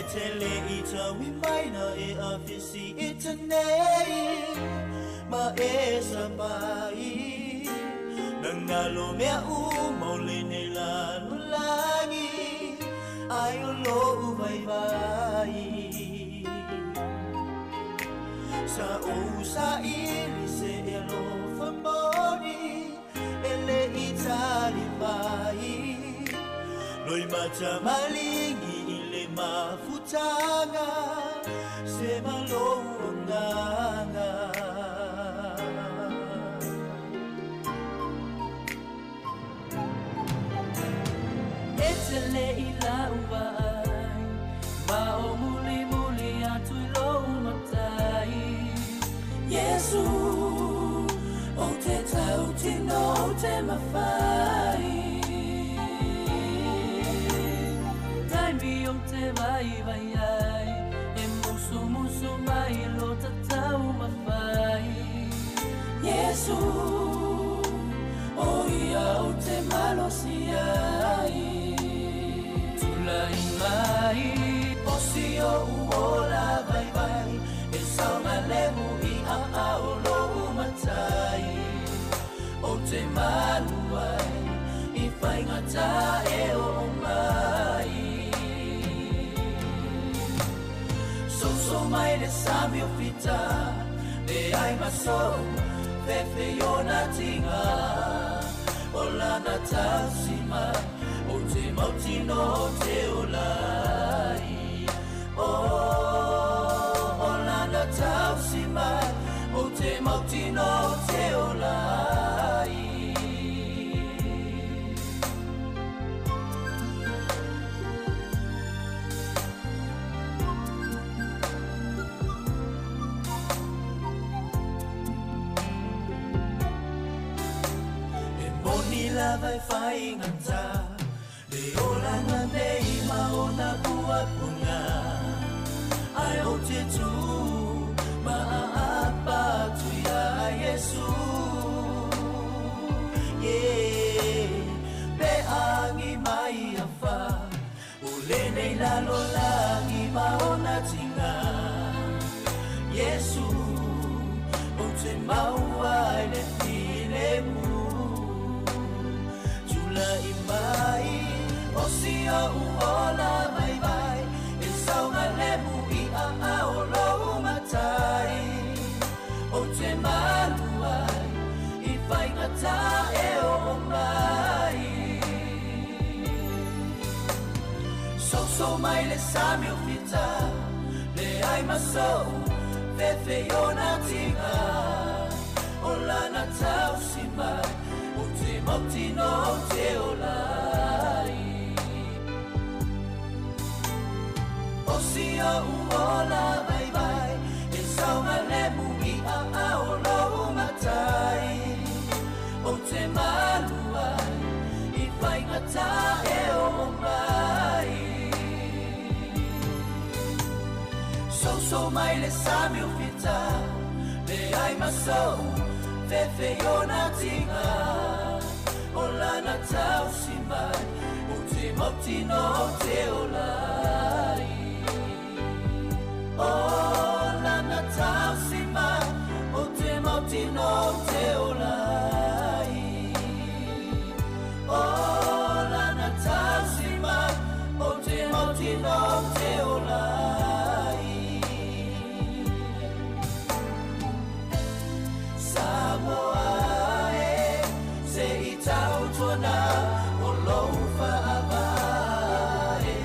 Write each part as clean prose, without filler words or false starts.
Etele ita we minor e offici itanei ma esa pai nangalo mea umole nila nulangi ayo lo vai vai sa usa ili se elo famoni ele itali pai Loi macha malingi ile mafutanga se malonganga Etele ila uwai ma o muli muli atu lo matai Yesu o te tau tino te mawhai o te vai vai ai e musu musu mai lo tatau mawhai Yesu o ia o te malosi ai tulai mai o si o uola vai vai e sauna lehu I a o lo matai o te maluai I whaingata e o mai So mai le samio fita le ai maso fefe yona tinga ola na tausima o te mauti no te olai ola na tausima o te mauti no te olai La vai fai ngata le ola na nei maona bua puna ai o te tu ma apa tu ya Yesu be angi mai afa ule nei la lolangi maona tinga Yesu o te maua le file mu Imai o sia uola vai vai e sauna lemu I a o lo matai o te maluai I whaingata e o mai so mai le samio fita le ai maso fefe yona tinga o lana tausi mai Mauti no te olai O sia uola vai vai E saunga lemu I a o lo matai O te maluai I whaingata e o mai So mai le samio fita Le ai maso Fefe yona tinga Ola na tausi mai O te mauti no te olai Ola na tausi mai O te mauti no te olai Ola na tausi mai O te mauti no te olai Samoa Se I tau tona o lo whaavae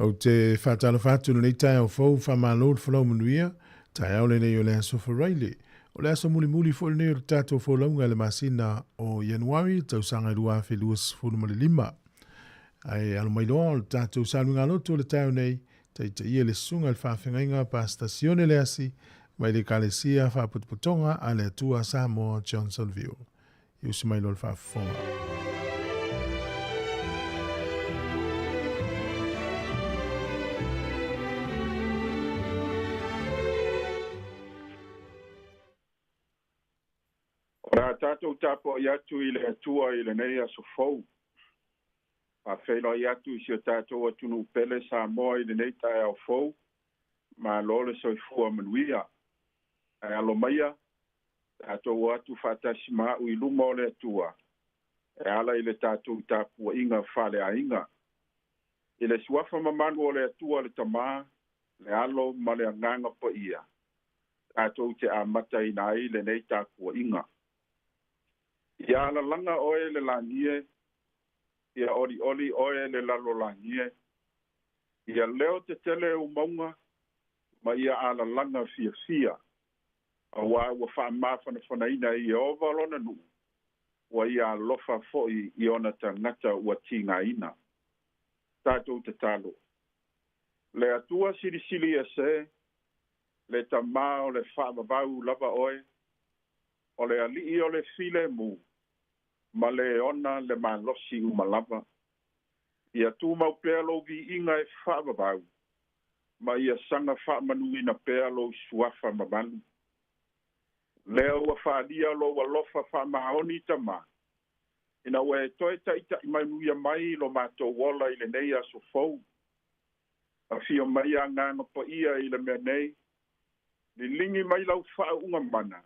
O te whātalo whātu nei tai au fau whamalo whanau manuia, tai au nei o le aso wharaile. O le aso muli fo nei o le tātou wholaunga le masina o Januari, tau sanga rua wheluas whunumare lima. Ai alo mai loa o le tātou salunga loto le tau nei, tai ia le sunga le whawhengainga pa stasione le asi, mai le kalesia whaputuputonga a le atua Samoa Johnsonville. Iusi mai lo le whawhonga. Ora tātou tāpo i atu I le atua I le nei aso fau. A whaila I atu I si o tātou atunu pele Samoa I le nei tai au fau. Ma lole soifua manuia. Ai alo maia, tātou atu whatasi maa ui luma o le atua. E ala I le tātou tāpua inga whale a inga. I le suafa mamanu o le atua le tamaa, le alo ma le anganga pa ia. Tātou te amata I nai le nei tāpua inga. Ia ala langa oe le langie, ia oli oe le lalo langie. Ia leo te tele o maunga, ma ia ala langa fia. A wa wha mawhana whanaina I ova lona nu. Wa ia lofa foi I ona ta ngata ua tinga ina. Tātou te talo. Le atua sili a se, le tamā o le whaamavau lava oe, o le alii o le file mu. Ma le ona le malosi umalava. Ia tu mau pea lo vi inga e whaavavau. Ma ia sanga whaamanu ina pea lo suafa mamalu. Leo wa whaadia lo wa lofa whaamahaoni tama. Ina we toe taita I mai nuia mai lo mato wala I le nei aso fau. A fio mai a nganga pa ia I le mea nei. Ni lingi mai lau wha unga mana.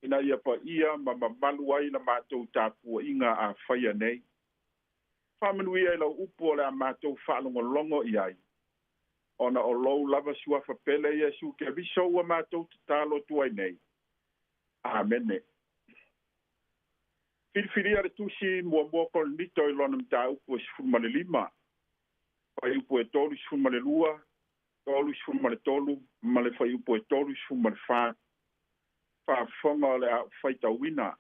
Ina ia pa ia ma mamalu ai na mātou tāpua inga a whaia nei. Whamanuia I lau upo o le a mātou whaalongolongo I ai. Ona o lou lava suafa pele Iesu ke viso ua mātou te tālo tuai nei. Amene. Whiriwhiria le tusi mua kon nito I lona mta upo sifumale lima. Whai upo e tolu sifumale lua, tolu sifumale tolu, male whai upo e tolu sifumale whaa. Whaafonga o le a whaita wina.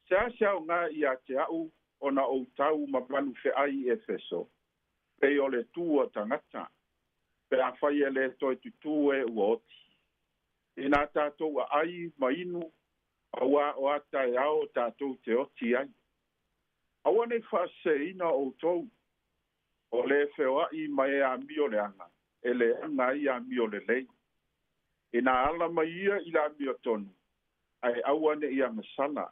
Sea o ngā I a te au o na o tau ma manu whe ai Efeso. Pei o le tua tangata. Pe a whai e le toi tutu e ua oti. I nā tātou a ai ma inu, awa o ata e ao tātou te oti ai. Awa nei whaase ina o tau. O le wheo ai ma e a mio le anga. E le anga I a mio le lei. Ina ala mai ia I la mio tonu. Ai awa ne ia masala.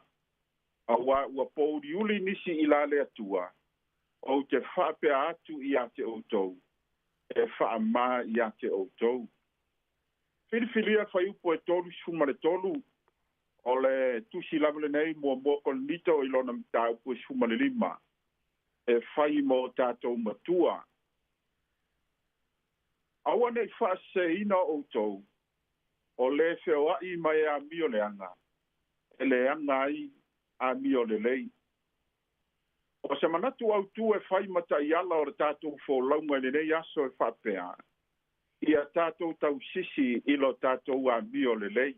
Awa ua pouri uli nisi I la le atua. O te whape atu I a te outou. E wha ma I a te outou. Whiriwhiria whai upo e tolu sifumare tolu. O le tusi lavale nei mua kon nito I lona mta upo e sifumare lima. E whai mo tātou matua. Awa nei whaase ina outou. O le wheo ai mai a mio le anga. E le anga ai a mio le lei. O se manatu au tu e whai mata I ala o le tātou wholaunga le nei aso e whapea. Ia tātou tau sisi I lo tātou a mio le lei.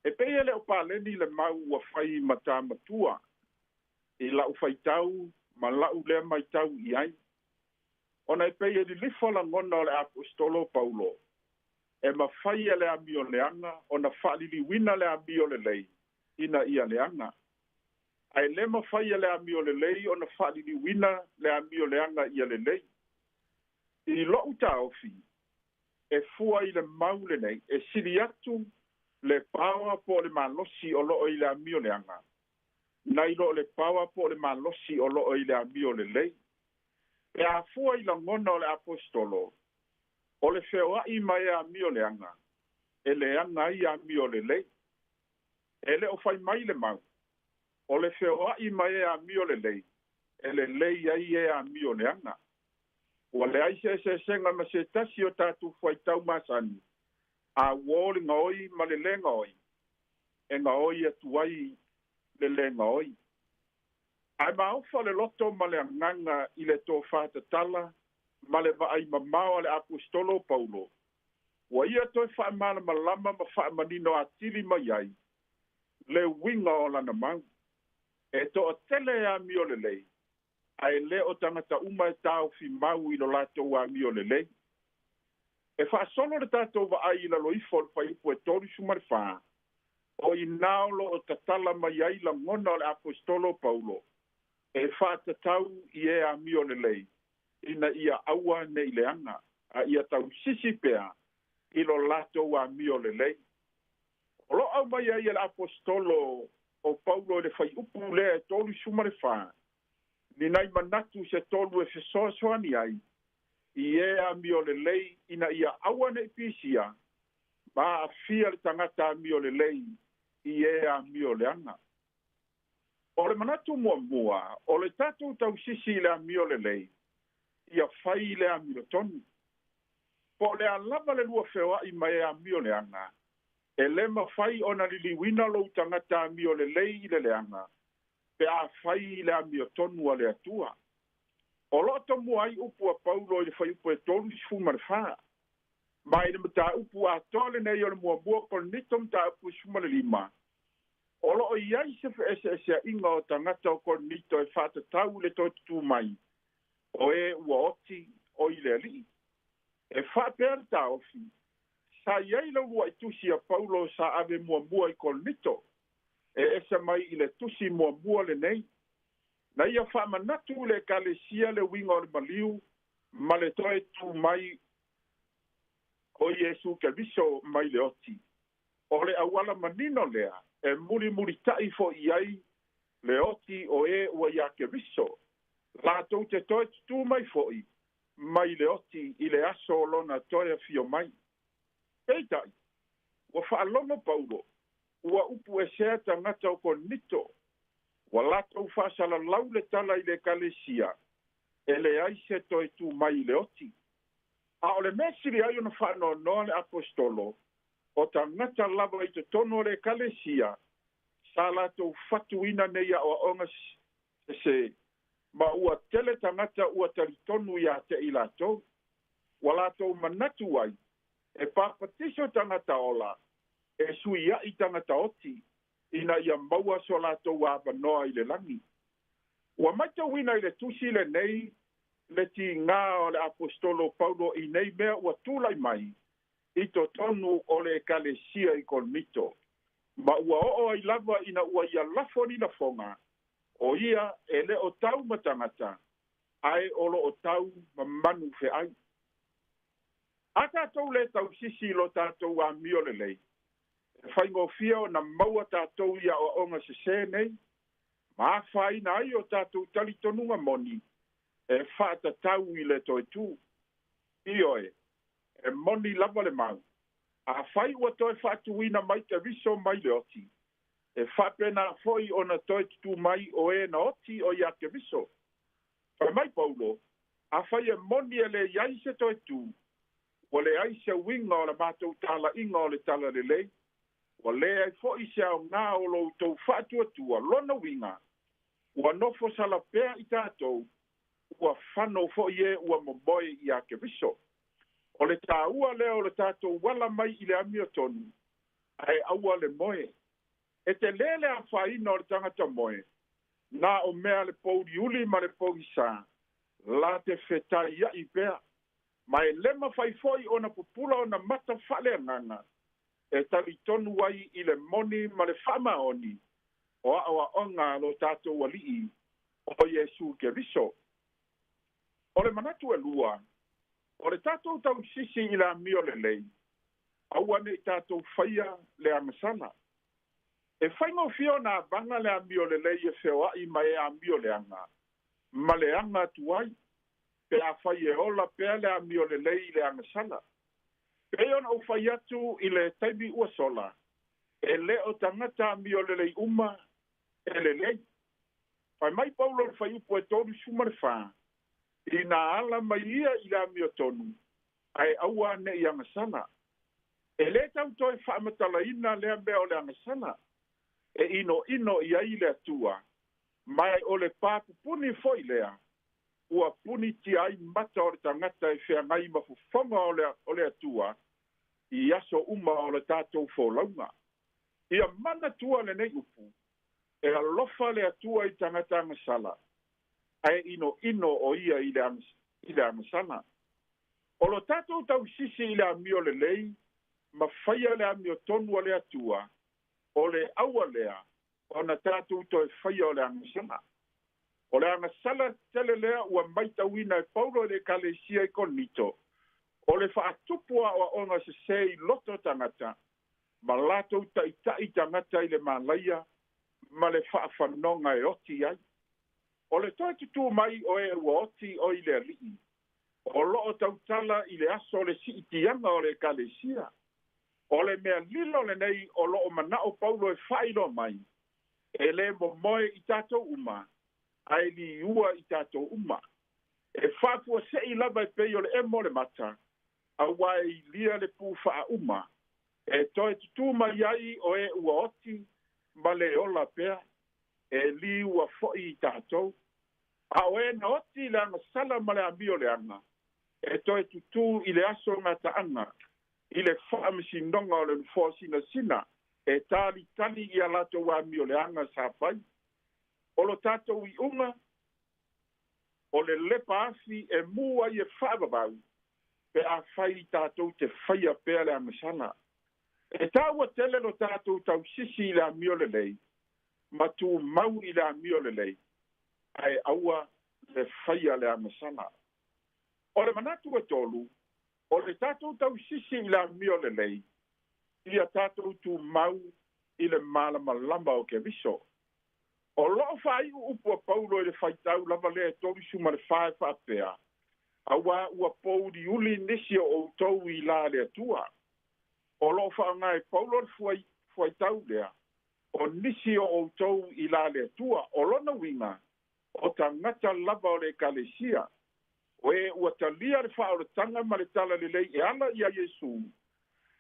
E pei ele o pāleni le mau a whai mata matua. I lau whai tau, ma lau le mai tau I ai. Ona e pei e li lifola ngona o le apostolo Paulo. E ma whai le amio leanga, o na whalili wina le amio le lei, ina ia leanga. Ai le ma whai le amio le lei, o na whalili wina le amio leanga ia le lei. I lo uta ofi, e fua I le mau le nei, e siri atu le pawa po le malosi o loo I le amio leanga. Nai lo le pawa po le malosi o loo I le amio le lei. E a fua I la ngona o le apostolo, o le wheo ai mai a mio le anga. E le anga I a mio le lei. E le o whai mai le mau. O le wheo ai mai a mio le lei. E le lei ai e a mio le anga. O le ai se senga ma se tasi o tātou whai tau masani. A wōli ngā oi ma le lenga oi. E ngā oi atu ai le lenga oi. Ai maofa le loto ma le anganga i le tō whātatala, ma le vaai mamao le apostolo Paulo. Wa ia toi whaamana malama ma whaamanino atili mai ai, le winga o lana mau. E to o tele a mi o le lei, ai le o tangata uma e tau fi mau i lo lato a mi o le lei. E wha solo le tato wa ai la loifo le whaipu e tori sumare wha, o i naolo o tatala mai ai la ngona o le apostolo Paulo, e wha tatau i e a mi o le lei, ina ia aua ne i leanga, a ia tau sisi pea, i lo lato a mi o le lei. O lo au mai ai le apostolo o Paulo le whai upu le e tori sumare wha, ni nai manatu se tolu e fesoasoani ai, i e a mi o le lei ina ia aua ne pisia, ma a fia le tangata a mi o le lei i e a mi o le anga. O le manatu mua mua, o le tatu tau sisi le a mi o le lei, ia fai le a mi o tonu. Po le alava le lua whewa i mai a mi o le anga, e le ma fai ona liliwina lo tangata a mi o le lei i le anga, pe a fai le a mi o tonu a le atua. O loto mua ai upu a Paulo i le whai upu e tolu si fuma le wha. Mai le mta upu a tole nei o le mua mua kon nito mta upu si fuma le lima. O lo o iai se fe ese a inga o tangata o kon nito e whata tau le toi tu mai. O e ua oti o i le ali. E wha pēr ta ofi. Sa iai la ua i tusi a Paulo sa ave mua mua i kon nito. E ese mai i le tusi mua mua le nei. Na ia whaamanatu le kalesia le winga o le maliu, ma le toe tu mai o Iesu ke viso mai le oti. O le awala manino lea, e muri tai fo iai le oti o e ua ia ke viso. La tau te toe tu mai foi, mai le oti i le aso lona toe fio mai. Peitai, ua whaalonga Paulo, ua upu e sea tangata o kon nito, wa lato fasala laule tala i le kalesia, e le aise toi tu mai le oti. A o le mesiri ai ona whano noa le apostolo, o ta ngata lava i te tono le kalesia, sa lato fatuina neia o onga se, ma ua tele ta ngata ua taritonu ia te i lato, wa lato manatu ai, e papatiso ta ngata ola, e suia i ta ngata oti, ina ia maua so lato wa noa i le langi. Wa maita wina i le tusi le nei, le ti ngā o le apostolo Paulo i nei mea ua tūlai mai, i to tonu o le kalesia i kon mito. Ma ua o ai lava ina ua ia lafoni la fonga, o ia e le o tau matangata, ai o lo o tau mamanu fe ai. A tātou le tau sisi lo tātou a mio le lei. Whaingo fia o na maua tātou ia o onga se se nei, ma whai na ai o tātou tali tonunga moni, e whaata tau i le toi tū. Ioe, e moni lava le mau. A whai ua toi whaatu ina mai te viso mai le oti. E whapena foi o na toi tū mai o e na oti o ia ke viso. Whai mai Paulo, a whai e moni e le iai se toi tū, o le aise winga o le mātou tala inga o le tala le lei, wa le ai fo i se au ngā o lo tau whātua tua, lona winga, ua nofo sala pēr i tātou, ua whano fo i e ua momoi i a ke viso. O le tā ua leo le tātou wala mai i le amio tonu, ai aua le moe. E te lele a whaina o le tangata moe, nā o mea le pouri uli ma le pouri sā, la te whetai ia i pēr, mai lema whai foi o na pupula o na mata whale nganga, e tali tonu wai i le moni ma le whama oni, o awa onga lo tātou walii, o Iesu ke viso. O le manatu e lua, o le tātou tau sisi i le amio le lei, aua ne tātou whaia le amasana. E whaingo fio na vanga le amio le lei e whewa i mai e amio le anga, ma le anga tuai, pe a whai e ola pe le amio le lei le amasana. Peon o whai atu i le taimi ua sola, e le o tangata mi o le lei uma, e le lei. Whai mai Paulo le whai upo e tonu sumare wha, i nā ala mai ia i la mi o tonu, ai aua ne i angasana. E le tau toi whaamatala ina lea mea o le angasana, e ino i ai le atua, mai o le papupuni foi lea, ua puni ti ai mata o le tangata e whiangai mafufonga o le atua, i aso uma o le tātou fōlaunga. Ia mana tua le nei upu, e alofa le atua i tangata angasala, ai ino o ia i le angasala. O lo tātou tau sisi i le amio le lei, ma whaia le amio tonua le atua, o le aua lea, o na tātou to e whaia o le angasala. O le angasala tele lea ua maita wina e paulo le kalesia i konito, o le whaatupua o onga se sei loto tangata, ma lato i tangata i le malaia, ma le whaafanoga e oti ai. O le toi tutu mai o e ua oti o i le alii, o loo tautala i le aso o le siitianga o le kalesia. O le mea lilo le nei o loo manao paulo e whailo mai, e le moe i tātou uma, ai li ua i tātou uma. E whāpua se i lava e pei o le emo le mata, a wai lia le pūwha uma, e toi tutu mai ai o e ua oti, ma le ola pea, e li ua foi i tātou. A o e na oti le anga sala ma le amio le anga, e toi tutu i le aso ngata anga, i le whaamisi nonga o le nfosina sina, e tali tali i alato wa amio le anga sa pai. O lo tātou i unga, o le lepa afi e mua i e whaababau, pe a whai tātou te whaia pea le amasana. E tāua tele lo tātou tau sisi i le amio le lei, ma tu mau i le amio le lei, ai aua le whaia le amasana. O le manatu e tolu, o le tātou tau sisi i le amio le lei, i a tātou tu mau i le malama lamba o ke viso. O loo whai upua paulo i le whaitau lava le tori suma le whae whaapea, awa ua pou di uli nisi o tau i la le atua. O loo whaanga e paulo le whaitau lea, o nisi o tau i la le atua, o lona winga, o tangata lava o le kalesia, o e ua talia le wha o le tanga ma le tala le lei e ala ia Yesu,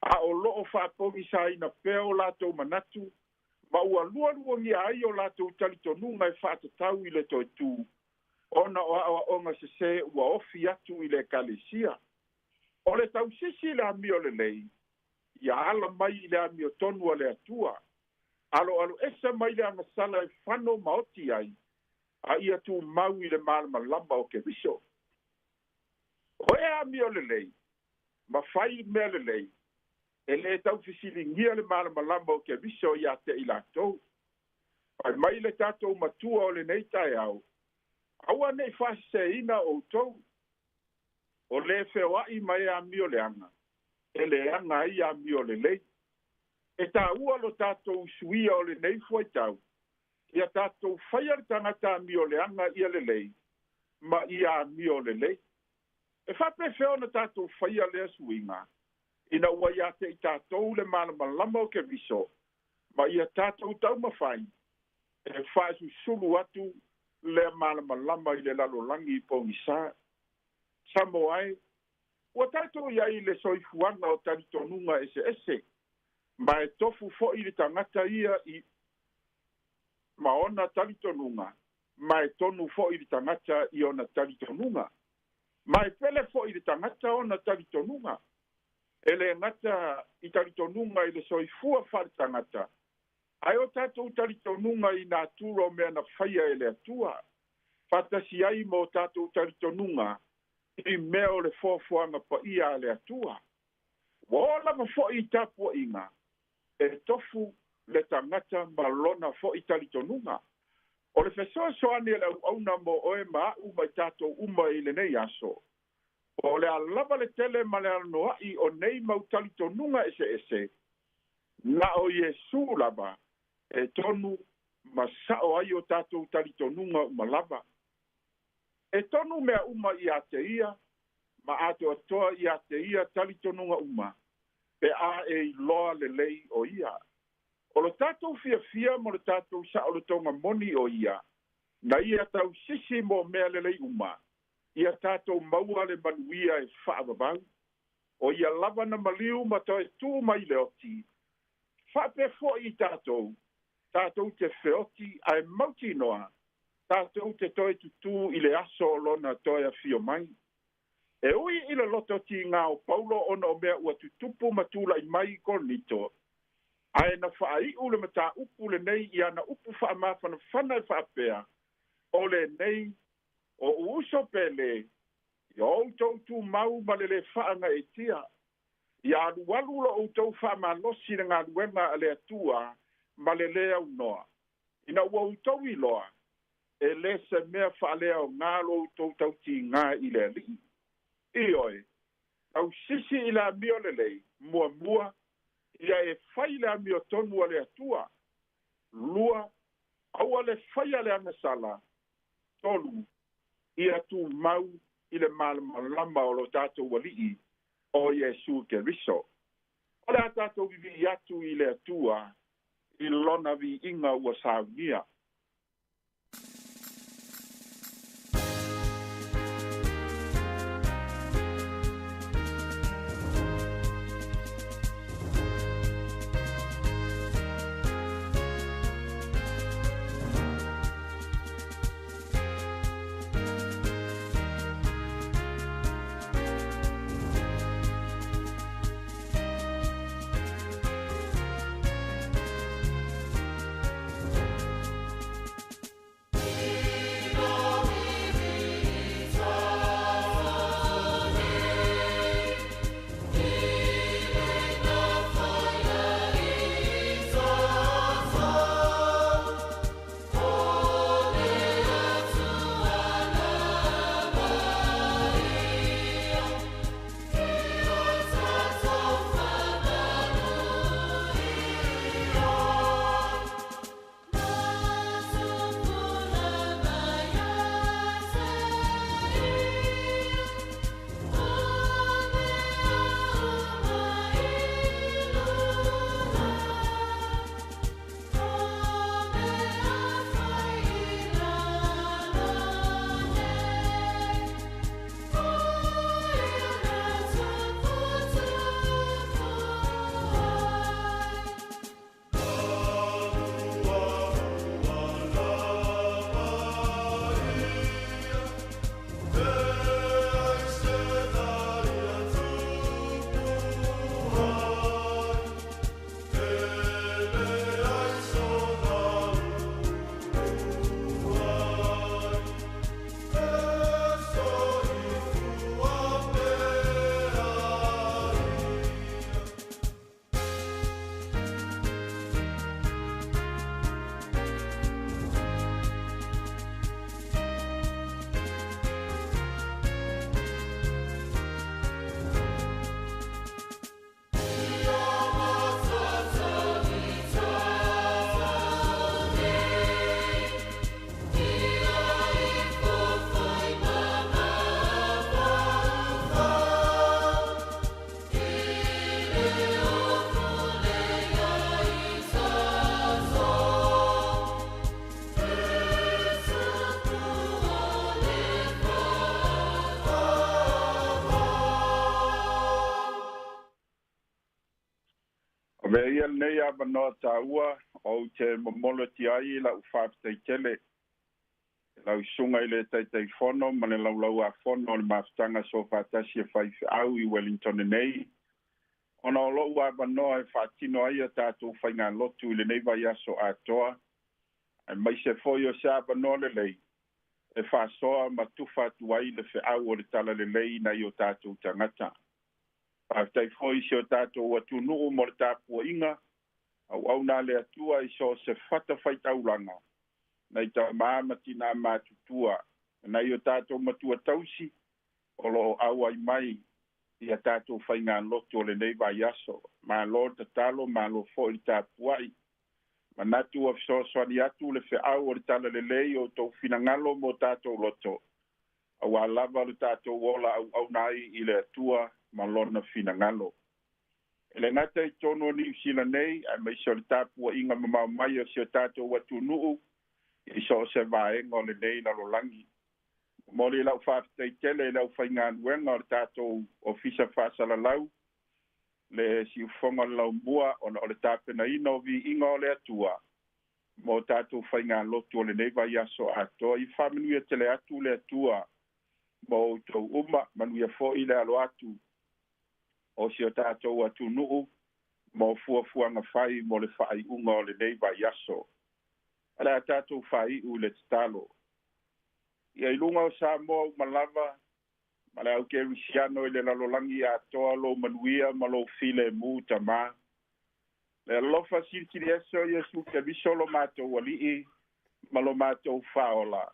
a o loo whaapongi sa ina peo lato manatu, ma ua lua ngia ai o lato talitonunga e whaatatau i le toi tū, ona o onga se se ua ofi atu i le kalesia. O le tau sisi le amio le lei, ia ala mai le amio tonua le atua, alo esa mai le amasala e whano maoti ai, a ia tu mau i le malama lamba o ke viso. O e amio le lei, ma whai mea le lei, e le tau fisilingia le malama lamba o ke viso ia te i latou. Ai mai le tātou matua o le nei tae au, aua nei whase ina o tau, o le whewai mai a mio le anga, e le anga i a mio le lei. E tā ua lo tātou suia o le nei fuai tau, ia tātou whaiar tangata a mio le anga i a le lei, ma i a mio le lei. E whape wheo na tātou whaia le suinga, ina ua ia te i tātou le malama lama o ke viso, ma ia tātou tau mawhai, e whaesu sulu atu le malama lama i le lalolangi i pongi sā. Samo ai, ua tātou iai le soifuanga o talitonunga ese, ma e tofu fo i le tangata ia i maona talitonunga, ma e tonu fo i le tangata i ona talitonunga, ma e pele fo i le tangata ona talitonunga, e le ngata i talitonunga i le soifua whare tangata, ai o tātou talitonunga i nā tūro mea na whaia e le atua, whatasi ai mo tātou talitonunga, i mea o le fōfuanga pa ia le atua. Wala ma fo i tāpua inga, e tofu le tangata malona fo i talitonunga. O le whesoa soani e le auna mo oe maa uma i tātou uma i le nei aso. O le alava le tele ma le anoa i o nei mau talitonunga ese, na o Yesu lava, e tonu ma sao ai o tātou talitonunga uma lava. E tonu mea uma i ate ia, ma ato atoa i ate ia talitonunga uma, pe a e loa le lei o ia. O lo tātou fia mo le tātou sa o le tonga moni o ia, na ia tau sisi mo mea le lei uma, ia tātou maua le manuia e whaababau, o ia lava na maliu ma toi tū mai le oti. Whape fo i tātou te whioti ai mauti noa, tātou te toi tutu i le aso lona toi a fio mai. E ui i le loto ti ngā o Paulo ona o mea ua tutupu matula i mai Korinito. Ae na whaai ule mata upu le nei i ana upu wha mawhana whana e whaapea. O le nei o uso pele i o tautu mau ma le whaanga e tia. I anu walu lo o tau wha malosi na ngā ruenga a le atua ma le lea unoa. Ina ua utau i loa e le se mea wha lea o ngā lo tau ti ngā i le li. I oe, au sisi i la mio le lei, mua, ia e whai le mio tonu a le atua. Lua, au a le whai a le anasala, tolu, i atu mau i le malama o lo tātou walii o Iesu ke riso. O le tātou vivi atu i le atua, i lona vi inga ua saunia. Veia nei a manoa tāua o te momolo ti ai la uwhāpitei tele. Lau sunga i le taitai whono, ma le lau a whono le mawhtanga so whātasi e whaifi au i Wellington nei. Ona o lou a manoa e whātino ai a tātou whainga lotu i le nei vai aso atoa. E mai se foi o sa manoa le lei. E whāsoa ma tuwha tuai le whiau o le tala le lei na i o tātou tangata. Pātai foi si o tātou atu nuu mo le tāpua inga, au nā le atua i so se whata whaitaulanga. Nei tā māmati nā mātutua, nei o tātou matua tausi, o lo au ai mai i a tātou whainga loto le nei vai aso. Mā lo ta talo, mā lo fo i tāpua i. Ma natu of so swani atu le whiau o le tala le lei o tau finangalo mo tātou loto. Au a lava le tātou wola au nai i le atua, malona fina ngalo. Ele ngata i tono ni usila nei, ai mai so le tāpua inga mamau mai o si o tātou watu nuu, i so se vaenga o le nei na lo langi. Mori lau whāwhitai tele, lau whainga nuenga o le tātou o fisa whāsala lau, le si ufonga lau mua o le tāpena ino vi inga o le atua, mo tātou whainga lotu o le nei vai aso atoa. I whamanuia te le atu le atua mo tau uma, manuia fo i le alo atu. O si o tātou atu nuu, mo fuafuanga whai mo le whai unga o le nei vai aso. Ala tātou whai u le talo. Ia ilunga o Samoa Malava, ma le au ke Luciano i le lalolangi atoa lo manuia ma lo file mu tama. Le alofa silkiri eso Yesu ke bisolo mātou walii, ma lo mātou whaola.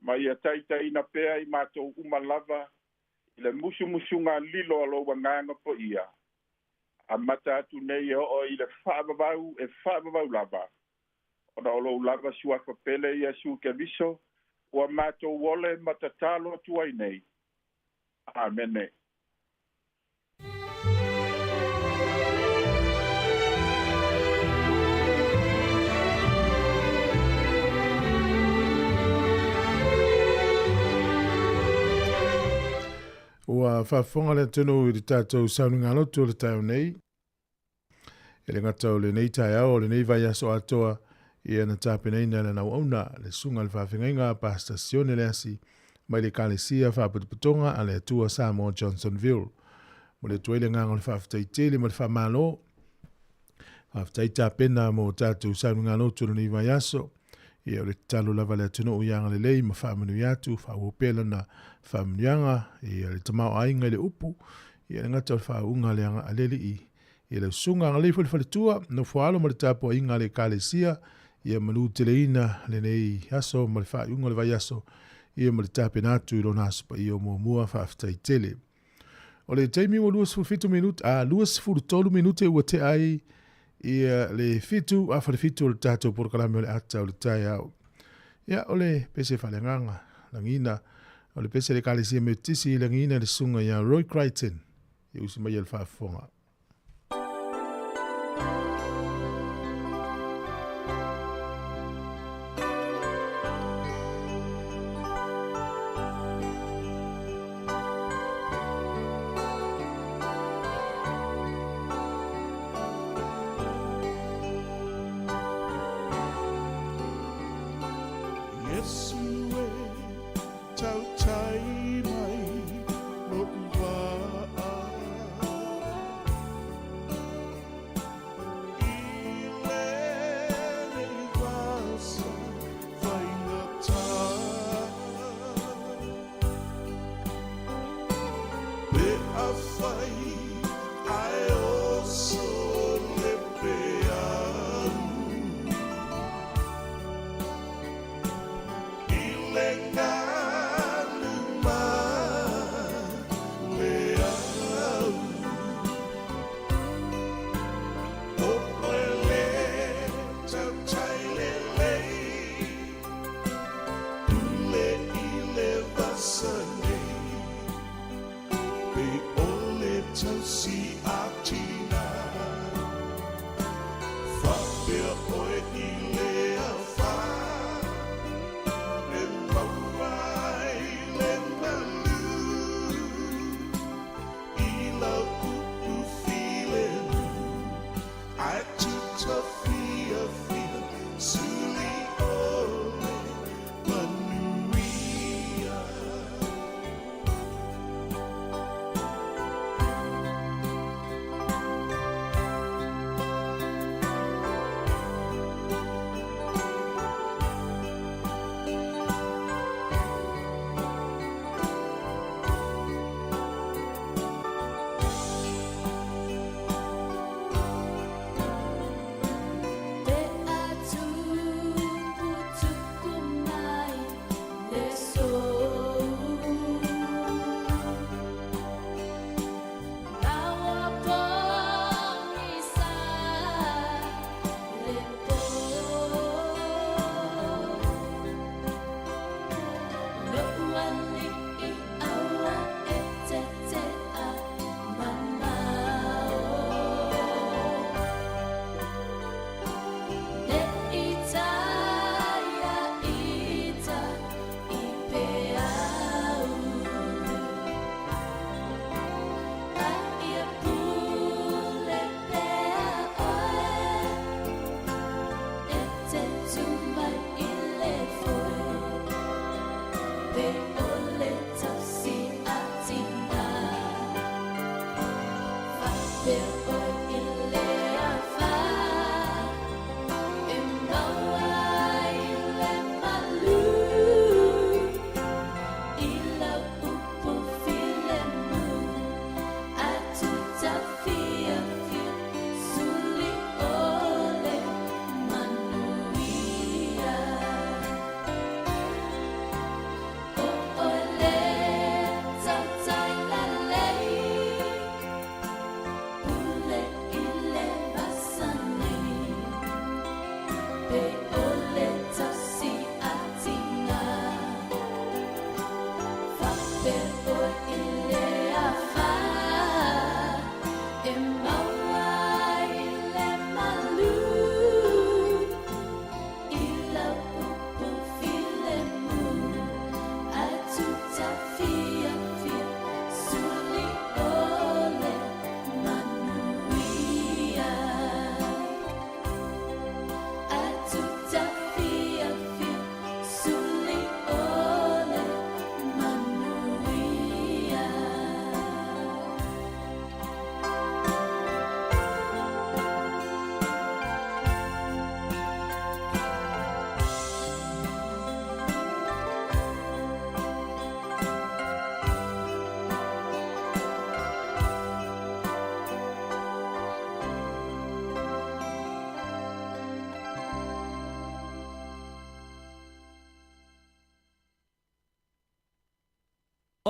Ma ia taitai na pea i mātou umalava, i le musunga lilo alo wanganga po ia. A mata atu nei o i le whaababau lava. O na olo lava suafa pele Yesu ke biso, ua mātou wole matatalo tuai nei. Amene. Ua whaafonga le tunu i tātou saununga lotu o le tau nei. E le ngata o le nei tai au, le nei vai aso atoa, i ana tāpenei na le nau auna, le sunga le whawhingainga pa stasione le asi, mai le kālesia whaputuputonga a le atua Samoa Johnsonville. Mo le tuele nganga le whawhitai tele mo le whamalo, whawhitai tāpena mo tātou saununga lotu le nei vai aso, i o le talo lava le atunu o ianga le lei ma whaamanu iatu, whawopela na whaamanu i le tamau ainga le upu, i le ngata o whaunga le anga aleli i le sunga anga leifo le whaletua, no whaalo ma le tapo inga le kālesia, i manu teleina le nei aso ma le whaunga le vai aso, i ma le tāpenatu i rona asupa i o mua whawhitai tele. O le teimi o luas fitu minute, luas tolu minute ua te ai, ia le fitu, afa le fitu o le tātou porokalame o le ata o le tai au. Ia o le pese whalenganga, langina, o le pese le kālesia me tisi langina le sunga ia Roy Crichton, i usi mai el whaafonga.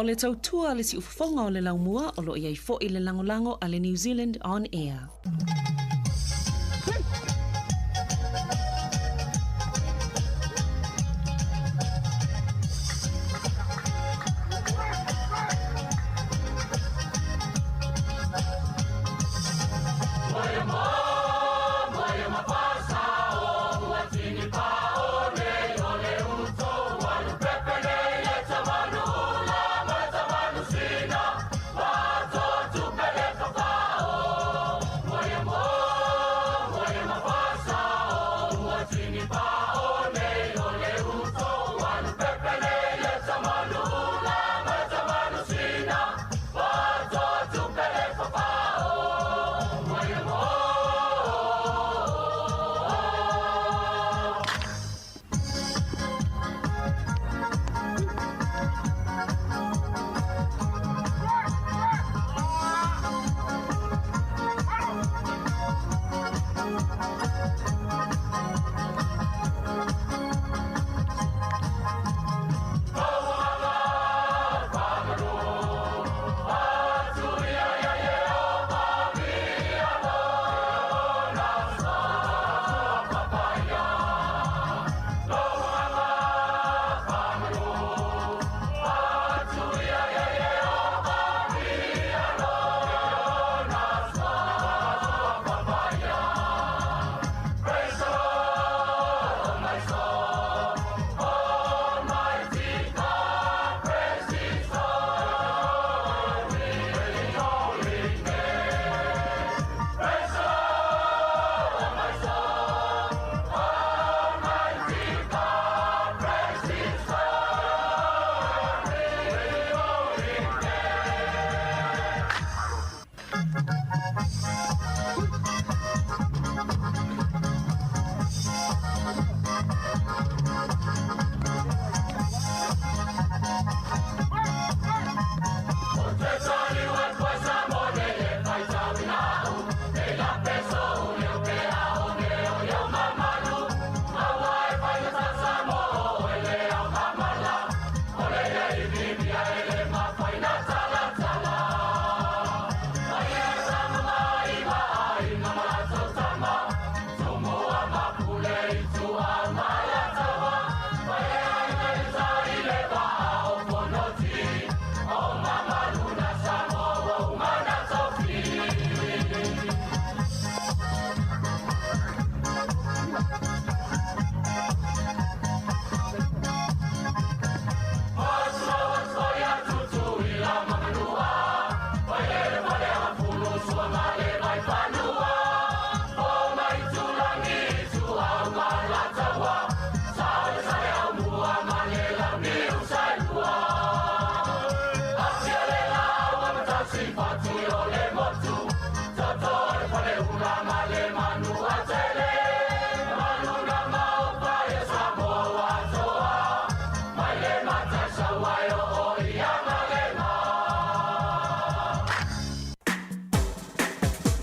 O le tautua le si ufafonga o le laumua o lo iai fo i le langolango a le New Zealand On Air.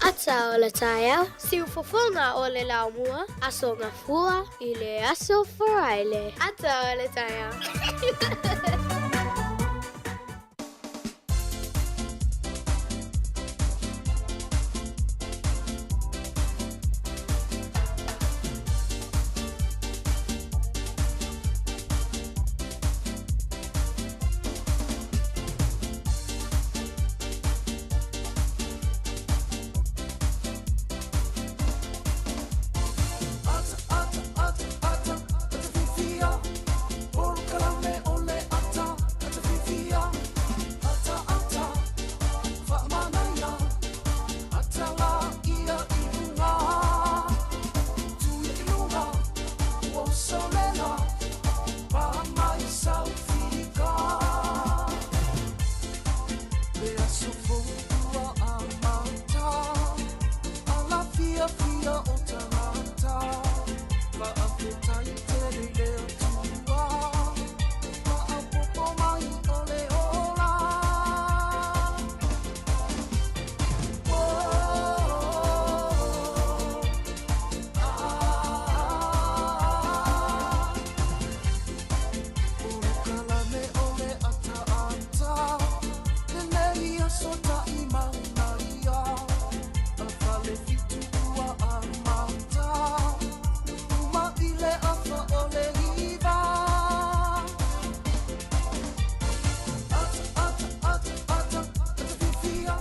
Ata o le taea, si ufofonga o le laumua, aso ngafua i le aso faraile. Ata o le taea.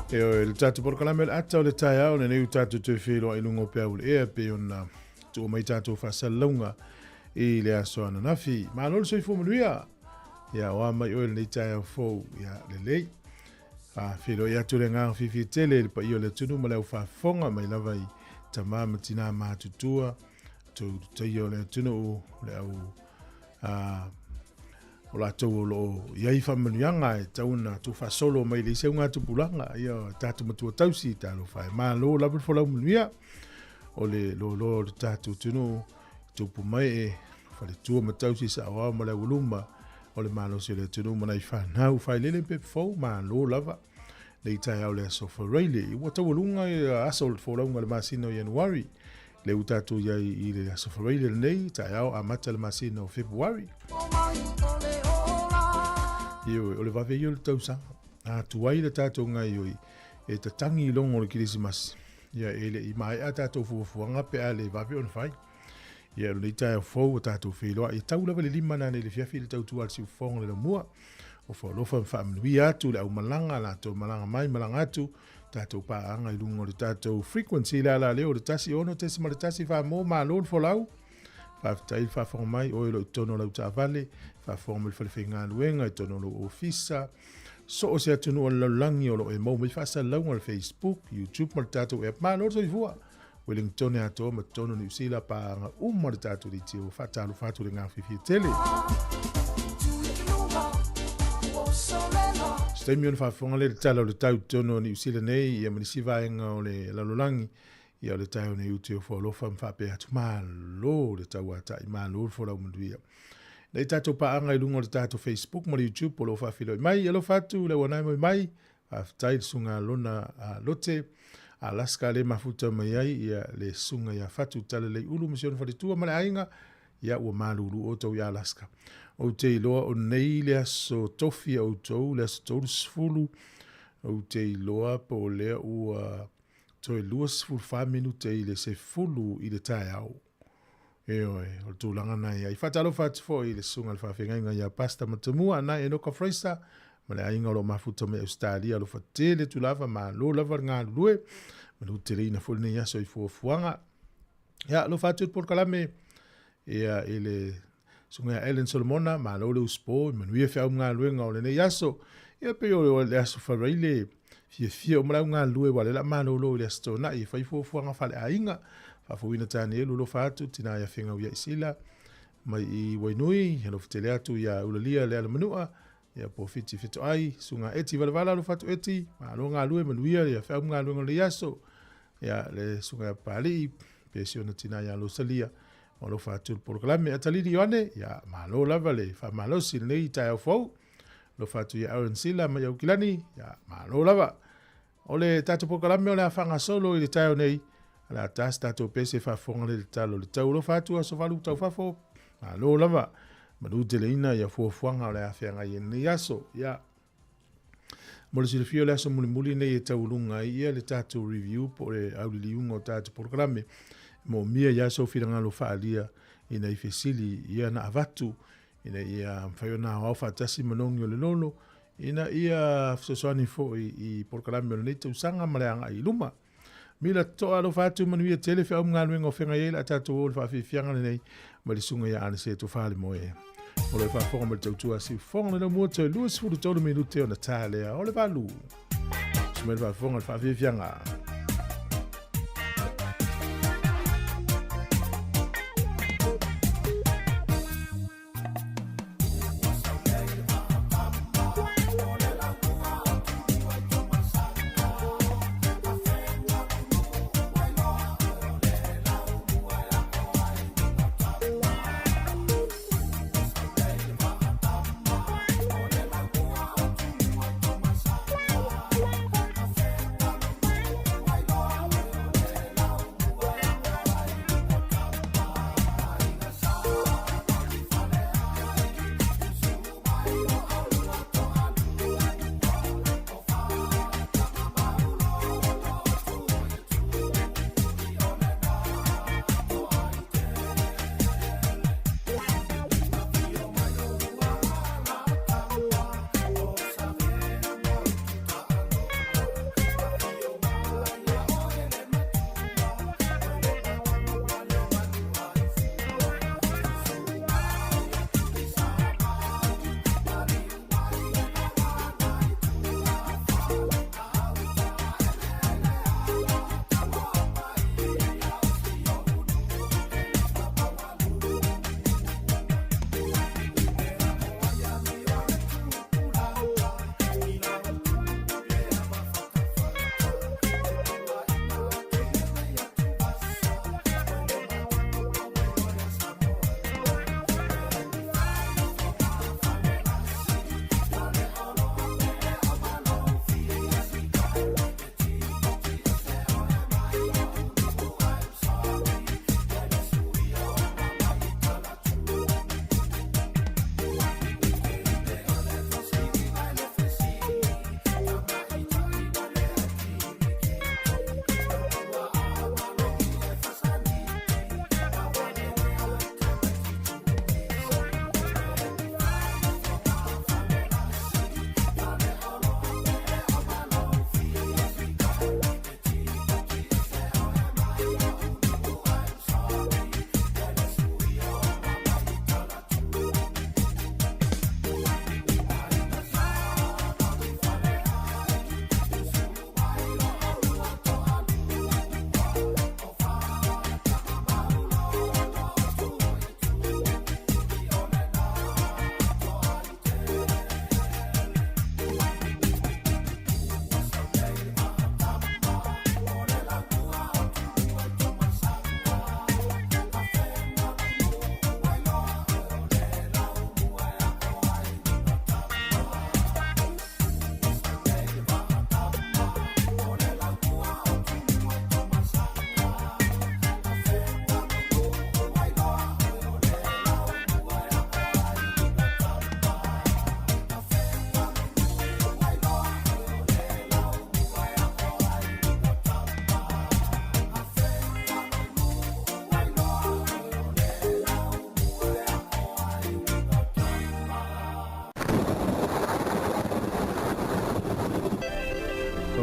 E o le tatu porkalame le ata o le tai au le neu tatu te whiro i lungo pia ule ea pe ona tu mai tatu whasalunga i le aso ana nafi. Ma lolo soi fumanuia. Ia o amai o le tai au fau ia le lei. Whiro i atu le ngang whiwhi tele le pa i o le tunu ma leo whafonga mai lava i tamama tina mātutua. Tu tei o le tunu o le au o la tau o lo iai whamanuanga e tauna tu whasolo mai le se unga tupulanga ia tatu matua tausi talo whae ma lo labil whalau manuia o le lo le tatu tunu tupu mai e whale tua matausi sa awa ma le uluma o le malo se le tunu mana i whanau whae lele pe fau ma lo lava le i tai au le aso whareile i wata walunga i aso le whaulaunga le masino Januari le utatu iai i le aso whareile nei tai au a mata le masino Februari Io o le vawe i o le tausanga. Tuai le tātou ngai oi. E ta tangi i longo le kirisimas. Ia ele i mai a tātou fuafuanga pe a le vawe o le whai. Ia le tai o fau o tātou whiloa. I tau lava le lima nane le fiafi le tautua al siu fonga le mua. O whalofa mwhaamnui atu le au malanga la tau malanga mai malanga atu. Tātou paanga i lungo le tātou frequency la la leo le tasi ono tesi ma le tasi wha mō ma lon folau. Whaftai whafonga mai o ilo i tono lau ta vale. Whafonga le whalewhenga luenga i tono lo ofisa. So o se atunu o laulangi o lo e mau mai whasa launga le Facebook, YouTube ma le tātou e ma lor soi fua. Wellington e ato ma tono New Zealand pa anga ma le tātou di teo whatalu whatu le ngā whiwhi tele. Stemi on whafonga le tala o le tau tono New Zealand nei ia manisi vaenga o le laulangi. Ia le tau ne uteo whalofa mwhape atu ma lo le tau ata i ma lo fora umunduia. Nei tātou paanga i lungo le tātou Facebook ma le YouTube o lo whawhilo i mai. Alo whatu le wanai mo i mai. Whaftai sunga lona lote. Alaska le mafuta mai ai. Ia le sunga ia whatu tala le ulu mision whalitua ma le ainga. Ia ua malulu o tau i Alaska. O te iloa o nei le aso tofi au tau. Le aso tau sfulu. O te iloa po lea ua toi luas fulu 5 minute i le se fulu i le tai au. Eoi, o tūlanga nei. I whatalo whatu fo i le sunga le whawhenga ia pasta matamua na e noka freisa. Ma le ainga lo mafuta me Australia lo whatele tu lava ma lo lava ngā lue. Ma lo te reina fulu nei aso i fuafuanga. Ia, lo whatu por kalame. Ia, le sunga Ellen Solomona ma lo le uspo. Manuia whiau ngā lue ngā ole nei aso. Ia pe o le aso whareile. Fia o marau ngā lue wale la mano lo le asto na i whaifuafuanga whale a inga. Whafuina tāne e lulo whātu tina ia whenga ua isila. Mai i wainui, helo whetele atu ia ulalia le ala manua. Ia po fiti fito ai, sunga eti wala lo whatu eti. Ma alo ngā lue manuia ia whiau ngā lue ngā le aso. Ia le sunga pāli, pēsiona tina ia lo salia. Ma lo whātu porokalame ataliri yoane. Ia ma lo lava le whamalosi nei tai au fau. Lo whatu ia Aaron Sila mai au kilani. Ia ma lo lava. O le tatu porokalame o le awhanga solo i le tai o nei. La tas tato pese whafonga le talo le tau lo whātua so walu tau whafo. Ma lo lava. Manu te leina ia fuafuanga o le awhenga i nei aso. Ia. Mo le silifio le aso muli nei e tau lunga ia le tato review po le auliliunga o tato programe. Mo mia ia so whiranga lo whaalia i nei fesili ia na avatu. Ina ia whaiona au whaatasi manongi o le lolo. Ina ia fsoswani fo i programe o le nei tau sanga maleanga i luma. Mila toa lo whātu manuia tele whi au mga luenga o whenga iela tātou o le whawhiwhianga nei ma le sunga ia ane se to whale moe. O le whawhonga ma le tautua si whonga le mua toi luas furu tolu minute o na tālea o le walu. Suma le whawhonga le whawhiwhianga.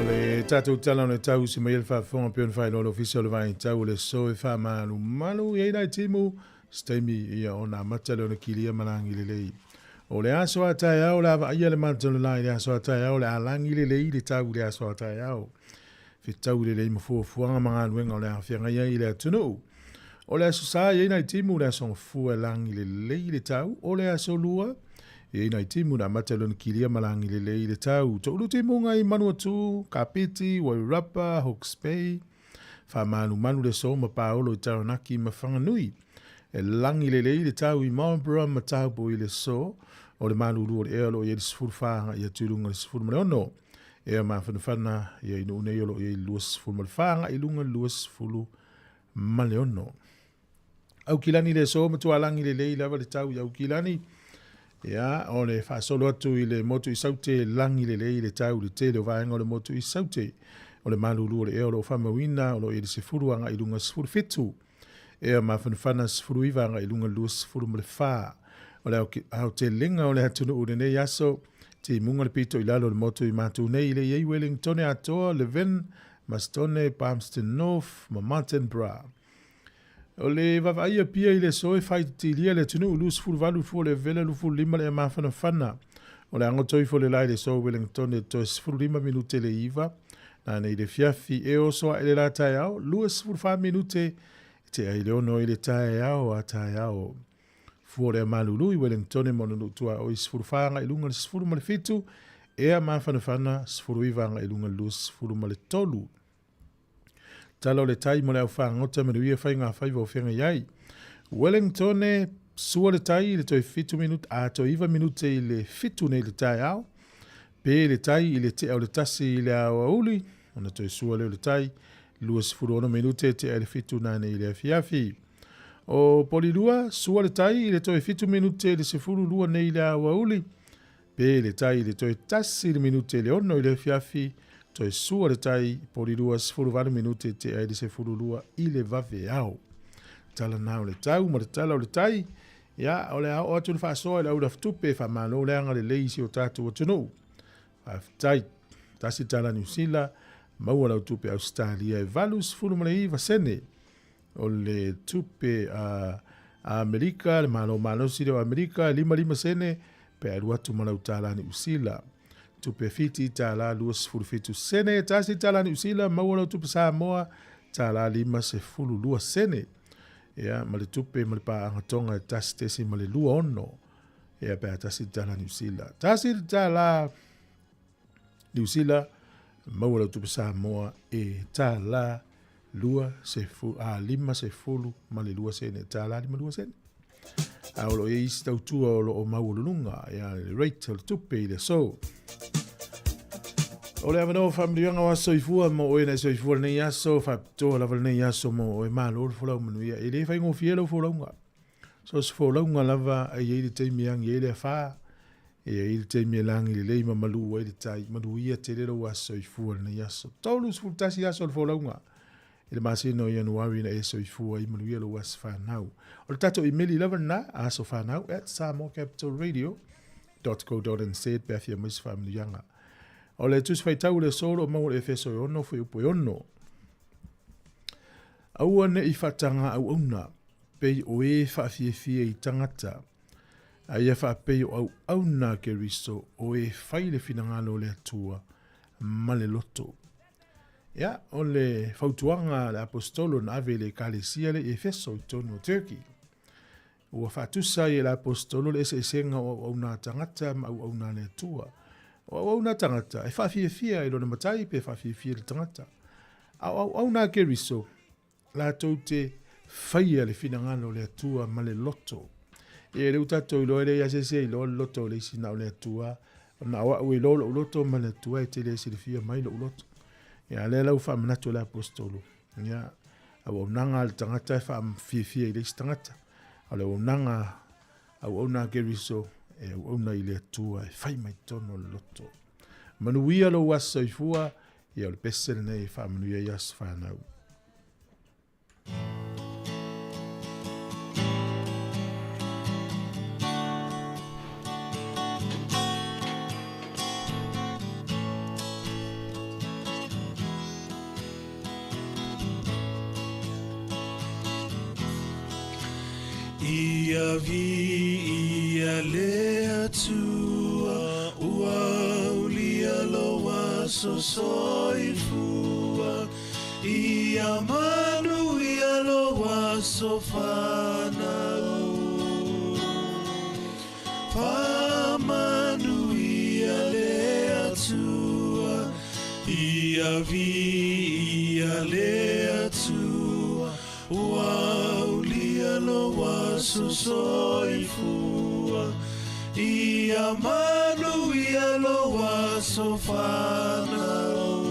le tatou tala le tau si mai fa fon pe fa lo official vai tau le so e fa malu e dai timu stemi ia ona matalo le kilia malangi le lei o le aso ata ya o la ia le matalo la ia aso ata ya o le alangi le lei le tau le aso ata ya o fi tau le lei mo fu manga luenga o le afia ia ile tunu o le aso sa ia dai timu le aso fu langi le lei le tau o le aso lua e nai timu na matalo ni kilia malangi le lei le tau. To ulu timu ngai Manuatu, Kapiti, Wairapa, Hawke's Bay, fa manu le so ma Paolo i Taranaki ma Whanganui. E langi le lei le tau i Marlborough ma taupo i le so, o le malulu o le ea lo i e le sifuru whaanga i a tulunga le sifuru male ono. Ea ma whanawhana i a inu unei o lo i e lua sifuru male whaanga i lunga lua sifuru male ono. Au kilani le so ma tua langi le lei lava le tau i au kilani. Ya, o le whaasolo atu i le motu i saute langi le lei le tau le te le vaenga o le motu i saute. O le malulu o le eo lo whamawina o lo e le sifuru anga i lunga sifuru fitu. Ea ma whanawhana sifuru iwa anga i lunga lua sifuru male whaa. O le au te linga o le hatunu ure nei aso. Te munga le pito i lalo le motu i matu nei le iei Wellington atoa, Leven, Mastone, Palmerston North, ma Martin Bra. O le vavaia pia i le soe whaitilia le tunu ulu sifuru valu fu le vele lufu lima le mawhana whana. O le angotoi fo le lai le soe Wellington le toi sifuru lima minute le iwa. Na nei le fiafi e o soa ele la tae au, lua sifuru wha minute te ai leono i le tae au a tae au. Fu le malulu i Wellington e mononu tua o i sifuru whaanga i lunga le sifuru ma le fitu, ea mawhana whana sifuru iwanga i lunga lua sifuru ma le tolu. Talo le tai mo le au whaangota manuia whainga whaiva o whenga iai. Wellington e sua le tai le toi fitu minute, a toi iwa minute i le fitu nei le tai au. Pe le tai i le te au le tasi i le au auli, ona toi sua leo le tai, lua sifuru ono minute te au le fitu nane i le afiafi. O polilua, sua le tai i le toi fitu minute i le sifuru lua nei le au auli. Pe le tai i le toi tasi le minute i le ono i le afiafi, toi sua le tai polilua sifuru vanu minute te ai le sifuru lua i le vave au. Tala nao le tau, ma le tala o le tai, ya, o le au atu le whaasoa i le au la ftupe, wha malo le anga le leisi o tātu o tunu. Tai, tasi tala New Zealand, maua lau tupe Australia e valu sifuru male iwa sene. O le tupe Amerika, le malo sire o Amerika, lima sene, pe aruatu malau tala New Zealand. Tupe fiti tala lua sifuru fitu sene, tasi tala New Zealand, maua lau tupe Samoa, tala lima sifuru lua sene. Ia, ma le tupe, ma le pa angatonga, tasi tesi ma le lua ono. Ia, pe tasi tala New Zealand. Tasi tala New Zealand, maua lau tupe Samoa, e tala lua sefulu, lima sefulu, ma le lua sene, tala lima lua sene. Aolo e isi tautua o lo o maulunga, ia le Rachel tupe i le so. O le avano whamirianga wa soifua mo oe na soifua nei aso, whaptoa lava nei aso mo oe malo o fulau manuia. E le whaingo fielo fulaunga. So se fulaunga lava ai e le teimiang e le wha, e le teimilang le leima malu e le tai, malu ia te lero wa soifua nei aso. Taulu sfultasi aso le fulaunga. E le masino i anuari na e soifua i malu ia lo was whanau. O le tato emaili lava na aso whanau at samocapitalradio.co.nz pēwhia mis whamirianga. O le tus fai tau le solo mau le feso e ono fai upo e ono. Aua ne i whatanga au auna, pei o e whaafie i tangata. A ia whaapei o au auna ke riso o e whai le finangalo le atua ma le loto. Ia, o le whautuanga le apostolo na ave le kalesia le e feso i tonu o Turkey. Ua whaatusa i le apostolo le ese esenga o auna tangata ma au auna le atua. O na tangata, e whawhiawhia e lona matai pe whawhiawhia le tangata. Au na ke riso, la tau te whaia le finangano le atua ma le loto. E reu tato i loere ia sese i loa loto le isi nao le atua, na awa ue loa loto ma le atua e te le isi le fia mai lo loto. E a le lau whamanatu le apostolo. Ia, au nanga le tangata e whawhiawhia i le isi tangata. Au nanga, au na ke riso, e una i le atua e whai mai tono loto. Manuia lo wasa i fua, i au le pesere nei whamanuia i as whanau. ia vi ia lea tua ua ulia loa sosoifua ia manu ia loa sofanau famanu ia lea tua ia vi ia lea tua ua ulia loa sosoifua ia manu ia loa sofanau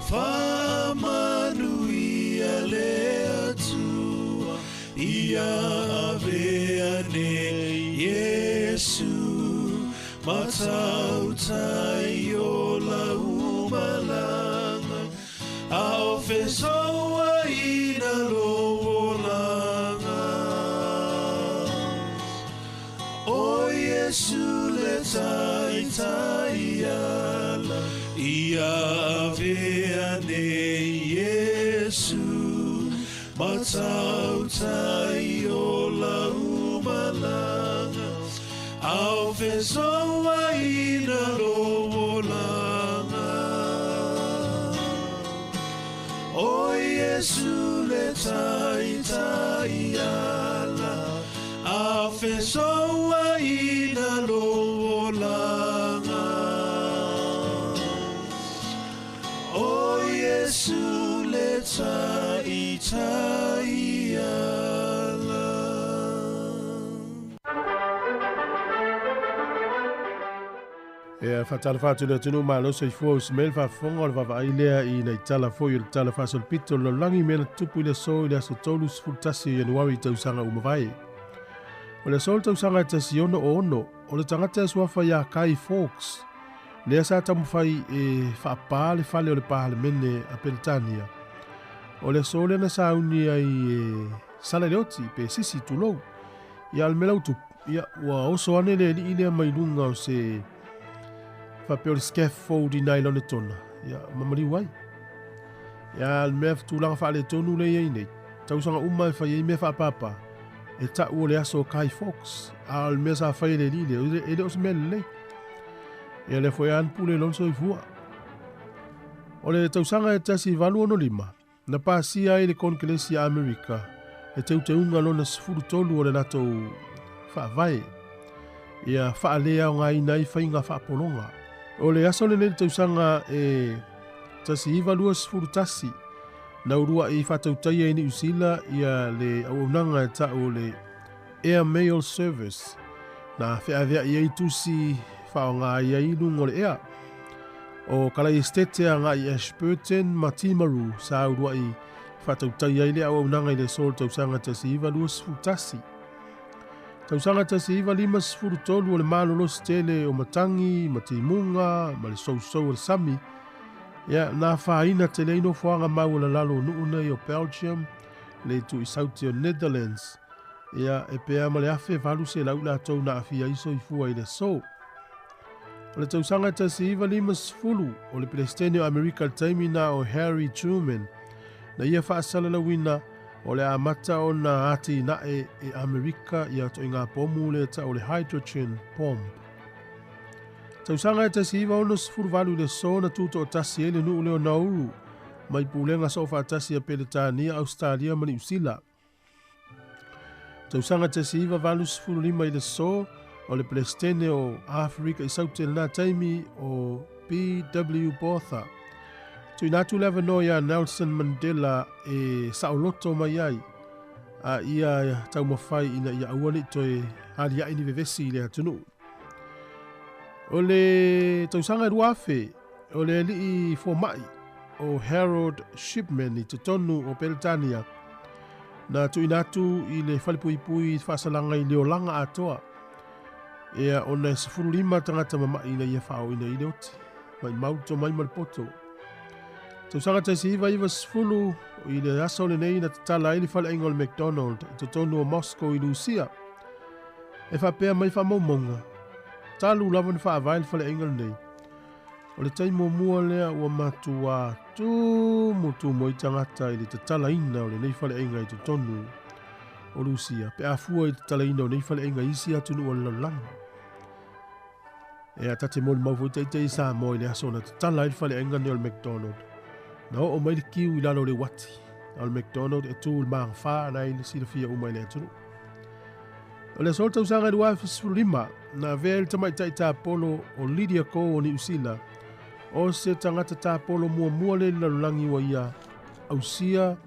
famanu ia lea tua ia aveane Yesu matau tai o la umalanga a ofesoa ina loolanga o Yesu le tai tai ala ia aveane Yesu matau tai o la umalanga au fesoa ina loolanga o Yesu le tai tai ala au fesoa ina loolanga o Yesu le tai tai ala. E whatalawhatu le tunu malo sa i fua usmel whafonga o le whawailea i nei tala fo i le tala whasol pito lo langi mena tupu i le so i le aso tolu sfultasi i anuari tausanga umawai. O le sol tausanga tasi ono o ono o le tangata suafa ia Kai Fawkes le asa tamufai e whaapā le whale o le pahalemene a Peletania. O le so le na sauni ai sala leoti pe sisi tulou ia al melau tu ia wa oso ane le li ile mai lunga o se fa pe o le scaffolding nai lona tona ia mamari wai ia al mea tulanga fa le tonu le ia nei tausanga uma e fa ia me fa papa e ta o le aso Kai Fawkes al mea sa fa le li le ele os mele ia le foi an pule lon so i fua o le tausanga e tasi valu ono lima na pasia ai le Konkelesi Amerika e teuteunga lona sifuru tolu o le nato whaavai ia whaalea o ngai nai whainga whaapolonga o le aso le nere tausanga e tasi iwa lua sifuru tasi na urua i whatautaia i ni usila ia le auaunanga e ta o le Air Mail Service na whiawea i tusi whaonga i ailung o le ea o kala i stete a ngai Ashburton ma Timaru sa urua i whatautai ai le auaunanga i le sol tausanga tasi iwa lua sifuru tasi. Tausanga tasi iwa lima sifuru tolu o le malolo stele o matangi, ma timunga, ma le sousou o le sami. Ia na whaina te leino whaanga mau la lalo nuuna i o Belgium, le tu i sauti o Netherlands. Ia e pea ma le afe valu se lau la tau na afia iso i fua i le so. O le tausanga tasi iwa lima sifuru o le Palestinian American Taimina o Harry Truman. Na ia whaasala la wina o le amata o na ati na e Amerika ia to inga pomu le ta o le hydrogen bomb. Tausanga e tasi iwa ono sifuru valu le so na tuto o tasi ele nuu leo Nauru mai pulenga so whaatasi a Peletania, Australia mani usila. Tausanga tasi iwa valu sifuru lima i le so o le Palestine o Afrika i sautel na taimi o B.W. Botha. Tui natu lewa no ia Nelson Mandela e saoloto mai ai a ia tau mawhai ina ia auani toi hali ia ini vevesi i le atunu. O le tausanga ruafe o le li i fomai o Harold Shipman i tonu o Peletania na tui natu i le whalipuipui whasalanga i leolanga atoa ea o na sifuru lima tangata mamai ina ia whao ina i leoti mai mauto mai malipoto. Tausanga taisi iwa sifulu i le aso le nei na tatala ili whale ingol McDonald i tonu o Moscow i Lucia. E whapea mai whamaumonga. Talu lava ni whaavail whale ingol nei. O le taimo mua lea ua matua tu mo i tangata i le tatala ina o le nei whale inga i tonu o Lucia. Pe a fua i tala ina o nei fale inga isi atu nu o lalang. E a tate mo mau fo te sa mo i le asona te tala i fale inga ni o McDonald. Na o mai le kiu i lalo le wati. Al McDonald e tu maang wha na i le sila fia umai le atunu. O le solta usanga dua fisulima na vea tamai tai ta polo o Lydia ko o ni usila. O se tangata ta polo mua le lalulangi wa ia ausia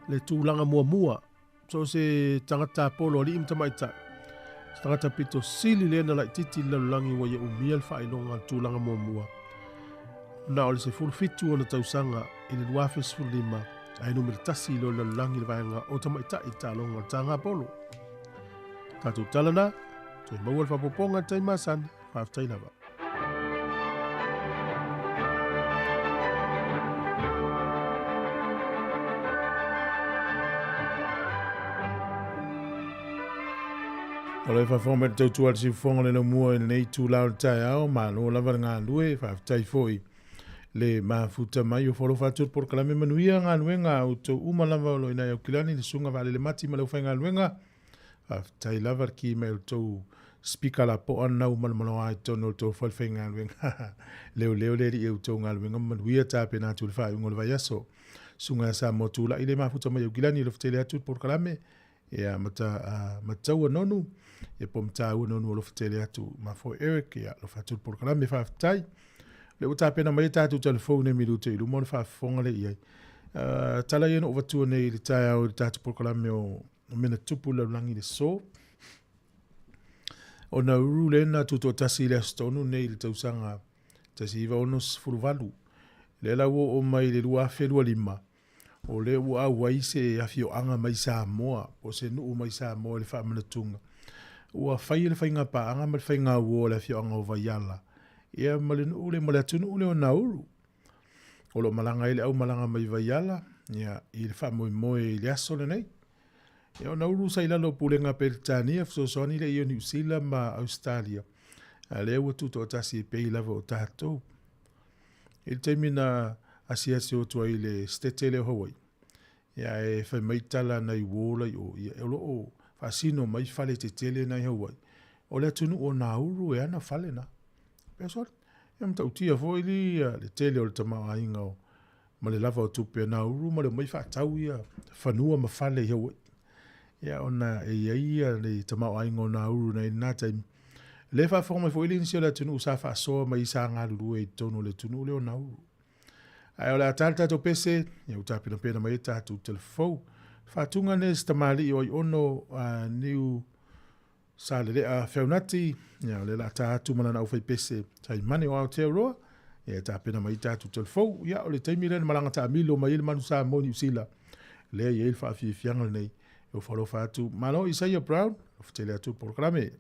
le tūlanga mua. So se tangata polo li im tamai tai. Tangata pito sili le na lai titi lalulangi wa ia umia le whainonga tūlanga mua. Na o le se fulfitu o na tausanga i le dua fisulima. Ai no me tasi lo lalulangi le vaenga o tamai tai ta longa tanga polo. Katu talana, tui maual whapoponga tai masani, whaftai lava. O le whawhome te tautua le siwhonga le no mua i nei tū lau tai ao, ma no lava ngā nue, whaftai foi. Le mafuta mai o whoro whatur por kalame manuia ngā nuenga o tau umalava o loina au kilani le sunga vale le mati ma leu whai ngā nuenga. Tai lava ki me o tau speaker la po ana u malmalo ai tono to fal fenga wenga leo le ri o tau ngal wenga manuia ta pena tu fa ngol vai aso sunga sa motula ile mafuta mai gilani lo ftele atu por kalame ya mata matau nonu e pomta nonu lo ftele atu ma fo Eric ya lo fatu por kalame fa tai le uta pena mai ta tu telefone mi lu te lu mon fa fonga le ia tala yeno vatu nei le tai o ta por kalame o mena tupu la langi le so. O na uru na tuto tasi le astonu nei le tausanga tasi iwa onos furuvalu. Le la wo o mai le lua whelua lima. O le ua waise afio anga mai Samoa. O se nuu mai Samoa le wha manatunga. Ua whai le whainga pa anga ma le whainga ua le afio anga o vaiala. Ia ma le nuu le ma le atunu ule o na uru. O lo malanga ile au malanga mai vaiala. Ia i le wha moe le aso le nei. E o nauru sa ilalo pulenga Peritania fsosoni le iyo New Zealand ma Australia. A le ua tuto o tasi e pei lava o tātou. Il teimina asia se o tua i le stetele o Hawaii. Ia e whai maitala na i wola i o ia e lo o fasino mai fale te tele na i Hawaii. O le atunu o nauru e ana fale na. Pea sori, ia mta utia fo ili le tele o le tamau ainga o ma le lava o tupe nauru ma le mai whaatau ia whanua ma fale i Hawaii. Ia ona e ia le tamau aingo na uru na ina taimi. Le wha whonga fo ili nisio le tunu sa wha soa ma isa ngā lulu e tono le tunu le o na uru. Ai o le atal tato pese, ia utapina pena mai tatu telefou. Whatunga nes tamali i oi ono niu sa le rea whiaunati, ia le la tatu mana na ufai pese tai mani o Aotearoa, ia tapina mai tatu telefou. Ia o le taimi le malanga ta amilo mai ili manu sa mo New Zealand. Le ia il wha fiangal nei. O whalo whātu. Malo Isaiah Brown, o whtele atu por krame.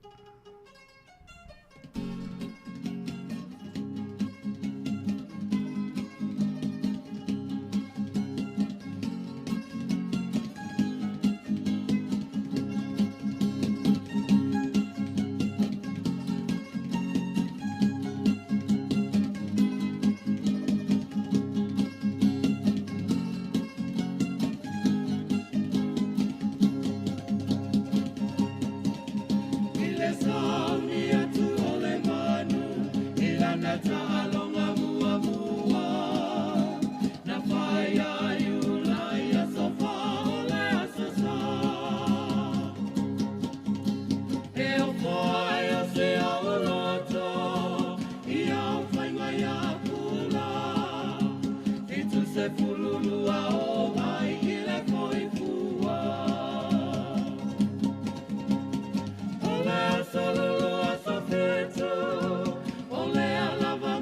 Ole a solulu a sofeto, ole a lava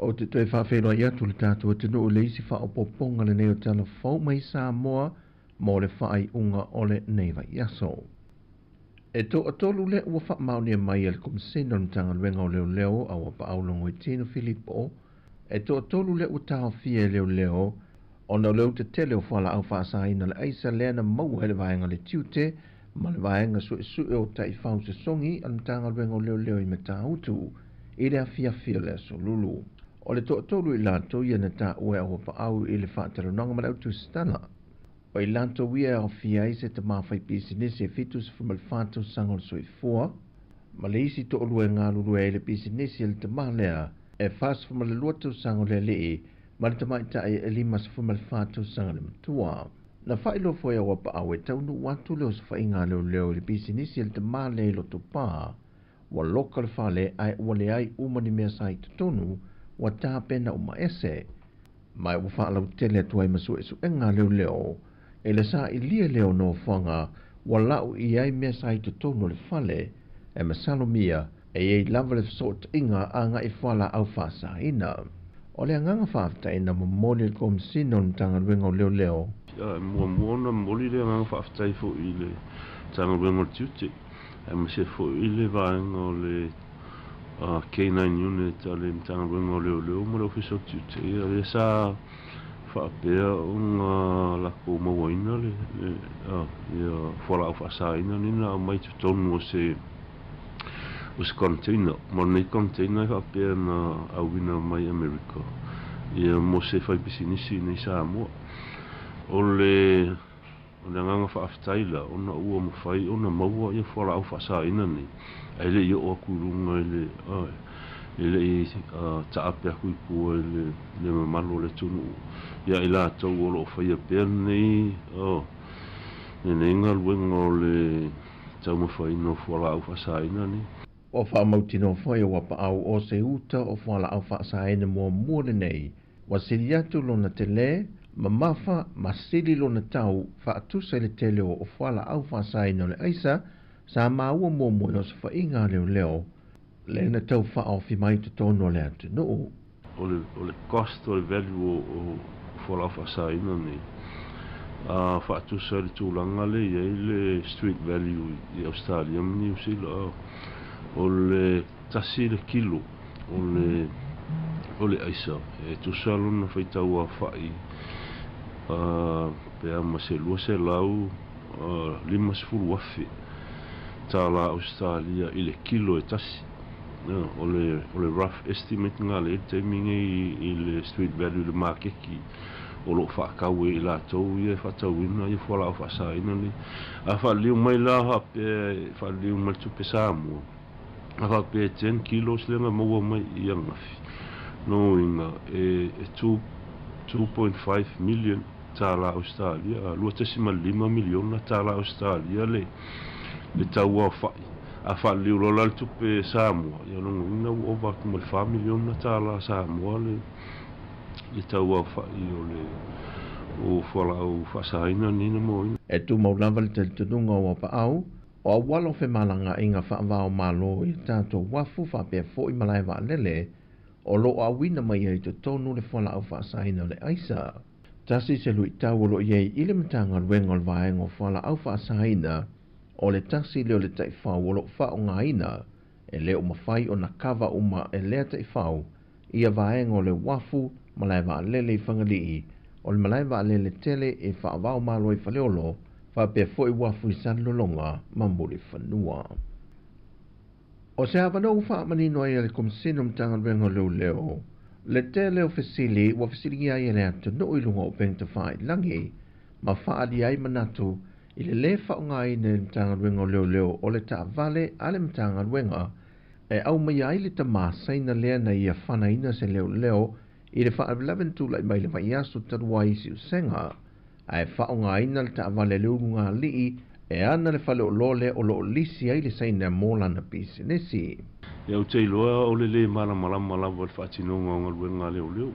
O te toi whawhenua ia tu le tātua tino o le isi whaopoponga le neo tala whau mai Samoa mo le whai unga o le neiva iaso. E to atolu le ua whamaunia mai al komsena no tanga luenga o leo leo a wapa aulongo i tino Filipo. E to atolu le ua taho fia leo leo o na leo te tele o whala au whaasaina le aisa leana mau hele vaenga le tiute ma le vaenga sue o tai whau se songi an tanga luenga o leo leo i meta utu i rea fia le so lulu. O le to'atolu i lanto ia na tā ue au pa au i le whātaranonga ma lautu stana. O i lanto ia o fia i se te mawhai pisinisi e fitus from al whātau sangol soi fua. Ma le isi to'olua ngā lulua e le pisinisi le te mahlea e fas from al luatau sangol le lii ma le tamaita e limas from al whātau sangol le matua. Na whailo fo ia wapa au e taunu watu leo sa whainga leo le pisinisi le te mahlea i loto pā. Wa loka le whale ai wale ai umani mea sai tutonu wa tā pena o maese. Mai u whaalau tele atuai masu e su enga leo e le sa i lia leo no whanga wa lau i ai mea sa i te tono le whale e masalo mia e ei lava le sort inga a nga i whala au whasa ina. O le anganga whafta ina mo mole le kom sino ni tanga ruenga o leo. Mua muona moli le anganga whafta i fo i le tanga ruenga o tiute. E mase fo i le vaenga o le K9 unit ale mtanga ruenga o leo mo le office of tiute. Le sa whaapea o ngā lako mawaina le whala au whasa ina nina mai tu tonu o se container. Mo nei container whaapea na awina mai Amerika. Ia mo se whai pisinisi nei Samoa. O le o le nganga whaaftaila, ona ua mawhai, ona maua ia whala au whaasaina ni. Ele i o kurunga ele i taapea kui pua le mamalo le tunu. Ia ila tau o lo whaia pēr nei, ne inga luenga o le tau mawhai no whala au whaasaina ni. O whaamautino whai o wapa au o se uta o whala au whaasaina mua muore nei. Wa siri atu lona te le, mamafa ma siri lona tau whaatusa le tele o whala au whaasaina le aisa, sa maua mua mua o se whainga leo leo, le na tau whaofi mai te tono le atu nuu. O le cost o le value o whala au whaasaina ni. Whaatusa le tūlanga le iei le street value i Australia mni usila. O le tasi le kilo o le aisa e tusa lona whaitau a whai pea ma se lua se lau 5 wafi tā la Australia i le kilo e tasi o le rough estimate ngā le te minge i le street value le makeki o lo whaakau e i la tau i e whatauina i whala o whaasaina ni a whaliu mai la hape whaliu mai tupe Samoa Aka pe 10 kilos lenga maua mai i angafi. No inga 2.5 million tala Australia. Lua tesima 5 miliona tala Australia le tau au whai. A wha liu lola le tupe Samoa. Ia no inga uova kumal 5 miliona tala Samoa le tau au whai o le o whala au whasaina nina mo ina. E tu maulava le teltununga o wapa au. O awalo fe malanga inga whaavao malo i tātou wafu whapea fo i malai wa lele, o lo a wina mai ai te tonu le whala au whaasaina le aisa. Tasi se lui tau lo iei ile matanga ruenga o vaenga o whala au whaasaina, o le tasi leo le taifau o lo whao ngaina, e leo mawhai o na kawa uma e lea taifau, ia vaenga o le wafu malai wa lele i whangalii, o le malai wa lele tele e whaavao malo i whaleolo, Whapea fwoi wafu i sanlolonga mamuri whanua. O se hawanau whaamanino ai le komsino mtanga rengo leo, le te leo fesili wa fesili ai ele atu no ilunga o pengta whai langi, ma whaadi ai manatu i le whaunga i ne mtanga rengo leo o le ta vale ale mtanga renga, e au mai ai le ta maasaina lea na ia whanaina se leo i le whaabilaven tūlai mai le vaiasu tarua isi usenga, ai whaonga ina le taawale leunga lii e ana le whale o lole o lo lisi ai le saina mola na pisinesi. Ia o te iloa o le malama le whaatinonga o ngaruenga leo.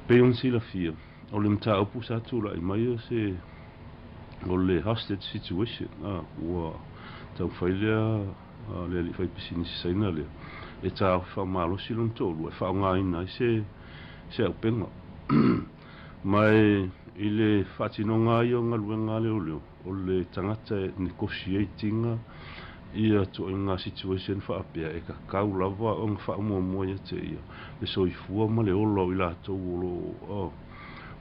Peon sila fia, o le mta upu sa tūla i mai o se o le hostage situation, ua tau whailea le li whai pisinesi saina leo. E tā whamalo silon tōlu, e whaonga ina i se au penga. Mai I le whatinonga i o ngaruenga leo, o le tangata negotiatinga ia to inga situation whaapea e ka kau lava o ngā whaamua ia te ia. Le soifua ma le olo I la tau o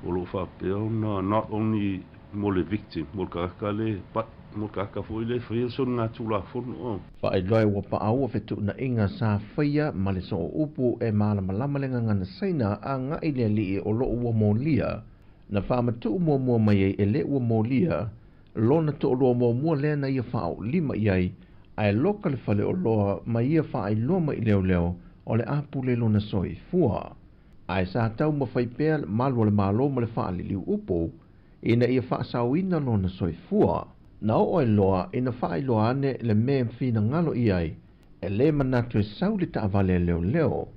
lo whaapea na not only mo le victim, mo le kakale, but mo kaka fo I le whaia so ngā tūla whono. Whaeloi wapa au o whetu na inga sa whaia ma le so upu e malama lenga ngana saina a ngā ile li o lo ua mo lia. Na whaamatu mua mai e le ua molia, lona to loa mua lea na ia whao lima iai, ai loka le whale o loa ma ia whaai loma I leo, o le apu le lona soi fua. Ai sa tau ma whaipea malua le malo ma le wha liu upo, ina ia wha sauina lona soi fua. Na o loa, ina whaai loa ane le mea whina ngalo iai, e le manatu e sau le taavale leo,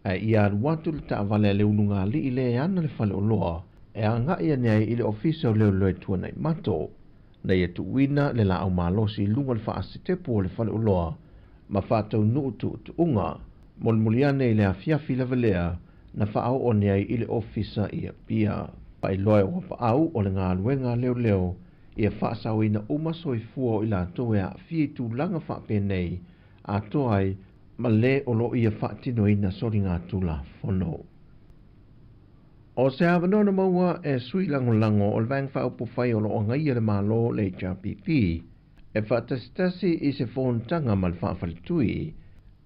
ai ia watu le taavale leo nunga li I le ana le whale o loa, e anga ia nei I le ofisa leo tuana I mato. Na ia tuwina le la au malosi lunga le whaasitepu o le whale uloa, ma whātau nuu tu unga, molmuliane I le afiafi lavalea, na whaau o nei I le ofisa ia pia. Pai loe o whaau o le ngā luenga leo, ia whaasau ina umaso I fua I la toe a fie tu langa whape nei, a toai ma le o lo ia whaatino ina sori ngā tula whono. O se hawanona maua e sui lango o le vang whaupo whai o lo ngai le malo le HRPP, e whaatastasi I se whontanga ma le whaafalitui,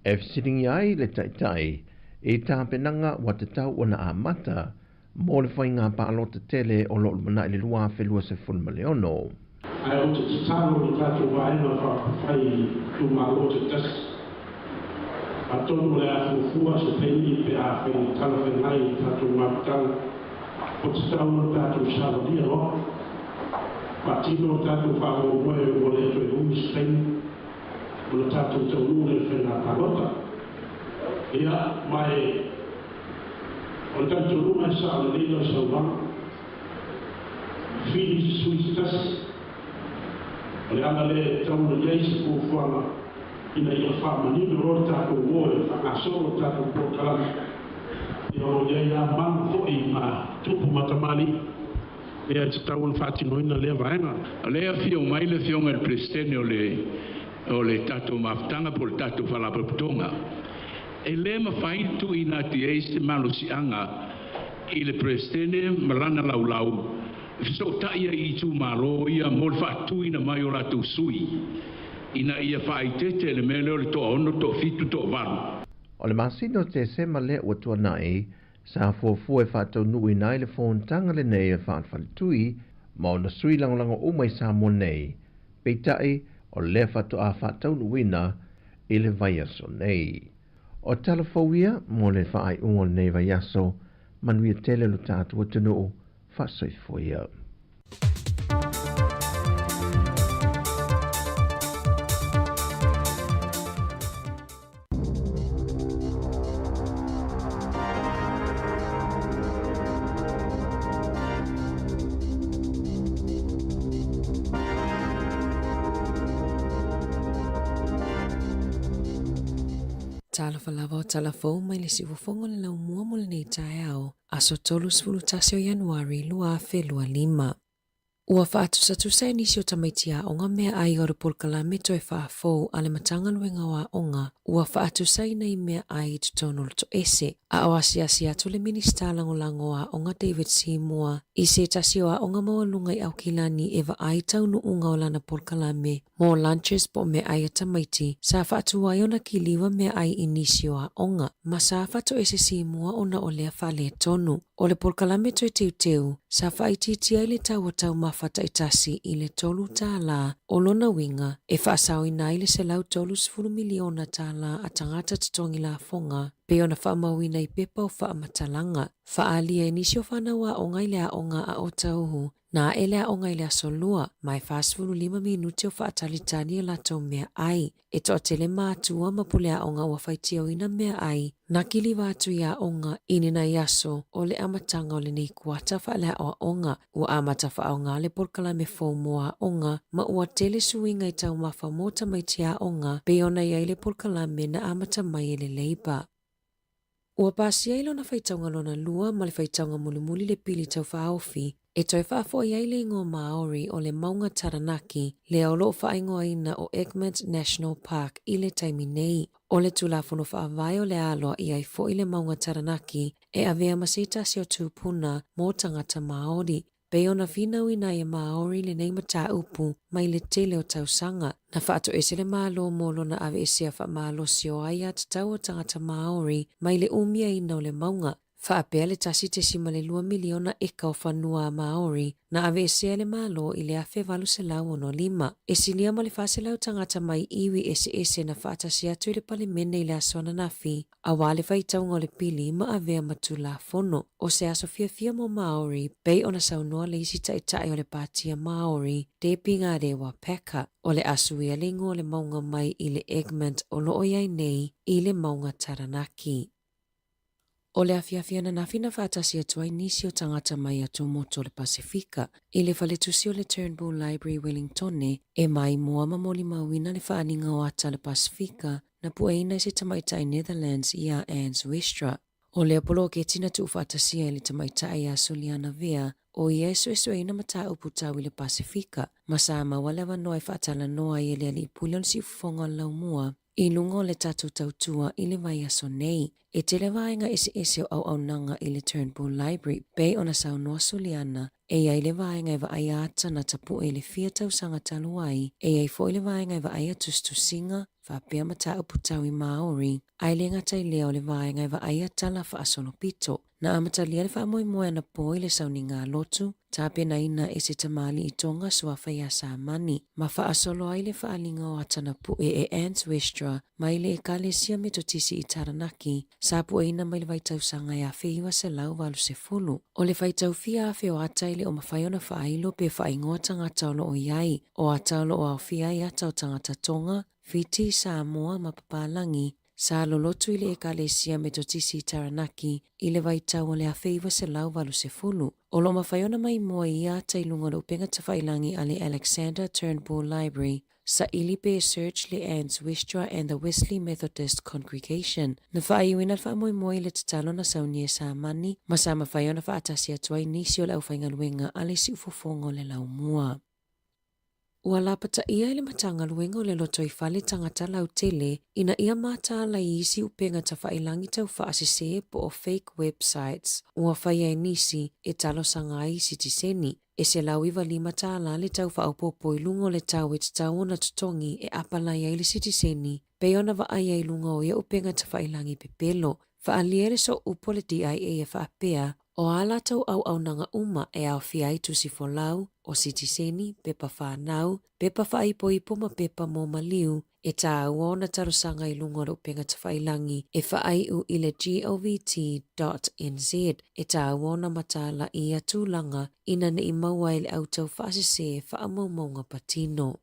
e fsiringi ai le taitai, e tāpenanga wa te tau o na amata, mo le whainga pa alota tele o lo mana i le lua whelua se fun maleono. Ai o te titano i tātou waena whai tu malo te tas. A tonu le a fufua se peini pe a whai tala whenai i tātou maputanga. O te tau no tātou salaria o. Patino tātou whao moe o le to e umi spain. O le tātou tau nure whena palota. Ia mai o le tātou ruma e sa le leila sa wang. Fili suistas. O le ana le tau na yeisi kufuanga. Ina ia whamanino o tātou moe whakasoro tātou pōkalami. Ia o ia manu hoi ma tupu matamali. Ia te tau na whatinoina lea vaenga. Lea fio mai le fionga le prestene o le tātou mafutanga po le tātou whalapaputonga. E le mawhaitu i nā ti eise malusianga i le prestene malana laulau. So taia i tu malo ia mo le whaatuina mai o lātou sui. Ina ia whaitete le mele o le toa ono to fitu to varu. O le masino te sema le ua tua nai, sa fuafua e whātau nui nai le whontanga le nei e whaatwhalitui, ma o na sui langolango umai sa mo nei, peitai o le whātu a whātau nuina i le vaiaso nei. O talafauia mo le whaai ungo nei vaiaso, manuia tele lo tātua tunu whaasoifuia. Talafalava o talafou mai le siwafonga le laumua mo le nei tae au, aso tolu sfulu tasi o Januari lua whelua 5. Ua whaatusatusai nisi o tamaitia o ngā mea ai o re polkalame to e whaafou a le matanga luenga wa onga, ua whaatusai nei mea ai tu tono to ese. A awasi asi atu le minista langolango a onga David Seymour, i se tasi o a onga mawalunga i au kilani eva ai taunu unga o lana polkalame, mo lunches po mea ai a tamaiti, sa whaatu ai ona kiliwa mea ai inisi o a onga, ma sa whaatu ese Seymour ona o lea whale tonu. O le polkalame to e teu, sa whaititia i le tau tau mawhata i tasi i le tolu tā la o lona winga, e whaasau i nai le se lau tolu 10 miliona tā la a tangata tatongi la fonga, pe ona whaamawina i pepa o whaamatalanga. Whaalia e nisi o whanawa o ngai lea onga a o tauhu, na e lea o ngai lea solua, mai 5 minuti o whaatalitani o lato mea ai, e toa tele mātua mapulea onga ua whaitia o ina mea ai, na kili wātu ia onga inina yaso o le amatanga o le nei kuata whaalea o onga, ua amata wha ngā le polkalame fomoa onga, ma ua tele suinga i tau mawha mota mai tia onga, pe ona iai le polkalame na amata mai e le leiba. Ua pasi ailo na whaitaunga lona lua ma le whaitaunga mulimuli le pili tau whaofi, e toi whaafo i aile ingo Maori o le maunga Taranaki, le aolo whaingoa ina o Egmont National Park i le taimi nei. O le tulafono whaavai o le aloa i ai fo i le maunga Taranaki, e avea masitasi o tūpuna mō tangata Maori. Pe ona finau ina e Maori le nei mata upu mai le tele o tausanga, na whaato ese le malo molo na ave ese a wha malo sio ai at tau o tangata Maori mai le umia ina o le maunga. Whaapea le tasi te sima le 2 miliona eka o whanua Maori, na ave ese le malo i le afe valu se lau ono 5. E silia ma le whase lau tangata mai iwi ese na whaatasi atu i le pale mene i le asona nafi, a wale whaitaunga o le pili ma avea matu la fono. O se aso fia mo Maori, pei ona saunoa le isi tai o le patia Maori, te pinga rewa peka, o le asu ia le ingo le maunga mai i le Egmont o loo iai nei i le maunga Taranaki. O le afiafia na nafi na whaatasi atua i nisi o tangata mai atu moto le Pasifika, i le whaletusi o le Turnbull Library Wellingtone, e mai mua mamoli mawina le whaaninga o ata le Pasifika, na pueina i se tamaitai Netherlands i a Anne's Westra. O le apolo ke tina tu whaatasia i le tamaitai a Suliana Vea, o i esu ina mata upu tau i le Pasifika, ma sa mawalewa noa i whaatala noa i le ali pulion si ufonga laumua, i lungo le tatu tautua i le vai aso nei, e te le vaenga ese o au nanga i le Turnbull Library, bei ona sau noa Suliana, e ai le vaenga e vaai ata na tapu e le fia tausanga taluai, e ai fo le vaenga e vaai atustu singa, fa pia mata uputau I Maori, ai le ngata I leo le vaenga e vaai atala fa asolo pito, na amata lia le fa moe moe na poi le sauni ngā lotu, tape na ina e se tamali I tonga suafa ia sa mani, ma fa asolo ai le fa alinga o atana pu e Ants Westra, mai le e kale sia me totisi I Taranaki, sa pu e ina mai le vaitausanga ia feiwa se lau walu se fulu, o le vaitau fia afe o ataile o mawhaiona fa ailo pe fa ingoa tangata o iai, o ataulo o au fia I atau tangata tonga, Fiti Samoa ma papalangi, sa lolotu I le ekalesia me totisi Taranaki, I le vaitau o le afeiva se lau walu se fulu. O lo mawhaiona mai moa ia tailunga le upenga tawhailangi a le Alexander Turnbull Library, sa ilipe search le Ants Westra and the Wesley Methodist Congregation. Na whaaiwina wha moi le tatalo na saunie sa mani, ma sa mawhaiona wha atasia tuai nisi o le aufenga luenga ale si ufofongo le lau mua. Ua lapata ia le matanga luenga o le loto I fale tangata lau tele, ina ia mata la isi upenga ta whailangi tau whaasese po o fake websites, ua whaia nisi e talo sangai sitiseni, e se lau iwa lima ta la le tau whaupopo I lungo le tau e tau na tutongi e apala ia le sitiseni, pe ona wa aia I lunga o ia upenga ta whailangi pepelo, whaaliere so upo le DIA e whaapea, o ala tau au nanga uma e au fiai tusi fo lau, o sitiseni, pepa whanau, pepa whaipo ma pepa mo maliu, e tā uona tarusanga I lunga o upenga ta whailangi, e whaaiu I le govt.nz, e tā uona matala I atulanga, ina ne I maua I le au tau whaasese whaamaumaunga patino.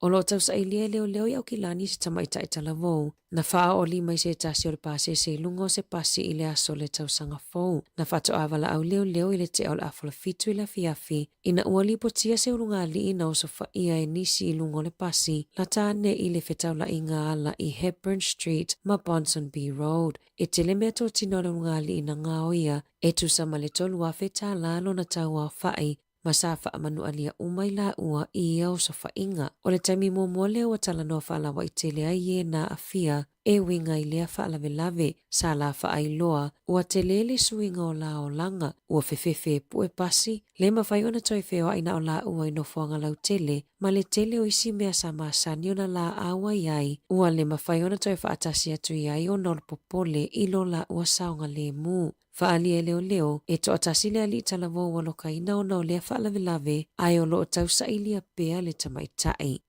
O lo tau sa ilia leo I au kilani se tamaita I talavou, na whaa o lima I se tasi o le pase se lungo se pasi I le aso le tau sanga fou, na whato avala au leo I le te au le afola fitu I le fiafi, ina ua lipotia se urunga li ina o sofa ia e nisi I lungo le pasi, la tāne I le whetau la inga ala I Hepburn Street ma Bonson B Road, e te le mea tō tino le urunga li ina ngā oia, e tu sa male tolu a whetā lalo na tau a whai, Masafa amanu alia umai la ua I ia o sofa inga. O le taimi mo leo atala noa whaalawa I tele ai e na afia e winga I lea whaalave sa la whaailoa ua telele suinga o la o langa ua fefefe pue pasi. Le mawhai ona toi feo aina o la ua ino fuanga lau tele ma le tele o isi mea sa maasani ona la awa iai ua le mawhai ona toi whaatasi atu iai o nol popole ilo la ua saonga le mu. Whaalia leo e to atasile ali talavo waloka ina o nao lea whaalave ai o loo tausa ilia pea le tamaitai.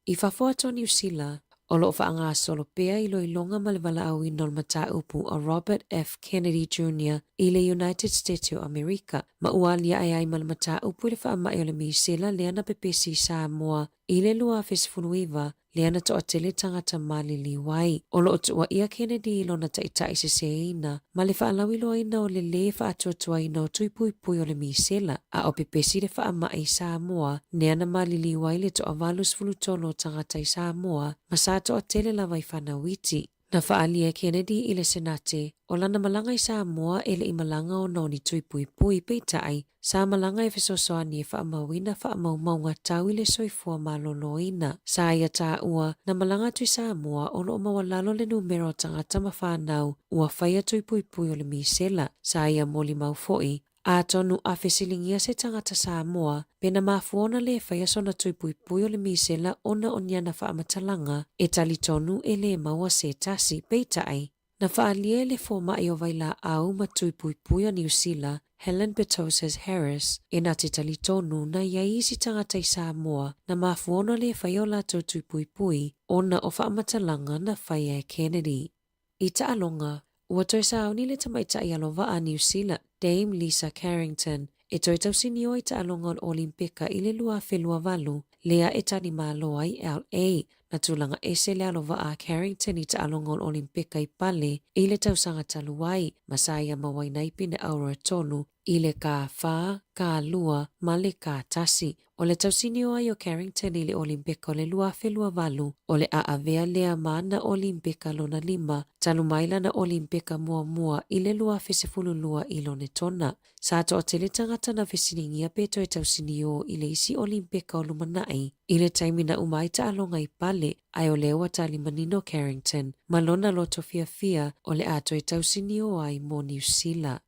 I whafoa to New Zealand, o loo whaanga solo pea ilo ilonga malewala au I nol mata upu a Robert F. Kennedy Jr. I le United States of America. Ma ualia ai malamata upu le whaamai o le misela leana pepesi Samoa I le lua fesifunuiva leana to atele tangata mali liwai. O loo tua ia Kennedy ilo na taitai se seina, ma le whaalawi loa ina o le le whaatua ina o tuipui o le misela, a o pepesi le whaamai Samoa, neana mali liwai le to avalus fulutolo tangata I Samoa, ma sa to atele lawai whanawiti. Na whaalia Kennedy I le senate, o lana malanga I Samoa ele I malanga o noni tuipui peitai, sa malanga e fesosoani e whaamawina whaamaumaunga tau I le soifua maloloina. Sa ia tā ua, na malanga tui Samoa o loo mawalalo le numero tangata mawhanau, ua whaia tuipui o le misela. Sa ia moli maufoi, a tonu a fesilingia se tangata Samoa, pena mafuona le whaia sona tuipui o le misela ona o niana whaamatalanga, e tali tonu e le maua se tasi peitai. Na whaalia le fōma I o vaila au ma tuipui o New Zealand, Helen Petoses Harris, e na te tali tonu na iaisi tangata I Samoa, na mafuona le whaia o lato tuipui, ona o whaamatalanga na whaia Kennedy. I taalonga, ua toi sauni le tamaita I alova a New Zealand, Dame Lisa Carrington, e toi tausinio I taalonga o Olimpika I le lua whelua valu, lea e tani maloa I LA, na tūlanga ese le alova a Carrington I taalonga o Olimpika I pale, I le tausanga taluai, masaya mawainai pine aura tonu, I le ka wha, ka lua, ma le ka tasi. O le tausinio ai o Carrington I le Olimpika o le lua whelua valu, o le aavea lea mana Olimpika lona lima, talumaila na Olimpika mua I le lua fesefulu lua I lone tona. Sa to o tele tangata na fesiningia peto e tausinio I le isi Olimpika o lumanai, I le taimina umai taalonga I pale, ai o lewa tali manino Carrington, malona loto fia o le ato e tausinio ai mo New Zealand.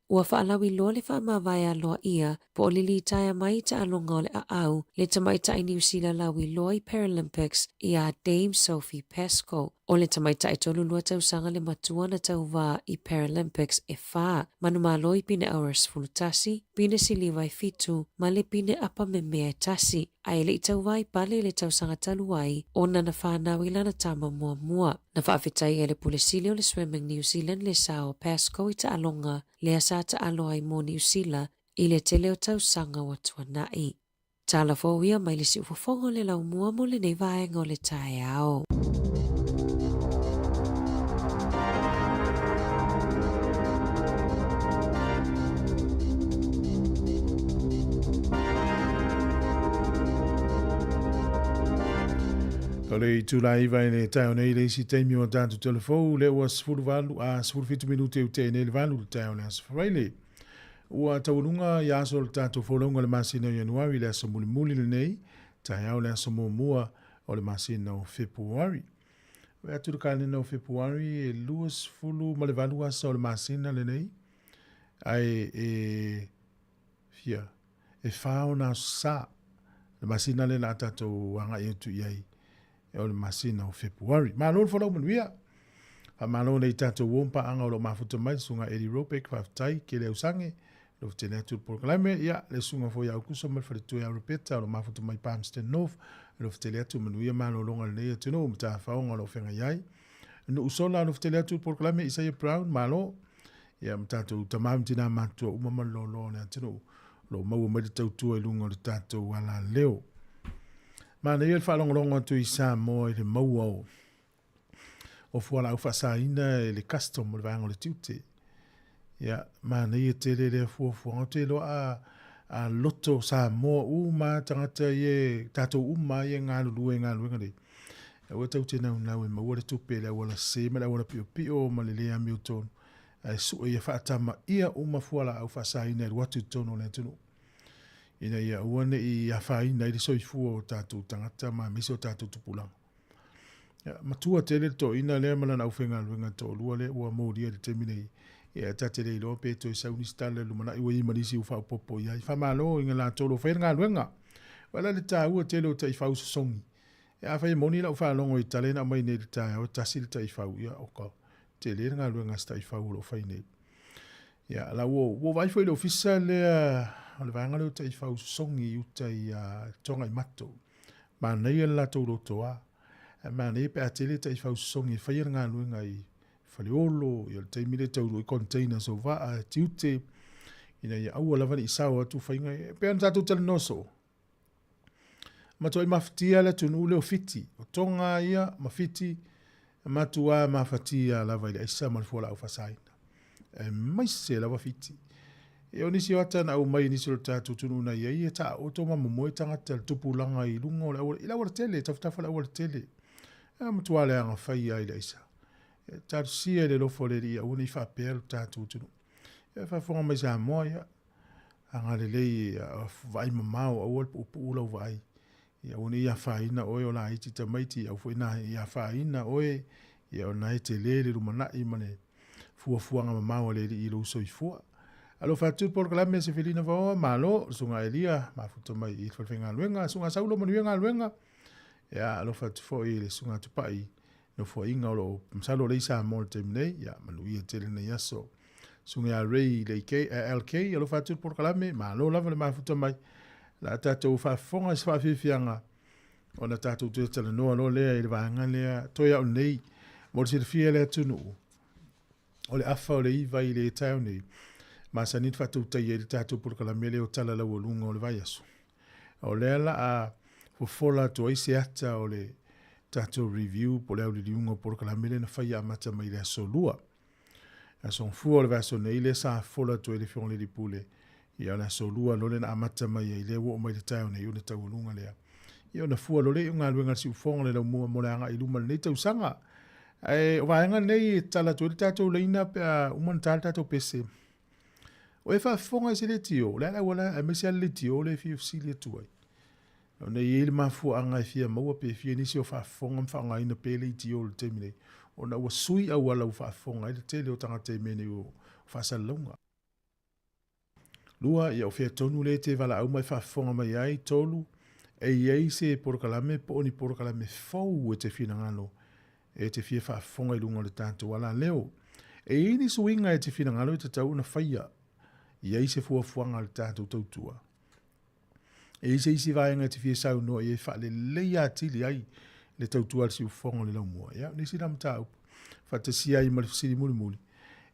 Ua whaalawi loa le whaamawai a loa ia po o lili taia mai ta alonga o le au le tamaita i New Zealand lawi loa i Paralympics i a Dame Sophie Pascoe. O le tamaita i tolu lua tausanga le matua na tauwa i Paralympics e wha manuma loi pine hours fulutasi, pine siliwa i fitu, ma le pine apa me mea tasi. Ai le i tauwa i pale le tausanga taluai o na whanau i lana tama mua. Na whaafetai e le pulesili o le Swimming New Zealand le sao Pascoe i ta alonga le asa ta aloa i mo New Zealand i le tele o tausanga wa tuanai. Tala fōwia mai le si ufofongo le lau mua mo le nei vaenga o le tae ao. O le tūlai vai le tau nei le si teimi o tātu telefou le ua sifuru valu a sifuru fitu minute u te nei le valu le tau le asifaraile. Ua taurunga i aso le tātu wholaunga le masina o Januari le aso muli le nei, tai au le aso mua o le masina o Februari. Ua atu le kalena o Februari e lua sifuru ma le valu asa o le masina le nei, ai e whao na sa le masina le na tātou wanga i atu iai. O le masina o Februari. Malo le whalau manuia. A malo nei tātou wompa anga o lo mafuta mai sunga Eddie Ropek whaftai ke le usange. Lo tene atu porkalame ia le sunga fo ya ukusa mal wharetu ya repeta o lo mafuta mai Palmerston North. Lo tene atu manuia malo longa le nei atu no mta whaonga lo whenga iai. No usola lo tene atu porkalame Isaiah Brown malo. Ia mtātou tamam tina matua umaman lo ne atu no. Lo maua mai tautua ilunga le tātou wala leo. Ma nei el whalongorongo tu i sa mo i le maua o fuala au whasaina e le custom o le vango le tiute. Ia, ma nei e tere le fuafuanga te lo a loto sa mo ma tangata i tātou e ngā lulue ngā. Ua tau te nau e maua le tupe le wala se me le wala pio ma le lea Milton. E sua ia whaatama ia fuala au whasaina e watu tono le tunu. Ina ia uane i awhaina i le soifua o tātou tangata ma misi o tātou tupulanga. Matua tele to ina lea malana au whenga luenga to lua le ua mōria le temine i a tatele i loa peto i sauni stale lumana i wa i marisi u whao popo i ai. Whamalo inga la tolo whenga luenga. Wala le tā ua tele o ta i whao sasongi. E a whai moni la u whalongo i talena mai ne le tā o tasi le ta i whao ia o ka. Tele ngā luenga sta i whao lo whai nei. Ia la wo vai foi le ofisa le le vanga le tai fau songi uta i tonga i mato. Ma nei la to rotoa. Ma nei pe atele tai fau songi fai nga luenga i faliolo i le tai mile tau i container so va a tiute ina ia au lava i sawa tu fai nga pe an tatu tel noso. Ma to i maftia le tunu le ofiti. O tonga ia mafiti matua mafatia lava i isa mal fola au fasaina. E mai se lava fiti. E o nisi wata na au mai nisi lo tātou tunu na ia ia ta o tō mamu moe tangata le tupulanga i lungo i lawa tele, tafutafa lawa tele. E matuale anga whai ai la isa. E tātou sia le lofo le ria una i whapea lo tātou tunu. E whafonga mai sa moa ia. Anga le lei vai mamao au alpo upu ulau vai. Ia una ia whaina oe o la iti tamaiti au fuina ia whaina oe ia o na ete le rumana i mane fuafuanga mamao le ri i lo uso i fua. Alo fatu por kalame se felina va malo sunga elia mafuta mai i whenga luenga sunga saulo manuenga luenga ya alo fatu fo i le sunga tupai no fo inga lo msalo le isa mo te mnei ya manuia tele na yaso sunga rei le ke LK alo fatu por kalame malo lava le mafuta mai la tato fa fonga fa fianga ona tato tu tele no lo le i vanga le to ya nei mo se fiele tunu ole afa ole i vai le tauni ma sa nit fatu tai e tātou por kalamele o tala lau o lunga o le vai aso. O le ala a fofola to aise ata o le tātou review po leo li liunga por kalamele na whai amata mai le aso lua. A son fua o le vaso nei le sa fola to e le fiong le di pule. Ia le aso lua lo le na amata mai e le wo o mai le tau nei una tau lunga lea. Ia na fua lo le unga luenga si ufonga le lau mua mo le anga iluma le nei tau sanga. O vaenga nei tala to le tātou leina pe a uman tala tātou pese. O e whafonga i se le tio, le ala wala a mesi ale le tio le fi usi le tuai. O ne i le mafua anga i fia maua pe fia nisi o whafonga mwhanga ina pele i tio le temine. O na ua sui a wala u whafonga i le tele o tangata i mene o whasalunga. Lua ia o fea tonu le te wala au mai whaafonga mai ai tolu. E iei se porokalame po ni porokalame fau e te whina ngalo. E te fia whaafonga I lunga le tātou wala leo. E ini suinga e te whina ngalo I te tau na whaia. Iei se fuafuanga le tātou tautua. E isi vaenga te fia sau noa i e wha le leia tili ai le tautua le si ufonga le lau mua. Ia, nisi nam tau. Whatasia I malifisiri muli muli.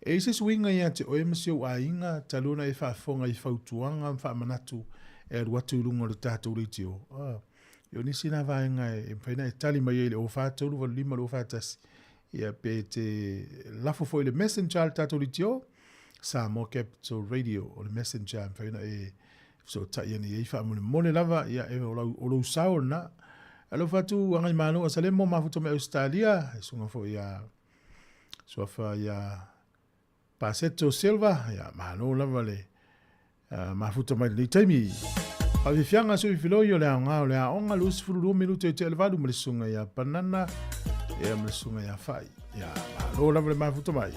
E se swinga ia te oe masio a inga taluna e whaafonga I whautuanga mwha manatu e aruatu lunga le tātou reitio. Io nisi na vaenga e mwhaina e tali mai e le o whātauru wa lima le o whātasi. Ia pe te lafo foi le messenger le tātou reitio. Samoa Capital Radio o le messenger mwhaina e so ta iani e wha mone lava ia e o lau sao na. Alo whatu angai mano a salemo mafuto me Australia. E sunga fo ia suafa ia Paseto Silva, ya mano lava le mafuta mai le taimi. Avi fianga so ifilo yo le anga o le onga lus fulu minuto e te elevado me sunga ya banana e me sunga ya fai. Ya mano lava le mafuta mai.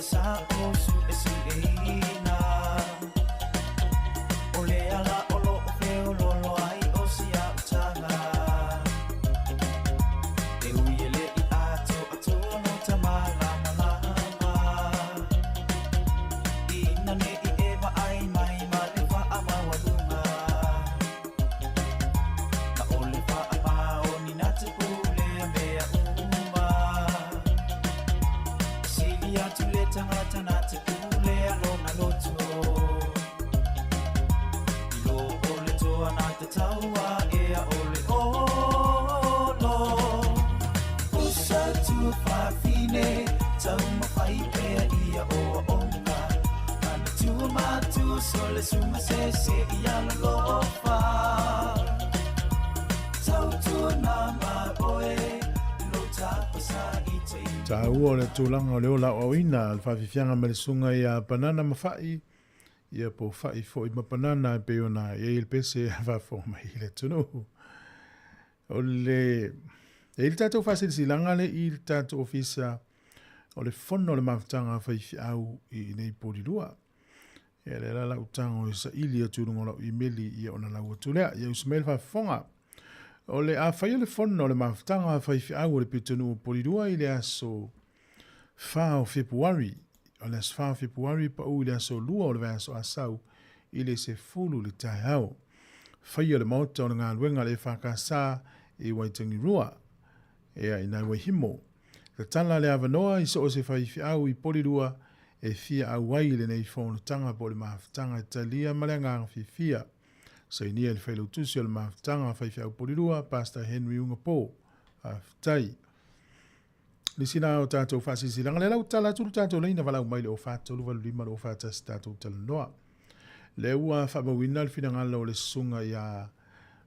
Sa sole suma se se ia lo fa tau tu na ma boe lo tapa sa i te Ta ua le tūlanga o leo la o ina al whawhiwhianga me le sunga ia panana mawhai ia po whai fo i mapanana e pe ona e il pese a whafo mai le tunu. O le e il tātou whasilanga le i il tātou ofisa o le whono le mawhtanga whaiwhi au i nei porirua. E le lala utanga o isa ili a tūrunga lau i meli i ona lau atulea i au smel whafonga. O le a whai le whono le mawhtanga whaiwhi au le pitunu o porirua i le aso whao Februari. O le aso whao Februari pa u i le aso lua o le aso asau i le se fulu le tai au. Whai le mauta o le ngā luenga le whakasā i Waitangi Rua. Ea i nai Waihimo. Ka tala le avanoa i so o se whaiwhi au i porirua e fia au wai le nei whono tanga po le mawhtanga i talia ma le ngā whiwhia. Sa inia le whailau tusi o le mawhtanga whaiwhi au porirua, Pastor Henry Ungapo, whaftai. Lisina o tātou whasisilanga le lau tala tulu tātou leina walau mai le o whātolu walu lima le o whātas tātou tala noa. Le ua whamawina le whinangala o le sunga ia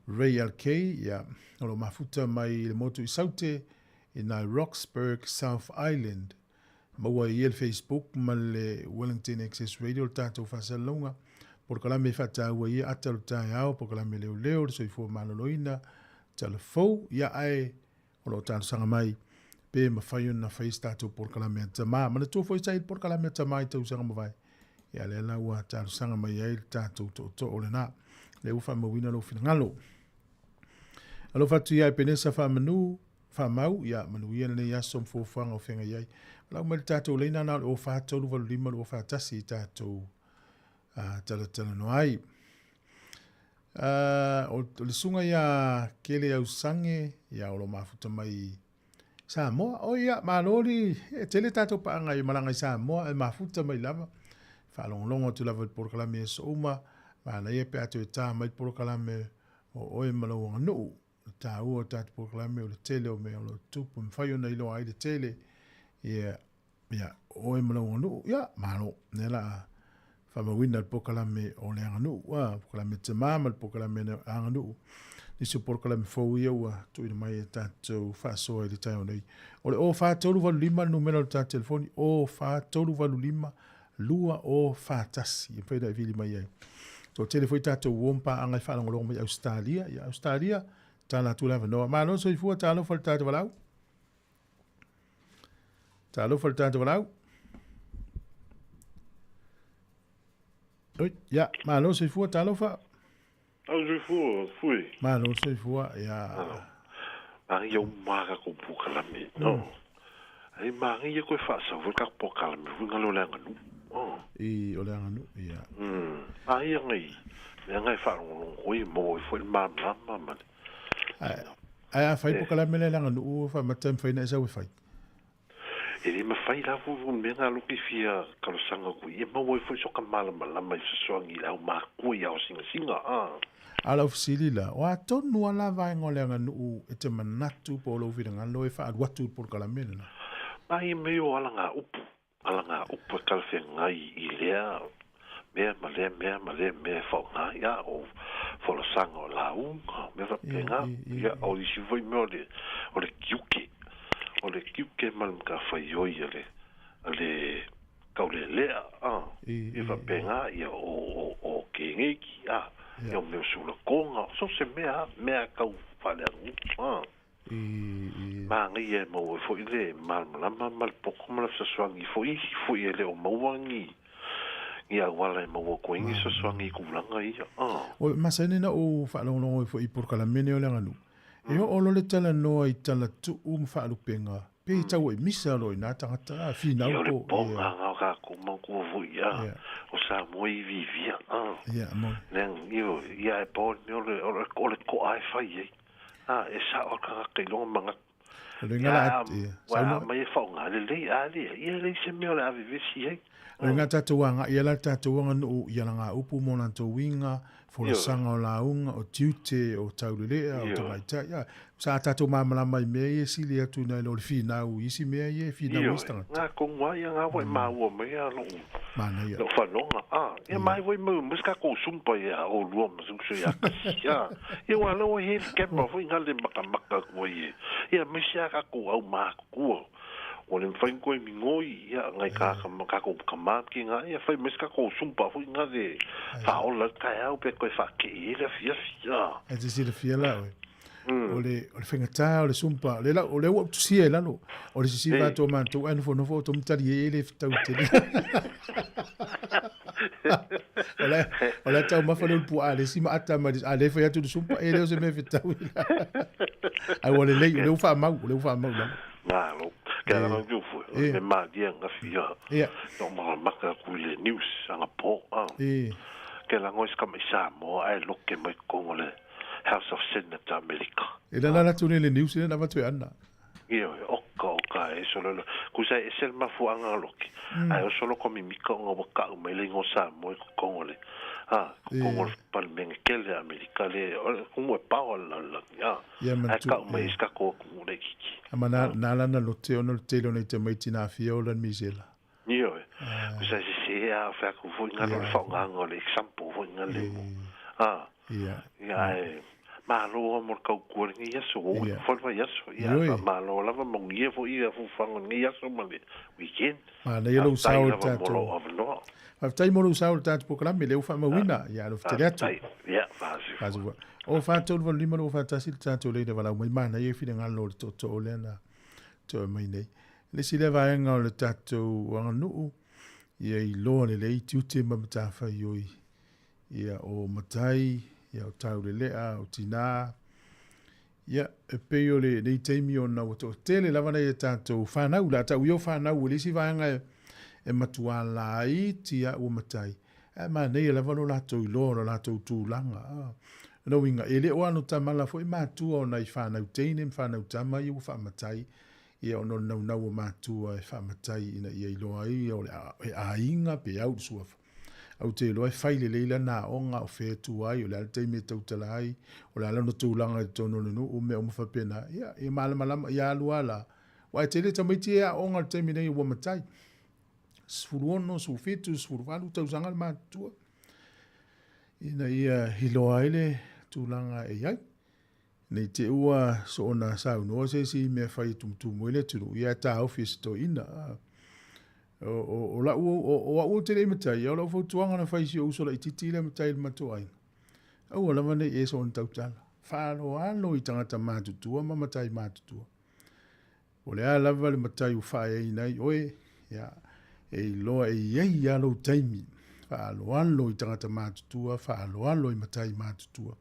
Ray Alkei, ia o lo mafuta mai le motu i saute i nai Roxburgh, South Island. Maua i el Facebook ma le Wellington Access Radio le tātou whasalonga. Por kalame fata ua ia atalu tai au, por kalame leo leo, le soifua maloloina, telefou, ia ai, o lo tālu sanga mai, pe ma whaion na whais tātou por kalame atama, ma le tō foi sai por kalame atama i tau sanga mawai. Ia le la ua tālu sanga mai ai, tātou to o le nā, le ufa mawina lo finangalo. Alo fatu ia penesa wha manu, wha mau, ia manu ia ne ia som fōwhanga o whenga iai. Lau mai tātou leina nā o whātolu walu lima o whātasi tātou tala no ai. O le sunga ia kele au sange, ia o lo mafuta mai Samoa. O ia, malori, e tele tātou paanga i malanga i Samoa, e mafuta mai lava. Whalonglongo tu lava i porokalame e souma, mana ia pe atu e tā mai porokalame o oe malau nuu. Tā ua tātou porokalame o le tele o me o lo tupu, mwhaiona ilo ai le tele, ia, oe malau nuu, ia, malo, nela whamawina le pokalame o le anganu, pokalame te mama le pokalame le anganu. Nisu pokalame fau ia ua tuina mai e tātou whaasoa i le tai o nei. O le o whātolu walu lima numero le tātou telefoni, o whātolu walu lima, lua o whātasi, e whaida i whili mai ai. So telefoni tātou wompa angai whalangolong mai Australia, ia Australia, tāna tūlawa noa. Mā no so i fua tālo whal tātou walau? Tālo whal tātou walau? Oi, ja, maar los is voor talofa. Als u voor, Maar los is voor, ja. Maar jou maga ko pukalame, no. Ai maga ye ko fa sa vol ka pukalame, vunga lo langa nu. Oh. I o langa nu, ja. Ai ngai fa lo ngoi mo fo ma ma. Ai fa pukalame le langa nu fa matam fa ina sa wi fa. E ma fai la fu me nga lu ki fia ka lo sanga ku e ma wo fo so ka mala mai so ngi la ma ku ya o singa ala ofisili la wa tonu ala va ngole nga nu e te manatu po lo vi nga lo e fa watu por kala mena ai me o ala nga upu ka fe ngai i lea me fo nga ya o fo lo sanga la me va penga ya o di si voi me o le kiuke o le kiuke malum ka fai oi ale kaule lea e va penga ia o kengeki ia me sula konga so se mea kau fale ma ngi e mo fo ile mal poko mal sa swangi fo ile o mawangi ia wala mo ko ingi sa swangi kulanga ia o masene na o fa lo fo i por kala mene o langa nu e o lo le tala noa i tala tu whaalu penga. Pe tau e misa roi nā tangata fi nau ko. Ia le ponga ngā kā kumau kua vui o sa moi vivia. Ia, moi. Neng, ia e pōni o le ko ai whai ei. E sa o ka kailonga manga. Ringa la mai e whaunga le lei ia lei se meo le avi vesi ei. Ringa tatuanga, ia la tatuanga no ia ngā upu mona tō winga, fora sanga o launga, o tiute, o taulelea, o tamaita, ia. Sa tatu mamala mai mea e sili atu nei lo le finau, isi mea e finau istanga. Ngā kongwa ia ngā wai maua mea lo. Mana ia. No whanonga, ia mai wai mau, muska ko sumpa ia, o lua masusu ia kasi, ia wala o he kema, fui ngale maka kua ia misia ka ko au maa kua, o le mwhain koe mingoi, ia ngai ka ko kamaki nga, ia whai muska ko sumpa, fui ngale, whaola kai au pe koe whake i le fia. E te si le fia la, oi. O le whengata, o le sumpa, o le ua tusia e lalo, o le sisi vato mantou, anu whanofo o tomtari e le fitau tele. O le tau mawhane ulpu a le sima ata ma a le whai atu le sumpa, e leo se me fitau. Ai o le lei, o le uwha mau lalo. Ngā lo, kia rana kiufu, me maa dia ngā fia, no maa maka kui le news, anga po, kia la ngoi skama isa mo, ai loke mai kongo le House of Senate America. E la nana tune le news, e na watu e ana. Ia, oka, e solo, kusa e sel mafu anga loke, ai o solo komi mika o ngā waka umai le ngō sa mo e kongo le, kongo le palmenge kele Amerika le, kumu e pao la, ai ka umai iska koa kumu le kiki. Ama nā lana lote ono le tele ona i te maiti nā fia o lan misela. Ia, kusa se a whaku fui ngano le whaunganga o le example fui ngale mo. Ia, malo mo kau kuar ngi yaso o forma yaso ia malo lava mo ngi fo ia fu fango ngi yaso male weekend na yelo saul tato tai mo saul tato program le ufa ma wina ia lo ftereato ia fazu o fa to vol limero o fa tasil tato le vala mai mana ia fina ngalo to o lena to mai nei le si le va nga le tato wanga nu ia I lo le tiute ma mata fa yoi ia o matai ia o tau le lea, o tina. Ia, e peo le nei teimi o na wato. Tele lava nei e tātou whanau, la tau io whanau, o lisi vanga e matua lai tia o matai. E ma nei e lava no lātou I lo, no lātou tūlanga. No inga, e le o anu tamala fo, e mātua o nei whanau teine, whanau tama I o whamatai. Ia o no nau o mātua e whamatai ina ia I loa I, o le ainga pe au suafa. Au te loa whaile leila nā onga o whetu ai, o le ala teime tautala ai, o le ala no tūlanga I tono nenu, o mea o mwhapena. Ia, e malama, ia alua la. Wa e tele tamaiti e a onga le teime nei o matai. Sfuru ono, sfuru whetu, sfuru walu, tausanga le mātua. Ina ia hiloa ele tūlanga e ai. Nei te ua so ona sau noa se si mea whai tumtumu ele turu. Ia tā office to ina. O la o te le matai o la fo tuanga na fai si o so la ititi le matai le matoai o la mane e so on tautala fa lo alo I tangata matutua ma matai matutua o le ala le matai u fa e nei oe ya e lo e ye ya lo taimi fa lo alo I tangata matutua fa lo alo I matai matutua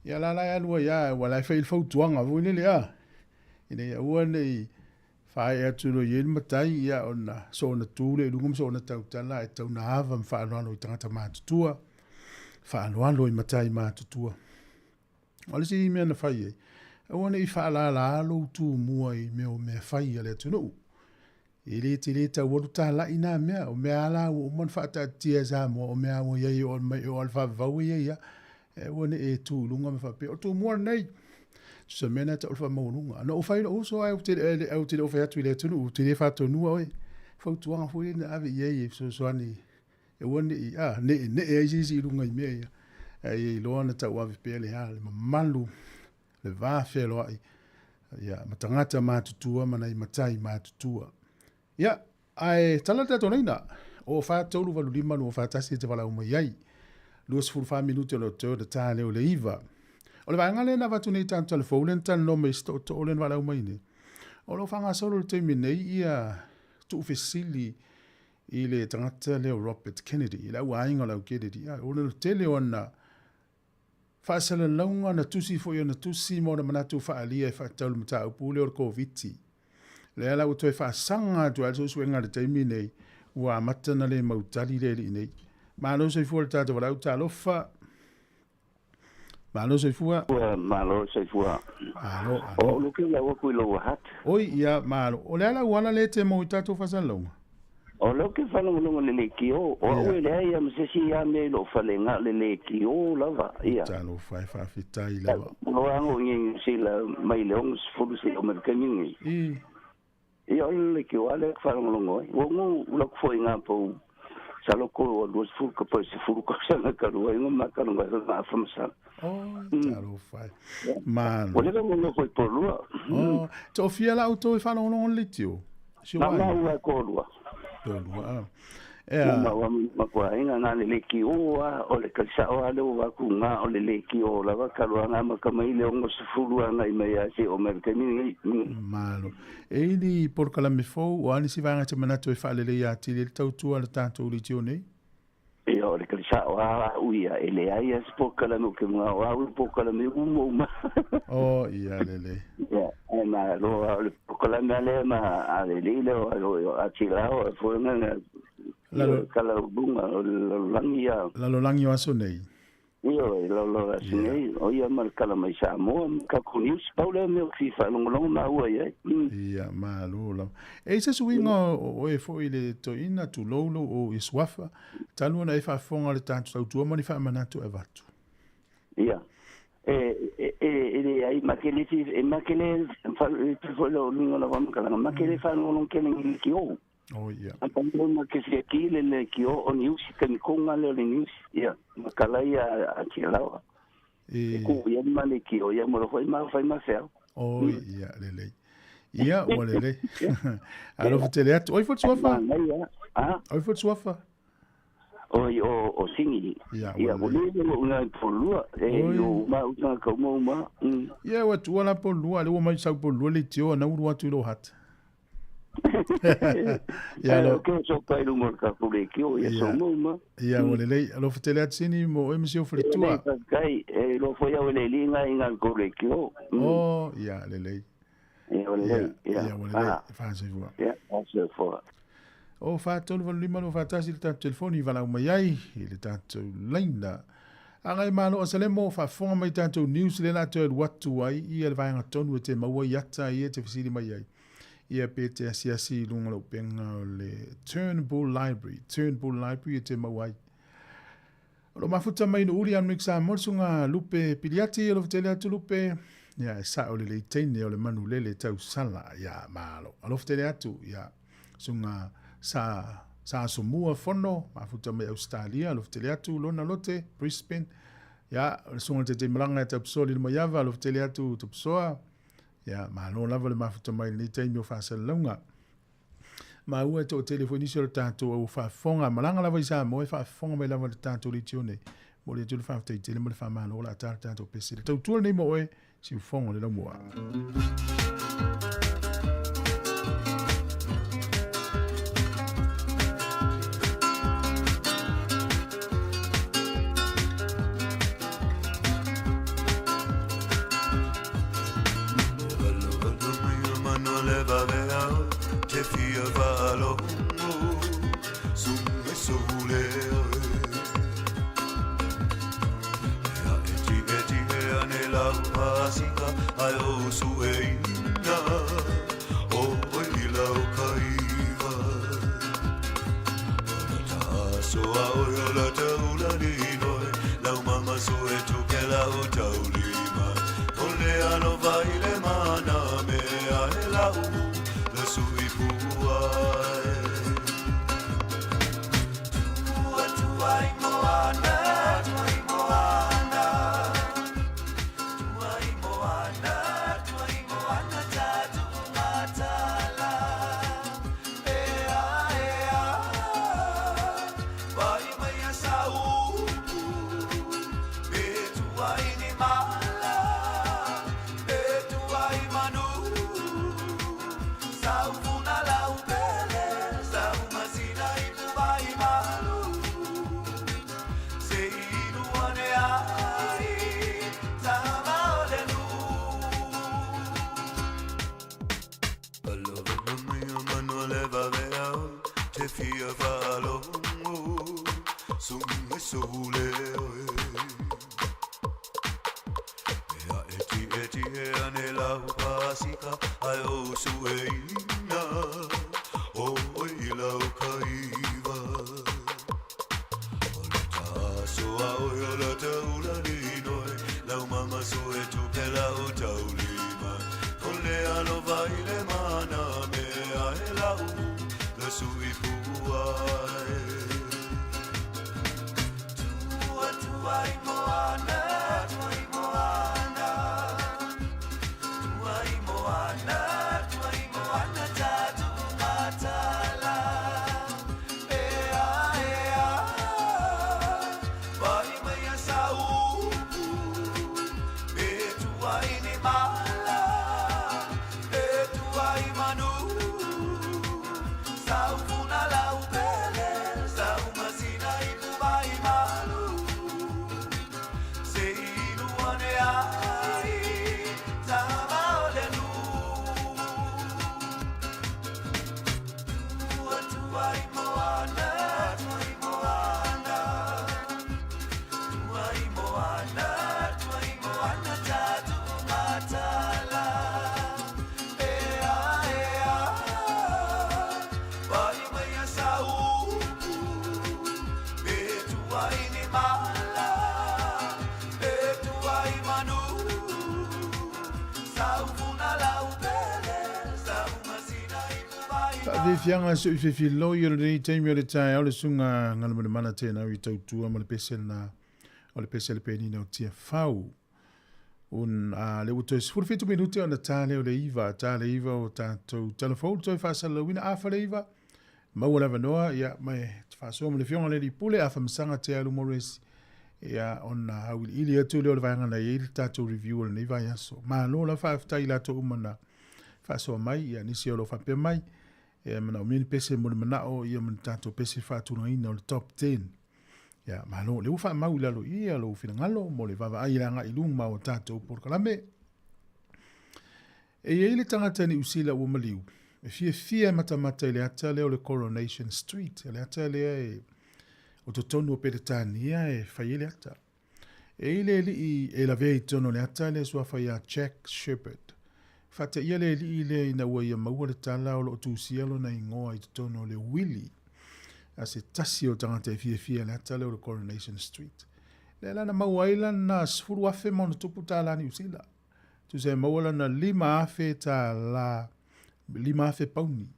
ya la alo ya wala fa il fo tuanga vo le ya ine ya o nei Fai atu no yen matai ia ona so na tule lungum so na tautala e tau na hava mfanoano I tangata mātutua. Whaanoano I matai mātutua. Wale si mea na whai e. Awane I whaala alo tu mua I mea o mea whai ale atu no. E le te le tau waru tā lai nā mea. O mea ala o man whaata tia za mua o mea o iei o mai o alfa vau iei ia. E wane e tu lunga me whape. O tu mua nei. So mena ta ulfa maununga. No o whaina uso ai au te o whai atu I le tunu. Te le whato nua oi. Whautuanga hui na awe iei so soani. E wane I ne e aisi I runga I mea ia. E loa na tau awe pele ha. Le mamalu. Le vāwhea loa I. Ia matangata mātutua mana I matai mātutua. Ia. Ai talata tonaina. O whātaulu walu lima no whātasi te wala uma iai. Luas fulfa minute lo teo de tāne o le iwa. O le vaengale na watu nei tāna telefone tāna no me sto to olen wala umaine. O lo whanga solo le teimi nei ia tu fesili I le tangata leo Robert Kennedy. I lau ainga lau Kennedy. O le tele o na whaasala launga na tusi fo i na tusi mo na manatu whaalia e whaataulu mata upule o le COVID-19. Le ala o toi whaasanga tu also suenga le teimi nei ua matana le mautali le li nei. Malo se fuwa le tata wala uta alofa. Malo se fuwa. Malo se fuwa. Alo. O luki la waku ilo wahat. Oi ia malo. O le ala wana le te mo itato whaasalaunga. O luki whanonga le ki o. O ue le ai am se si ia me lo whalenga le ki o lava. Ia. Talo whai whawhitai lava. O ango ngi sila mai leong sfuru se o merkangi. Ia o le ki o ale whanonga. O ngu ulak fwoi ngā pou. saloko o lua fu ka pa se fu ko sana ka lua inga makalo ga na famsa talo fai man o le mo ko por lua to fia la auto e fa no litio na wa ko lua ma ko inga na le ki o le ka sa o le wa ku nga o le ki o la ka lua nga ma ka mai le o se fu lua nga i mai a se o merkeni malo e ni por kala me fo o ani si vanga te manato e fa le ya ti le tau tu ala tanto litio nei e o le ka sa o uia ele ai es por kala no ke nga o por kala me ma ia le e ma lo por kala me le ma a le o a ti la o fo nga kala bunga la lo langi o aso nei lo asinei o ia mar kala mai sa mo ka kunius paula me fi fa long ma ua ia malo e se suinga o e fo ile to ina tu lolo o iswafa tanu na e fa fonga le tanto tau tu mani fa manato e vatu ia ai makele fa fo lo ningo la vamos kala makele fa no kele ki o ia. Apa mo ke se ki le ki o news kan konga le news ia makala ia a tilawa. Ku ia mane ki o ia mo foi ma fe. Ia le. Ia o le. Alo fotele atu. Oi fotsofa. Oi fotsofa. O singi. Ia o le una polua o ma una como ma. Ia o tu ala polua le o mai sa polua le tio na uru atu lo hat. Ya lo que so pai lo morka pule ki o ya so mo ya o le lo fotele atsini mo emisio fritua kai lo foi o le linga inga ko le ki o ya le ya fa se vo ya se fo o fa tol vol limano fa tasi ta telefoni vala uma yai ile tanto linda anga malo o selemo fa fonga mai tanto news le na to watu ai i el vai ngatonu te maua yata i te fisiri mai ai ia pete asiasi lunga lo penga le Turnbull Library te mawai. Lo mafuta mai no uri anu iksa morsunga lupe piliati lo ftele atu lupe ia sa o le teine o le manu lele tau sala ia malo. Lo ftele atu ia sunga sa sumua fono mafuta mai Australia lo ftele atu lona lote Brisbane ia sunga te malanga tau psoli mo yava lo ftele atu tupsoa ya malo lava le mafuta mai ni te mio fa salunga ma ua to telefonisi o tanto o fa fonga malanga lava isa mo fa fonga mai lava tanto li tione mo le tu fa te tele mo fa malo la tanto pesi to tu ni mo e si fonga le mo Ve fianga so fe fi lo yo le time le tai o le sunga ngana mo le mana tena i tau tua mo le pesel na o le pesel pe ni no tia fau un le uto sfur fitu minuti ona tale o le iva o tatou telefone toi fa sala wina a fa le iva ma wala vanoa ya mai fa so mo le fianga le di pule a fa msanga te alu mores ya ona hawil ili atu le o le vanga na ye tatou review le iva ya so ma no la fa tai la to umana fa so mai ya nisi o lo fa pe mai mana o mini pese mo le manao ia mana tatou pese faatunaina o le top 10 ia malo le ufa mau lalo ia lo finagalo mo le vavaai lagaʻi luga ma o tatou polokalame e iai le tagata ni usila ua maliu e fiafia matamata i le ata lea o le Coronation Street le ata lea e o totonu o peletania e fai le ata e ile alii e lavea i tono le ata lea suafa ia Jack Shepherd fata ia le li le ina ua ia maua le tala o lo tusia lo na ingoa i tono le Willy a se tasi o tangata e fia le ata le o le Coronation Street le lana maua ila na sfuru afe mo na tupu tala ni usila tu se maua lana 5 afe tala 5 afe pauni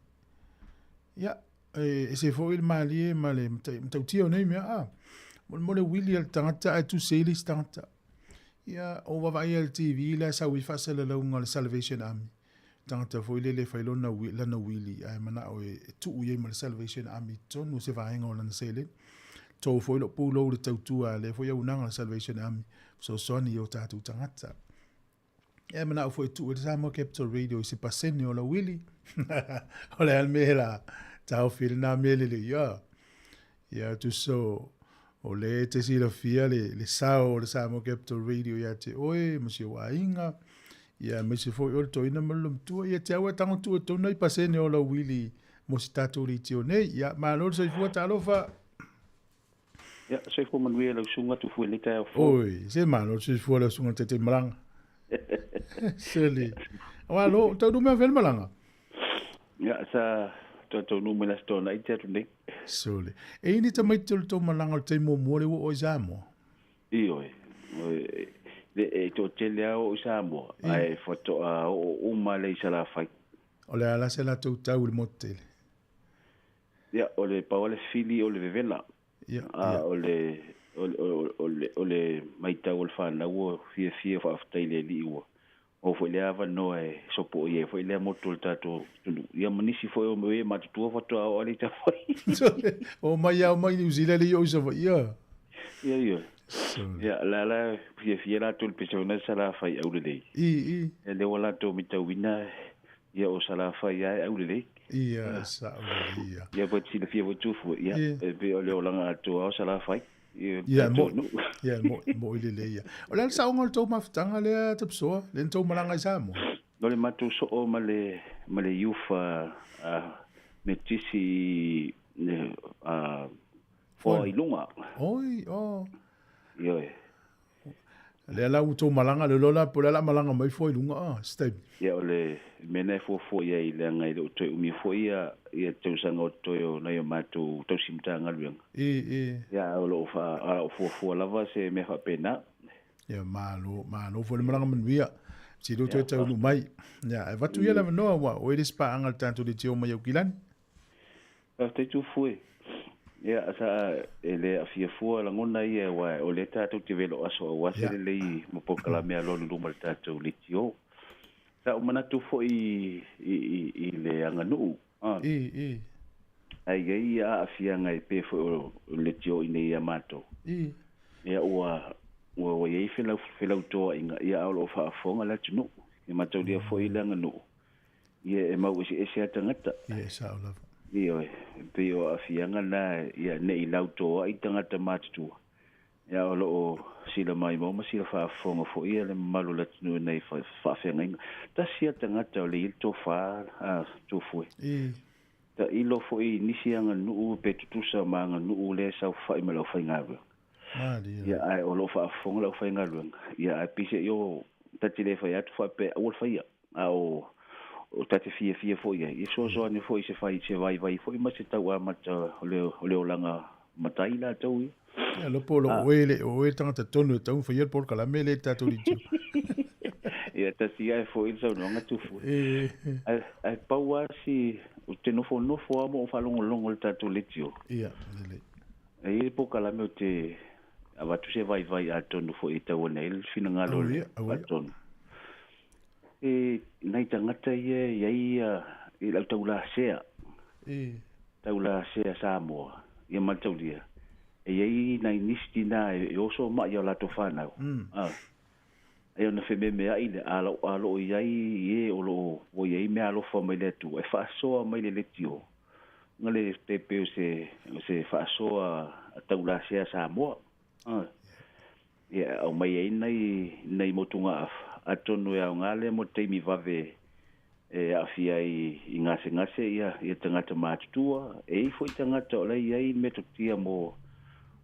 ia e se fo il malie ma le mtautia o nei mea mo le Willy al tangata e tu se ili tangata ia o wawai al TV la sa wi fasela la unga le Salvation Army tangata foi le failona lana Willy ai mana o e tu ye ma le Salvation Army tonu se vaenga o lana sele to foi lo pulo le tautua le foi unanga le Salvation Army so soni o tatu tangata e mana o foi tu e sa mo Capital Radio se pasene o la Willy o le almela tau fil na mele le ya tu so o le te si la fia le sao le sa mo Capital Radio ya te oe mo si wainga ya me se foi o to ina malum tu ya te awa tango tu to nei pasene o la Willy mo si tatu ri tio nei ya ma lo se fu ta lo fa ya se fu man we la sunga tu fu le ta fo oi se ma lo se fu la sunga te mlang seli wa lo to du me vel malanga ya sa to no me la stona i te tu sole e ini te mai to malanga te mo more o zamo io le to te le o zamo ai foto o male sala fai ole ala se la to ta ul motel ya ole paole fili ole vela ya ole mai ta ul fa na wo fie fa aftaile li wo o foi le ava no e so po ye foi le moto tato ia manisi foi o me ma tu foto o le ta foi o mai New Zealand yo so ia la fie la tu persona sala fai au le le wala to mi ta wina ia o sala fai au le ia sa ia po ti le fie vo tu fu ia be o le langa to o sala fai ia mo ile ia o le sa ngol to maftanga le tapso le to malanga sa mo no le matu so o male yufa metisi fo ilunga oi yo le la to malanga le lola po la malanga mai fo ilunga step ia le mena fo ia ile ngai do to umi fo ia te usanga to yo na yo matu to simtanga luang ya lo fa fo lava se me fa pena ya malo fo le malanga menvia si do to no mai ya va tu ia la no wa o eres pa angal tanto de tio mai ukilan te tu foi ya sa ele afia fo la ngona ia wa o le ta to te velo aso wa se le mo pokala me alo no mal ta to le tio sa o mana tu fo i le anga no ai ia afia ngai pe fo le tio ine ia mato ia o ia fela to inga ia o fa fonga la tino e mato dia fo i le anga no ia e mau e se atangata ia sa o lava ia pe o afianga na ia nei lauto ai tangata matu ia o lo sila mai mo ma sila fa fonga fo ia le malu la tino nei fa fenga ta sia tangata o le to fa tu foi ta ilo fo i nisianga nu pe tu sa manga nu le sa fa i melo fa ngava ia ai o lo fa fonga lo fa ngava ia ai pise yo ta tile fa ya tu fa pe o fa ia o tate fie fo ia i so ni fo i se fai se vai fo i ma se tau mata o le langa matai la tau ia lo polo o ele tanga tonu tau fa ia por kala mele tatu li ia tasi ai fo i so no tufu ai paua si o te no fo mo fa longo le tatu le tio ia le ai po kala me te ava tu se vai a tonu fo i te ona il fina ngalo a tonu nai tangata ia i lau taula sea taula sea Samoa ia mataulia ei nai nistina e oso ma ia la tofana ai ona fe me ai le alo iai o lo o iai me alo fo mai le tu e fa so mai le tio ngale te pe se fa so a taula sea Samoa ia o mai ai nei motunga atonu ya ngale mo te mi vave afia i ngase ia tangata matua foi tangata o lai ai metotia mo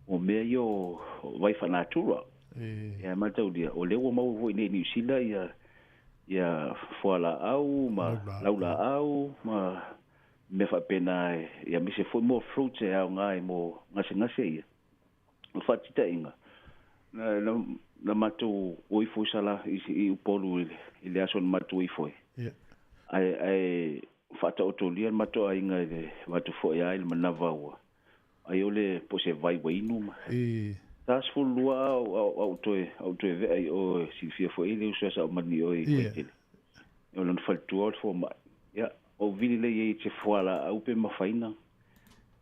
o me yo vai fanatura ia mataulia o lewo mau voi ni sila ia foala au ma laula au ma me fa pena ia me se foi mo fruits e au ngai mo ngase ia o fatita inga na matu oi foi sala i polu ile ason matu i foi ai fata otolia matu ai ngai matu foi ai manava ai ole po se vai wainu tas fulua au toe ve ai o si fia foi ile usa sa mani oi kwetele o non faltu out for ma ya o vile le ye te foala au pe mafaina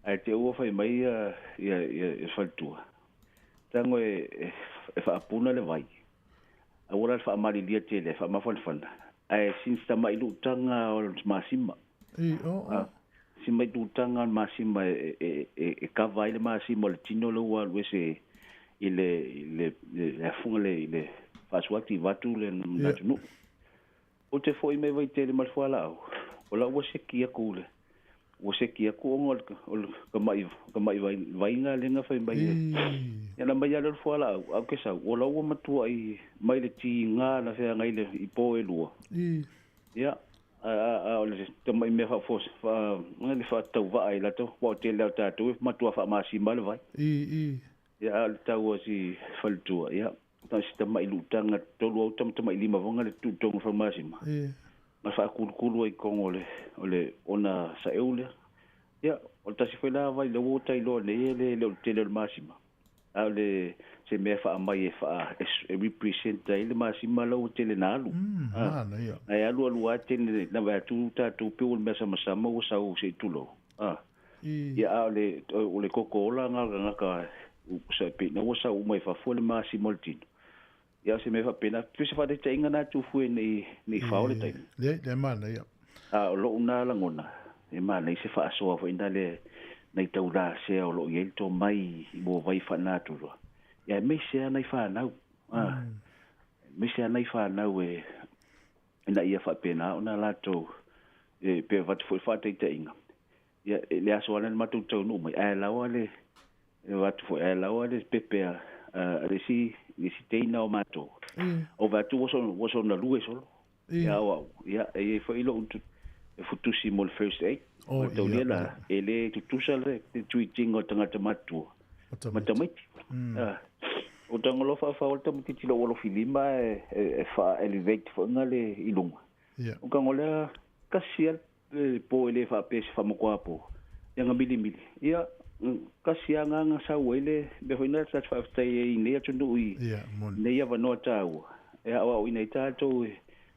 ai te o fai mai ia faltua tango e fa puna le vai agora fa mali dia tele fa mafalfana ai sinsta mai lutanga o masima si mai lutanga masima e kava ile masima le tino lo wa wese ile fungle ile fa swati vatu le natunu o te foi me vai tele mal foala o la wese kia kule wese kia ko ngol ka mai vai nga lenga fa mai ya na mai ala foala au ke sa o la o matu ai mai le ti nga na fe nga ile i po elua ya a le te mai me fa fos fa ngali fa tau vai la to po te le ta tu matu fa ma si mal vai ya ta wo si faltua ya ta si ta mai lutanga to lo tam ta mai lima vonga le tu tong fa ma si ma ma fa kulu ai con ole ona sa eule ya o ta si fela vai le wota i lo le tele masima ale se me fa mai fa represent ile masima lo tele nalu ai alu atene na va tu pe ul mesa masama o sa o se tulo ya ole kokola nga ka sa pe na o sa o mai fa fole masima tino ya se me fa pena se fa de tenga na tu fu ni faule tai le mana ya lo una la ngona e mana se fa so fa indale nei taula se o lo yel to mai mo vai fa na tu ya me se na fa na me se na fa na we na ia fa pena ona la to pe va tu fa te tenga ya le aso ala ma tu to no mai la wale va tu la wale pepe resi teina o mato o va tu was on na lue solo ya e foi lo e futusi mo first aid o to lela ele tu sale tu tingo tanga tomatu matamiti o tanga lo fa o tamiti tilo lo filima e fa elevate fo ngale ilunga o kangola kasia po ele fa pes fa mo kwapo yanga bilimili ya kasi nga sa wele be hoina sa fa stay ne atu nui ne ya va nota e awa ina tato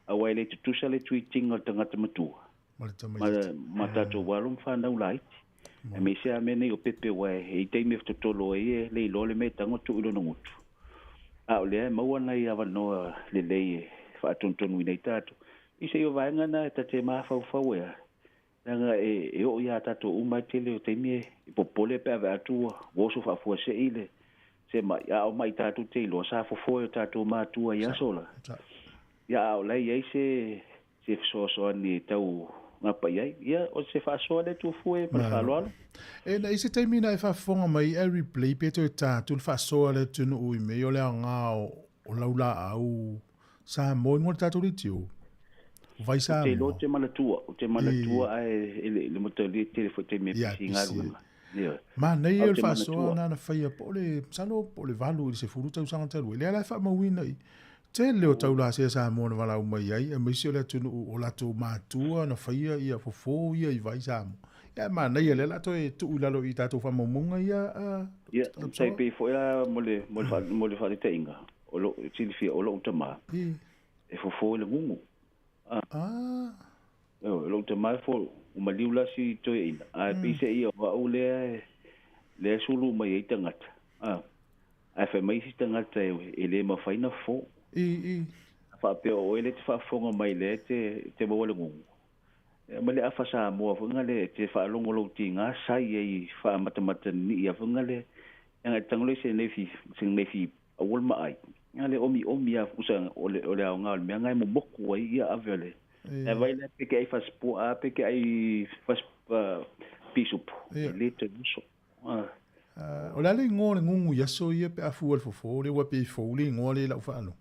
a wele tu sale tweeting o tanga matu mata to walum fa na ulai e me se amene o pepe wa e te me to tolo e le lo le meta ngotu lo no ngutu a le ma wana ya va no le fa tonton ina tato i se yo va ngana te ma fa we nga e o ya tato uma tele o te mie popole pe ava tu wo so fa fo se ile se ma ya o mai tato te lo sa fo fo tato ma tu ya sola ya o le ye se so ni tau nga pa ya o se fa so le tu fo e pa fa lo e na ise te mina e fa fonga mai e replay pe to tato fa so le tu no i me yo le nga o laula au sa mo tato ri tiu vai sa lo te manatua ai le motori telefone me pinga ma nei el fa so na fai pole salo pole valu se furuta usanga telu le ala fa mo wina Te leo tau la se sa mo na wala mai ai, e misi o le tunu o la tō mātua na whaia ia fofo ia i vai sa mo. Ia ma nei le la to e tu ulalo i tātou whamomunga ia. Ia, tai pe fo ia mo le whare te inga. O lo, tili fia o lo utama. E fofo le ngungu. O lo utama fo, uma liula si to e ina. A pe se ia wa u le sulu mai e tangata. A fe mai si tangata e le mawhaina fo. Fa pe o ele te fa fonga mai le te mo le ngungu. Ma le afa sa mo funga le te fa longo lo tinga sai e fa mata ni ia funga le nga tangole se ne fi awol mai. Nga le omi a kusa o le nga me nga mo boku ai ia avele. E vai le pe ke fa spo a pe ke ai fa pisup. Le te so. O le ngole ngungu ya so ia pe afu al fo le wa pe fo le ngole la fa no.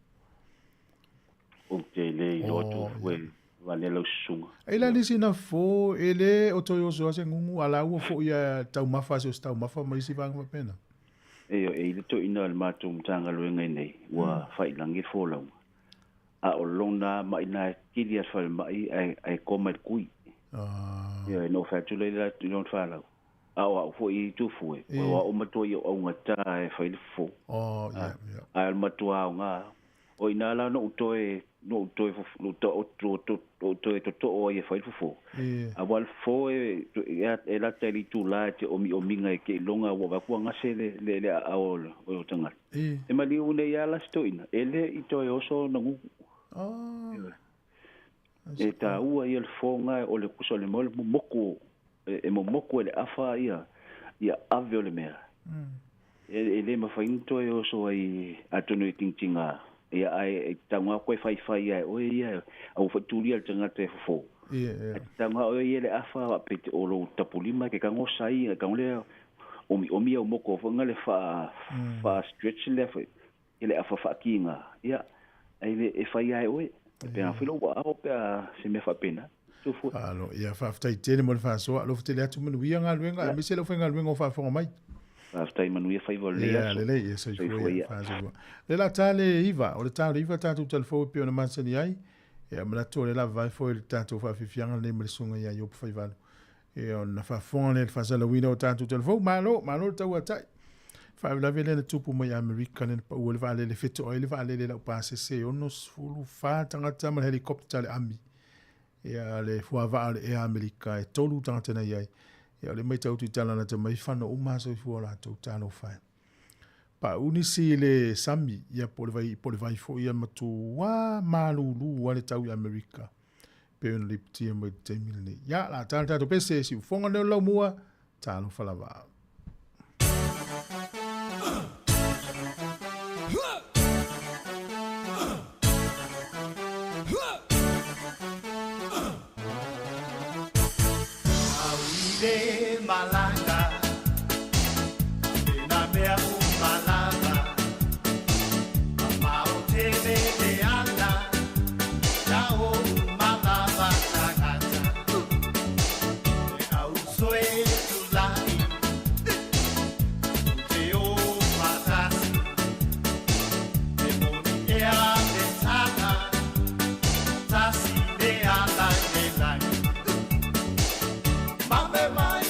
O te le roto we vale lo sunga. E la lisi na fo ele o toyo so se ngungu ala u fo ia tau mafa so tau mafa mai si vanga pena. E le to ina al matu mtanga lo ngai nei wa fai langi fo lo. A o lona mai na kilia fal mai ai koma kui. Ia no fa tu le la tu non fa lo. A o fo I tu fo e. Wa o mato I o ngata e fai fo. Ia. Al matu a nga. O ina la no toe to o ye fai fo. A wal fo e la tele tu la te o minga ke longa wa ku nga se le a o tanga. E mali une ya la stoina. Ele I to e oso na ngu. E ta ua I el fo nga o le kuso le mol moko e moko le afa ia avio le mea. E ma fai to e oso ai atonu tinga. Ia ai tanga koe fai ai o ia au faturi al tanga te fo. Tanga o ia le afa pe o lo tapulima ke kango sai ka le omi o moko fo ngale fa stretch le fa ile afa fa kinga. Ia ai le e fai ai o pe na filo wa o pe se me fa pena. Tu fo. Alo ia fa ftai tele mo fa so lo fte le atu mo wi nga lwenga mi se lo fa nga lwenga fa fo mai. After manu ia fai volea. Ia le so foi fa so. Le la tale iva, o le tale iva tatu telefo pe ona mansani ai. E amana to le la vai foi le tatu fa fianga le mresunga ia yo fai valo. E ona fa fone le fa sala wino tatu telefo malo tau atai. Fa la vele le tupu mai American pa o le vale le fito le vale le la passe se ono fulu fa tanga tama helicopter le ami. E le fo vale e America e tolu tanga na ia. Ia le mai tau tu tala na te mai whana o maso I fua la tau tano whai. Pa unisi le sami ia pole vai fo ia matu wa malulu wa le tau I Amerika. Pe una liptia mai te milne. Ia la tala tato pese si ufonga neo lau mua talo whalawaa. Malanga, na mea malanga, amao te me anda, lao malava tagata, au soe tulai, te o matasi, te moni ea te tata, tasi me ala me lai. Mame mai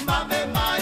Mame mai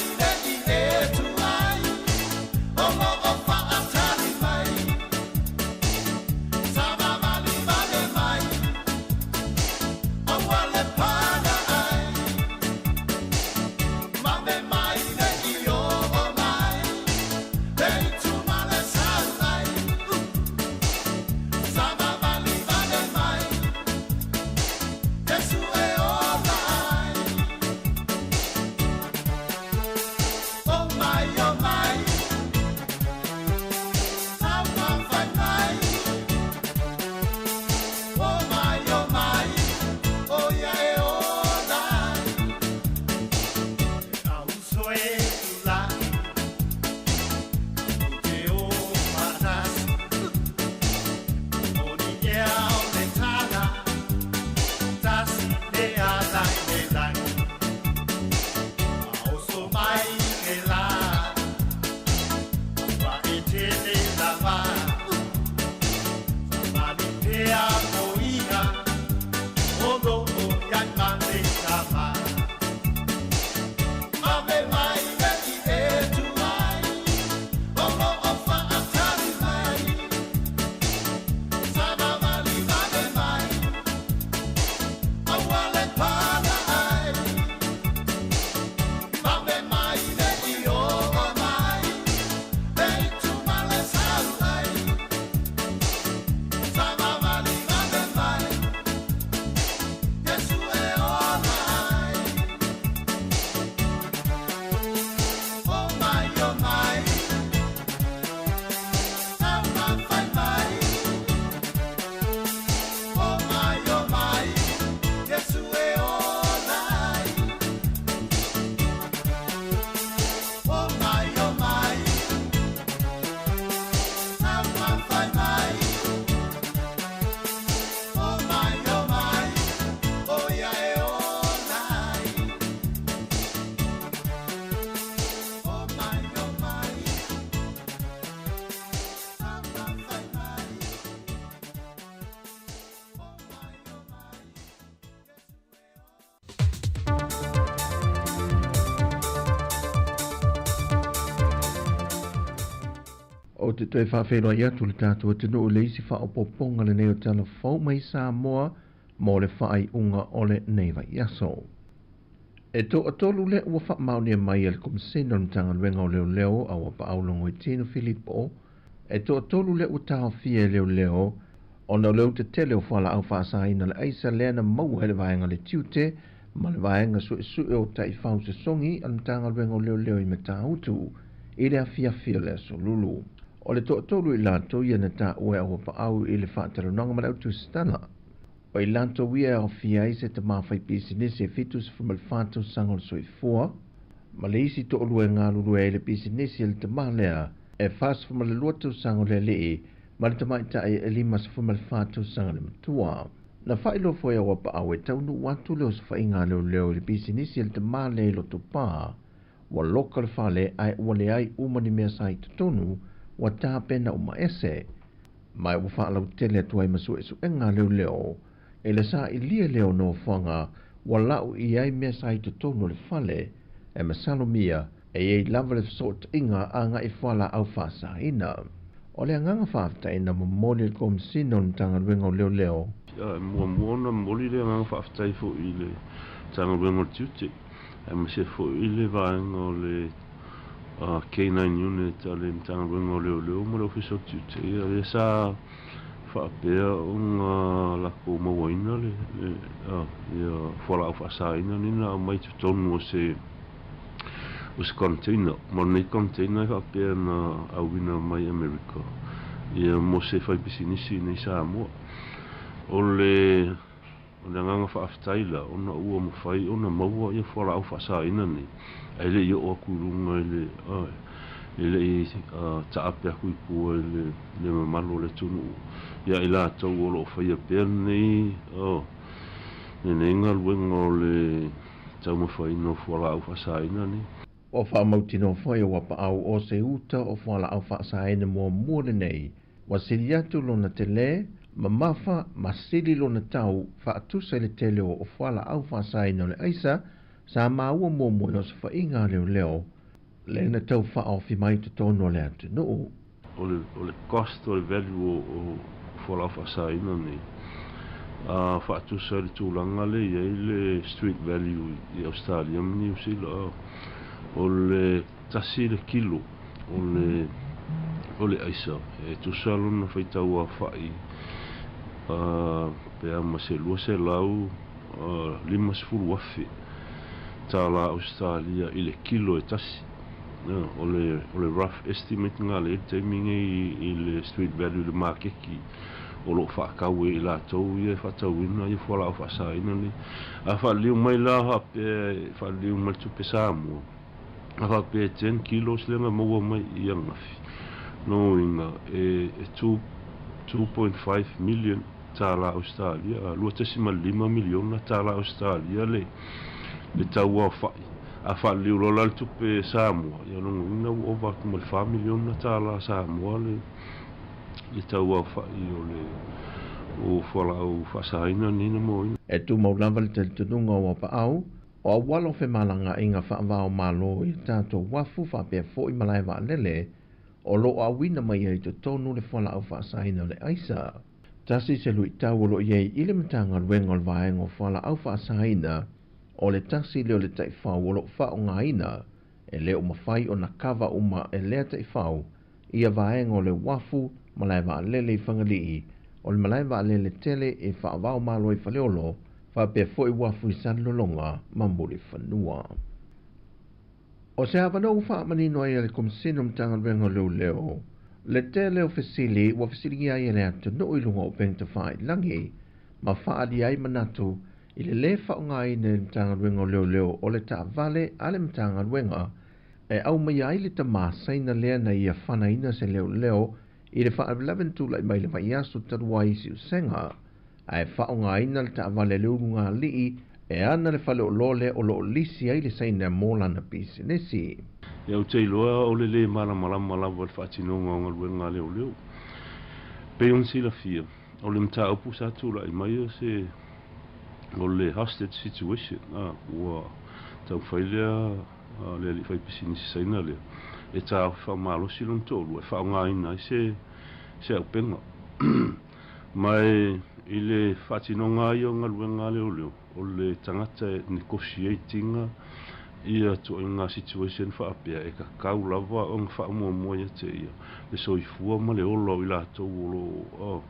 O te toi whawhenua i atu le tātua te nuu le isi whaopoponga le neo tala whau mai Samoa mō le whaai unga o le neiva i aso. E tō atolu le ua wha mauni mai al komseno na tanga luenga o leo leo a wapa aulongo i tino Filipo. E tō atolu le ua taho fie leo leo o na leo te tele o whala au whaasaina le aisa lea na mau hele vaenga le tiute ma le vaenga su o tai whau se songi an tanga luenga o leo leo i me tāutu i le afia fia le aso lulu. O le tōtolu i lanto ia na tā ue au pa au i le whātarananga mana utu stana. O i lanto ia o fia i se te mawhai pisinisi e fitus fumal whātau sangol soifua. Ma le isi to olue ngā lulu e le pisinisi e le te mahlea e whās fumal le luatau sangol le lii ma le te maita e limas fumal whātau sangol le matua. Na whailo fwoi au pa au e taunu watu leo sa whainga leo leo le pisinisi e le te mahlea i loto pā. Wa loka le whale ai wale ai umani mea sai tutonu wa tā pena o maese. Mai wa whaalau tele atuai masu e su enga leo leo, e le sa i lia leo no whanga, wa lau i ai mea sa i te tono le whale, e masalo mia, e ei lava le sort inga a nga i whala au whasa ina. O le anganga whaafta ina mo moni le kom sino ni tanga ruenga o leo leo. Mua muona moli le anganga whaafta i fo i le tanga ruenga o tiuti. E mase fo i le vaenga o le K9 unit ale mtanga ruenga o leo leo mo le office o tiute ia le sa whaapea unga lako mawaina le ia whala au whaasaina nina au mai tutonu o se container mo nei container whaapea na awina mai Amerika ia mo se whai pisinisi nei Samoa o le nganga whaaftaila ona ua mo whai ona maua ia whala au whaasaina ni ele yo o kurunga ele i taapea kui pua le mamalo le tunu ia ila tau o lo whaia pēr nei ne ngā luenga o le tau mawhai no whala au whaasaina ni o whaamauti no whaia wapa au o se uta o whala au whaasaina mua muore nei wa siri atu lona te le ma mawha ma siri lona tau whaatusa le tele o whala au whaasaina le aisa sa maua mo mo no sa whainga leo leo le na tau whaofi mai te tono le atu no o le cost o le value o whala whaasaina ni whaatusa le tūlanga le iei le street value i Australia New Zealand o le tasi le kilo o le aisa e tu salo na faitau a fai pe ama se lua se lau 5 wafi tala Australia i le kilo e tasi o le rough estimate ngā le te minge i le street value le makeki o lo whakau e la tau i e whatauina i whala o whasaina ni a whaliu mai la hape whaliu mai tupe Samoa a hape 10 kilos lenga maua mai i angafi no inga e 2.5 million tala Australia lua tasi ma 5 miliona tala Australia le tau au whai a whaliu lo la tupe Samoa i anonga inga o watu ma 5 miliona tala Samoa le tau au whai o whala au whasaina nina moina. E tu maulava le tununga o pa au, o a walo fe malanga inga whaavao malo i tātou wafu whapea fo i malai wa lele, o lo a wina mai ai to tonu le whala au whasaina le aisa. Tasi se lui tau lo iei ile matanga ruenga le vaenga o whala au whasaina, o le tasi leo le taifau o lo whao ngaina, e leo mawhai o na kawa uma e lea taifau, ia vaenga o le wafu malai wa lele i whangalii, o le malai wa lele tele e whaavao malo i whaleolo, whapea fo i wafu i sanlolonga mamuri whanua. O se hawanau whaamani noa i le komisino mtanga ruenga leo, le tele o fesili wa fesili ia i le atu no i lunga o pengta whaai langi, ma whaali ai manatu i le whaonga i ne mtanga ruenga leo o le ta vale ale mtanga ruenga, e au mai ai le ta maasaina lea na ia whanaina se leo, i le whaalawen tula i mai le mai asu tarua i si usenga, ai whaonga ina le ta vale leunga lii, e ana le whale o lole o lo lisi ai le saina mola na pisinesi. Iau te iloa o le malama le whaatinonga o ngaruenga leo. Peon sila fia, o le mta upu sa tula i mai o se o le hostage situation, ua tau whailea le li whai pisinisi saina lea. E tā whamalo silon tōru, e whaonga ina i se au penga. Mai i le whatinonga i o ngaruenga leo, o le tangata negotiatinga i a to ngā situation whaapea e ka kau lava o ngā whaamua ia te ia. Le soifua ma le olo i la tau o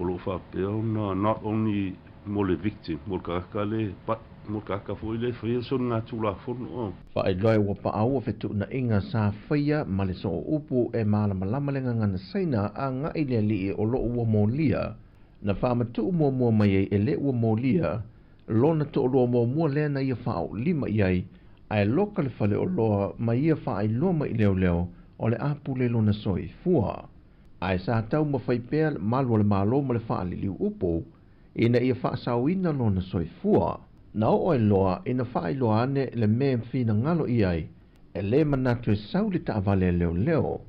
lo whaapea na not only mo le victim, mo ka le but mo ka foi le foi so nga tula fono fa ai loe wa pa au fetu na inga sa faia ma le so upu e malama le ngana saina a nga ile li o lo wa molia na fa ma tu mo mai e le wa molia lo na to lo mo le na ia fa au lima iai ai local fale o lo mai ia fa ai lo mai leo o le apu le lo na soi fua ai sa tau ma fai pe malo le malo ma le fa li upu ina ia fa sawina lo na soi fua na o e loa ina whaai loa ane le mea whina ngalo iai, e le manatu e sau le taavale leo,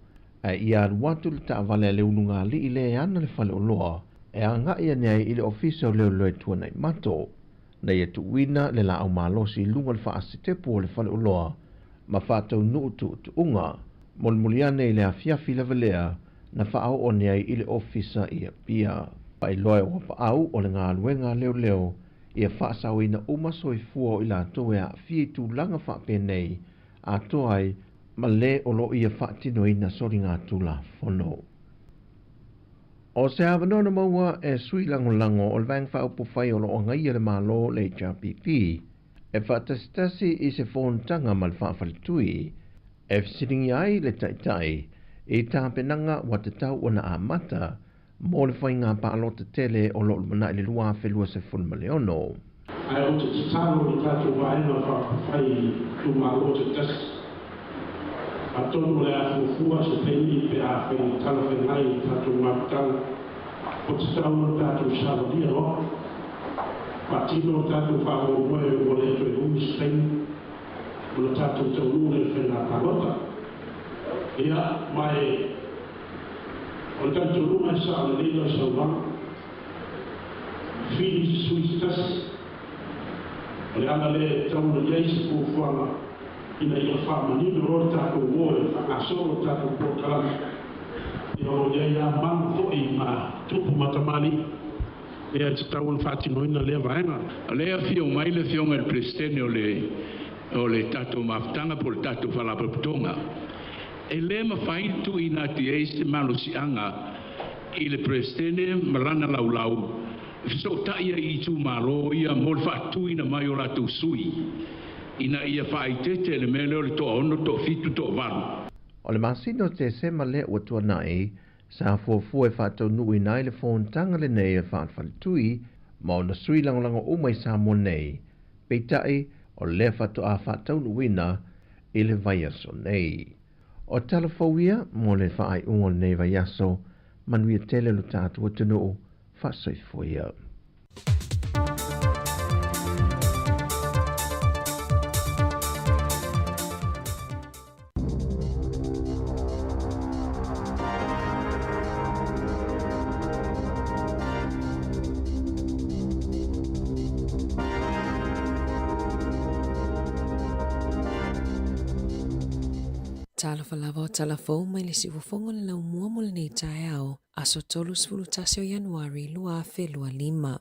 e ia watu le taavale leo nunga li i le ana le whale o loa, e a nga ia nei i le ofisio leo tuanai mato, na ia tu wina le la au malosi lunga le whaasi tepu o le whale o loa, ma whatau nuu tu unga, molmuliane i le afiafi levelea, na whaau o nei i le ofisa ia pia, pa i loa o whaau o le ngā luenga leo, ia whaasawina umasoi fua o ila toa a fitu langa whaapenei a toai ma le o lo ia whaatino ina sori ngā tula whono. O se hawanona maua e sui lango o le vang whaupo whai o lo o ngai le malo le HRPP e whaatasitasi i se whontanga ma le whaafalitui e fisiringi ai le taitai i tāpenanga wa te tau o na amata mo le whai ngā paalota tele o lo mana i le lua whelua se fun maleono. Ai o te titano i tātou waena whai tu malo te tas. A tonu le a fufua se peini pe a whai tala whenai i tātou maputanga. O te tau no tātou salaria o. Patino tātou whao moe o le to e umi Spain. O le tātou tau nune whena palota. Ia mai o tanto ruma sa le leila sa wa fili suistas o le ala le tau no yeis po fuanga ina ia fa mani no rota ko woe fa solo ta ko kala ia o ia man fo i ma tupu matamali ia te tau no fati no ina le vaenga le fio mai le fio ngal prestene o le o le tatou maftanga po le tatou whalapaputonga. E le mawhai tu i nā ti eise malosianga i le presidente Malana Laulau. So taia i tu malo ia mo le whaatui na mai o rātou sui. Ina ia whaitete le mele o le toa ono toa fitu toa waru. O le masino te sema le ua tua nai, sa fuafua e whātou nui nai le whōntanga le nei e whaatwhalitui, ma o na sui langolango umai sa mo nei. Peitai, o le whātou a whātou nuina i le vaiaso nei. O talafauia, mo le whaai ungo le nei vaiaso, manuia tele lo tātua tunu, whaasoifuia. Talafalava o talafou mai le siufofonga le lau mua mo le nei tae au, aso tolu sfulu tasio Januari lua felua lima.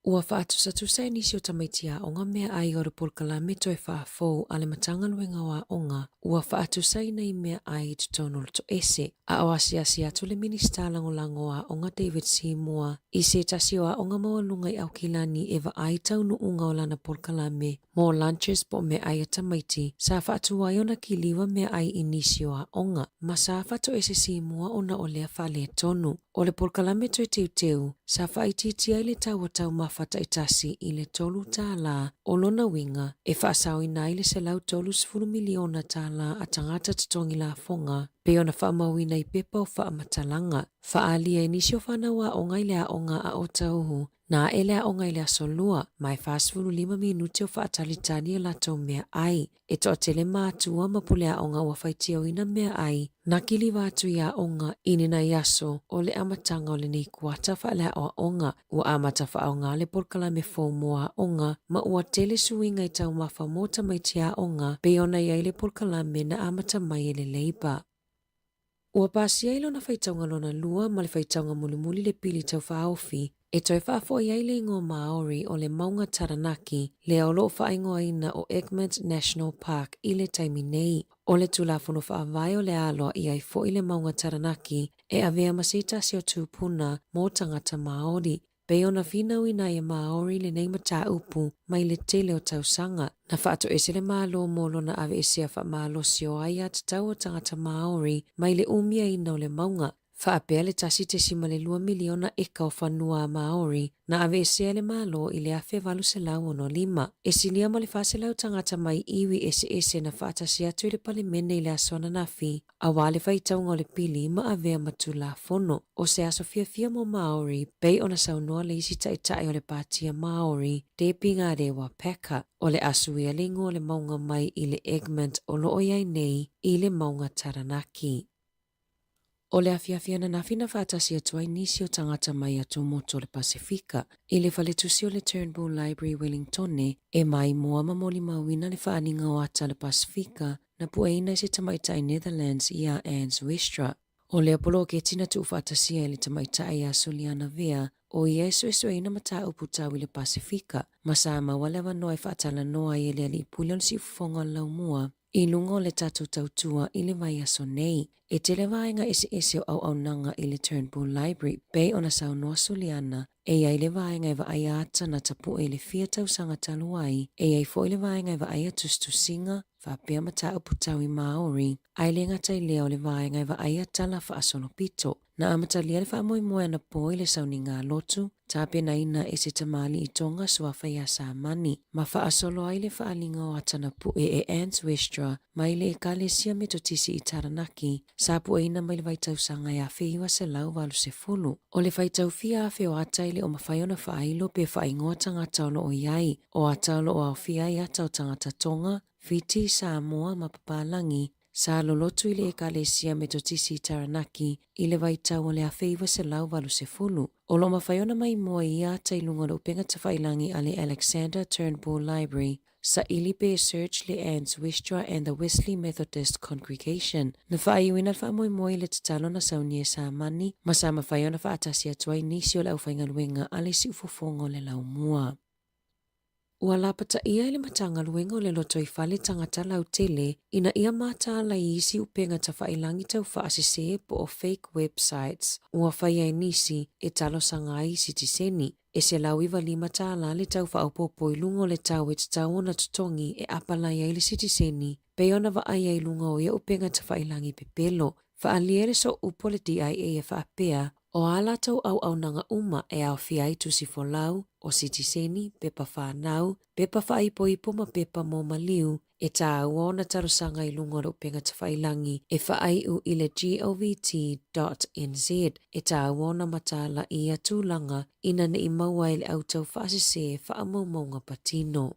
Ua whaatusa e nisi o tamaitia o ngā mea ai o repolkala me toi whaafou a le matanga luenga wa onga, ua whaatusa i nei mea ai tu tono to ese, a o asi atu le minista lango a onga David Seymour, i se tasio a onga mawalunga i au kilani eva ai taunu unga o lana polkala me, mo lunches po me ai a tamaiti, sa whaatu ai ona ki liwa mea ai i nisi o a onga, ma sa whaatu ese Seymour ona o lea whale tonu, o le polkala me toi teu, sa whaititi ai le tau mawhata itasi i le tolu tā la o lona winga e whaasau i nai le se lau tolu 10 miliona tā la a tangata tatongi la fonga pe ona whaamau i pepa o whaamatalanga. Whaalia e nisi o whanaua o ngai lea onga a o tauhu na e lea o ngai lea solua mai 5 minuti o whaatalitani o lato mea ai. E toa tele mātua mapulea onga ua whaitia o ina mea ai na kili wātu ia onga inina iaso o le amatanga o le nei kuata whaalea o onga ua amata whaonga le porkala me fōmoa onga ma ua tele suinga i tau mawha mota mai tia onga pe ona iai le porkala me na amata mai le leiba. Ua pasi ai lona whaitaunga lona lua ma le whaitaunga mulimuli le pili tau whaofi e toi whaafo i ai le ingo Maori o le maunga Taranaki le au loo whaingoa ina o Egmont National Park i le taimi nei. O le tulafono whaavai o le aloa i ai fo i le maunga Taranaki e avea masitasi o tūpuna mō tangata Maori. Pe ona finau ina e Maori le nei mata upu mai le tele o tausanga. Na whaato ese le malo molo na ave ese a malo sio ai at tau o tangata Maori mai le umia ina o le maunga. Whaapea le tasi te sima le 2 miliona eka o whanua Maori na ave ese le malo i le afe valu se lau ono 5. E sinia ma le whase lau tangata mai iwi ese na whaatasi atu i le palimene i le asona nafi. A wale whaitaunga o le pili ma avea matula fono. O se aso fia mo Maori, pei ona saunoa le isi taitai o le patia Maori, te pinga rewa peka. O le asu ia lingo o le maunga mai i le Egmont o lo oiai nei i le maunga Taranaki. O le afiafia na nafi na whaatasi atua i nisi o tangata mai atu moto le Pasifika, i le whaletusi o le Turnbull Library Wellingtone, e mai moa mamoli mawina le whaaninga o ata le Pasifika, na pueina i se tamaitai Netherlands i a Ans Westra. O le apolo ke tina tu whaatasi e le tamaitai a Soliana Vea, o i esu ina mata upu tau i le Pasifika, masama walewa noi whaatala noa i le pulon si ufonga lau mua, i lungo le tatu tautua i le vai aso nei. E te le vaenga ese o au nanga i le Turnbull Library, bei ona sau noa Soliana, e ai le vaenga eva ai ata na tapu e le fia tau sanga taluai, e ai fo i le vaenga eva ai atustu singa, whapea mata upu tau i Maori, ai le ngata i leo le vaenga eva ai atala wha asono pito, na amata lia le wha moi moe na po i le sauni ngā lotu, tape na ina e se tamali i tonga sua whaia sa mani, ma wha asolo ai le wha alinga o atana pu e Ans Westra, mai le e kalesia me to tisi i Taranaki, sa pu e ina mai le vaitau sanga ia whiiwa se lau walu se fulu. O le vaitau fia a feo ataile o mawhaiona whaailo pe whaingoa tangata o lo o iai, o ata o lo o au fia i ata o tangata tonga, Fiti Samoa ma papalangi, sa lolotu i le ekalesia me to tisi Taranaki i le vaitau o le a whiiwa se lau walu se fulu. O lo mawhaiona mai moa i ata i lunga lo penga tawhailangi a le Alexander Turnbull Library, sa ilipe search le Ans Westra and the Wesley Methodist Congregation. Na whaiuina wha moi le tatalo na saunie sa mani, ma sa mawhaiona wha atasi atua i nisi o lau whaingaluenga a le si ufofongo le lau mua. Ua lapata ia ile matanga luenga o le loto I whale tangata lau tele ina ia mata la isi upenga ta whailangi tau whaasese po o fake websites. Ua whaia nisi e talo sangai sitiseni. E se lau iwa lima ta ala le tau whaupopo ilungo le tau e tau na tutongi e apala ia ile sitiseni. Peona wa aia ilunga o ia upenga ta whailangi pepelo. Whaaliere so upo le DIA e whaapea o ala tau au nanga uma e au fiai tusi folau o sitiseni, pepa whanau, pepa whaipo ma pepa mo maliu e tā uona tarusanga I lungo le upenga ta whailangi e whaaiu I le govt.nz e tā uona matala I atulanga ina ne I maua I le au tau whaasese whaamaumaunga patino.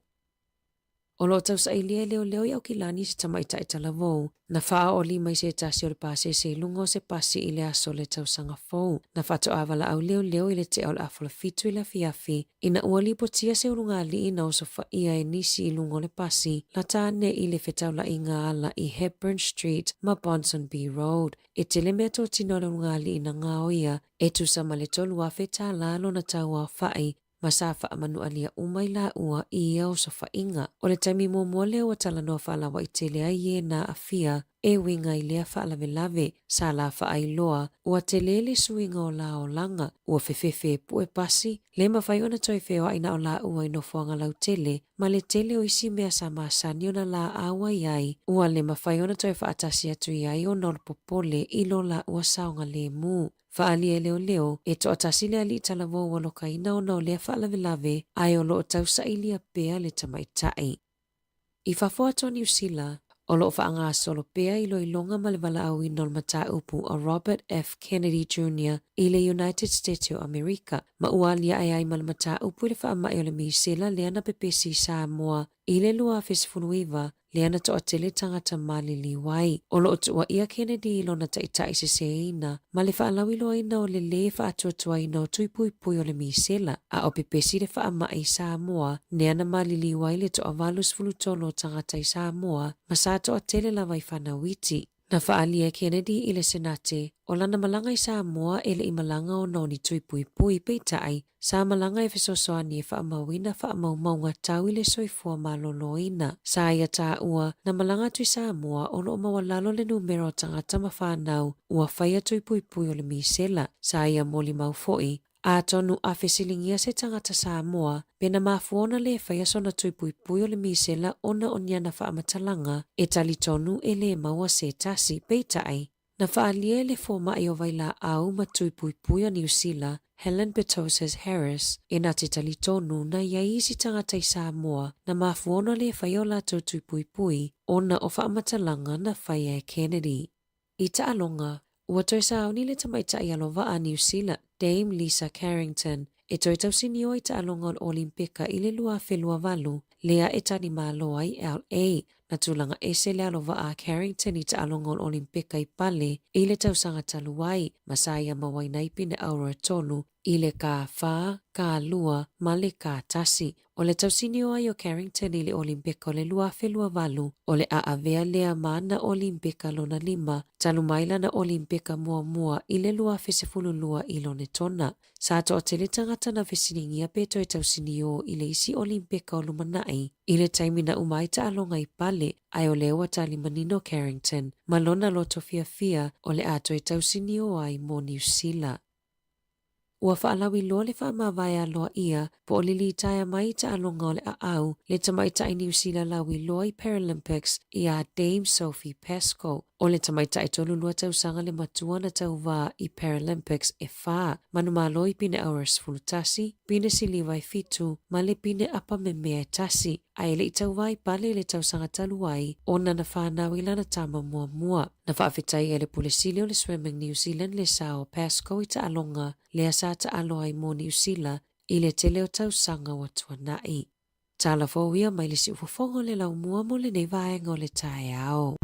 O lo tau sa ilia leo I au kilani se tamaita e talavou. Na whaa o lima I se tasi o le pase se lungo se pasi I le aso le tau sanga fou. Na whato awala au leo I le te au le afola fitu I la fiafi. Ina ua li potia se urunga li ina o sofa ia e nisi I lungo le pasi. La tāne I le whetau la inga ala I Hepburn Street ma Ponsonby Road. E te le mea tō tino le urunga li ina ngā o ia. E tu sa male tolu a whetā lalo na tau a whai. Masafa amanu alia umai la ua ia o sofa inga. O le taimi mo leo wa tala noa whaalawa I te lea ie na afia e winga I lea whaalave lave. Sa la whaai loa ua te lele suinga o la o langa. Ua fefefe pu e pasi. Le mawhai ona toi feo aina o la ua ino fuanga lau tele. Ma le tele o isi mea sa maasani o na la awa iai. Ua le mawhai ona toi whaatasi atu iai o nol popole ilo la ua saonga le mu. Whaalia leo e to atasile ali talavou waloka ina o nao lea whaalave lave ai o loo tausa ilia pea le tamaitai. I whafua to New Zealand, o loo whaanga solo pea I loilonga ma le wala au I nol mata upu o Robert F. Kennedy Jr. I le United States of America. Ma ualia ai ma le mata upu le whaamai o le misela lea na pepesi Samoa I le lua fesfunuiva lea na to atele tangata mali liwai. O loo tua ia Kennedy ilo na taitai se seina, ma le whaalawi loa ina o le le whaatua ina o tuipui o le misela. A o pepesi le whaamai Samoa, nea na mali liwai le to avalus fulutolo tangata I Samoa, ma sa to atele la vai whanawiti. Na whaalia Kennedy I le senate, o lana malanga I Samoa ele I malanga o noni tuipui peitai, sa malanga e fesosoani e whaamawina whaamaumaunga tau I le soifua maloloina. Sa ia tā ua, na malanga tui Samoa o lo mawalalo le numero tangata mawhanau, ua whaia tuipui o le misela. Sa ia moli maufoi, a tonu a fesilingia se tangata Samoa, pena mafuona le whaia sona tuipui o le misela ona oniana whaamatalanga, e tali tonu e le maua se tasi peitai. Na whaalia le foma I o vaila au ma tuipui o New Zealand, Helen Petoses Harris, e na te tali tonu na iaisi tangata I Samoa, na mafuona le whaia o lato tuipui, ona o whaamatalanga na whaia e Kennedy. I taalonga, ua toi sao ni le tamaita I alova a New Zealand, Dame Lisa Carrington, e toi tausini o I taalonga o Olimpika I le lua whelua valu, lea e tani maloa I LA, na tūlanga ese le alova a Carrington I taalonga o Olimpika I pale, I le tausanga taluai, masaya mawainai pine aura tolu, I le ka wha, ka lua, ma le ka tasi. O le tausini o ai o Carrington I le Olimpika o le lua whelua valu, o le aavea lea mana Olimpika lona lima, talumaila na Olimpika mua I le lua fesefulu lua I lone tona. Sa to o tele tangata na fesiningia peto e tausini o I le isi Olimpika o lumanai, I le taimina umaita alonga I pale, ai o lewa tali manino Carrington, malona loto fia o le ato e tausini o ai mo New Zealand. Ua whaalawi loa le whaamawai loa ia, po o lili taia mai ta alonga o le au, le tamaita I New Zealand lawi loa I Paralympics I a Dame Sophie Pascoe. O le tamaita I tolu lua tausanga le matua na tau wā I Paralympics e whā. Manu malo I pine auras fulutasi, pine siliwai fitu, ma le pine apa me mea tasi. Ai le I tau wā I pale le tausanga taluai, o na whanau I lana tama mua. Na whaafetai e le pulesili o le Swimming New Zealand le sao Pascoe I ta alonga, le asa ta aloa I mo New Zealand, I le tele o tausanga wa tuanai. Tala fōwia mai le si ufofongo le lau mua mo le nei vaenga o le tae ao.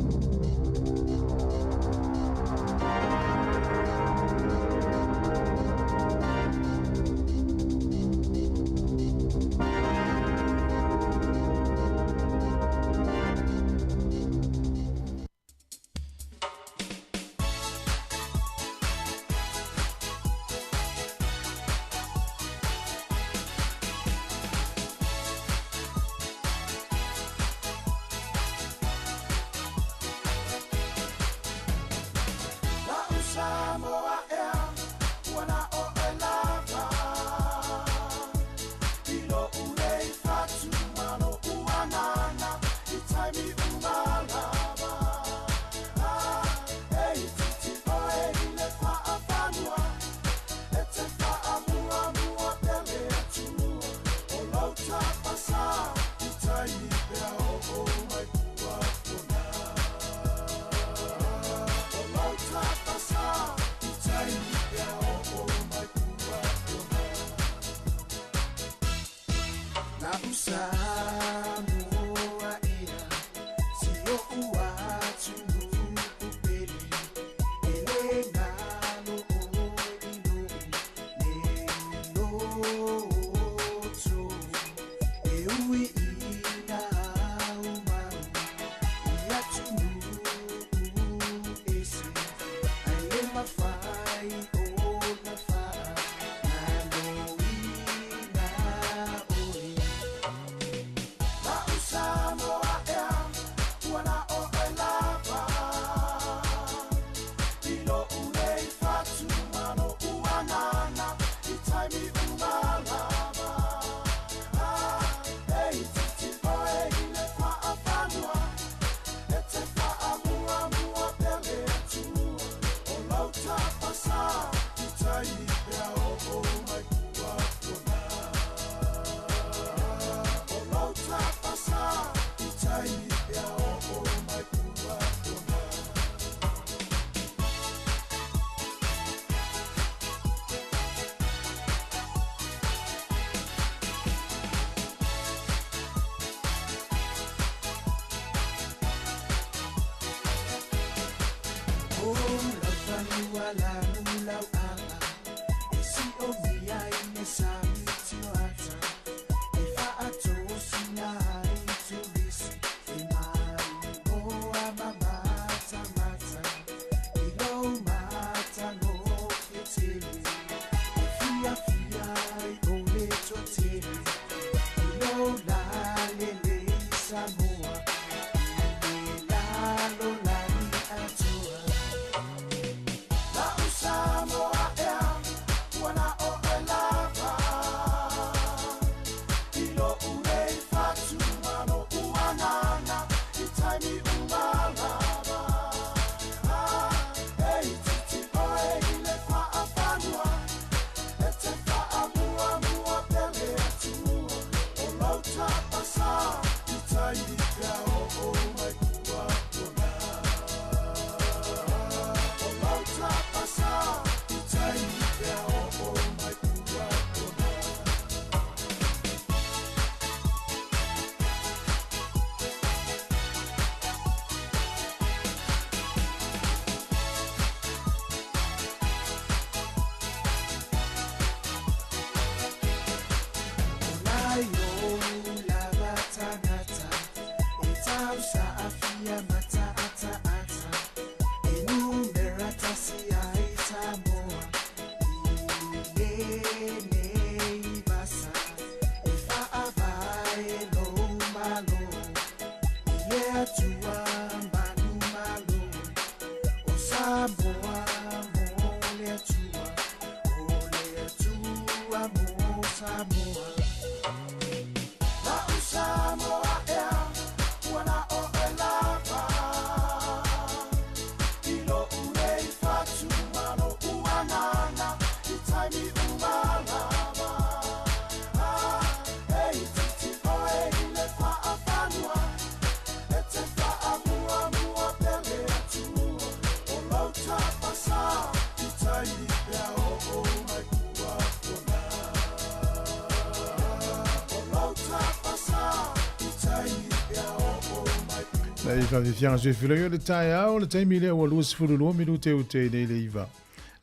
Nei whawhiwhianga se whilai o le tae au, le taimi lea ua luas furulua minute o te nei le iwa.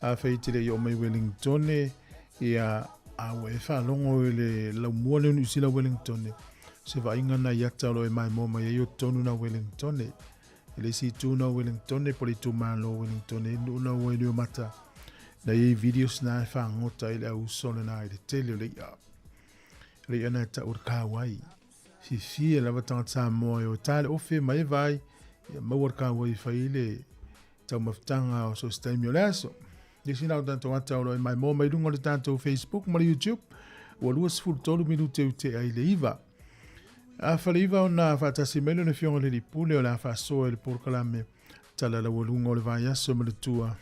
A whaiti le i o mai Wellington ia a ua e whalongo i le laumua le unusila Wellington. Se vainga na iata lo e mai mo mai e o tonu na Wellington. E le si tu na Wellington, po le tu malo Wellington, e nuna ua e nio mata. Na i videos na e whangota i le au sole na i le tele o le ia. Le ia na ta urka wai. Si fie lava tangata moa o tale ofe mai vai ia mauarka wai whaile tau maftanga o so staimi o leso. Desi nao tanto ata o mai mo mai lungo le tanto Facebook ma YouTube o luas ful tolu minute ute ai le iwa. A whale iwa o na whatasi mele ne fionga le lipule o la whasoa le porkalame tala la walunga o le vai aso ma le tua.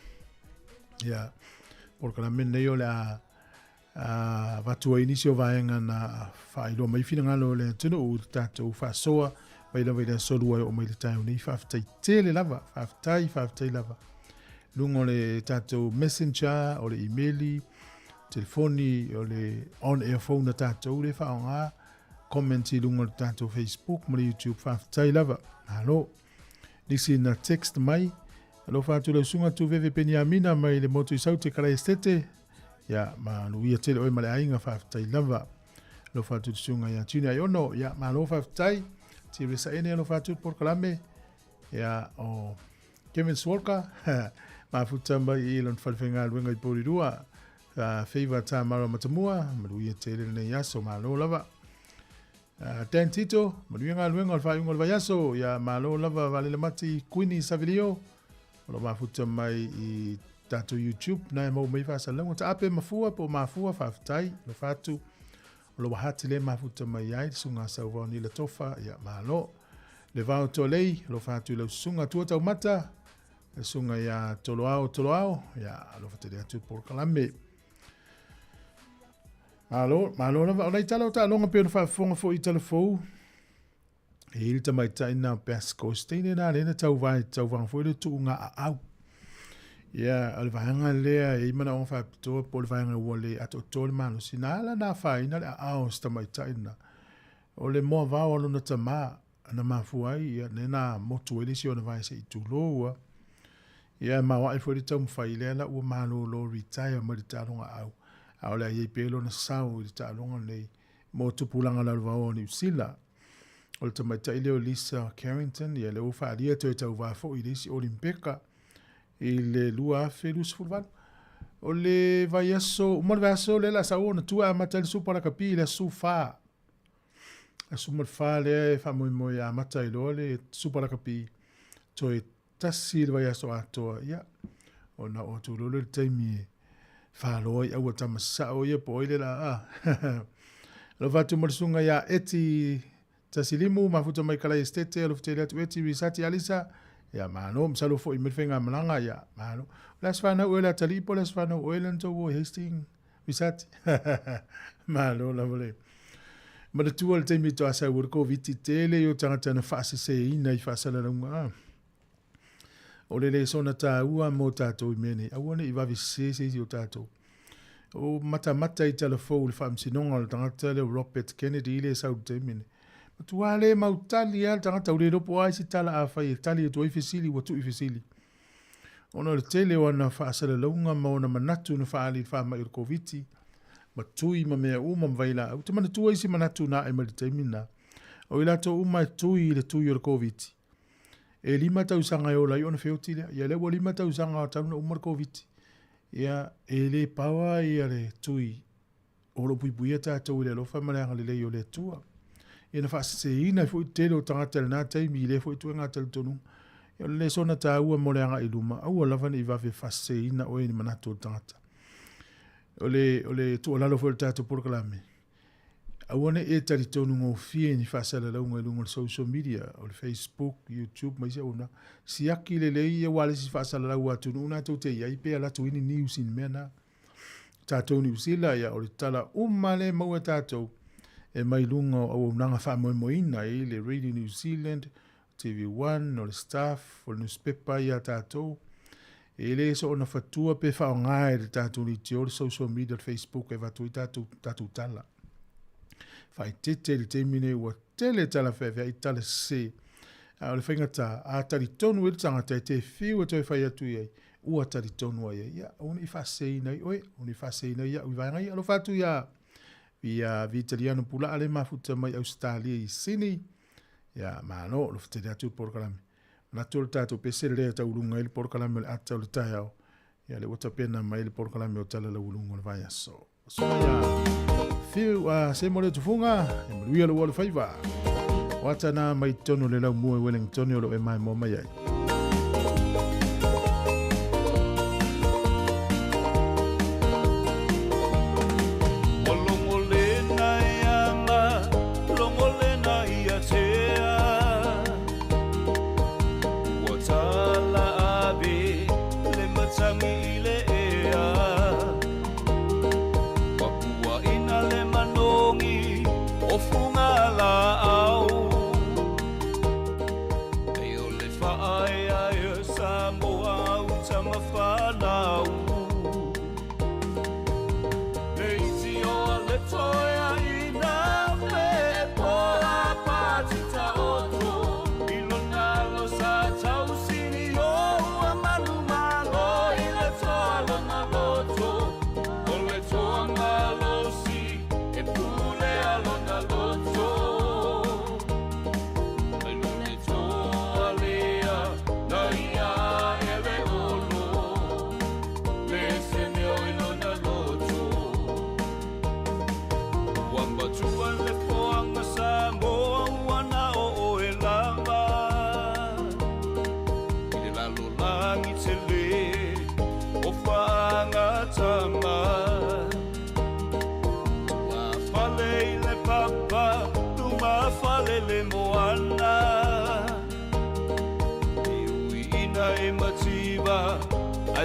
Ia porkalame nei o le vatua inisi o vaenga na whaeloa mai whina ngalo le tino o tātou whasoa mai lawa i le solua o mai le tau nei whaftai tele lava, whaftai lava. Lungo le tātou messenger o le emaili, telefoni o le on-air phone na tātou le whaonga, commenti lungo le tātou Facebook, ma le YouTube whaftai lava. Halo, nisi na text mai, alo whātou le sunga tu veve peni amina mai le motu i saute kara estete, ya ma luia tele oi male ainga whaftai lava. Lo whātou sunga ya tune ai ono, ya ma lo whaftai, ti resa ene lo whātou porkalame, ya o Kevin Swalker, ma futa mai i lon whalwhenga luenga i Porirua, whaiva tā mara matamua, ma luia tele nei yaso ma lo lava. Dan Tito, ma luia luenga al whaiunga lava yaso, ya ma lo lava vale le mati Queenie Savilio, lo ma futa mai i tātou YouTube, na e mau mai whasalango, ta ape mafua po mafua whaftai, lo whātou, lo wahati le mafuta mai ai, sunga sauwa ni le tofa, ya malo. Le vau tolei, lo whātou le sunga tuatau mata, le sunga ya toloao, ya lo whatere atu porkalame. Malo, lava, olai tala o ta longa peo na whafonga fo i telefou. E ilita mai taina Pasco, steine na lena tau vang fo i le tuunga a au. Ia, al vahanga lea, e imana o whapitoa, po le vahanga wale ato tole mano, sinala na whaina le ao sta mai taina. O le moa vau alo na tama, na mafuai, ia nena motu ele si o na vai se i tuloa. Ia mawa fo le tau fai le la ua malo lo retire ma le talonga au. Au le ye pelo na sau le talonga nei mo tupulanga la vao ni sila. O le tamaita ile o Lisa Carrington ia le ufa alia to tau va fo i lesi olimpeka i le lua felu sfurval. O le vaiaso, umar vaiaso le la sao na tua amata le supara kapi le sufa. A sumar fa le fa moi amata ilo le supara kapi. To e tasi le vaiaso atoa ia. O na o tu lolo le taimi fa loi au tamasao ia po ile la a. Lo vatu marsunga ya eti tasilimu mafuta mai kala estete lo ftelia tu eti risati alisa ya mano msalo fo imelfenga malanga ya mano las fana uela talipo las fana uela nto wo Hastings risati mano la vole ma tu al temi to asa urko viti tele yo tanga na fase se ina I fasa la lunga o le sona ta ua mo tato imene awone I va vise se yo tato o mata I telefone le fam sinonga le tanga le Robert Kennedy le sau temine tuale mautali al tanga tau le ropo ai si tala a fai tali tu ifisili wa tu ifisili ona le tele wana fa asala longa ma ona manatu na fa ali fa ma irkoviti ma tui ma mea uma mvaila o te mana tu isi manatu na e mali temina o ila to uma tui le tui irkoviti e lima tau sanga yo la yo na feotile ya le lima tau sanga tau na umar koviti ya e le pawa ya le tui o lo puipuia ta tau le lo fa malanga le yo le tua ina fa se ina fo telo tanga na tai mi le fo tu nga tel tonu yo le sona ta ua molenga iluma au la van I va fe fa se ina o ni manato tanga ole tu la lo fo tato por clame au ne e tali tonu ngo fie ni fa sala la ngo social media o Facebook YouTube mai se una si akile le ia wale si fa sala la wa tu una to te ia pe ala tu ini news in mena tato ni usila ya o tala umale mo tato e mai lunga o nanga fa moina I le Radio New Zealand, TV1, o le staff, o le newspaper ia tatou. E le so ona fatua pe fa ngai le tatou ni te o le social media, Facebook e vatu I tatou tala. Fai tete le temine ua tele tala fewe I tala se. O le whaingata a tali tonu e tangata te whiu e toi whai atu iei. Ua tali tonu ai ia. Oni fa sei nei oe, oni fa sei nei ia. Ui vai ngai alo fatu ia. Via vitaliano pula ale mafuta mai Australia I Sydney ya mano lo fete atu por kalame na tol tato pese le ta ulunga il por kalame le ata le tayao ya le wata pena mai le por kalame o tala le ulunga le vaya so ya fiu se mo le tufunga e mo lo wala faiva wata na mai tono le la mo Wellington lo e mai mo mai ai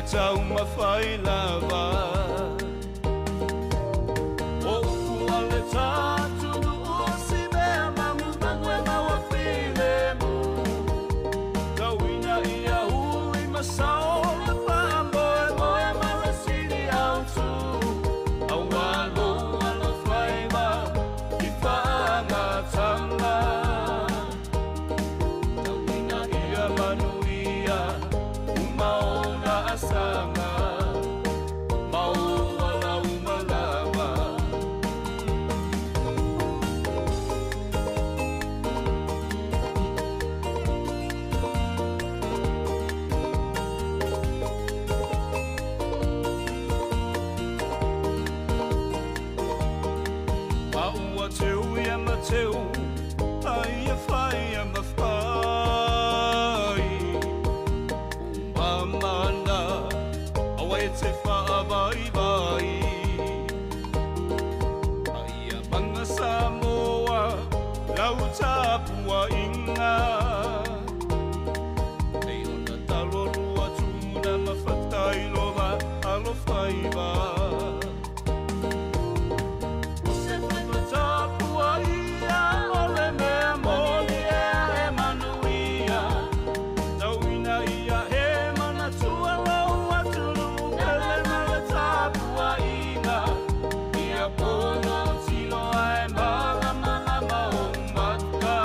Tau mawhai lava O kuale tātu o si mea mamu Mangu e maua while mu Tau ina ia hui masao Le whambo e moe maua siri au tu Au alo alo whaiva Ki whaanga tanga Tau ina ia manu ia Umao te whaavai Aia manga Samoa lau tāpua inga Nei ona talo rua tūna mawhatai loa alo whaiva Se whaiva ia ole mea moli e manuia Tauina ia he mana tua lau atulu Pele mala tāpua inga Ia pono tilo ai maga manga maumaka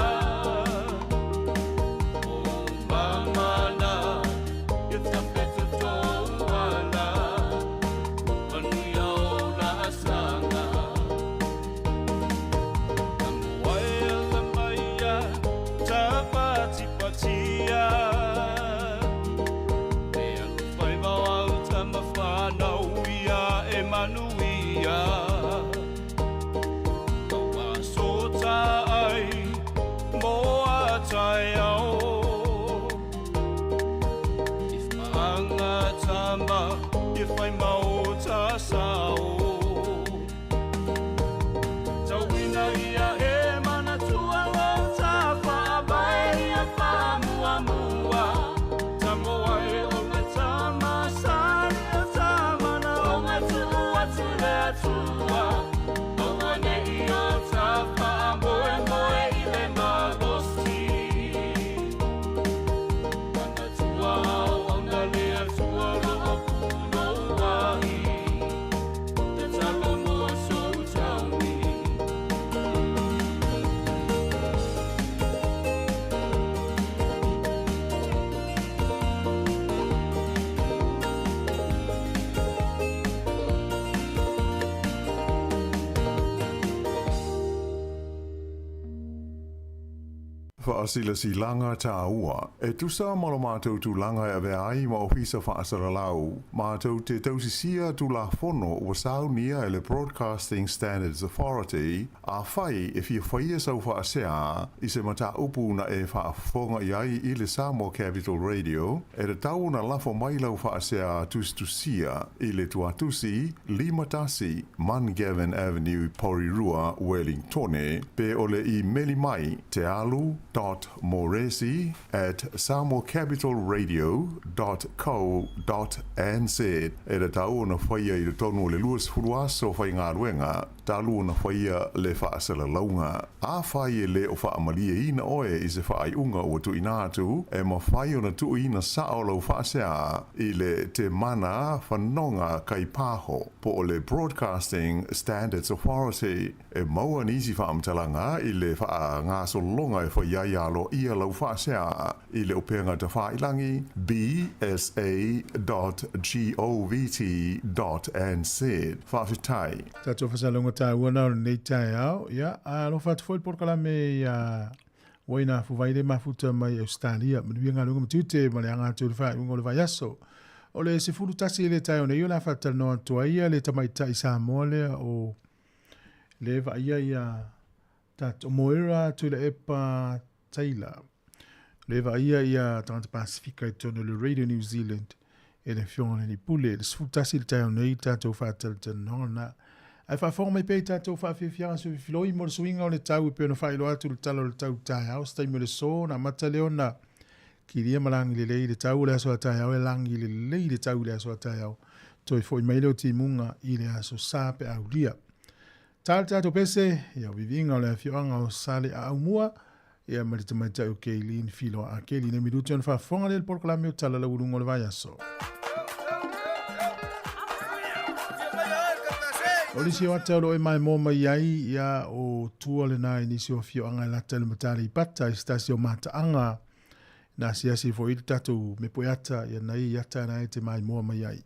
Mana ia tapeta tōwana Manuia o na asanga Amuae la maia tapati patia E anu whai mau au tama whanau ia e manuia Kaua sota ai moa tai au If maanga tama if whai mau ta sao Tauina ia he mana tua lau ta whaabai ia whamuamua Tamoa e o me tama sari a tamana o me tuu atu le atua Aua ne i o ta whaamoe moe i le malosti Mana tua au au na le atua roa puno wahi Te talo mo so tauni Whaasila si langa tā ua. E tusa malo mātou tu langa e vea ai ma ofisa whaasara lau. Mātou te tausisia tu la fono ua saunia e le Broadcasting Standards Authority a whai e fia whaia sau whaasea i se mata upu na e whaafonga i ai i le Samoa Capital Radio e re tau na lafo mai lau whaasea tustusia i le tuatusi Limatasi Mangavin Avenue Porirua Wellingtone pe ole i meli mai te alu.moresi@samoacapitalradio.co.nz e re tau na whaia i le tonu le luas furuaso whai ngā ruenga talu na whaia le whaasala launga. A whai e le o whaamalia ina oe i se whaai unga ua tu inatu e ma whai o na tu ina sao lau whaasea i le te mana whanonga kai pāho po o le Broadcasting Standards Authority e maua nisi whaamtalanga i le wha ngā solonga e whaiai alo ia lau whaasea i le upenga te whailangi bsa.govt.nz whawhitai. Tato whasalonga tā uana o nei tai au, ia, a lo whatu fwoi porkalame ia waina fuwaire mafuta mai Australia, manuia ngā lunga matute, ma le anga tu le whai, ungo le vai aso. O le se fulu tasi le tai o nei o la whatal noa tua ia, le tamaita i Samoa le o le vaia ia tato moera tu le epa Taylor. Le vaia ia tangata Pasifika i tono le Radio New Zealand e le fiona ni pule, le se fulu tasi le tai o nei tato whatal tanona. Ai whaafonga mai pei tātou whaafewhianga su filoi mo le suinga o le tau i pēno whaelo atu le talo le tau tai au, stai mo le so na mata leona ki ria malangi le lei le tau le aso a tai au, e langi le lei le tau le aso a tai au, toi foi mai leo ti munga i le aso sape au lia. Tāle tātou pese, ia vivinga o le whioanga o sale a au mua, ia marita mai tau Keilin filo a Keilin e miruti on whaafonga le porkolame o tala la urungo le vai aso. O lisi o ata alo e mai mō mai ai ia o tua le nai nisi o fio anga lata le matari pata i stasi o mata anga na siasi fo ili tatu me po ata ia nai ata nai te mai mō mai ai.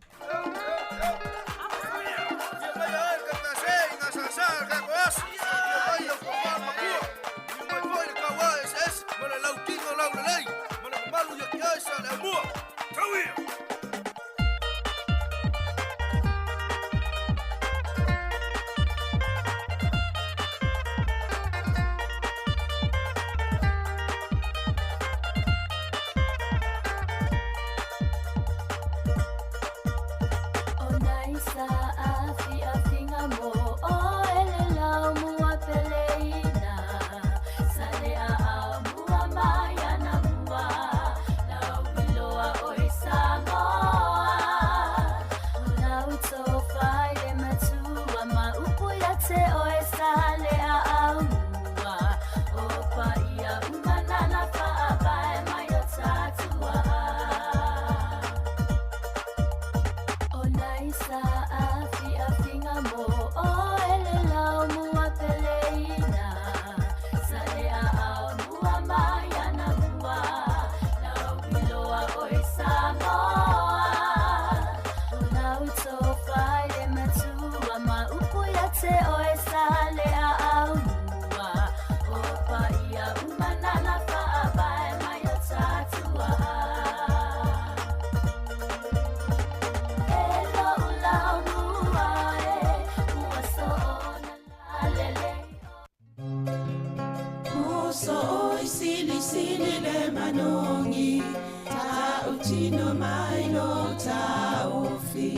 ino taufi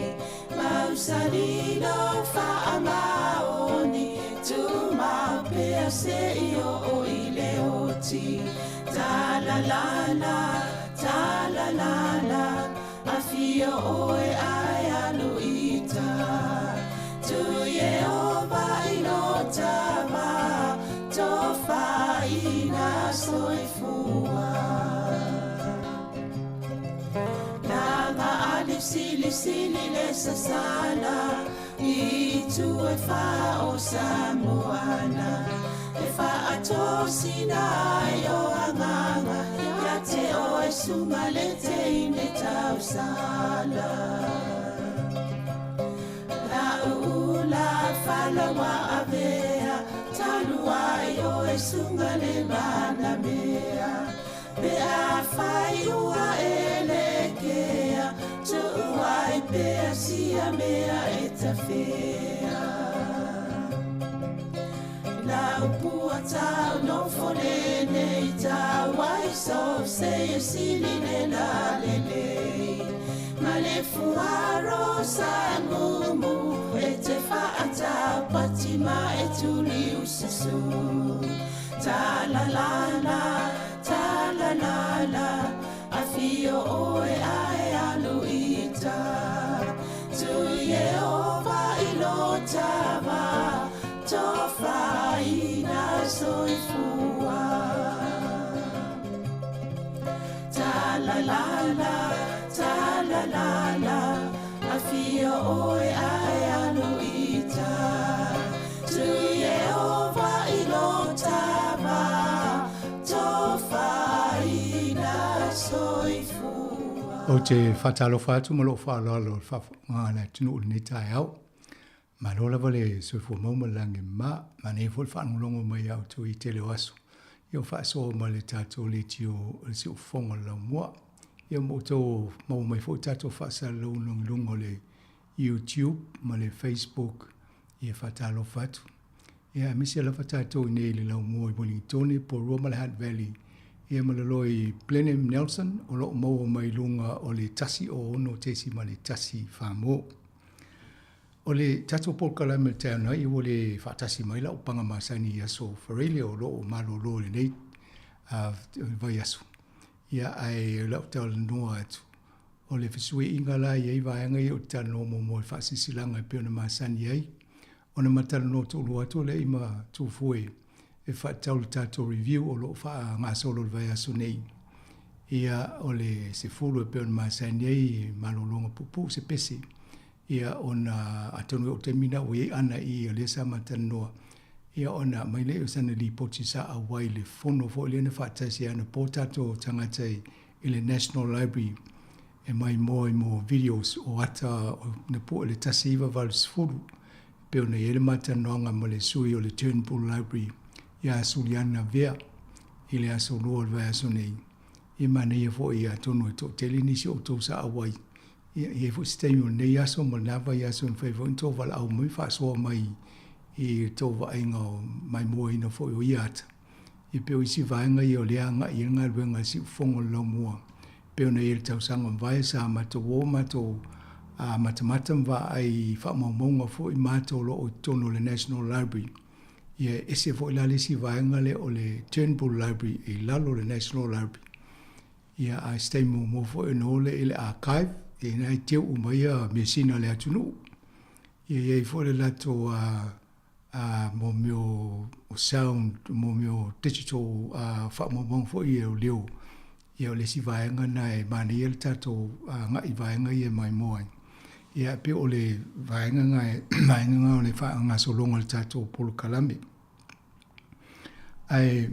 mausalino faamaoni tumapea seio o ileoti talalala talalala afio oe ayaluita tu Yehova inotama tofa ina soifua nanga alif sili lesa sana itu efa osamoana efa atosina yo anganga yate oe sumalete ine tausala la ula falawa avea talua yo esungale bana mea bea faiua elekea tuai bea sia mea etafea la upua tau no fonene itawai so se siline la lele malefuaro sangumu etefa ata patima etuli usisu talalala talalala afio oe ayaluita tu Yehova ilotava tofa ina soifua talalala talalala afio oe ayaluita tu Yehova ilotava tofa ina soifua o te whatalofa atu malo whaaloalo ngana tunu ni tai au ma lola vale soifua maumalangi ma ne fol whanulongo mai au tu i tele wasu io whaaso ma le tato le tio le si ufonga la mua ia mo tō mau mai fo tato whaasa lungo le YouTube ma le Facebook ia whatalo whatu. Ia misi ala whatato i nei le lau mua i Wellington po Roma le Hutt Valley. Ia malaloi Blenheim Nelson o lo mau mai lunga o le tasi o ono tesi ma le tasi whamo. O le tato polkalame teana i o le whatasi mai la upanga masani i aso Wharelia o lo o malo lo le nei vai aso. Ia ai lau tau le noa atu. O le fesue inga la iei vaenga i o tano mo mo whaasisilanga i peona masani ai. O na matala no tolu atu le ima tufue e whaatau le tato review o lo wha ngā solo le vai aso nei. Ia o le se fulu e peona masani ai malolonga pupu se pese. Ia ona atonu o te mina o iei ana i o lesa matala noa. Ia ona mai le o sana li poti sa a wai le fono fo le na whaatasi ana po tato tangatai i le National Library e mai mo videos o ata o na po le tasi iwa valu sifuru pe ona ele mata noanga mo le sui o le Turnbull Library ia suliana vea i le aso lua le vai aso nei i mana ia fo i atonu e to tele nisi o to sa a wai ia fo stay o nei aso mo nava i aso nfai fo into vala au mui fa soa mai i tō vaenga o mai mua ina fo o iata. I peo isi vaenga i o leanga i ngā ruenga si ufongo lau mua. Peo na ele tausanga vai sa mato wō mato matamata mwa ai whamaunga fo i mato lo o tono le National Library. Ia ese fo i lale si vaenga le o le Turnbull Library i lalo le National Library. Ia a stay mo fo i nole ele archive i nai teo umaia mesina le atunu. Ia i fo le lato mo mio sound, mo mio digital whamamong fo i eo leo. Ia o le si vaenga na e mani el tato nga i vaenga i e mai moai. Ia pe o le vaenga nga o le wha solonga le tato polo kalame. Ai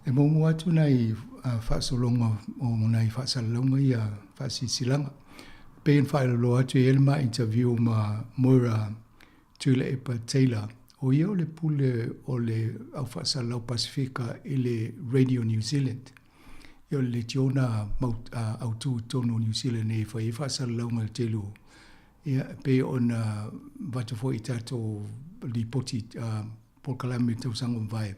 e momu atu nei wha solonga o nei wha salonga i a wha sisilanga. Pe en wha lo atu e elma interview ma Moira Tula Epa Taylor. O ia o le pule o le au whaasalau Pasifika i le Radio New Zealand. Ia o le tiona au tu tono New Zealand e whai whaasalau ngal telu. Ia pe ona vatafo i tato li poti polkalame tausanga vai.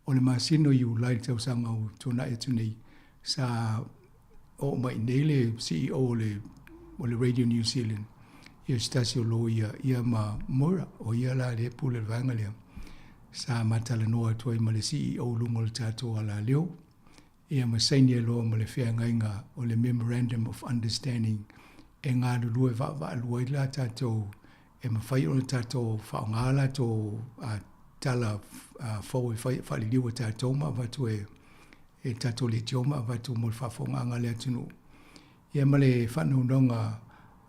O le masino i ulai tausanga o tona e tunei sa o mai nei le CEO o le Radio New Zealand. Ia stasio lo ia ma mora o ia la le pule vanga lea. Sa matala noa tuai ma le CEO lungo le tato ala leo. Ia ma saini lo ma le fea ngainga o le Memorandum of Understanding e ngā lulue va lua i la tato e ma whai o le tato whao ngā la to tala fau e whai liwa tato ma vatu e tato le tioma vatu mo le whafonga ngā lea tunu. Ia ma le whanu nonga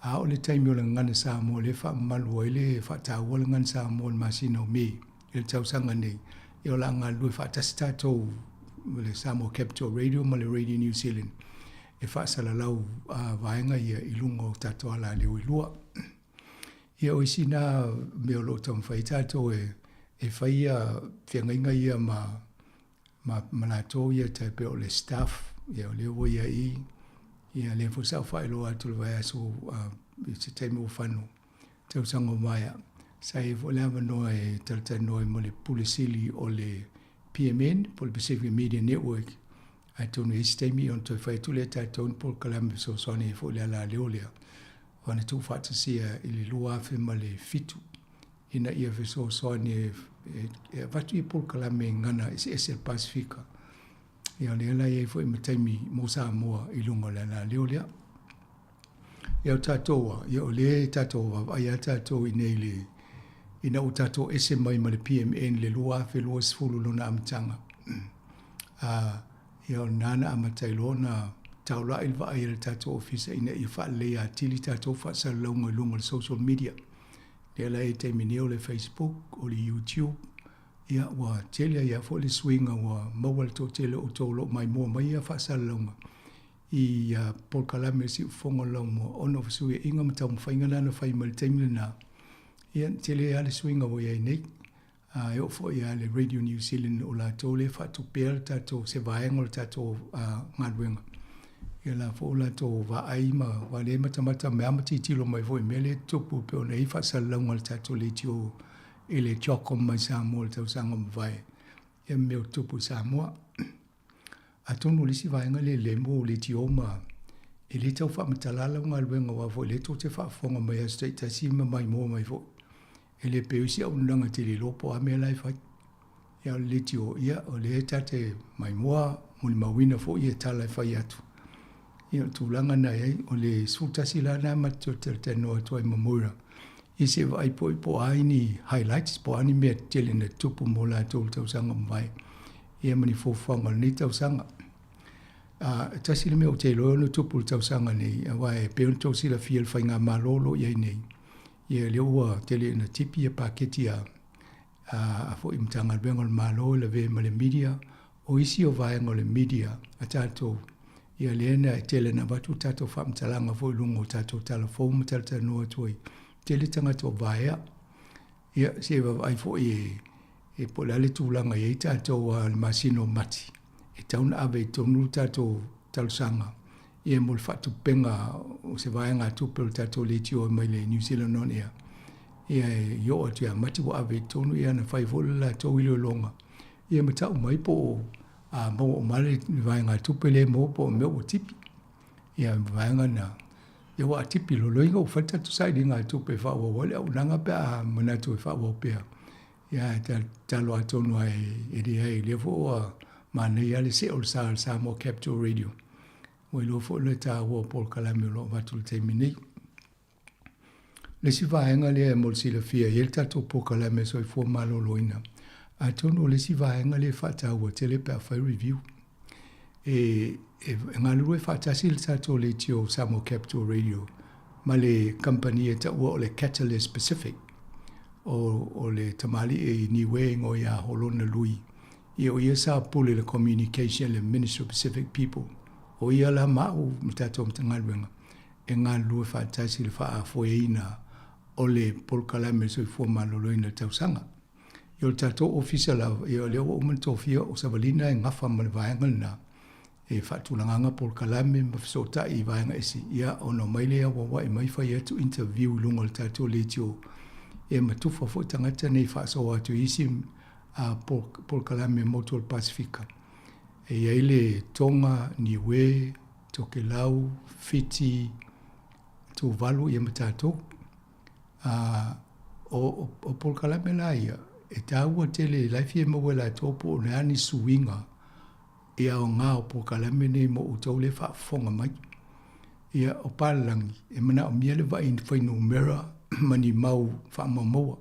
a o le taimi o le ngana sa mo le wha malua i le wha tāua le ngana sa mo le masina o me i le tausanga nei. I o la ngā lue wha tasi tato le Samoa Capital Radio ma le Radio New Zealand. E wha salalau vaenga ia i lungo tato ala leo i lua. Ia o isi nā meo lo tam whai tato e whai ia whiangainga ia ma lato ia taipe o le staff. Ia o leo ia ia le fo sa whai lo atu le vai aso i se taimi o whanu. Tau sango maia. Sa e fo lea mano e talata noi mo le pulisili o le PMN, po le Pacific Media Network. Ai tonu isi taimi on toi whai tule tai tonu po kalambe so sone e fo lea la leo lea. Wana tu whatasia i le lua afe ma le fitu. Ina ia fe so sone e vatu i po kalambe ngana SL Pacifica. Ia lea la e fo i mataimi mo sa moa i lungo la leo lea. Ia o tatoa, ia o le tatoa, ia tatoa i nei le ina o tato ese mai ma le PMN le lua fe lua sfulu lona amatanga. Ia o nana amatai lona taula ilva ai le tato ofisa ina i wha lea tili tato wha sa launga lunga le social media. Lea la e teimini o le Facebook o le YouTube. Ia wa telia ia fo le swinga wa mawal to tele o tolo mai mua mai ia wha sa launga. I polkalame si ufonga launga ono fsui inga matau mwhainga lana whai ma le teimile na. Ia tele ale swinga o iai nei. E o fo ia le Radio New Zealand o la tole wha tu pēr tato se vaenga o tato ngadwenga. Ia la fo la to va aima wa le matamata me amati tilo mai fo mele tupu pe o nei wha sa launga le tato le tio e le tioko mai Samoa le tau sanga mwai. Ia meo tupu Samoa. A tonu lisi vaenga le mo le tioma e le tau wha matalala ngadwenga wa fo le to te wha fonga mai a straight a sima mai mo mai fo. E le peusi au nanga te le lopo a mea lai whai. Ia le tio ia o le tate mai moa muli mawina fo ia talai whai atu. Ia tūlanga na ei o le sutasi la na matio te noa tuai mamura. I se vai po aini highlights po ani mea tele na tupu mo la tō tau sanga mwai. Ia mani fōwhanga ni tau sanga. Tasi le mea o te loa no tupu tau sanga nei. Wai peon tau sila fiel whai ngā malolo iai nei. Ia leua tele na tipi e paketi a fo imtanga bengal malo le ve male media o isi o vaenga le media a tato ia lena tele na watu tato fam talanga fo lungo tato telefon talta no toi tele tanga to vaia ia se va ai fo e polale tulanga e tato al masino mati e tauna ave tonu tato talsanga ia mol fatu penga o se vaenga tupel tato le tio mai le New Zealand on ia ia yo atu ia mati wa ave tonu ia na fai vola to ilo longa ia mata mai po mo male vaenga tupele mo po me o tipi ia vaenga na ia wa tipi lo loinga o fata tu sai dinga tupe fa wa wale au nanga pa mana tu fa wa pe ia talo atonu ai e le fo mana ia le se ol sa mo Capital Radio. Wai lo fo le ta wo pol kalame lo vatul te mini. Le si vaenga le mol si le fia yel tato pol kalame so i fo malo loina. A tono le si vaenga le fata wo tele pa fa review. E ngalu e fata sil tato le tio Samoa Capital Radio. Ma le company e ta wo le Catalyst Pacific. O le tamali e niwe ngo ya holona lui. I o ia sa pule le communication le Ministry of Pacific People. O ia la mau mtato mtangalwenga e ngā lua whaatasi le wha a foeina o le polkalame so i fua maloloina tausanga. I o le tato ofisa la i o leo o mantofia o savalina e ngafa ma le vaenga na e whaatulanganga polkalame ma fisota i vaenga esi. Ia ono mailea wawa e maifa i atu interview lunga le tato le tio e matufa fo tangata nei whaaso atu isi polkalame motor Pacifica. E ele tonga, niwe, toke lau, fiti, tu valu ia matatou. O Polokalame la ia, e tāua tele laifi e mawela tōpo o neani suinga ia o ngā o Polokalame nei mo utau le whaafonga mai. Ia o Pālangi, e mana o mia le vai whainu mera mani mau whaamamaua.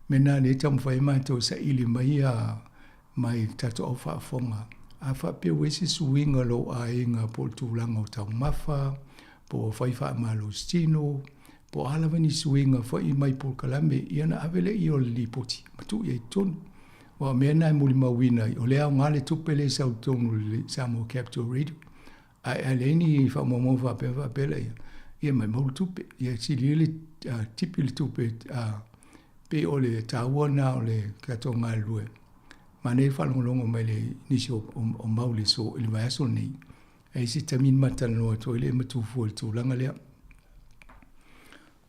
Mena ne tamu whai mai tō sa ili mai mai tato au whaafonga. A whapea wesi suinga lo a inga po tūlanga o tau mafa, po whai whaamalo stino, po alawani suinga whai mai Polokalame, iana awele i o lipoti, matu i tonu. Wa mena e muli mawina, o lea o ngale tupele sa utonu le Samoa Capital Radio. A leini whaamamo whapela ia. Ia mai maulu tupe, ia si lile tipi le tupe pe o le tāwana o le katonga lue. Ma nei whalongolongo mai le nisi o maule so ili mai aso nei. E si tamin matana noa to ile matufu le tūlanga lea.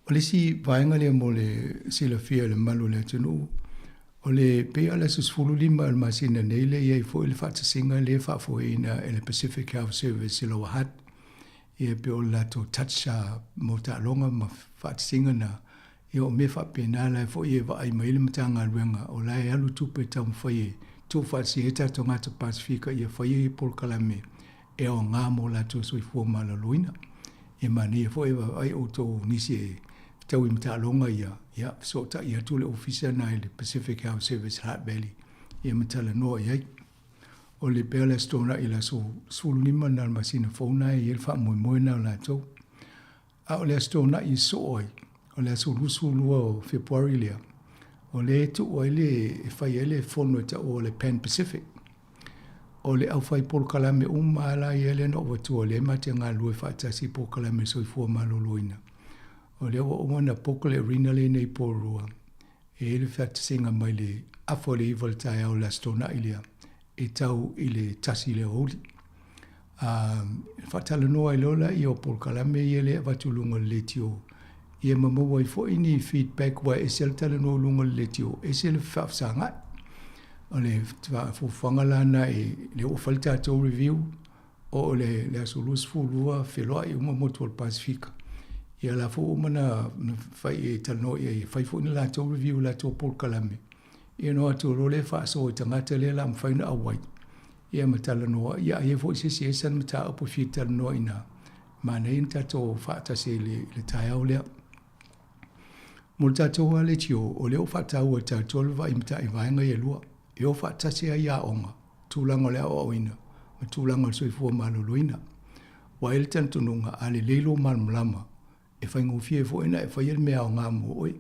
O le si vaenga lea mo le sila fia le malu le tunu. O le pe ala susfulu lima al masina nei le ia i fo ili whatasinga le whafoina e le Pacific Health Service ilo wahat. Ia pe o lato tacha mo ta longa ma whatasinga na ia o me whapena lai fo ia wa ai maile matanga ruenga o lai alu tupe tamu whaie tō whatsi e tato ngata Pasifika ia whaie i Polokalame e o ngā mo lato sui fua mala loina. Ia mani e fo e wa ai o tō nisi e tau i mta longa ia so ta ia tūle ofisa na i le Pacific Health Service Heart Valley ia matala noa iai. O le pēla stona i la so sulu lima na masina fauna i elfa moe na la tō. A o le stona i so oi. O le sulu o February lea. O le tu o ele e whai ele whono ta o le Pan Pacific. O le au whai Polokalame ala i ele no watu o le mate ngā lue whaatasi Polokalame soi fua maloloina. O le o wana pokole rina le nei porua. E ele whaatasinga mai le afo le iwal tai au la stona ilea. E tau i le tasi le holi. Whaatala noa i lola i o Polokalame i ele watulunga le tio. Ia mamaua i fo ini feedback wa e sel tala no lunga le tio. E sel whaafsanga. O le whangalana e le ofalta tau review. O le asolus fulua wheloa i umamotu al Pasifika. Ia la fo umana whai e tala no i whai fo ina la tau review la tau Polokalame. Ia no atu role whaaso i tangata le la mwhaina awai. Ia matala noa. Ia e fo i sisi e san mata apu fi tala noa ina. Mana in tato whaatase le tai au lea. Mo tatou ale tio o leo whatau a tatou wa i mta i vaenga i lua. E o whatase a ia onga. Tūlanga lea o awina. Ma tūlanga soi fua maloloina. Wa ele tantununga ale leilo malmlama. E whaingo fie fo ina e whaiel mea o ngā mo oi.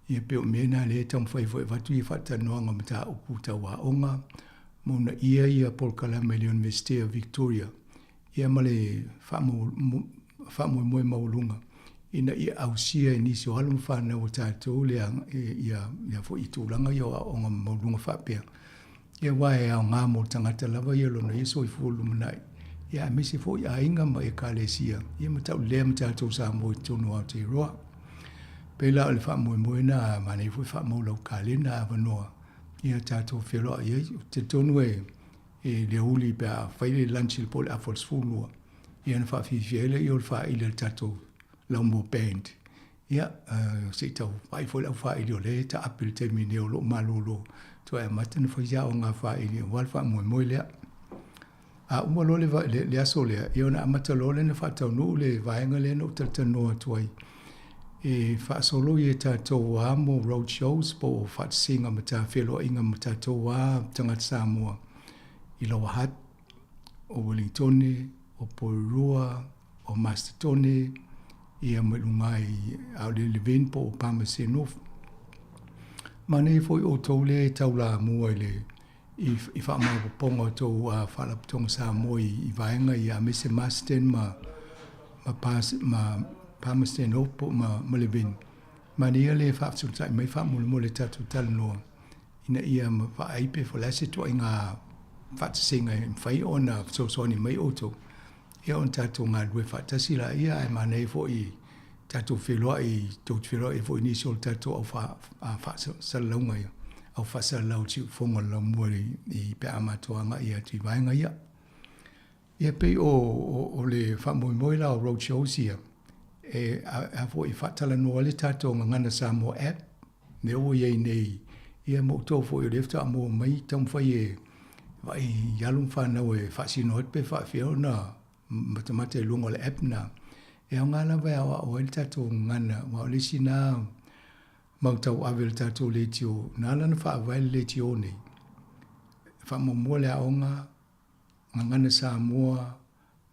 Ia peo mena le tam whai fo e watu i whatanoanga mta uputa wa onga. Mona ia Polokalame le University of Victoria. Ia male whamu moe maulunga. Ina ia ausia nisi o halum whana o tātou le ia fo i tūlanga ia o ngā maulunga whapea. Ia wae au ngā mo tangata lava ia lona ia so i fulu manai. Ia misi fo i ainga ma e kālesia. Ia matau lea ma tātou sa mo i tono au te roa. Pela o le whamoe moe na mane fo i whamau lau kālena a wanoa. Ia tātou whiroa ia te tonu e le huli pe a whaile lanchi le pole a fos fulua. Ia na whawhiwhiele i o le whaile le tātou lau mo band. Ia, se tau whai fo lau whaile o le ta apil te mine o lo malolo. Tua e matana whaia o ngā whaile o wal whamoe moe lea. A umalo le aso lea, ia na amatalo le na whatau nuu le vaenga le no tatanoa tuai. E whaasolo i e tātou wā mo road shows po o whatasinga ma tā whelo inga ma tātou wā tangata Samoa. I Lower Hutt, o Wellingtone, o Porirua, o Mastertone, i a melungai au le leven po o Palmerston. Mane foi o tau le tau la mua le i whaamau ponga tau a whalaptonga Samoa i vaenga i a mese Masterton ma Palmerston opo ma leven. Mane ia le whaafsutai mai whaamule mo le tatu talanoa. Ina ia ma whaaipe fo lase tua i ngā whatasinga i whai o na sosoni mai oto. Ia on tatu ngā lue whatasi la ia e manei fo i tatu wheloa i tōt wheloa i fo inisio tatu au whaasalaunga ia. Au whaasalau tiu whonga la mua i pe amatoanga ia tui vaenga ia. Ia pe o le whamoimoe la o roadshow sia. A fo I whatala noa le tātou ngana Samoa app. Ne o iei nei. Ia mo tō fo I lefta mo mai tam whai vai yalung whanau whasino hot pe whawhio na matamata lungo le app na. E o ngana vai awa o ele tātou ngana. Wa o le sina mautau awe le tātou le tio. Nā lana whaawai le tio nei. Whamomua le aonga ngana Samoa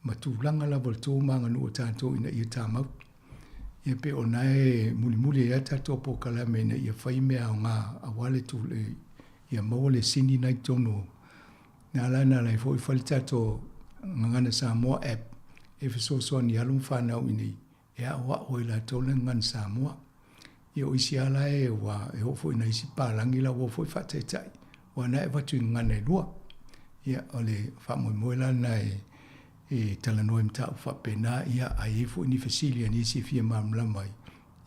matulanga la voltu manga no tātou ina ia tāmau. Ia pe o nae muli ia tātou po kalame na ia whai mea o ngā awale tu le ia maua le sini nai tono. Nā lana lai fo I whali tātou ngana Samoa app e whasosoa ni alum whanau ini e a oa oi la tole ngana Samoa. Ia o isi ala e wa e hofo ina isi pālangi la wofo I whataitai. Wa na e watu ngana e lua. Ia o le whamoimoe la na e talanoe mta o whapena ia a efo ni fasilia ni si fia mamla mai.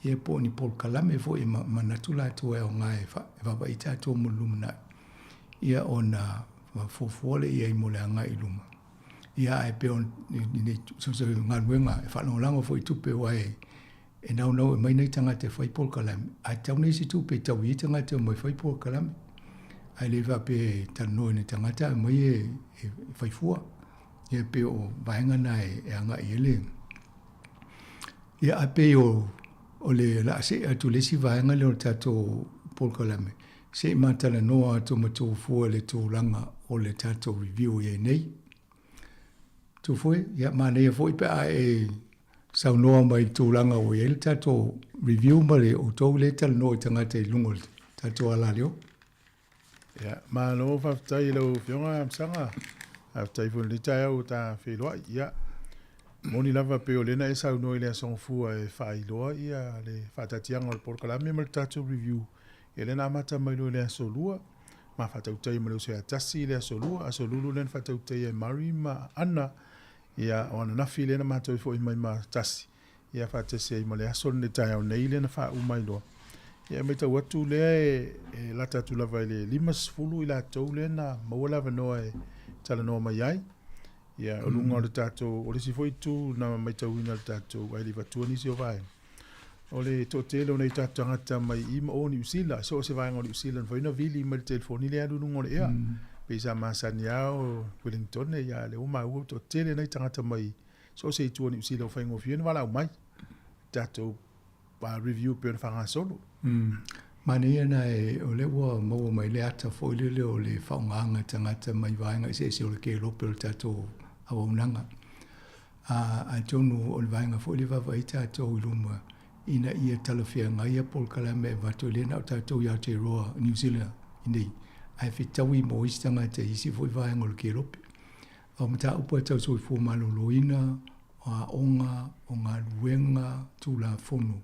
Ia po ni pol kalame fo I manatula tu e o ngai whapa I tātou mulumna. Ia o na fofuole ia I mole anga I luma. Ia e peo ni soso nganuenga e whanongango fo I tupe wa e nau e mai nei tangate whai pol kalame. A tau nei si tupe tau I tangate o mai whai pol kalame. Ai le va pe tanoe ni tangata mai e whaifua. Ia pe o vaenga na e anga I ele. Ia a pe o le la se atu lesi vaenga le o tato Paul Kalame. Se matala noa to mato fua le to langa o le tato review e nei. Tu foi, ia mane e foi pe a e sau noa mai to langa o e le tato review ma le o to le tal noa tangata I lungo tato ala leo. Ia, ma lo whaftai lau whionga amsanga. Haftai fun li tai au ta wheloa, ia. Moni lava pe o lena e sau noi lea songfua e whailoa, ia le whatatianga o le porkalame ma le tatou review. E lena amata mai lo lea solua, ma whatautai ma leo se atasi lea solua, a solulu lena whatautai e mari ma ana, ia o ana nafi lena matou fo I mai ma tasi. Ia whatasi e ma lea sol ne tai au nei lena wha umai loa. Ia me tau atu lea e lata tu lava ele limas fulu I la tau lena maua lava noa e tala noa mai ai. Ia o lunga o le tātou, o le si foi tu na mai tau ina le tātou ai li vatua nisi o vai. O le tōtele o nei tātou ngata mai ima o ni usila, so o se vaenga o ni usila, na whaina vili ma le telefoni le anu lunga o le ea. Pesa masani au Wellington e ia le o mai ua tōtele nei tangata mai, so o se itu o ni usila o whaingo fiona wala o mai. Tātou review pe o na whanga solo. Mane ana e o le ua maua mai le ata fo I le o le whaonganga tangata mai vaenga I se o le ke lope o le tātou awaunanga. A tonu o le vaenga fo I le vava I tātou I luma ina ia talawhia ngai a Paul Kalame e vato lena o tātou I Aotearoa New Zealand inei. Ai whitawi mo isi tangata isi fo I vaenga o le ke lope. Au mata upo e tau soi fo maloloina o a onga o ngā luenga tū la fono.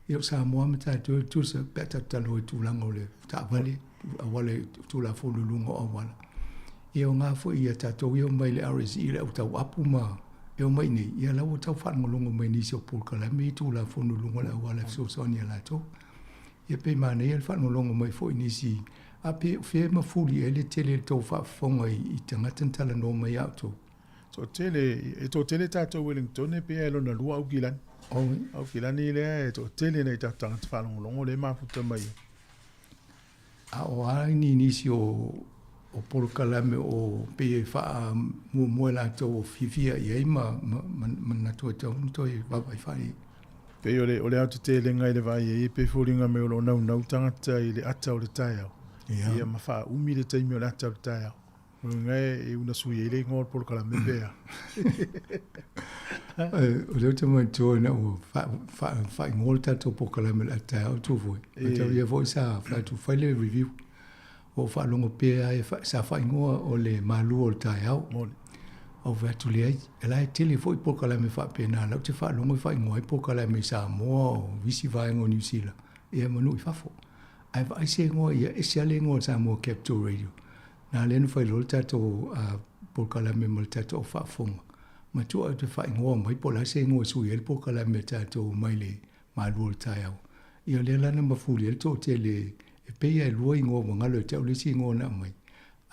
Ia Samoa mata tu se peta talo tu lango le ta vale awale tu la fo lungo awala. Ia nga fo ia tato ia mai le RSE le au apu ma e mai ni ia la o tau fa ngolongo mai ni so Paul Kalame tu la fo lungo le awala so sonia la to. Ia pe mane ia fa ngolongo mai fo ni si a pe fe ma fuli ele tele to fa fonga I tangata tala no mai auto. So tele e to tele tato Wellington e pe elo na lua au gilan. Au kilani le e to tele nei tātanga te whalongolongo le mafuta mai. A o aini nisi o Paul Kalame o pe e wha mua la tau o fifia I ei ma natua tau toi wapai whai. Pe o le au te tele ngai le vai e pe furinga me o lo nau tangata I le ata o le tai au. Ia ma wha umi le taimi o le ata o le tai au. Ngai e una sui e le ngor Paul Kalame pea. O leo te mai tō na o whai ngōle tātou Paul Kalame le ata au tū fwoi. O tau ia fwoi sa whai tu whai le review. O whalongo pēa e sa whai ngoa o le malu o le tai au. O whai tu le ai. E lai tele fwoi Paul Kalame whai pēna. Lau te whalongo whai ngoa I Paul Kalame sa moa o visi vaengo New Zealand. Ia manu I whafo. Ai whai se ngoa ia e se ale ngoa sa moa Capital Radio. Nā lenu whai lolo tātou Paul Kalame mo le tātou o whaafonga. Ma tua te whai ngoa mai po la se ngoa sui el Paul Kalame tātou mai le malu o le tai au. Ia le lana mafuli el tō te le e peia e lua I ngoa wangalo e tau lisi ngoa na mai.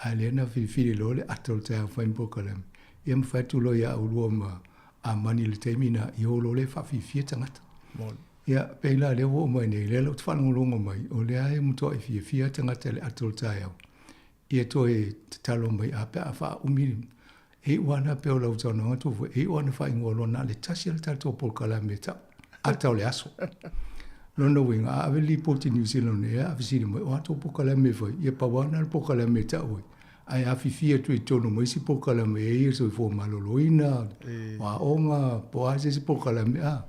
A le na whiwhiri lo le ato le tai au whai Paul Kalame. ia mawhatu lo ia ulua ma a mani le teimina i holo le whawhiwhia tangata. Ia peila le wo mai nei, le lau te whanongolongo mai, o le ae mutoa i whiwhia tangata le atol tai au. Ia toe te talo mai a pe a wha umiri. E wana pe o lau tau na ngatu, e wana wha ingolo na le tasi le tato polkala me tau. A tau le aso. Lono winga, a ave li poti New Zealand e a visiri mai, o ato polkala me fai, ia pawana le polkala me tau. Ai a whiwhia tu i tono mai si polkala me e ia so i fo maloloina, wa onga, po a se si polkala me a.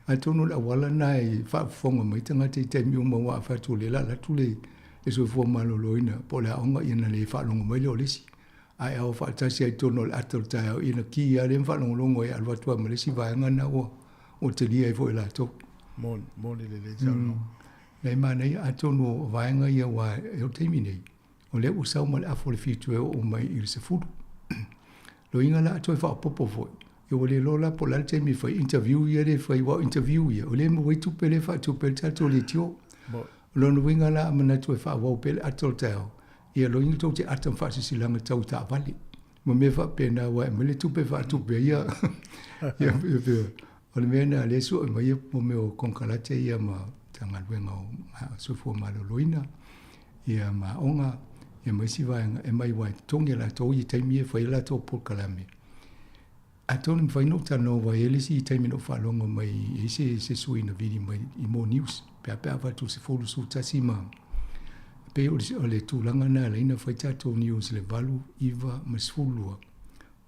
Ai tono la wala nai whaafonga mai tangata i taimi uma wa whatu le la tule e so i fo maloloina, po le onga ia na le whalonga mai leo lesi. Ai au whaatasi ai tono le atal tai au ina ki a le whalongolongo e alwatua ma lesi vaenga na o te lia i fo i la tau. Mōni le tau. Nei mana ia a tono vaenga ia wa e o teimi nei. O le usau ma le afo le fitu e o mai i le se furu. Lo inga la ato e whaapopo foi. E o le lola po la teimi fai interview ia le fai wa interview ia. O le mo wei tupe le wha tupe le tato le tio. Lo no winga la amana tu e wha wau pele ato le tau. Ia lo inga tau te atam whaasi silanga tau ta avali. Ma me wha pena wa e mele tupe wha tupe ia. Ia pia. O le mena le su e mai mo me o konkalate ia ma tanga luenga o sufua maloloina. Ia ma onga. Ia mai si vaenga e mai wai tongi la tau i taimi e whai la tau polkalame. A tonu mwhai no tano wa ele si i taimi no whalonga mai e se sui na vidi mai i Mo News. Pea watu se folu su tasi ma. Pe o le tūlanga na leina whai tato news le valu, iwa, masfulua.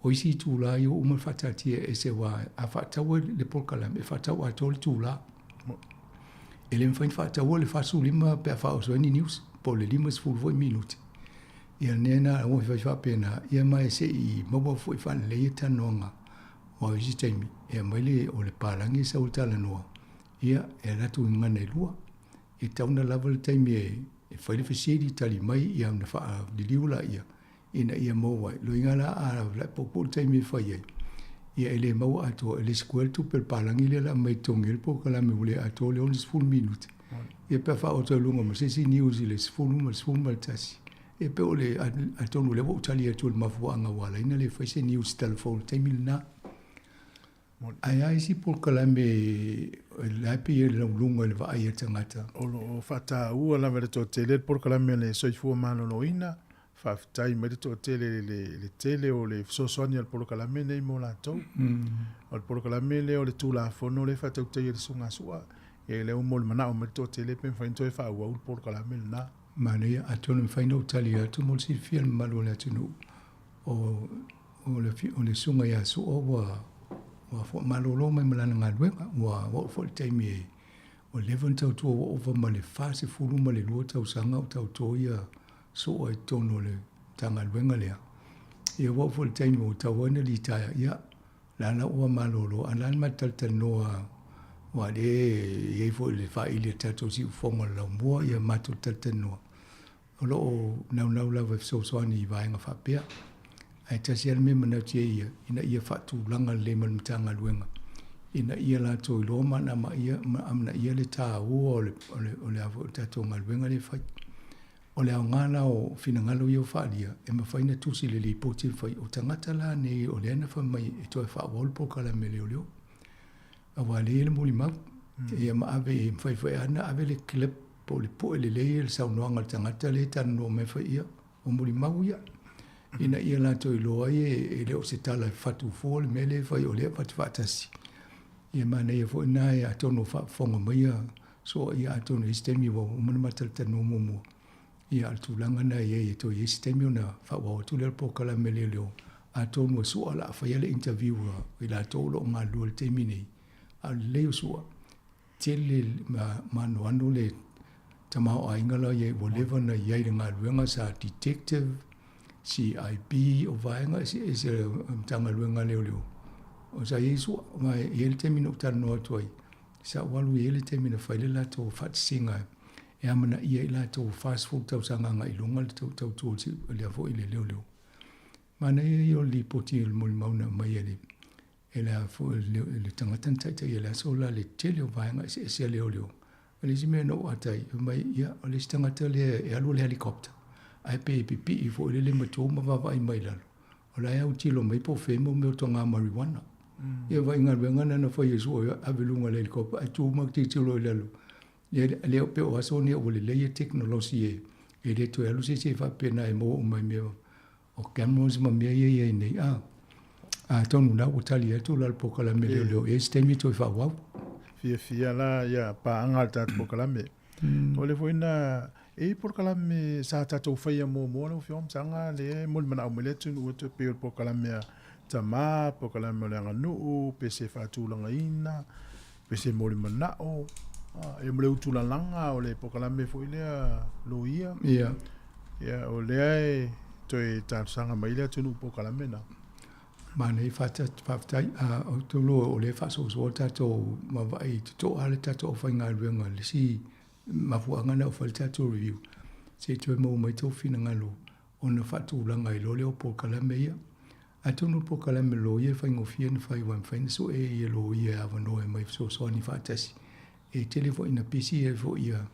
O isi tūla i o umar whatatia e se wa a whataua le polkalame, e whataua a tōle tūla. E le mwhain whataua le whasu lima pea whaoswani news, po le lima sfulua minuti. Ia nena o i whapena, ia mai se i maua fo i whane leia tanonga o isi taimi. Ia mai le o le parangi sa ultala noa. Ia e ratu i ngana i lua. I tauna lava le taimi e whaile whasiri tali mai i amna wha liliula ia. Ina ia mawai. Lo ingala a la popo le taimi e whai ai. Ia ele mau ato ele sikuel tu pel parangi le la mai tongi le poka la me ule ato le onis full minute. Ia pe wha o tau lunga ma sesi news i le sfulu ma sfulu ma tasi. E pe o le atonu le wau tali atu le mafuanga wala. Ina le whaise news telefone taimi le na. Ai ai si polkalame lapi e lunga le va ai tangata. O fata ua la vere to tele polkalame le soifua maloloina. Whaftai me to tele le tele o le sosoni al polkalame nei mo la tau. O le polkalame le o le tula fono le fatau te le sunga sua. E le umo le mana o me to tele pen fainto e fa ua ul polkalame na. Mane atonu faino tali atu mo si fiel malo le atunu. O le sunga ya su o wa fo malolo mai malana ngaluenga wa fo taimi e o leven tau tu o over male fase fulu male lu tau sanga tau toia so e tono le tanga luenga le e wa fo taimi o tau wana li taia ia lana o malolo alan matal tanoa wa le e fo le fa ile tato si fonga la mo ia mato tanoa o lo nau la so ani vai nga fa pia ai tasi al me mana tia ia ina ia fatu langa le man mtanga luenga ina ia la to loma na ma ia amna ia le ta o le avo tato ngalwenga le fai o le ngana o fina ngalo ia falia e ma faina tusi le poti fai o tangata la ne o le na fa mai e to fa vol po kala mele olio a wale le muli ma e ma ave fai ana ave le clip po le le sa no ngal tangata le tan no me fai ia o muli ma ia ina ia la to loa e le o se tala fatu fo le mele fai o le fatu fatasi ia mana ia fo na ia tono fa fonga mai so ia tono sistemi wo mana matal tano momo ia tu langa na ia to sistemi na fa wo tu le po kala mele leo a tono so ala fa ia le interview ila to lo nga lo te mini a le so tele ma no anu le tama o ingala ia wo leva na ia nga luenga sa detective CIB o vaenga e se tanga luenga leo. O sa Yesu mai ele termino tano toi. Sa walu ele termino faile la to fat singa. E amana ia ila to fast food tau sanga ngai lunga tau si le avo ile leo. Mana ia li poti il mol mauna mai ele. Ele fo le tangatan tata ele so la le tele o vaenga se leo. Ele sime no atai mai ia le tangata le e alu le helicopter. Ai pe pipi i fo le mato ma va vai mai lalo O la au tilo mai po fe mo me tonga marijuana. Ia vai ngā wenga na fa Yesu o avelunga le ko ai tu mak ti tilo le lo. Le pe o aso ni o le teknolosi e le to alu se fa pena e mo mai me o cameras ma me ye nei a tonu na o tali e tu la po kala me le e stemi to fa wa fia la ya pa angal tat po kala me o le foina e por kala me sa ta to fa ya mo no fiom sanga le mo mana o le tu o to pe po kala me tama po kala me le nganu pe se fa tu langa ina pe se mo le mana o e mo le tu la langa o le po kala me fo ile lo ia ya o le ai to e ta sanga mai le tu po kala me na mane fatai o to lo o le fa so tato ma vai to ale tato fa nga luenga le si ma fu anga na fa tato review se to mo mai to fina nga lo ona fa tu la nga lo le po kala me ia a to no po kala me lo ye fa ngo fien fa i wan fa so e lo ye ava no e mai so ni fa tasi e telefone na pc e fo ia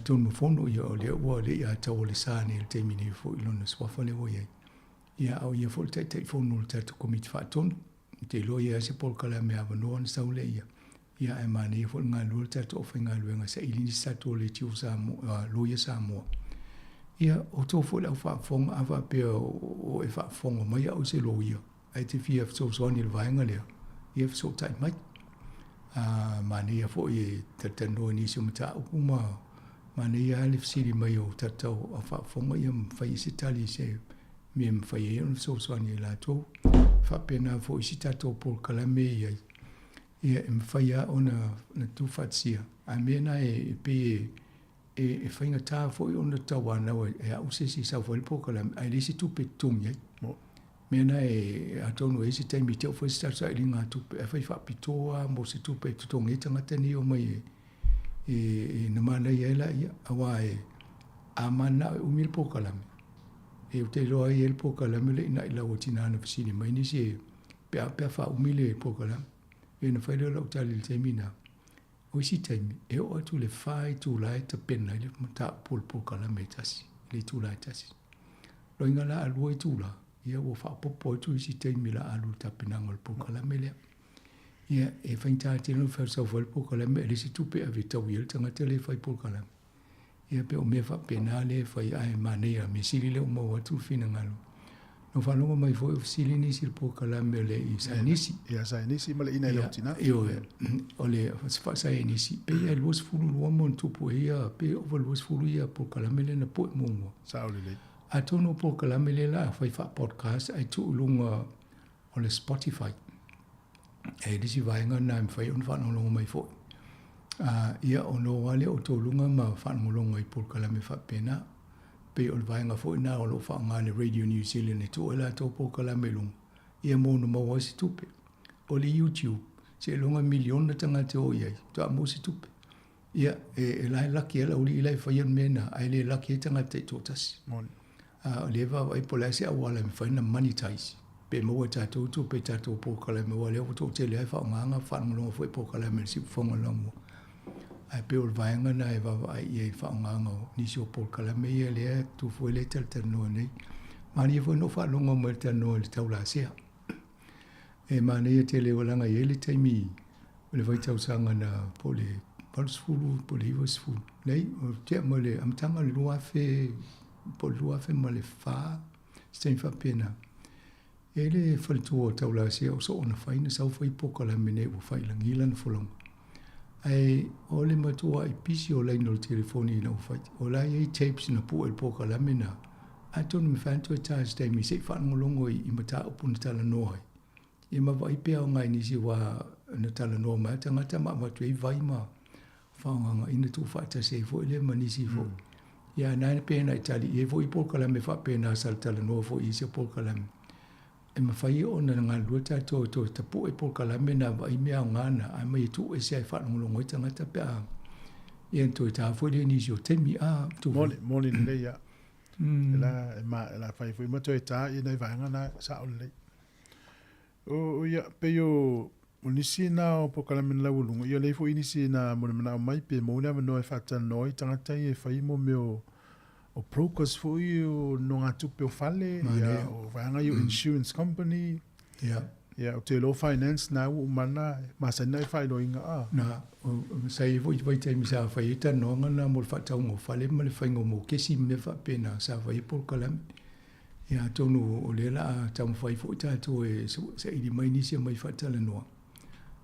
to mo fono ia o le wa le ia to le sa ni te mini fo ilo no swa fa le wo ye ia au ia fol te fono te komit fa ton te lo ia se por kala me ava no sa le ia e mani fol nga lo te to fa nga lo nga sa ili sa to le tiu sa mo lo ia sa mo ia o to fol au fa fong ava pe o e fa fong mai au se lo ia ai te fia so ni le vainga le ia so tai mai mani ia fo i te no ni se mata uma mani ia le siri mai o tata o fa fong ia fa isi tali se miem fai un so ni la to fa pena fo isi tato por kala me ia em fai ona na tu fatsia a mena e pe e fai nga ta fo ona tawana e a usisi sa fo por kala ai lisi tu pe tum ia mena e atono isi te mi te fo sta sa linga tu pe fai fa pitoa mo se tu pe tu ngi tanga tani o mai e na mana ia la ia awa e amana umil por kala e te loa i el po kala mele ina ila o tina na fisini mai ni se pe fa umile po kala e na faile la utali le temina o si temi e o atu le fai tu lai te pena le mata po kala metasi le tu lai tasi lo inga la alu tu la ia o fa popo tu si temi la alu ta pena ngol po kala mele ia e fainta te no fa so vol po kala mele si tu pe avita wil tanga tele fai po kala ia pe o me fa penale fai ai manea me sili le mo watu fina ngalo no fa longo mai foi sili ni sil po kala mele i sa nisi ia sa nisi male ina le tina io ole fa sa nisi pe ia los fulu lo mo tu po ia pe o los fulu ia po kala mele na po mo sa ole le a tono po kala mele la fai fa podcast ai tu lunga ole Spotify e disi vai ngana fai on fa no longo mai foi ia ono wale o tolunga ma whanmulonga i pulkala me whapena pe o vaenga fo ina o lo whaangane Radio New Zealand e to ela to pulkala me lunga ia mono maua si tupe o le YouTube se longa milion na tanga te o iai to a mo si tupe ia e lai laki ela uli ilai whaian mena ai le laki e tanga te totasi le va ai pola se awala me whaina monetize pe mo tato tu pe tato pulkala me wale o to te le ai whaanganga whanmulonga fo i pulkala me si whonga lango ai pe ol vaenga na e va ai e fa nganga ni so por kala me ye le tu foi le tel no nei mani foi no fa longo mo tel no le taula sia e mani te le wala nga ye le taimi le vai tau sanga na pole palsfulu pole wasful nei o te mo le am tanga lua fe po lua fe mo le fa sten fa pena ele foi tu taula sia o so na faina sa foi po kala me nei o fa ilangilan fulong ai ole matua i pisi o lai no telefoni no fai o lai e tapes na pu el poka la mina a tonu me fanto e tas te mi se fa ngolongo i mata upun tala no ai i ma vai pe o ngai ni si wa na tala no ma tanga tama ma tu i vai ma fa nga ina tu fa ta se fo le mani si fo ya na pe na tali e fo i poka la me fa pe na sal tala no fo i se poka la e ma fai ona nga luta to ta pu e por kala mena vai mea ngana ai mai tu e se fa ngolongo tanga ta pe e to ta fo le ni jo temi tu mole le ya la fai foi mo to ta i nei vai ngana sa ole o ya pe yo unisina o por kala mena lungo yo le fo inisina mo na mai pe mo na no e fa ta no tanga ta e fai mo meo o brokers foi o no ngatu pe o fale ia o vanga o insurance company ia o te lo finance na o mana masana fai lo inga na o sai voi te misa fai ta no ngana mo fa tau mo fale mo le fai mo kesi me fa pena sa vai por kalam ia tonu o le la tau fai fo ta to e se i mai ni se mai fa tala no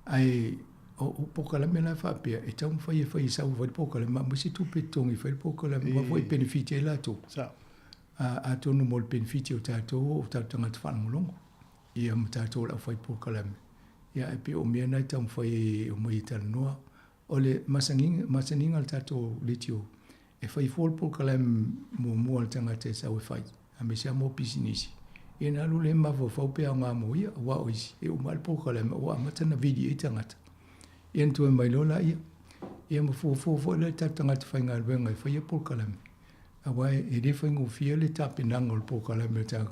ai o pokala mena fa pe e tau fai sa o pokala ma mo si tu petongi fai pokala ma voi benefit la to sa a tonu mo benefit o ta tanga fa ngolongo ia mo ta to la fai pokala ia e pe o me na tau fai o mai ta no o le masaninga ta to litio e fai fol pokala mo al tanga te sa o fai a me sa mo business e na lu le ma fo pe nga mo ia wa o e o mal pokala wa mata na video e tanga ian tu mai lola ia mo fo le tanga te fainga wenga e fai por kalam awai e de faingo fia le tapinangol por kalam ta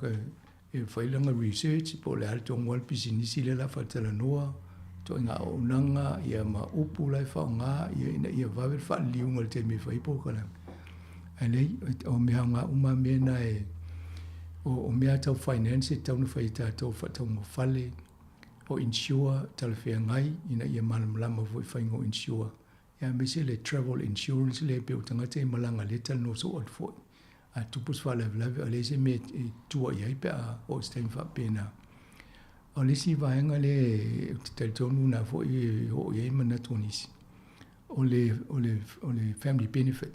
e fai langa research po le alto ngol business le la fatela noa to nga onanga ia ma upu lai fa nga ia va ver fa liunga te me fai por kalam ale o me hanga uma me na e o me ata finance tau no fai ta to fa tau mo fale o insure talfea ngai ina ia malama voi faingo insure ia me se le travel insurance le pe utanga te malanga le tal no so od foi a tupus fa le ale se me tua ia pe o stem fa pena o le si va nga le tel tonu na foi o ia mana tonis o le family benefit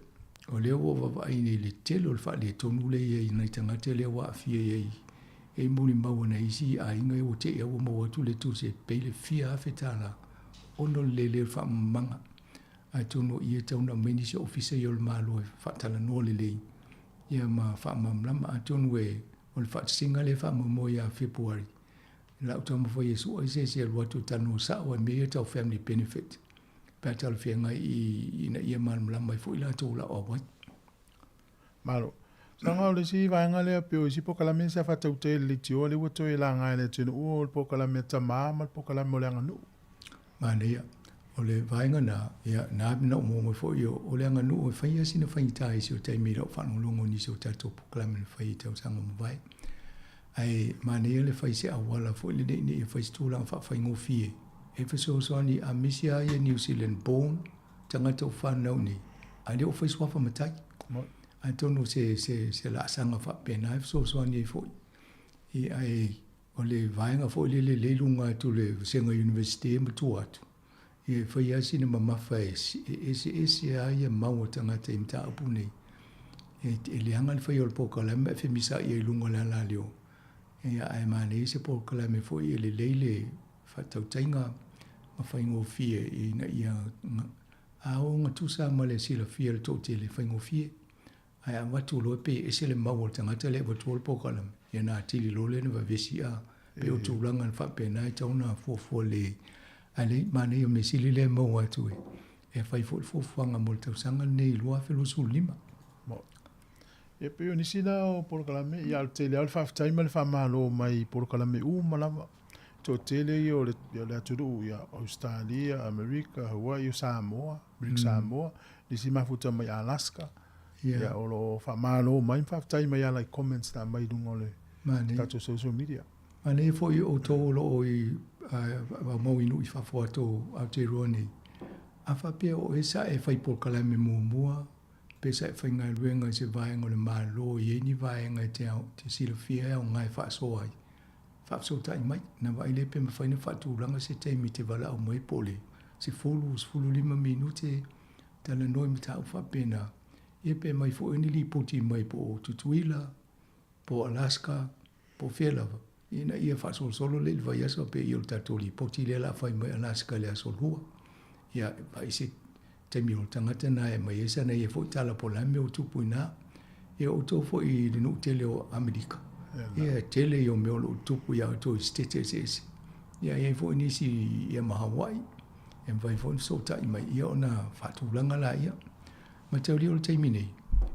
o le o va ini le telo fa le tonu le ia ina tanga te le wa fia ia e muli mau na isi a inga o te o mo tu le tu se pele fia fetala ono le fa manga a tu no ia tau na ministry officer yol malo fa tala no le ia ma fa mamla ma tu no e o fa singa le fa mo ya february la tu mo foi so ise se lo tu tanu sa o me ta family benefit pa tal fenga i na ia mamla mai foi la tu la o wa malo Sanga le si vanga le pe si pokala me sa fa tau le tio le woto e la nga le tino o pokala me ta mama pokala mo le nganu. Mania o le vanga na ya na no mo fo yo o le nganu o fa si no fa ita i so tai mi ro fa no longo ni so ta to pokala me fa ita sanga mo vai. Ai mania le fa si awala fo le ni fa stu la fa ngo fie. E fa so ni a misia ya New Zealand born tanga to fa no ni. Ai o fa swa fa matai. Antono se la sanga fa pena so ni fo e ai o le vainga fo le lunga tu le senga university mo tu atu e fa ia sina mama fa ese ai mau tanga te mta apune e le anga fa yo po kala me fe misa e lunga la leo e ai mane se po kala me fo e le fa tau tainga ma fa ngo fie e na ia a o ngatu sa male sila fie to te le fa ngo fie ai watu lo pe ese le mau tanga te le watu po kala ia na tili lo le va vesia pe o tulanga fa pe na tauna fo le ale mane o mesili le mo watu e fai fo fanga mo tau sanga nei lo afe lo sulima mo e pe ni sina o por kala me ia te le alfa time le fa malo mai por kala me malama to tele yo le atu ya Australia America Hawaii Samoa Samoa ni si mafuta mai Alaska ya olo fa malo mai fa tai mai ala comments na mai dungole tato social media ane fo o to lo i va mo inu i fa foto Aotearoa a fa pe o esa e fai por kala me mua pe sa fa ngai wenga se vai ngole malo ye ni vai ngai te silofia o ngai fa so ai fa so tai mai na vai le pe me fa ni fa tu langa se te mi te vala o mai pole se fulu lima minute tala noi mi ta fa pena e pe mai fo ni li poti mai po Tutuila po Alaska po Fielava ina ia fa solo le vai aso pe io tatoli poti le la fai mai Alaska le aso lua ia vai se te mi tangata na e mai esa na ia fo tala po la me o tupuina e o to fo i le no tele o Amerika ia tele yo me o tupu ia to states ia ia fo ni si ia ma Hawaii e vai fo so tai mai ia ona fa tu langa la ia ma te ori o te mini,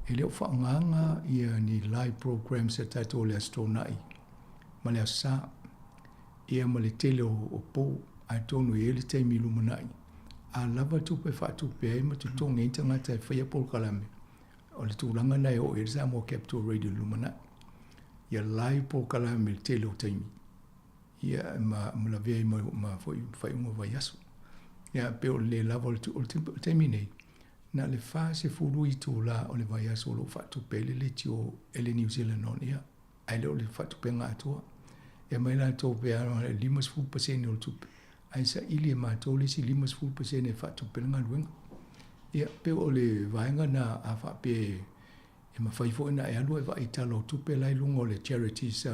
e leo whaanganga ia ni live programs e tato le astronai. Ma lea sa, ia ma le tele o po, a tonu e le te milu manai. A lava tupe whatupe e ma tutonga i tangata e whaia pol kalame. o le tūlanga nei o e Samoa Capital Radio Lumana. Ia lai po kala me te lo taimi. Ia ma la vei ma foi unga vai aso. Ia pe o le lava o le taimi nei. Na le fa se fulu i tū la o le vai aso o lo fatu pele le tio ele New Zealand on ia. Ai le o le fatu pe ngā atua. Ia mai la tō pe aro le 5% o le tupe. Ai sa ili e mātou le si 5% e fatu pele ngā luenga. Ia pe o le vaenga na a fa pe e mawhaifo ina e alua e wa i talo tupe lai lunga o le charities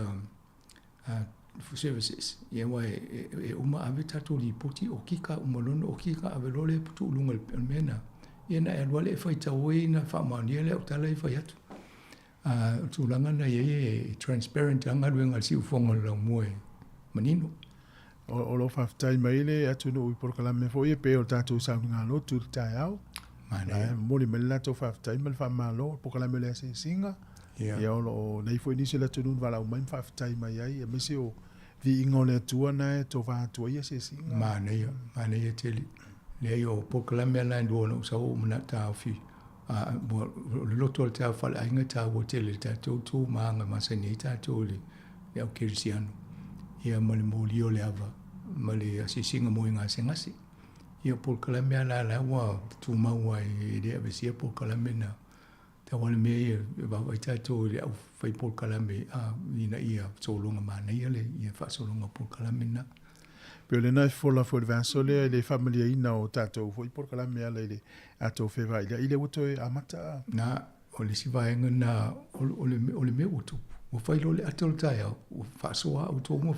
services. Ia wa e uma ave tatu li poti o kika umalono o kika ave lole putu lunga le mena. Ia na e alua le e whaita oe na wha maonia le au tala e whai atu. Tūlanga na e transparent anga luenga si ufonga lau moe manino. O lo whaftai mai le atu no ui porkalame fo i pe o tātou sau ngā lotu tai au. Mori me la tō whaftai me le whamalo porkalame le ase singa. Ia o nei fo inisi la tunu wala umai whaftai mai ai. E mese o vi ingo le atua na e tō whātua i ase singa. Mānei e teli. Le o porkalame la nduona usau umana tā fi. Le loto le tā whale ainga tā o tele tātou tō maanga masani tātou le au kirisiano. Ia ma le mōli o le awa. Ma le asisinga mo i ngā sengasi. Ia porkalame ala la wa tu maua e de avesia porkalame na ta wale me e wa tato le au fai porkalame ina ia solonga mana ia le ia fa solonga porkalame na pe le nai fola for vaso le familia ina o tato foi porkalame ala le ato fe vai ile woto amata na o le si vai na o le me woto o fai lo le ato tai o fa so a o mo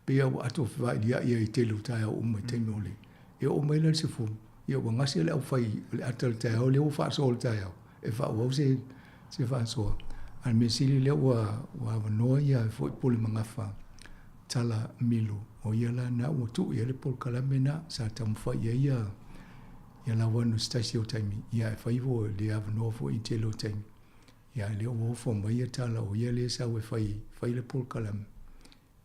pe o ato vai ia i te lu tai o mo te no le e o mai le se fu ia o ngasi le au fai le atal tai o le o fa so le tai e fa o se fa so al me sili le wa no ia foi pole mangafa tala milu o ia la na o tu ia le porkalame na sa tam fa ia la wanu stasio taimi ia fai vo le ave no fo i te lo taimi ia le o fo mai tala o ia le sa we fai le porkalame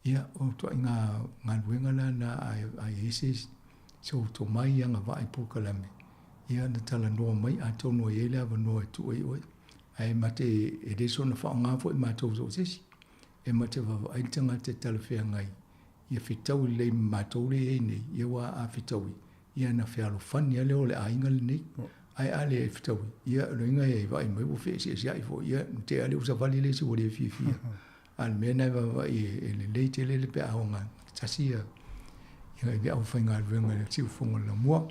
ia o to nga wenga la na ai ese so to mai anga vai porkalame ia na tala no mai a to no ia le no tu oi ai mate e de so na fa nga fo ma to so sesi e mate va ai tanga te tala fe ngai ia fitau le ma to le nei ia wa a fitau ia na fe alo fan ia le ole ai ngal nei ai ale fitau ia no inga e vai mai bo fe si ai fo ia te ale usa vali le si wo le fi al mena va e le te le pe a nga tasia ia au whainga ruenga le tiu whonga la mua.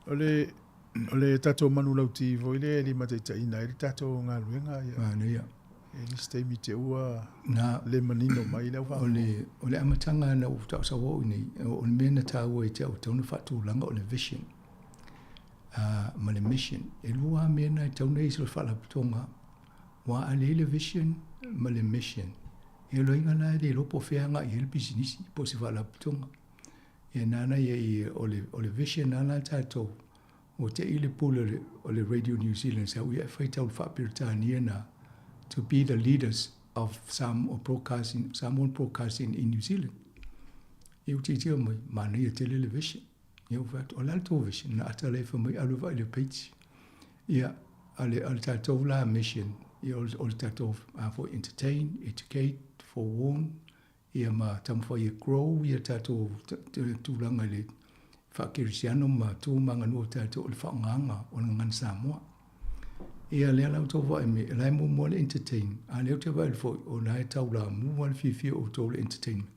Ole tato manu lau ti vo ile li mateta ina ili tato ngā ruenga ia. Ia. E ni stemi te ua le manino mai lau wha. Ole amatanga na ufutau sa wau nei. Ole mena tā ua i te au tauna whatu langa ole vision. Ma le mission. E lua mena i tauna i sila whala putonga. Wa ale le vision ma le mission. E loinga na le lopo wheanga i ele bisinisi po si whala putonga. E nana i ole vision nana tātou o te ile pule ole Radio New Zealand sa ui e whaitau le whapiritania na to be the leaders of Samoan broadcasting in New Zealand. E uti tia mai, mana i a tele le vision. E u whaat, o lalto vision, na ata le whamai alu vai le peiti. Ia, ale tātou la mission, ia ole tātou for entertain, educate, forewarn, ia ma tamwha ia grow, ia tātou tūlanga le whakirisiano ma tūmanga nua tātou le whaonganga o ngan Samoa. Ia lea lau tō whae me, lai mua le entertain, a leo te whae fo o nai tau la mua le whiwhia o tō le entertainment.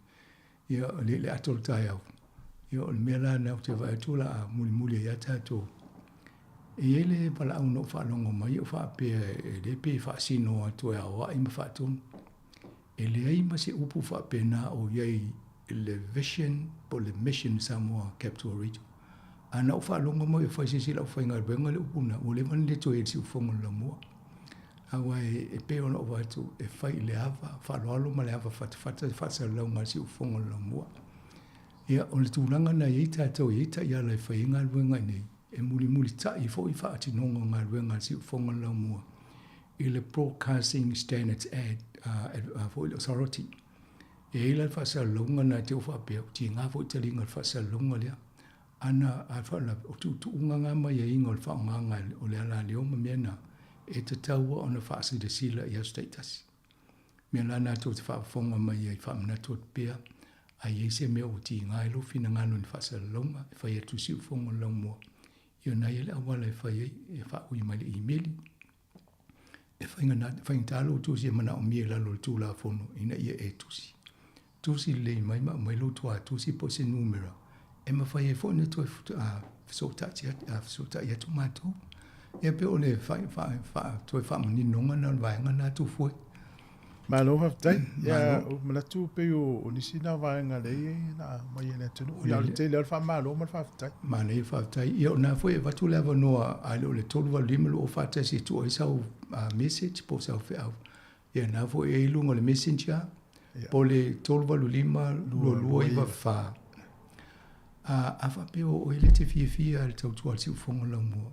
Ia le atol tai au. Ia o le mea la nau te whae tūla a muli ia tātou. E ele pala au no whaalongo mai o whaapea e le pe whaasino atoe a oa ima whaatonu. E le aima se upu whaapena o iei le vision po le mission Samoa Capital Region. Ana o whaalonga mo e whaisisi lau whainga ruenga le upuna o le mani le toe e si ufonga la mua. Awa e pe ona o watu e whai le hava, whaaloalo ma le hava whatsa lau ngā si ufonga la mua. Ia o le tūlanga na i tātou i ta ia lai whainga ruenga nei e muli ta i fo i whaati nonga ngā ruenga si ufonga la mua. I le Broadcasting Standards for Authority. E ila whasa longa na te uwha pia, ti ngā fo i tali ngā whasa longa lea. Ana a whala o tu unga ngā mai e inga o wha nganga o le ala leo ma mena e te taua o na whaasi de sila i au status. Mea la nātou te whaafonga mai ai whaamanatua te pia, a iei se mea o ti ngai lo fina ngano ni whaasala launga, e whai atu siu fonga laumua. Io nai ele awala e whai e whaui mai le e-maili. E whai ngālo tusi e mana o mie lalo le tūla fono, ina ia e tusi. Tusi le mai ma mai lo tua tusi po se numera. E ma whai e fone to a fisota i atu mātou. E pe o le whai to e whaamani nonga na vaenga nā tu fue. Malo haftai, ya malatu pe o nisi na vaenga le na mai ene tunu. Ya le te le fa malo ma haftai. Ma le haftai, ia na foi va tu leva noa a le tolu va lima lo fa te si tu e sau message po sau fe au. Ia na foi e lungo le messenger. Po le tolu va lima lo i va fa. A fa pe o ele te fia al tau tu al si fongo la mo.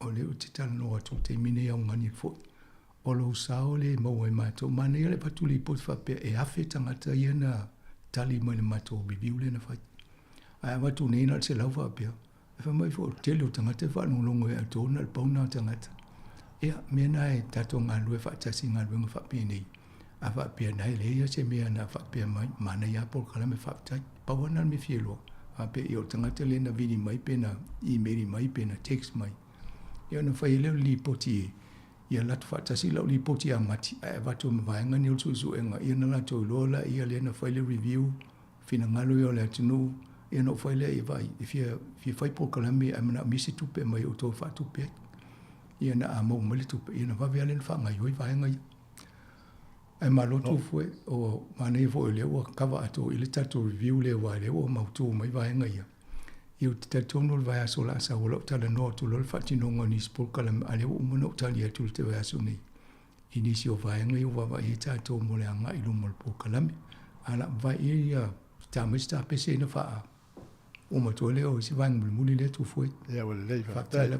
O le o te tala noa tu te mine au ngani foi. O lo sao le mau e mato. Mana ia le patuli pot whapea e awhi tangata ia na tali mai le mato o bibiu le na whai. Ai watu neina se lau whapea. E wha mai fo tele o tangata whanongongo e atona le pauna o tangata. Ea, mea na e tato ngā lue whaatasi ngā lue ngā whapea nei. A whapea nai le ia se mea na whapea mai. Mana ia por kala me whaptai. Pawana me fielo. Whapea i o tangata le na vini mai pena, e-maili mai pena, text mai. Ia na whai leo li poti e. Ia latu whaatasi lau li poti a mati. Ai watu mawaenga ni ulsu enga. Ia na latu lola, ia le na whaile review. Fina ngalo ia le atunu. Ia no whaile i vai. Fia whai po kalame a mana misi tupe mai o tō whaatupe. Ia na a mau mali tupe. Ia na wawe alen whaanga ioi vaenga ia. Ai malotu fue o mana i fo ile o kawa ato ile tatu review le wa le o mautu mai vaenga ia. Iu te tatono le vai aso la asa o lau tala noa tu lol whatinonga ni spolkala ale o umano tali atu le te vai aso nei. Inisi o vaenga iu wawa i tato mo le anga ilu mo le polkalame. Ala vai ia tamista pese ina wha o matua le o si vaenga muli le tu fue. Ia wale lei whaatai.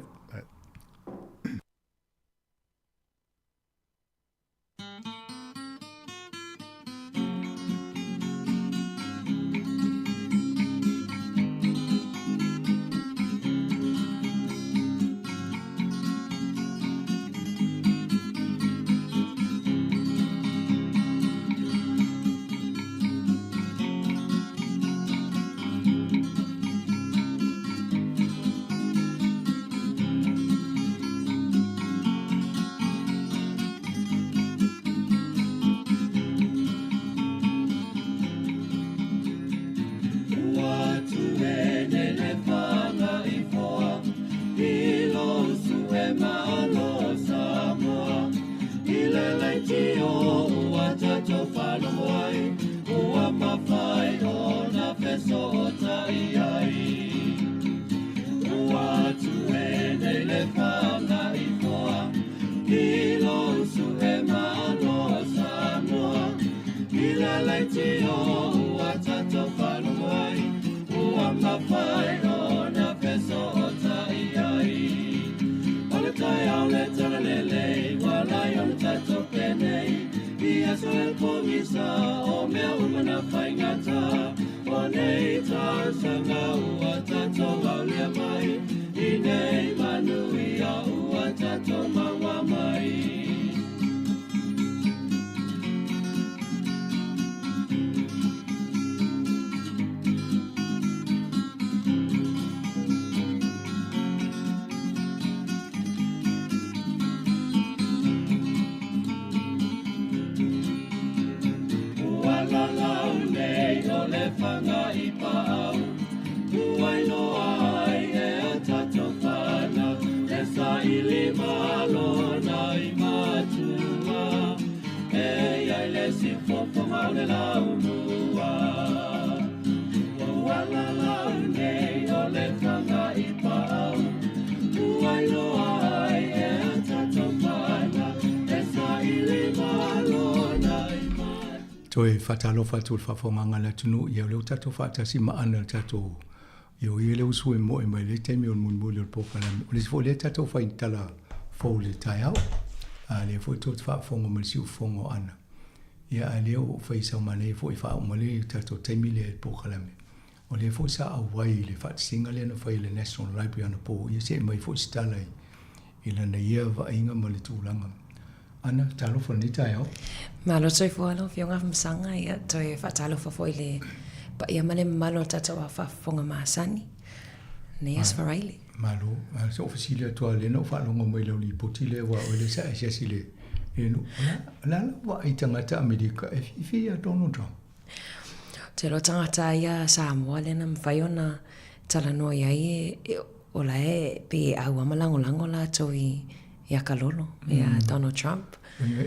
Toi fatalo fatul fafonga la tunu ia le tato fatasi ma ana tato yo ile usu mo e mai le temi on mun mo le pokala o le fo le tato fa intala fo le taiao a le fo tot fa fongo mo siu fongo ana ia ale o fa isa mane fo fa o le tato temi le pokala o le fo sa a wai le fat singa le na fa le national library ana po ia se mai fo stala I lana ia vainga ma le tūlanga. Ana, talo fa ni tai au. Malo toi fualo fionga msanga ia toi fatalo fa foi le pa ia male malo tata wa fa fonga masani. Neas faraile. Malo, so ofisilia toa le no fa longo mai le potile wa o le sa sile. Eno, la wa i tangata Amerika e fia Donald Trump. Te lo tangata ia Samoa le na mwhaiona tala no ia o la pe au amalango la toi ia kalolo ia Donald Trump.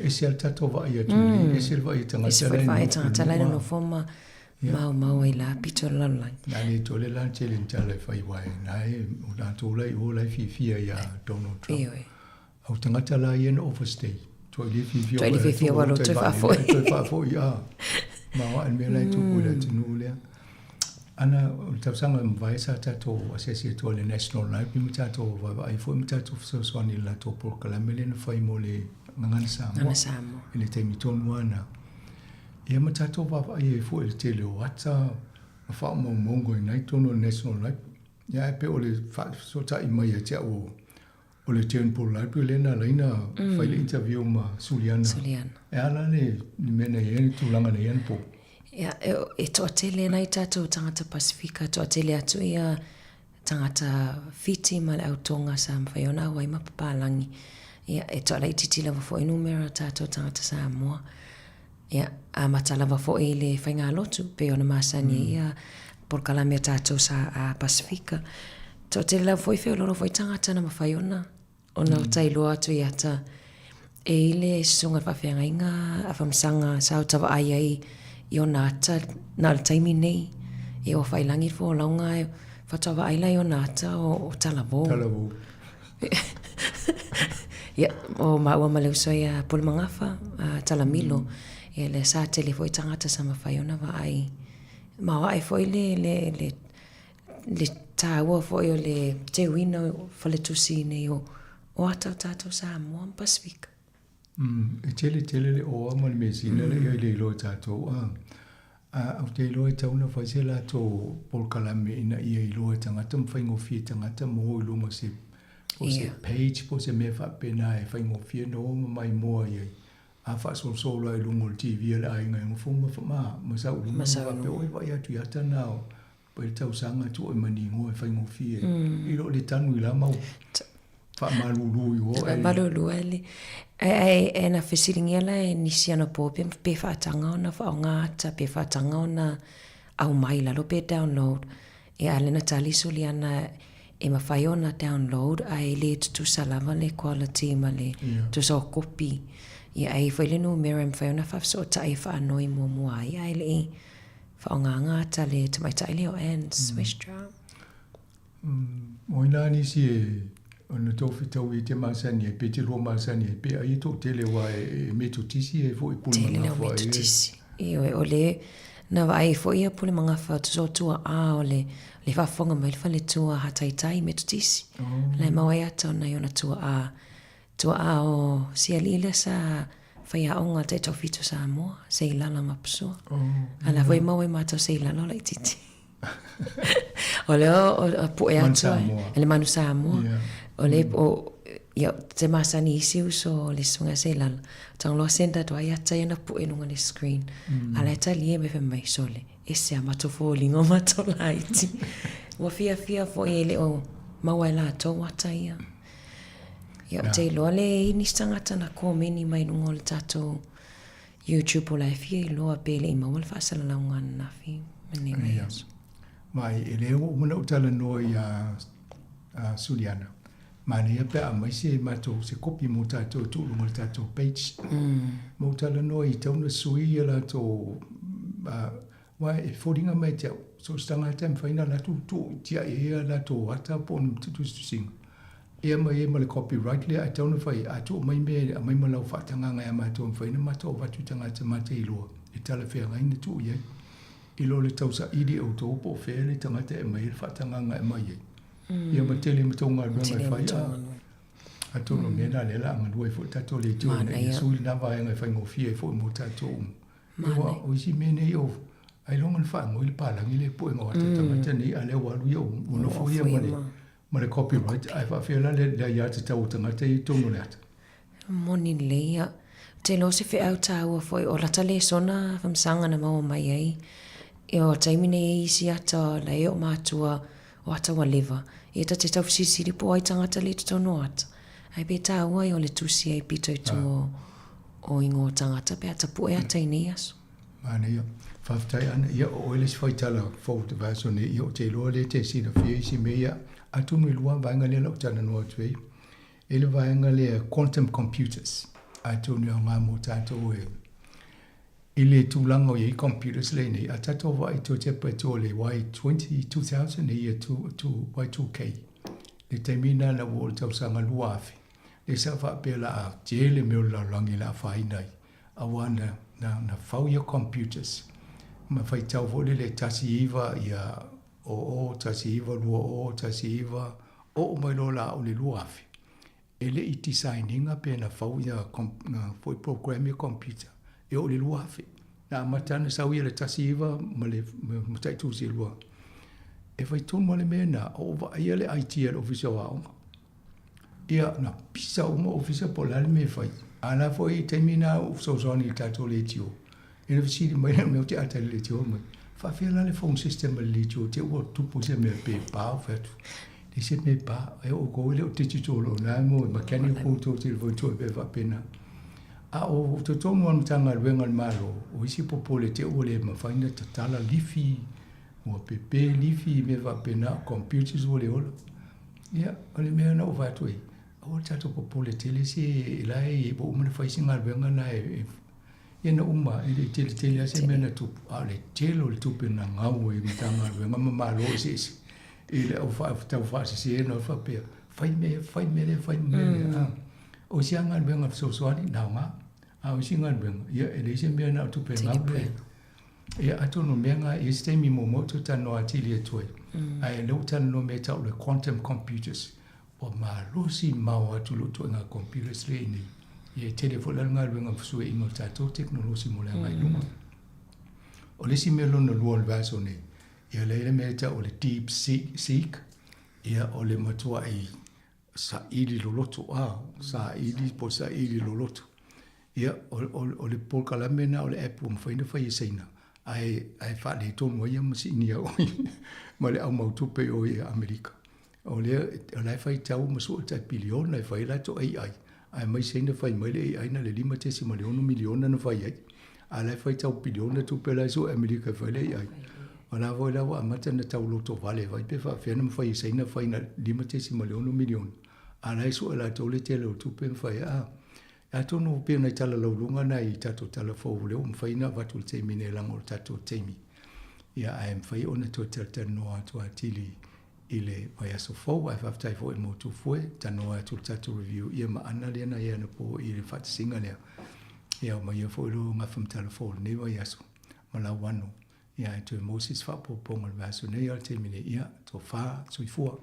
E se al tato va ia tuli, e se va ia tangata. E se va ia tangata la no forma mau i la pito lalai. Na le tole la tele tala fai wai na e o la tola i o la fia ia Donald Trump. Au tangata la ia no overstay. Toi le fia walo toi fa foi. Toi fa foi ia. Ma wa me la tu ko la tunu le. Ana tau sanga vai sa tato asesi to le National Library mi tato va ai foi mi tato so swani la to por kala melen fai mo le ngana samo. Ele te mi tonu ana. Ia ma tato va ai foi le tele wata fa mo mongo nai tono National Library. Ya pe o le fa so ta i mai te o le Teon Paul Library lena laina fai le interview ma Suliana. E ala le mena ieni tūlanga na ieni po. Ia, e toa tele nai tātou tangata Pasifika, toa tele atu ia tangata fiti ma le autonga sa mwhaiona wai mapapalangi. Ia, e toa lai titi lava fo numera tātou tangata Samoa. Ia, a mata lava fo e le whainga lotu, pe ona masani ia por kalamia tātou sa Pasifika. Toa tele lava fo i wheo loro fo i tangata na mawhaiona. Ona o tailua atu i ata e ile sunga whawhianga inga a whamsanga sao tawa ai i o nata na le taimi nei e o whailangi fo launga e whatawa ai lai o nata o Talabo. Talabo. Ia, o maua maleuso i a Pulimangafa, Talamilo, e le sa tele fo i tangata sa mawhaiona wa ai. Maua ai fo i le tāua fo i o le te wino whaletusi nei o atau tātou Samoa Pasifika. E tele le oa ma le mesina le i le ilo tātou. Au te ilo e tauna whai se la tō Paul Kalame ina i ilo e tangata mwhaingofia tangata mo ilo mo se page po se mea whapena e whaingofia no mai moa i a whasolo ai lungo le TV le ai ngai ngofuma whama masau lungo pe oi vai atu i ata nao pa i tau sanga tu o maningo e whaingofia ilo le tanu i la mau whamalulu i o malulu ele e na fesiringia la e nisi ana pope pe whaatanga ona whaongata pe whaatanga ona au mai lalo pe download e alena tali suliana e mawhai ona download ai le tu salama le quality ma le tu so copy i ai whaile no mera mwhai ona whafso tai whaanoi mua ai le whaonganga ta le tamaitai le o ends Westra Moina nisi e ona tofi tau i te masani e pe te roa masani e pe ai tō tele wa e metutisi e fo i Pulimangafa. Tele o metutisi. O le na vai fo i a Pulimangafa tu so tua a o le whafonga mai le tua hataitai metutisi. Le mawai ata ona i ona tua a o sia lila sa whai a onga te tofi tu Samoa se i lala mapusua. Ala voi mawai mātou se i lala lai titi. O le o poe atu le manu Samoa. O le te masani isi uso le sunga se lala. Tang loa senda doa iata ia na poe nunga le screen. Ala e tali e me fe mai sole. E se a mato fo lingo mato laiti. Wa fia fo e le o mawai la to wata ia. Ia te loa le inistangata na komeni mai nunga le tato YouTube o la e fia i loa pele i mawal whaasala launga na fi. Mene mai aso. Mai e leo umana utala noa i a Suliana. Mane ia pe a mai se mato se kopi mo tato tu lunga le tato page. Mo utala noa i tauna sui i la to wa e fodinga mai te so stanga tem faina la tu tia e la to ata pon tu sing. E mai le copyright le a tauna fai a tu mai me a mai malau fatanga ngai ma to faina ma to va tu tanga te mate i lo. E tala fe ngai ni tu ye. I lo le tausa idi o to po fe le tanga te mai fatanga ngai mai ye. Ia ma tele ma tonga ngai fai a to no me na le la ngai fo tato le tu ne sui na va ngai fai ngo fie fo mo tato. Wa o si me ne yo ai longan fa ngoi le pala ngi le po ngo ta tanga te ni ale wa lu yo no fo ye mo ne Ma le copyright, ai whawhia le ia te tau tangata I tonu le ata. Moni lea. Te lo se whi au tāua foi o lata le sona whamsanga na maua mai ei. E o taimine e isi ata la e o mātua o ata wa lewa. E ta te tau sisiri po ai tangata le te tono ata. Ai pe tāua I o le tusi ai pito I tu o ingo tangata pe ata po e ata I nei aso. Mana ia. Whaftai ana ia o ele si whaitala fau te vaso ne ia o te loa le te sina fia isi me ia. Atunu I lua vaenga le lau tana noa tuei. Ele vaenga le quantum computers. Atunu ia ngā mo tātou e. Ile tūlanga o iei computers le nei. A tātou wa I tō te pato le wai 2000 e ia wai 2K. Le taimina na wo le tausanga luafi. Le sa whapela a jele meo la langi la whainai. Awana na fau ia computers. Ma fai tau vole le tasi iwa ia o tasi iwa lua o tasi iwa o mai lola o le luafi. Ele I designinga pe na fau ia na foi program ia computer. E o le luafi. Na matana sau ia le tasi iwa ma le matai tusi lua. E fai tonu ma le mena o va ia le IT le officer wa onga. Ia na pisa uma officer po lale me fai. Ana foi termina o sozoni tato le tio. E le siri mai na me te ata le tio mai. Fa fela le phone system le tio te o tupu se me pe pa fatu. Le se me pa e o ko le o digital o na mo mechanical to telefone to be va pena. A o to tonu an tanga wenga malo o isi popo le te o le ma faina tala lifi o pepe lifi me va pena computers o le ola. Ia o le me na o va toi. O tato popo le tele se lai e bo umana faisinga wenga na e na uma e tele se me na tu a le telo le tupe na ngau e mitanga wenga ma lo se ele o fa tau fa se no fa pe fai me o si anga wenga so ani na nga a o si anga wenga ia ele se me na tupe na ia atono menga e ste mi mo to tano atili toi ai lo tano me tau le quantum computers o ma losi maua tulu to nga computers le ni ye telefona nga wenga fu e ingo tato technology mo la mai luma o le si melo no luol vaso ne ia le me ta o le deep seek ia o le matua ai sa ili loloto sa ili loloto ia o le polka la mena o le app mo faina fa yesaina ai fa le to mo ia masini o ma le au mau tupe o ia Amerika o le fai tau masu ta bilion le fai la to ai mai sene fai mai le ai na le 5 miliona na fai ai ala fai tau bilion na tupe la so Amerika fai le ai ona voi la wa mata na tau loto vale vai pe fa fena fai sene fai na 5 milion ala so la to le tele tupe fai a tono pe na tala lo lunga na I tato tala fo le fai na va tu te mine la ngol tato temi ia ai fai ona to tata no atu atili ile vai aso fo vai faftai fo mo tu foi tano atu tato review ia ma ana le na ia na po ile fat singa le ia ma ia fo lo nga fam tala fo ne vai aso ma la wano ia to Moses fa po po ngal vaso ne ia te mine ia to fa sui fo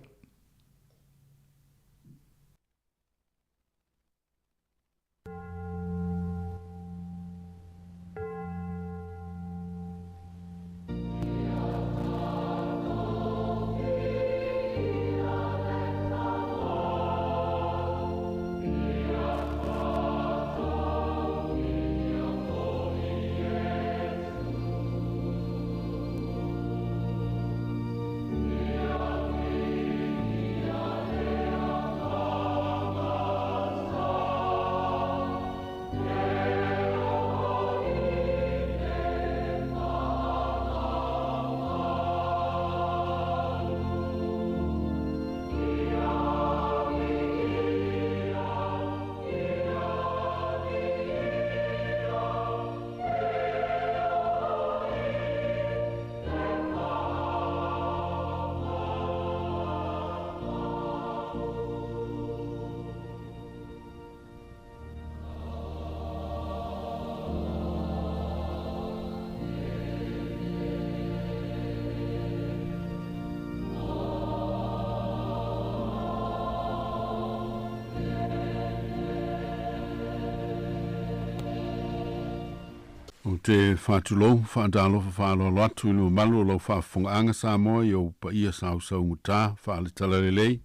O te whātulou, whaadalofa whaaloalo atu inu malu lo whaafonga anga Samoa I o pa ia sau ngutā, whaaletala lelei.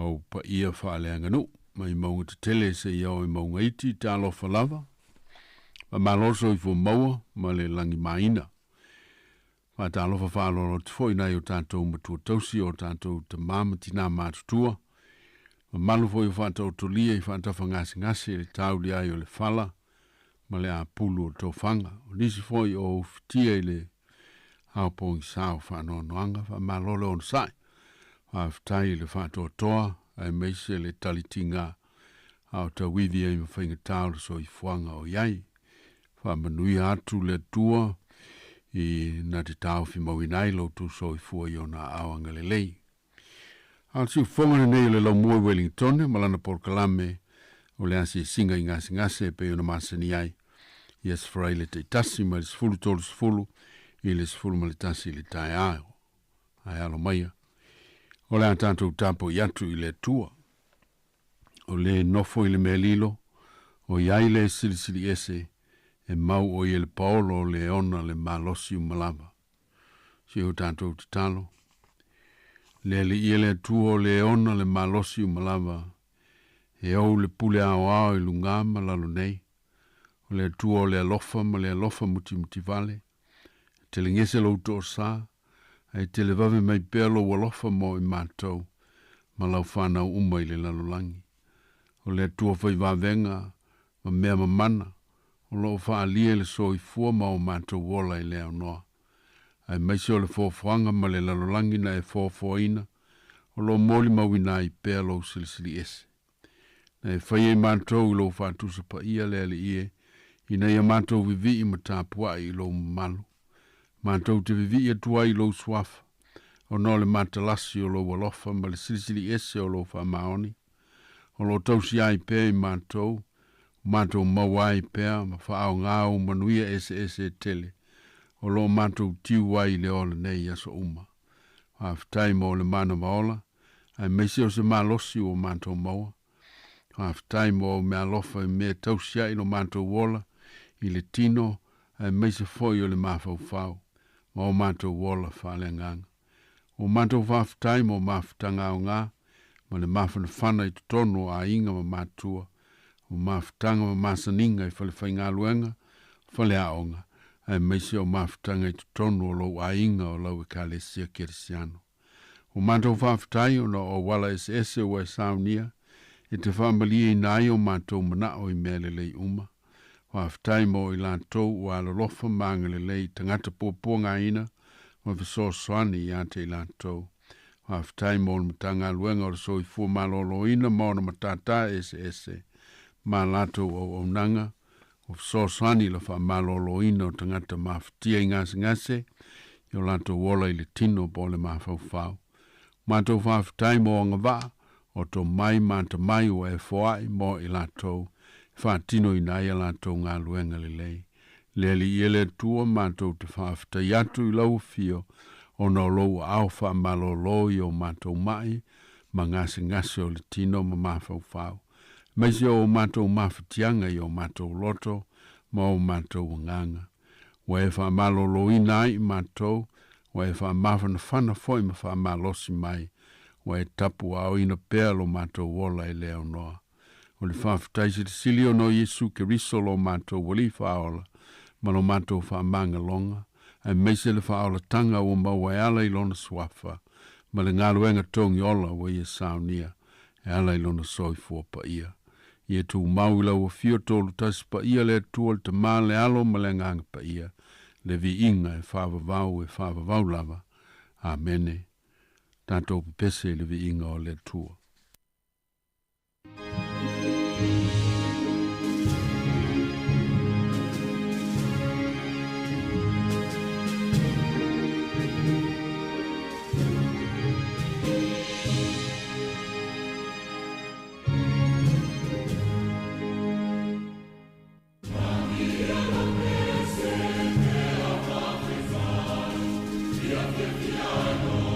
au pa ia whaaleanga nu, mai maunga te tele se iau i maunga iti te alofa lava, ma maloso i fu maua, ma le langi maina. Ma te alofa whaaloro te fo ina i o tātou matua tausi o tātou te mama tina mātutua, ma malu fo i whātau tolia i whātafa ngasi le tauli ai o le whala, ma le a pulu o tō whanga. O nisi fo i o fitia i le haupongi sao whanoanoanga, wha malole on sai, whaafitai le whātua toa, ai meise le talitinga, au ta wivi ai mawhainga tāura so i fuanga o iai, wha manui atu le tua, i na te tau fi mawinai lo tu so i fua i ona awanga le lei. Al si ufonga nei le lau mua Wellington, malana porkalame, o le asi singa i ngase pe ona masani ai, yes frai le te tasi ma le sfulu tolu sfulu, i le sfulu ma le tasi le tae ao, ai alo maia. O le atantou tapo i atu i le tua, o le nofo i le melilo, o iai le silisili ese, e mau o i le paolo le ona le malosi umalava. Si o tātou te talo. Le i le tua o le ona le malosi umalava. E au le pule ao i lungama lalo nei. O le tua o le alofa ma le alofa muti vale. Te le ngese lo uto o sa. E te le vave mai pelo o alofa mo i mātou. Ma lau whanau umai le lalo langi. O le tua whai wavenga ma mea mamana. O lo whaalia le so i fua ma o mātou wola i leo noa. Ai maisi o le fōwhanga ma le lalolangi na e fōwhoina. O lo moli mawina i pēa lo silisili ese. Na e whai e mātou i lo whātusa pa ia le ale ie. Ina ia mātou vivi i matapua i lo malu. Mātou te vivi i atua i lo swafa. O no le matalasi o lo walofa ma le silisili ese o lo whamaoni. O lo tausi ai pēa i mātou. Mātou mawai pēa, ma whaao ngāo manuia ese tele. O lo mātou tiu wai le ola nei aso uma. Haftai mo le mana maola, ai meisi o se malosi o mātou maua. Haftai mo mea lofa i mea tausia i lo mātou wola, i le tino, ai meisi foi o le mafau fau. Ma o mātou wola whaale nganga. O mātou haftai mo mafutanga o ngā, ma le mafana whana i tutono a inga ma mātua. O mafutanga ma masaninga i whale whainga luenga, whale aonga, ai meisi o mafutanga i tutono o lau ainga o lau e kalesia kerisiano. O mātou whaafutai o na o wala ese o e saunia, e te whaamalia i nai o mātou mana o i mea lelei uma. Whaafutai mo i lātou o alolofa maanga lelei tangata pōpua ngā ina, ma viso soani i ate i lātou. Whaafutai mo o matanga luenga o so i fua malolo ina ma o na matata ese. Ma lato o nanga, o sosani la wha malolo ina o tangata mawhitia i ngase, i o lato wola i le tino po le mawhau. Mātou whawhitai mo o ngawā, o to mai manta mai o e whaai mo i lato, wha tino i nai a lato ngā luenga le lei. Leli i ele tua mātou te whawhitai atu i lau fio, o no lou au wha malolo i o mātou mai, ma ngase o le tino ma mawhau. Maisi o mātou mawhitianga i o mātou loto, ma o mātou nganga. Wa e wha malolo i nai mātou, wa e wha mawhana whana foi ma wha malosi mai, wa e tapu au ina pēlo mātou wola i leo noa. O le whawhitaisi te silio no Yesu ke risolo mātou wali whaola, ma lo mātou wha manga longa, ai meise le whaola tanga o maua e ala i lona swafa, ma le ngaruenga tongi ola wa i e saunia, e ala i lona soifua pa ia. Ia tu mau ila o fio tolu tasi pa ia le tuol te maa le alo ma le ngang pa ia. Le vi inga e whaavavau lava. Amene. Tātou pese le vi inga o le tua. Piano,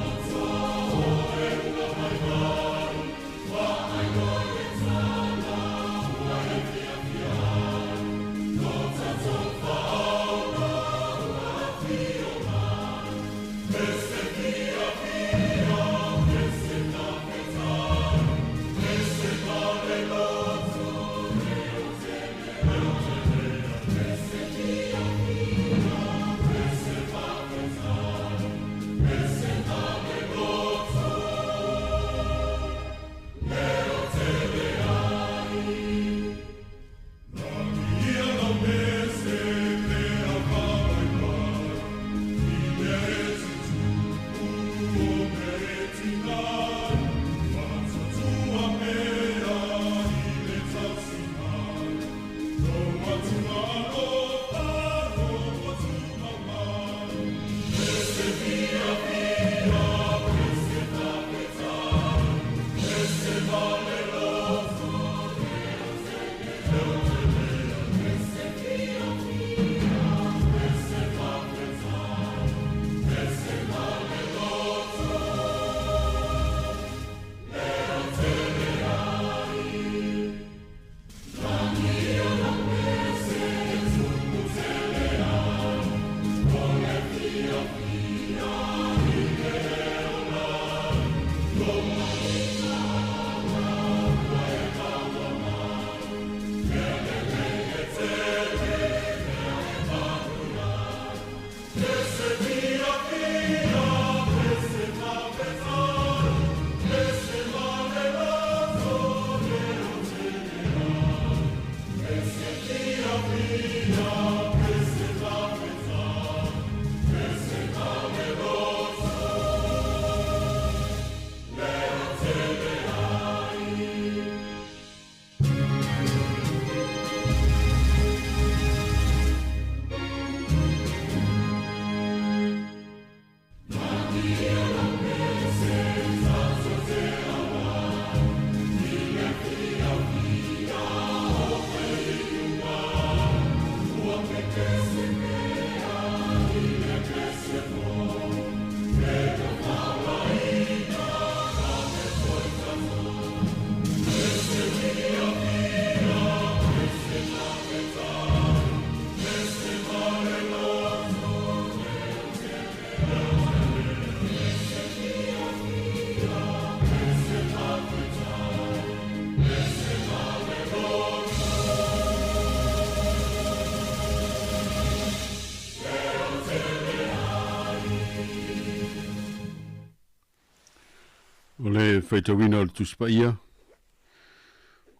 whaitawina o le tuspa ia,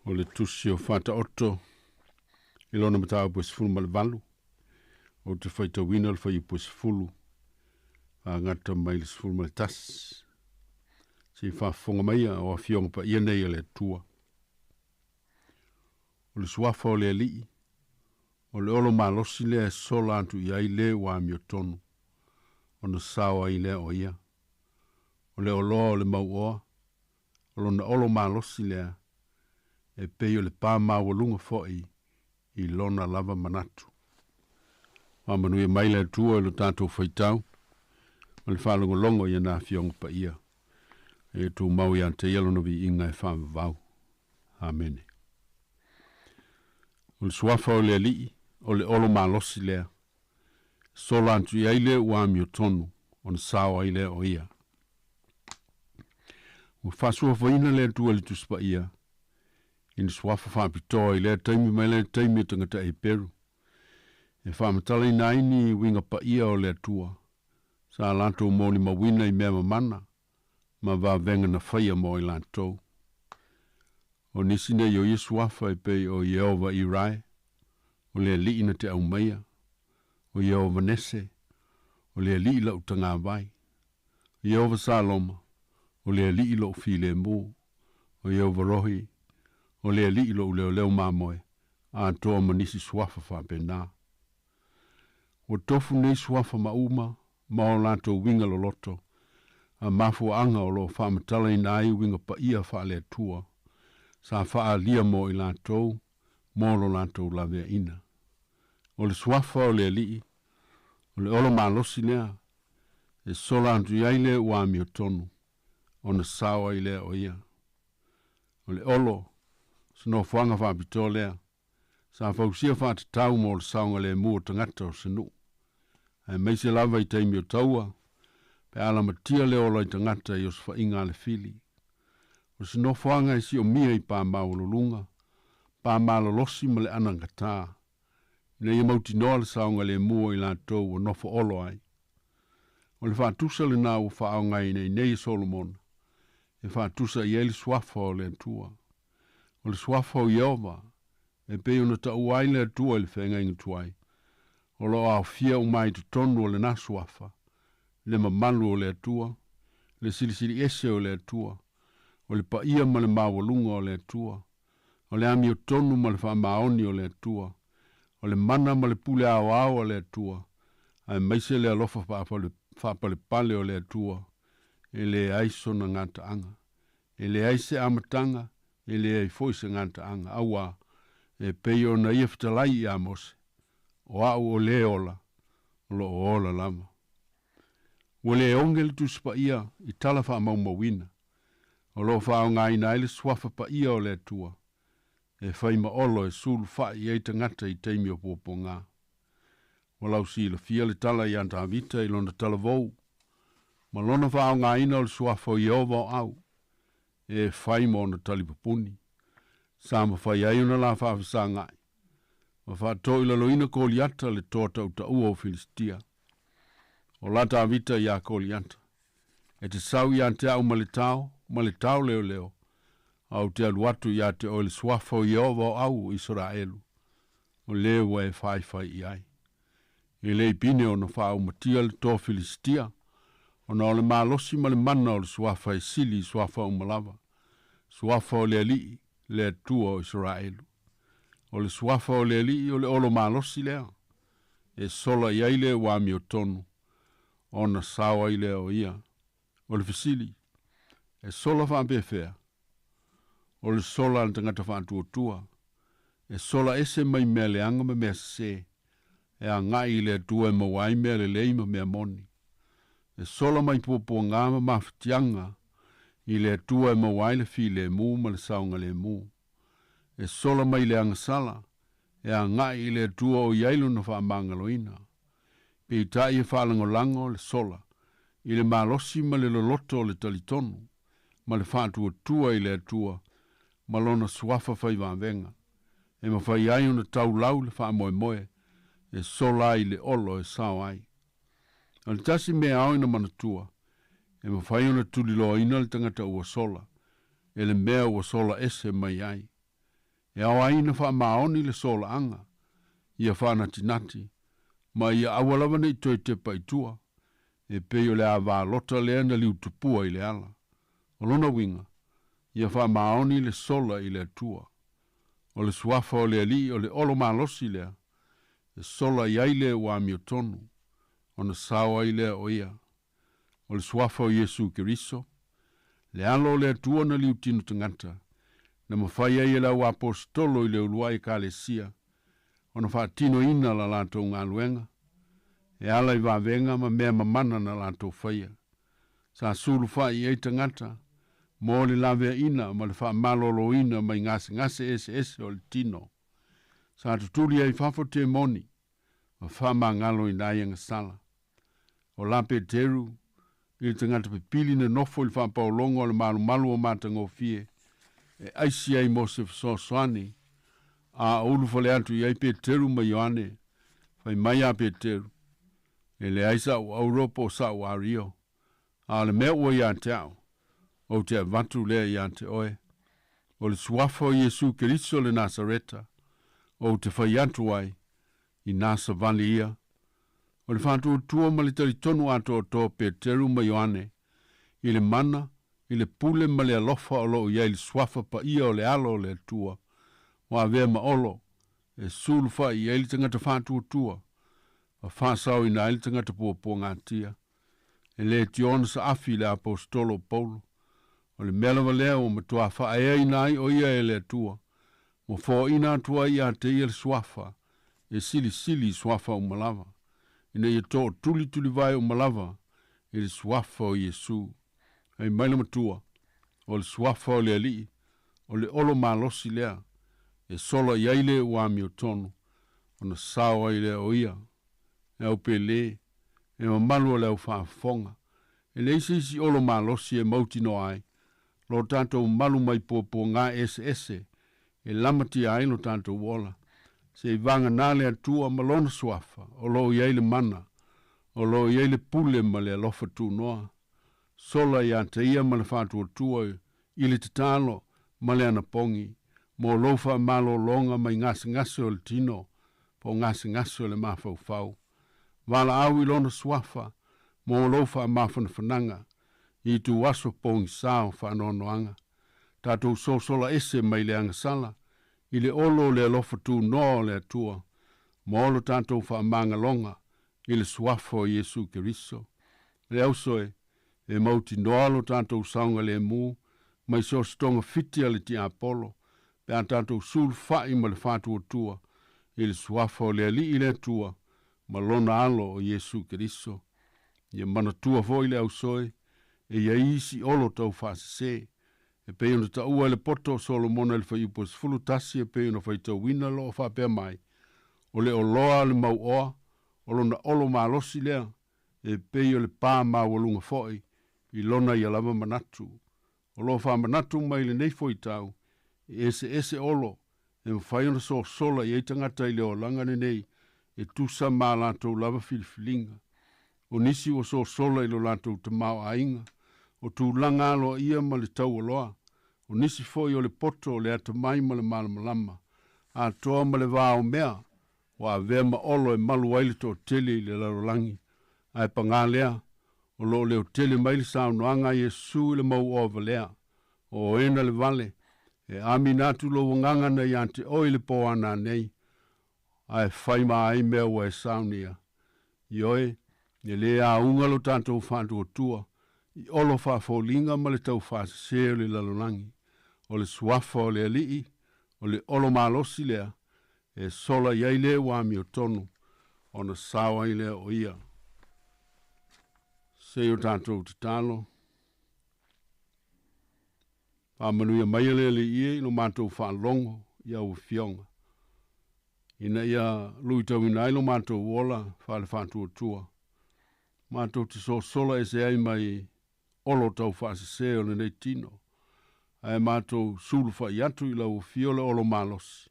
o le tusi o whata oto, i lona matawa pwes fulu ma le valu, o te whaitawina o le whai pwes fulu, a ngata mai le fulu ma le tas, si whafonga mai o a fionga pa ia nei o le tua. O le suafa o le alii, o le olo malosi le sola antu iai le wa miotonu, o na sawa i le o ia, o le oloa o le mauoa, o lona olo malosi lea, e pei o le pā mawalunga foi i lona lava manatu. Mamanu e maile tua e lo tātou whaitau, o le whalongo longo i na fionga pa ia, e tu mau i ante ialo no vi inga e whama vau. Amen. O le suafa o le alii, o le olo malosi lea, sola antu i aile ua mi o tonu, o na sawa i lea o ia. O whasua whaina lea tua le tuspa ia, i ni suafa whapitoa i lea taimi mai lea taimi tangata e peru. E whamatala i naini winga pa ia o lea tua, sa lanto moni mawina i mea mamana, ma va venga na whaia mo i lanto. O nisine i o Yesu afa e pei o Yehova i rai, o lea li ina te au meia, o Yehova nese, o lea li ila utanga vai, o Yehova saloma, o lea li ilo file mu, o Yehova rohi, o lea li ilo leo leo mamoe, a toa manisi suafa fa pena. O tofu nei suafa mauma, ma o lanto winga lo loto, a mafu anga o lo whamatala i nai winga pa ia wha lea tua, sa wha lia mo i lanto, mo lo lanto la vea ina. O le suafa o lea lii, o le olo malosi lea, e sola antu iaile ua mi o tonu, o na sawa i lea o ia. O le olo, sino fuanga whapito lea, sa whausia whatatau mo le saunga le mua tangata o sinu. E meise lava i teimi o taua, pe ala matia le ola i tangata i os whainga le fili. O sino fuanga i si o mia i pā maululunga, pā malolosi ma le anangata. Nei e mauti noa le saunga le mua i la tau o nofo olo ai. O le whaatusa le nā o whaongai nei Solomon, e whaatusa i ele swafa o le tua. O le swafa o Yehova, e peo na ta uai le tua le whenga inga tuai. O lo au fia o mai tu tonu o le na swafa, le mamalu o le tua, le silisili ese o le tua, o le paia ma le mawalunga o le tua, o le ami o tonu ma le whamaoni o le tua, o le mana ma le pule au o le tua, ai maise le alofa whapale pale o le tua, e le aiso na ngata anga, e le aise amatanga, e le ai foise ngata anga, awa, e peio na ia fitalai i amose, o au o le ola, o lo o ola lama. O le ongel tu spa ia, i tala wha maumawina, o lo wha ngā ina ele swafa pa ia o le tua, e whaima olo e sulu wha i eita ngata i teimi o popo ngā. O lau si la fia le tala i anta avita i lona tala vou, ma lona wha ngā ina o le swafa o Yehova o au, e whaima o na tali papuni, sa ma whai ai una la wha awhisa ngai, ma wha to ila loina koliata le tōta uta ua o Filistia, o lata avita i a koliata, e te sau i ante au ma le tau leo leo, au te aluatu i ate o le swafa o Yehova o au Israelu, o leo e whai i ai. E le pine o na whao matia le tō Filistia, o na o le malosi ma le mana o le swafa e sili swafa o malava, swafa o le alii, le tua o Israelu. O le swafa o le alii o le olo malosi lea, e sola i aile wami o tonu, o na sawa i lea o ia, o le fisili, e sola whaambefea, o le sola na tangata whaantua, e sola ese mai mea le anga mea se, e a ngai le tua e mawai mea le leima mea moni. E sola mai popo ngama maftianga, i le tua e mawai le fi le mu ma le saunga le mu. E sola mai le anga sala, e a ngai le tua o iailu na wha mangaloina. Pe i tai e whalango lango le sola, i le malosi ma le loloto le talitonu, ma le whaatua tua i le tua, ma lona swafa whai venga. E ma whai ai una tau lau le wha moe moe, e sola i le olo e sao ai. O le tasi mea au ina manatua, e ma whai una tulilo ina le tangata ua sola, e le mea ua sola ese mai ai. E au aina wha maoni le sola anga, ia whanati nati, ma ia awalawa nei toi te paitua, e peo le awa lota lea na liu tupua i le ala. O lona winga, ia wha maoni le sola i le atua. O le suafa o le ali o le olo malosi lea, e sola i aile wa miotonu, o na sawa i lea o ia. O le suafa o Yesu Keriso, le alo le atua na liu tino tangata, na mawhai ai la wa apostolo i le ulua i kalesia, o na wha tino ina la lato ngā luenga, e ala i wawenga ma mea mamana na lato whaia. Sa sulu wha i ei tangata, mo le lawea ina ma le wha malolo ina mai ngase ese o le tino. Sa tuturi ai whafo te moni, ma wha ma ngalo i nai anga sala. O la Peteru, i le tangata pipili na nofo i wha paolongo le malu o matango fie, e aisi ai Mosef Sosoani, a ulu fale atu i ai Peteru ma Ioane, fai mai a Peteru, e le aisa o Europa o sa o Ario, a le mea ua ia te au, o te avatu lea ia te oe, o le suafa o Yesu Keriso le Nasareta, o te fai atu ai, i Nasa Valley ia, o le whātua tua ma le talitonu ato o tō Peteru ma Ioane, i le mana, i le pule ma le alofa o lo iai le suafa pa ia o le alo o le atua, wa avea ma olo, e sulu fa i ai le tangata whātua tua, a whāsau i na ai le tangata pua ngātia, e le tiona sa afi le apostolo Paulo, o le mela lea o matua wha ea i nai o ia e le atua, mo fo ina atua i a te ia le suafa, e sili suafa o malawa, ina ia tō tuli vai o malawa, e le suafa o Yesu, ai maila matua, o le suafa o le ali, o le olo malosi lea, e sola i aile ua mi o tonu, o na sawa i lea o ia, e au pele, e mamalu o lea u whaafonga, e le isi olo malosi e mauti no ai, lo tanto malu mai po ngā ese, e lamati ai lo tanto wola, se i vanga nale atua malona suafa, o lo i aile mana, o lo i aile pule ma le alofa tu noa, sola ia te ia ma le whātua tua i le tatalo ma le anapongi, mo lofa malo longa mai ngase o le tino, po ngase o le mawhau. Wala au i lona suafa, mo lofa mawhana whananga, i tu waso pongi sao whanoanoanga. Tātou sola ese mai le angasala, i le olo le alofa tu noa le atua, mo olo tātou whaamanga longa, i le suafa o Yesu Keriso. Le ausoe, e mauti noalo tātou saunga le mū, mai so stonga fiti ale ti Apollo, pe a tātou sul fai ma le whātua tua, i le suafa o le ali i le tua, ma lona alo o Yesu Keriso. Ia mana tua foi le ausoe, e ia isi olo tau whaasese, e pe ona ta ua le poto Solomona le whai upos fulutasi e pe ona whai tau wina lo o whapea mai, o le oloa le mau oa, o lona olo malosi lea, e pe o le pā mawalunga foi, i lona i alama manatu. O lo wha manatu mai le nei foi tau, e ese olo, e mwhai ona sola i eitangata i leo langane nei, e tusa mā lātou lava filifilinga. O nisi o sola i lo lātou te mau ainga, o tu langa alo ia ma le tau aloa, o nisi foi o le poto o le ata mai ma le malamalama, a toa ma le vāo mea, o a vea ma olo e malu aile to tele i le larolangi, a e pangalea, o lo leo tele mai le saunoanga Yesu le mau o valea, o ena le vale, e aminatu lo wanganga na iante oile po ana nei, a e whaima ai mea wa e saunia. Ioe, ne le a ungalo tanto whantu o tua, i olo whafolinga ma le tau whasese le lalolangi, o le suafa o le alii, o le olo malosi lea, e sola iai le wami o tonu, o na sawa i lea o ia. Se o tātou te talo. Pāmanuia mai le ie no mātou whaalongo i au fionga. Ina ia lui tau ina ilo mātou wola whaale whātua tua. Mātou te sola e se ai mai olo tau whaasese o le nei tino. Ai mātou sulu whai atu i lau fiole olo mālosi.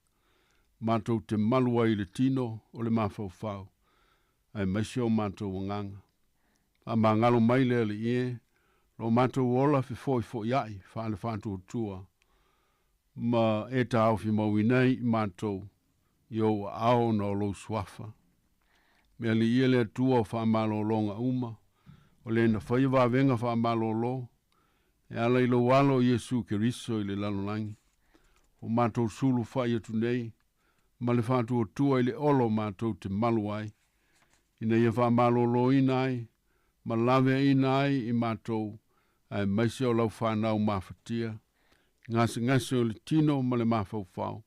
Mātou te malua i le tino o le mawhau whau. Ai maisio mātou wanganga. A mangalo mai le ie, lo mātou ola fi foi ai, whaale whantua tua. Ma e tau fi mawinei mātou, yo ao na lo swafa. Mea li ia le tua whamalo longa uma, o le na whaiwa venga whamalo lo, e ala ilo walo Yesu Keriso i le lalolangi. O mātou sulu whai atu nei, ma le whantua tua i le olo mātou te maluai. Ina ia whamalo lo inai, ma lawe inai i mātou, ai maise o lau whanau mawhatia, ngase o le tino ma le mawhau.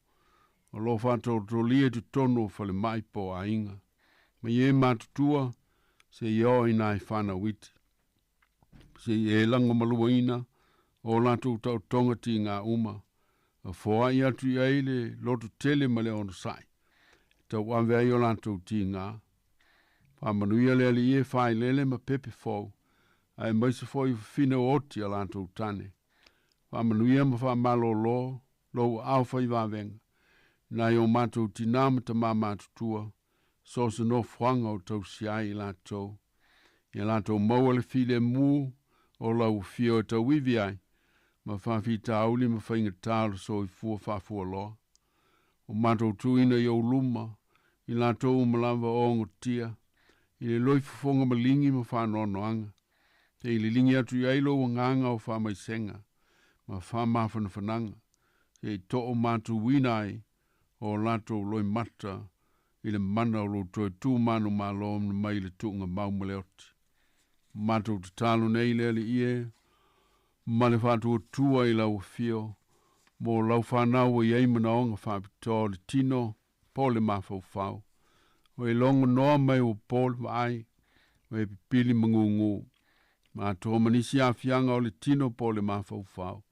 O lo whantou trolie tu tono fa le maipo a inga. Ma ie mātutua, se io inai whanau iti. Se e lango malua ina, o lato tau tonga ti ngā uma. A fōa i atu i aile, loto tele ma le ono sai. Tau awea i o lato ti ngā. Whamanuia le ali e whai lele ma pepe fōu. Ai maise fōi whina oti a lato tane. Whamanuia ma whamalo lo au whai wawenga. Nai o mātou tinama ta mā mātutua. So se no whanga o tau siai i lato. I lato maua le file mū. O lau fio ta wivi ai, ma whawhi tauli ma whainga tāra so i fua loa. O mātou tuina i au luma, i lātou malawa o ngotia, i le loi fufonga malingi ma whanono anga. Te i le lingi atu i ailo o nganga o whamai senga, ma whamawhana whananga. Te i to o mātou winai, o lātou loi mata, i le mana o lo toi tū manu malo na mai le tuunga maumaleoti. Mātou te talo nei le ali ie, ma le whātua tua i lau fio, mō lau whanau i eimana o ngā whāpito le tino, po le mawhau. O e longa noa mai o pōle mai, o e pipili mangungu, mātou manisi a fianga o le tino po le mawhau.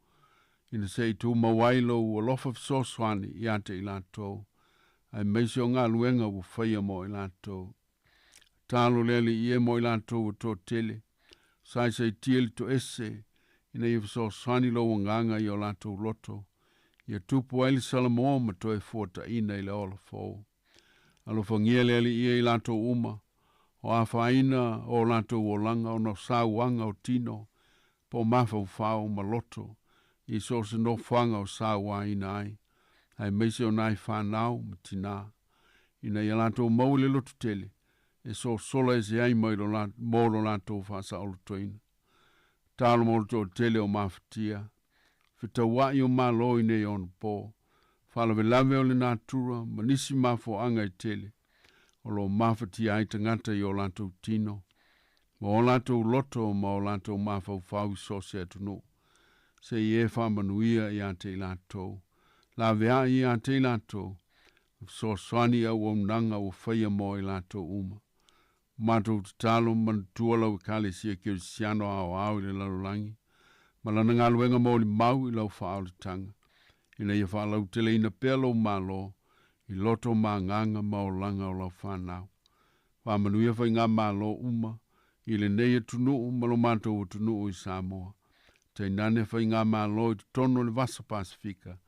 Ina se i tū mawailo o lofa fisoswani i ate i lātou, ai meisi o ngā luenga o whaia mo i lātou. Talo lele ie mo i lātou o tō tele. Sai tieli to ese. Ina i so sani lo nganga i o lātou loto. Ia tupu aili salamoa ma to e fōta ina i le ola fōu. Alo whangia lele ie i lātou uma. O a whaina o lātou o langa o no sauanga o tino. Po mawhau whau ma loto. I so se no whanga o saua ina ai. Ai meise o nai whanau ma tina. Ina i lātou maule loto tele. E so sola e se ai mai mōlo lātou whasa olu toina. Tālo mōlo tō tele o mawhatia. Whita wai o māloi nei onu pō. Whalawe lawe o le nātura, manisi mawho anga i tele. O lo mawhatia ai tangata i o lātou tino. Ma o lātou loto ma o lātou mawhau whau i sose atu no. Se i e whamanuia i ate i lātou. Lawe a i ate i lātou. So swani au o nanga o whaia mo i lātou uma. Mātou te talo man tuala o kale sia kiri siano au i le lalulangi. Malana ngā luenga mo li mau i lau whaau le tanga. Ina ia whaalau tele ina pelo malo, i loto mā nganga mau langa o lau whanau. Whamanuia whai ngā malo uma, i le neia tunu malo mātou o tunu o i Samoa. Te nane whai ngā malo i tono le Vasa Pasifika.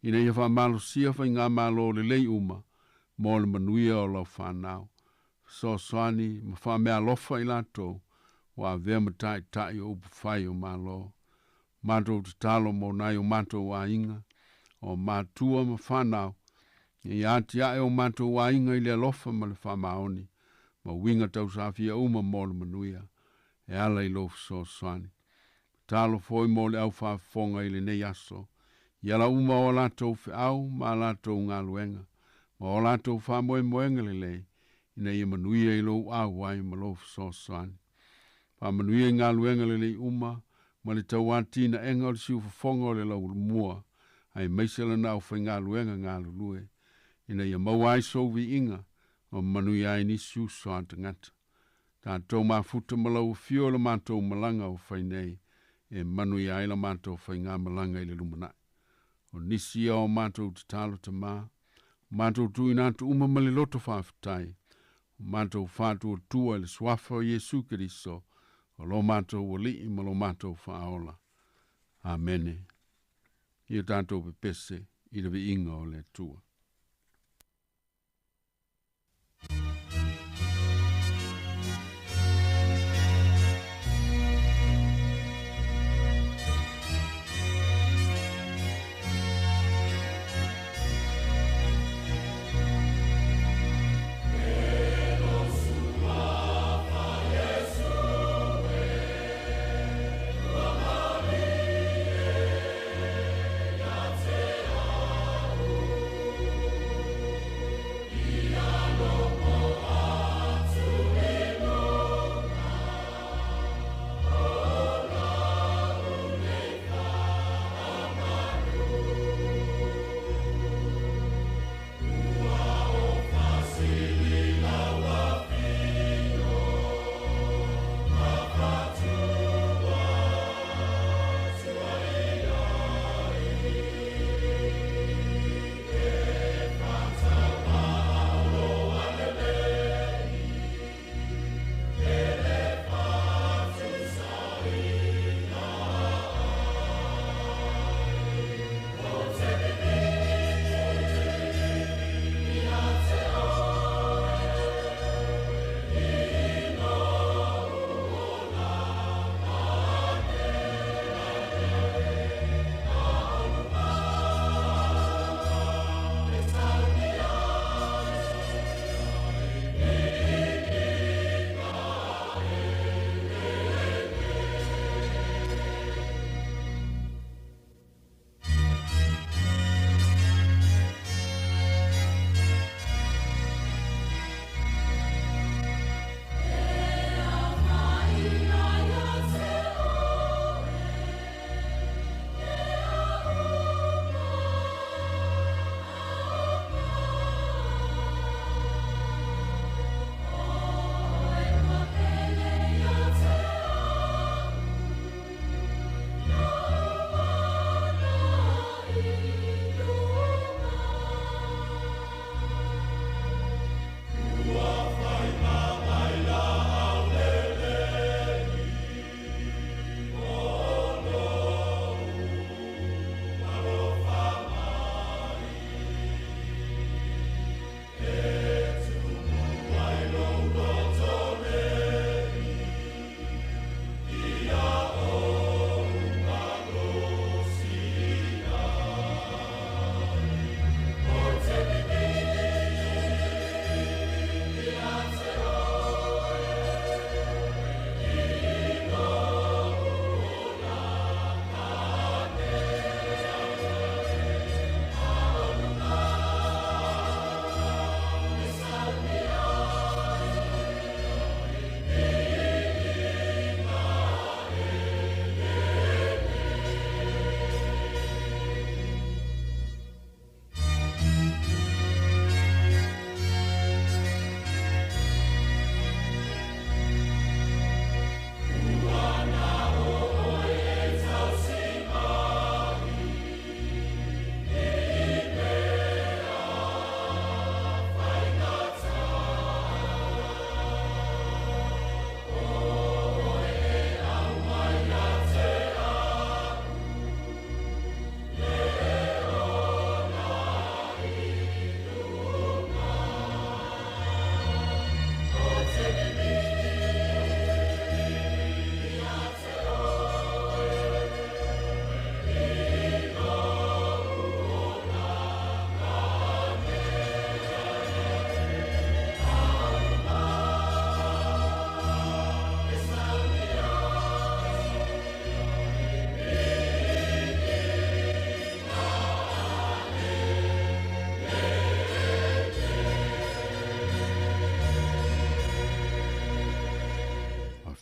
Ina ia whamalo sia whai ngā malo le lei uma, mo le manuia o lau whanau. So swani, ma whamea lofa i lato, wa vea matai tai o upawhai o malo. Mātou te talo mo nai o mātou wa inga, o mātua ma whanau. I ati ae o mātou wa inga i le lofa ma le whamaoni, ma winga tau sawhia uma mo le manuia, e ala i lofa so swani. Talo foi mo le au whafonga i le nei aso, i ala uma o latou fe au, ma latou ngā luenga, ma o latou whamoe moenga le lei, ina ia manuia i lou awai ma lou so swani. Pa manuia i ngā luenga le lei uma, ma le tau atina enga o le siu fafonga o le lau mua, ai meisela na au whai ngā luenga ngā lulue, ina ia mawai sovi inga, o manuia i nisiu soa tangata. Tā tau mafuta ma lau fio la mātou malanga o whai nei, e manuia i la mātou whai ngā malanga i le lumanai. O nisi o mātou te talo ta mā, mātou tu inatu uma ma le loto whawhitai, mātou whātua tua le swafa o Yesu Keriso, o lo mātou o li ma lo mātou whaola. Amene. Ia tātou pepese, i le vi inga o le tua.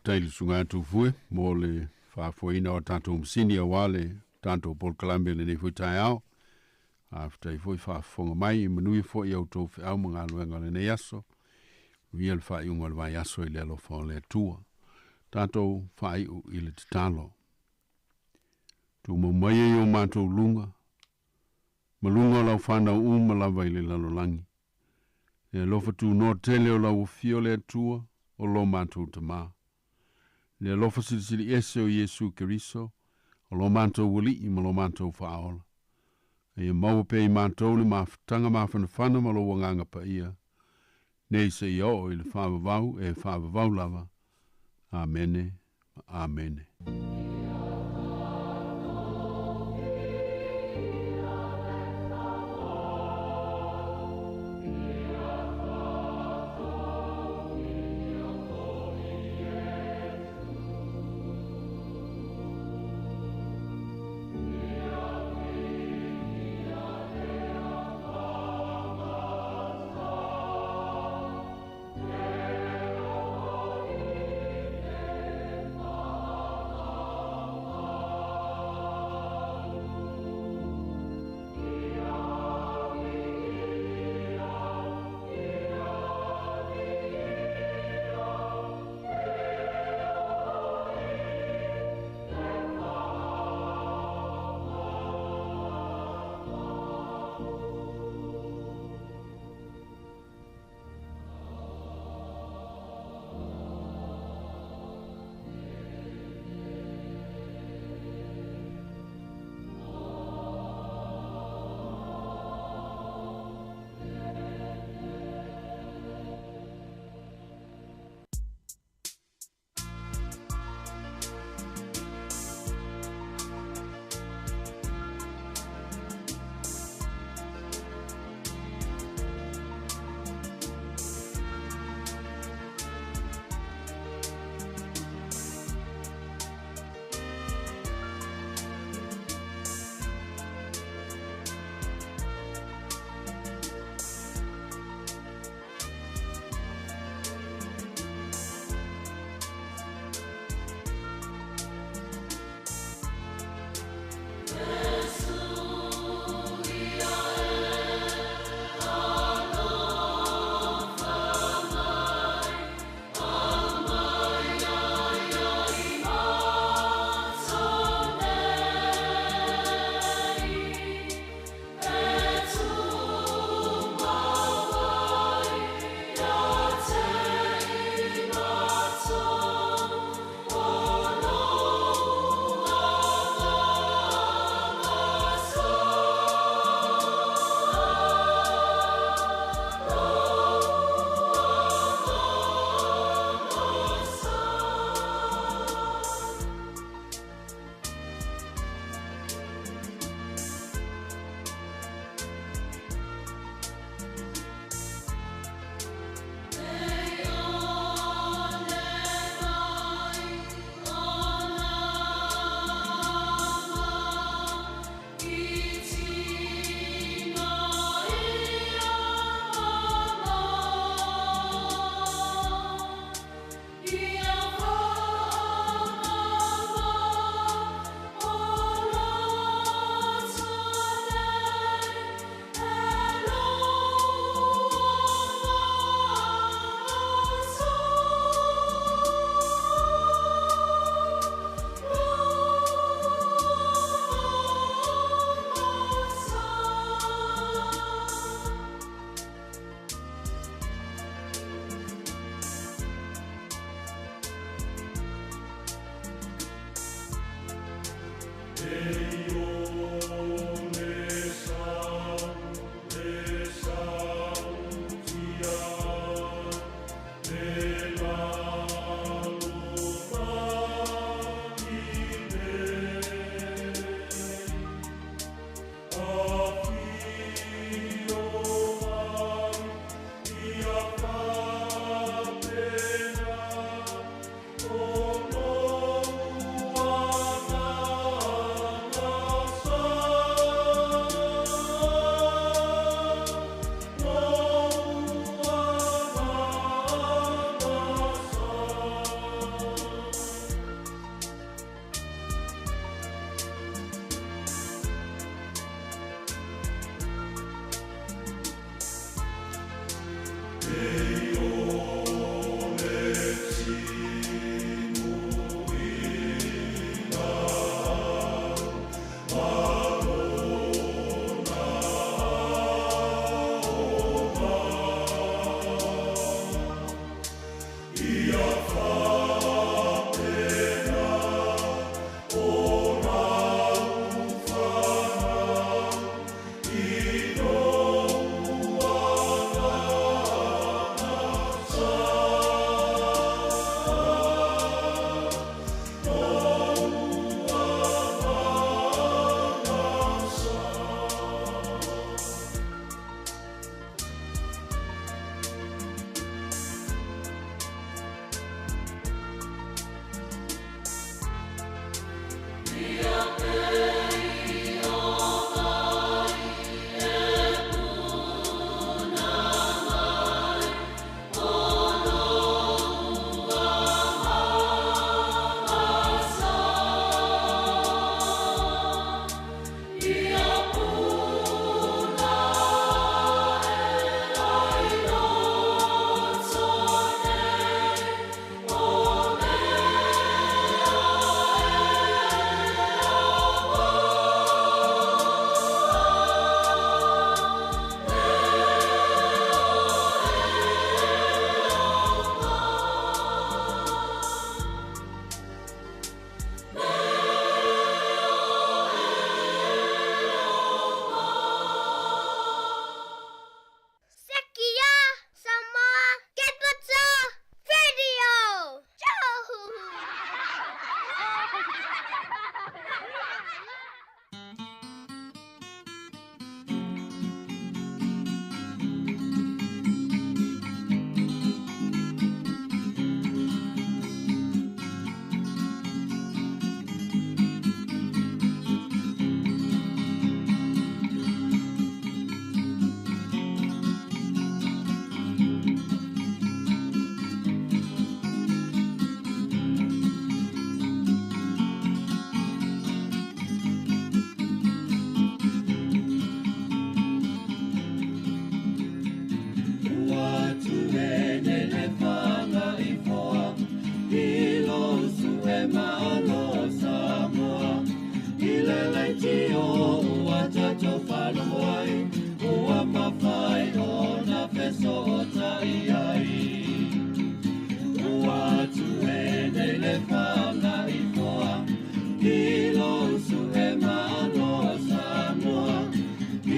taili sunga tu fue mo le whaafuaina o tātou msini a wale tātou Paul Kalambe le nei fui tai au. After i fui whaafonga mai i manui fo i au tau whi au mga aluenga le nei aso. Ria le whai unga le vai aso i le alo whao le tua. Tātou whai u i le titalo. Tu mai e o mātou lunga. Malunga lau whanau uma lawa i le lalolangi. E lofa tu no tele o lau fio le tua o lo mātou te mā. Ne lofa sili ese o Yesu Keriso o lo mātou wali i ma lo mātou whaola. E maua pe i mātou le mawhatanga mawhanawhana ma lo wanganga pa ia. Nei se i o i le whawawau e whawawau lava. Amene. Amene.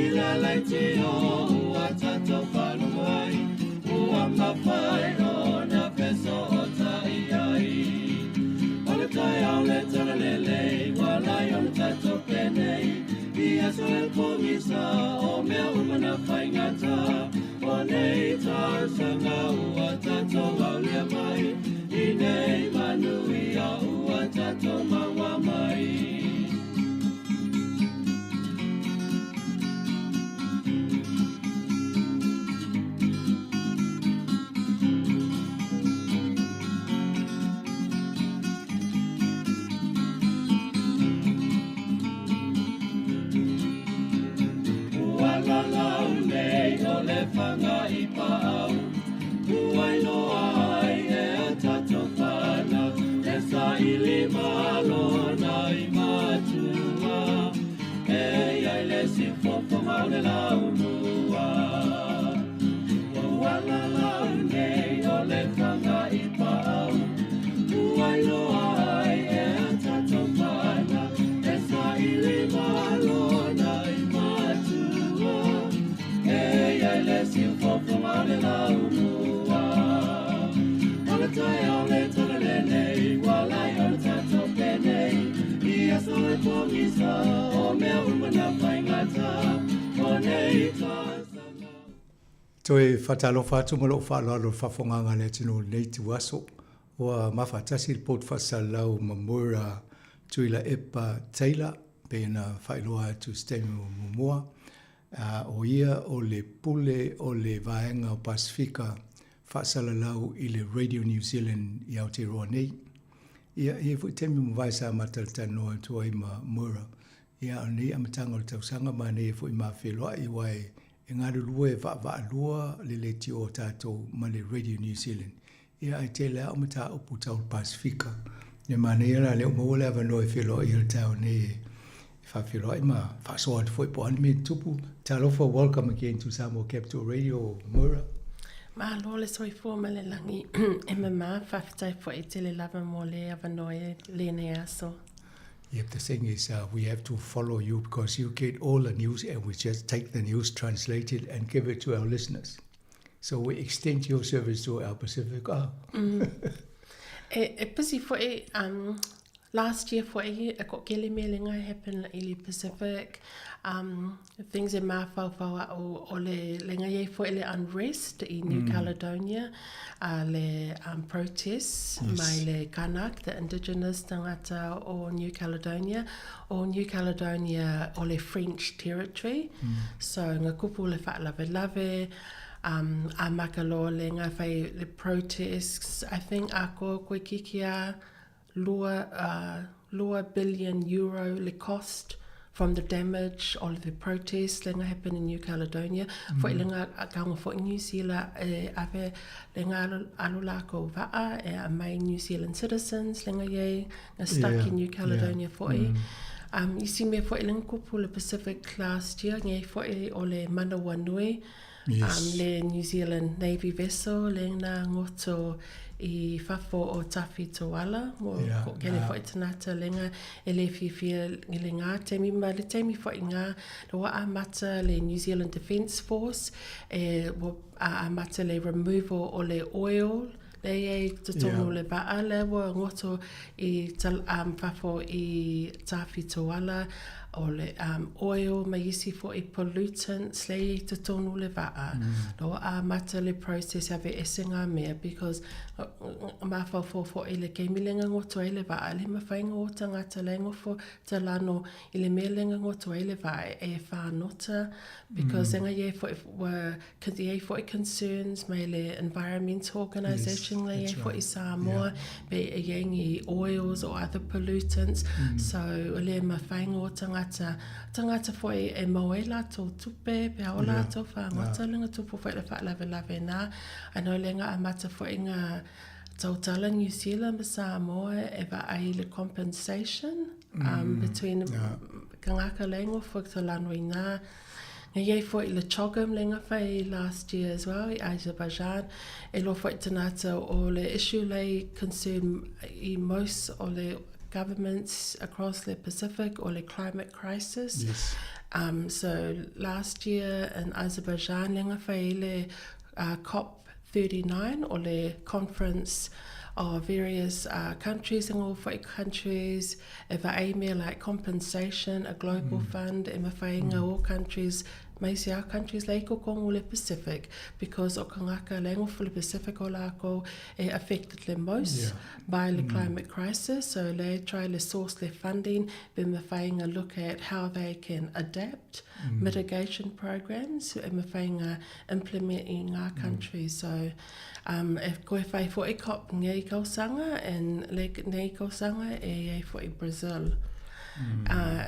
ila laiti o ua tato whanumai, ua mawhai o na peso o tai ai. O le tai au le tala lele, walai o le tato penei, i aso le pongisa o mea umana whaingata, o nei tausanga ua tato au lea mai, i nei manui a ua tato maua mai. Toi whatalo whatu malo whalalo whawhonganga le tino nei tu aso. Wa mawhatasi le pot whasalau mamura tuila epa teila pena whailoa tu stemu mumua. O ia o le pule o le vaenga o Pasifika whasalalau i le Radio New Zealand i Aotearoa nei. Ia e fu temi mwaisa mataltanoa tua i ma mura. Ia o nei amatanga o tausanga ma nei fu i ma wheloa i wai e ngā lue wha le le ti o tātou ma le Radio New Zealand. Ia ai te lea o mata upu tau Pasifika. Ne mana ia la leo maua lea vanoi wheloa i le tau nei fa wheloa i ma whasoa te fwoi po anime tupu. Talofa, welcome again to Samoa Capital Radio, Mura. Ma lo le soi fo ma le langi e mama whawhitai fo e te le lava mo le avanoi le ne aso. Yep, the thing is we have to follow you because you get all the news and we just take the news, translate it and give it to our listeners. So we extend your service to our Pacific. E pisi fo e last year for a kokele melinga happened in Pacific. Things in Mawhawhawa o le lenga ye for le unrest in New Caledonia, le protests, mai le Kanak, the indigenous tangata o New Caledonia o le French territory. So ngā kupu le whaalave a makalo le ngā whai le protests. I think ako koe kikia lua billion euro le cost from the damage of the protests that happened in New Caledonia. For lenga kaunga for New Zealand ave lenga alulako va'a e mai New Zealand citizens lenga ye stuck in New Caledonia for you see me for lenga kupu le Pacific last year ngai for o le Manawanui le New Zealand Navy vessel lenga ngoto I whafo o Tafi Toala, mo kele fo itanata lenga e le whiwhia le ngā temi ma le temi fo I ngā roa a mata le New Zealand Defence Force a mata le removal o le oil le e tutono le ba'a le wa ngoto I whafo I Tafi Toala o le oil mai isi fo I pollutants le e tutono le ba'a roa a mata le process ave esenga mea because ma fo I le keimilenga ngoto I le va'a le mawhainga o tangata le ngofo te lano I le mea lenga ngoto I le va'a e whanota because enga ye fo I concerns mai le environmental organisation le ye fo I Samoa be e yengi oils or other pollutants so le mawhainga o tangata fo e moe lato tupe pe ao lato whangota lenga tupu fo I le whaalave na ano lenga amata fo inga Tautala New Zealand ma Samoa e va ai le compensation between kangaka lengo for talano ina nga ye for le chogam lenga fai last year as well I Azerbaijan e lo for tanata o le issue le concern I most of the governments across the Pacific or the climate crisis So last year in Azerbaijan, lenga whaile COP39 or the conference of various countries and all countries, if I aim like compensation, a global fund, and all countries. Maisi our countries like o Kongo le Pacific, because o kangaka lengo for the Pacific o lako affected the most by the climate crisis. So they try to source their funding, then a look at how they can adapt mitigation programs and implement in our country. So if koe whai for e COP ngai kausanga and like nei kausanga e for Brazil.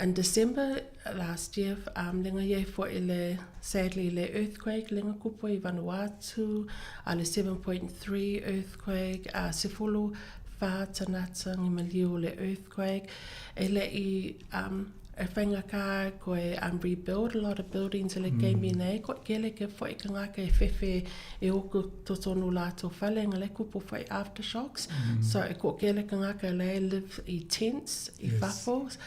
In December last year, lenga ye for sadly le earthquake lenga kupo I Vanuatu, le 7.3 earthquake, sifulu fa tanata ngi maliu le earthquake, ele I whaingaka koe rebuild a lot of buildings ele kei nei ko kele ke foi kangaka e fefe e oku totonu lato whale ngale kupo foi aftershocks. So e ko kele kangaka le live I tents, I whafos,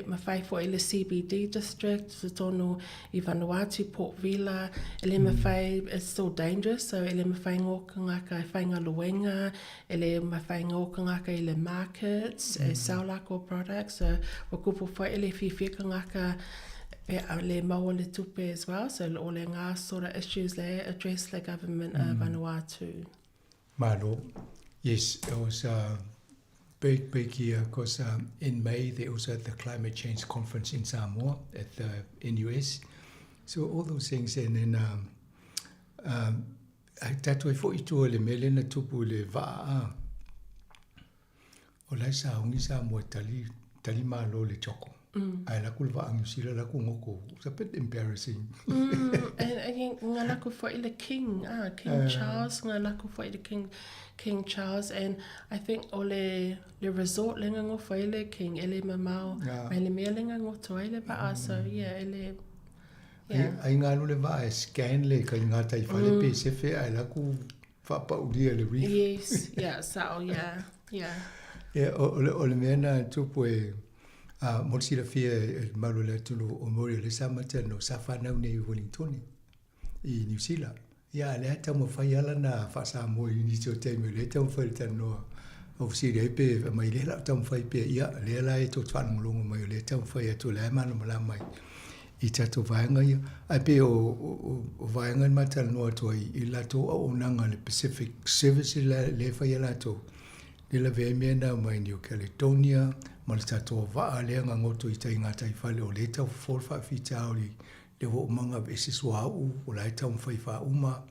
ma whai fo ele CBD district, totonu I Vanuatu, Port Vila, ele ma whai, it's still dangerous, so ele ma whai ngō kangaka e whainga luenga, ele ma whai ngō kangaka ele markets, e saulako products, so kupo fai ele whiwhika ngaka le maua le tupe as well, so all le ngā sort of issues there address the government of Vanuatu. Malo, yes, it was a big year because in May there was the climate change conference in Samoa at the NUS. So all those things, and then tatu e fo I tua le mele na tupu le vaa o lai sa hongi Samoa tali malo le choko. Ai la kulva ang sila la ngoko. It's a bit embarrassing. And nga la ko for the King Charles nga la ko for the King Charles, and I think ole le resort lenga ngo for the King ele mamao ele melinga ngo toile ba so ele ai nga lu le va scan le ka nga tai fa le PCF ai la ku fa pa udia le reef. Yes, so yeah. Ole mena tupue morsi la fia malu le tulu o mori le samata no safana nei Wellington I New Zealand. Ya le ta mo fa yala na fa sa mo ni so te me le ta fa ta no o si le pe mai le la ta fa pe ya le la e to twan mo longo mai le ta fa ya to le ma no la mai I ta to va nga ya a pe o va nga mata no to I la to o nanga le Pacific Service le fa yala to le ve mena mai New Caledonia ma le tato va le nga ngoto I tai ngata I fale o le ta for fa fita o le ho manga vesi swa o la ta fa fa uma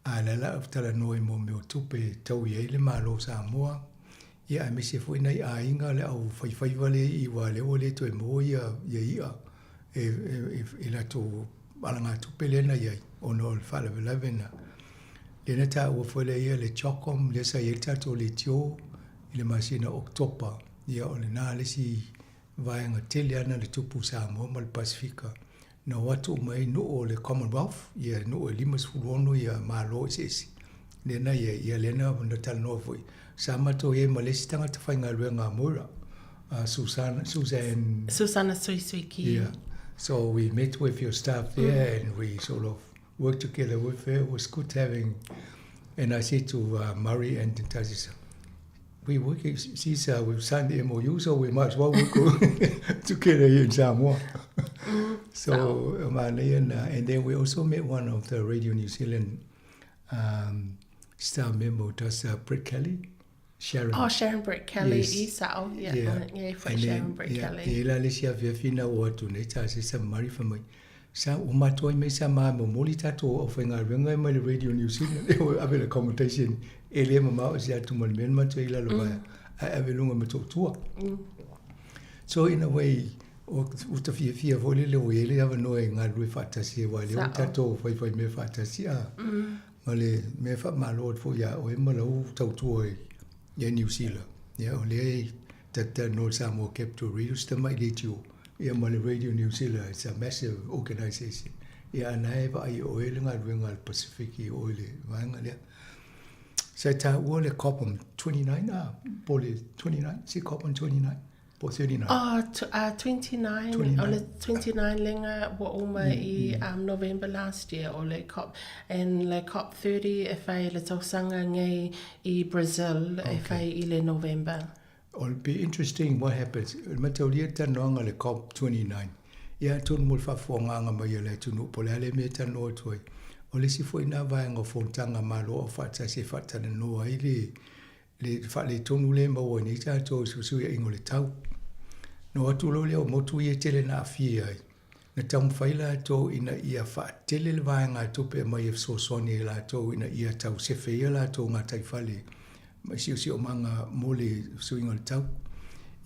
a la aftala noi mo me tupe tau ye le malo Samoa ia me se foi nei a inga le au fa vale I wa le o le to mo ia e la to balanga tupe le na ia o no fa le vena le ta o foi le ia le chokom le sa ye tato le tio le masina October ia o le na le si vaenga teliana le tupu Samoa ma le Pasifika na watu mai no o le Commonwealth ia no o limas fulono ia malo sesi le na ia le na no tal no foi samato ye malesi tanga te fainga luenga mura Susanna Suisuiki. Yeah, so we met with your staff there and we sort of worked together with her. It was good having, and I said to Murray and Tazisa, we work, we've signed the MOU, so we might as well work together here in Samoa. So, and then we also met one of the Radio New Zealand staff member, that's Brett Kelly, Sharon. Oh, Sharon Brett Kelly, yes. Sharon Brett Kelly. Yeah, Alicia Viafina or to Neta, Sister Murray for me. Sa umatoi me sa ma mo moli tato o fenga renga mai Radio New Zealand e ave le commentation ele mama o sia tu mal men ma to ila lo ba ave lunga me to tua. So in a way o ta fia vole le o ele ave no e nga lui fatasi wa le o tato fai me fatasi a male me fa malot fo ya o e mo lo tau tua e New Zealand ya o le tata no Samoa Capital Radio sta mai le tiu. Yeah, Mali Radio New Zealand, it's a massive organization. Yeah, and I have oil and Pacific oil. So I wore a COP on 29, Poli 29, see COP on 29. Po 39. 29. Ole 29 lenga wa uma I November last year ole COP and le COP 30 e fai le tausanga ngai I Brazil e fai I le November. It'll be interesting what happens. Mataulia tanoanga le COP 29. Ia tonu mo fafonga mai le tunu pole le me tano toi. Ole si foi na vai ngo fontanga malo o fata se fata no ai le fa le tonu le mo ni ta to su ia ingole tau. No atu lo le o motu ia tele na afia ai. Na tam faila to ina ia fa tele le vai nga to pe mai so soni la to ina ia tau se fe la to nga tai fale. Ma si o manga mole su ingole tau.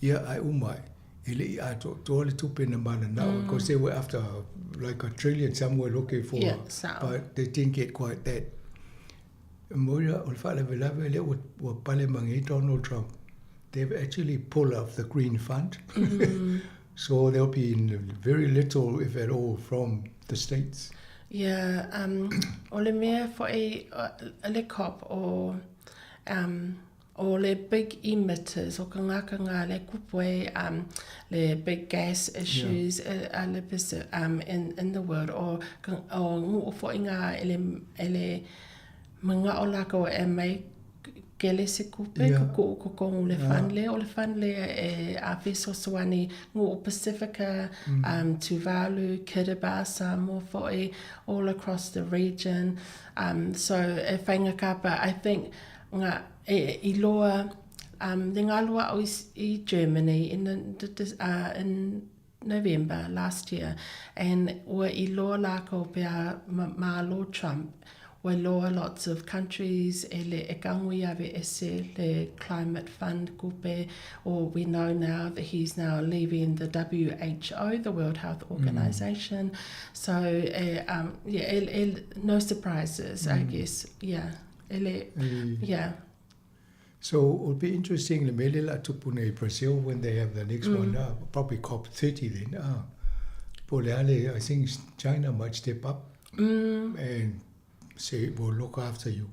Ia ai umai. Ele I to le tupe na mana now because they were after like $1 trillion somewhere looking for but they didn't get quite that. Moria ul fa le le wa pale mangi Donald Trump. They've actually pulled off the Green Fund. So there'll be very little if at all from the states. Yeah, ole mea for a COP or le big emitters o kanga le kupwe le big gas issues in the world or ngu fo inga ele manga o lako e mai kele se kupe ko le fanle e a viso swani ngu Pacifica Tuvalu Kiribati Samoa fo all across the region so e whainga kapa I think nga I loa the ngalua I Germany in November last year and were I loa lako pia malo Trump were loa lots of countries ele ekangui ave ese le climate fund kupe or we know now that he's now leaving the WHO, the World Health Organization. So no surprises I guess. Yeah. So it'll be interesting le mele la tupune Brazil when they have the next one probably COP 30 then. Poleale I think China might step up and say we'll look after you.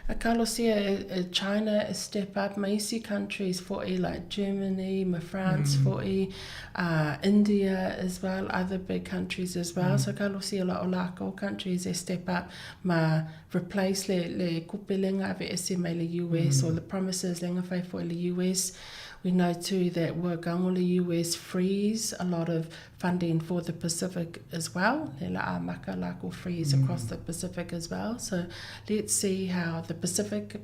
Kalosia China step up maisi countries for like Germany, France for India as well, other big countries as well. So kalosia la olako countries they step up ma replace le kupelenga ave ese mai le US or the promises lenga fai for the US. We know too that we're going to US freeze a lot of funding for the Pacific as well. Le maka lako freeze across the Pacific as well. So let's see how the Pacific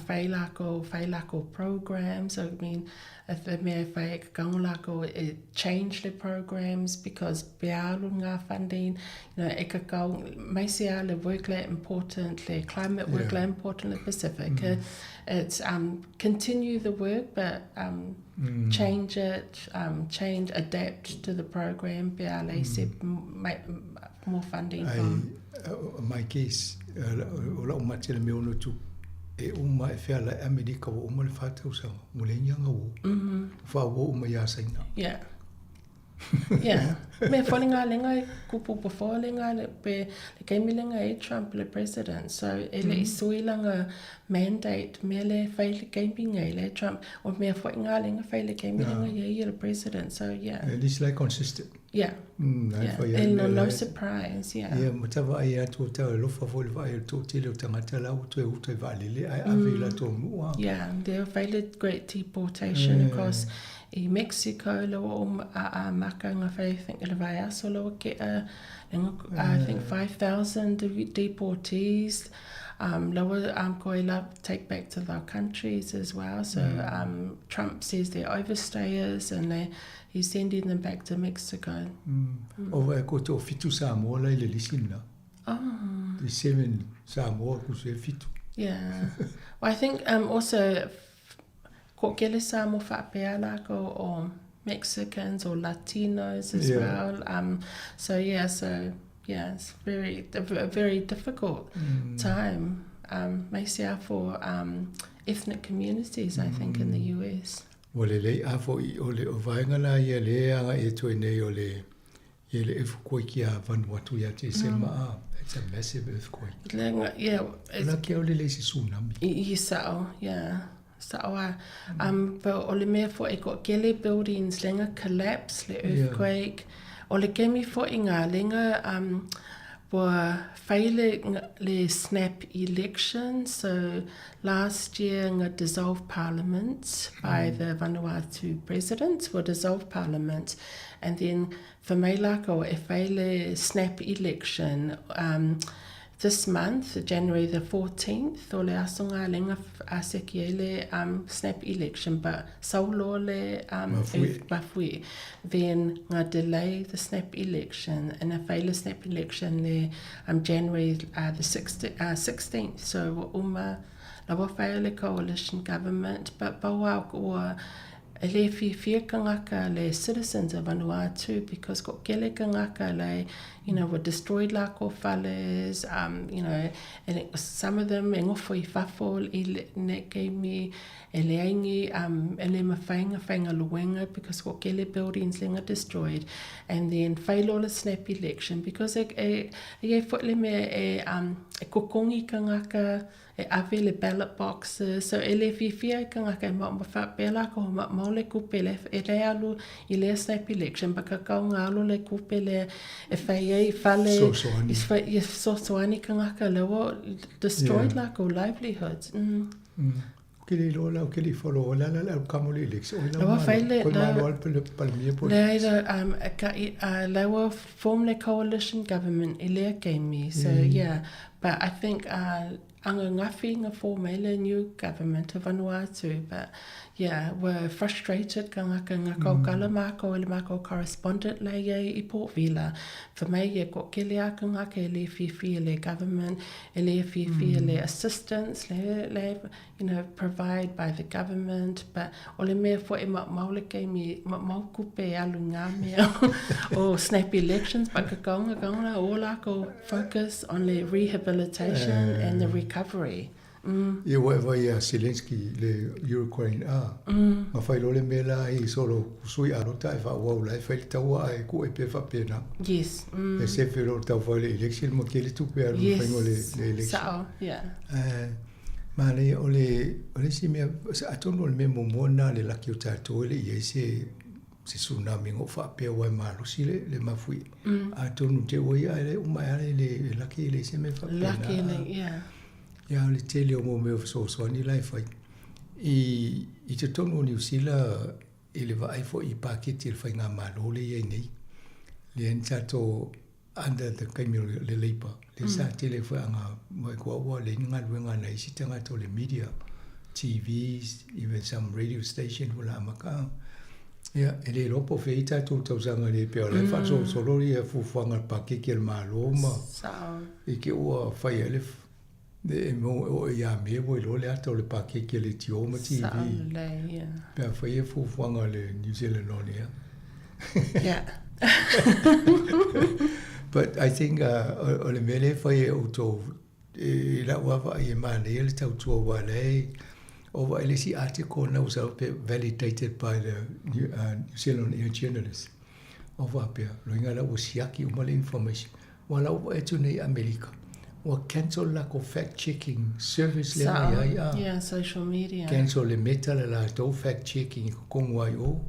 failako programs. So I mean, if the me failako change the programs because bealunga funding, you know, ekakau maisia le work le important, le climate work le important le Pacific. It's continue the work, but change it, adapt to the program. Beale more funding from. My case, ola umatele me ono tu. E uma e fea la Amerika wa uma le whātau sa mule nyanga wo. Wha wo uma ia saina. Yeah. Yeah. Me whalinga lenga kupu before lenga pe le keimi lenga e Trump le president. So ele I suilanga mandate me le whai le keimi ngai le Trump o me whainga lenga whai le keimi lenga ye le president. So yeah. At least like consistent. Yeah. And no surprise, yeah. Yeah, matawa ai atu tau lofa fo le vai to tele o tangata la o to e valile ai avela to mua. Yeah, there failed great deportation across Mexico lo maka nga I think le vai aso lo ke I think 5,000 deportees lower koila take back to their countries as well. So Trump says they're overstayers and he's sending them back to Mexico. Over ko to fitu Samoa le lisina. The 7 Samoa ku se fitu. Yeah. Well, I think also ko kele Samoa whapea or Mexicans or Latinos as well. So it's a very difficult time. Maybe for ethnic communities, I think, in the US. Well, le afo I ole o vainga la ia le anga e to nei ole ele e fukuiki a Vanuatu ia te sema it's a massive earthquake. Yeah. La ke ole le si tsunami. Isao, yeah. Sawa. But ole mea fo e ko kele buildings lenga collapse, le earthquake. Ole kemi fo inga lenga were failing le snap election. So last year nga dissolved parliament by the Vanuatu presidents were dissolved parliament, and then for Meilako e faile snap election this month, January the 14th, ole asonga lenga asekiele snap election, but saulo le mafui. Then nga delay the snap election, and a fail snap election le January the 16th. So lawa fail coalition government, but bawa or ele fi kangaka le citizens of Vanuatu, because ko kele kangaka le, were destroyed like or fales, and some of them engofo I fafol I ne gave me ele aingi ele mawhainga luenga, because ko kele buildings lenga destroyed, and then fail all the snap election because e fotle me e kokongi kangaka ave le ballot boxes, so ele fia kangaka ma fa bela ko ma le kupele e le alu I le snap election baka kaunga alu le kupele e fai fale so ani kangaka lewo destroyed like our livelihoods. Kili lola kili follow la kamuli election la faile la lewa form the coalition government ile game me, so yeah, but I think anga ngafi nga form a new government of Vanuatu, but yeah, we're frustrated kangaka nga kaukala mako ele mako correspondent la ye I Port Vila for me ye ko kele kangaka ele fifi ele government ele fifi ele assistance le provide by the government, but ole me for e maule ke mi maukupe alunga me or snap elections, but kanga all ko focus on the rehabilitation and the recovery. Ia wa ia Zelensky le Ukraine ma fai lole mela I solo sui arota e fa wa la fai tawa e ku e pe fa pena. Yes. E se fero ta fa le election mo kele tu pe alu fai le election. So, yeah. Ma le ole si me atono le memo mona le la ki o tato le ia se tsunami ngo fa pe wa ma lo si le mafui. Atono te wa ia le uma le la ki le se me fa pena. Lucky, yeah. Ya le tele o mo me so ni lai fai I te tono New Zealand ele va ai fo I paketi il fai nga malo le ye nei le enchato under the camera le leipa le sa tele fo nga mo ko wa le nga luenga nei sitanga to le media TVs, even some radio station wala maka ya ele lopo feita to zanga le pe le fa so lo ia fu fanga pakeki el malo ma I ke o fai ele de mo o ia me wo lo le ato le pakeki le tio ma TV pe fai fu fanga le New Zealand on yeah. But I think ole mele fai auto la wa I man ele tau to wa le over LSE article now validated by the New Zealand Air journalists over up here. Loinga la usiaki umale information. Wala over etu nei America. Or cancel lack of fact checking service le yeah, social media. Cancel le meta la do fact checking kongwai o.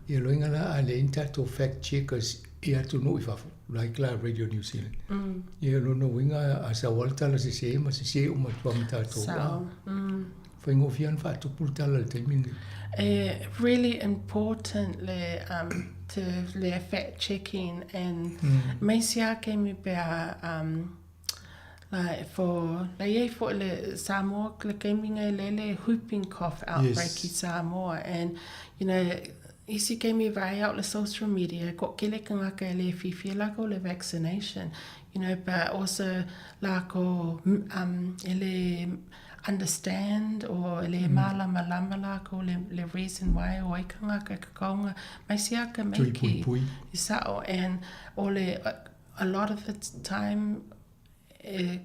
Ye loinga la ale intato fact checkers e atu no ifafu like la Radio New Zealand. Ye lo no winga asa walta la se ma se uma tuamta to. Really important to le fact checking and meisia came be like for le Samoa le gaming le whooping cough outbreak in Samoa, and isi came me vai out le social media got kele kangaka le fifi la le vaccination, but also ko ele understand or le mala malama ko le reason why o ikanga ka kaunga mai siaka meki isa and ole a lot of the time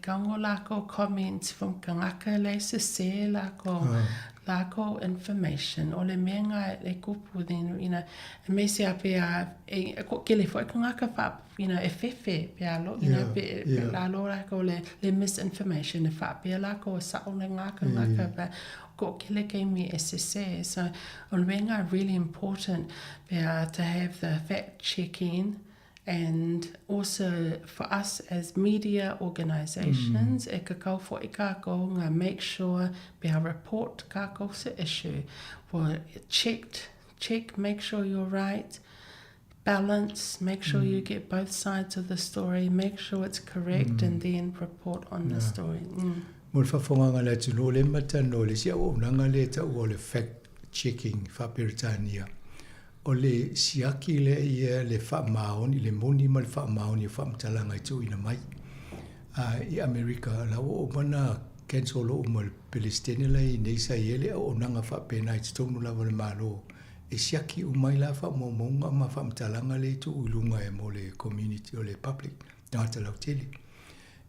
kango ko comments from kangaka le se la ko lako information o le menga e kupu then me se apea e ko kele fo ko ngaka fa e fefe pe alo pe la lora ko le misinformation e fa pe la ko sa o le ngaka ba ko kele ke mi SSA so on menga really important to have the fact checking. And also for us as media organisations, e ka kau fo i kako ngā make sure be a report kako se issue. Well, check, make sure you're right, balance, make sure you get both sides of the story, make sure it's correct, and then report on the story. Mo fa fonga ngā tunu le matano le sia o nanga le ta o le fact checking fa Britania. O le siaki le ia le whaamaoni, le moni ma le whaamaoni e whaamtalanga i tū ina mai. I Amerika, la o mana cancel o ma le Palestine lai nei sa iele o nanga whaapena i tonu la wale malo. E siaki o mai la whaamomonga ma whaamtalanga le tū ulunga e mo le community o le public. Ngata lau tele.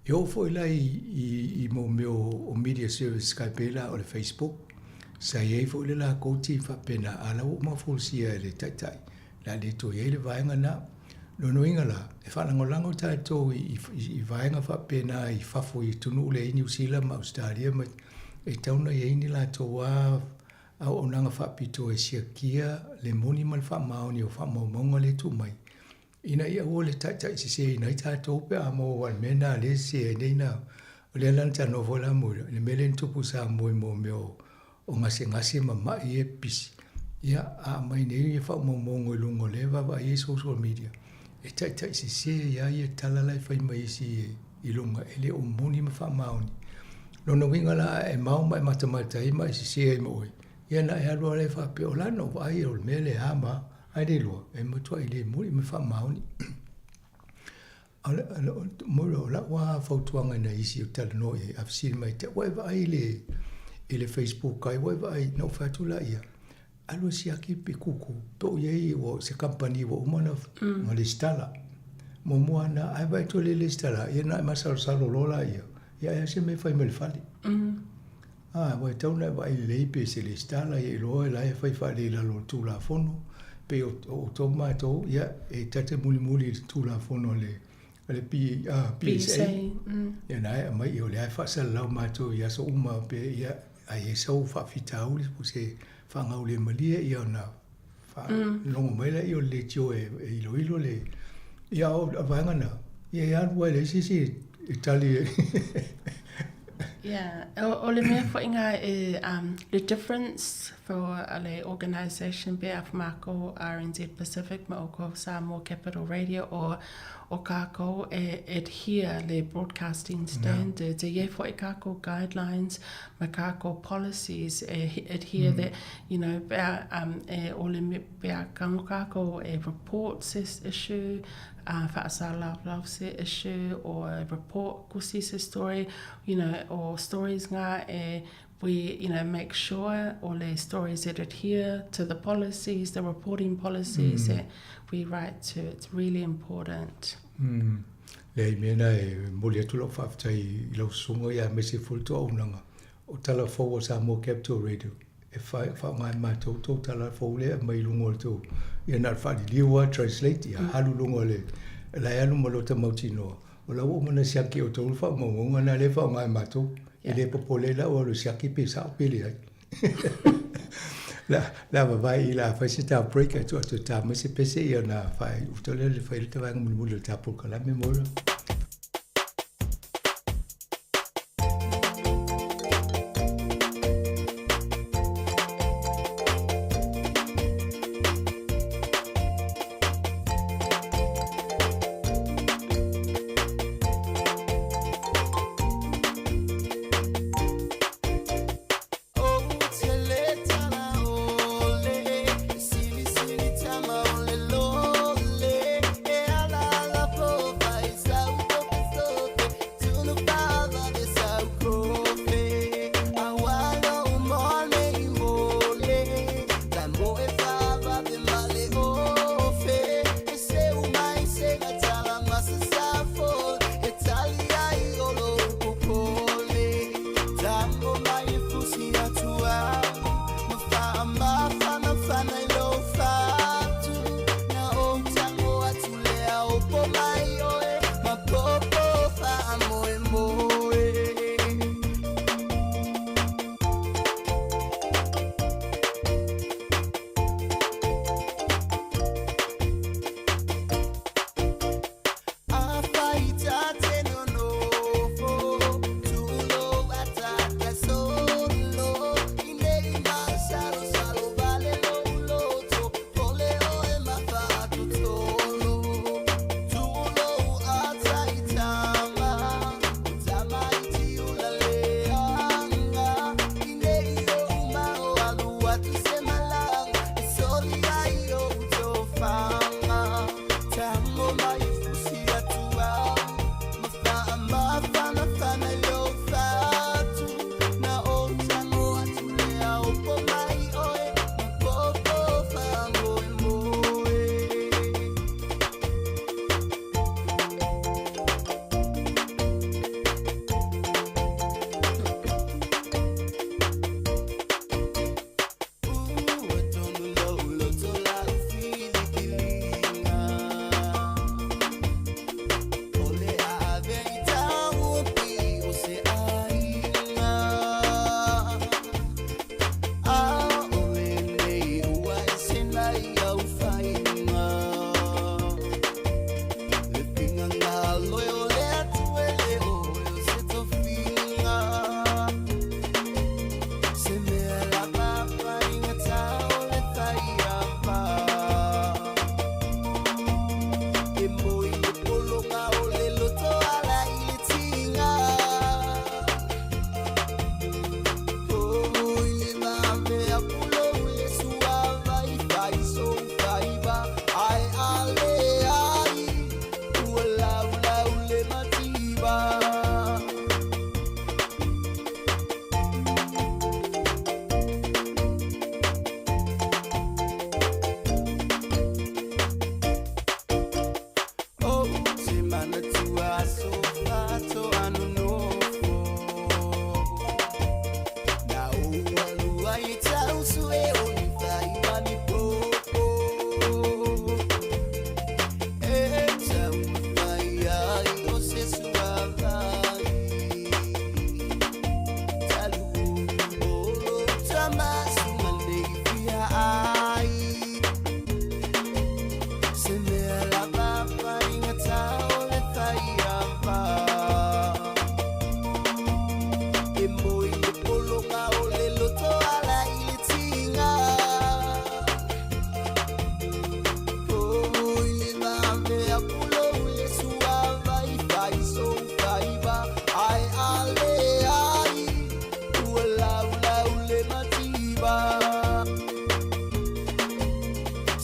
E o fo ila i mo meo o media service Skype o le Facebook. Sa ye fo le la koti fa pena ala o ma fo sia le tai la le to ye le vaenga na no inga la e fa lango ta to i vaenga fa pena i fa fo i tunu le New Zealand ma Australia ma e tauna ye ni la to wa a o nanga fa pito e sia kia le moni mal fa maoni o fa mo monga le tu mai ina ia o le tai se ina ta to pe a mo wa mena le se nei na o le lanta no vola mo le melen tu pusa mo meo o ngase ma mai e pisi. Ia a mai nei e wha mongo lungo lewa wa i social media. E tai se ia i e talalai whai mai si i lunga ele o moni ma wha maoni. Lona winga la e mau mai matamata i mai se e moi. Ia na e alua le wha pe o lano wa ai o mele hama ai de lua e matua i le moni ma wha maoni. Moro la wa fautuanga na isi o talano e afsiri mai te waiva ai le Facebook kai wai no fatula ia alo siaki pe kuku to ye o se company o mana ma le stala mo moana ai vai to le stala ia na masal salo lola ia se me fai me fali wai tauna vai le pe se le stala ia lo la fai fali la lo tu la fono pe o tomato ia e tate muli tu la fono le PSA ia na mai o le fa sal la ma to ia so uma pe ia ai so fa fitau li se fa ngau le malia ia na fa longo mai le io le tio e ilo le ia o vanga na ia wai le si Italy Yeah, o le mea whainga the difference for a organisation be af mako RNZ Pacific ma o ko Samoa Capital Radio o kako adhere le broadcasting standards e ye whai kako guidelines ma kako policies adhere that o le mea kango kako reports this issue whaasala love se issue or a report kusi se story or stories nga we make sure all the stories that adhere to the policies, the reporting policies that we write to. It's really important. Le mena e molia tu lo faftai lo sungo ya mesi fulto onanga o tala fo sa mo Capital Radio e fa ngai ma to tala fo le mai lungo to ia na fa di liwa translate ya halu lungo le la ya lungo lo ta mautino o la o mona sia ki o to fa mo ngana le fa ngai ma to ele popole la o lo sia ki pe sa pele ai la vai la fa si ta break to ta me se pese ia na fa u to le fa il te va mo le ta por la memoria. Isa mana tua so fato anu nofo na ualu ai tau sue oni vai mani popo e tau vai ai o se suavai talu o tamas malei via ai se me la papa ingatau le taiava e moi le polonga o le loto ala i le tinga o i le mame a pulo le suava i fai so fai va ai ale ai ua lau lau le mativa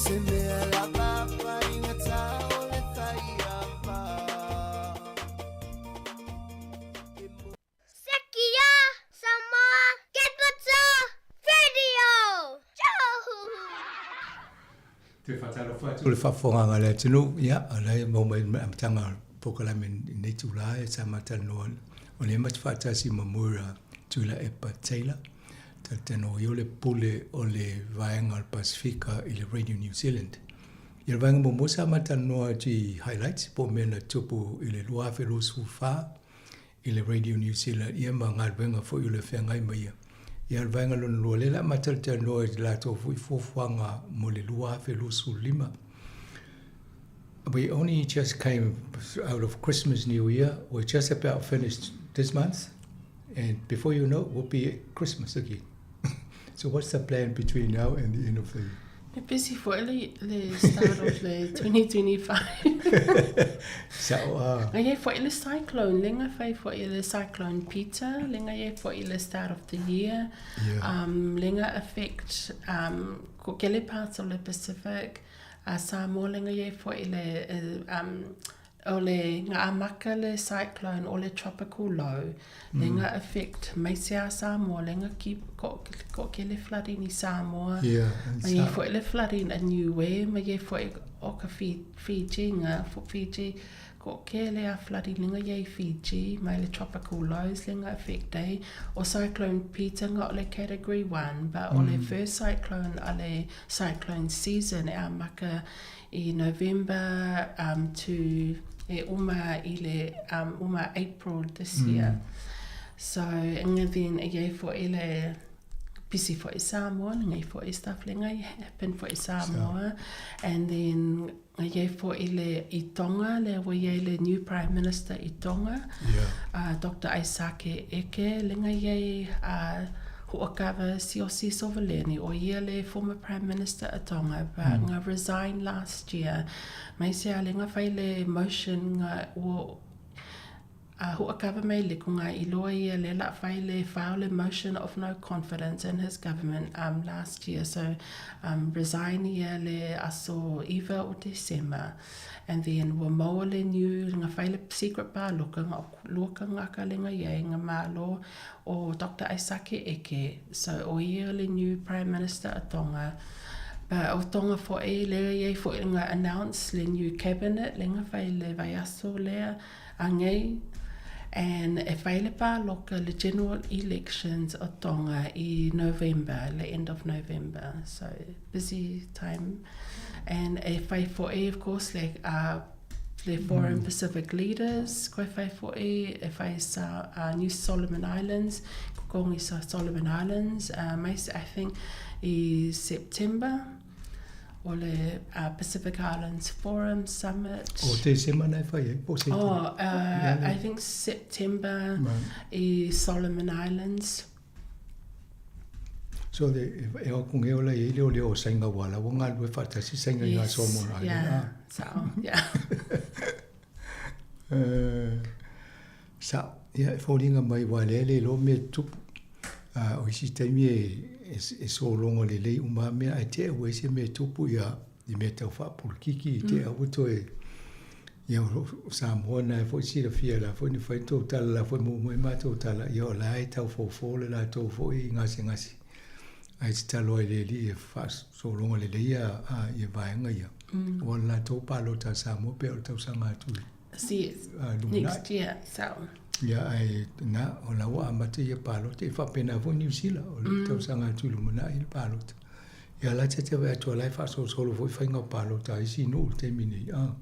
se me la papa ingatau le taiava Sekia Samoa Kepata Radio. Ciao. Te whataro whatu le whawhonganga le tunu, ia, alai mau mai amtanga pokala men nei tula e sa matanoa o le mati whatasi mamura tula e Taylor. Ta tano i o le pule o le vaenga al Pasifika i le Radio New Zealand. I le vaenga mo sa matanoa ti highlights po mena tupu i le luafe lo sufa i le Radio New Zealand. Ia ma ngal venga fo i le whengai mai. Ia le vaenga lon lua le la mataltanoa i la to fo i fofuanga mo le luafe lo su lima. We only just came out of Christmas, New Year. We're just about finished this month. And before you know, we'll be Christmas again. So what's the plan between now and the end of the year? We're busy for the start of the 2025. So, Nga for the cyclone, lenga fai for the cyclone Peter, lenga ye for the start of the year. Yeah. Lenga affect ko kele parts of the Pacific. Samoa lenga ye for the o le nga amaka le cyclone o le tropical low lenga affect Maisia Samoa lenga keep ko ke le flooding in Samoa ye for le flooding a new way ma ye for o ka Fiji nga for Fiji ko ke le a flooding lenga ye Fiji mai le tropical lows lenga affect day o cyclone Peter nga le category 1 but o le first cyclone ale cyclone season e amaka in November to uma April this year. So and then again for ile busy for Samoa, and for stuff lenga happen for Samoa, and then again for ile I Tonga le we ile new Prime Minister I Tonga, Dr. Aisake Eke lenga ye Huakava Siosi Sovaleni or yearly former Prime Minister at Tonga but resigned last year. Mai se alenga faile motion o Huakava mai likunga I loa ia le la faile file motion of no confidence in his government last year. So resign ia le aso Eva o December. And then wa maua le new nga faile secret bar loka nga ka lenga ye nga malo o Dr. Aisake Eke. So o ia le new Prime Minister at Tonga. But o Tonga for le ye for nga announce le new cabinet lenga faile vaiaso le angei. And e faile pa loka le general elections at Tonga I November, the end of November. So busy time. And if I for of course, like the foreign Pacific leaders, if I saw New Solomon Islands, Kongi sa Solomon Islands, I think is September, or the Pacific Islands Forum Summit. I think September is Solomon Islands. So the kung eola leo sainga wala wanga we fata si sainga nga Solomon Island. Yeah. So yeah. Sa folinga mai wale le lo me tup o si temi e so longo le uma me a te we se me tupu ya di me tau fa pulkiki te a uto e ia Samoa na fo si la fia la fo ni fai to tala la fo mo ma to tala ia la tau fo le la to fo I ngasi ai talo le li fas so longo le ia ia vaenga ia wala to palo ta Samoa pe o tau sanga tu see it next year. So. Ya ai na o la wa mate ia palo te fa pena vo New Zealand o le tau sanga tulu mana i palo. Ya la te va to lai fa so solo vo fa nga palo ta isi no te mini a.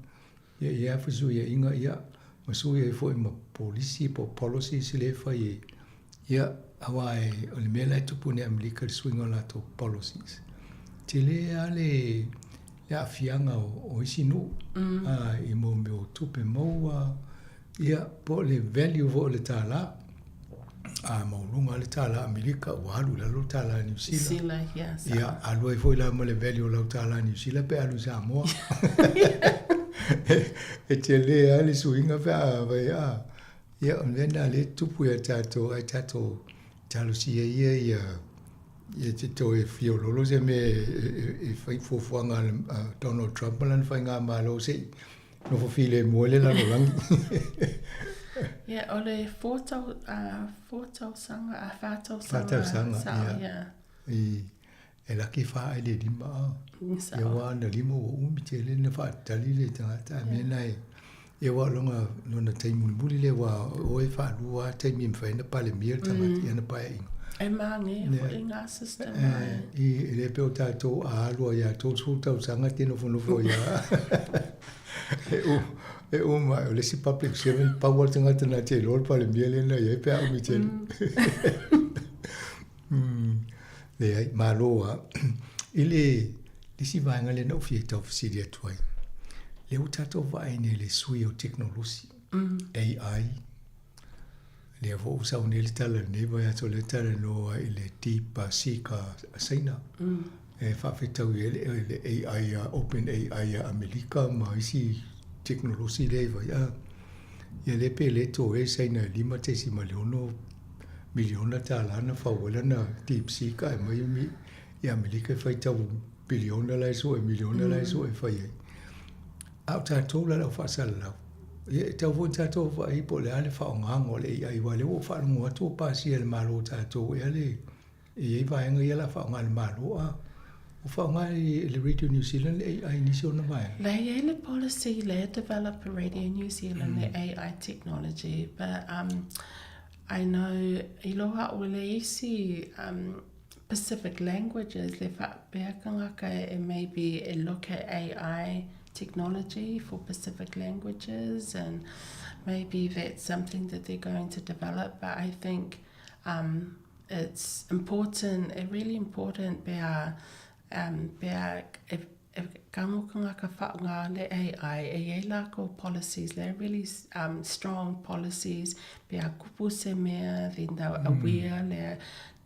Ya fa su ya inga ya ma su ya fo ma policy po policy se le fa ye. Ya awai o le mela tu pune America swing on la to policies. Te le ale ya fianga o isi no a i mo me o tupe mo ia po le value vo le tala a maulunga le tala Amerika o alu la lo tala New Zealand ia alu e foi la mo le value lo tala New Zealand pe alu Samoa e te le ale suinga pe a ia on vena le tupu e tato ai tato talo si ia te to e fio lo se me e fai fofuanga Donald Trump lan fai nga malo se no fo file moele la lang. Yeah, ole foto sanga yeah. E la ki fa ele di ma. E wa na limo o mi tele na fa tali le ta me nai. E wa longa no na tai mulbuli le wa o e fa lua tai mi fa na pale mir ta ma na pa e. E mange fo inga system. E le pe o tato a lo ya to tau sanga tino fo ya. E uma o le si public servant power tanga tana te lor pa le miele na ye pe a mi te. Le ai maloa ile si vanga le no fieta ofisiri atuai. Le utato vai ne le sui o technology AI. Le avo usa un le tala ne vai ato le tala no ile tipa sika saina. E whawhetau le AI Open AI Amerika ma isi teknolosi lewa ia. Ia le pe le to e saina 5 miliona ta lana whawela na DeepSeek e mai mi i Amerika whaitau biliona lai so e miliona lai so e whai. Au tātou la lau whaasala lau. Ia tau fo tātou whai po le ale whaongango le AI wa le o whaanunga tō pāsi e le malo tātou e ale e vaenga ia la whaonga le malo a. Le Radio New Zealand AI nisio na mai. Le policy le develop a Radio New Zealand the AI technology, but I know iloha o le isi Pacific languages le whapeakangaka e maybe a look at AI technology for Pacific languages, and maybe that's something that they're going to develop, but I think it's important, really important kamukanga ka whaunga le AI e lako policies, they're really strong policies bea kupu se mea, then they're aware le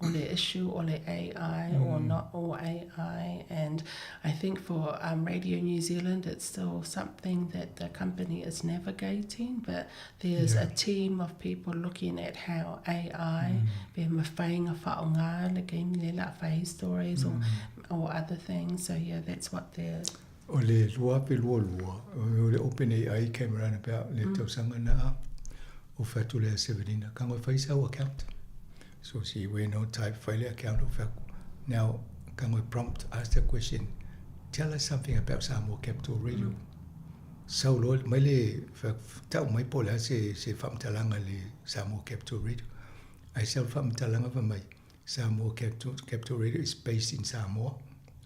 o le issue o le AI or not or AI, and I think for Radio New Zealand it's still something that the company is navigating, but there's a team of people looking at how AI be mawhainga whaonga le game le la whai stories or other things, so yeah, that's what they're o le lua pe lua o le Open AI came around about le tausanga na o whatu le Severina kanga whaisau account. So see, we no type file account of now. Can we prompt ask the question? Tell us something about Samoa Capital Radio. So Lord, my le tau mai pola se fam talanga le Samoa Capital Radio. I sell fam talanga for my Samoa Capital Radio is based in Samoa.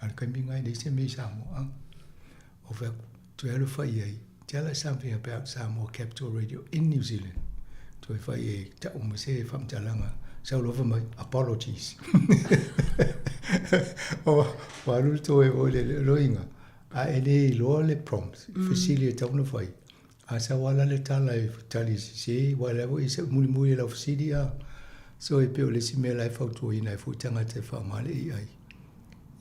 And coming I they say me Samoa. Over 12 years. Tell us something about Samoa Capital Radio in New Zealand. 12 years. Tau mai se fam talanga. So over my apologies. Waru to e o le roinga. A ele lo le prompt. Facility tau na fai. A sa wala le tala e tali se wala o isa muli la facility. So e pe o le si me life out to ina fu tanga te fa mal AI.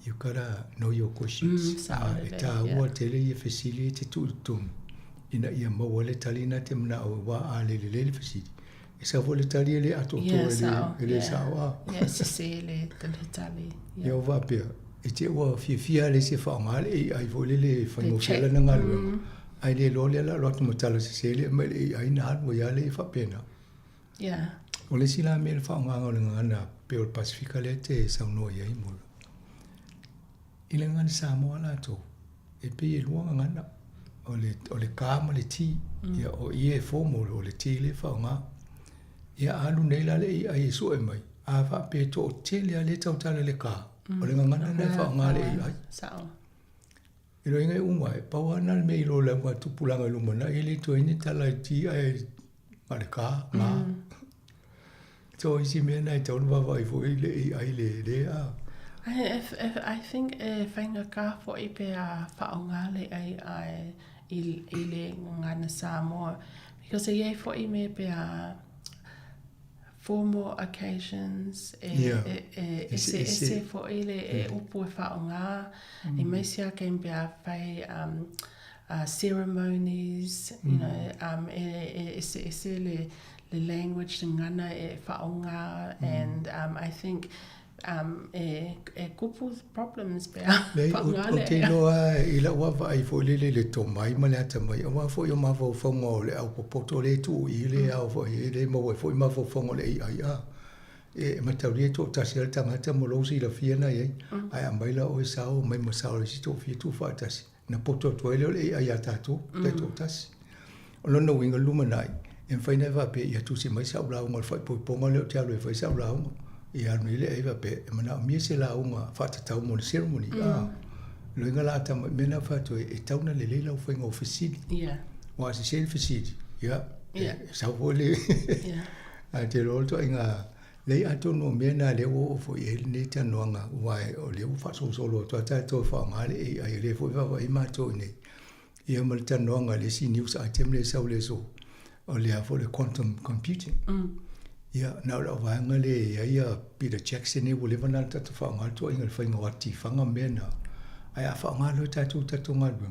You gotta know your questions. Ta wa tele e facility tu tum. Ina ia mo wale tali na te mna o wa a le facility. Sa voletali ele ato ele sawa. Yes, se ele voletali. Yo va pe. E te wa fia le se fa mal e ai volele fa no fela na ngalu. Ai le lo le la lo to motala se ele me ai na mo ya le fa pena. Yeah. O le sila me fa nga na pe o Pacifica le te sa no ya i mo. Ile ngana sa mo la to. E pe e lo ngana. o le kā ma le ti ia o ia e fomo o le ti le whaonga ia alu nei la le i ai su e mai a wha pe to o te le le tau tala le kā o le ngangana nei whaonga le i ai i roi ngai unga e pau ana le mei lo le mua tupulanga lumana i le to ini tala i ti ai ma le kā ngā so isi mea nei tau nwa vai fo i le i ai le a I think whainga kā fo i pe a whaonga le ai i le ngana Samoa because e iei fo i me pe a formal occasions ese fo i le upu e whaonga i meisia ken pe a whai ceremonies you know ese le language the ngana e whaonga and I think kupu problems pe whaonga le o te loa i la ua vai fo le to mai ma le ata mai o fo yo ma fo fongo le au popoto le tu i le au fo i le mo fo ma fo fongo le ai e matauria to tasi le tangata mo lo si la fiana ai ai mai la o sao mai mo sao le si to fi tu fa tasi na poto to le ai ata tu te to tasi o lo no winga lumanai en faina va pe ia tu si mai sao la mo fa po ponga le te le fa sao la ia ni le va pe mana mi se la uma fa ta tau mo ceremony lo inga la ta mena fa to e tau na le la fa ngo ofisili wa si se ofisili sao vole a te lo to inga le ato no mena le o fo e ni ta no nga wa o le fa so solo to ta to fa nga le ai le fo va i ma to ni ia mal ta no nga le si news item le sao le so o le fo le quantum computing ia na la va nga le ia Peter Jackson e le vana ta fa nga to inga fa nga ti fa nga mena ai fa nga lo ta tu nga lu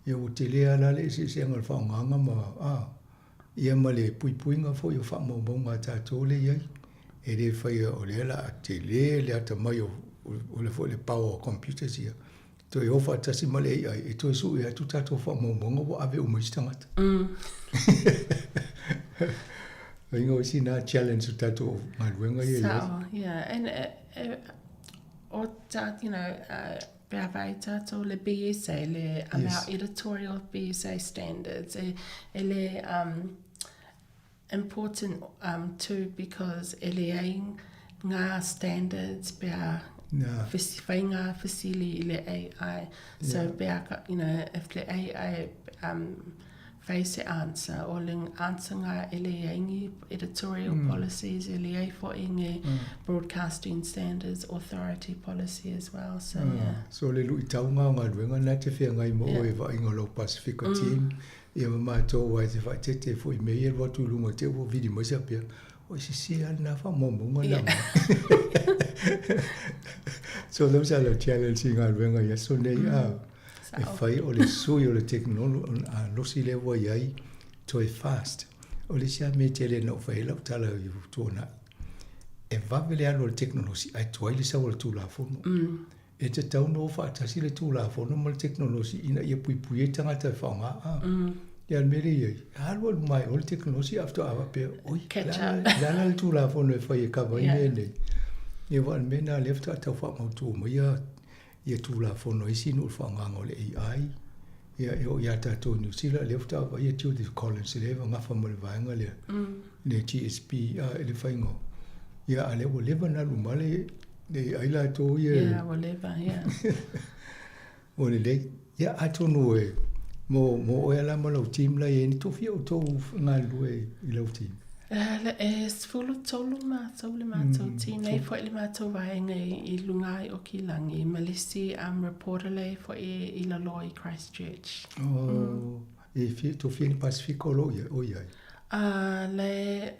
ia o te le ala le si se nga fa nga ma ia ma le pui nga fo yo fa mo nga ta to le ia e le fai o le la te le ata mai o le fo le power computers ia to e ofa tasi male ai e to su e tu tato fa mo ngo ave o mai tangata Ingo si na challenge tato maluenga ia and o ta you know Bravai tato le BSA le our editorial BSA standards ele important too because ele nga standards be fainga facili le AI so be you know if the AI face answer or ling answer nga ele editorial policies ele for inge broadcasting standards authority policy as well so so le lu taunga nga luenga na te fia ngai mo e va ingo lo Pacific team ia ma to wa te fa te fo i mei wa tu lunga te wo vidi mo sa pia o si na fa mo na so those are the challenging al venga ya so nei e fai o le sui o le technology lo si le wa ai to e fast o le sia me tele no fai la tala i tu na e va vele al technology ai to ile sa o tu la fo e te tau no fa ta si le tu la fo no mo technology ina ia pui e tanga te fa nga ya meri ye halo mai o technology after ava pe oi la tu la fo no fa ye ka va ne ye va mena left ta fa mo tu mo ia tu la fo no isi no fa nga ngole AI ia ta to New Zealand left out ia tu the Collins le nga fa mo va nga le GSP le fa ngo ia ale o le na lu male le ai la to ia whatever o le ia ato no mo o la mo lo team la ye ni to fi o to nga lu i lo team es full tolu ma to nei fo le ma to vai i lungai o kilangi malisi reporter le fo i la loi Christchurch e fi to fi Pacifico lo o ia le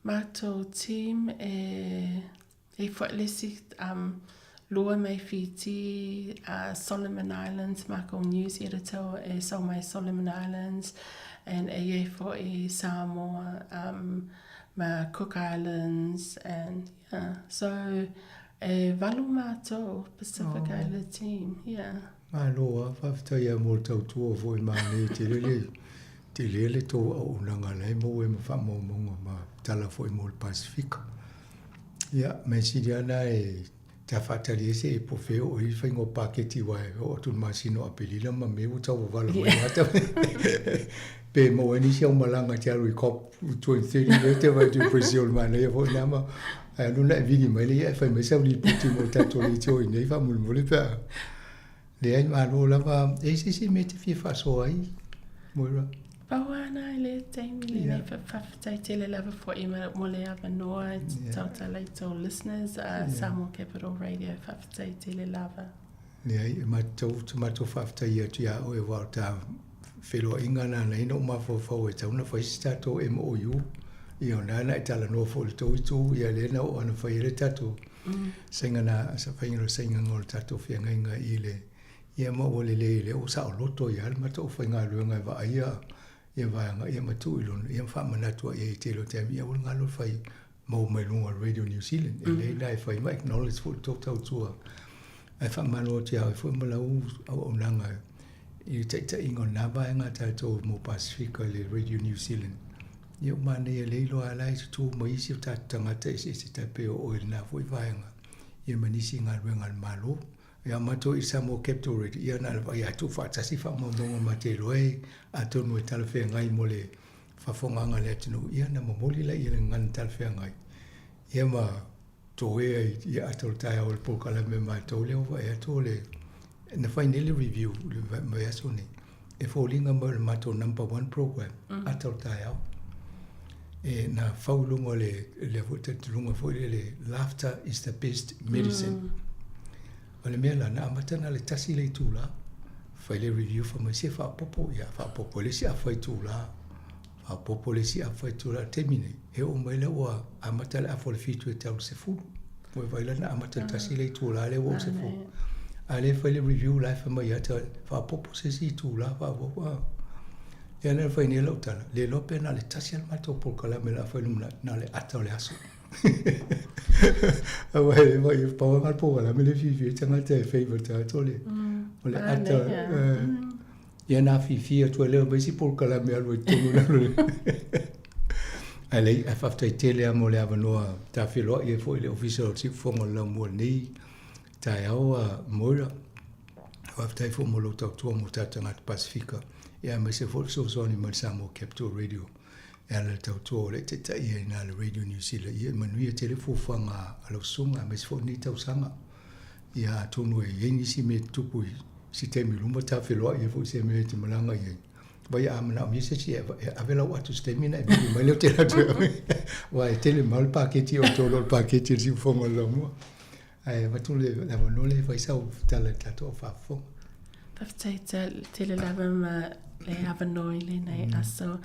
ma to team e fo le si lua mai fiti Solomon Islands ma ko news editor so my Solomon Islands and for Samoa, Cook Islands, and so Valumato Pacific Island team, Maloa, after ya molto tuo voi mani te lele to o nanga le mo e fa mo ma tala foi mol Pacific. Me si diana ta whatari ese e po feo o i whaingo paketi wai o tu masino a pelila ma me u tau wala mo hata pe mo ni sia malanga te alu i kop 2030 te vai tu Brazil mana e ho nama a luna vidi mai le e fai mai sa li puti mo tato li tio i nei fa mo mo le pa le ai ma lo lava e si me te fi fa so ai mo ra Pawana le taimi le whawhai te le lava for ima mo le ava noa tauta leito listeners Samoa Capital Radio whawhai te le lava. Le ai ma tau whawhai ia tia o e wau ta whilo inga na nei no ma fo e tau na whaista to MOU i o nana e tala no fo le tau tu ia le na o ana whai re tatu senga na sa whaingaro senga ngol tatu whianga inga i le ia ma o le o sa o loto ia ma tau whainga luenga wa aia ia vanga ia matu ilon ia fa manatua ia te lo te ia ul ngalo fai mo mai lunga Radio New Zealand e le dai fai mai acknowledge for total tua ai fa malo te ai foi mo lau au nanga i te ingo na ba nga ta to mo Pacifica le Radio New Zealand ia mane le lo ala i tu mo isi ta tanga te se te pe o na foi vanga ia manisi ngal malo ia mato i Samoa Capital Radio ia na ia tu fa tasi fa mo ma te loe a tonu e talawhea ngai mo le whawhonganga le atinu ia na mamoli la ia le ngan talawhea ngai ia ma toea ia atol tae o le pokala me mai tau leo wa ea tō le na whainele review le mai aso ni e fōlinga mo le mato number 1 program atol tae au e na whaulunga le lunga fōi le laughter is the best medicine o le mea la na amatana le tasi le tūla fai le review fa mai se fa popo ia fa popo le si a fai tūla fa popo le si a fai tūla temine e o mai le wa amata le a fo le fitu e tau se fulu mo vai la na amata tasi le tūla le wo se fulu a le fai le review la fa mai ata fa popo se si tūla fa popo ia na fai ni lo tala le lope na le tasi al mato por kala me la fai lumna na le ata le aso Awai mai pau ngal po la me le fifi tanga te favorite ta le ole ata ia na fifi to le be si por kala me alwe tonu na le ale a fafta tele amo le avanoa ta filo e foi le official si fongo la mo ni ta ia mora fafta fo mo lo ta to mo ta tanga Pacifica ia me se fo so ni mo Samoa Capital Radio ala tau tō le te tai e nā le Radio New Zealand ia manuia te le fōwhanga alo sunga me se fōni tau sanga ia tonu e nisi me tupu si te mi luma ta wheloa ia fōi se me te malanga ia vai a mana o se si avela watu stemina e bini mai leo te ratu wa e tele mal paketi o tōlo paketi si whonga lamua ai watu le vanole vai sau tala tato o whawhonga Paftai tele lava ma le avanoi le nei aso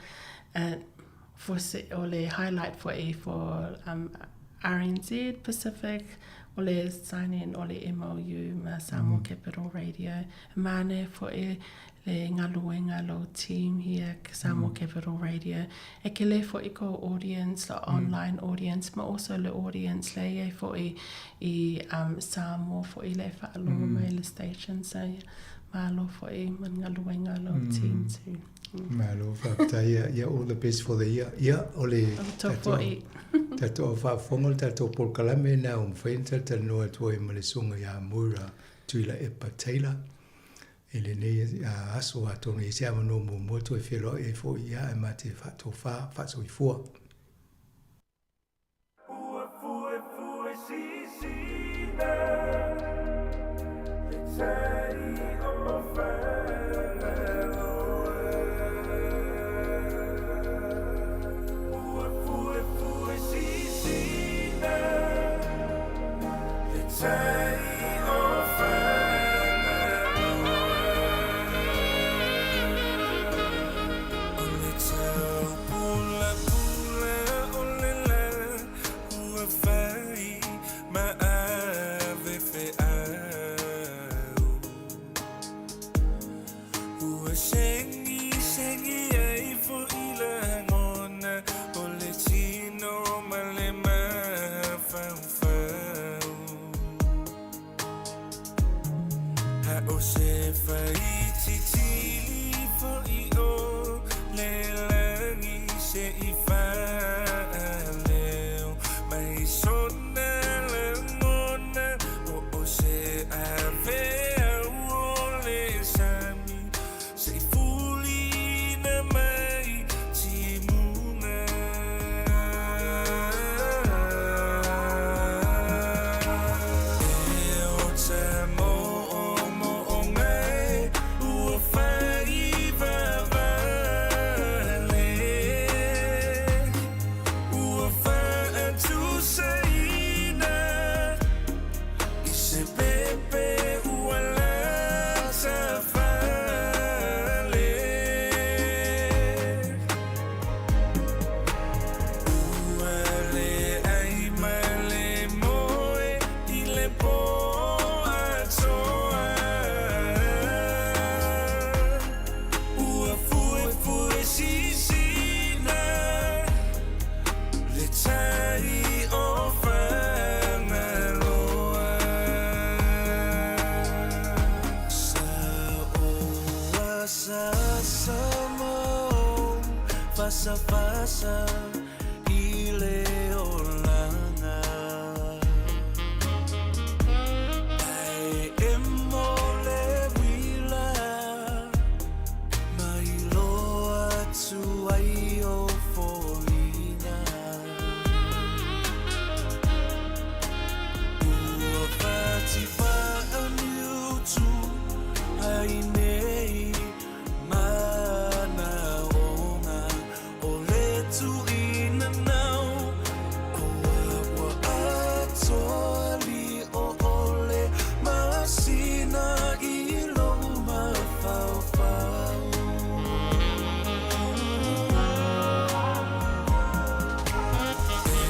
for ole highlight for RNZ Pacific ole sign in ole MOU ma Samoa Capital Radio mane for le ngaluenga lo team here Samoa Capital Radio e ke le for eco audience la online audience ma also le audience le for Samoa for le fa lo mail station so malo for man ngaluenga lo team too Malo fa ia all the best for the year. Ia ole tato fa fongol tato por kalame na fenta tano atu e malesunga ya mura tuila e patela. Ele ne aso ato ne se amano mo moto e felo e fo ia e mate fa to fa so i fo. fasa i le olanga ai e mole wila mai loa tu ai o foina ua fati pa aniu tu ai nei mana onga o le tu ina nau o wa atoali o ole masina i lo ma fau fau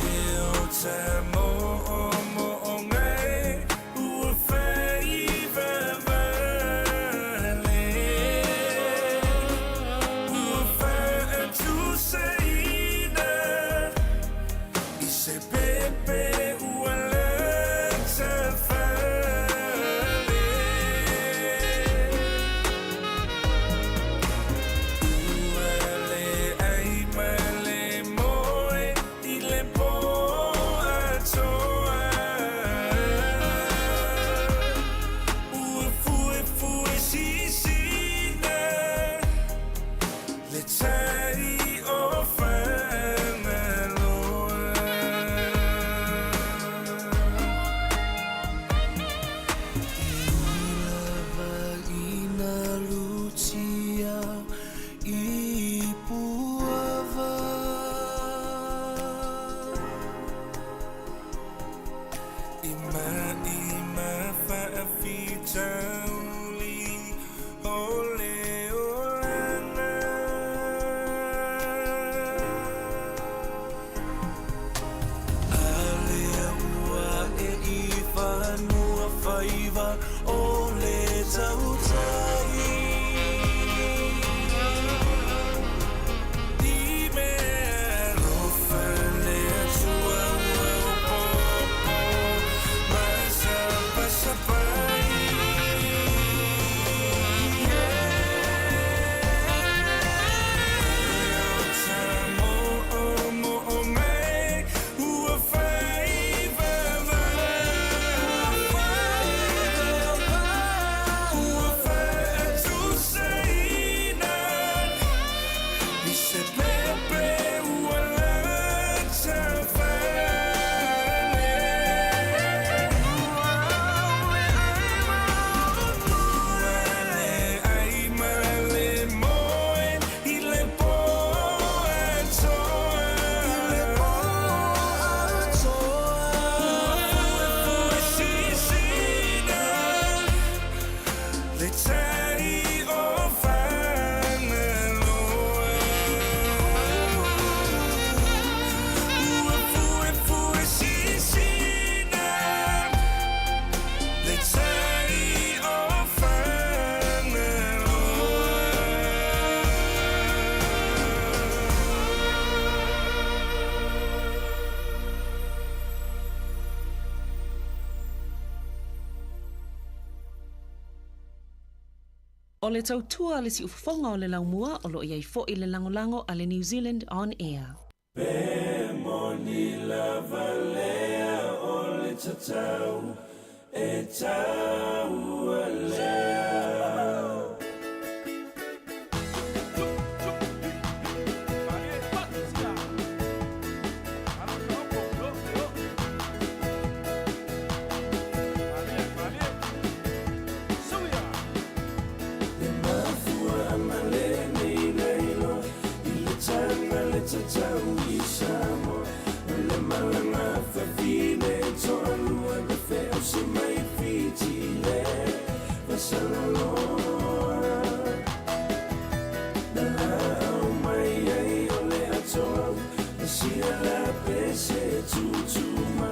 e o te mo o ngai ua fei vevele ua fei tu seina i se pepe ua le te fele ua le ai ma le moe i le po atoa ua fue sisina le tai o whanaloa lava ina lucia i puava ima whaafitauli ole olana alea ua e i whanua whaiva ole tautai I mea rofa lea tua ua o popo masa pasapai O le tautua le si ufafonga o le laumua o lo iai fo i le langolango a le New Zealand On Air. Moni lava lea o le tatau e tau a lea tatau i samo le malanga fafine tolua de feo si mai fitile pasala loa na au mai ai ole atou si ala pese tutuma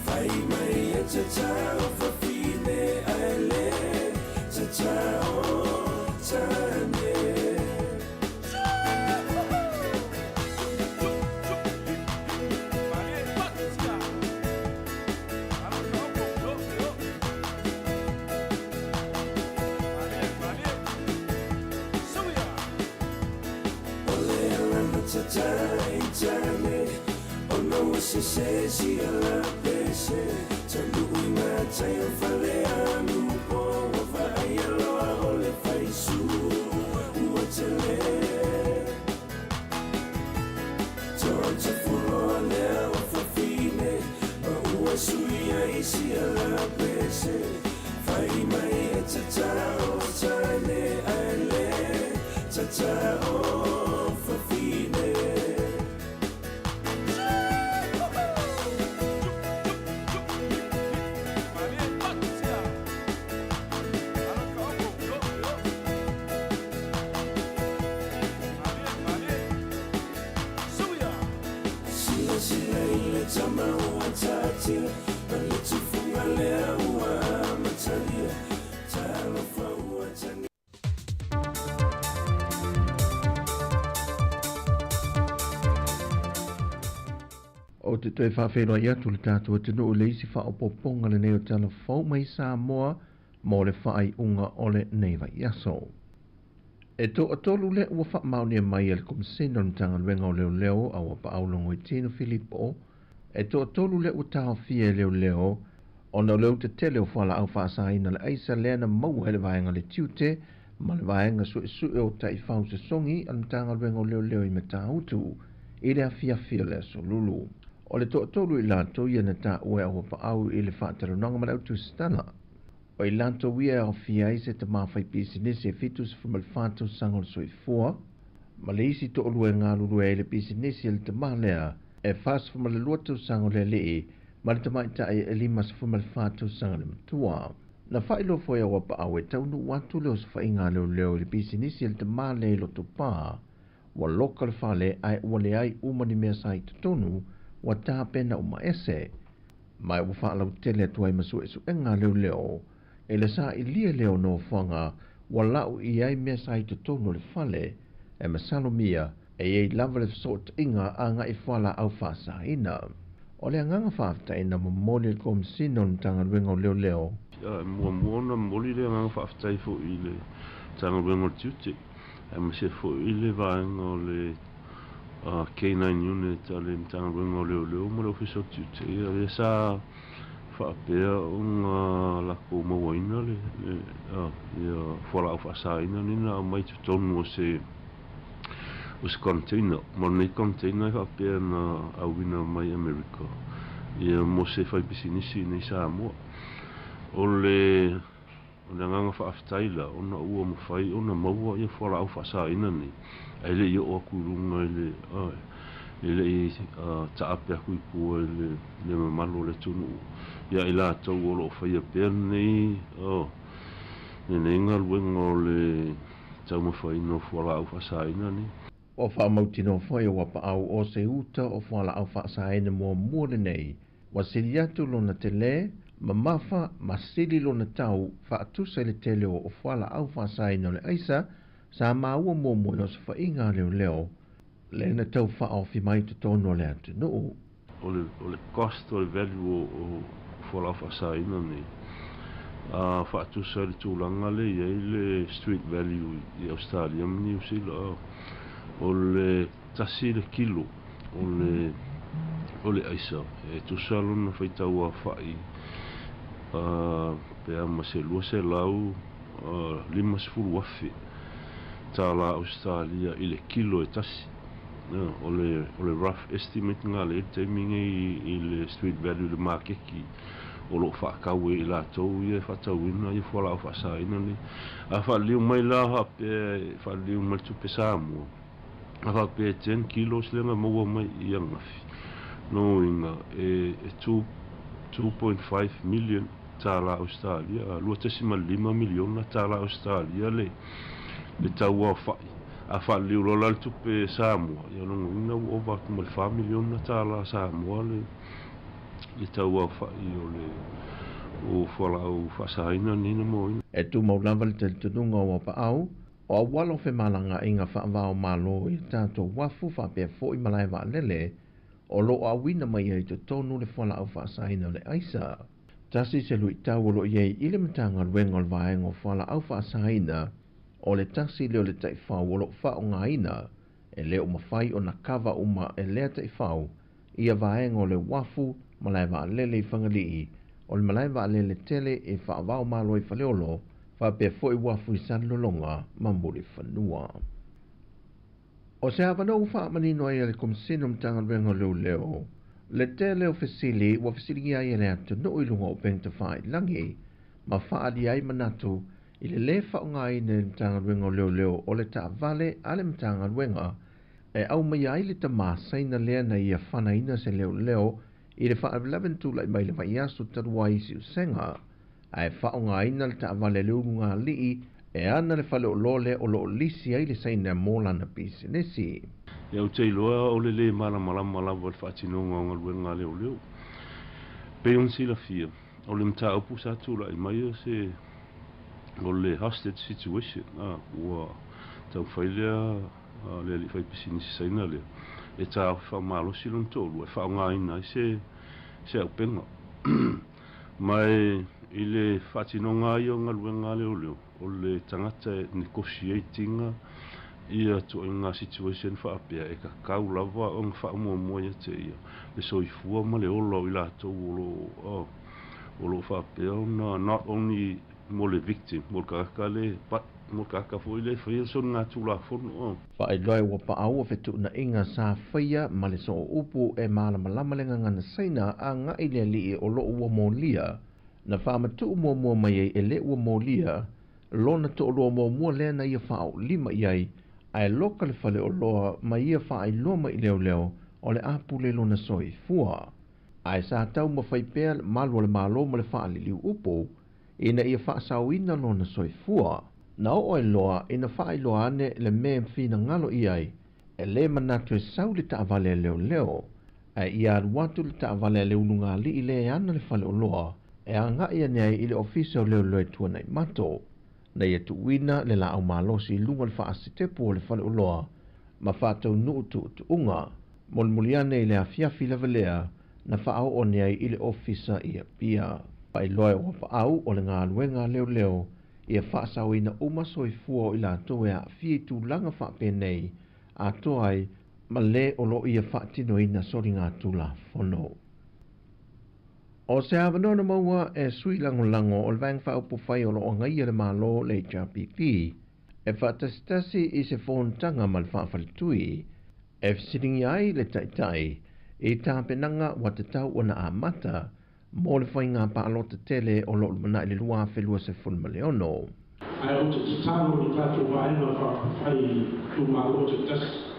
fai mai e tatau fafine ale tatau tane Tane Ono se si ala pese Talu inga tayo fale anu po Wafa ayaloa ole faisu Uatele Tonta fulo lea wafa fine Ma ua suia isi ala pese Fai mai e tatao tane ale Tatao fa fine Tama ua tatia Palitu funga lea ua matalia Talofa ua tani O te toi whawhenua ia tu le tātua te nuu leisi whaopoponga le neo tala whau mai Samoa mo le whaai unga o le neiva iaso. E to atolu le ua wha maunia mai al komisena tanga luenga o leo leo a wapa aulongo i tino Filipo. E to atolu le ua taha fia leo leo o na leo te tele o whala au whaasaina le aisa leana mau hele vaenga le tiute ma le vaenga sue o tai whau se songi an tanga luenga o leo leo i me tāutu i le afia fia le aso lulu. O le to'atolu i lato ia na tā ue au pa au i le whātarananga mana utu stana. O i lato ia o fia i se te mawhai pisinesi e fitus from al whātau sangol soi fua. Ma le isi to olue ngā lulue e le pisinesi e le te mahlea e fas from al luatau sangol le lii ma le te maita e limas from al whātau sangol le matua. Na whailo foi au pa au e taunu watu leo sa whainga leo leo le pisinesi e le te mahlea i loto pā. Wa loka le whale ai wale ai umani mea sa i tonu wa tā pena o maese. Mai u whaalau tele tuai masu esu enga leo leo, e le sa i lia leo no whanga, wa lau i ai mea sa i te tono le whale, e masalo mia, e ei lava le sort inga a nga i whala au whasa ina. O le anganga whafta ina mamoni le kom sinon tanga luenga leo leo. Mua muona moli le anganga whafta i fo i le tanga luenga tiute, e mase fo i le vaenga o le K9 unit ale mtanga luenga o leo leo mo le officer tiute le sa whaapea unga lako mawaina le ia whala au whaasaina nina au mai tu tonu o se container mo nei container whaapea na awina mai America ia mo se whai pisinisi nei Samoa o le nganga whaaftaila ona ua mo whai ona maua ia whala au whaasaina ni ele ia o kurunga ele i taape aku i kua le mamalo le tunu ia i la tau o lo whaia pēr nei nei ngā luenga o le tau mawhai no whala au whaasaina ni O whaamauti no whai o wapa au o se uta o whala au whaasaina mua muore nei wa siri atu lona te le ma mawha ma siri lona tau whaatusa le tele o whala au whaasaina le aisa sa maua mua mua o se whainga leo leo, le na tau whaofi mai te tono le atu nuu. O le cost o le value o whala whaasaina ni. Whaatusa le tūlanga le iei le street value i Australia mani usila. O le tasi le kilo o le aisa. E tusa luna whaitau a whai. Pea ma se lua se lau 5 wafi. Tala Australia i le kilo e tasi. O le rough estimate ngā le te mingi i le street value le makeki o lo whaakau e i la tau i e whatauina i whala au whaasaina ni. A whaaliu mai la hape, whaaliu mai tupe Samoa. A hape 10 kilos lenga maua mai i angafi. No inga e 2.5 million tala Australia. Lua tesima 5 miliona tala Australia le tau a whai. A whaaliu rola le tupe Samoa. Ia longo ina u oba kuma le 5 miliona tala Samoa le tau a whai o whala au whasaina nina mo ina. E tu maulava le tununga o wapa au, o a walo whe malanga inga whaavao malo i tātou wafu whapea fo i malai wa lele, o lo a wina mai e te tonu le whala au whasaina le aisa. Tasi se lui tau o lo iei ile matanga luenga o vaenga o whala au whasaina, o le tasi leo le tai whau o lo whao ngā ina, e leo mawhai o na kawa uma e lea te whau, ia vaenga o le wafu, malai wa lele I whangalii, o le malai wa lele tele e whaavau malo I whaleolo, whapea fo I wafu I san lolonga, mamuri whanua. O se hawano uwha manino ai le komisino mtanga rengo leo, le tele o fesili, wa fesili ai le atu no ilunga o pengta whai langi, ma whaadi ai manatu, I le le whaonga I ne mtanga rengo leo, o le ta vale ale mtanga renga, e au mai ai le ta maasaina lea na ia whanaina se leo, I le wha 11 tula I mai le vai asu tarua I si usenga, ai whaonga ina le ta vale leo ngā lii, e ana le whale o lole o lo lisi ai le saina mola na pisinesi. Ia utei loa o le malama le whaatinonga o ngaluenga leo. Pe on sila fia, o le mta upu sa tula I mai o se o le hostage situation, ua tau whailea le li whai pisinesi saina leo. E tā whamalo silon tolu, e whaonga ina I se au penga. Mai I le whaatinonga I o ngaluenga leo. O le tangata negotiatinga ia to ngā situation whaapea e ka kau lava o ngā whaamua ia te ia. Le soifua ma le olo I lātou o lo whaapea ona not only mo le victim, mo kaka le, but mo kaka fo I le whaia son ngā tūla whono. Whae loe wa paau o whetu na inga sa whaia ma le so upu e malama le ngana saina a ngā ile li o lo ua mo lia. Na whaamatu mua mai e le ua mo lia, lona to loa mua lea na ia whao lima iai, ai loka le whale o loa ma ia whaai loa mai leo, o le apu le lona soi fua. Ai sa tau ma whaipea malua le malo ma le wha liu upo, ina ia wha sauina lona soi fua. Na o e loa, ina whaai loa ane le me whina ngalo iai, e le manatu e sau le ta vale leo, ai ia watu le ta vale leo nunga li I le ana le whale o loa, e a nga ia nei I le ofisa o leo tua nei mato. Na ia tuwina le la au malosi lunga le wha asitepu o le whale o loa, ma whātau nuu tu unga, molmuliane I le afiafi levelea, na whaau o nei I le ofisa ia pia. Pai loe o whaau o le ngā luenga leo, ia whaasau ina umaso I fua I la toe a fie tu langa whape nei, a toai ma le o lo ia whaatino ina sori ngā tula whono. O se hawanona maua e sui lango o le vang whaupo whai o lo o ngai le malo le HRPP, e whaatastasi I se whontanga mal whaafalitui, e fsiringi ai le taitai, e tāpenanga wa te tau o na amata, mo le whai ngā paalota tele o lo mana I le lua whelua se fulma leono. Ai o te tāno I tātou waena whai tu malo te tasi.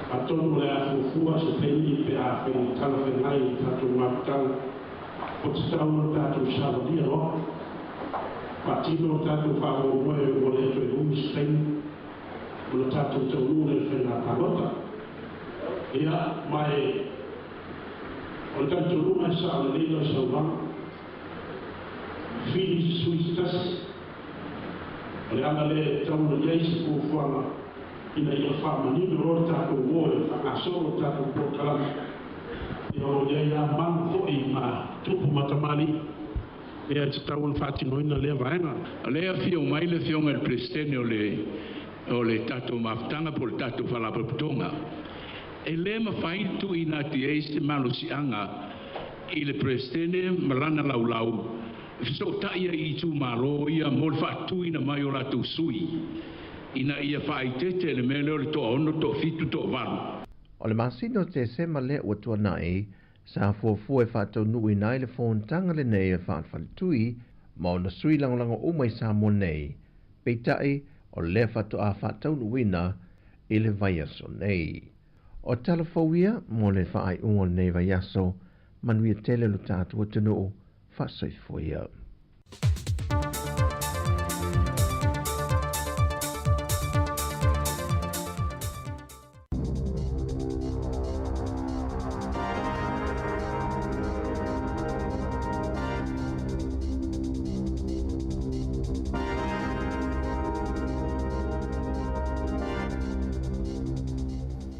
A tonu le a fufua se peini pe a whai tala whenai tātou maputanga. O te tau tātou sāwadia roa. Patino tātou whao moe o le eto e umi Spain. O le tātou tau nure whena palota. Ia mai o le tātou nure sa le leila sa wang. Fili suistas. O le ana le tau le yeisi kufuanga. Ina ia whamanino o tātou moe, whakasoro tātou pōkalama. Ia o ia man hoi ma tupu matamali. Ia te tau le whatinoina lea vaenga. Lea fia o mai le fionga le prestene o le tātou mafutanga po le tātou whalapaputonga. E le mawhaitu I nā ti eiste malusianga I le prestene marana laulau. So taia I tu malo ia mo le whaatuina mai o la tu sui. Ina ia whaitete le mele o le toa ono toa fitu toa waru. O le masino te sema le ua tua nai, sa fuafua e whātau nui nai le whontanga le nei e whaatwhalitui, ma o na sui langolango umai sa mo nei, peitai o le whātau a whātau nuina I le vaiaso nei. O talafauia mo le whaai ungo nei vaiaso, manuia tele lo tātua tunu, whaasoifuia.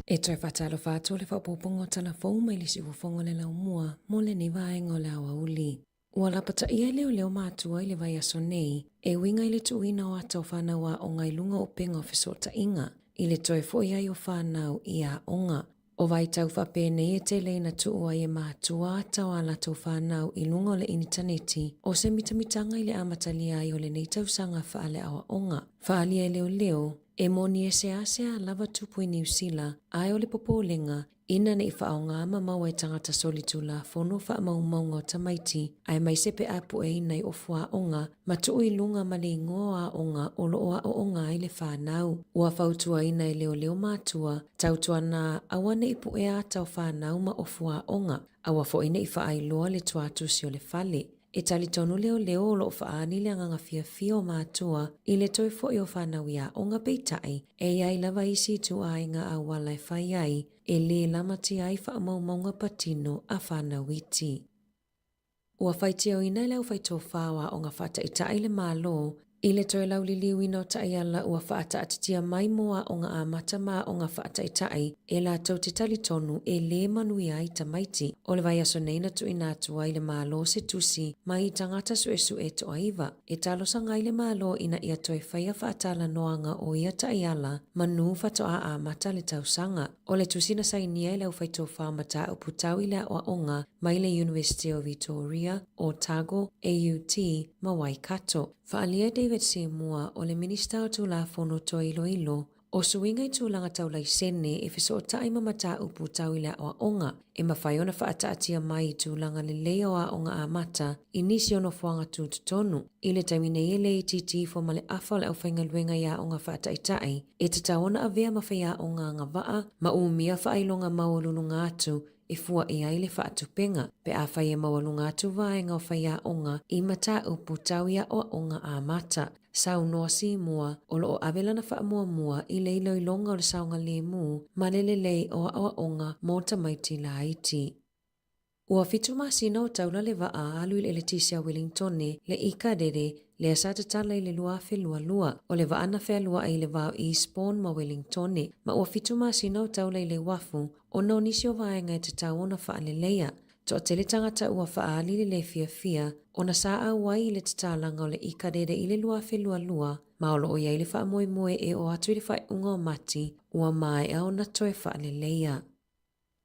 E trai whatalo whātua le whapopongo tala whau mai lisi wafongo le lau mua mo le ni vaenga o le awa uli. Ua lapata ia leo mātua I le vai aso nei, e winga I le tuina o atau whanawa o ngai lunga o penga o fesota inga. i le toe fo ia i o whanau i a onga. O vai tau whapene e te leina tua i e mātua tau ala tau whanau i lunga o le internet o se mitamitanga i le amatalia i o le nei tau sanga whaale awa onga. Whaalia e leo leo, e moni e se asea lava tupu i New Zealand, ai o le popolenga, ina nei whaonga ma maua e tangata solitu la fono wha maunga o tamaiti, ai mai sepe apu e inai o fua onga, ma tuu i lunga ma le ingoa onga o looa o onga i le whanau. Ua whautua inai leo leo mātua, tautua na awane ipu e atau whanau ma o fua onga, awa fo ina i whaailoa le tuatusi o le fale. E tali tonu leo leo lo whaani le anganga fia o mātua i le toi fo i o whanau ia onga peitai e iai lava isi tu ainga a walai whai ai e le lamati ai wha maunga patino a whanau iti. Ua whaiti au ina lau whaito whawa o ngā whata i tai le mālo i le toi lau liliu ino tai ala ua whaata atitia mai moa o ngā amata maa o ngā whaata i tai e la tau te tali tonu e le manui ai tamaiti o le vai aso neina tu inatua i le mālo se tusi mai i tangata su e to aiva e talo sanga i le mālo ina ia toi whaia whaatala noanga o ia tai ala manu whato a amata le tau sanga o le tusi na sainia i lau whaito whaamata o putau i le o onga mai le University of Victoria, Otago, AUT, ma Waikato. Whaalia David Seymour o le minista o tūlafono to ilo o suinga i tūlanga taulai sene e whiso o tai mamata upu tau i le o onga e mawhai ona whaataatia mai i tūlanga le leo a onga a mata i nisi ono fuanga tūtutonu. I le taimine i le titi fo male afa le au whainga luenga ia onga whaataitai e te taona a vea mawhai a onga nga waa ma umia whaailonga maulunga atu e fua i ai le whaatupenga, pe a whai e mawalunga atu vaenga o whai a onga i mata upu tau ia o onga a mata. Sau noa si mua, o lo o avelana wha mua i leilo i longa o le saunga le mu, ma lelelei o a onga mō tamaiti la iti. Ua fitu masina o taula le waa alu i le Letisia Wellingtone le ikadere le asata tala i le lua fe lua o le vaana fe lua ai le vau Eastbourne ma Wellingtone ma ua fitu masina o taula i le wafu o no nisi o vaenga e te tauona wha le leia. To tele tangata ua wha ali le fia o na saa wai i le tatalanga o le ikadere i le lua fe lua ma o lo o iai le wha moe e o atu i le wha unga o mati ua mai au na toe wha le leia.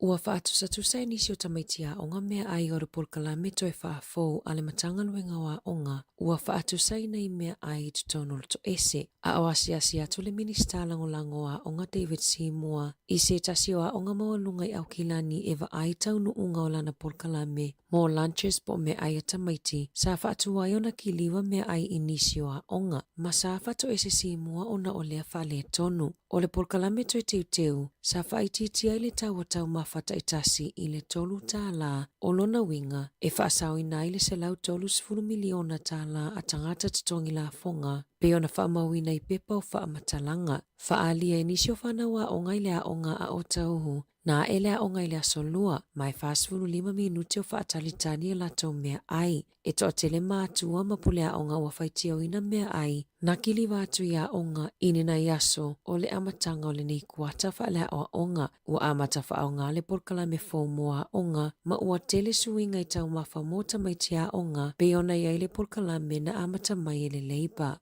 Ua whaatusa e nisi o tamaitia o ngā mea ai o repolkala me toi whaafou a le matanga luenga wa onga. Ua whaatusa i nei mea ai i tutono to ese. A o asia tu le minista lango a onga David Seymour i se tasi o a onga mawalunga i au kilani e wa ai taunu unga o lana polkala me. Mo lunches po me ai a tamaiti. Sa whaatu ai ona ki liwa mea ai i nisi o a onga. Ma sa whaatu ese Seymour ona o lea whale tonu. O le polkala me toi teu. Sa whaititi ai le tau o tau mawhata itasi i le tolu tāla o lona winga e whaasau i nai le se lau tolu 10 miliona tāla a tangata titongi la fonga pe ona whaamauina i pepa o whaamatalanga. Whaalia e nisi o whanaua o ngai lea onga a o tauhu na e lea o ngai lea solua mai 5 minuti o whaatalitani o lato mea ai. E toa tele mātua mapulea onga ua whaitia o ina mea ai na kili wātu ia onga inina iaso o le amatanga o le nei kuata whaalea o onga ua amata whaonga le porkala me fōmoa onga ma ua tele suinga i tau mawha mōta mai tia onga pe ona iai le porkala me na amata mai le leiba.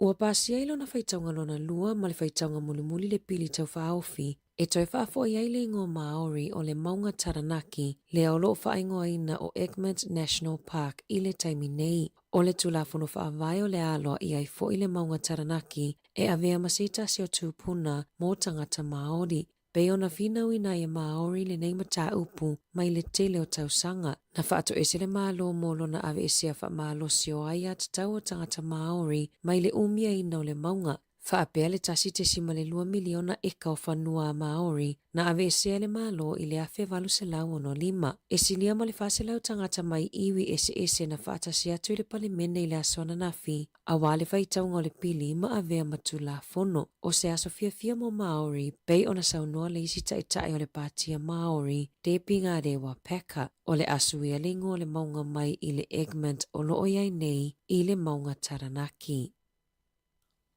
Ua pāsia ilo na whaitaunga lona lua ma le whaitaunga mulimuli le pili tau whaofi e toi whaafo i aile ingo Maori o le maunga Taranaki le au loo whaingoa ina o Egmont National Park i le taimi nei. O le tulafono whaavai o le aloa i ai fo i le maunga Taranaki e avea masitasi o tūpuna mō tangata Maori. Pe ona finau ina e Maori le nei mata upu mai le tele o tausanga. Na whaato ese le malo molo na ave ese a malo sio ai at tau o tangata Maori mai le umia ina o le maunga. Whaapea le tasi te sima le 2 miliona eka o whanua Maori na ave ese le malo i le afe valu se lau ono 5. E silia ma le whase lau tangata mai iwi ese na whaatasi atu i le palimene i le asona nafi. A wale whaitaunga o le pili ma avea matu la fono. O se aso fia mo Maori, pei ona saunoa le isi taitai o le patia Maori, te pinga rewa peka. O le asu ia lingo o le maunga mai i le Egmont o lo oiai nei i le maunga Taranaki.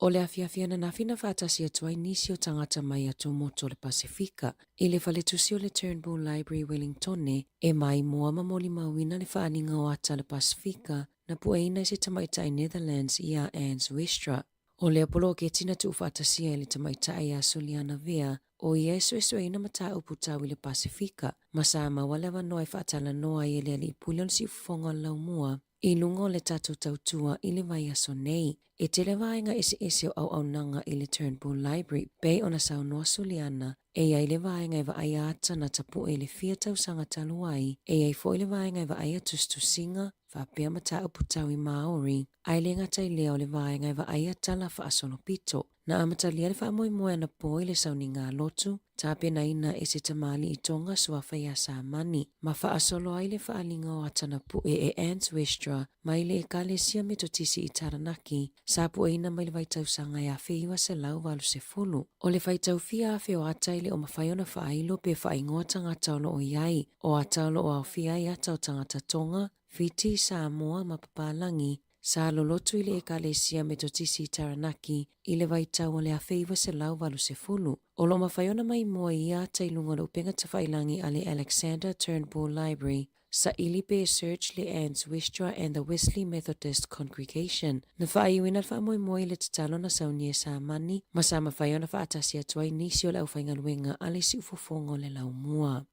O le afiafia na nafi na whaatasi atua i nisi o tangata mai atu moto le Pasifika. I le whaletusi o le Turnbull Library Wellingtone e mai mua mamoli mauina le whaaninga o ata le Pasifika na pueina i se tamaitai Netherlands i a Ans Westra. O le apolo ke tina tu whaatasia ili tamaitai a Suliana Vea o ia eswe ina mata upu tau ile Pasifika. Masa mawalewa noa whaatala noa i ele ali pulon si ufonga laumua i lungo le tatu tautua ili vai aso nei. E te le vaenga ese au nanga ili Turnbull Library bei ona sau noa Suliana e ia ile vaenga eva aia ata na tapu ele fia tau sanga taluai e ia ifo ile vaenga eva aia tustu singa whapea mata upu tau i Maori ai le ngata i leo le vaenga eva aia tala wha asolo pito na amata lia le wha moe moe na po ile sau ni ngā lotu tape na ina ese tamali i tonga suafa ia sa mani ma wha asolo ai le wha alinga o atana pu e Ants Westra mai le e kale sia me to tisi i Taranaki sa pu e ina mai le vaitau sanga ia feiwa se lau walu se fulu o le vaitau fia afe o atai le o mawhaiona wha ailo pe wha ingoa tangata o iai o ataulo o au fia i atau tangata tonga Fiti Samoa ma papalangi sa lolotu ile ekalesia me totisi Taranaki ile vaitau le afeiva se lau walu se fulu. O lo mawhaiona mai moa ia tailunga le upenga tawhailangi ale Alexander Turnbull Library sa ilipe search le Ants Westra and the Wesley Methodist Congregation. Na whaiuina whaamoi moa le tatalo na saunie sa mani ma sa mawhaiona whaatasia tuai nisi o le aufenga luenga ale si ufofongo le lau mua.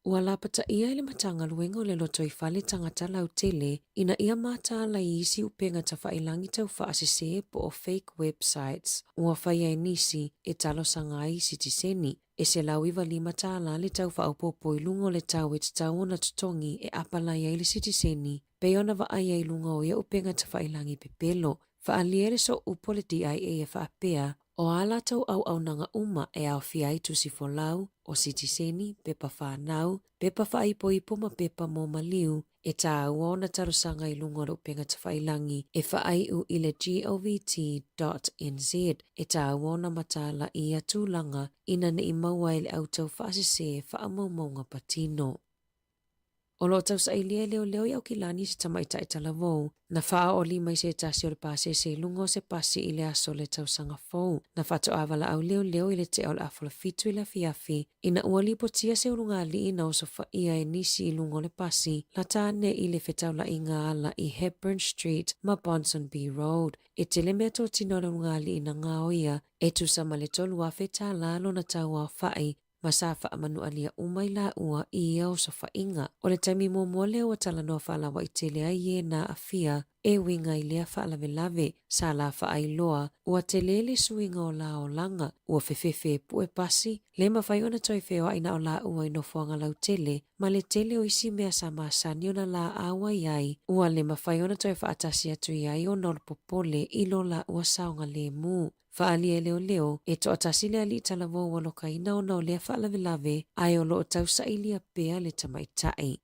Ua lapata ia ile matanga luenga o le loto i whale tangata lau tele ina ia mata la isi upenga ta whailangi tau whaasese po o fake websites ua whaia nisi e talo sangai sitiseni e se lau iwa lima tala le tau whaupopo i lungo le tau e tau na tutongi e apala ia ile sitiseni pe ona wa aia i lunga o ia upenga ta whailangi pepelo whaaliere so upo le DIA e whaapea o ala tau au nanga uma e au fiai tusi folau o sitiseni, pepa whanau, pepa whaipoipo ma pepa mo maliu, e tā uona tarosanga i lunga o penga ta whailangi e whaaiu i le govt.nz e tā uona matala i atulanga ina ne i maua i le au tau whaasese whaamaumaunga patino. O lo tau sa ilia leo i au kilani si tamaita i talavou. Na wha o lima i se tasi o le pase se lungo se pasi i le aso le tau sanga fou. Na whato awala au leo i le te au le afola fitu i le fiafi. Ina ua lipo tia se urunga li ina o sofa ia e nisi i lungo le pasi. La tāne i le whetau la inga ala i Hepburn Street ma Ponsonby Road. E te le mea tō tino le urunga li ina ngā oia. E tu sa male tolu a whetā lalo na tau a whai. Masafa amanu alia umai la ua i au sofa inga. O le taimi mo leo o tala noa whaalawa i tele ai e na afia e winga i lea whaalave lave sa la wha loa ua tele le suinga o la o langa ua fefefe pu e pasi le mawhai ona toi feo aina o la ua ino fuanga lau tele ma le tele o isi mea sa maasani ona la awa iai ua le mawhai ona toi whaatasi atu iai o nol popole ilo la ua saunga le mu. Whaalia leo e to atasi le ali talavo waloka ina o nao lea whaalave ai o lo tau sa ilia pea le tamaitai.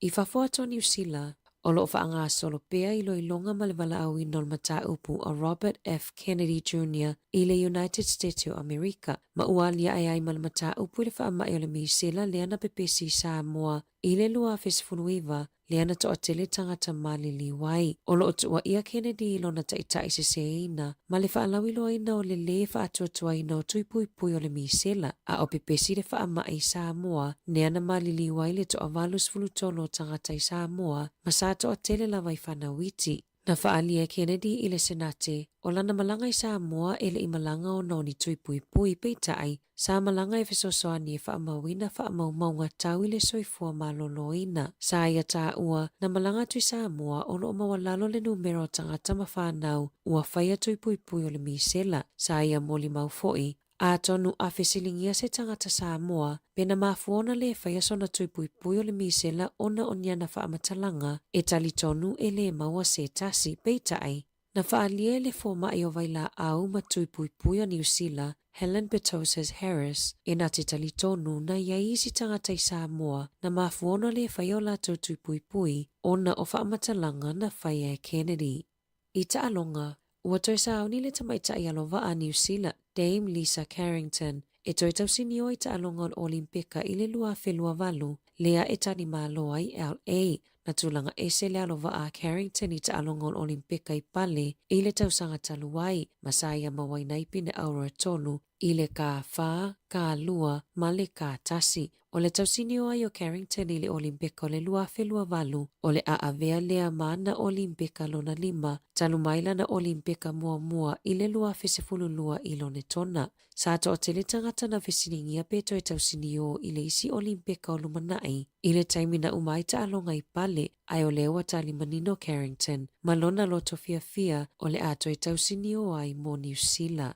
I whafua to New Zealand, o lo whaanga solo pea i longa ma le wala au i nol mata upu o Robert F. Kennedy Jr. i le United States of America. Ma ualia ai ma le mata upu i le whaamai o le misela lea na pepesi Samoa i le lua fesfunuiva lea na to atele tangata mali liwai. O lo otua ia Kennedy ilo na taitai se seina, ma le whaalau ilo ina o le le whaatuatua ina o tuipuipui o le misela, a o pepesi le whaamai Samoa, nea na mali liwai le to avalus fulutolo tangata i Samoa, ma sa to atele la vai whanawiti. Na whaalia Kennedy i le senate, o lana malanga i Samoa e le imalanga o noni tuipuipui peitai, sa malanga e fesosoani e whaamauina whaamaumaunga tau i le soifua maloloina. Sa ia tā ua, na malanga tui Samoa o lo mawalalo le numero tangata mawhanau, ua whaia tuipuipui o le misela. Sa ia moli maufoi, a tonu a fesilingia se tangata Samoa, pena mafuona le whaia sona tuipuipui o le misela ona oniana whaamatalanga, e tali tonu e le maua se tasi peitai. Na whaalia le foma i o vaila au ma tuipuipui o New Zealand, Helen Petoses Harris, e na te tali tonu na iaisi tangata i Samoa na mafuona le whaia o lato tuipuipui ona o whaamatalanga na whaia e Kennedy. I taalonga, ua toi sauni le tamaita i alova a New Zealand, Dame Lisa Carrington, e toi tausini o i taalonga o Olimpika i le lua whelua walu, lea e tani maloa i LA, na tulanga ese le alo a Carrington I taalonga o Olimpika I pale I le tausanga taluai masaya mawainai pine aura tonu I le ka wha, ka lua, ma le ka tasi. O le tausini o ai o Carrington I le Olimpika o le lua felua valu o le aavea lea maana Olimpika lona 5 talumaila na Olimpika mua I le lua fesefulu lua I lone tona. Sa to o te le tangata na fesiningia peto e tausini o I le isi Olimpika o lumanai I le taimina umai taalonga I pale ai o lewa talimanino Carrington malona loto fia o le ato e tausini o ai mo New Zealand.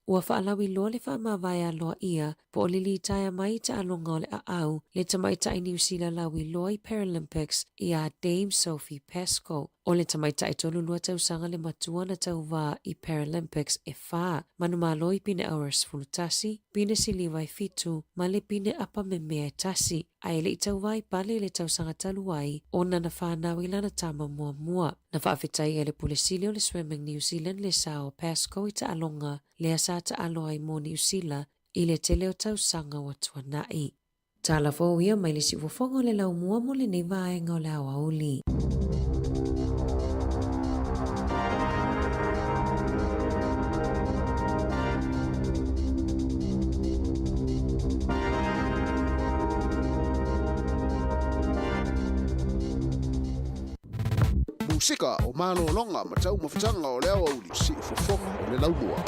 Ua faalawi loa le faamawai aloa ia po o le litaya mai taalonga o le aau le tamaita I New Zealand lawi loa I Paralympics I a Dame Sophie Pascoe. O le tamaita I tolu lua tausanga le matua na tauwa I Paralympics e wha manumalo I pine hours fulutasi, pine siliwa I fitu, ma le pine apa memea tasi. Ai le I tauwa I pale le tausanga taluai o na whanau I lana tama mua. Na whaafetai e le pulesili o le Swimming New Zealand le sao Pascoe I taalonga le asa taaloa I mo New Zealand I le tele o tausanga wa tuanai. Tala fōia mai le si ufofonga le lau mua mo le nei vaenga o le awauli. Musika o mano longa matau mawhitanga o leo au si ufofonga o le laumua.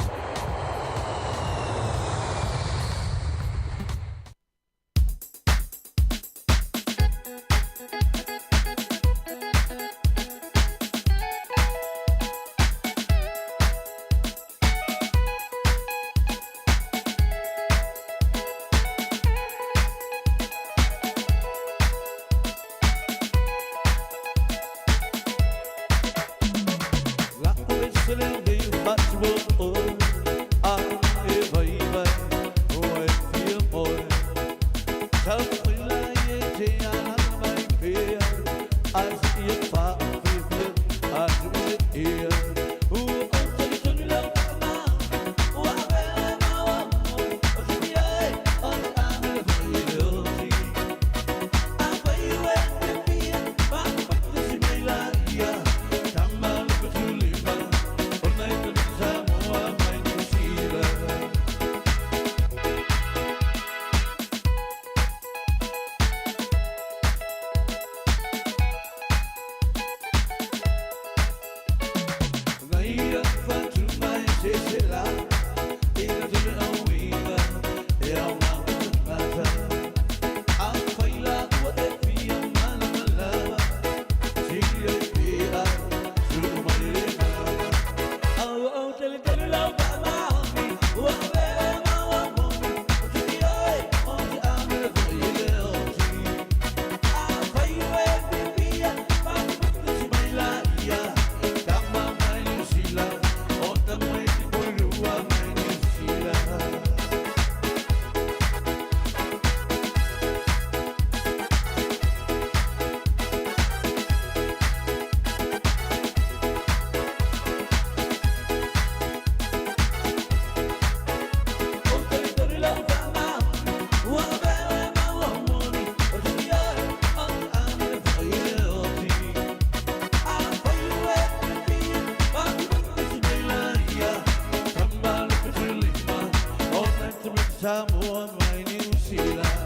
Samoa, my New Zealand.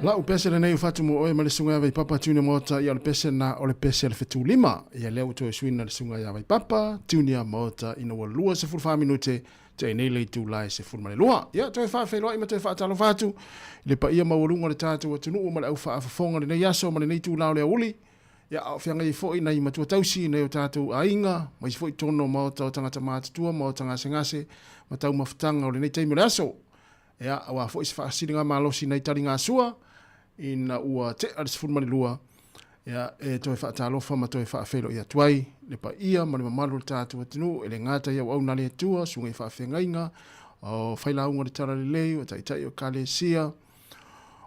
La upese le nei fatu mo oe ma le sunga vai papa tune mota ia le pese na o le pese le fetu lima ia leo to swina le sunga ia vai papa tune mota ina wa lua se fulfa minute te nei le tu lai se fulma le lua ia to fa fe lo ima to fa talo fatu le pa ia mawulunga le tatu wa tunu ma le au fa fonga le nei aso ma le nei tu lao le uli ia au fianga i fo ina i matua tausi nei o tatu ainga ma i fo i tono mota o tangata mata tua ma o tanga sengase ma tau mafutanga o le nei taimi le aso ia awa fo i se fa siringa malosi nei taringa sua ina ua te alis fulmani lua ia e toi fa talofa ma toi fa felo ia tuai le pa ia ma le mamalu tatu atinu ele ngata ia au nale tua sunga i fa fengainga o faila unga le tara le lei o taitai o kalesia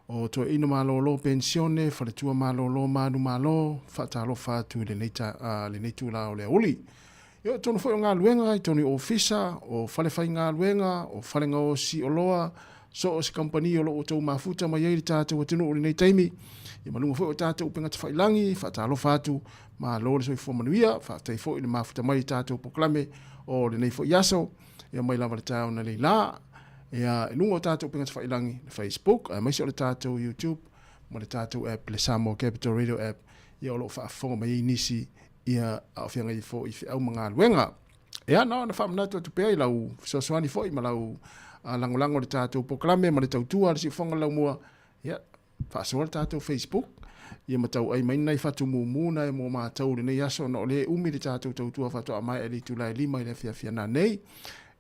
o to ina malolo pensione fa le tua malolo manu malo fa talofa tu le neita le neitu la o le uli yo tonu fo nga luenga i tonu ofisa o fale fa nga luenga o fale nga o si oloa so o se company o lo o tau mafuta ma yei tātou atinu o nei taimi i malunga fo o tātou upenga te whailangi whatalo fatu ma lo le soi fo manuia whatai fo i le mafuta mai tātou poklame o le nei fo yaso ia mai lava le tāo na lei la ia lunga o tātou upenga te whailangi le Facebook mai si o le tātou YouTube ma le tātou app le Samoa Capital Radio app ia o lo whaafonga mai nisi ia au whianga i fo i au mga luenga ia na whamanatu atu pea i lau sosoani fo i ma lau lango le tātou poklame ma le tautua le si fonga lau mua ia whaasoa le tātou Facebook ia matau ai mai nei whatu mumuna e mō mātau le nei aso no le umi le tātou tautua whatoa mai e li tulai lima i le fia na nei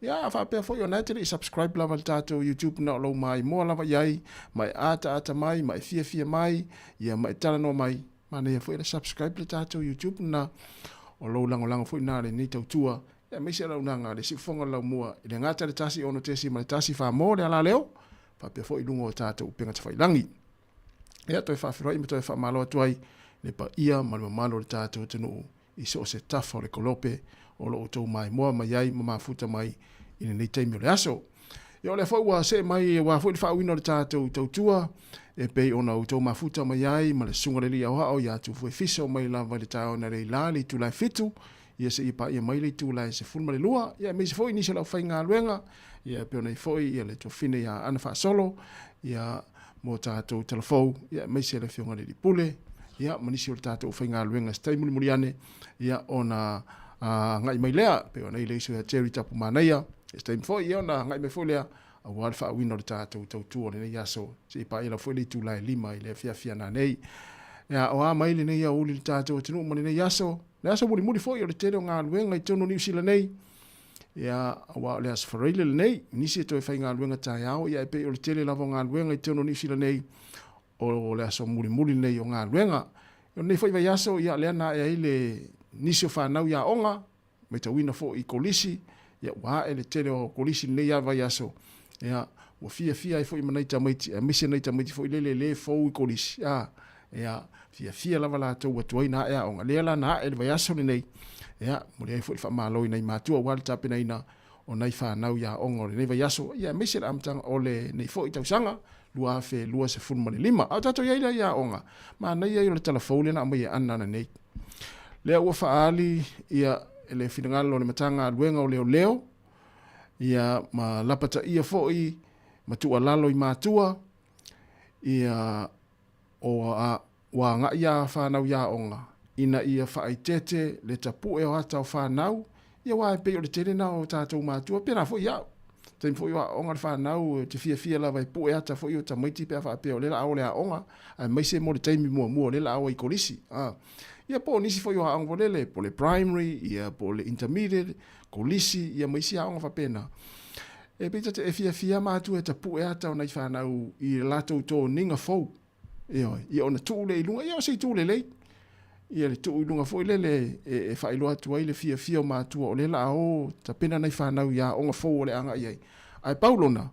ia whapea fo i o naitele i subscribe lava le tātou YouTube na o lau mai mua lava iai mai ata mai mai fia mai ia mai talano mai ma nei fo i le subscribe le tātou YouTube na o lau lango fo i nā le nei tautua ia me se lau nanga le sifonga lau mua i le ngata le tasi ono tesi ma le tasi wha mō le ala leo whapea fo i lungo o tātou upenga te whailangi ia toi whawhirai me toi whamalo atuai le pa ia ma le mamalo le tātou tenu i so se tafa o le kolope o lo o tau mai moa mai ai ma mafuta mai i le nei teimi o le aso ia o le fau wa se mai wa fo i le whauina o le tātou tautua e pei ona o tau mafuta mai ai ma le sunga le lia o hao ia tu fo i fiso mai lava le tāo na le ilali tu lai fitu ia se ipa ia mai le tu lai se fulma le lua ia me se foi ni se lau fai ngā luenga ia pe ona i foi ia le tofine ia ana wha solo ia mo tātou telefou ia me se le fionga le pule ia manisi o le tātou fai ngā luenga stai muli muli ane ia ona ngai mai lea pe ona i le iso ia Jerry tapu manaia stai foi ia ona ngai mai foi lea a wale wha awina o le tātou tautua le nei aso se ipa ia la foi le tu lai lima i le fia na nei ia o a mai le nei a uli le tātou atinu ma le nei aso le aso muli foi o le tere o ngā luenga i tono New Zealand nei ia awa le aso whareile le nei nisi e toi whai ngā luenga tai au ia e pe o le tere lavo ngā luenga i tono New Zealand nei o le aso muli nei o ngā luenga o nei whai vai aso ia le ana e le nisi o whanau ia onga me ta wina fo i kolisi ia wa e le tere o kolisi nei a vai aso ia o fia e fo i manaita maiti a misi naita maiti fo i le fo i kolisi ia fia lava la tau atuai na ea onga lea la na e le vai aso ni nei ia mori ai fo i whamaloi nei mātua wale tape nei na o nei whanau ia onga o nei vai aso ia misi la amtanga o le nei fo i tausanga lua fe lua se fulma le lima au tato iaila ia onga ma nei ai o le telefone na mai ana na nei lea ua whaali ia ele finangalo le matanga luenga o leo ia ma lapata ia fo i matua lalo i mātua ia o a wa nga ia whanau ia onga ina ia whaitete le tapu e o hata o whanau ia wa e peo le tere na o tātou mātua pera fo ia taim fo ia onga le whanau te fia la vai pu e hata fo ia ta maiti pea wha peo lela au lea onga a maise mo le taimi mua lela au i kolisi ia po nisi fo ia onga lele po le primary ia po le intermediate kolisi ia maisi a onga whapena e pita te e fia mātua e tapu e hata o nei whanau i lato tō ninga fau ia ona tuule i lunga ia se tuule lei ia le tu i lunga foi lele e whailo atu ai le fia o mātua o le la o ta pena nei whanau ia onga fo o le anga iai ai paulona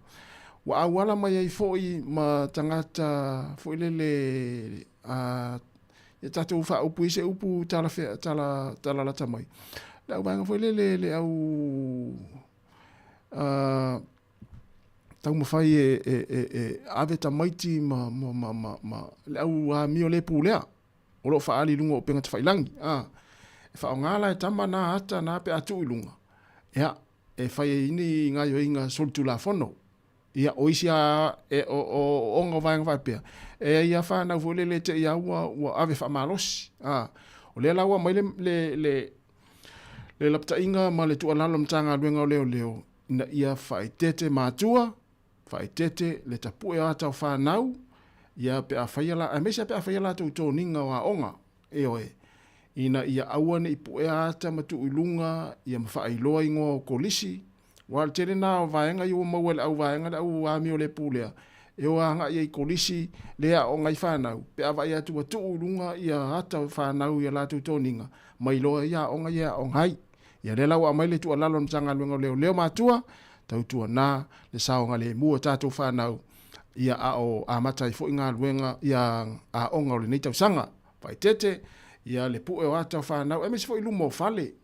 wa awala mai ai foi ma tangata foi lele ia tatu ufa upu ise upu tala lata mai la ubanga foi lele au tau mawhai ave ta maiti ma le au mio le pulea o lo whaali lunga o penga te whailangi e whao ngala e tama nā ata nā pe atu i lunga ia e whai ini ngā yo inga solitu la whono ia o isi a o onga vaenga vaipea ia whanau fo le te ia ua ave whamalosi o le laua mai le lapta inga ma le tualalo mtanga luenga o leo na ia whaitete mātua whaitete le tapu e ata o whanau ia pe a whaiala a mesia pe a whaiala tau tō ninga wa onga oe ina ia awane i pu e ata matu ulunga ia mawhailoa ingo kolisi wal tere na o vaenga iu mauele au vaenga le au ami o le pulea e o anga ia i kolisi lea o ngai whanau pe a vai atu atu ulunga ia ata o whanau ia latu tōninga mai loa ia o ngai ia o ngai ia le lau a mai le tua lalo mtanga luenga leo matua tau tua na le saonga le mua tātou whanau ia o amatai fo inga luenga ia a onga o le neitau sanga vai tete ia le pu e o ata o whanau e mesi fo ilumo fale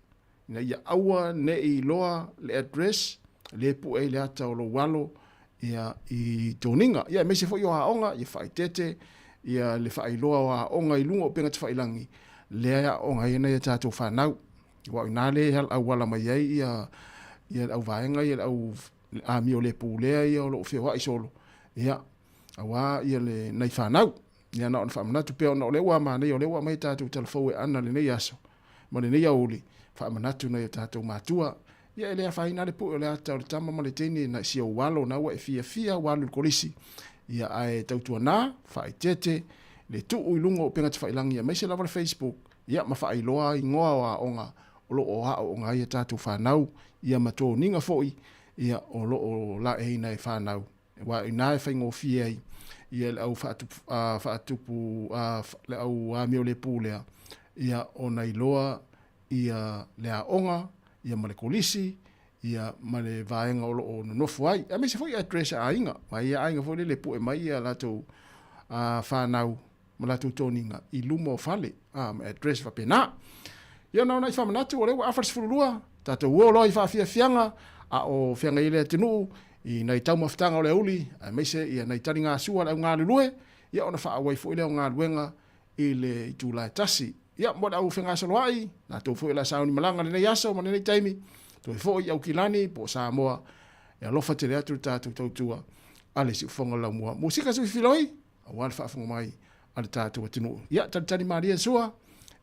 na ia aua ne i loa le address le pu e le ata o lo walo ia i toninga ia mesi fo i o haonga ia whai tete ia le whai loa o haonga i lunga o penga te whailangi lea o ngai na ia tātou whanau wa ina le hal au wala mai ai ia au vaenga ia au ami o le pu lea ia o lo whia i solo ia awa ia le nei whanau ia na on whamanatu peo na o le ua mane o le ua mai tātou telefou e ana le nei aso ma le nei auli whamanatu na ia tātou mātua ia ele a whaina le pu o le ata o le tama ma le teini na si o walo na ua e fia walo le kolisi ia ae tautua na whai tete le tuu i lungo o penga te whailangi ia meise lava le Facebook ia ma whailoa i ngoa o a onga o lo o hao o ngai ia tātou whanau ia mato ninga foi ia o lo o la e hina e whanau wa ina e whaingo fia ia le au whaatupu le au amio le pūlea ia o nei loa ia le a onga ia ma le kolisi ia ma le vaenga o lo o nonofu ai a mese foi address a inga ma ia ainga foi le pu e mai ia latou whanau ma latou toninga i lumo fale ma address va pena ia na nai whamanatu o lewa afars fululua tatou uo loi whawhia fianga a o fianga ile tinu i nei tau maftanga o le uli a meise ia nei tari ngā sua le au ngā lulue ia ona wha awai fo ile o ngā luenga i le i tūlai tasi ia mo au whenga saloai na tau fo ila sauni malanga le nei aso ma nei taimi to fo i au kilani po Samoa e alofa te atu tātou tautua ale si ufonga la mua musika su filoi a wal fa fonga mai ale tātou atinu ia tani maria sua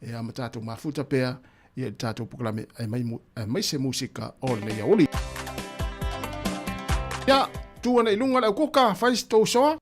e a tātou mafuta pea ia tātou puklame ai mai se musika o nei auli ia tuana ilunga le kuka fais to soa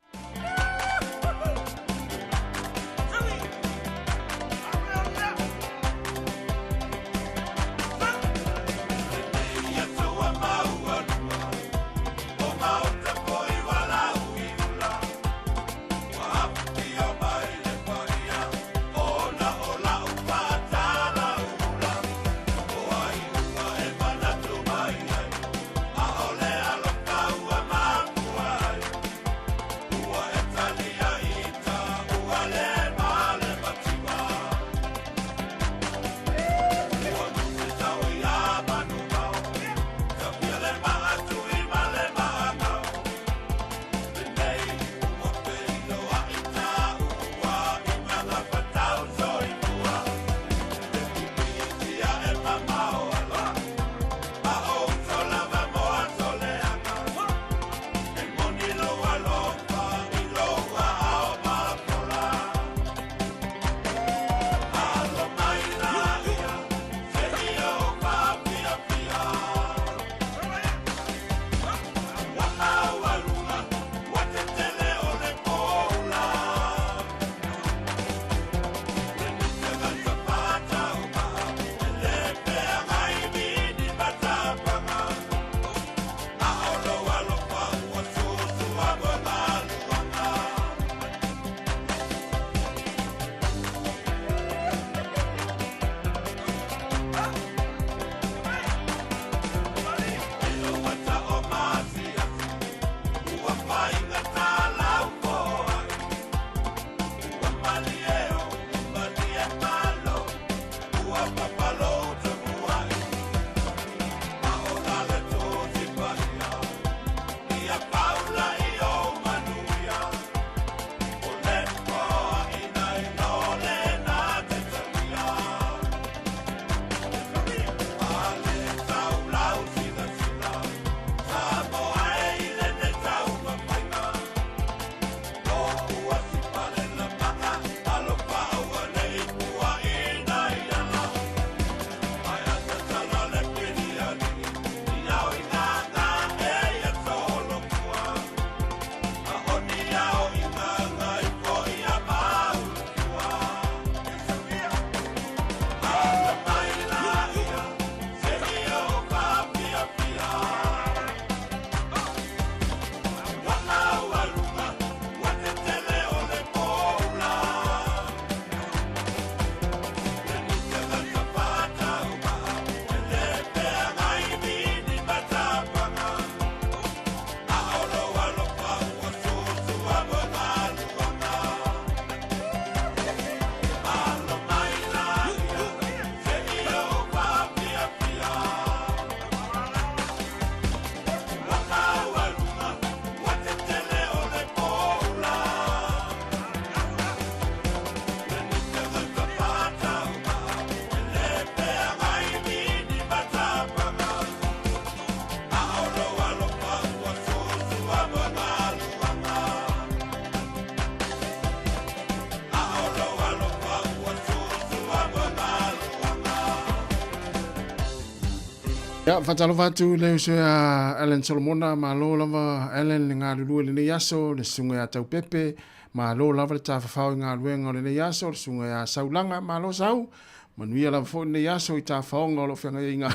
Ya, fatalo fatu le so ya Ellen Solomona malo lava Ellen nga lulu le yaso le sunga ya tau pepe malo lava ta fa nga luenga le yaso le sunga ya saulanga malo sau manuia lava fo le yaso ta fa nga lo fenga nga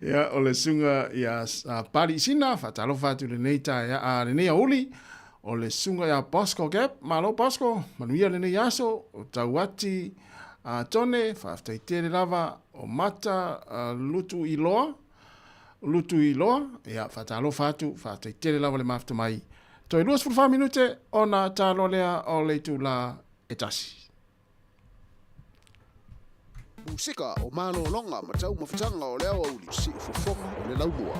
ya o le sunga ya pali sina fatalo fatu le neita ya le ne oli o le sunga ya Bosco Gap malo Bosco manuia le yaso o tauati tone whaftai tere lava o mata lutu iloa ia whatalo whatu whaftai tere lava le mafta mai toi luas furu 5 minute o na talo lea o leitu la etasi Musika o malo longa ma tau mawhitanga o leo au li si ufofonga o le laumua.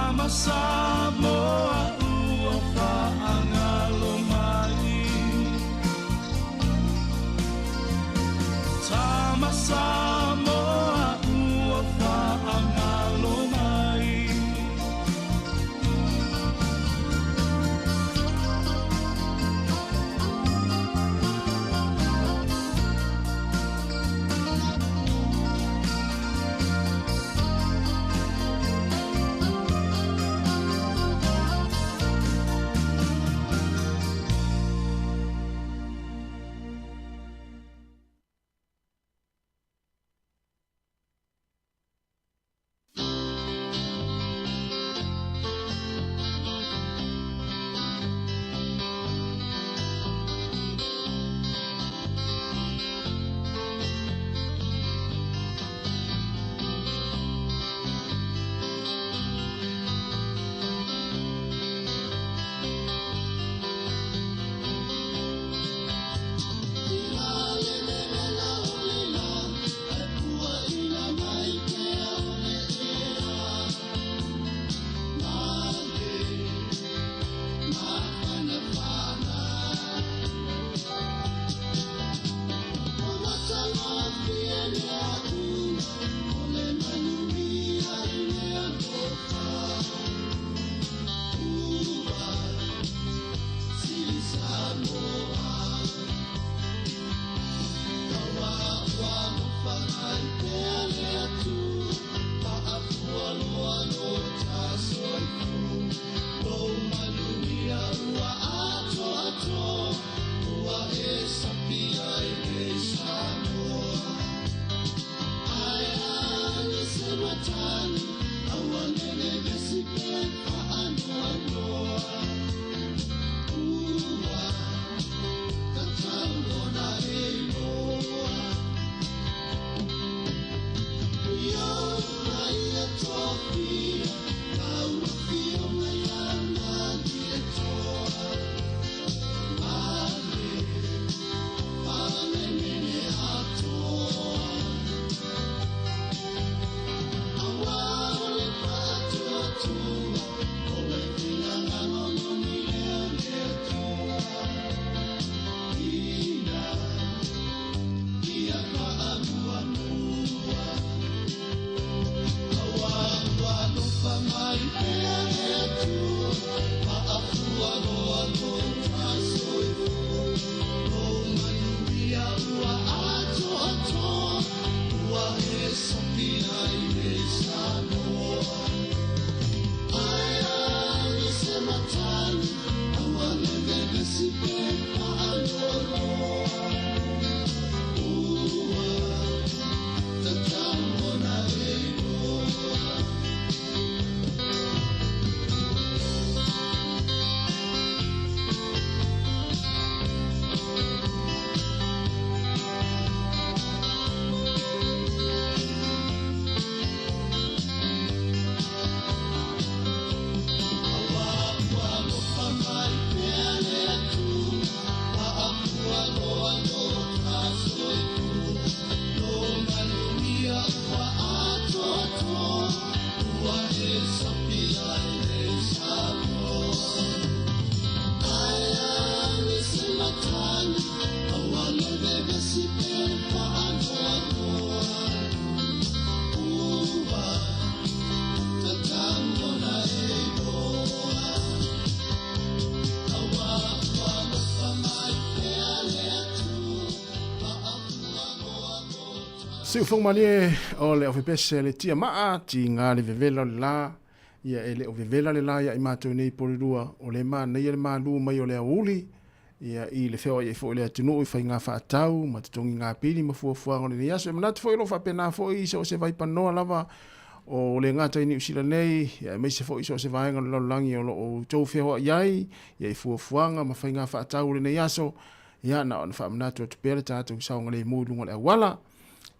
Tama Samoa ua whaangalo mai. Tama Samoa ua whaangalo mai. Se ufong mali o le ofipese le tia maa ti ngā le vevela le la ia ele o vevela le la ia i mātou nei porirua o le maa nei le maa lua mai o le auli ia i le wheo ia i fo le atinu i whai ngā whaatau ma te tongi ngā pili ma fuafua o le ni aso e manatu fo i lo whapena fo i so se vai panoa lava o le ngata ini usila nei ia me se fo i so se vai ngā langi o lo o tau wheo iai ia i fuafuanga ma whai ngā whaatau le ni aso ia na o na whamanatu o tupere tātou saonga le mūlunga le awala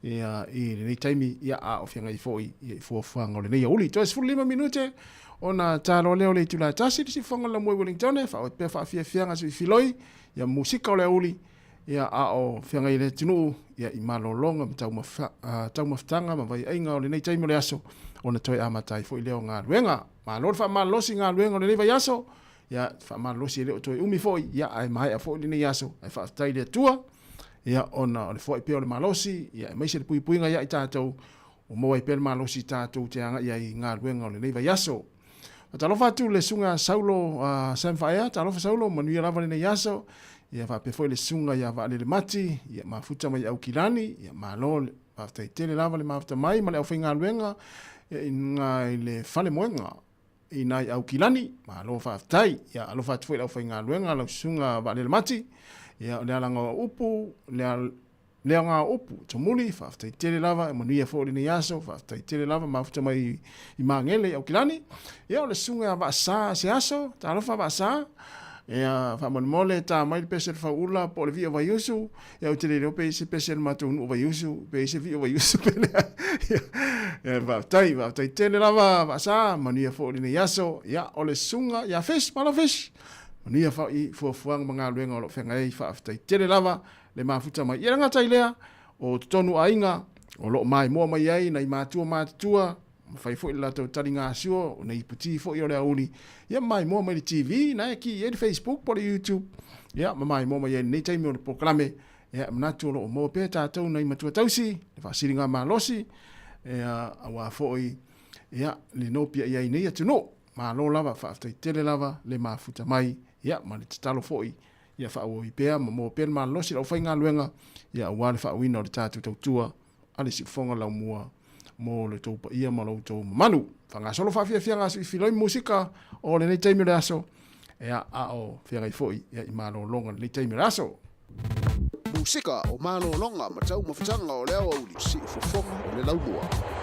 ia i nei taimi ia a o fianga i foi i fuafuanga o le nei auli. Toa 15 minute o na talo leo le tula tasi si fonga la moi Wellington fa o pe fa fianga si filoi ia musika o le auli ia a o whianga i le tinu ia i malolonga tau mawhtanga ma vai ainga o le nei taimo le aso o na toi amatai fo i leo ngā ruenga ma lor wha malosi ngā ruenga o le nei vai aso ia wha malosi leo toi umi fo ia ai mai a fo i le nei aso ai wha tai le tua ia ona o le fo i peo le malosi ia mai se le pui puinga ia i tātou o moa i peo le malosi tātou te anga ia i ngā ruenga o le nei vai aso talofa tu le sunga Saulo Samfaia talofa Saulo manuia lava le nei aso ia va pe foi le sunga ia va le mati ia mafuta mai au kilani ia malo va tai tele lava le mafuta mai ma le au finga luenga ia le fale moenga ina au kilani malo va tai ia alo va foi au finga luenga le sunga va le mati ia le alanga upu le nga upu tomuli fa tai tele lava ma nuia fo le yaso fa tai tele lava mafuta mai i mangele au kilani ia le sunga va sa se aso talofa va sa ia fa mole ta mai pese fa ula po le via vai usu ia o tele rope se pese matu no vai usu pese via vai usu pele ia va tai tele lava va sa mania fo le yaso ia o le sunga ia fish pala fish mania fa i fo fuang manga luenga lo fenga i fa tai tele lava le mafuta mai ia ngata ilea o tonu ainga o lo mai mo mai ai na i matua fai fo la to taringa sio nei puti fo yo le uli ia mai mo mai TV na ki e Facebook por YouTube ia mai mo mai nei taimi o programe ia mnatu lo mo pe ta to nei matua tausi fa siringa malosi ia awa fo ia le no pia ia nei atu no ma lo lava fa tele lava le mafuta mai ia ma le talo fo ia fa o pe mo pe malosi lo fa ngaluenga ia wa le fa wino le tatu tua ale si fonga la mua mo le taupa ia malo tau manu whanga solo whawhia ngā filoi musika o le nei taimi le aso ea a o whiangai foi ia i malo longa le nei taimi le aso musika o malo longa ma tau mawhitanga o leo au li si ufofonga o le laumua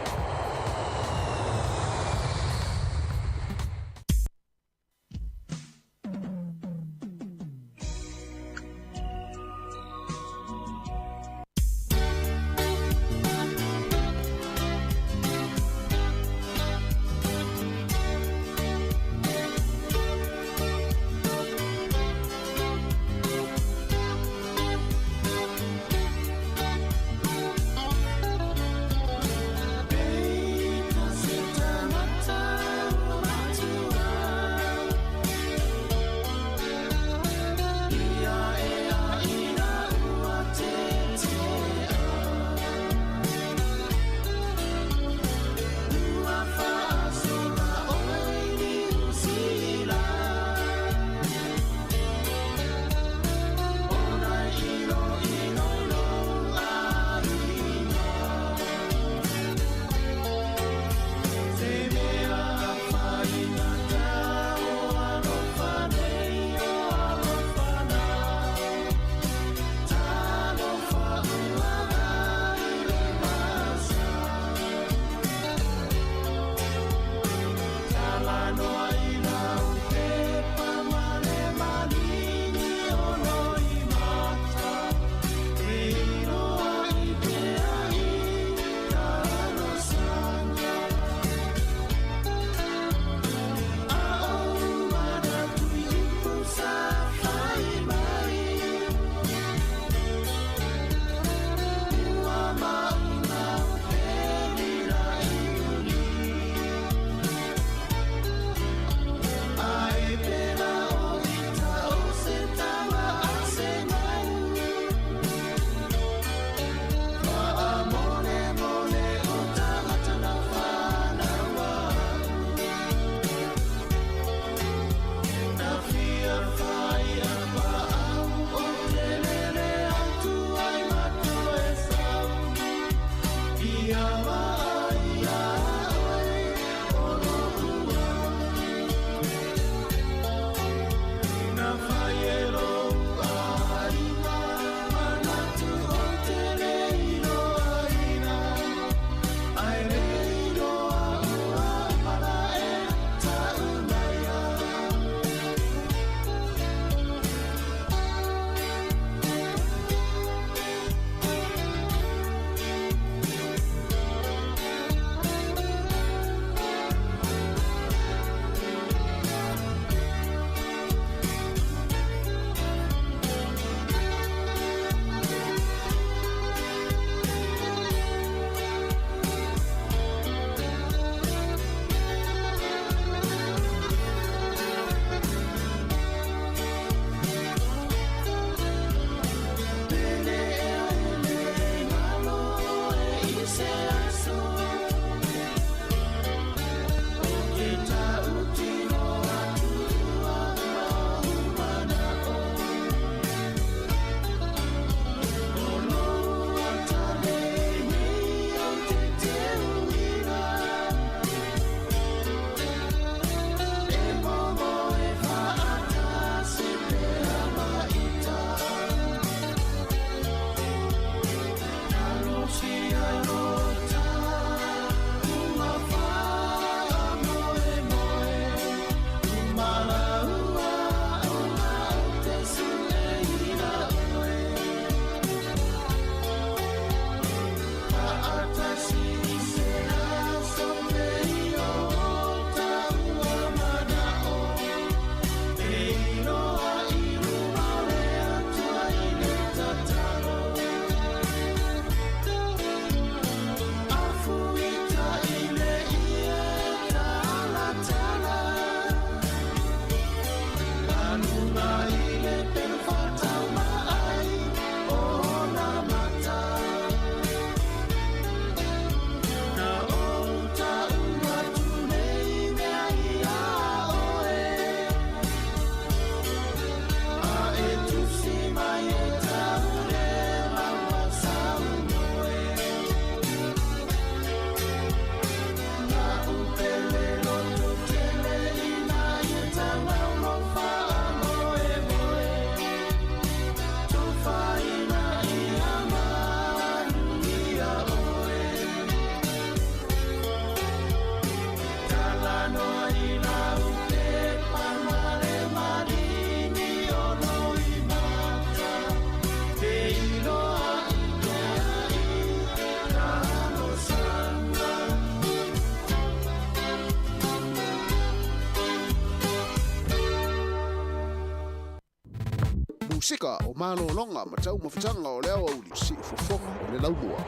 pusika o malo longa ma tau mafutanga o leo au si fofonga o le laumua.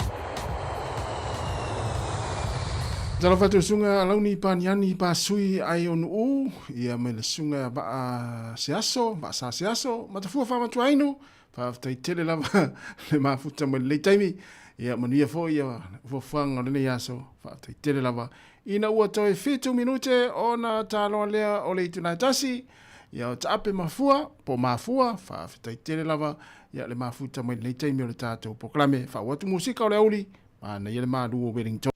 Tala fatu sunga launi paniani pa sui ai onu u ia me le sunga ba siaso ba sa siaso ma te fu fa ma tu ainu fa tai tele lava le mafuta mo le taimi ia manuia fo ia fo fanga le yaso fa tai tele lava ina ua toi 2 minute ona talo lea o le tuna tasi ia tape mafua po mafua fa tai tele lava ia le mafuta mo le taimi o le tato proklame fa watu musika o le auli ana ia le madu o Wellington.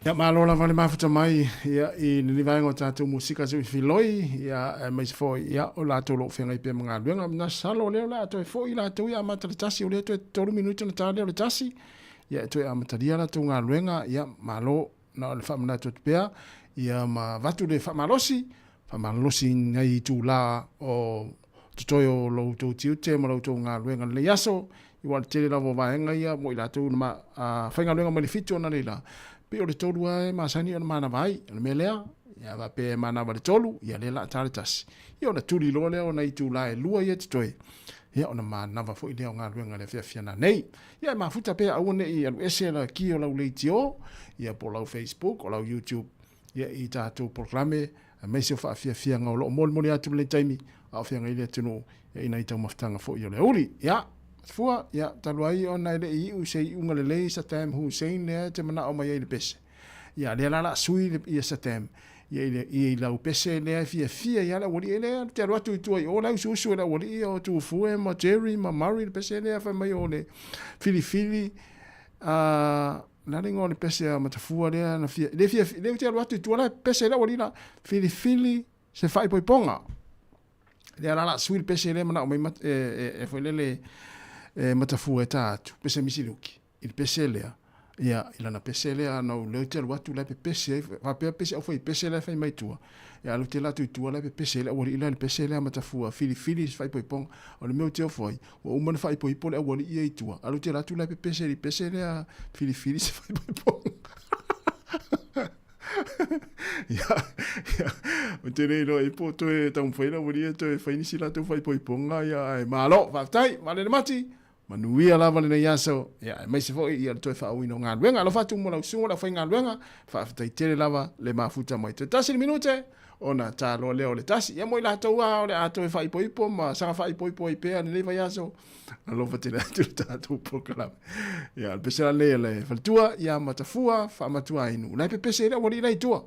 Ya malola vale mafuta mai ya I ni vai ngo tatu musika se filoi ya mais foi ya o la tolo fenga pe mga luenga na salo le la to foi la to ya matalitasi o le to 3 minuto na tale le tasi ya to ya matalia la to nga luenga ya malo na le famna to pea ya ma vatu le famalosi ngai tu la o toyo lo to tiute mo lo to nga luenga le yaso I wal tele la vo vaenga ya mo la to ma fenga luenga mo le fito na le la pe o le tolu ai masani ona mana vai ona melea ya va pe mana va le tolu ya le la talitas ya ona tuli lo le ona I tu la e lua ia toi ia ona manava foʻi lea o galuega le feafiana nei ia e mafuta pea aua neʻi alu ese la ki o lau leitio ia po lau Facebook o lau YouTube ia i tatou proklame mai se faafiafiaga o loo molimoli atu le taimi aofeaga i le atunuu ia ina i taumafutaga foʻi o le uli ia fua ia talu ai ona i leʻi iʻu se iʻuga lelei Saddam Hussein lea te manaʻo mai ai le pese ia lea lalasui ia Saddam ia i lau pese lea fiafia ia le aualii lea te alu atu itua i o lau susu e le aualii o tufue ma Jerry ma Murray le pese lea fai mai o le filifili nalinga o le pese a matafua lea na fia le te alu atu itua la pese le aualii la filifili se fai poiponga lea lalasui le pese lea manaʻo mai e foi lele matafua e tātu pese misiluki i le pese lea ia ilana pese lea no le te watu le pese va pese au foi pese le fai mai tua ia lu te la tu tua le pese le o ila le pese le matafua fili fai poipong o le meu te foi o uma fai poipo le o ia tua alu te la tu le pese le fili se fai poipong ia o te rei no i po to e tau foi la o ia to e fai ni sila tu fai poipong ia e malo va tai vale mati manuia lava le nei aso ia mai se foi ia toe fa uino ngaluenga alo fatu mo la usunga la foi ngaluenga fa tai tele lava le mafuta mai te tasi minute ona talo leo le tasi ia mo la toa o le ato e fa ipo ma sa fa ipo i pe ne vai aso alo fa tele tu tatu program ia pesa le faltua ia matafua fa matua inu la pese le wali lai tua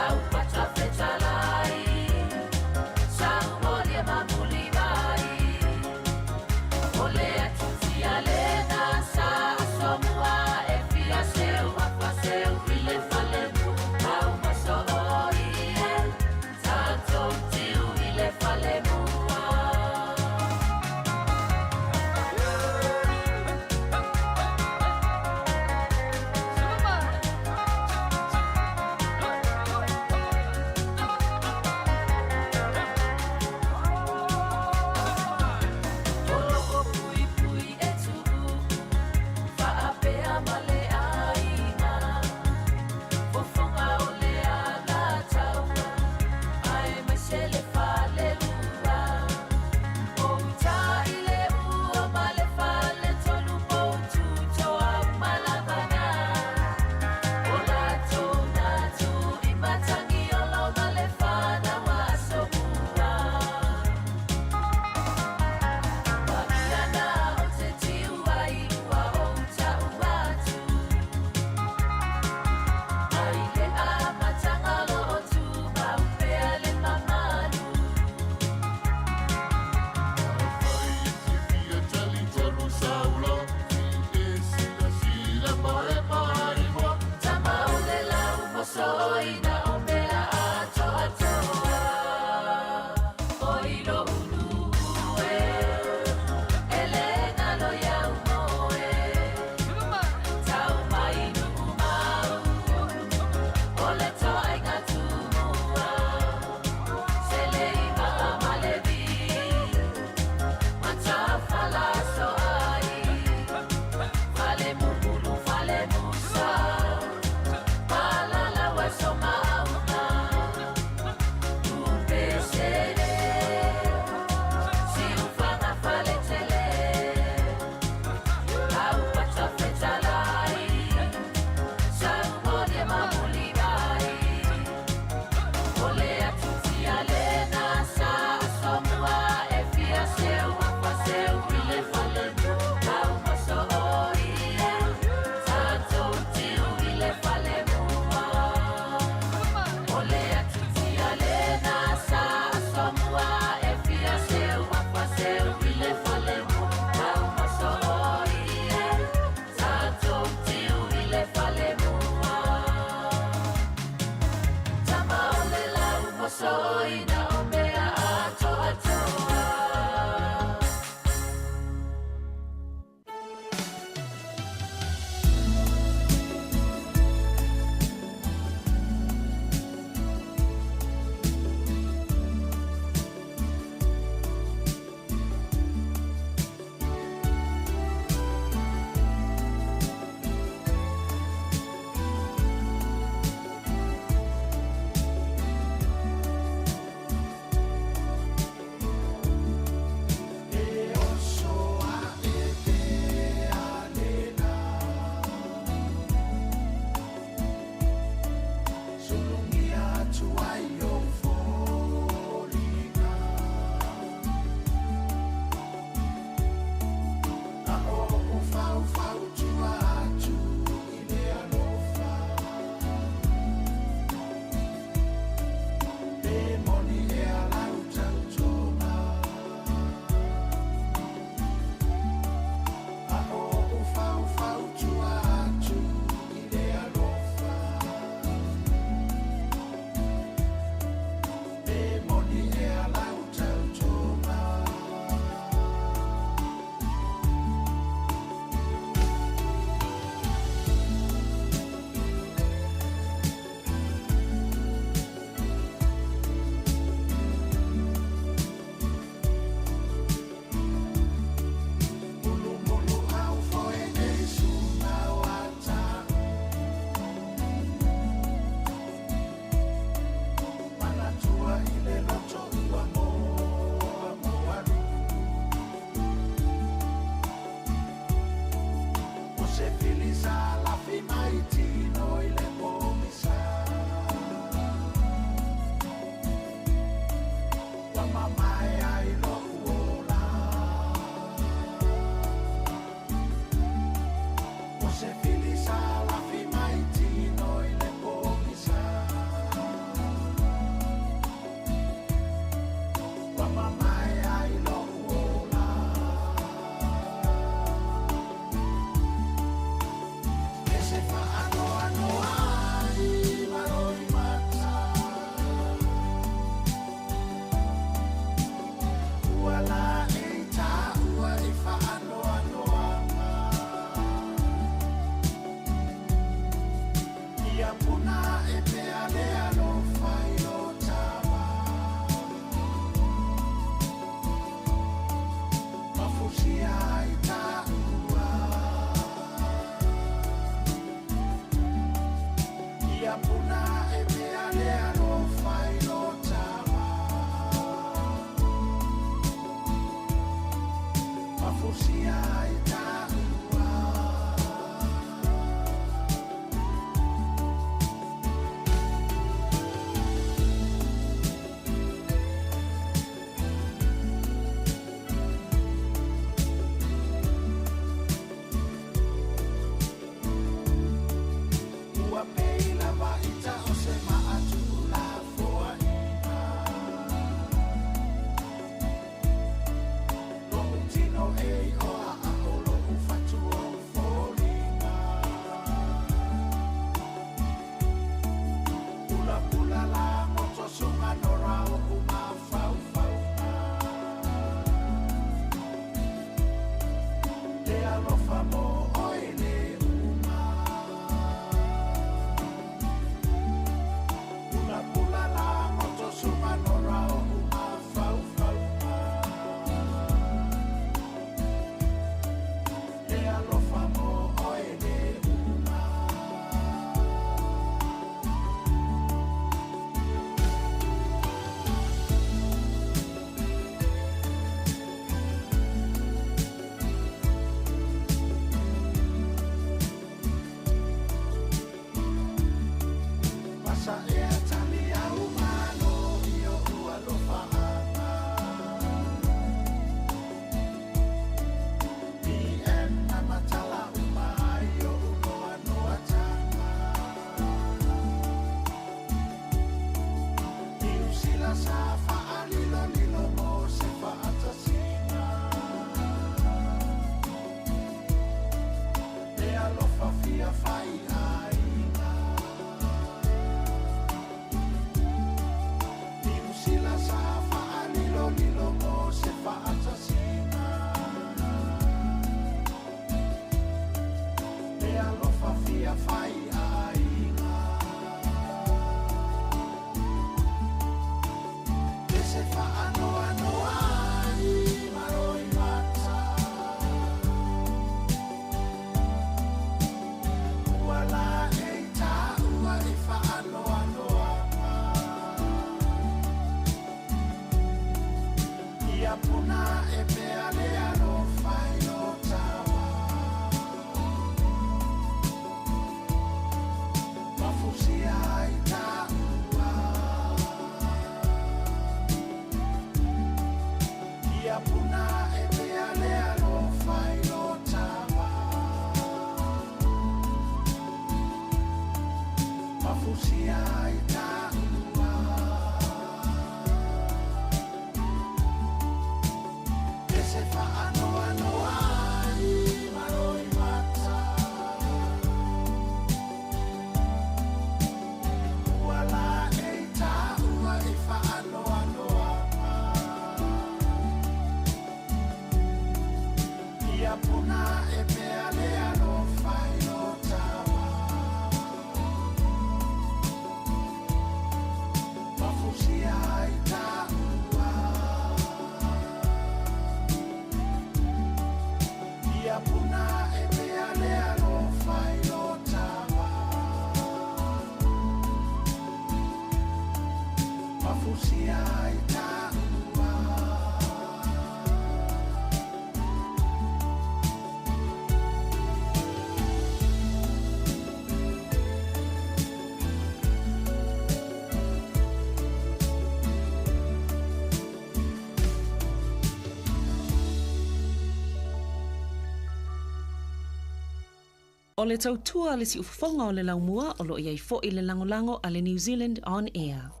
O le tautua le si ufafonga o le laumua o lo iai fo i le langolango a le New Zealand On Air.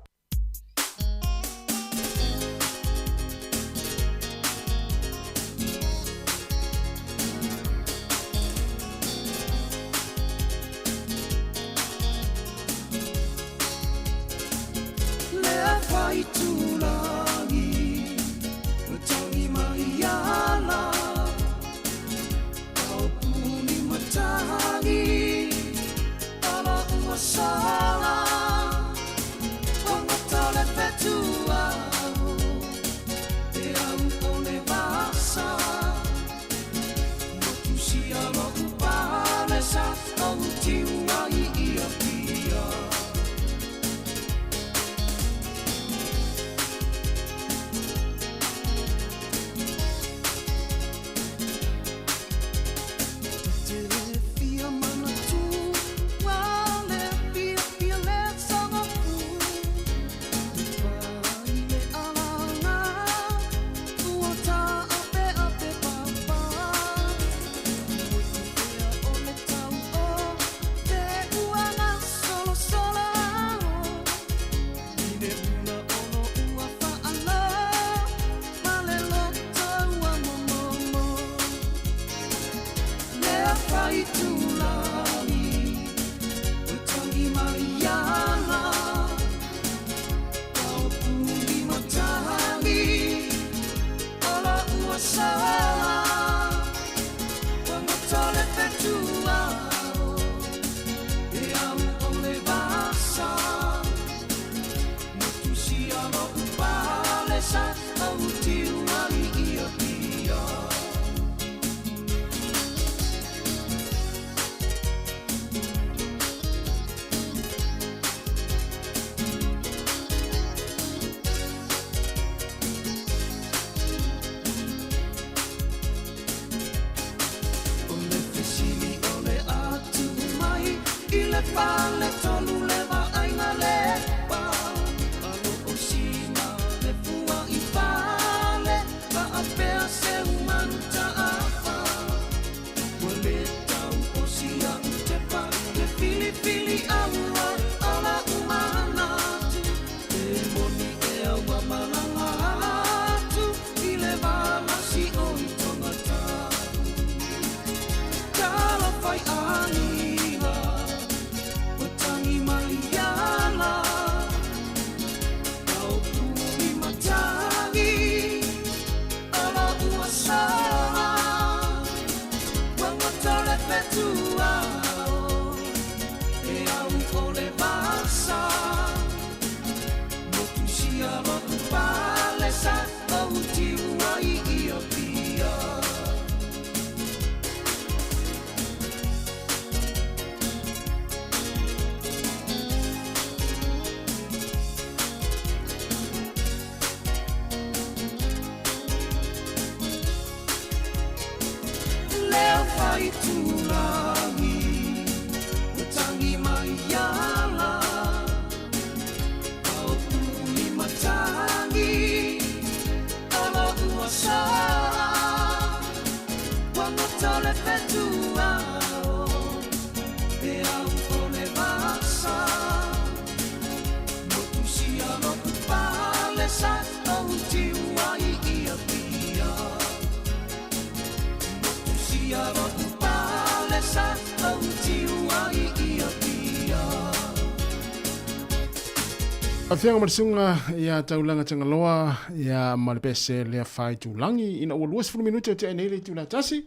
Awhianga marisunga ia taulanga tangaloa ia malipese lea whai tūlangi ina ua luas 10 minuto te enele tūla tasi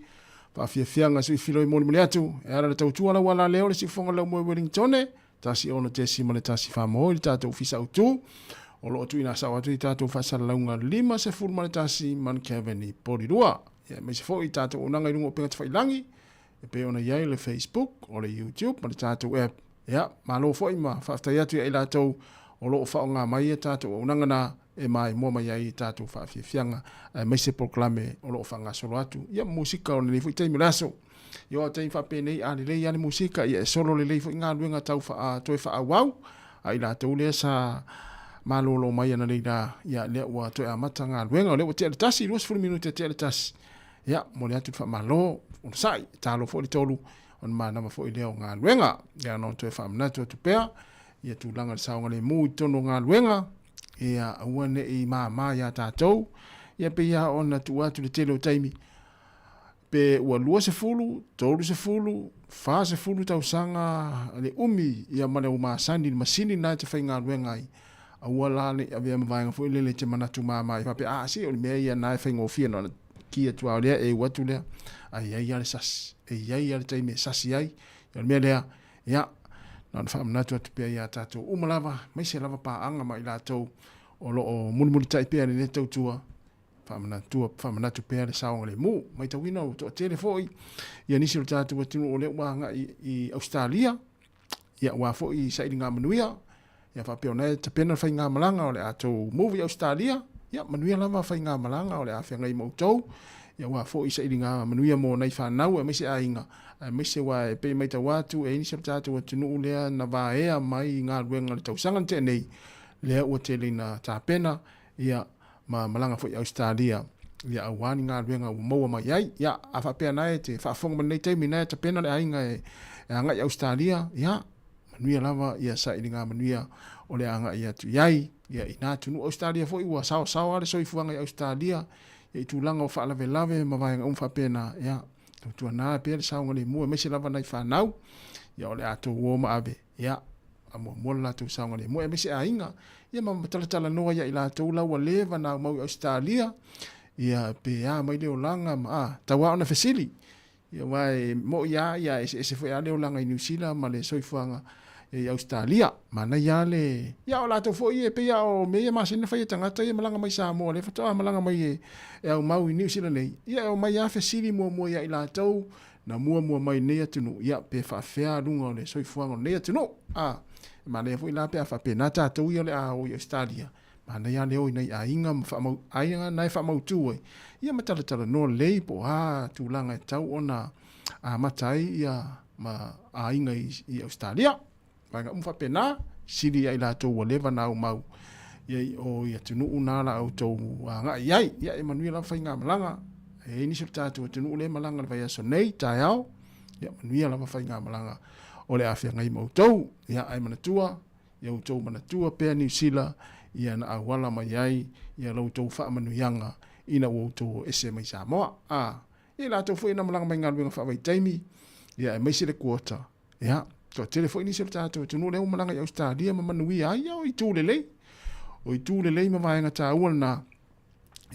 whawhiawhianga sui whiloi mōni mole atu e ara le tautua la wala leo le si whonga lau moe Wellingtone tasi ono te si male tasi whamoho i tātou fisa utu o loo tu ina sawa tu i tātou whasara launga 5 se furu male tasi man Kevin Porirua ia me se fo i tātou unanga i rungo penga te whailangi e pe ona iai le Facebook o le YouTube male tātou app ia malo fo i ma whaftai atu i lātou o loo whaonga mai e tātou o nangana e mai mua mai ai tātou whawhiawhianga mai se proklame o loo whanga solo atu. Ia musika o le leifo i teimi laso. Ia o teimi whapene i ale lei ane musika ia e solo le leifo i ngā luenga tau toi wha awau. A i la tau lea sa malolo mai ana leila ia lea ua toi amata ngā luenga o lea ua te ale tasi, 20 minuta te ale tasi. Ia mo le atu wha malo, on sai, tālo fo li tolu, on manama fo i leo ngā luenga. Ia non toi wha amnatu atu pea. Ia tūlanga le saonga le mū i tono ngā luenga, ia auane i māma ia tātou, ia pe ia ona tu atu le tele o taimi, pe ua lua se fulu, tolu se fulu, wha se fulu tau sanga le umi, ia male o māsani, masini nai te whai ngā luenga i, aua lale, a vea mawaianga fo ilele te manatu māma i, pape si, o le mea ia nai whai ngofia no kia tua o lea, e watu lea, ai ale sasi, ai ale taimi sasi ai, ia le mea lea, ia, Nāna whaamnatu atu pia ia tātou umalava, mai se lava pāanga mai lātou o loo muni tai pia le netau tua, whaamnatu pia le saonga le mū, mai tau ina o toa telefoi, ia nisi o tātou atinu o le wanga i Australia, ia wā foi sa ili ngā manuia, ia whapeo nei tapena whai ngā malanga o le atou movie Australia, ia manuia lava whai ngā malanga o le awhia ngai mautou, ia wā foi sa ili ngā manuia mō nei whanau, e mai se ainga, mai se wa e pe mai ta watu e ni se tatu tunu lea na va e mai ngā ruenga le tausanga te nei lea ua te lina tā pena ia ma malanga fo i Australia ia awani ngā ruenga ua maua mai ai ia a whapea nai te whaafonga manei teimi nai ta pena le ainga e anga i Australia ia manuia lava ia sa ili ngā manuia o le anga ia tu iai ia i nā tunu Australia fo i ua sao ale soifuanga i Australia ia i tūlanga o whaalave lave ma vaenga whapena ia tu na pe le saunga le mua me se lava nai whanau ia o le ato uoma ave ia a mua la tu saunga le mua me se ainga ia ma talatala noa ia i la tau lau a leva na mau Australia ia pe a mai leo langa ma tawa ona fesili ia wai mo ia se foi a leo langa i New Zealand ma le soifuanga i Australia mana ia le ia o la tau foi e pe ia o me ia masina fai tangata ia malanga mai Samoa le fata malanga mai e au mau i New Zealand nei ia o mai a fesili mua ia i la tau na mua mai nei atunu ia pe fa fea lunga o le soifuanga nei atunu ma le foi la pe fa pe na tatu ia le a o Australia mana ia le o nei a inga fa mau ainga nai fa mau tu ia matala no le po tu langa tau ona a matai ia ma ainga i Australia. Panga umfa pena siri ai la tau walewa na mau. Ia o ia tunu unala au tau nga iai. Ia Emanuela whainga malanga. E ni se tātou tunu ule malanga le vai aso nei tai au. Ia Emanuela whainga malanga. O le awhia ngai mau tau. Ia ai manatua. Ia au tau manatua pea New Zealand. Ia na awala mai ai. Ia lau tau wha manuianga. Ina o tau ese mai Samoa. Ia la tau fwoi na malanga mai ngaluenga wha vai taimi. Ia e maise le kuota. Ia. Toa telefoni ni se tātou tunu leo malanga i Australia ma manui ai au i tūlelei. O i tūlelei ma vaenga tā uana na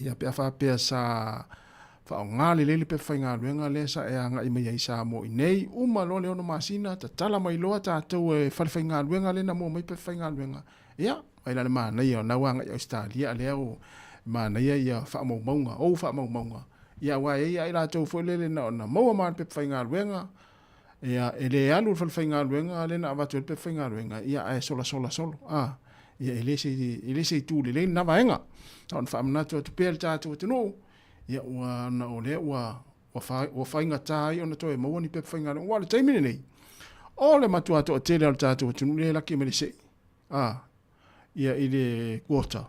ia pea wha pea sa wha o ngā lelele pe whai ngā luenga le sa e anga i mai ai sa mo i nei uma lo leo no masina ta tala mai loa tātou e whai ngā luenga le na mo mai pe whai ngā luenga. Ia, ai lale maa nei o nauanga i Australia leo maa nei ia wha mau maunga o wha mau maunga. Ia wai ai la tau fwelele na maua maa pe whai ngā luenga. Ia ele alu whai ngā luenga le na avatu pe whai ngā luenga. Ia e sola. Ia ele se tūle le na vaenga. Taon whaamnatu atu pēr tātou tino. Ia ua na o le ua whainga tāi o na toi maua ni pe whainga luenga. Wale taimine nei. O le matua ato o tele al tātou tino le laki me le se. Ia ile kuota.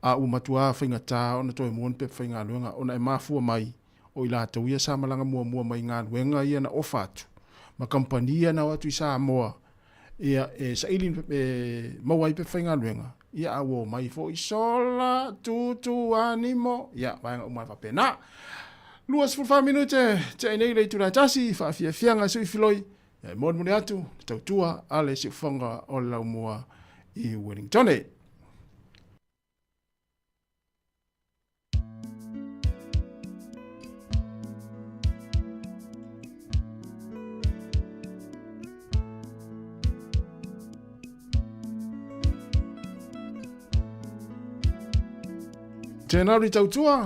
U matua whainga tā o na toi maua ni pe whainga luenga. O na e mafua mai. O ila tau ia sa malanga mua mai ngā luenga ia na ofatu. Ma kampania na watu i Samoa. Ia sa ilin mawai pe whainga luenga. Ia awo mai fo i sola tutu animo. Ia vaenga umai whapena. Luas fulfa minute. Te nei lei tūra tasi. Whaafia fianga sui filoi. Ia mod mune atu. Tautua ale si ufonga o lau mua i Wellingtone. Tēnā ri tautua.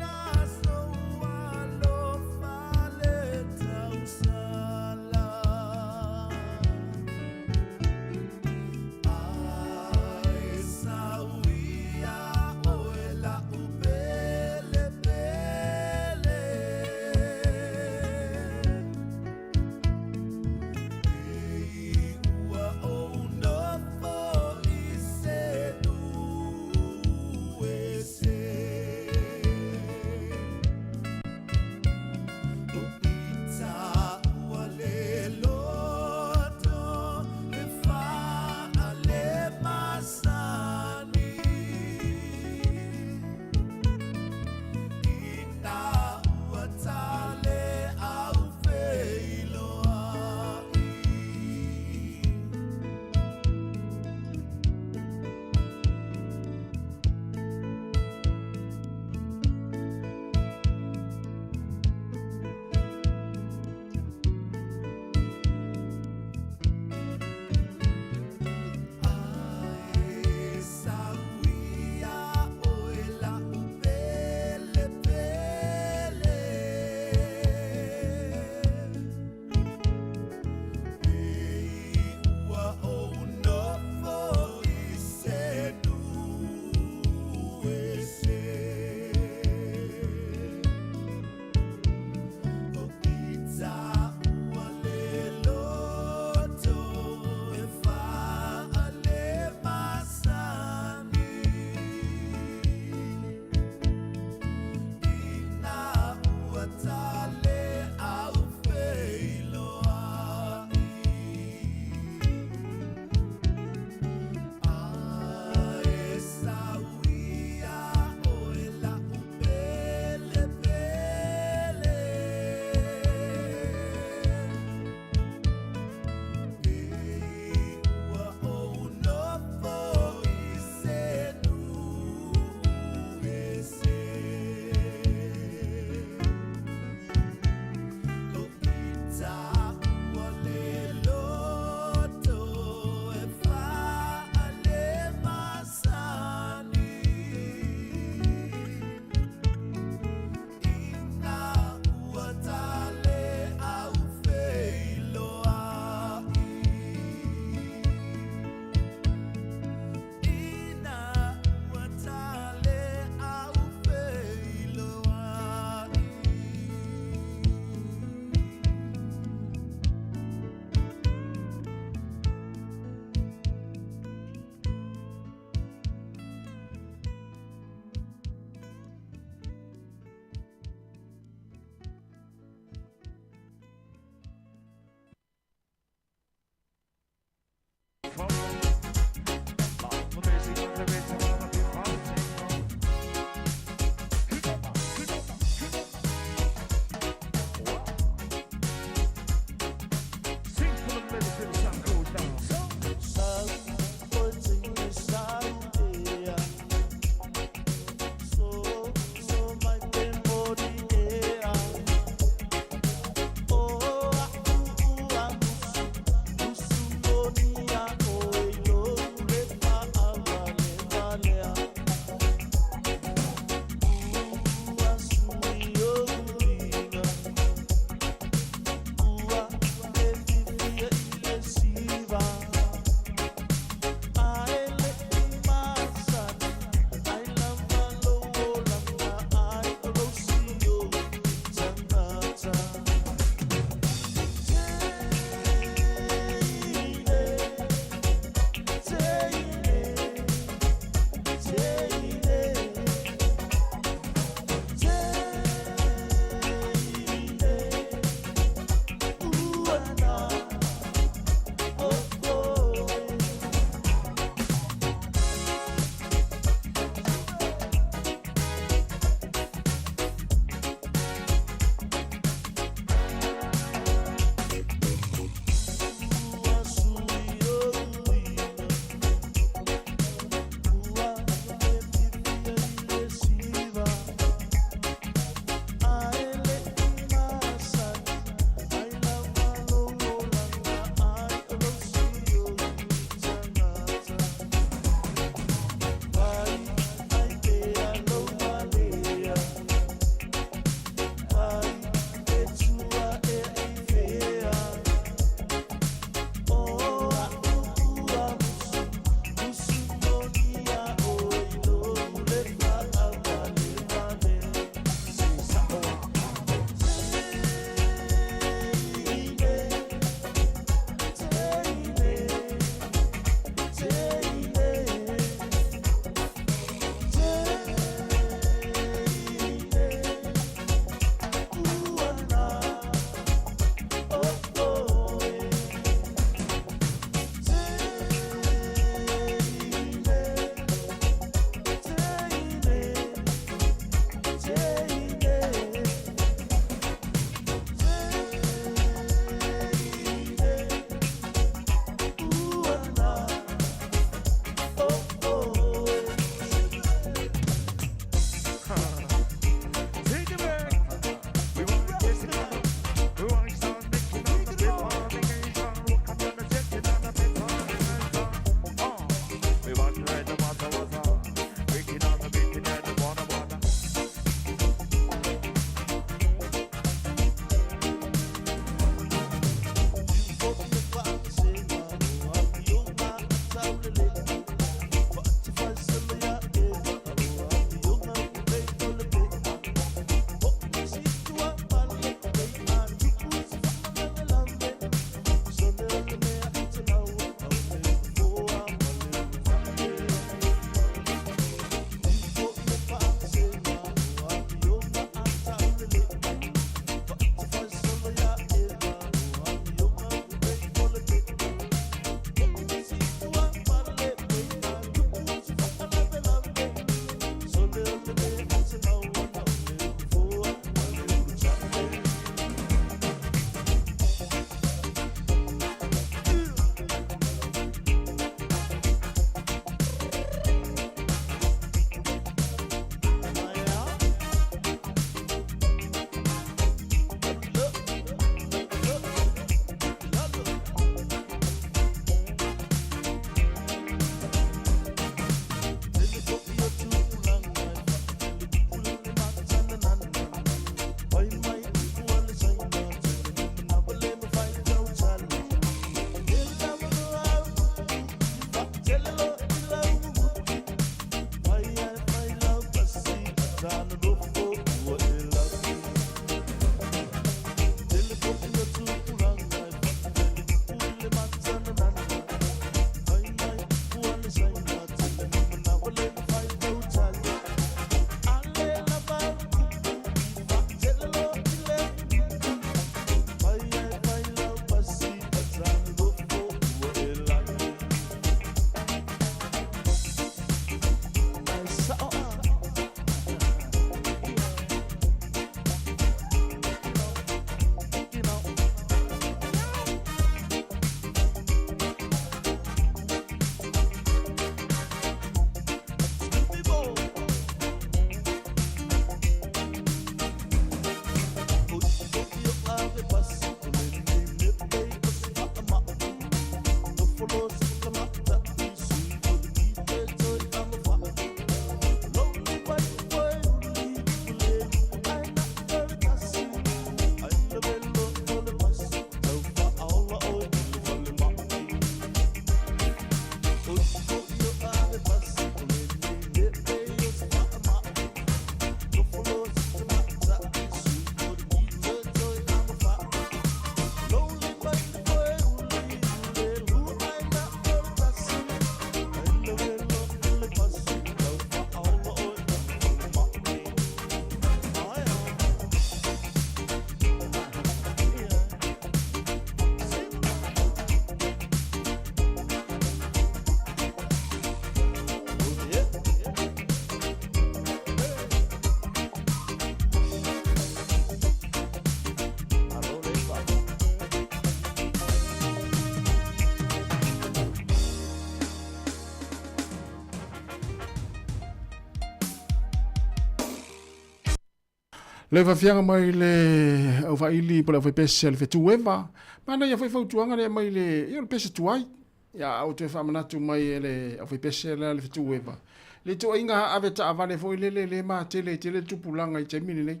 Le fafianga mai le au faili po le foi pese le fetu eva. Mana ia foi fautuanga le mai le ia le pese tuai. Ia au te whamanatu mai le au foi pese le fetu eva. Le to inga ave ta avale foi le ma tele tupulanga I te mini nei.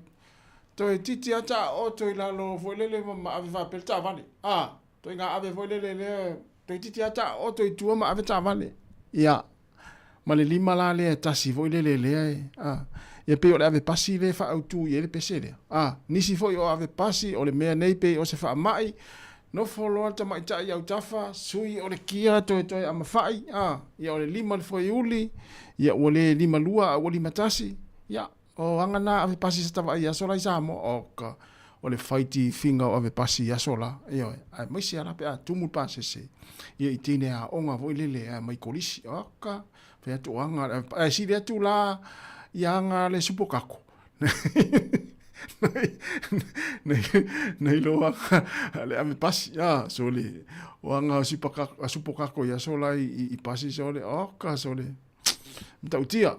To titi ata o to ilalo foi le ma ave va per ta avale. To inga ave foi le to titi ata o to tu ma ave ta avale. Ia. Ma le lima la le tasi foi le ia pe o le ave pasi le fa autu ia le pese le. Nisi foi o ave pasi o le mea nei pe o se fa mai. No follow ta mai ta ia utafa sui o le kia to ama fai. Ia o le lima le foi uli. Ia o le lima lua o lima tasi. Ia o angana ave pasi sa tava ia sola isa mo o le fighti finga o ave pasi ia sola. Ia ai mai se ala pe a tumu pa se. Ia itine a onga voi lele mai kolisi. Oka pe atu anga si le atu la Ianga le supokako. Nei loa le ame pasi. So le wanga supokako ia sola I pasi so le oka so le. Mtautia.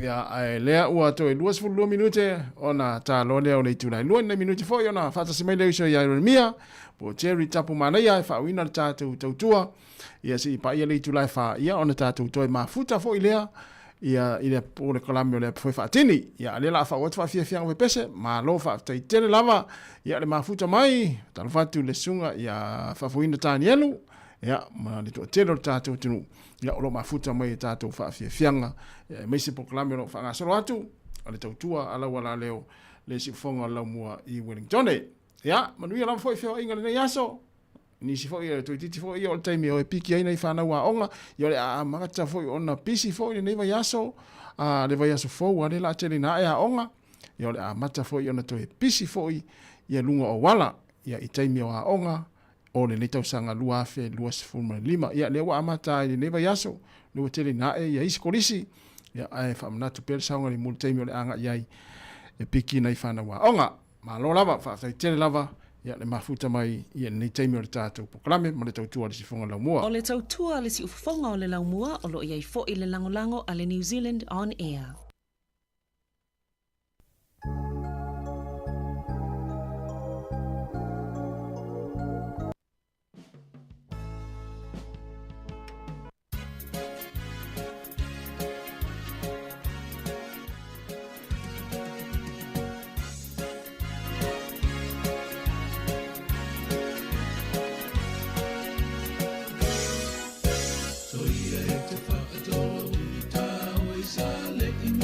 Ia ai lea ua to e 2 minute ona ta lo lea o le tuna. 2 minute foi ona fata se mai le so ia mia. Po Jerry tapu mana ia fa wina tatu tautua. Ia si pa ia le tuna fa ia ona tatu to mafuta foi lea. Ia ile po le kalame le foi fatini ia le la fa wat fa fia we pese ma lo fa tai tele lava ia le mafuta mai tal fatu le sunga ia fa fuina tani elu ia ma le to tele tatu tunu ia lo mafuta mai tatu fa fia fianga mai se po kalame lo fa nga so atu ale tautua ala wala leo le si fonga la mua I Wellington ia manuia la foi fia inga le yaso ni si foi to titi foi o time o piki ai nei fana wa onga yo le a mata foi ona pisi foi nei va yaso le va yaso fo ale la tele na ya onga yo le a mata foi ona to pisi foi ia lunga o wala ia I time o onga o le tau sanga lua fe lua sfuma lima ia le wa mata nei va yaso no tele na ia iskolisi ia ai fa mna to per sanga le mul time o le anga ia e piki nei fana wa onga ma lo lava fa tele lava ia le mafuta mai ia nei taimi o le tātou poklame ma le tautua le sifonga laumua. O le tautua le si ufafonga o le laumua o lo iai fo I le langolango a le New Zealand On Air. Let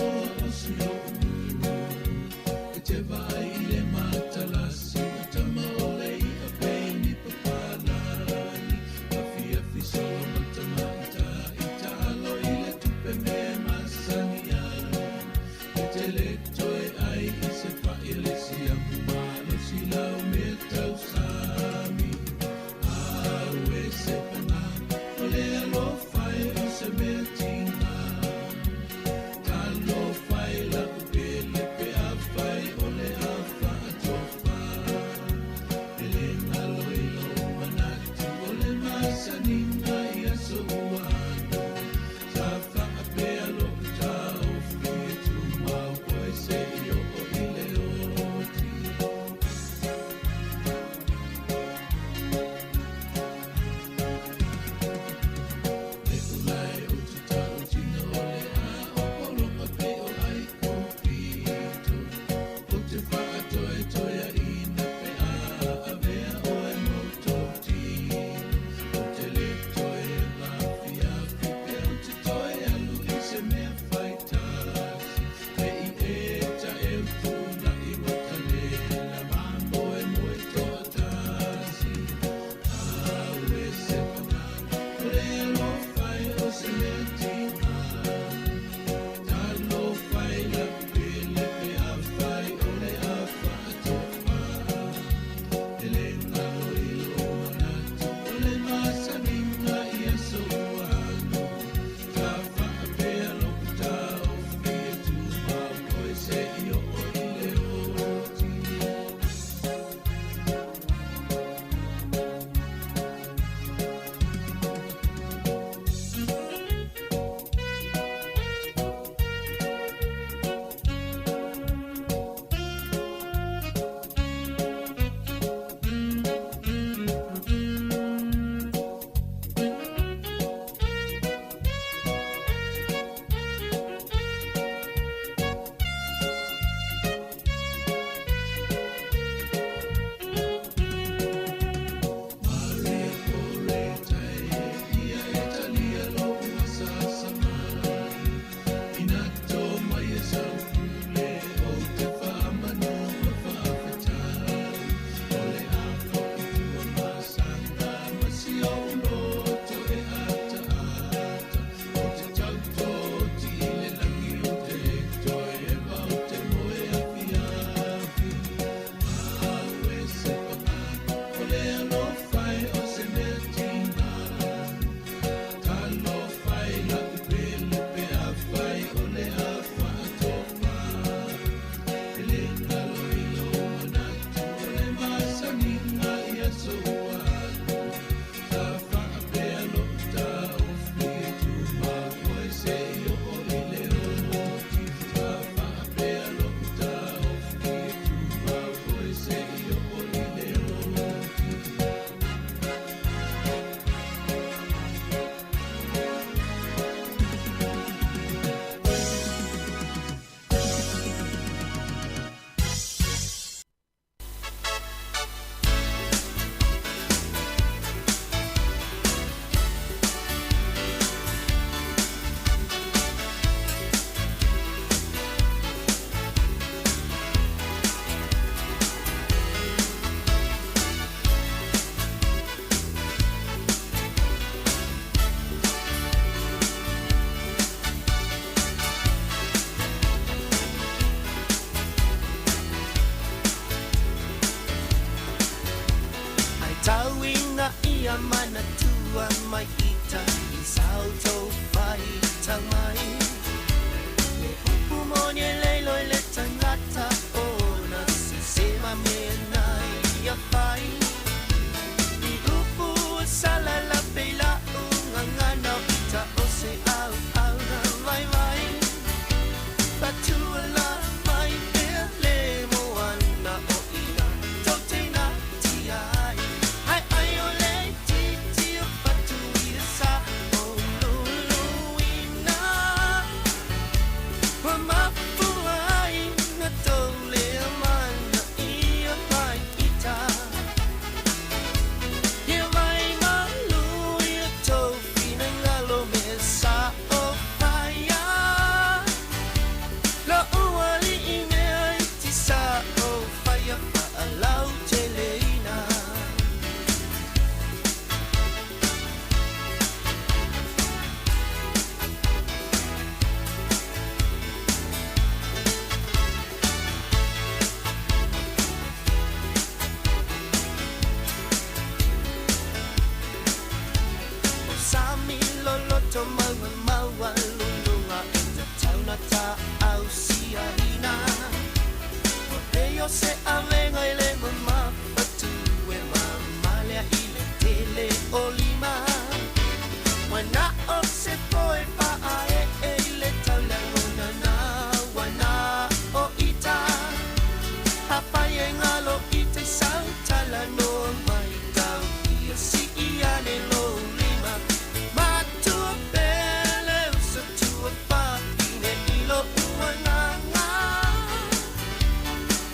se avenga i le mama patu e mama lea i le tele o lima wana o se poe pa ae e i le taulangona na wana o ita hapa ye ngalo ite sautala no mai tau ia si ia le lo lima matu pele usa tua pa ine ilo uanganga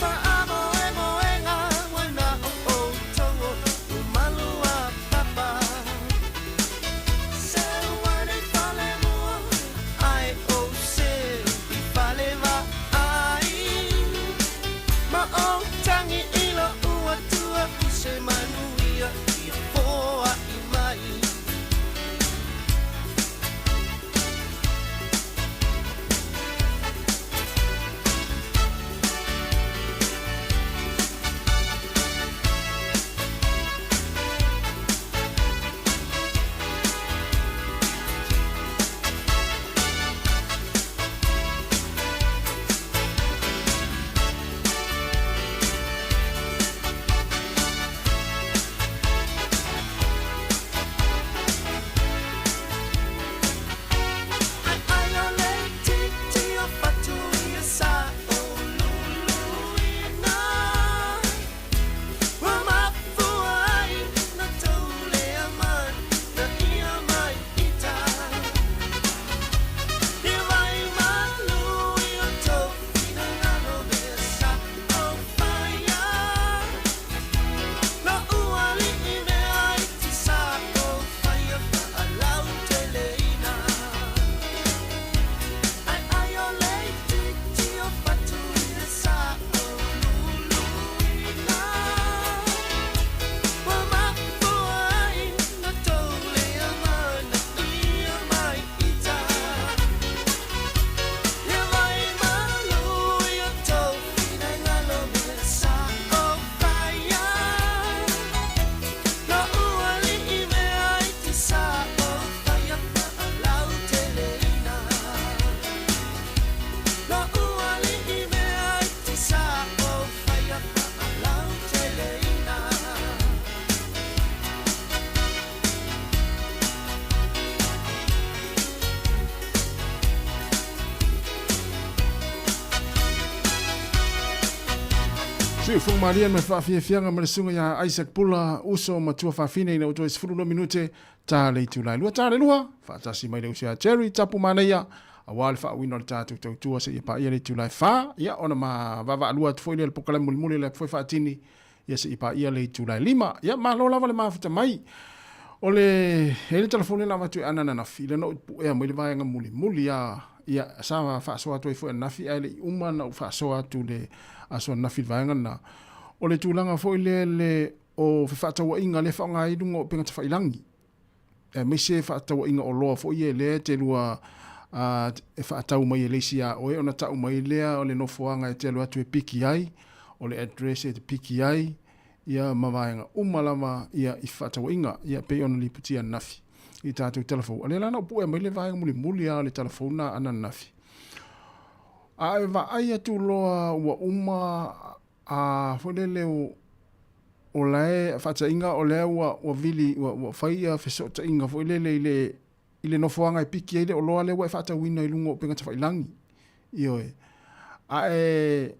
pa amo e moenga wana o tongo umalua papa se wane fale mua ai o se i fale va ai ma o tangi ilo ua tua puse manuia i foa i mai Si fu Maria me fa fianga me sunga ya Isaac Pula uso matua fa fine ina uto isfuru minute ta le tu lai lua ta le lua fa ta si mai le usia Cherry tapu mana ya awal fa wino ta tu tu se pa ia le tu lai fa ya ona ma va lua tu foi le pokala muli le foi fa tini ya se pa ia le tu lai lima ya ma lo lava le ma fa mai ole ele telefone la matu ana na file no e mo le vai nga muli ya sa fa so atu foi na fi ele uma na fa so atu le aso na fil vaanga na o le tūlanga fo le o whawhatawa inga le whaonga i rungo penga ta whailangi me se whawhatawa inga o loa fo i le te lua e whaatau mai e leisia o e ona tau mai lea o le nofoanga e te lua tu e piki ai o le address e te piki ai ia mawaianga umalama ia i whawhatawa inga ia pe ona li putia nafi i tātou telefon o le lana o pue mai le vaenga muli a le telefona ana nafi a e va ai atu loa ua uma a fodele o lae fata inga o lea ua vili ua whaia fesota inga fo ile no foanga i piki ele o loa le ua fata wina i lungo o penga tawhailangi ioe a e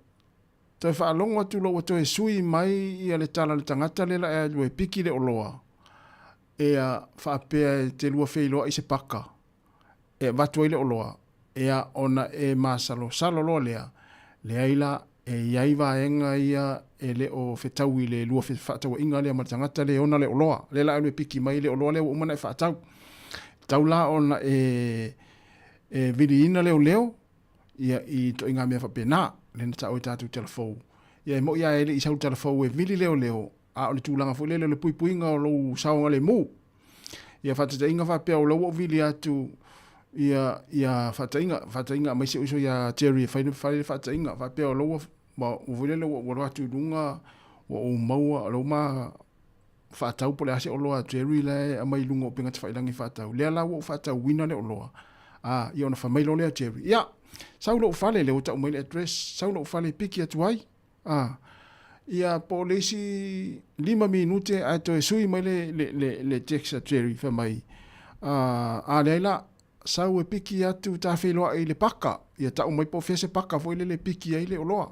toi whaalongo atu loa toi sui mai i ale tala le tangata lela e ua piki le o loa e a whaapea te lua wheiloa i se paka e watu ile o loa ea ona e masalo salo lo lea ila e iaiva enga ia e le o fetau i le lua whatau inga lea matangata le ona le oloa le la le piki mai le oloa le umana e whatau tau la ona e vidi ina leo ia i to inga mea whapena le na tau e tatu telefou ia e mo ia e le isau telefou e vili leo a o le tūlanga fo le pui inga o lo saonga le mu ia whatata inga whapea o lo vili atu ia fatainga mai se uso ia Cherry fai fatainga fa pe lo ma uvule lo wa tu dunga wa o maua lo ma fatau pole ase o lo Cherry le mai lungo penga te failangi fatau le la wo fatau wina le o lo ia ona fa mai lo le Cherry ia saulo fale le o ta mai address saulo fale piki atu ai ia polisi 5 minute ai to sui mai le Texas Jerry fa mai a leila sau e piki atu ta wheloa i le paka ia tau mai po fese paka foi le piki ai le oloa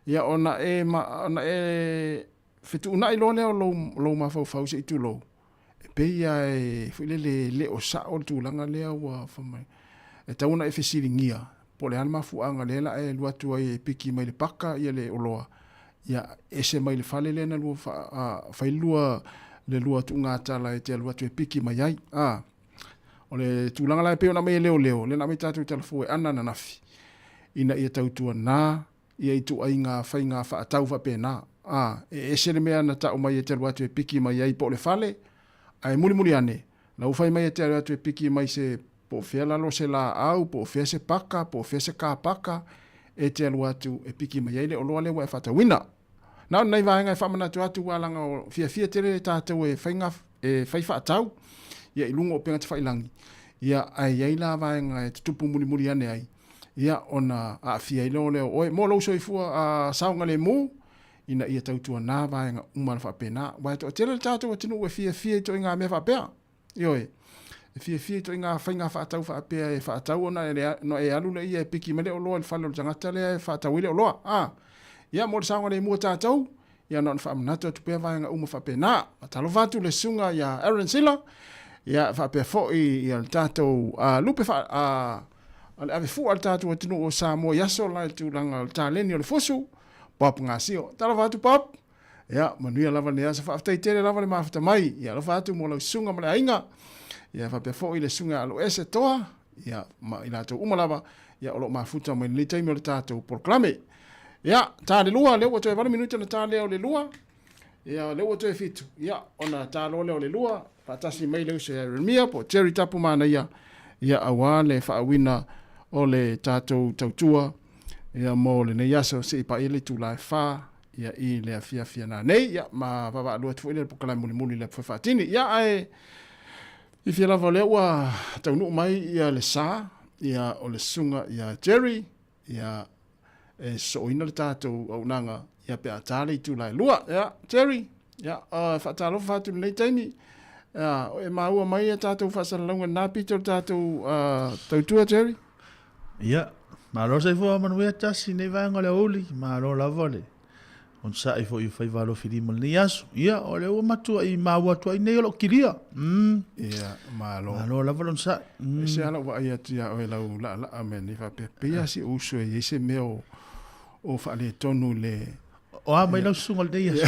ia ona e fitu una i lo lo ma fau se tu lo e pe ia e foi le o sa o tu langa le wa fa mai e tau na e fesilingia po le alma fu anga le la e lua tu ai piki mai le paka ia le oloa ia ese mai le fale le na lua fa lua le lua tu ngata la e te lua tu e piki mai ai o le tūlanga lai peo na mei leo le na mei tātou telefo e ana na nafi ina ia tautua nā ia i tu ai ngā whai ngā whaatau wha pēnā e sere mea na tau mai e te atu e piki mai ai po le whale ai muri ane na ufai mai e te atu e piki mai se po whea lalo se la au po whea se paka po whea se kā paka e te atu e piki mai ai le oloa lewa e whatawina na nei vaenga e whamanatu atu walanga o fia tere tātou e whai whaatau ia i lungo o penga te whailangi. Ia ai ai la vaenga e tupu muri ane ai. Ia ona a fia i leo oe mo lau soifua a saunga le mu ina ia tautua nā vaenga umana whapena. Wai to tele tātou atinu e fia i to inga mea whapea. Ioe. E fia i to inga whainga whaatau whapea e whaatau ona no e alu le ia e piki mele o loa le whalo tangata lea e whaatau ile o loa. Ia mo le saunga le mua tātou. Ia non whaamanatu atupea vaenga uma whapena. Matalo vatu le sunga ia Aaron Silla. Ia whapea foi ia le tātou lupe ale ave fu al tātou atinu o Samoa yaso lai tūlanga le tāleni o le fosu Pop Ngasio. Tala whatu Pop. Ia manuia lava le asa whaftai tere lava le mawhata mai. Ia la whatu mo lau sunga ma le ainga. Ia whapea foi le sunga alo ese toa. Ia ma ila tau umalava. Ia olo mafuta mai le taimi o le tātou proklame. Ia tā le lua leo watu e wale minuta na tā leo le lua. Ia leo watu e fitu. Ia ona tā leo le lua. Patasi mai leo se Jeremia po Jerry tapu mana ia awa le whaawina o le tātou tautua ia mo le nei aso se ipa ele tu lai wha ia i le afia nā nei ia ma wawa alua tufu ile pukalai muli le whawhatini ia ai i fia lava leo ua taunu mai ia le sa ia o le sunga ia Jerry ia e soina le tātou au nanga ia pe atale i tu lai lua ia Jerry ia whatalo whatu nei taimi e maua mai e tātou whasalaunga nā pito tātou tautua, Jerry? Ia, maro sai fua manuia tasi nei vaenga le oli, maro lava le. On sa i fo i whai walo whirima ni asu. Ia, o le ua matua i maua tua i nei olo kiria. Ia, maro. Maro lava lon sa. E se ala wa ia tia oe lau la amen i whapea. Pea si usu e ese meo o whaale tonu le... O a mai lau sunga le nei asu.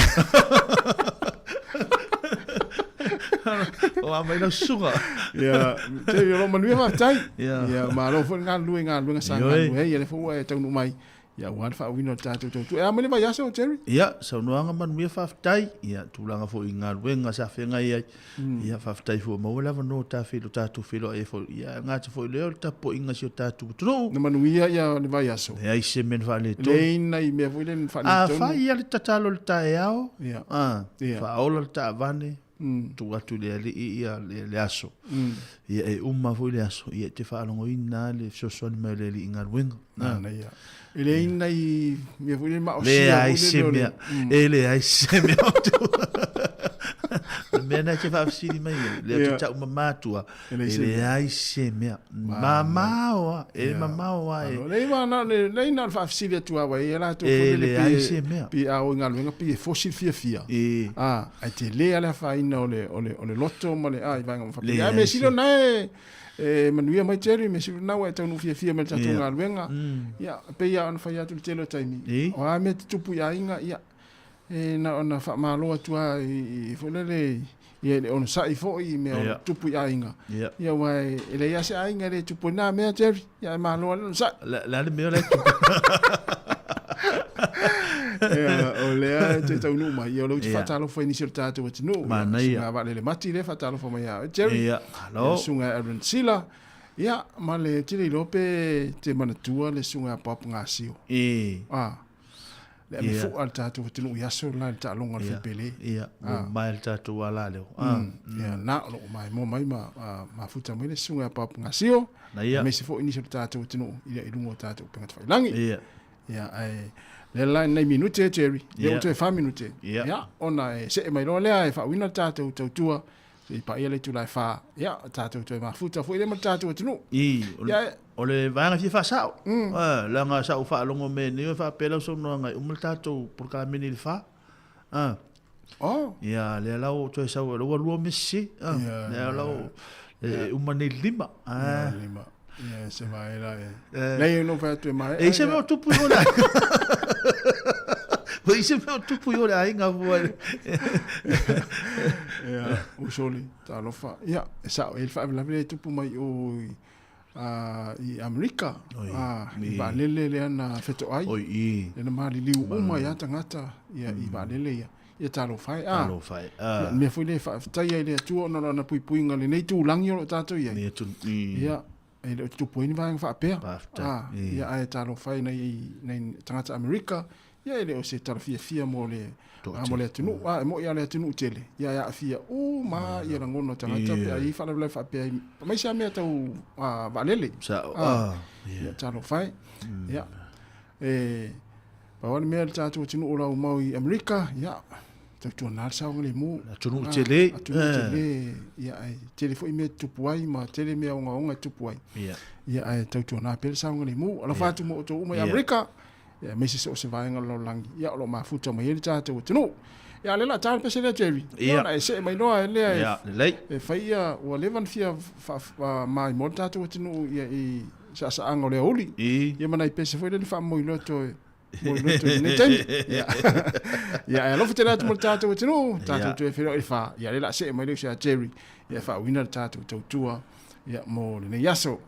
O a mai lau sunga. Ia, te ilo manuia whaftai. Ia, maro fo ngā luenga sa ngā lue. Ia le fo e taunu mai. Ia, wan whaawino tātou tautu. E a mele vai aso, Jerry? Ia, saunoanga manuia whaftai. Ia, tūlanga fo i ngā luenga sa whenga iai. Ia, whaftai fo mawela wano tā whilo tātou whilo e fo. Ia, ngāta fo i leo tapo inga sio tātou tuno. Na manuia ia le vai aso. Ia, i se men whaale tonu. Leina i mea fo i len whaale tonu. Wha ia le tatalo le tae ao. Ia. Whaola le tae vane. Tu atu le ali ia le aso ia e fo le aso ia te whaalongo ina le sosoni mai le li inga ruenga ia ele ina i mea fo le mao le ai se mea ele ai se mea le mea na te whaafsiri mai le atu tau mamatua ele ai se mea mamaoa ele mamaoa le ina whaafsiri atu awa e la tu ele ai se mea pi au inga ruenga pi e fosil fia ai te le ala whaina o le loto ma le ai vanga mawhapi ai me silo nae manuia mai Jerry me silo nawe e taunu fia me tatu ngā ruenga ia pe ia ana whai atu le telo taimi o a me te tupu ia inga ia na ona whaamaloa tua i wholele ia le ona sai fo i me o tupu ia inga ia wai ele ia se ainga le tupu na mea Jerry ia maloa le sa la le mea le tupu o lea te taunu mai ia lo te whatalo fo inisio tātou atinu sunga wale le mati le whatalo fo mai a Jerry sunga Aaron Silla ia ma le tiri lope te manatua le sunga Pop Ngasio le ame fu al tātou atinu i aso la le tālonga le whipele ia mai le tātou ala leo ia na lo mai mo mai ma futa mai le sunga Pop Ngasio me se fo inisio tātou atinu i lungo tātou pengat whailangi ia ai le la nei minute Jerry le te 5 minute ia ona e se mai lo le e fa wina tatou tua i pa ia le tu lai fa ia tatou te mafuta foi le tatou tunu ia o le vanga fi fa sao la nga sa fa longo me ni fa pela so no nga umul tatou por ka mini le fa ia le la o to sa lo lo messi le la o umani lima lima ia se vai la le no fa tu mai e se me tu pu la Voi se me tu pu yo la inga vo ia o soli ta lo fa ia sa el fa la vele tu pu mai o i Amerika i va le ana feto ai le na mali liu o mai ata ngata ia i va le ia talo fai me foi le fa tai le tu no na pui ngale nei tu langi o tato ia ia e le tu pui ni va fa pe ia ai talo fai nei tangata Amerika ia ele o se tala fia mo le tunu mo ia le tunu tele ia fia ma ia la ngono tangata pe ai fa le fa pe mai sa me tau valele ia talo fai ia pa wani me tatu tunu ola o mau Amerika ia tu na sa ngale mu tunu tele ia ai tele foi me tu puai ma tele me nga tu puai ia ai tu na pe sa ngale mu ala fa tu mo to mo Amerika ya me se vai ngalo langi ya lo mafuta mai ele tatu tunu ya le la tan pese le Jerry na se mai no le e faia o levan fia mai mo tatu tunu ya i sa ango le oli ya mana pese foi le fa mo lo to ne tem ya lo fete la mo tatu tunu tatu to e fa ya le la se mai le sa Jerry ya fa winner tatu tua ya mo le yaso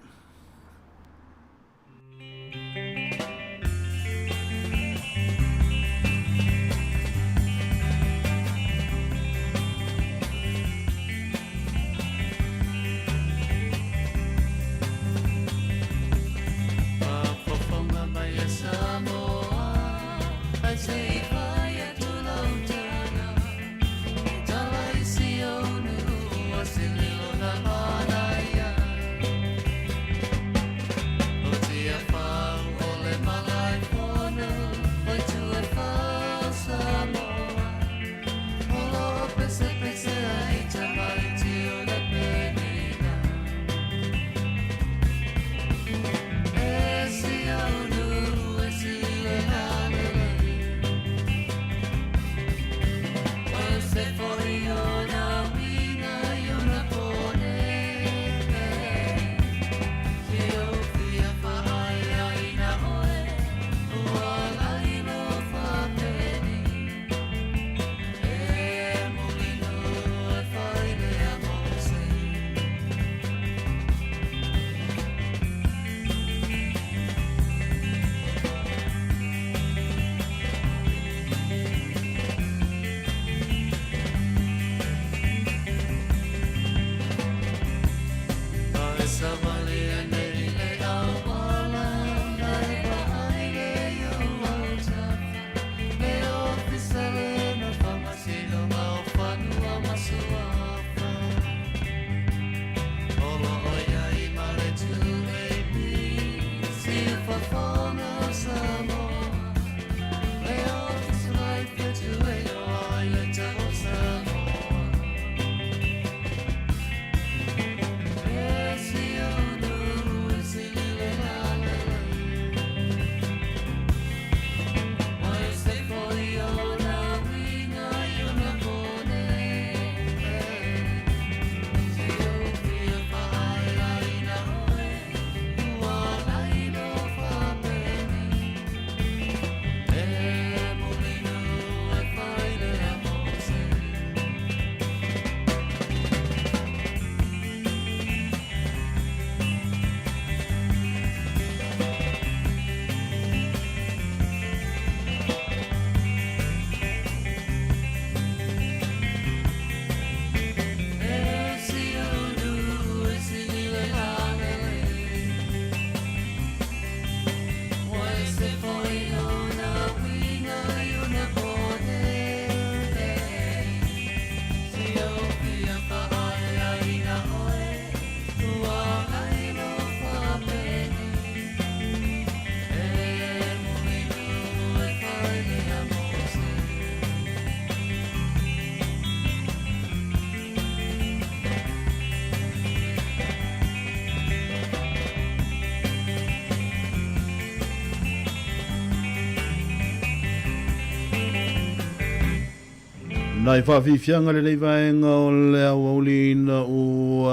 Nai whawhiwhianga le nei vaenga o le awaulina o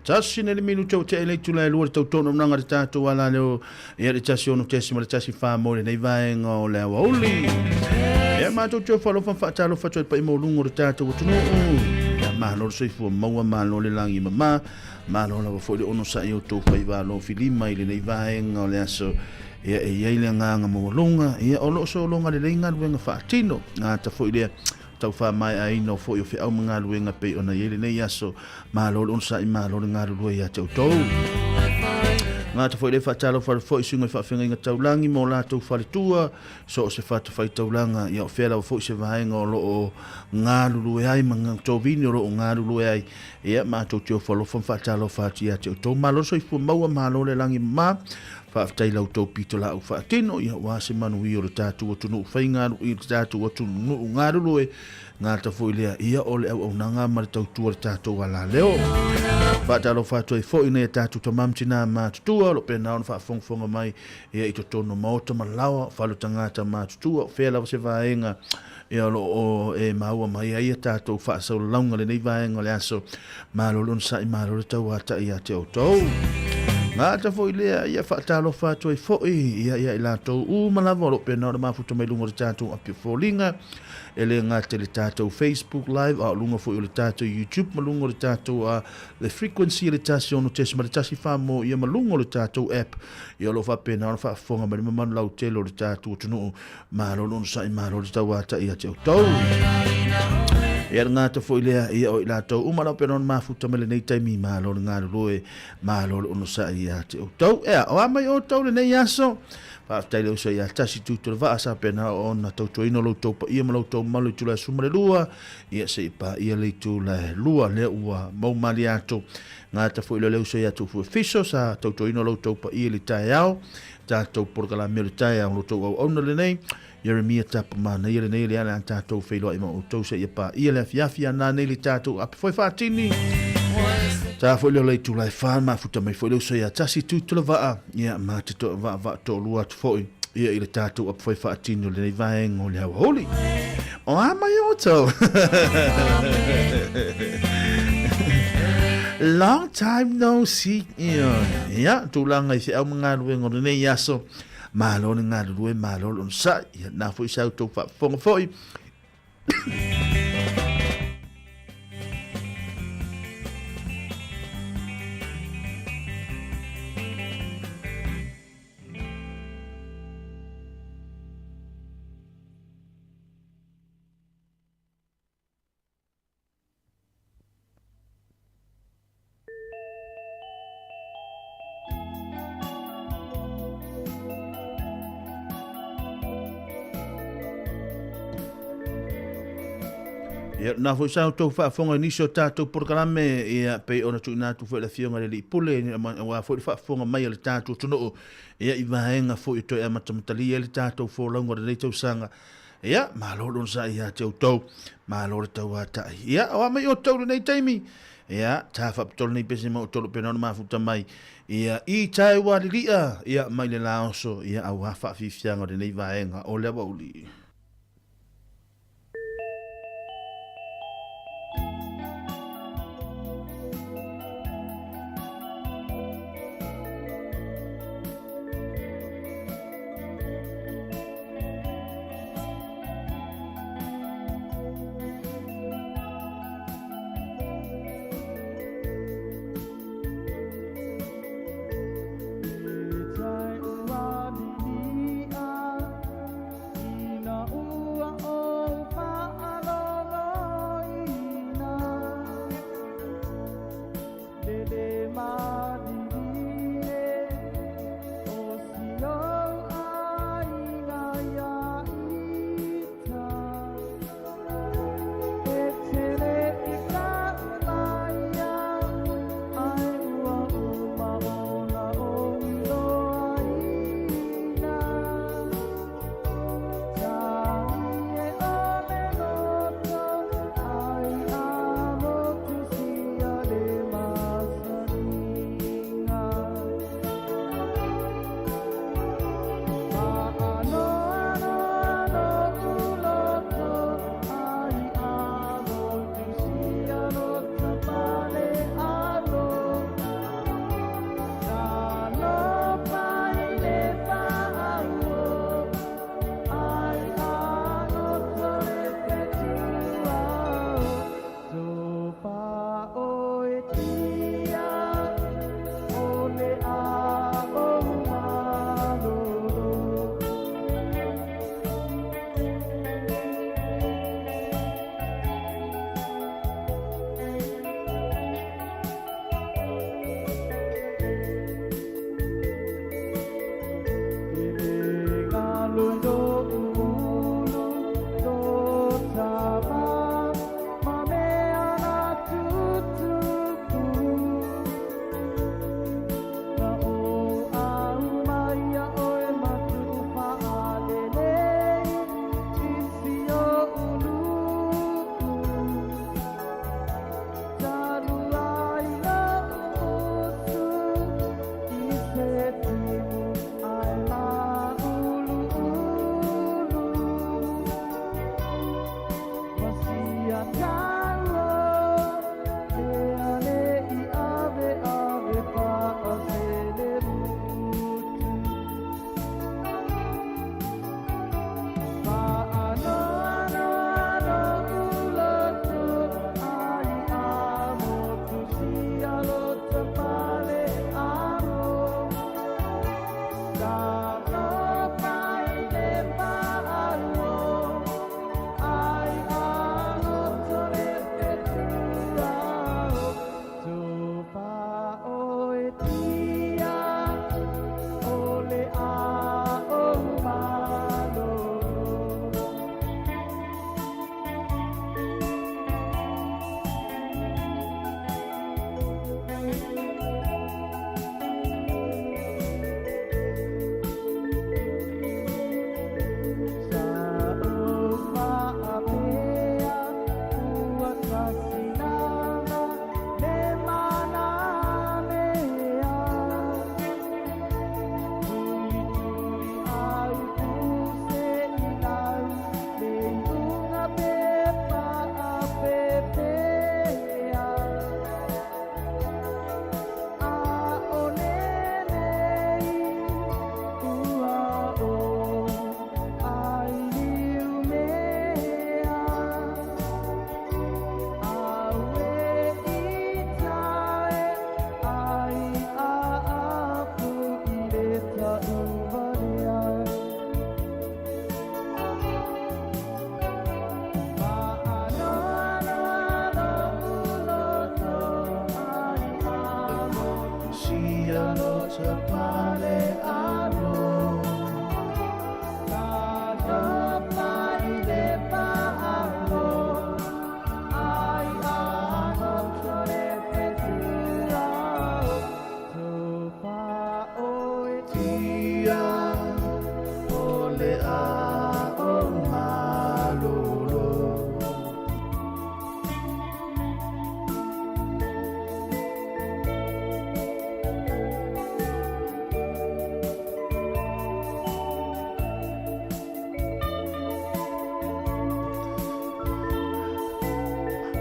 tasi ne le minu tau te elei tu lai lua le tautono mnanga le tātou ala leo ia le tasi ono tesi ma le tasi whamo le nei vaenga o le awauli. Ia mātou teo whalofa whaatalo whatua pa ima o lungo le tātou o tunu. Ia mahalo le soifua maua mahalo le langi mama. Mahalo la wafo le ono sa i o tau whaiva lo filima i le nei vaenga o le aso. Ia e iaile nganga mo longa. Ia o lo so longa le leinga luenga whaatino. Ngā ta fo i lea. Tau wha mai a ino fo i o whiau mga luenga pe o na iele nei aso mahalolo onsa i mahalolo ngā lua i a tau tau. Ngā ta fo i le whaatalo whare fo i sunga i whawhenga inga taulangi mo la tau whare tua so o se whata whai taulanga i o whera o fo i se vahenga o lo o ngā lua ai mga tau vini o lo o ngā lua ai ia mātou teo whalofa whaatalo whati a tau tau mahalolo so i fua maua mahalolo langi ma whaafitai lau tau pito la au whaatino ia wase manu i o le tātua tunu whaingaru i le tātua tunu ngāru loe ngā tafo i lea ia o le au nanga ma le tautua le tātua la leo whaatalo whaatua i fo i nei tātua ta mamtina mātutua lo pena on whaafongfonga mai ia i to tono maota malawa whalo tangata mātutua whela se vaenga ia lo o e maua mai ia tātua whaasau launga le nei vaenga le aso malolon sa i malolo tau ata ia te o tau ngā ta fo i lea ia whaatalo whaatua i fo i ia i lātou malava lo pena o le mafuta mai lunga le tātou apia fōlinga e le ngā te le tātou Facebook live a lunga fo i le tātou YouTube malunga le tātou a le frequency le tasi ono tesi ma le tasi whamo ia malunga le tātou app ia lo whapena o le whaafonga ma le mamanu lau telo le tātou tunu malo lono sa i malo le tau ata ia te o tau ia ngā ta fo i lea ia o i lātou umarau pena o le mafuta mai le nei taimi malo le ngā loe malo le ono sa i ia te o tau ea o amai o tau le nei aso whaafitai leo sa ia tasi tūtu le vaa sa pena o na tautua ino lau tau pa ia ma lau tau malu i tula suma le lua ia se i pa ia le tu le lua le ua mau mali ato ngā ta fo i leo sa ia tu fu fiso sa tautua ino lau tau pa ia le tae au tātou porkala mea le tae au lau tau au auna le nei Jeremia tapa mana ia le nei le ana tātou whailoa i ma o tau sa ia pa ia le afiafia nā nei le tātou api foi whaatini tā foi leo lei tūlai whaan mafuta mai foi leo sa ia tasi tūtula vaa ia mā te to vaa to lua tu foi ia i le tātou api foi whaatini o le nei vaeng o le hawa holi o amai o tau long time no see ia tūlanga i se au mga luenga o le nei aso malo ni ngā lue malo on sa ia na foi sa to fa fonga foi ia na foi sa to fa fonga ni so tatou programe ia pe ona tu na tu foi la fionga le pule wa foi fa fonga mai le tatou tuno ia i vaenga foi to e matamtali le tatou fo longo le tau sanga ia malo don sa ia te to malo le tau ata ia o mai o tau nei taimi ia ta fa tol nei pese mo tolo pe no ma futa mai ia i tai wa lia ia mai le laoso ia au fa fi fianga le nei vaenga o le bauli le a o malolo.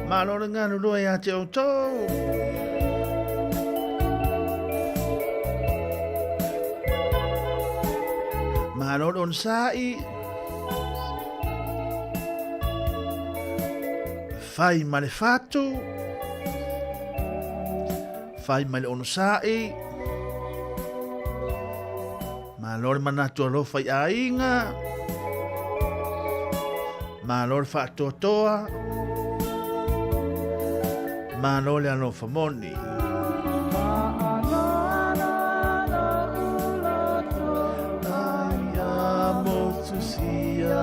Malolo nganu loe a te o tau. Malolo on sai. Fai male fatu. Fai male on sai. Malolo manatu alo fai ainga. Malolo fatu toa. Malolo alo famoni.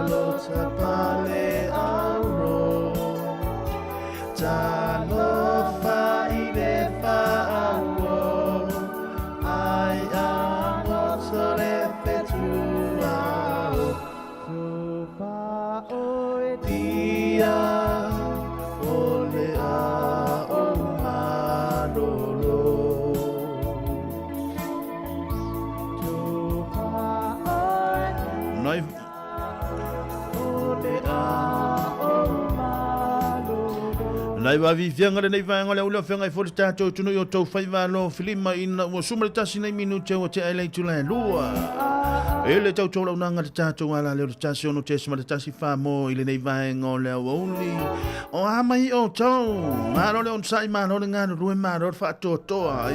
Lo tapale auro talo fa ile fa auro ai amo sole petua so fa oi dia ole a o malolo so fa oi noi Lai wa vi fianga le nei vanga le ula fianga I fo tato tunu yo tau fai valo filima ina wa sumre tasi nei minute o te ai tu la lua. Ele tau tau lau nanga te tato wala le tasi ono te sima tasi fa mo ile nei vanga o le only. O amai o tau. Maro le on sai maro le ngano rue maro fa to toa.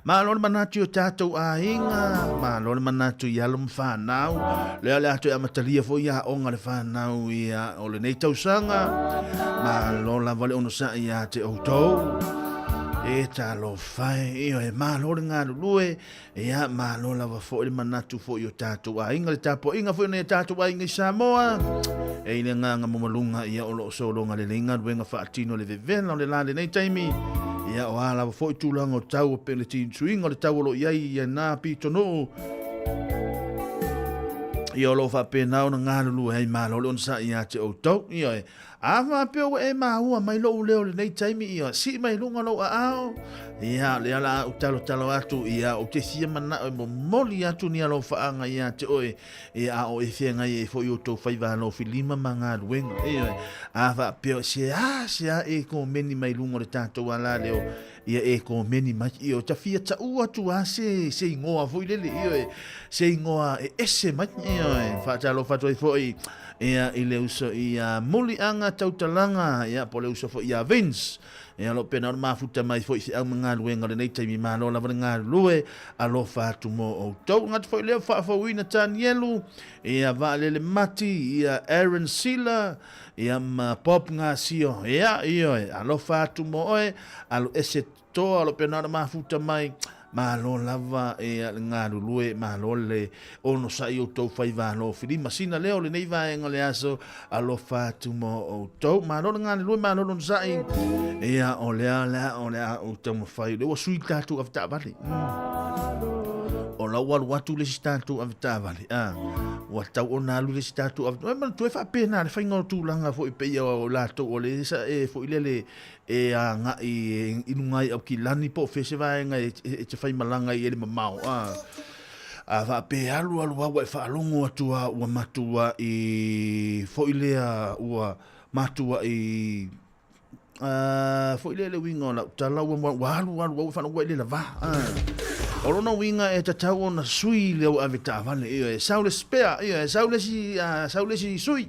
Maro le manatu o tato a inga. Maro le manatu I alum fa nau. Le ale ato ya matalia fo ya onga le fa nau ia o le nei tau sanga. Maro la vale ono sa ia te outou e talo fai io e malo ngā lue e a malo lava fo le manatu fo io tatu a inga le tapo inga fo ne tatu a inga I Samoa e ile nganga momalunga ia o lo solo nga le linga wenga faatino le vevena le lale nei taimi ia o ala fo I tulanga o tau o pele tin suinga le tau lo iai ia nā pito no ia lo fa pena ona ngā lue hei malo le onsa ia te outou ia e Ava peo e maua mai lo leo le nei taimi ia si mai lunga lo a ao ia le ala utalo talo atu ia o te sia mana o moli atu ni alo faanga ia te oe ia o e fenga e fo yo to faiva no filima manga luenga ia ava peo se a e ko meni mai lunga le tato ala leo ia e ko meni mai ia ta fia ta ua tu a se ngoa fo ile ia se ngoa e ese mai ia fa talo fa to fo ia ile uso ia muli anga tautalanga ia po le uso fo ia Vince ia lo pena ma futa mai fo I au manga luenga le nei taimi malo la nga lue alo fa tu mo o tau ngat fo le fa fo wina Tanielu ia vale le mati ia Aaron Sila ia ma pop nga sio ia alo fa tu mo oe alo ese to alo pena ma futa mai malo lava e ngā lulue malo le ono sa I o tau fai vano fili masina leo le nei vaenga le aso alo fatu mo o tau malo le ngā lulue malo non sai ea o lea o tau mawhai le wa sui tatu avita vale o la watu le si tatu avita vale wa tau o nalu le si tatu avita man tu e wha pena le whainga o tūlanga fo I peia o lato o le sa e fo ile e a nga I inungai au ki lani po fese vaenga e te whai malanga I ele mamau a va pe alu wa e whaalongo atua ua matua I fo ilea ua matua I fo ilea le winga o la tala wa alu wa whanau ele la va Orona winga e tatau ona sui leo avita vale e saule spea e saule si sui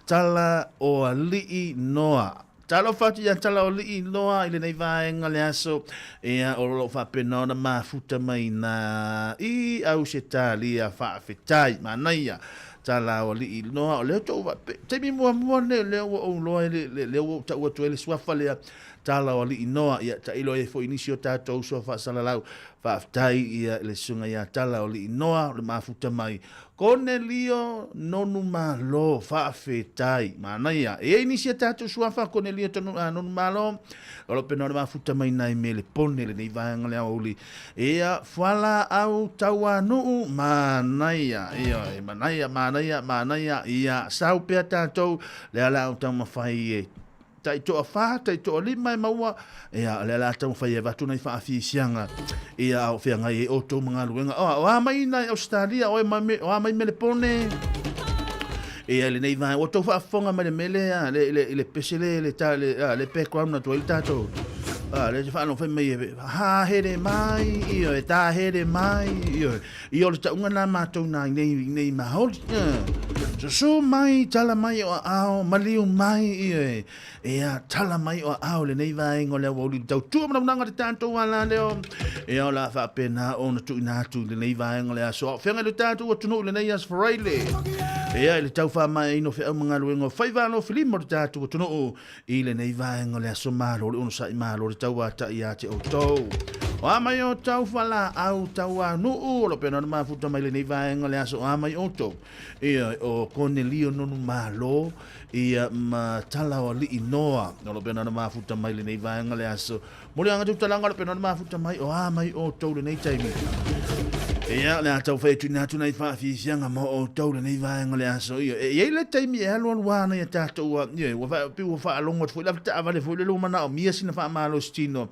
tala o alii noa talo fati ya tala o alii noa ile nei vaenga le aso e o lo fa pena ona mafuta mai na I au se talia fa fetai manaia tala o alii noa o leo to te mi mo le o lo le o ta o to le swafa le tala o li inoa ia ta ilo e fo inisio tātou so whaasalalau whaaftai ia le sunga ia tala o li inoa le mafuta mai Cornelio nonu malo whaafetai manaia e inisia tātou suafa Cornelio nonu malo olo pena le mafuta mai nai me le pone le nei vaenga le auli ia whala au taua nuu manaia ia manaia ia sau pea tātou le ala au tau mawhai e tai toa wha, tai toa lima e maua ia le ala tau whai e watu nei whaafisianga ia au whianga e o tau mga luenga o amai nai Australia o amai mele pone ia le nei vai o tau whaafonga mele mele le pesele le background na tua i tātou le te whaano whai mai e ha here mai ia e tā here mai ia le taunga nā mātou nā nei mahori so mai tala mai o ao maliu mai ia tala mai o ao le nei vai ngole o li tau tu mana nanga te tanto wala leo ia la fa pena ona tu ina tu le nei vai ngole so fenga le tanto o tunu le nei as fraile ia le tau fa mai no fe mga luengo fai va no filimo le tanto o tunu i le nei vai ngole so malo le ono sai malo le tau ata ia te o to wa mai o tau fala au tau anu lo pena ma futa mai le nei vai ngole so mai o to ia o Cornelio nonu malo ia ma tala o li inoa no lo pena ma futa mai le nei vaenga le aso mo le anga tu talanga lo pena ma futa mai o mai o tau le nei taimi ia le atau fai tu nei fa fisianga mo o tau le nei vaenga le aso ia e le taimi e alo wana ia tatou ia wa pi wa fa longo fu la ta vale fu le lo mana o mia sina fa malo stino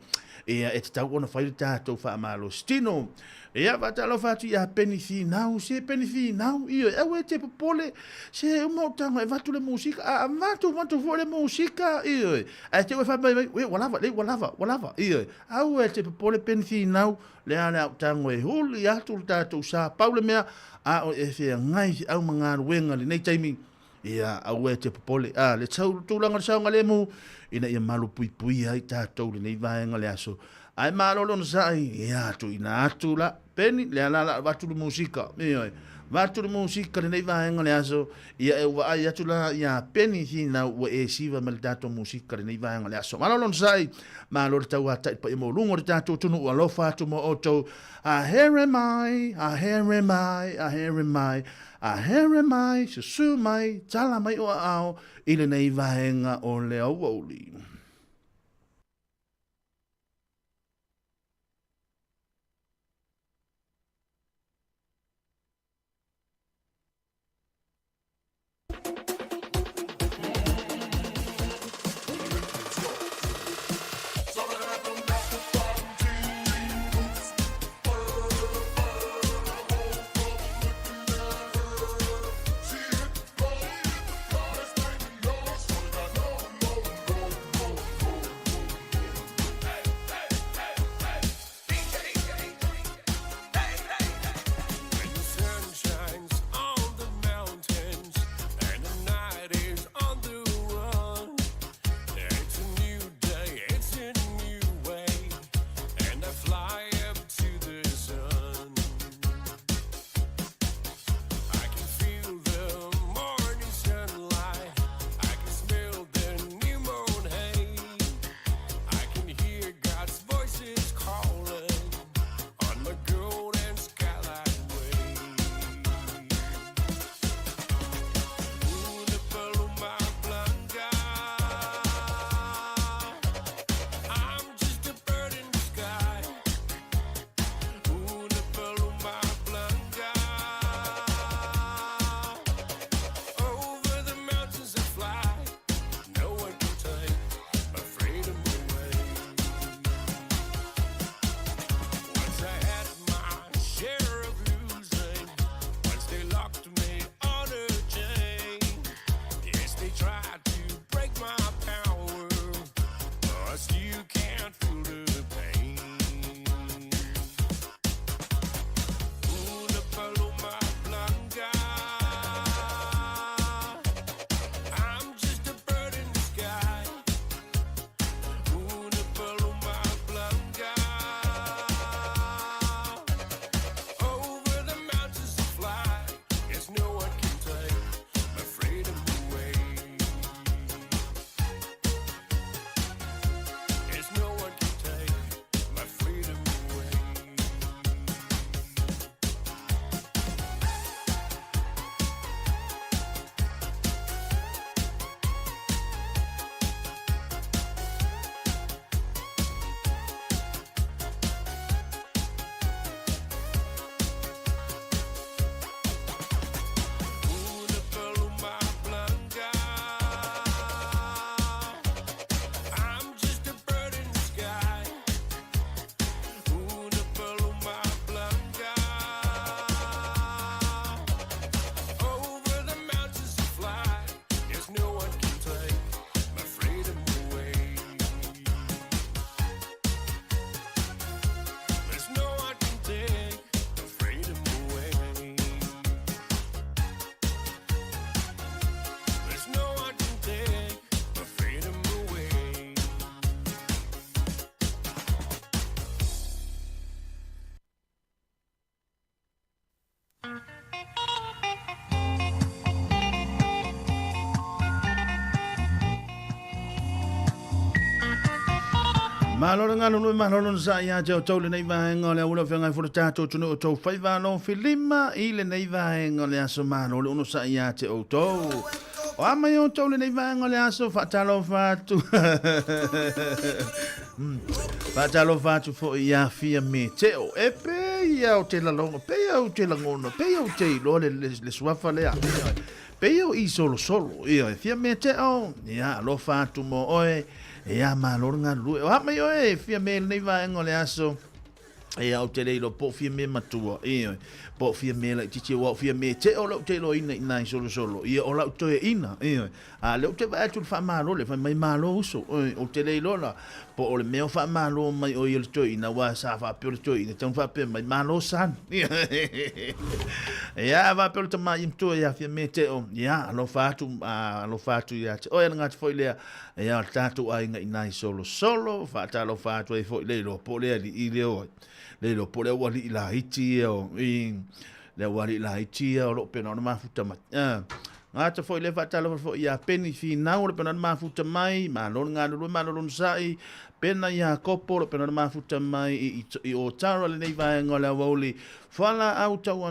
ia e tau ona fai tatou fa malo stino ia vatalo fatu ia penifi nau se penifi nau io e we te popole se mo tanga e vatu le musika a vatu fo le musika io e te we fa we walava io a we te popole penifi nau le ana tango e huli atu tatu sa paule mea a o e fe ngai au manga wenga le nei taimi ia a we te popole a le tau tulanga sa ngalemu ina ia malu pui ai tatu le nei vaenga le aso ai malo lon sai ia tu ina atu la peni le ala vatu musika io vatu musika le nei vaenga le aso ia e wa ai atu la ia peni hina wa e siva mal dato musika le nei vaenga le aso malo lon sai malo tau ata pa mo lungo dato tunu alo fatu mo oto a here mai su mai tala mai o ao ile nei vaenga o le awoli Malolo ngalo no malolo sa ia te o tau le nei vaenga le ula whengai fura tātou tunu o tau whaiva no whilima i le nei vaenga le aso malolo uno sa ia te o tau. O amai o tau le nei vaenga le aso whatalo whatu. Whatalo whatu fo ia fia me te o e pe ia o te lalonga, pe ia o te langona, pe ia o te ilo le suafa lea. Pe ia o i solo ia fia me te o, ia lo whatu mo oe. Ia malor nga lu. O hama yo fia me nei vaenga le aso. Ia o te leilo po fia me matua. Ia po fia me la titi wa fia me te o lo te lo ina ina solo. Ia o la to ina. Ia a le te va tu fa malo le fa mai malo uso. O te leilo la po o le me fa malo mai o il to ina wa sa fa per to ina tan fa pe mai malo san. Ia va per to mai to ia fia me te o. Ia lo fa tu ia. O ia nga foi le ia tatu ai nga ina solo fa ta lo fa tu e foi leilo po le i le o. Le po le wali la iti o le wali la iti o lo pena na mafuta mai nga ta foi le fatalo fo ia peni fina o le pena na mafuta mai ma lo nga lo ma lo sai pena ia kopo le pena na mafuta mai i o taro le nei vai ngola wali fala au tawa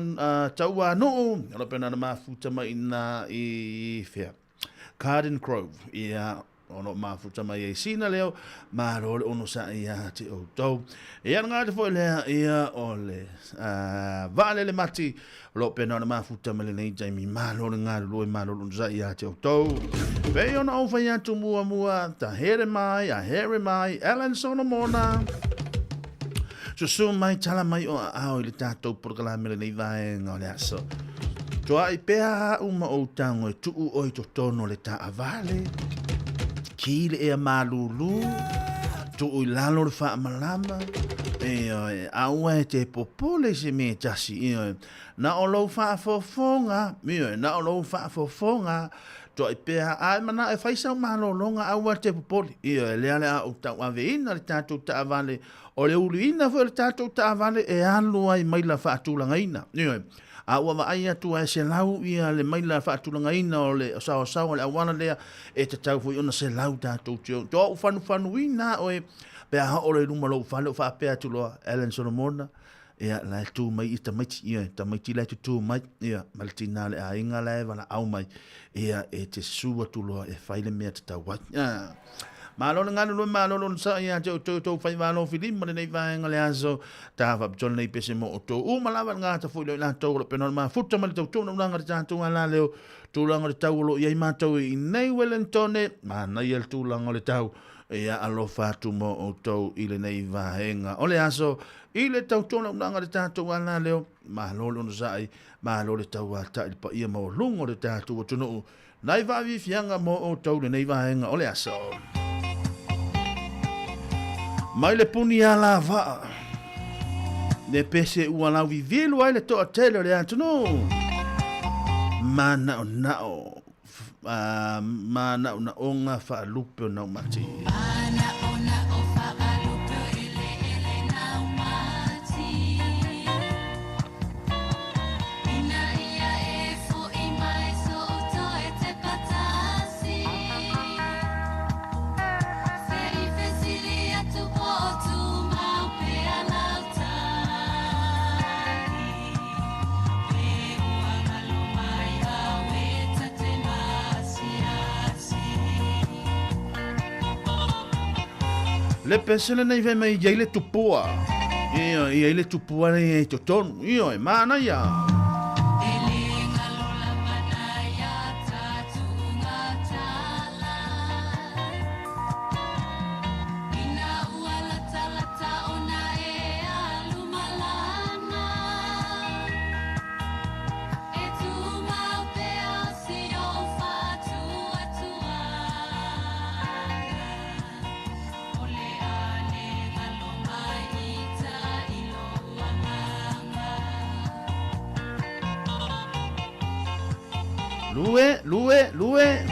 no lo pena na mafuta mai na i fea Garden Grove ia ono mafuta mai e sina leo ma ro ono sa ia te o tau ia nga te foi le ia ole vale le mati lo pena na mafuta mai nei Jamie ma ro nga lo ma ro sa ia te o tau ve ono o fa ia tu mua ta here mai Alan Solomona so mai tala mai o au le tatou programa nei vai ngole aso toa i pea uma o tango tu o i tono le ta avale kile e malulu tu o lalo le fa malama aua te popole se me tasi na o lo fa fofonga na o lo fa fofonga to i pea ai mana e faisa malo longa aua te popole le ale o ta aveina le tatou ta avale o le uluina fo le tatou ta avale e alu ai mai la fa tulangaina aua va ai atu e se lau ia le mai la faatulanga ina o le sao le awana lea e te tau fui ona se lau tātou tio. Toa ufanu ina o e pe aha o le luma lo ufanu fa pea tuloa Alan Solomona ia la tu mai i tamaiti ia tamaiti la tu mai ia maltina le a inga la eva la au mai ia e te sua tuloa e faile mea te tau wat. Malolo ngalo lo malolo sa ia to fai valo filim nei vai ngale aso tavajon nei pese mo to malava nga ta foi la to pe no ma futa mal to no nga ta to ala leo tu langa ta lo ia ma to i nei Wellington ma na ia tu langa le tau ia alo fatu mo o to ile nei vai nga ole aso ile tau to no nga ta to ala leo malolo no sai malolo tau ta il pa ia mo lungo le ta to no nai va vi fianga mo o to nei vai nga ole aso mai le puni ala va le pese ua lau vivilu ai le toa tele le atuno mana na onga fa lupe o nau mati le pesele nei ve mai ia le tupua ia le tupua nei to ton e mana ia Lue.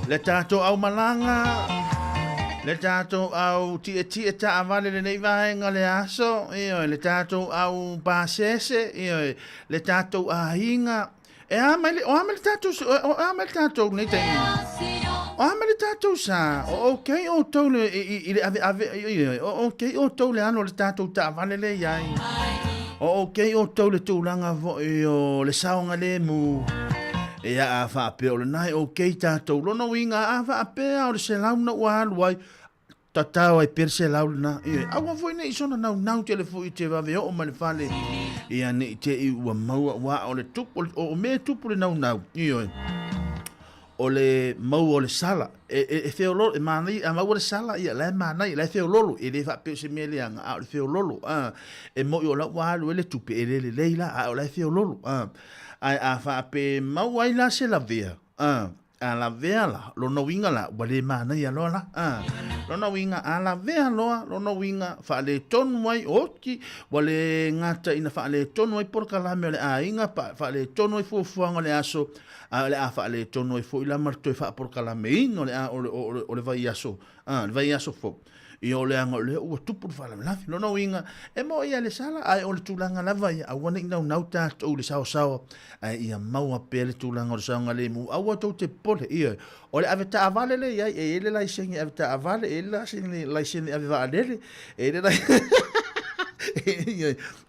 Le tātou au malanga. Le tātou au tia ta avale le nei vaenga le aso. Le tātou au pasese. Le tātou ahinga. E amele tātou nei te o amele tātou sa. Okay o tau le okay o tau le ano le tātou ta avale le iai. Okay o tau le tūlanga o le saonga le mu. E a whaape o le nai o kei tātou lono winga a whaape o le se launa ua aluai tatau ai per se launa awa foi nei sona nau te le fui te wawe o ma le whale ia nei te i ua maua wa o le tupu o me tupu le nau o le mau o le sala e feololo e manai a mau o le sala ia le manai le feololo e le whaape se me leanga a o le feololo e mo i o la ua alu e le tupe e le leila a o le feololo ai a whaape mau ai la se la vea. A la vea la, lono winga la, wale mana ia loa la. Lono winga, a la vea loa, lono winga, whaale tonu ai oki, wale ngata ina whaale tonu ai porka la me le a inga, whaale tonu ai fuafuanga le aso, le a whaale tonu ai fu ila marto i wha porka la me ino le a o le vai aso, le vai aso fo. I o le anga le ua tupu whala lafi lono winga e mo ia le sala ai o le tūlanga lava ia awana i nau tātou le sao ai ia maua pe le tūlanga o le saonga le mu aua tau te pole ia o le ave ta avale le ia e le laisengi ave ta avale e le laisengi ave vaalele e le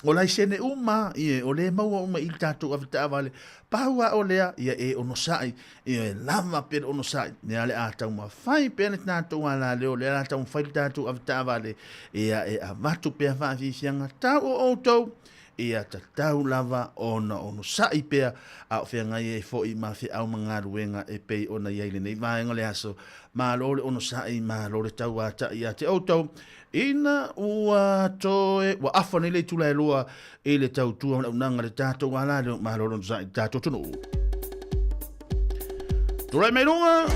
o laisene uma ia o le maua uma i tātou ave ta avale paua o lea ia e ono sai ia e lama pere ono sai nea le atau ma fai pene tātou ala leo le atau ma fai tātou avita avale ia e avatu pea whaafifianga tau o outou ia tatau lava ona ono sai pea a o whianga i e fo i ma whi au mga ruenga e pei ona iaile nei vaenga le aso ma lore ono sai ma lore tau ata ia te outou ina ua toe ua afa nei le tula e lua e le tau tua unanga le tātou ala leo ma lore ono sai tātou tunu Tula mai runga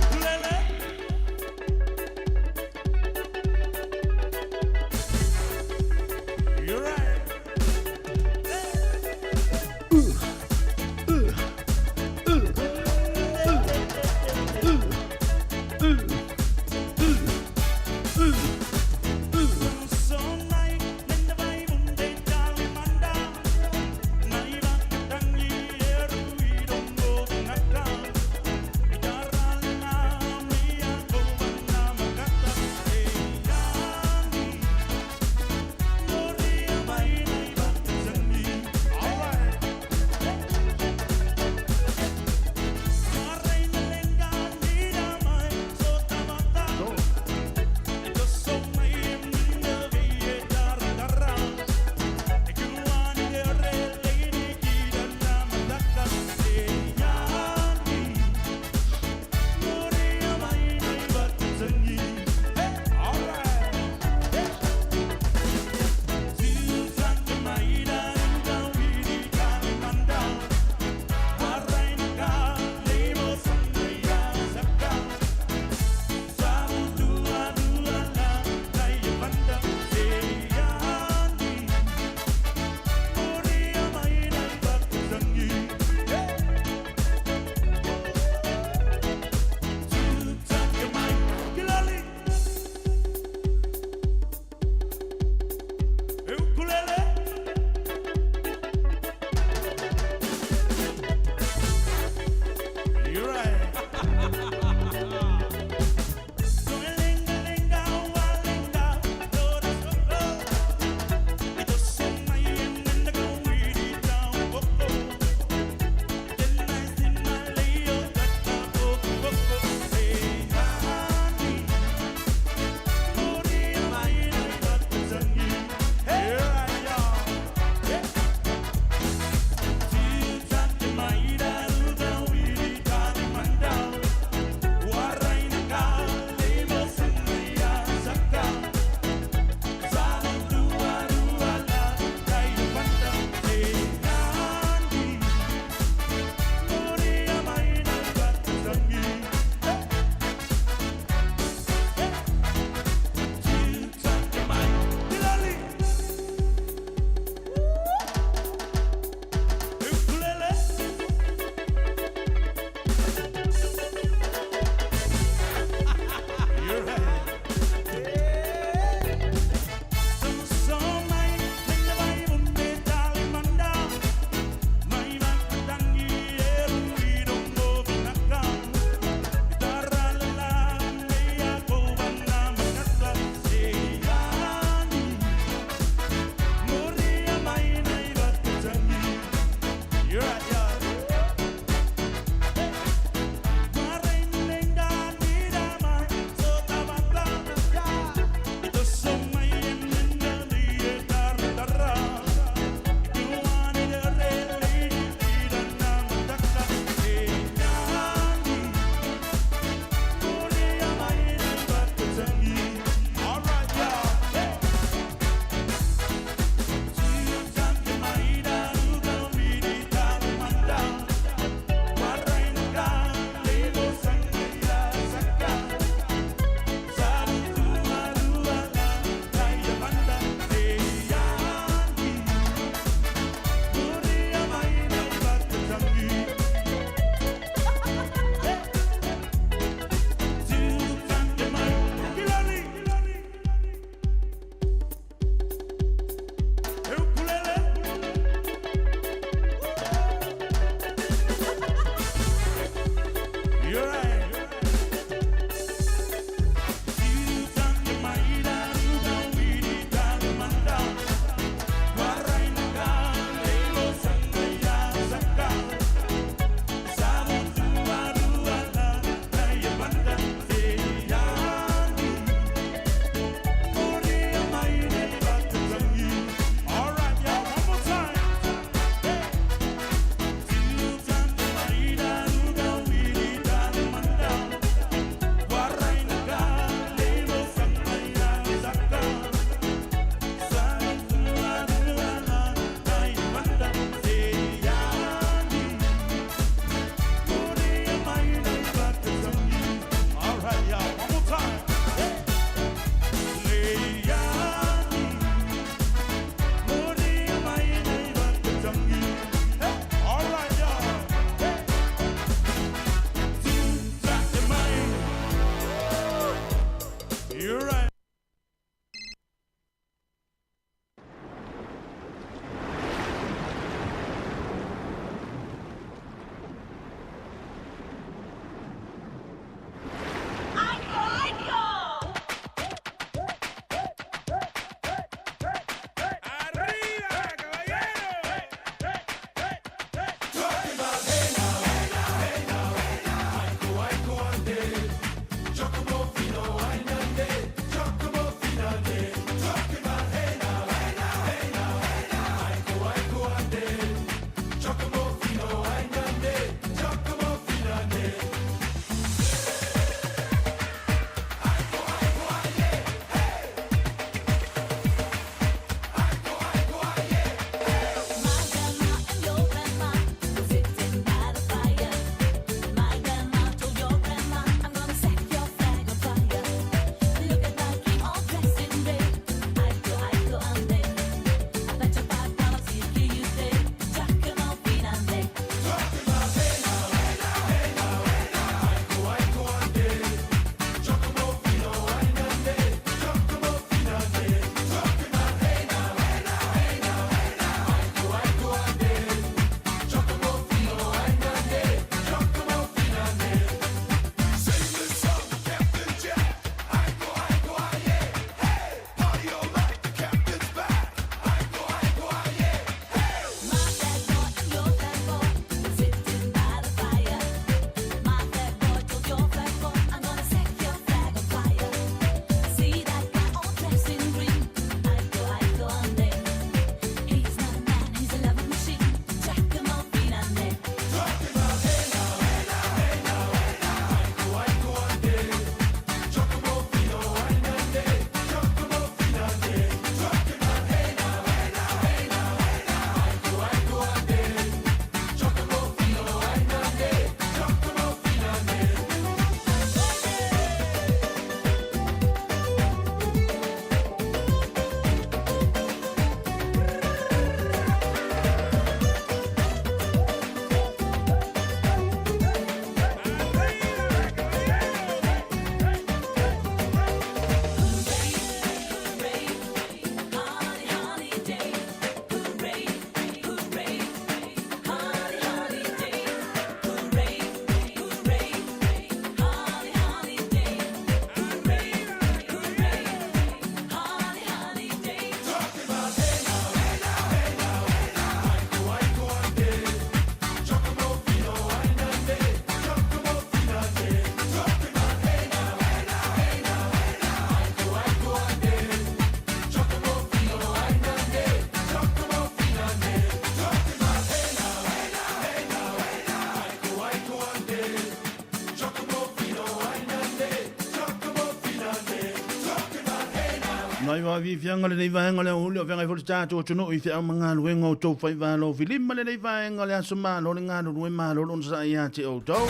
Mai wa vi fianga le nei vaenga le uli o venga i tato o tunu i fia manga luenga o tau fai valo filima le nei vaenga le asoma lo le ngano lue malo lo nsa ia te o tau.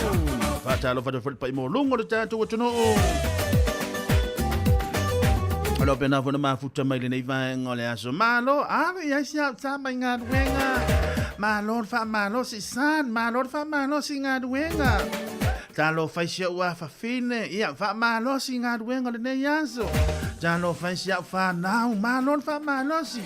Fatalo fata fata pai mo lungo le tato o tunu. Alo pena fona mafuta mai le nei vaenga le asoma lo alo ia sia sa mai ngā luenga. Malo fa malo si san malo fa malo si ngā luenga. Talo fai sia ua fa fine ia fa malo si ngā luenga le nei aso. Jalo fai sia fa nau malon fa malosi.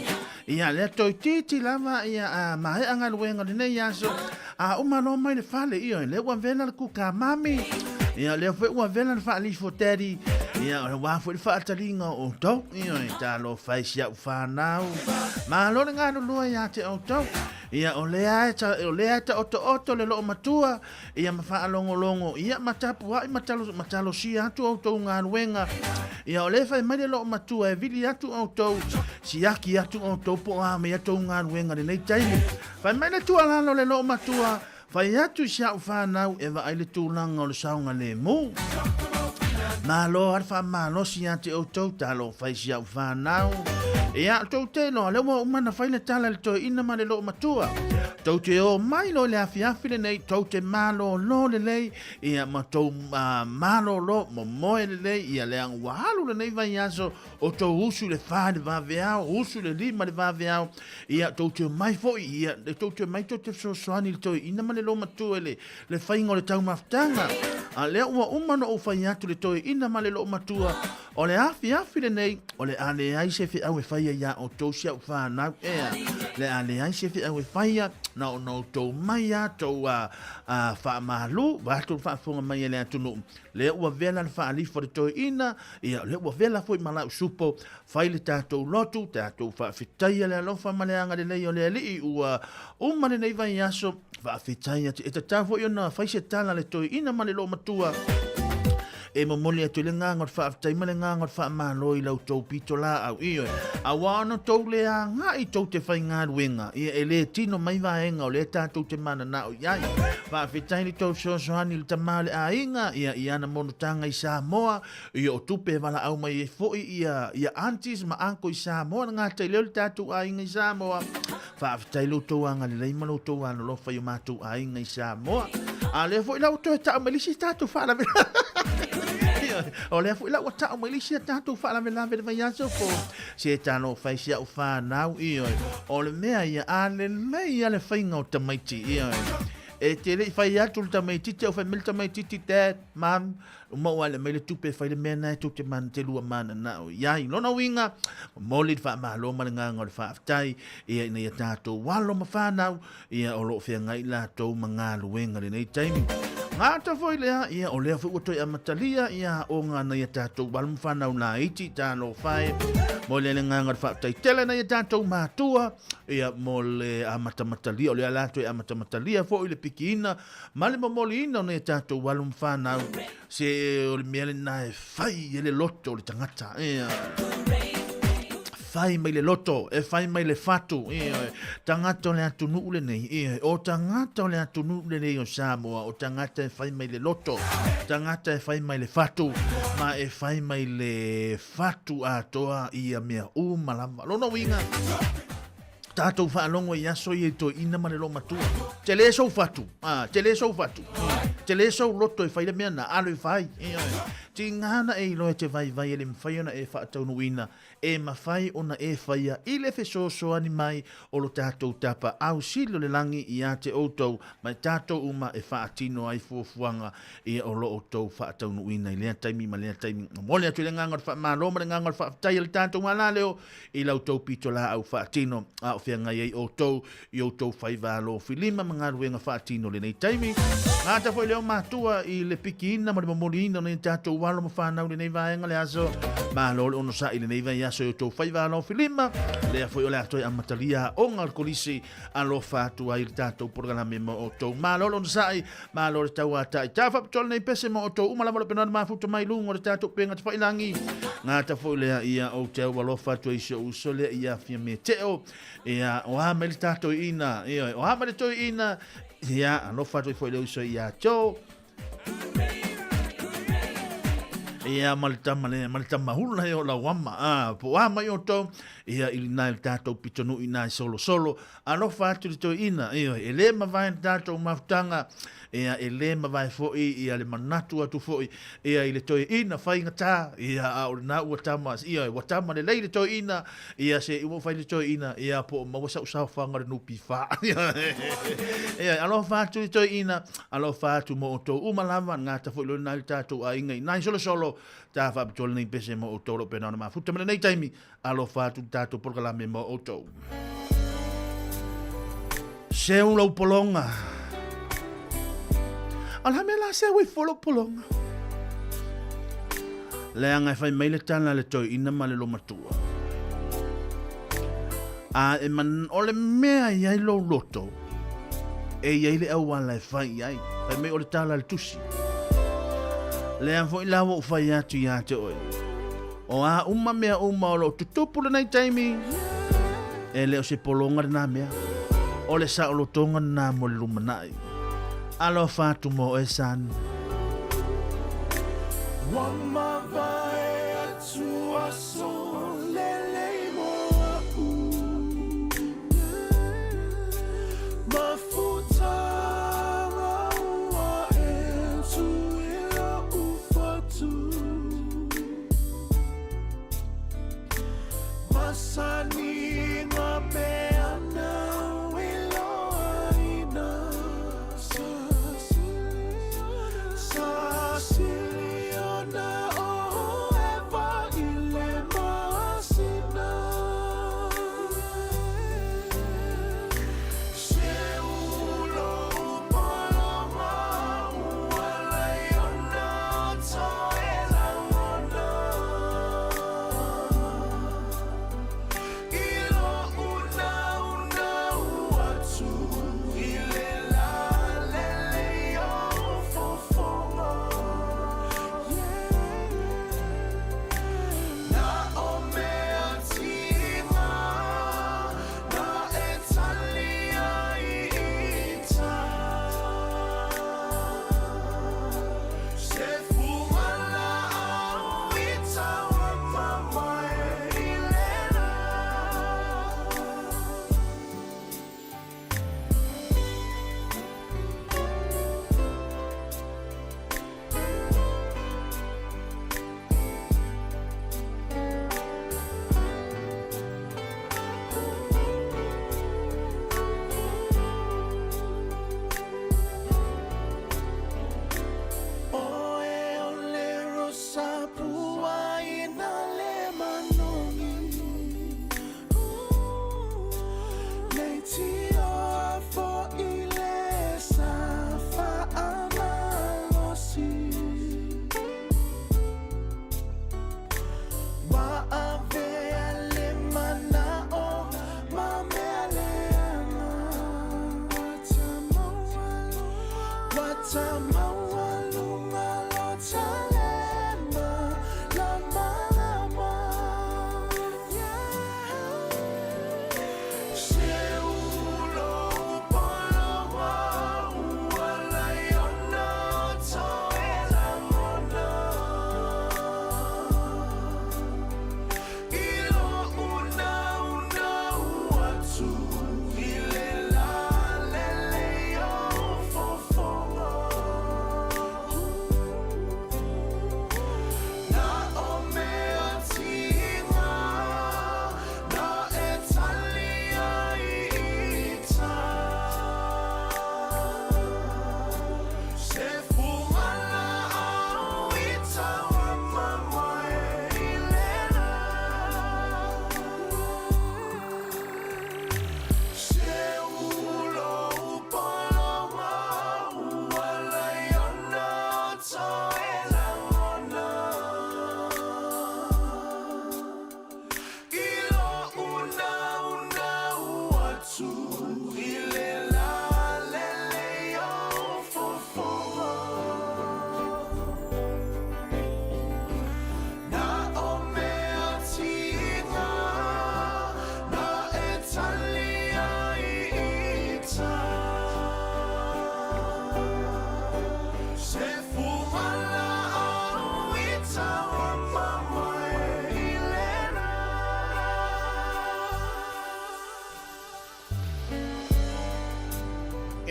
Ia le toi titi lava ia mai anga luenga le nei aso. A umalo mai le fale ia le ua vela le kuka mami. Ia le fe ua vela le fa ali foteri. Ia le wa fo fa talinga o tau. Ia talo fai sia fa nau. Malon nga no lua ia te o tau. Ia o lea ta oto le lo matua. Ia mafa longo ia matapu wa matalo sia tu o tau nga luenga. Ia o le fai mai le lo matua e vili atu o tau. Siaki atu o tau po a me atu ngā ruenga le nei taimi. Fai mai le tua lalo le lo matua. Fai atu sia u whanau e wa ai le tūlanga o le saunga le mu. Nā lo arwha mālo si ate o tau talo fai sia u whanau. Ia tau te no le wa umana fai le tala le toi ina ma le lo matua. Tau te o mai lo le afiafi le nei tau te malo lo le lei. Ia ma tau malo lo mo moe le lei. Ia le ang wahalu le nei vai aso o tau usu le wha le vaveao. Usu le lima le vaveao. Ia tau te mai foi. Ia tau te mai tau te soani le toi ina ma le lo matua le whaingo le tau maftanga. A lea ua umano o whai atu le toi ina ma le lo matua. O le afiafi le nei. O le ale ai se fi au e whaia ia o tau sia u whanau ea. Le ale ai se fi au e whaia. Na o no tau mai a tau wha mahalu. Wātou wha whonga mai e le atunu. Le ua vela le wha alifo le toi ina. Ia le ua vela foi malau supo. Whai le tātou lotu. Tātou wha whitaia le alofa maleanga le lei o le ali. Ua umane nei vai aso. Wha whitaia te. E ta tāwho i ona whai se tala le toi ina ma le lo matua. E momoli atu le ngangot wha aftaima le ngangot wha maloi lau tau pito la au iyo. A wano tau le a ngā i tau te whai ngā ruenga. Ia e le tino mai vaenga o le tātou te mana na o iai. Wha afetai li tau soani li tamale a inga. Ia i ana monotanga i Samoa. Ia o tupe wala au mai e foi ia aunties ma anko i Samoa. Ngā tai leo li tātou a inga i Samoa. Wha afetai lo tau anga le leima lo tau anga lo whai o mātou a inga i Samoa. A le foi lau tau e tau melisi tātou wha la vela. O le fu la o ta o mai sia ta tu fa la vela ve vai aso fo se ta no fai sia o fa nau i o le mea ia ale mei ale fai ngau ta mai ti i e te le fai atu ta mai ti te o fai mil ta mai ti ti te mam mo ale mai le tupe fai le mea na tu te man te lua mana na o ia i lona winga mo le fa ma lo ma nga ngol fa tai ia nei ta tu walo ma fa nau ia o lo fe ngai la to manga luenga le nei taimi. Ngā ta foi lea, ia o lea fu toi amatalia, ia o ngā na ia tātou walum whanau nā iti, tāno whae. Mo le ngā ngar whaatai tele na ia tātou mātua, ia mo le amatamatalia, o lea lātou e amatamatalia, fo i le piki ina, male mo moli ina o na ia tātou walum whanau, se o le mea le nā e whai, e le loto o le tangata, ia. Fai mai le loto, e fai mai le fatu, tangata o le atunu ule nei, o tangata o le atunu ule nei o Samoa, o tangata e fai mai le loto, tangata e fai mai le fatu, ma e fai mai le fatu atoa ia mea malama. Lona winga, tātou whaalongo i aso i to ina mare lo matua. Te le so fatu, te le so fatu, te le so loto e fai le mea na alo i fai. Ti ngana e ilo e te vai e le mwhai ona e whaatau nuina. E mawhai ona e whaia i le whesoso ani mai o lo tātou tapa au silo le langi i a te outou mai tātou uma e whaatino ai fuafuanga i o lo outou whaatau nuina i lea taimi ma lea taimi. Mole atu le ngangar wha māloma le ngangar whaatai le tātou ngā leo i lau tau pito la au whaatino a o whia ngai ei outou i outou whai vālo whilima mga ruenga whaatino le nei taimi. Ngā ta whai leo mātua i le piki ina ma le mamoli ina nei tātou walo ma whanau le nei vaenga le aso mālo le ono sa i le nei vai aso i outou whai vālo whilima lea whai o le atoi amatalia o ngal kolisi alo whātua i le tātou programe mo outou mālo le ono sa i mālo le tau ata i tāwhapitole nei pese mo outou umalama le penana mafuta mai lungo le tātou penga te whailangi ngā ta whai lea ia o te alo whātua i se uso lea ia fia me teo ia o hama le tātou ina o hama le toi ina ia alo whātua i whai leo iso ia tō ia malitama hula e o la wama po a mai o tau ia ilina il tātou pitonu ina solo alo fatu li toi ina ia ele ma vai tātou maftanga ia ele ma vai foi ia le manatu atu foi ia ile toi ina fai ngata ia au na ua tamas ia ua tama le leile toi ina ia se ua fai le toi ina ia po ma wasa usau whanga nupi fa ia alo fatu li toi ina alo fatu mo o tau umalama ngata foi lo na il tātou a inga ina solo ta fa tol nei pese mo o tolo pena na futa mena nei taimi alo fatu tato por la me mo o to se un lo polonga ala me la se we folo polonga le anga fai mai le tana le toi ina male lo matua a e man ole mea ia lo loto e ia ile au wala fai ai fai mai ole tala le tusi le an foi lawo fai atu ia te oi o a uma mea uma o lo tutupu le nei taimi e leo se polonga na mea o le sa o lo tonga na mo le lumanai alo fatu mo e san Wama vai atu aso lele mo aku mafuta raua entu ila ufatu masani ngameana wilo aina Sasiliona o eva ile masina Seulo upalama uwalayona toela ona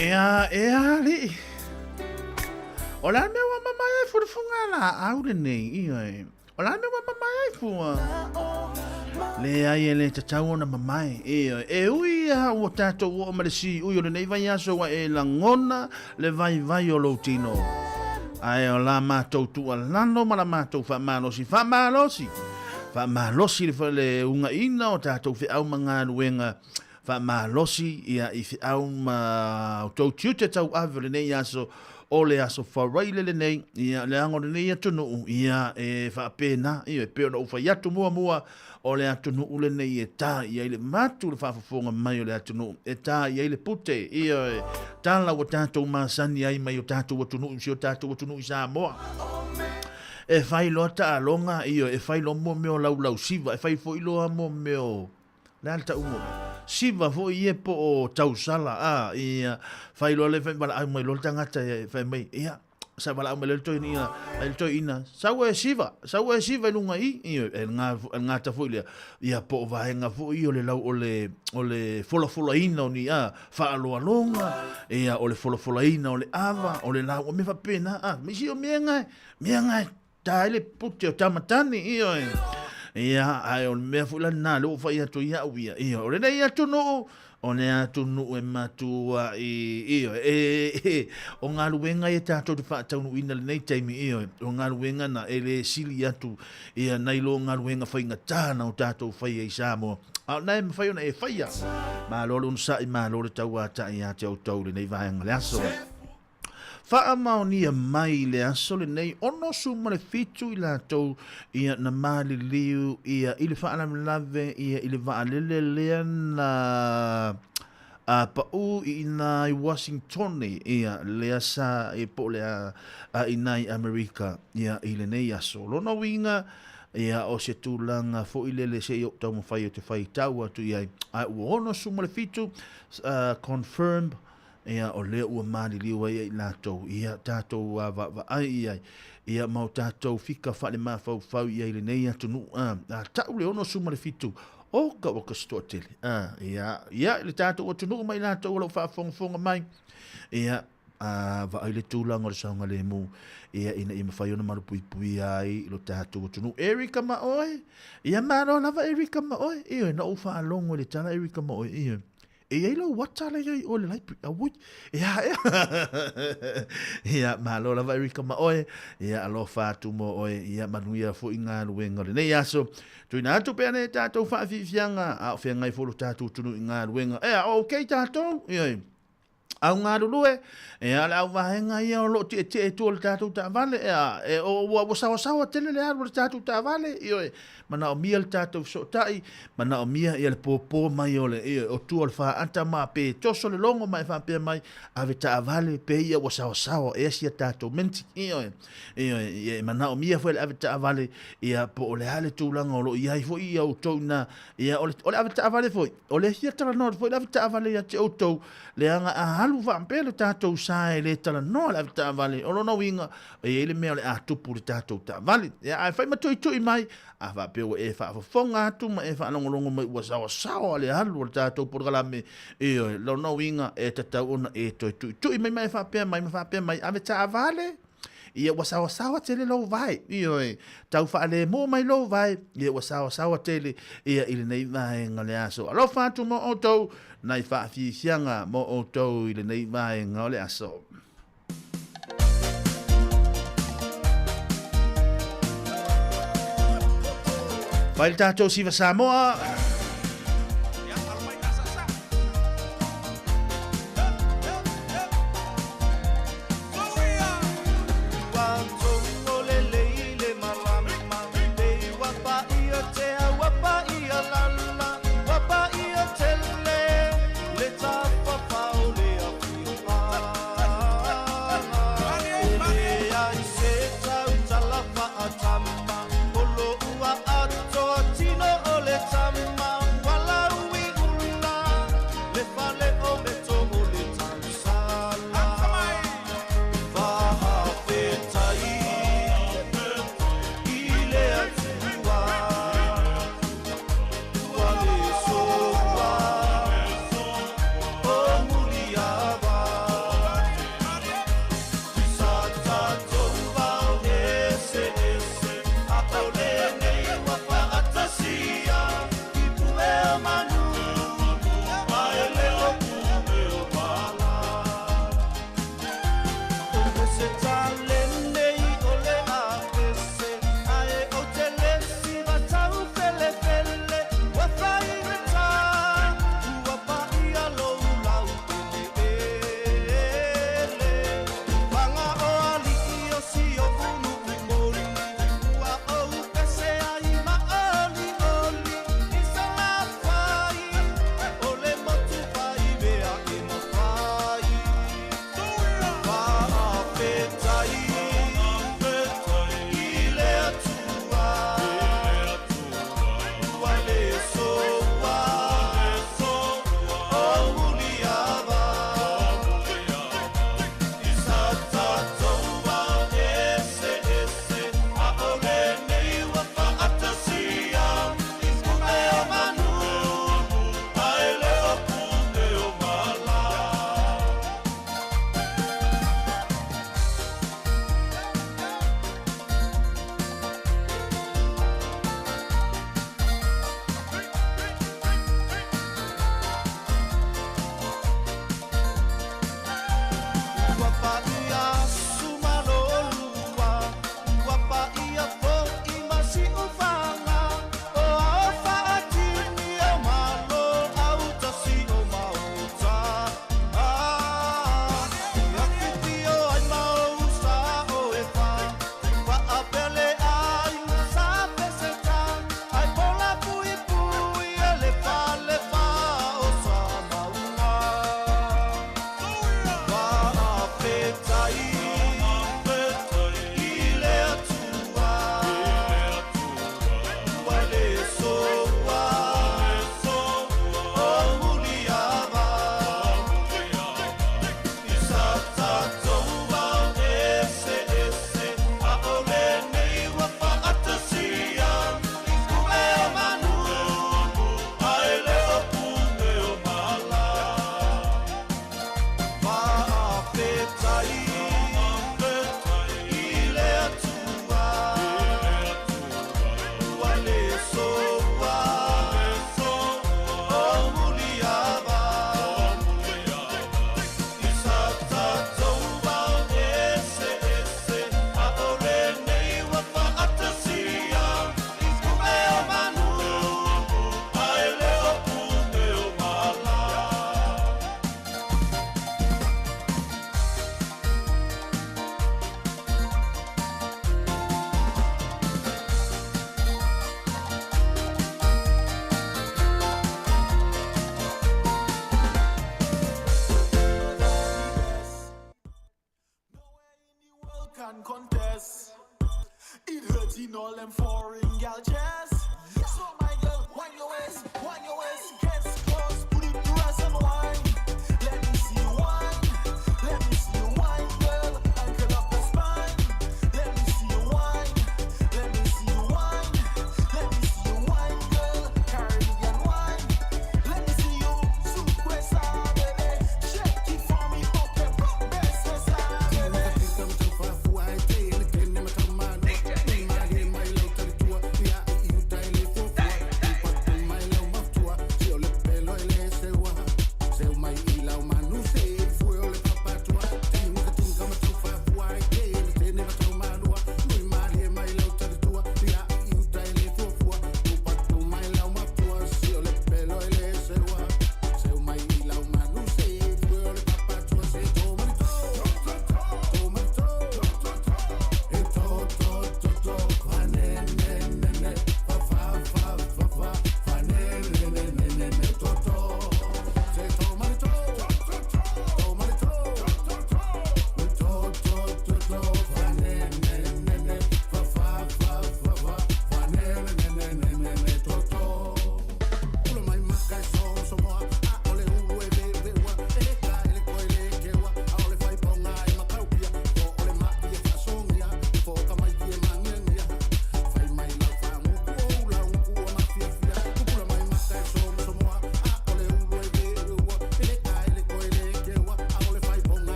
Ea li. O la me wa mama e furufunga la aure nei i. O la me wa mama e fua. Le ai ele te tau na mama e ui a o tato o marisi ui o nei vai aso wa e la ngona le vai o lo tino. Ai o la matou tu alano ma la matou fa malosi. Fa malosi le unga ina o tato fe au manga nuenga. Fa malosi ia I fi au ma tau tiute tau ave le nei aso o le aso wharaile le nei ia le ango le nei atunu ia e fa pena ia e peo na ufa iatu mua o le atunu le nei e tā ia ile matu le whafafonga mai o le atunu e tā ia ile pute ia e tāla o tātou māsani ai mai o tātou atunu si o tātou atunu I Samoa e whai loa ta alonga ia e whai lo mo meo lau siva e whai fo iloa mo meo le alta umo siva fo ie po o tausala ia fai lo le fai bala ai mai lo tangata fai mai ia sa bala mai le to ina sa we siva lunga ia nga ta fo ia po vai nga fo io le lau o le fola ina ni fa alo longa ia o le fola ina o le ava o le lau o me fa pena mi si o mienga ta ile puti o tamatani ia ai on me fula na lo fa ia to ia uia ia ore nei atu no one atu no e matua o nga luenga e tato de fa tau ina nei taimi o nga luenga na ele sili atu ia nei lo nga luenga fa inga tana o tato fa ia Samoa na me fa ona e fa ia ma lo un sa ma lo tau ata ia te o tau nei va ngale aso Faa maonia mai le aso le nei ono suma le fitu I la tau ia na mali liu ia ili faa alam lave ia ili vaa lele lea na pau ina I Washington ia lea sa e po lea ina I Amerika ia ili nei aso. Lona winga ia o se tūlanga fo I lele se iok tau mawhai o te whai tau atu ia ono suma le fitu confirmed ia o le ua mali liwa ia I lātou ia tātou va ai ia mau tātou fika whale mawhau ia I le nei atunu tau le ono suma le fitu o ka waka stoa tele ia le tātou atunu mai lātou lau whaafonga mai ia va ai le tūlanga o le saunga le mu ia ina I mawhai ona maru pui ai lo tātou atunu Erika Maoe ia maro lava Erika Maoe ia na uwha alongo le tala Erika Maoe ia e lo wata le o le lai a wui ia malo la vai ka oe ia alo fatu mo oe ia manuia fo inga luenga le nei aso tuina atu pe ne tatou fa fianga a fianga I folo tatou tunu inga luenga okay tatou ia au ngā rurue, ala au wahenga ia o lo te tu o le tātou tā vale, o sawa tele le aru le tātou tā vale, mana o mia le tātou so tai, mana o mia ia le pōpō mai o le, o tu o le wha anta maa pe toso le longo mai wha pe mai, ave tā vale pe ia o sawa, sia tātou menti, mana o mia fwe le ave tā vale, ia po o le hale tūlanga o lo ia I fo ia o tau na, ia o le ave tā vale fwe, o le hia tala nō, fwe le ave tā vale ia te o tau, le anga a halu vampele tātou sae le tala no le tā vale o lona winga ele mea le atupu le tātou tā vale ai fai matoi mai a vapeo e whaafonga atu ma e whaanongolongo mai ua sawa le halu le tātou porgalame lona winga e tatau ona e toi mai whapea mai ave tā vale ia ua sawa tele lo vai tau whaale mo mai lo vai ia ua sawa tele ia ili nei vaenga le aso alo whātu mo o tau nai whaafisianga mo o tau ili nei vaenga le aso Vai tātou siva Samoa Tama seen all them foreign gal chest. So my girl, wind your waist, get close, put it to us and wine. Let me see you wine, let me see you wine, girl. Ankle up the spine. Let me see you wine, let me see you wine, let me see you wine, girl. Caribbean wine. Let me see you super star, baby. Shake it for me, okay, best star, baby. Come to for white tail, can never come on. My game, my love, tell it to her.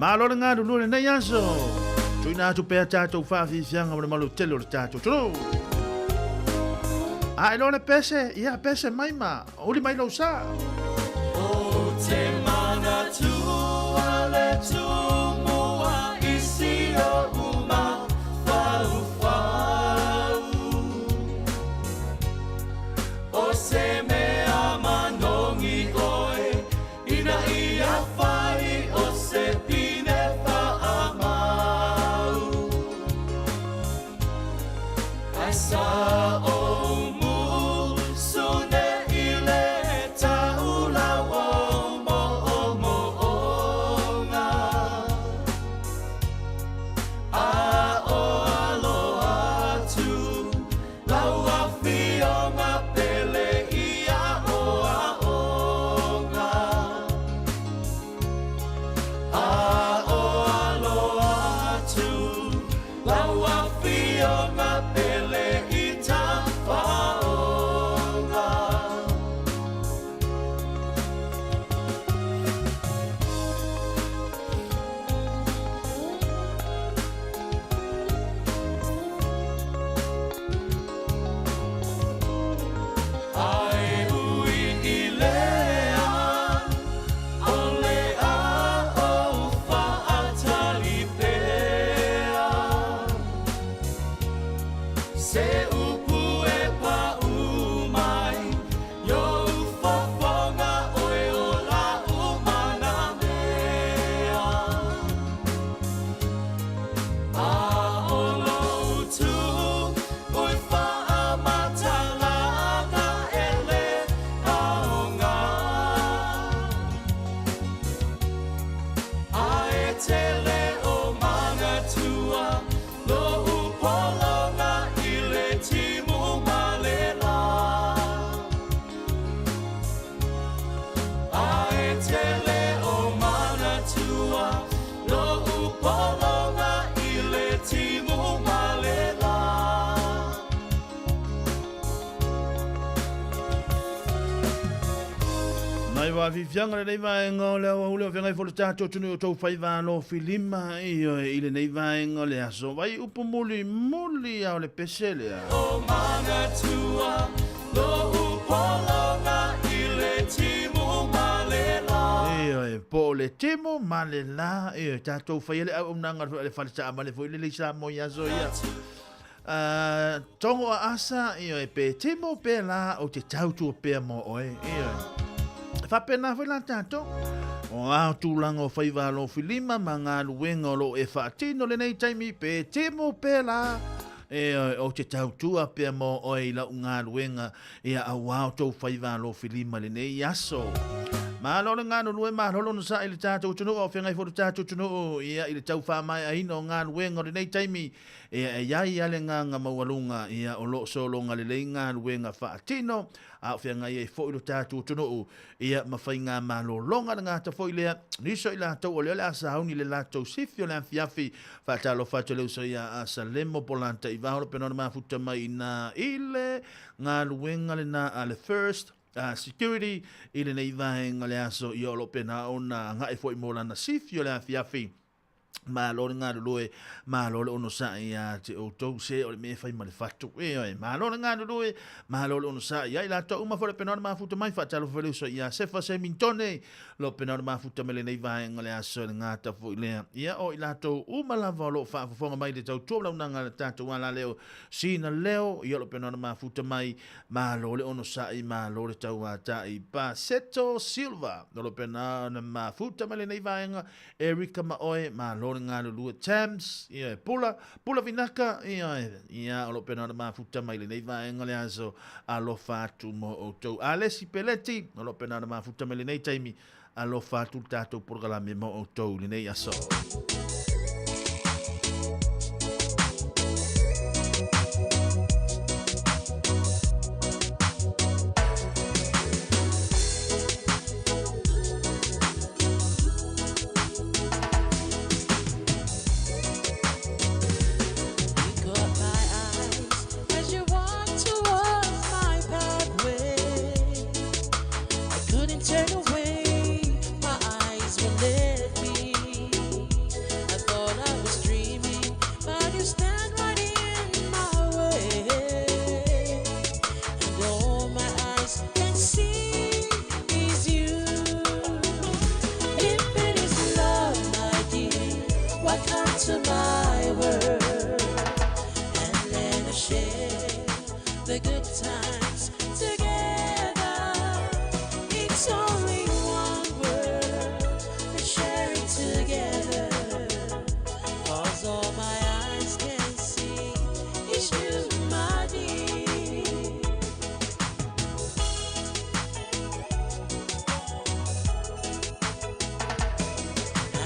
Malo le ngā lulu le nei aso. Tui nā tu pēa tātou whāwhiwhianga o le malu tele o le tātou tunu. Ai lo le pese, ia pese mai ma, uli mai lo sa. O te mana tua le tumua isi o uma whau whau. O se mea manongi oe, ina ia whai o se pine whaamau. Ai sa o Vivianga le vaenga le hule venga fo le tato tunu to faiva no filima ile nei vaenga le aso vai upumuli muli au le pesele o mana tua lo upolonga ile timu malela po le timu malela tato faile au nanga le falsa male fo ile sa mo ya zo ya tongo asa pe timu pe la o te tautu pe mo oe Whapena whela tātou. O au tūlanga o whaiwalo whilima ma ngā luenga o lo e whaatino le nei taimi pe temo pēla. O te tautua pēr mo o e la ngā luenga e au au tau whaiwalo whilima le nei aso. Ma lore ngā lue ma lolo no sa ile tātou tunu o whengai fo tātou tunu ia ile tau whamai aina o ngā luenga o le nei taimi. E iai ale ngā maualunga ia o lo solonga le lei ngā luenga whaatino. A whengai e fo ilo tātou tunu ia mawhai ngā malo longa ngā ta fo ilea. Niso i lātou o leo le asa hauni le lātou sifio le amfiafi. Whaatalo whātou leo so ia asa lemo polanta i vahoro penona mafuta mai nā ile ngā luenga le nā ale first. Security ile nei vahenga le aso i olo pena ona ngai foi mola na sifio le afiafi ma lo nga lue ma lo ono sa ia te o to se o me fai male fatu ma lo nga lue ma lo ono sa ia la to uma fore pena ma futa mai fatalo fele so ia se fa se mintone lo pena ma futa mele nei vahenga le aso nga ta foi le ia o ila to uma la volo fa fonga mai de to la nga ta to wala leo sina leo i olo pena ma futa mai ma lo ono sa i ma lo ta wa ta i pa seto silva lo pena ma futa mele nei vahenga Erika ma oe ma lo ngā lua Tams, pula vinaka, ia alo pena na mafuta mai le nei vaenga le aso alo fatu mo o tau. Alesi Peleti, alo pena na mafuta mai le nei taimi alo fatu tātou porgalame mo o tau le nei aso. Turn away, my eyes will let me. to my world and let us share the good times together. It's only one world, let's share it together. 'Cause all my eyes can see is you, my dear.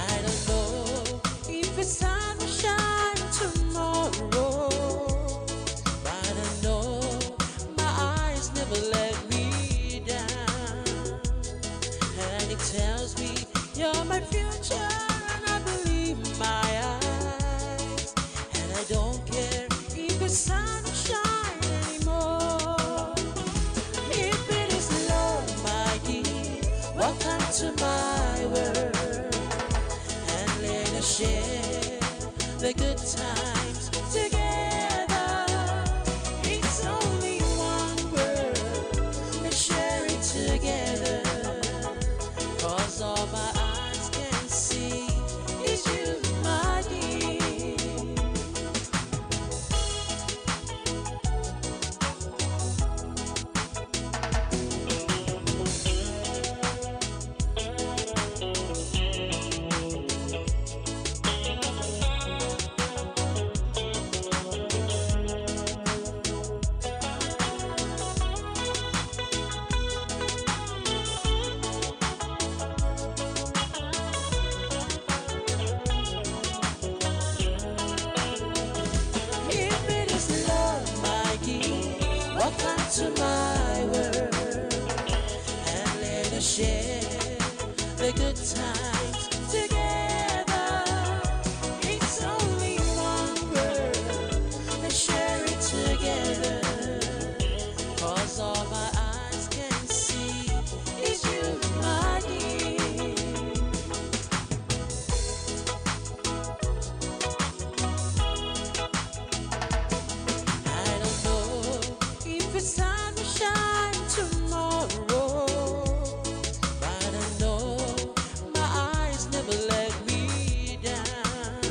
I don't know if it's time to shine tomorrow, but I know my eyes never let me down. And it tells me you're my future, and I believe my eyes. And I don't care if it's sun or shine anymore. If it is love, my dear, welcome to my world, and let us share the good times together. It's only one world, let's share it together. 'Cause all my eyes can see is you, my dear. If it is love, my dear, welcome to my world, and let us share the good times together. It's only one world, let's share it together. 'Cause all my eyes can see is you, my dear. I don't know if it's time to shine tomorrow, but I know my eyes never let me down.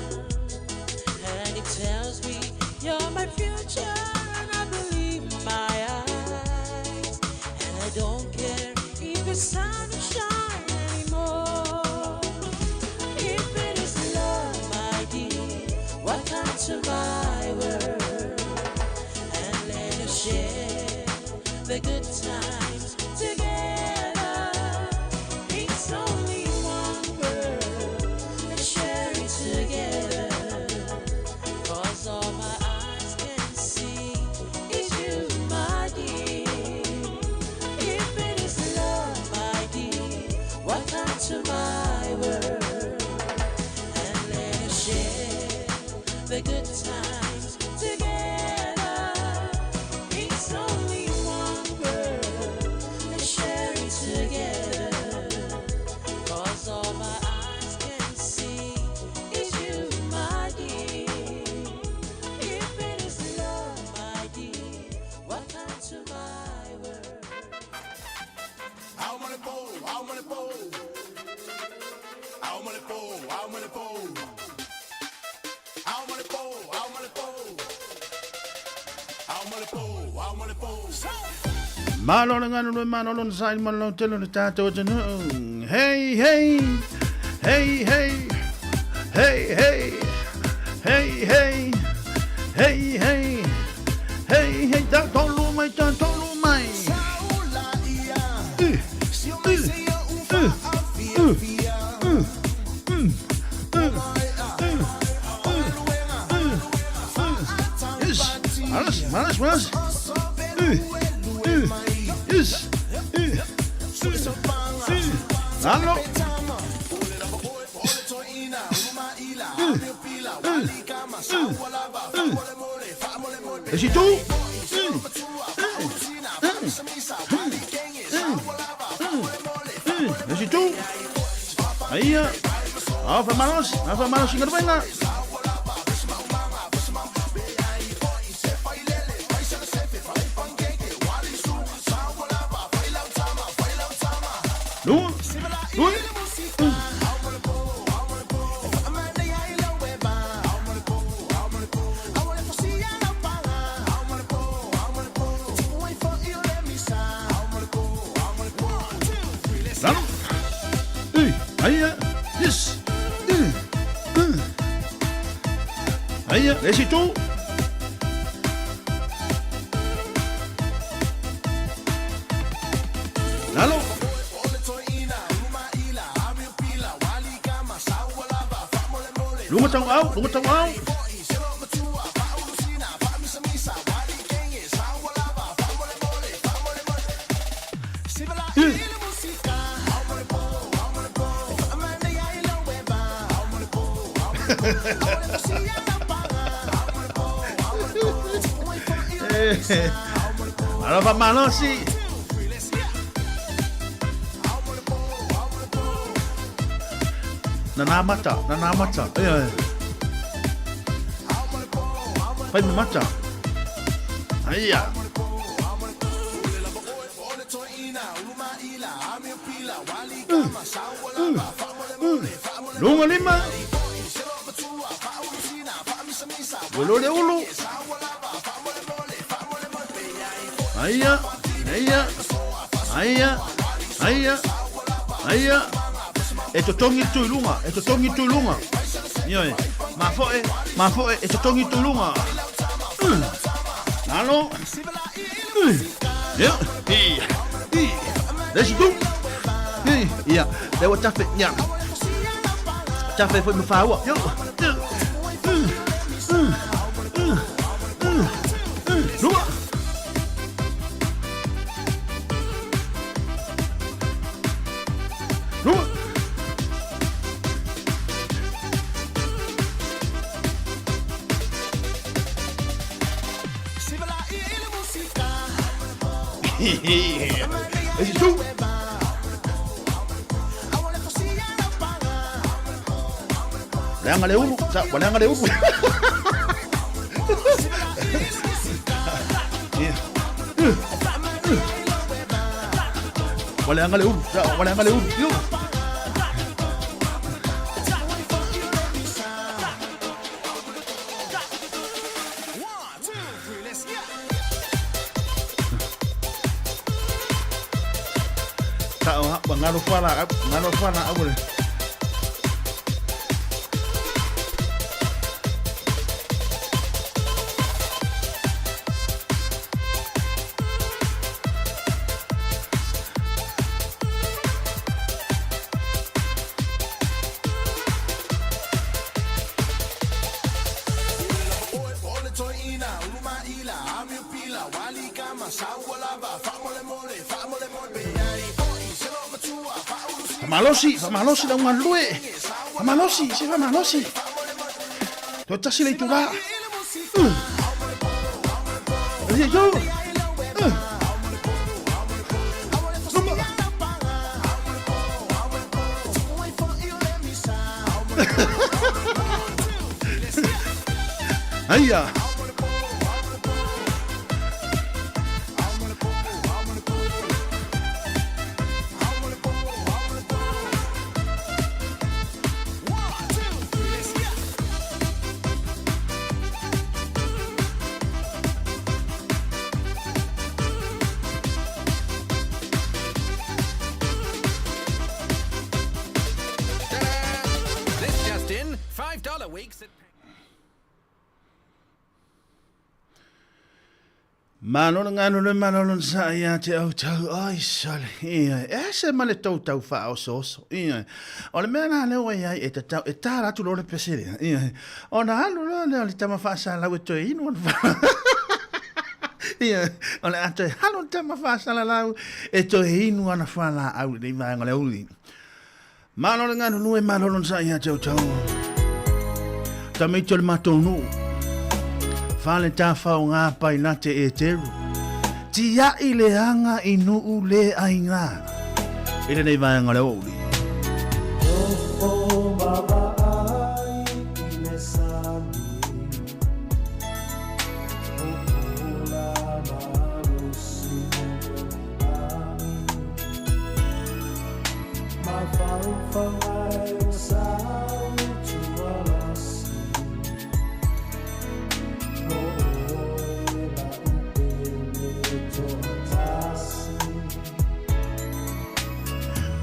And it tells me you're my future, and I believe my eyes. And I don't care if it's sun or shine anymore. If it is love, my dear, welcome to my world, and let us share the good times together. It's only one world, let's share it together. 'Cause all my eyes can see is you, my dear. If it is love, my dear, welcome to my world, and let us share the good times together. It's only one world, let's share it together. 'Cause all my eyes can see is you, my dear. If it is love, my dear, welcome to my world. How many pole? How many pole? How many pole? How many pole? How many pole? How many pole? How many pole? How many pole? Malolo ngano no malolo na sai malolo telo na tato tano. Hey hey. Hey hey. Hey hey. Hey hey. Hey hey. Hey hey ta tolu mai ta tolu mai. Malas, malas. Yes. Hallo. Is hij toe? Is hij toe? Iya. Apa malas ingat banget. Lalo. Aia. Yes. Aia, lesi tu. Lalo. Lunga tau au. Allora fa mano sì. Nanamata. Fai mata. Aia. Lunga lima. Ulu de ulu. Aia. E to tongi tuilunga. Io ma foe, e to tongi tuilunga. Nalo. Ja. Let's go. Ja, det var taffet. Ja. Taffet för mig farwa. Jo. Let's go. Wala nga leulo. Wala nga leulo. Yo. Ngano fana abule. Famalosi la ungalue. Famalosi. Tota sila itura. Yo. Aia. Manolo sa ia te au tau ai sale ia se male tau fa o soso ia o le mena le oi ai e tau e tara tu lore pesere ia ona alu le tama fa sa la weto inu ia o le ate halu tama fa sa la e to inu ana fa la au le mai ngale uli manolo nganu manolo sa ia te tau tamito le matonu Fale ta fao ngā pai na te e teru. Tia i le anga i nuu le ainga. Ere nei vai ngare ouri. Tofo baba ai i le sami. Opula marusi nami. Ma fau ai o sau tualasi.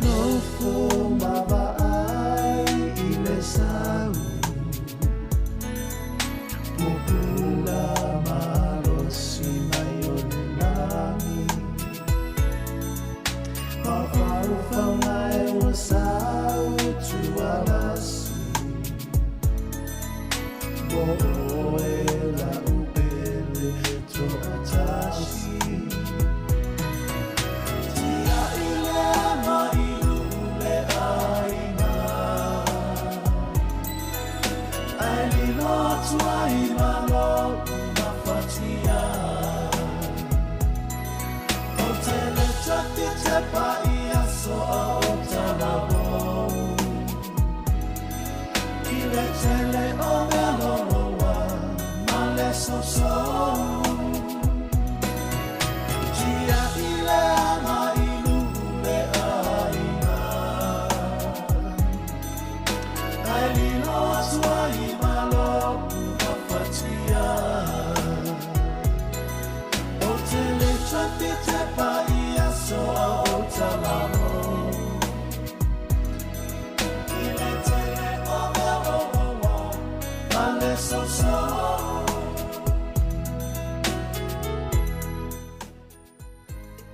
No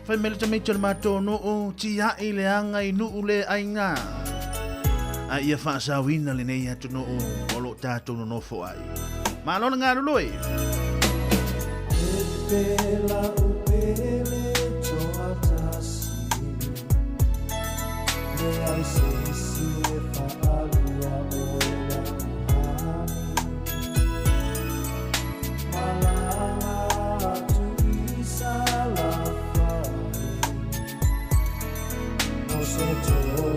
Fai mele tamai tala mātou no o tia i le anga i nuu le ainga. A ia whaasawina le nei atu no o lo tātou no nofo ai. Mālona ngā ruloi. E pela upele to atasi. Me ai sisi e whaalua o la uhani. Malanga atu isa la whai. O se tonu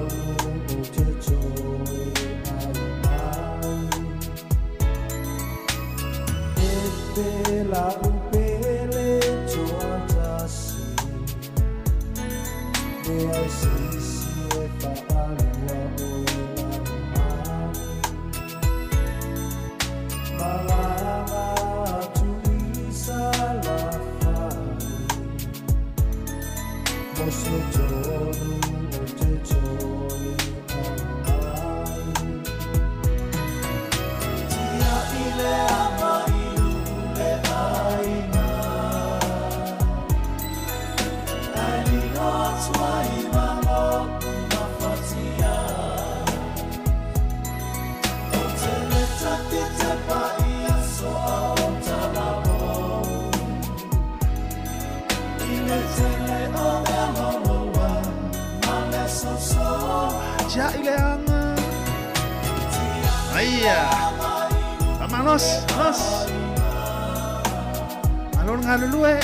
o te toe ai mai. E pela upele to atasi. Me ai sisi e whaalua o la uhani. Malanga atu isa la whai. Mo se tonu o te toe ai mai. Tia i le ama i ule aina. Ai ni otua i maloku mawhatia. O te leta ki te pai aso a o talamo. I le tele o me loloa, ma le so. Tia i le anga. Aia. Vamanos, vamos. Malona ngā lulue.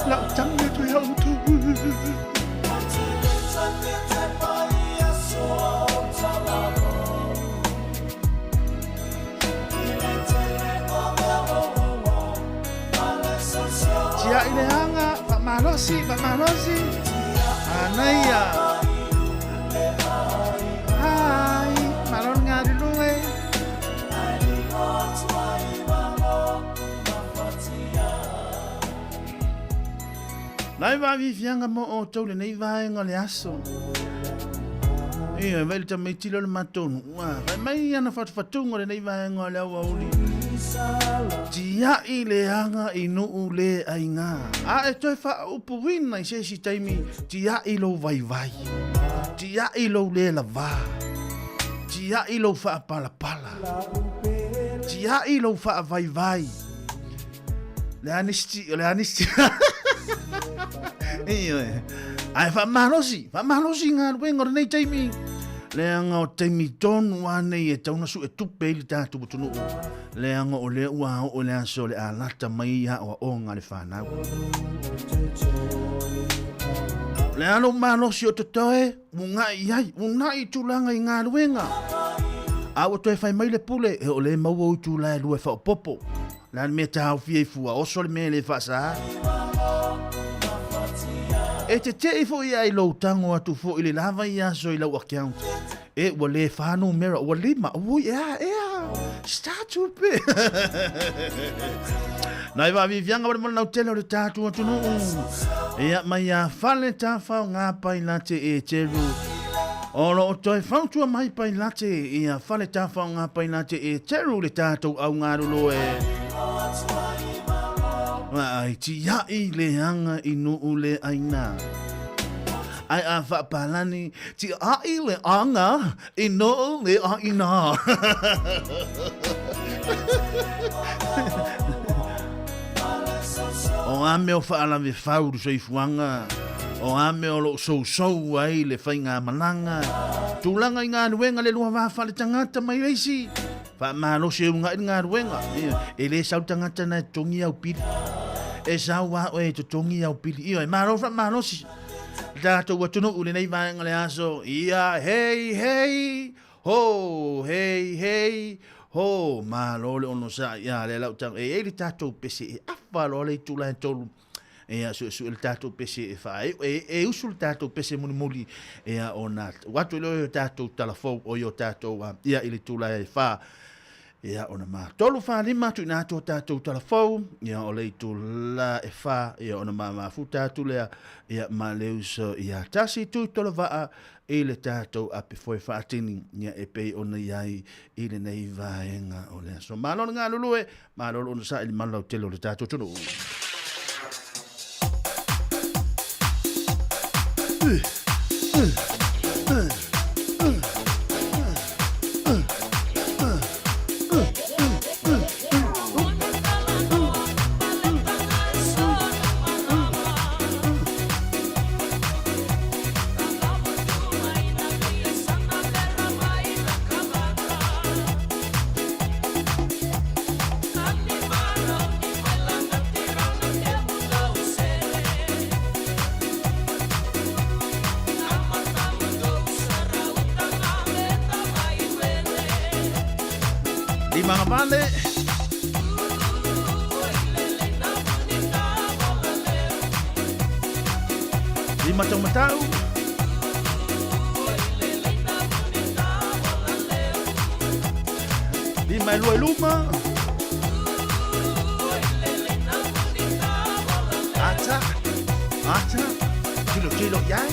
Lau tangi tu hau tu. Tia i le anga, vamanosi, vamanosi. Anaia. Hai, malona ngā lulue. Nai wa vivianga mo o tau le nei vaenga le aso. Ia, vai le tamai tilo le matonu. Vai mai ana whatuwhatunga le nei vaenga le au auli. Tia i le anga i nuu le ainga. A e toi wha upu wina i sesi taimi. Tia i lo vai vai. Tia i lo le la va. Tia i lo wha pala pala. Tia i lo wha vai vai. Le anisti. Ai fa malosi ngā ruenga nei taimi. Le anga o taimi tonu anei e tauna su e tupe ili tātu tunu. Le anga o le ua o le aso le alata mai ha o onga le whanau. Le alo malosi o te toe, ungai tūlanga i ngā ruenga. Awa toi fai mai le pule e o le maua utu la e lue wha o popo. Le ane mea tahau fia i fua oso le mea le whasa. E te te i fo i ai lau tango atu fo i le lava i aso i lau account. E ua le whanau mera, ua lima, ui ea, start pe. Nai wa vivianga wale mana nau tele o le tātu atu no. Ea mai a whale tā whao ngā pai late e teru. Olo o toi whautua mai pai late i a whale tā whao ngā pai late e teru le tātou au ngā rulo e. Ai ti ya I le hanga I no ule aina. Ai a whapalani ti a I le anga I no le aina. O ame o whaalawe whauru sa I fuanga. O ame o lo sou ai le whainga malanga. Tūlanga I ngā ruenga le lua whawhale tangata mai reisi. Wha mālo se unga I ngā ruenga. E le sau tangata na tongi au piri. E sau wa o e to tongi au piri. Ia e mālo wha mālo si. Tātou watuno ule nei vāenga le aso. Ia hei hei. Ho hei hei. Ho mālo le ono sa. Ia le lau tang. E le tātou pese e awha lo le tūla e tolu. E a su le tātou pese e whae. E usu le tātou pese muni muli. E a o nā. Watu ilo o tātou talafou o io tātou. Ia ili tūla e wha. E a o na mā. Tolu wha lima tu nā tō tātou talafou. Ia o lei tūla e wha. Ia o na mā fu tātou lea. Ia mā leu so. Ia tasi tū tola waa. E le tātou ape foi whaatini. Ia e pei o na iai. I le nei vaenga o lea. So mā lona ngā lulue. Mā lona sa ili malau telo le tātou tunu. Mga vale. Lima matau. Lima luma. Ata. Kilo yai.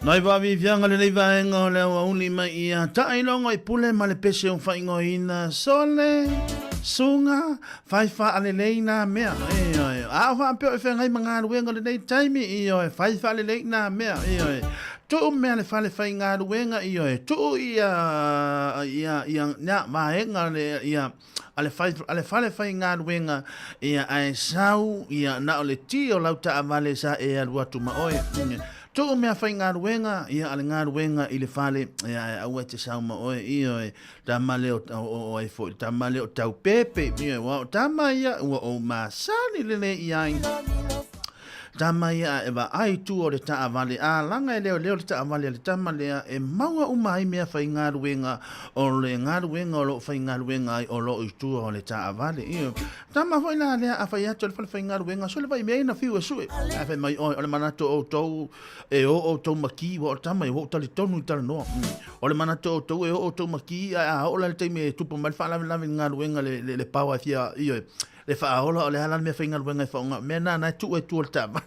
Nai wa vivianga le nei vaenga o le awa uli mai ia tai longa I pule ma le pese o whaingo ina sole sunga whaifa ale leina mea a wha peo e whengai mga ruenga le nei taimi whaifa ale leina mea tu mea le whale whainga ruenga tu ia nya maenga le ia ale whale whainga ruenga ia ai sau ia na o le ti o lauta avale sa e alua tuma oe tu mea whai ngā ruenga, ia ale ngā ruenga I le whale, ia au e te sauma oe, ia tamale o ai fo, tamale o tau pepe, ia o tama ia, ua o masani lele iai. Tama ia e wa ai tu o le taa vale, a langa e leo le taa vale, le tama lea e maua umai mea whai ngā ruenga, o le ngā ruenga o lo whai ngā ruenga o lo I tu o le taa vale, ia. Tama hoi nā lea a whai atu le whai ngā ruenga, so le wai mea ina whiu e sue. A whai mai o le manato o tau, e o tau maki, o tama I o tali tonu I tala noa. O le manato o tau e o tau maki, a o le teime e tupu mai wha lawe ngā ruenga le paua fia, ia. Le whaaola o le halan mea whainga ruenga I whaunga. Mea nā nai tu e tu o le tama.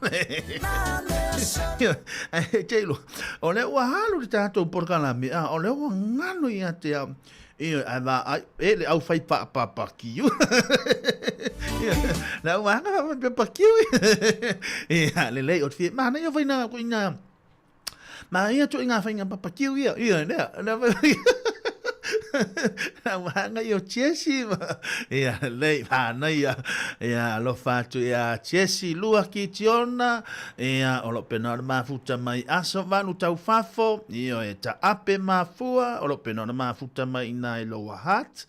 Teilo. O le ua halu le tātou porkalami. O le ua ngano I a te au. E le au whai pa kiu. Le ua hanga pa kiu. Le lei o te fie. Mana ia whaina kuina. Ma ia tu inga whainga pa kiu ia. Ia nea. Hanga I o Chesi ia lei hana ia lo fatu ia Chesi lua ki tiona ia o lo pena mafuta mai aso vanu tau fafo ia e ta ape mafua o lo pena mafuta mai nai lo wahat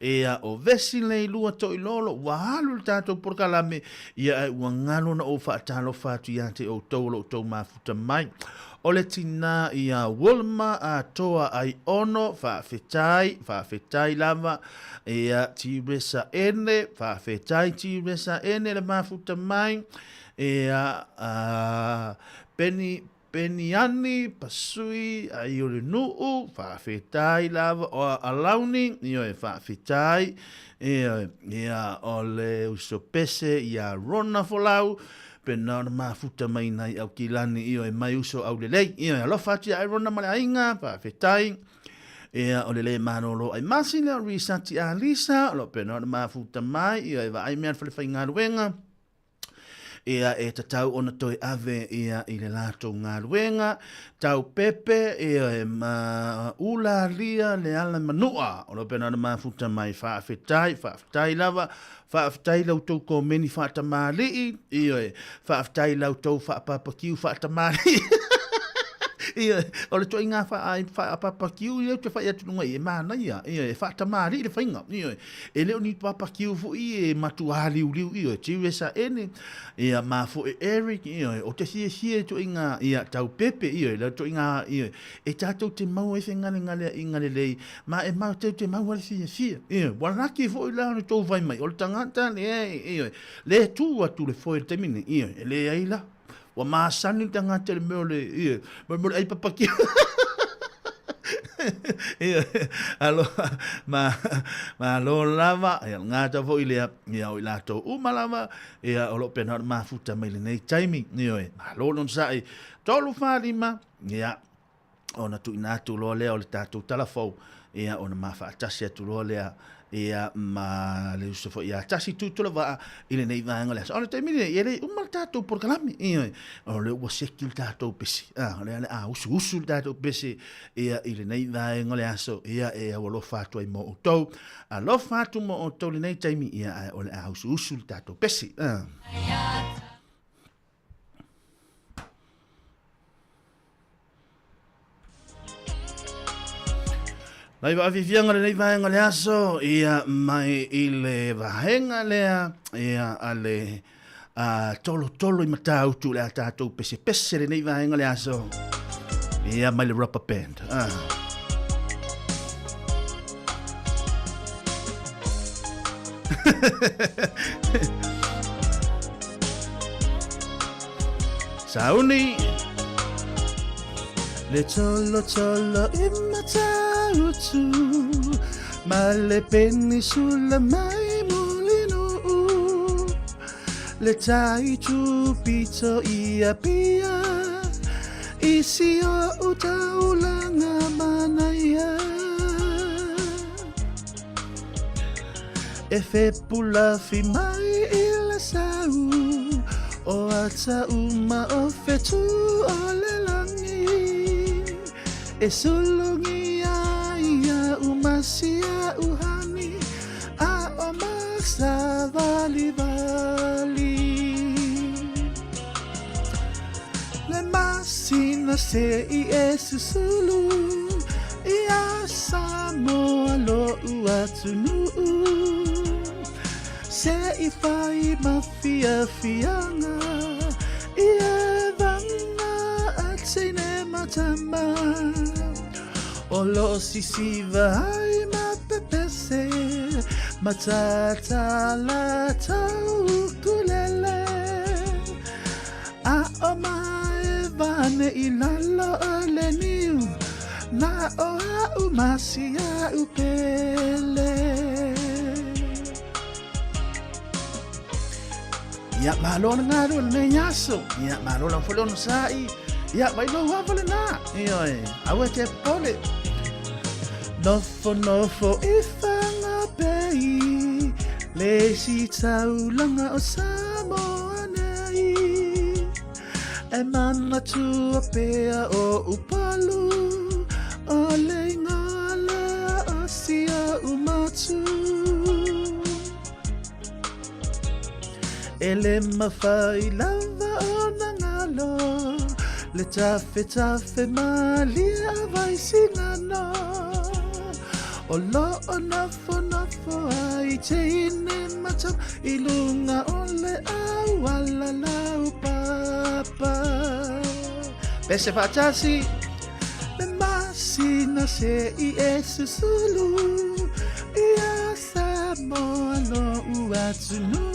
ia o vesi lei lua to ilolo wahalu tato por kalame ia wangalo na o fatalo fatu ia te o tolo to mafuta mai o le tina ia Wilma a toa ai ono whaafetai lava ia tiresa ene whaafetai tiresa ene le mafuta mai ia Peniani pasui ai o le nuu whaafetai lava o alauni ia e whaafetai ia o le usopese ia rona folau pena na mafuta mai nai au kilani io e mai uso au lelei io e alofa tia ai rona male ainga pa fetai e o lelei manolo ai masile risati a lisa lo pena na mafuta mai io e va ai mea fale whainga ruenga ia e tatau ona toi ave ia I le lato ngā ruenga, tau pepe ia e ula lia le ala manua, o lo pena na mafuta mai whaafetai lava, whaafetai lau tau ko meni whaatamari, ia e whaafetai lau tau whaapapakiu whaatamari. Ia, o le toi ngā whaapapakiu, ia te whai atununga I e mana ia, ia e whaatamari le whainga, ia e leo ni papakiu fu I e matuari uriu, ia tiresa ene, ia mafu e Eric, ia o te hie toi ngā, ia tau pepe, ia leo toi ngā, ia e tātou te mau e whengale ingale lei, ma e mau te mau ale fia, ia waraki fu I lao ni tau vai mai, o le tangata ia le tu atu le foi te mine, ia e le aila, wa masani tanga te meo le ia mo ai papaki ia alo ma lo lava ia ngata vo ile ia o lato umalava ia o lo pena mafuta mai le nei timing ia ma lo non sai tolu farima ia ona tu inatu lo le o le tatu talafo ia ona mafa tasi tu lo le ia ma le usofo ia tasi tu la va ile nei va ngale ona te mire ile umal tato por kalami ia o le wasekil tato pesi le usu tato pesi ia ile nei va ngale aso ia e o lo fatu ai mo to a lo fatu mo to le nei taimi ia o le usu tato pesi Lai wa vivianga le nei vaenga le aso ia mai I le vaenga lea ia ale tolo I matau tu le tātou pese le nei vaenga le aso ia mai le rubber band Sauni le tolo I matau tu ma le penni sulla mai mulino le tai tu pizzo ia pia isi o utaulanga manaya e fe pula fi mai ila sau o ata uma o fetu o le langi e sulungi ia umasia uhani a o masa vali le masina se i esusulu ia samo lo uatunu se i fai mafia fianga ia vanga atsine matama o lo sisiva ai mapepese matata la tau kulele a o mai vane ilalo le niu na o a umasia upele ya malon ngaro le nyaso ya malon folon sai ya vai no wa na io awe te pole nofo ifanga pei le si taulanga o Samoa nei e mana tua pea o upalu o le ngala o sia umatu ele mawhai lava o nangalo le tafe malia vai singano o lo o nafo ai te ine matam ilunga o le awala lau papa pese fatasi le masina se i esusulu ia samoa lo uatunu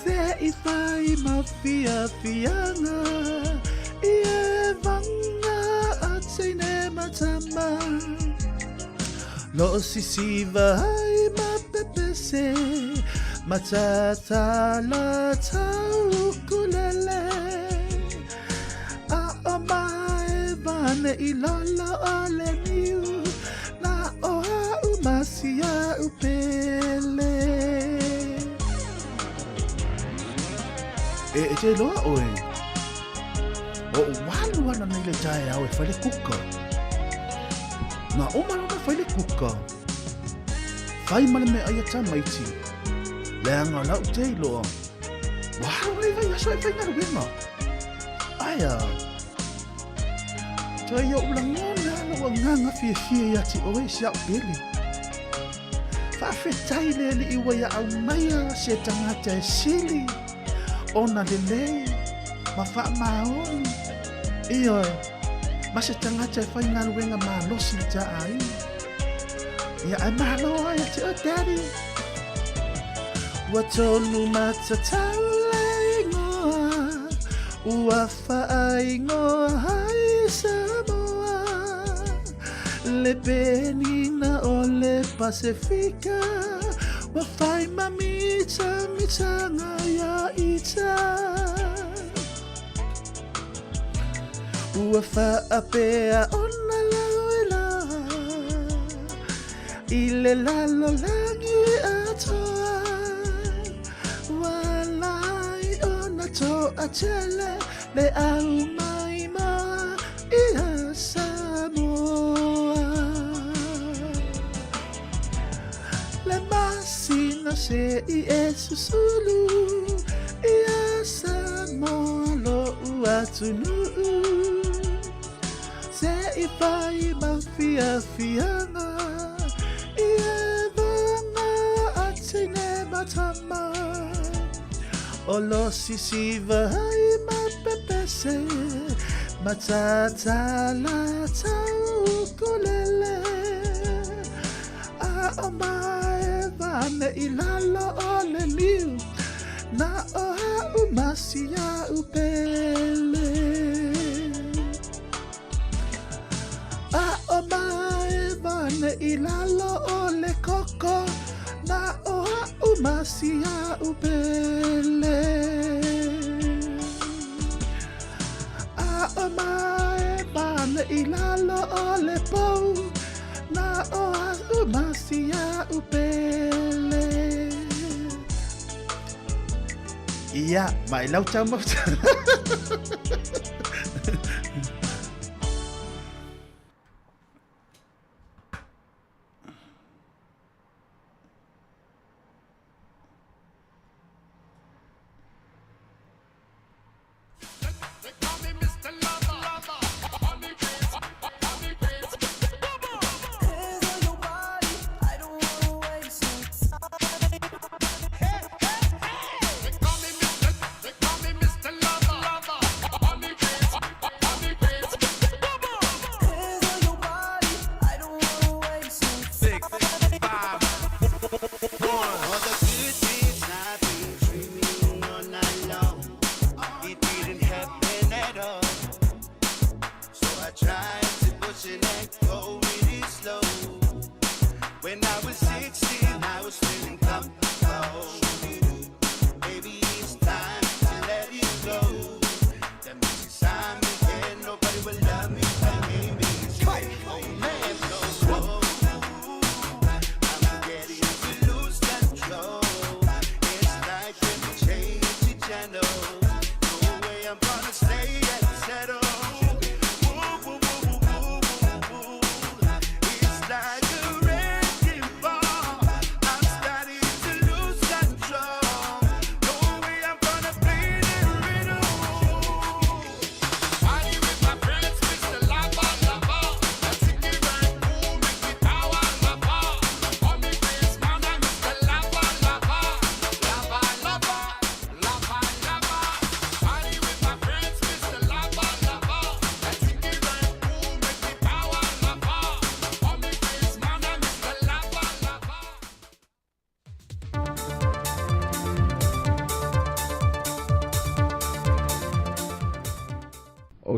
se i fai mafia fianga ia vanga atsine matama lo sisiva ai mapepese matata la tau kulele a omae vane ilala ale niu na oha umasia upele e te loa oe o walu wana nei le tae au e whale kuka na o malona whale kuka whai male me aia ta maiti le anga lau te loa walu nei vai aso e whai ngara wima aia ta ia ulangona lawa nganga fie yati oe siau pele whawhetai le li iwa ia au maia se tangata e sili ona lele ma fa maoni io ma se tangata e fai ngana wenga ma losi ta ai ia ai malo ai te o daddy watolu matatau le ingoa ua fa ingoa hai Samoa le penina o le Pasifika wa fai mamita mitanga ya ita ua fa apea ona lauela ile lalo langi atoa walai ona to atele le au maima ia Samoa le masina se i esusulu ia Samoa lo uatunu se i fai mafia fianga ia vanga atine matama o lo sisiva hai mapepese matata la tau kulele a omae vane ilalo o le liu na oha umasia upele a omae vane ilalo o le koko na oha umasia upele o mai vale ilalo o le pou na o au masia upele ia mai lau tama o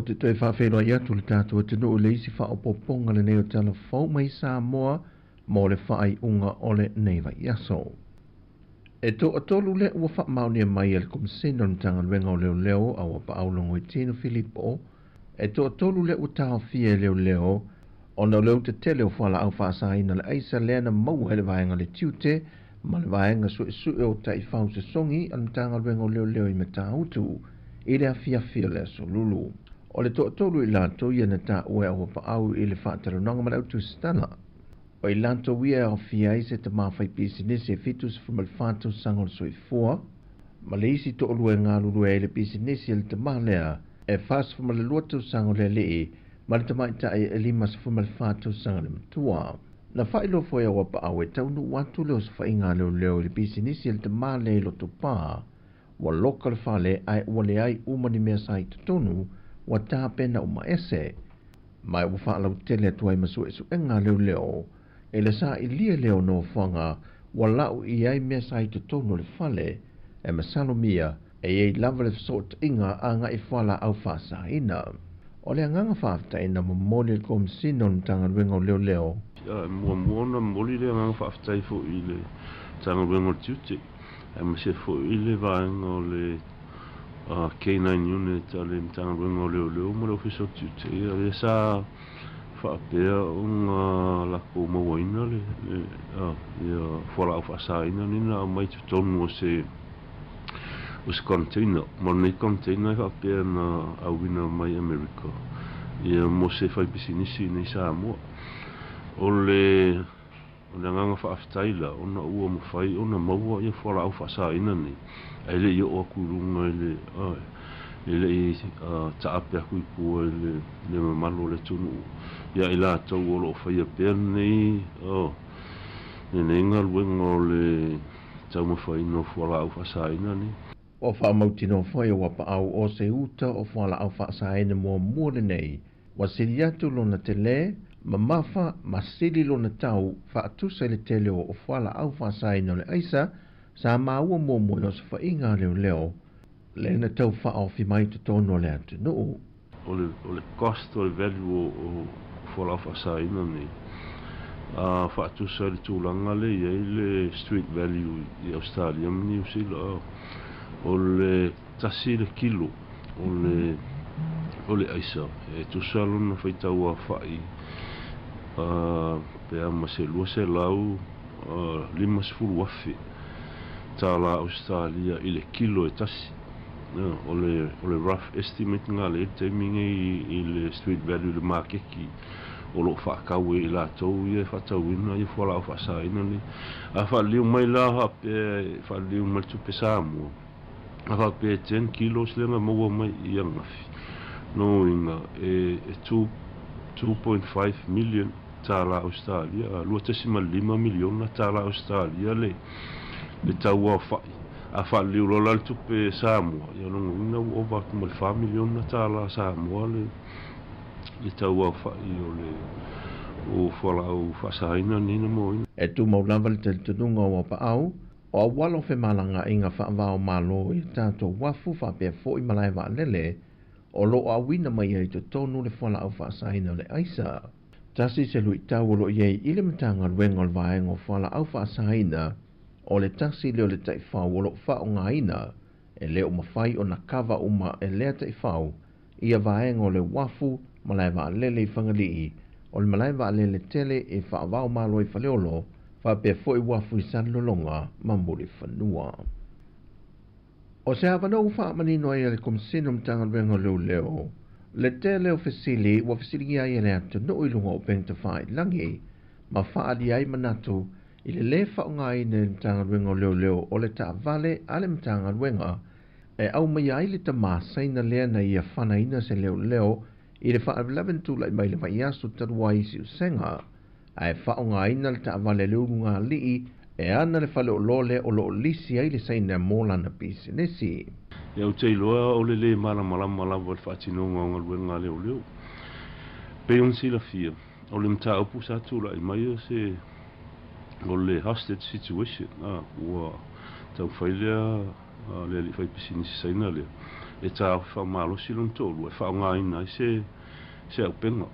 te toi whawheroa i atu le tātua tino o le isi whaopoponga le neo tala whau mai Samoa mo le whaai unga o le neiva i aso. E to atolu le ua wha maunia mai al komisena o tanga luenga o leo leo au a paulongo i tino Filipo, e to atolu le ua taha fia leo leo o na leo te tele o whala au whaasaina le aisa leana mau hele vaenga le tiute ma le vaenga sue o tai whau se songi an tanga luenga o leo leo i me tāutu i le a fia le aso lulu. O le to'atolu i lanto ia na tā ue au pa au i le whātaranonga ma lautu stana. O i lanto ia o fia i se te mawhai pisinesi e fitus from al whātau sangol soi fua. Ma le isi to'olua ngā lulua e le pisinesi e le te mahlea e fas from al luatau sangol le lii ma le tamaita e limas from al whātau sangol le matua. Na whailo fo ia wapa au e taunu watu leo sa whainga leo le pisinesi e le te mahlea i loto pā. Wa loka le whale ai wale ai umani mea sa i tonu wa tā pena o maese. Mai wa whaalau tele atuai masu e su enga leo e le sa i lia leo no whanga wa lau i ai mea sa i tono le whale e masalo mia e ei lava le sort inga a nga i whala au whasa ina. O le anganga whafta ina mo mole le kom sinon tanga ruenga o leo. Mua muona moli le anganga whafta i fo i le tanga ruenga o tiute. E mase fo i le vaenga o le K9 unit ale mtanga ruenga o leo mo le office o tiute. E sa whaapea unga lako mawaina le whala au whasa ina nina mai tu tonu o se container. Mo nei container whaapea na awina mai America. Ia mo se whai bisinisi nei Samoa. O le nganga whaaftaila, ona ua mo whai, ona maua ia whala au whasa ina ni. Ele ia o kurunga ele i taapea kui pua le mamalo le tunu. Ia ila tau o lo whai a pēr nei, nei ngā luenga o le tau ma whai no whala au whasa ina ni. O whaamauti no whai o wapa au o se uta o whala au whasa ina mua muore nei. Wa siri atu lona te le, ma mawha ma siri lona tau whaatusa le tele o whala au whasa ina le aisa, sa maua mua mua o se whainga leo. Le na tau whaofi mai te tono le atu nuu. O le cost o le value o whala au whasa ina ni. Whaatusa le tūlanga le iei le street value i Australia mni usila. O le tasi le kilo, o le ole aisa e tu salo na feita ua fai pe ama se lua se lau 5 wafi tala Australia ile kilo e tasi ole rough estimate nga le te minge i le street value le makeki o lo whakau e la tau i e whatauina i whala o whasaina ni a whaliu mai la hape whaliu mai tupe Samoa a hape 10 kilos lenga maua mai i angafi no inga e 2.5 million tala Australia lua tesima 5 miliona tala Australia le tau a whai a whaliu lo la tupe Samoa i anonga ina o watu mai 5 miliona tala Samoa le tau a whai o whala o whasaina nina mo ina. E tu maulava le tununga o pa au, o a walo fe malanga inga whaavao malo i tātou wafu whapea fo i malai wa lele, o lo a wina mai e to tonu le whala au whasaina le aisa. Tasi se lui tau lo iei ile matanga ruenga o vaenga o whala au whasaina, o le tasi leo le taifau o lo wha o ngaina, e leo mawhai o na kawa uma e lea taifau, ia vaenga o le wafu malai wa lele i whangalii, o le malai wa lele tele e whaavao malo i whaleolo, whapea fo i wafu i san lolonga mamuri whanua. O se hawanau wha manino ai le komsino mtanga ruenga leo, le tele o fesili wa fesili ai ele atu no i lunga o pengta whai langi, ma whaadi ai manatu i le wha o ngai ne mtanga ruenga leo o le ta vale ale mtanga ruenga, e au mai ai le ta maasaina lea na ia whanaina se leo, i le whaavlaven tu lai mai le vai asu tarua isi usenga, ai whaonga ina le taawale leunga lii, e ana le whale o lole o lo lisi ai le saina mola na pisinesi. Iau tei loa o le malama le whaatinonga o ngaluenga leo. Peon sila fia, o le mta upu sa tu lai mai o se, o le hostage situation, ua tau whailea, le li whai pisinesi saina leo. E tā wha malo silon tolu, e wha ngā ina se au penga.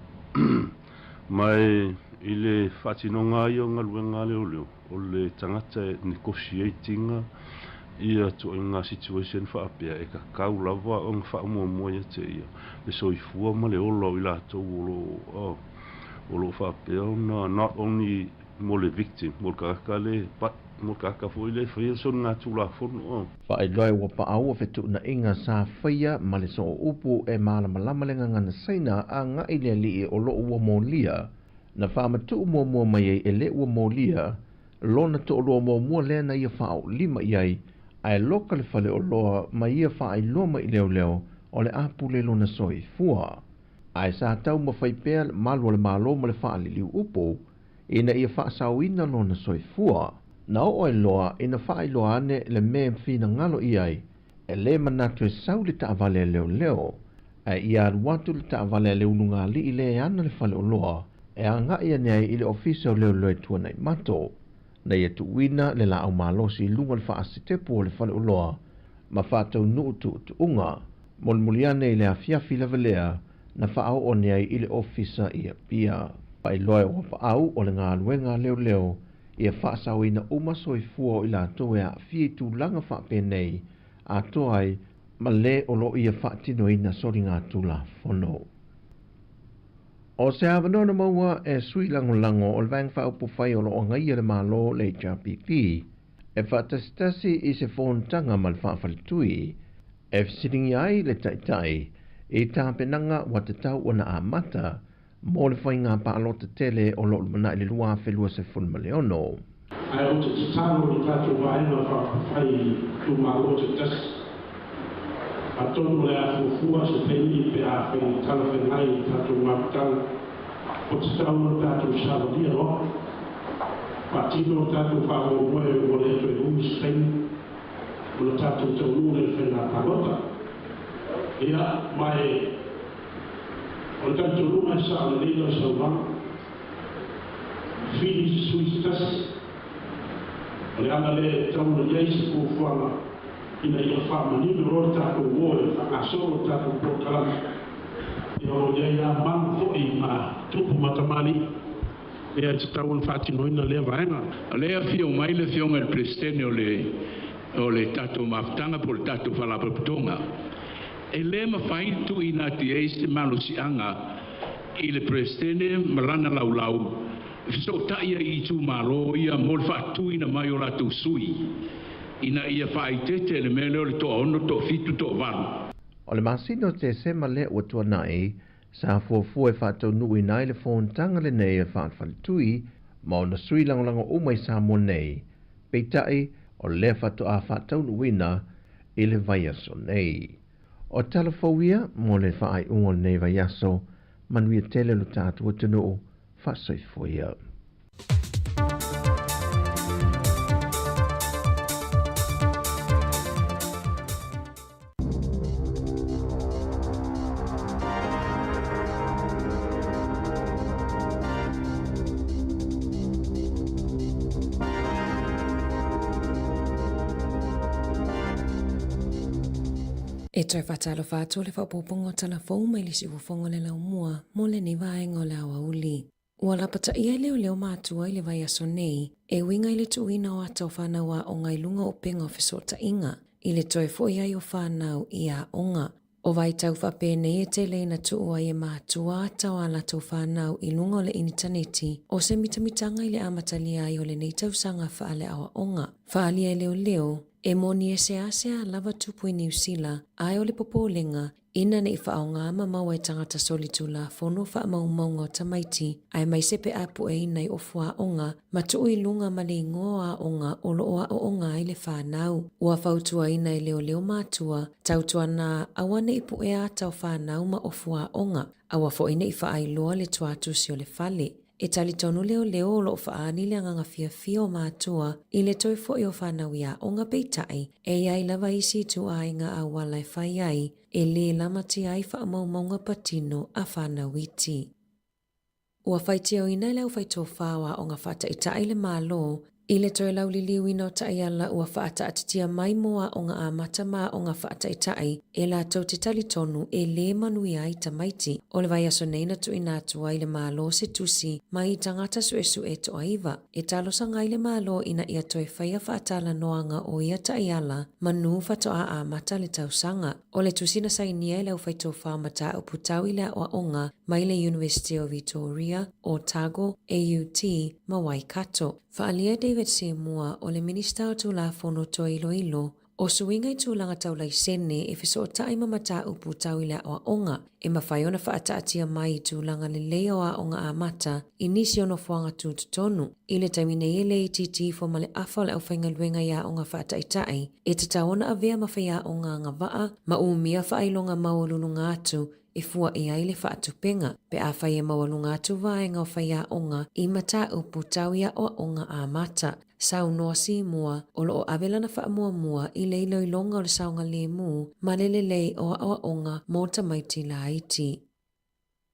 Mai i le whatinonga i o ngaluenga leo, o le tangata negotiatinga i atu i ngā situation wha apea e ka kau lava o ngā wha mua ia te ia. Le soifua ma le olo i lātou o lo wha apea na not only mo le victim, mo kaka le but mo kaka foi le foi so nga tu la fono fa ai loi wa pa au fe tu na inga sa faia ma le so upu e mala malama le ngana saina a nga ile li o lo wa molia na fa ma tu mo mai e le wa molia lo na to lo mo le na ia fa o lima iai ai local fale o lo mai ia fa ai lo mai leo o le apu le lo na soi fua ai sa tau mo fai pe malo le malo mo le fa li upu ina ia fa sawina lo na soi fua na o loa ina whaai loa ane le me whina ngalo iai, e le manatu e sau le taawale leo, e ia watu le taawale leo nunga li i le ana le whale o loa, e a nga ia nei i le ofisa o leo e tua nei mato, na ia tu wina le la au malosi lunga le whaasi tepu o le whale o loa, ma whātau nuu tu unga, molmuliane i le awhiawhi lavalea, na whaau o nei i le ofisa ia pia, pai loa o whaau o le ngā luenga leo, ia whaasau ina umaso i fua i la toe a fie tu langa whape nei a toai ma le o lo ia whaatino ina sori ngā tula whono. O se hawanona maua e sui lango o le vang whaupo whai o lo o ngai le malo le JPP e whaatastasi i se whontanga ma le whaafalitui e fsiringi ai le taitai i tāpenanga wa te tau o na amata mo le whai ngā pālota tele o lo mana i le lua whelua se fun maleono. Ai o te tāno i tātou waena whai tu malo te tas. A tonu le a fufua se peini pe a whai tala whenai i tātou maputang. O te tāno tātou sāwadia no. Patino tātou whao moe o le eto e umi Spain. O le tātou tau nure whena pālota. Ia mai o le tanto ruma sa le leila sa wang fili suistas o le ana le tau le yeisi ko fuanga ina ia whama ni me roi tātou woe whakasoro tātou pokalama ia o le ia mang hoi ma tupu matamali ia te tau le whatinoina lea vaenga lea fio mai le fionga le prestene o le tātou maftanga po le tātou whalapaputonga E le mawhai tu ina ti e se malosianga i le presidente malana laulau. So ta ia i tu malo ia molfa tu ina mai o la tu sui. Ina ia whai tete le mele o le to ono to fitu to varu. O le masino te sema le ua tua nai, sa fuafua e whātou nui nai le whōntanga le nei e whātwhalitui, ma o na sui langolango umai sa mo nei, peitai o le whātou a whātou nuina i le vaiaso nei. O talafauia mo le whaai ungo nei vaiaso, manuia tele lo tātua tunu whāsoifuia. E trai whatalo whātua le whapopongo tala whau mai lisi ufongo le lau mua mo le ni vaenga o le awa uli. Ua lapata ia leo leo mātua i le vai aso nei, e winga i le tuina o atau whanau a o ngai lunga o penga o fesota inga, i le toi fo iai o whanau i a onga. O vai tau whapene e te leina tuua i e mātua atau ala tau whanau i lunga o le initaneti, o se mitamitanga i le amatalia i o le nei tau sanga whaale awa onga. Whaalia i leo leo, e moni e se asea lava tupu i New Zealand, ai o le popolenga, ina ne i whaonga ama maua e tangata solitula fono wha maunga o tamaiti, ai mai sepe apu e inai o fua onga, ma tuu i lunga ma le ingoa onga o looa o onga i le whanau. Ua whautua inai leo leo mātua, tautua na awane i pu e atau whanau ma o fua onga, awa fo ina i whaailoa le tuatusi o le fale. E tali tonu leo leo lo whaani le anganga fia o mātua i le toi fo i o whanau ia o ngā peitai e iai lava isi tu a inga a walai whai ai e le lamati ai wha maunga patino a whanau iti. Ua whaitia o ina leo whaito whawa o ngā whata i tai le mālo i le toi lau liliu ino tai ala ua whaata atitia mai moa o ngā amata mā o ngā whaata i tai e la tau te tali tonu e le manui ai tamaiti o le vai aso neina tu ina atua i le mālo se tusi mai i tangata su e to aiva e talo sanga i le mālo ina ia toi whaia whaatala noanga o ia tai ala manu whato a amata le tau sanga o le tusi na sainia i leo whaito whaamata o putau i le o onga mai le University of Victoria, Otago, AUT, ma Waikato. Whaalia David Seymour o le minista o tūla whono to ilo, o suinga i tūlanga taulai sene e whiso o tae mamata upu tau i le o onga, e mawhaiona whaataatia mai i tūlanga le leo a onga a mata, i nisi ono whuanga tūtutonu, i le taimine e le titi fo male awhal au whainga luenga ia onga whaataitai, e te taona a vea mawhaia onga nga waa, ma umia whaailonga maulununga atu, e fua i ai le whaatupenga, pe a whaia mawalunga atu vaenga o whaia onga i mata upu tau ia o onga a mata. Sau noa si mua, o lo o avelana wha mua i leilo i longa o le saunga le mu, ma lelelei o onga mō tamaiti la iti.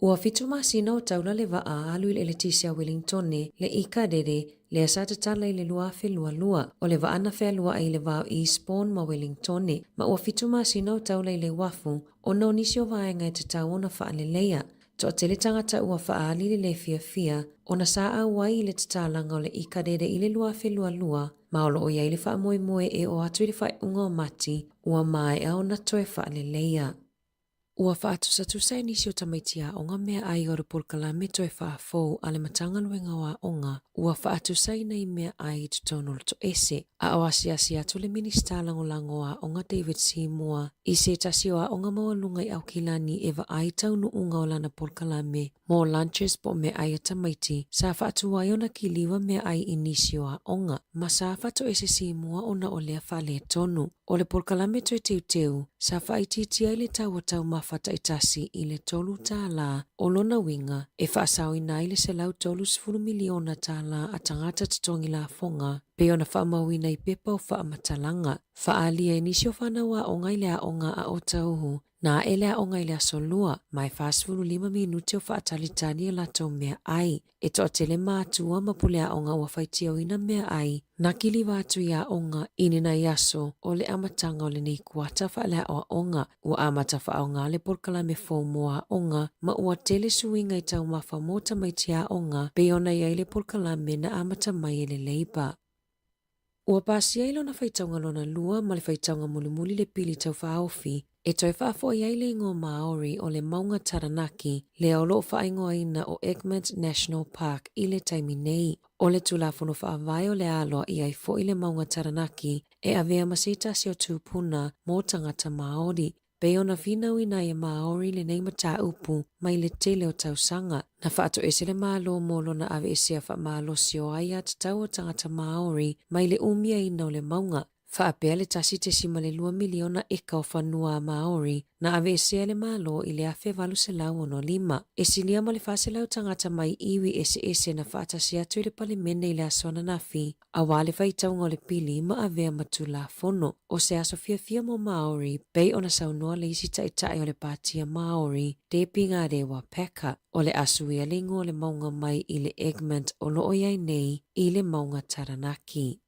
Ua fitu masina o taula le waa alu i le Letisia Wellingtone le ikadere le asata tala i le lua fe lua o le vaana fe lua i le vau Eastbourne ma Wellingtone ma ua fitu masina o taula i le wafu o no nisi o vaenga e te tauona wha le leia. To tele tangata ua whaali le fia o na saa awai i le tatalanga o le ikadere i le lua fe lua ma o lo o iai le wha moe e o atu i le whai unga o mati ua mai au na toe wha le leia. Ua whaatusa e nisi o tamaitia o ngā mea ai o repolkala me toi whaafou a le matanga luenga wa onga, ua whaatusa i nei mea ai tu tono to ese. A o asi atu le minista lango a onga David Seymour, i se tasi o a onga mawalunga i au kilani e wa ai tau nu unga o lana polkala me, mo lunches po me ai a tamaiti, sa whaatu ai ona ki liwa mea ai i nisi o a onga, ma sa whaatu ese Seymour ona o lea whale tonu. O le polkala me toi teu, sa whaititi ai le tau mawhata itasi i le tolu tā la o lona winga e whaasau i nai le se lau tolu 10 miliona tā la a tangata tatongi la fonga pe ona whaamau i nei pepa o whaamatalanga. Whaalia e nisi o whanaua o ngai lea onga a o tauhu na e lea o ngai lea solua mai 5 minuti o whaatalitani e lato mea ai. E toa tele mātua mapulea onga ua whaitia o ina mea ai na kili wātu ia onga inina iaso o le amatanga o le nei kuata whaalea o onga ua amata whaonga le porkala me fōmoa onga ma ua tele suinga i tau mawha mota maitia onga pe ona iai le porkala me na amata mai e le leiba. Ua pasi ai lona whaitaunga lona lua ma le whaitaunga mulimuli le pili tau whaofi E toi whaafo i aile ngō Māori o le Maunga Taranaki le o loo whaingoa ina o Egmont National Park i le taimi nei. O le tulafono whaavai o le aloa i ai fo i le Maunga Taranaki e avea masita si o tūpuna mō tangata Māori. Pei ona whina wina i Māori le nei mata upu mai le tele o tausanga. Na whaato ese le mālo mōlo na ave ese a mālo si o aia te tau o tangata Māori mai le umia ina o le Maunga. Whaapea le tasi te sima le 2 miliona eka o whanua a Māori na ave ese le mālo i le awhe valu se lau ono 5. E silia ma le whase lau tangata mai iwi ese na whaatasi atu i le pale mene i le asona na whi. A wale whaitaunga o le pili ma avea matu la fono. O se aso fia mo Māori, bei ona saunoa le isi tai o le pātia Māori, te pinga rewa peka. O le asu ia lingo le maunga mai i le Egmont o loo iai nei i le Maunga Taranaki.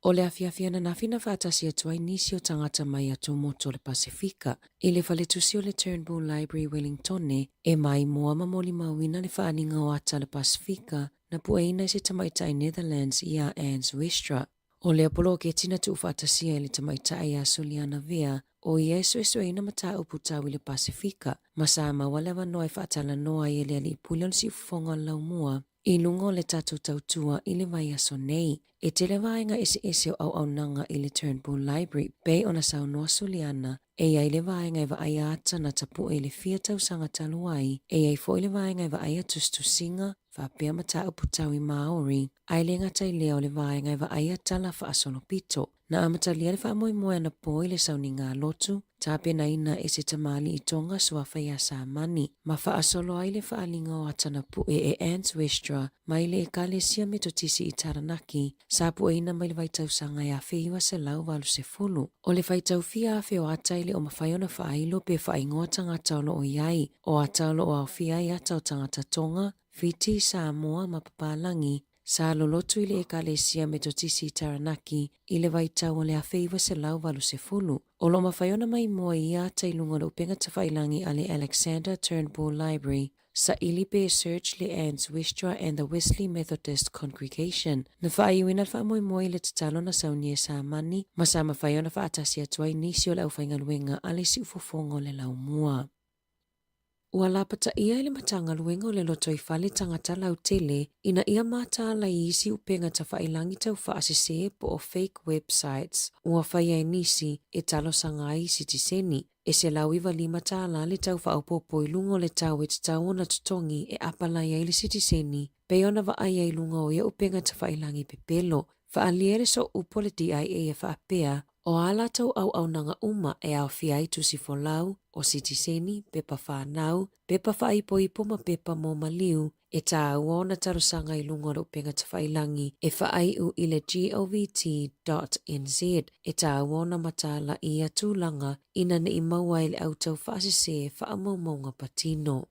O le afiafia na nafi na whaatasi atua i nisi o tangata mai atu moto le Pasifika, i le whaletusi o le Turnbull Library Wellingtone, e mai moa mamoli mawina le whaaninga o ata le Pasifika, na pueina i se tamaita i Netherlands i a Ans Westra. O le apolo ke tina tu whaatasia i le tamaita i a Suliana Vea, o i esu eina mata upu tau i le Pasifika, masa mawalewa noa i whaatala noa i le ali pulion si ufonga lau mua, i lungo le tatu tautua i le vai aso nei. E te le vaenga ese o au nanga i le Turnbull Library, bei ona sau noa Suliana, e ai le vaenga i va ai ata na tapu e le 4 tausanga taluai, e ai fo i le vaenga i va ai atustu singa, va pia mata upu tau i Māori, ai le ngata i leo le vaenga i va ai atala fa asono pito, na amata lia le fa moi moe na po i le sauninga lotu, tape na ina e se tamali i tonga suafa ia sa mani, ma fa asolo ai le fa alinga o atana pu e Ans Westra, mai le e kalesia me totisi i Taranaki, sa pu e ina mai le vaitausanga ia feiwa se lau walu se fulu. O le vaitau fia a feo ataile o mawhaiona fa ailo pe fa ingoa tangata o lo o iai, o atalo o au fia i ata o tangata tonga, Fiti Samoa ma papalangi, sa lolotu i le ekalesia me totisi i Taranaki, i le vaitau o le a feiwa se lau walu se fulu. O lo mawhaiona mai moa i ata i lunga lo penga tawhailangi a le Alexander Turnbull Library, sa ilipe search le Ans Westra and the Wesley Methodist Congregation. Na whaiuina wha moi le tatalo na saunie sa mani, ma sa mawhaiona wha atasi atuai nisi o lau whaingaluenga a le si ufofongo le lau mua. Ua lapata ia ile matanga luenga o le loto i whale tangata lau tele, ina ia mata ala i isi upenga ta whailangi tau whaasese po o fake websites, ua whaia nisi e talo sanga i sitiseni. E se lau iwa 5 tāla le tau whaupopo i lungo le tau e te tau ona tutongi e apala ia ili sitiseni, pe ona wa aia i lunga o ia upenga ta whailangi pepelo. Whaaliere so upo le DIA e whaapea, o ala tau au nanga uma e au fiai tusi fo lau, o sitiseni, pepa whanau, pepa whaipo ma pepa mo maliu, e tā uona tarusanga i lunga o upenga ta whailangi e whaaiu i le govt.nz, e tā uona matala i atulanga ina ne i maua i le autau whaasese whaamaumaunga patino.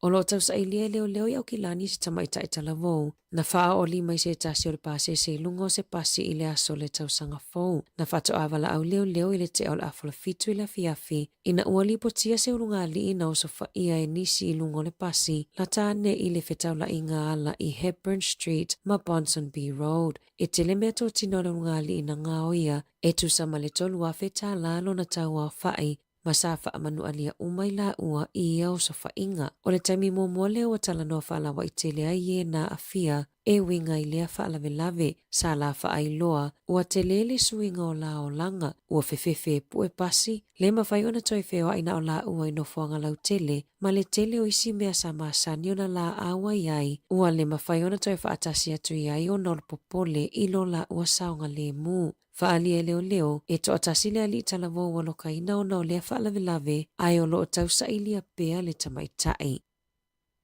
O lo tau sa ilia leo i au kilani si tamaita i talavou, na whaa o 5 se tasi o le pase se lungo se pasi i le aso le tau sanga fou, na whato avala au leo i le te au le afola fitu i la fiafi, ina ua li potia se urunga li ina o sofa ia e nisi i lungo le pasi, la tāne i le whetau la inga ala i Hepburn Street ma Ponsonby Road, e te le mea tō tino le urunga li ina ngā oia, e tu sa male tolu a whetā lalo na tau a whai, masafa amanu alia umai la ua i au sofa inga. O le taimi mo leo o tala noa whaalawa i te lea ie na afia e winga i lea whaalave lave sa la whaailoa ua te lele suinga o la o langa ua fefefe pue pasi le mawhai ona toi feo aina o la ua ino fuanga lau tele ma le tele o isi mea sa maasani o na la awa iai ua le mawhai ona toi whaatasi atu iai o nol popole ilo la ua saonga le mu. Whaalia leo e to atasile ali talavou waloka ina o nao lea whaalave ai o loo tausa ilia pea le tamaitai.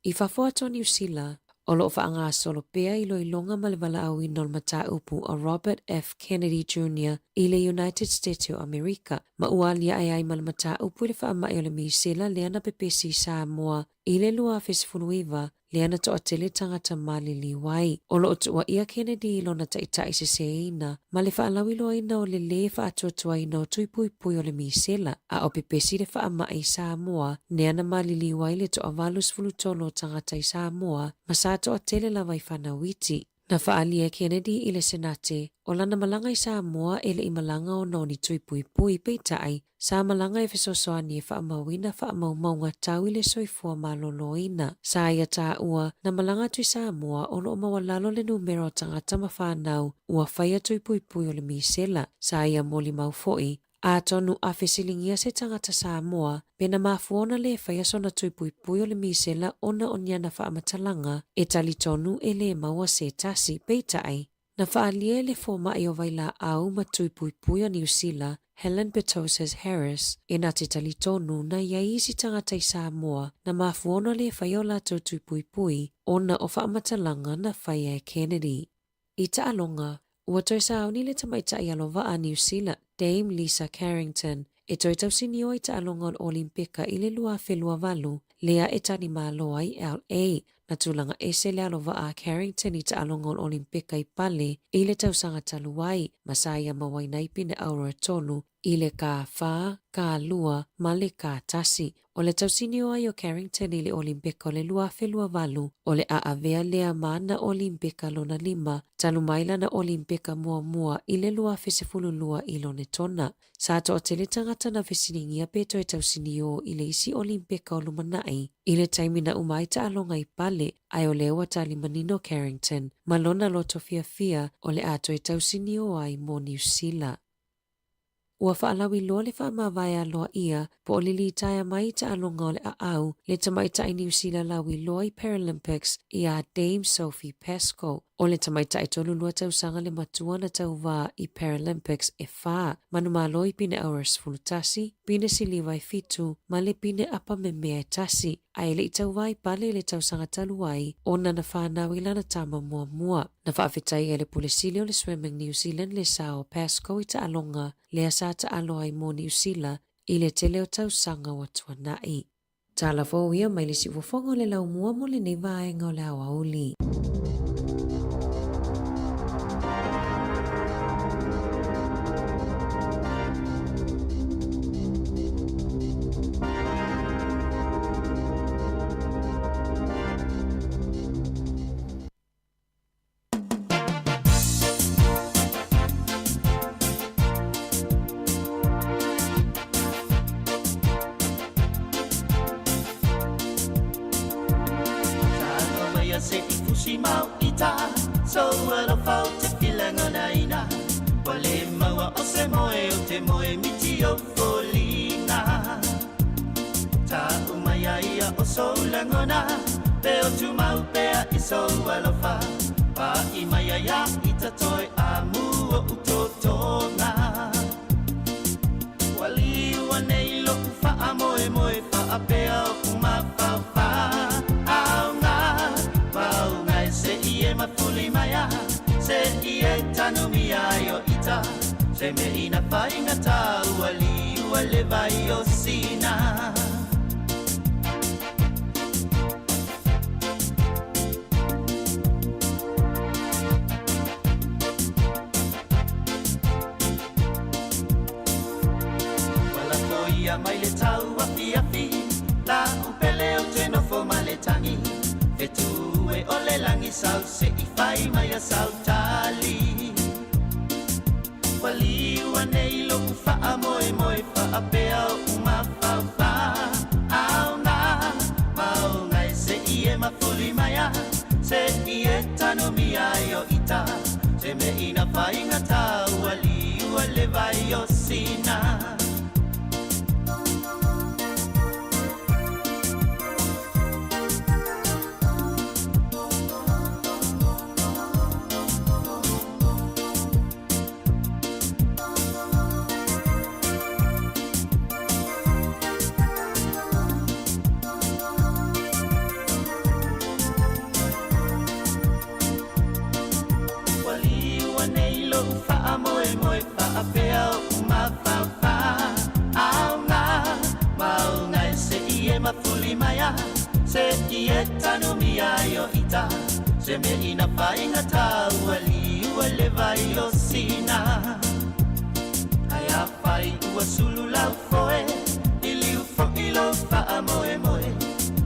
I whafua to New Zealand, o loo whaanga solo pea ilo i longa malewala au inol mata upu o Robert F. Kennedy Jr. i le United States of America. Ma ualia ai malamata upu le whaamai o le misela leana pepesi Samoa i le lua fesifuluiva leana to atele tangata malili wai. O loo tua ia Kennedy ilo na taitai se seina, ma le whaalawi loa ina o le le whaatua ina o tuipui o le misela, a o pepesi le whaamai Samoa, neana malili wai le to avalus fulutolo tangata i Samoa, ma sa to atele la vai whanawiti. Na whaalia Kennedy i le Senate, o lana malanga i Samoa e le i malanga o noni tui pui pui peitai, sa malanga e fesosoani e whaamauina whaamaumaunga tau i le soifua maloloina. Sa ia tā ua, na malanga tui Samoa o no mawalalo le numero tangata mawhanau, ua whaia tui pui pui o le misela, sa ia moli mau foi. A tonu a fesilingia se tangata Samoa, pena mafuona le whaia sona tui pui pui o le misela ona oniana whaamatalanga, e tali tonu e le maua se tasi peitai. Na whaalia le foma i o waila au ma tui pui pui o New Zealand, Helen Petoses Harris, e na te tali tonu na iaisi tangata i Samoa, na mafuona le whaia o lato tui pui pui, ona o whaamatalanga na whaia e Kennedy. I taalonga, ua toi sauni le tamaita i alova a New Zealand, Dame Lisa Carrington, e toi tausini o i taalonga o Olimpika i le lua whelua walu, lea e tani maloa i LA, na tūlanga ese le alova a Carrington i taalonga o Olimpika i pale, i le tausanga taluai, masaya mawainai pine aura tolu, i le ka wha, ka lua, ma le ka tasi. O le tausini o ai o Carrington i le Olimpika o le lua whelua walu, o le aavea lea mana Olimpika lona 5, talumaila na Olimpika mua i le lua whesefulu lua i lone tona. Sa to o te le tangata na whesiningia peto e tausini o i le isi Olimpika o lumanai, i le taimina umaita alonga i pale, ai o lewa tali manino Carrington, malona loto fia o le ato e tausini o ai mo New Zealand. Ua whaalawi loa le whaamawai loa ia, po o lili taia mai ta alonga o le au, le tamaita i New Zealand lawi loa i Paralympics i a Dame Sophie Pascoe. O le tamaita i tolu lua tausanga le matua na tauwa i Paralympics e wha, manu malo i pine auras fulutasi, pine siliwa i fitu, ma le pine apa me mea i tasi, ai le i tauwa i pale le tausanga taluai, o na whanau i lana tama mua. Na whaafetai e le pulesili o le Swimming New Zealand le sao Pascoe i ta alonga, le asa ta aloa i mo New Zealand, i le tele o tausanga wa tuanai. Tala fōia mai le si wafonga le lau mua mo le nei vaenga o le awa uli. Se me ina fainga tau ali wale vai o sina. Wala toia mai le tau afi la upele o te no fo male tangi. E tu e ole langi sau se I fai mai a sau tali. Waliwa nei lo fa moe fa pea uma fa au na mau ngai se ie ma fuli maya se ie tano mi ayo ita se me ina fainga ta waliwa le vai o sina. Se ie tanu mi ayo ita se me ina fainga tau ali wale vai o sina. Aya fai ua sulu lau foe ili ufo ilo fa moe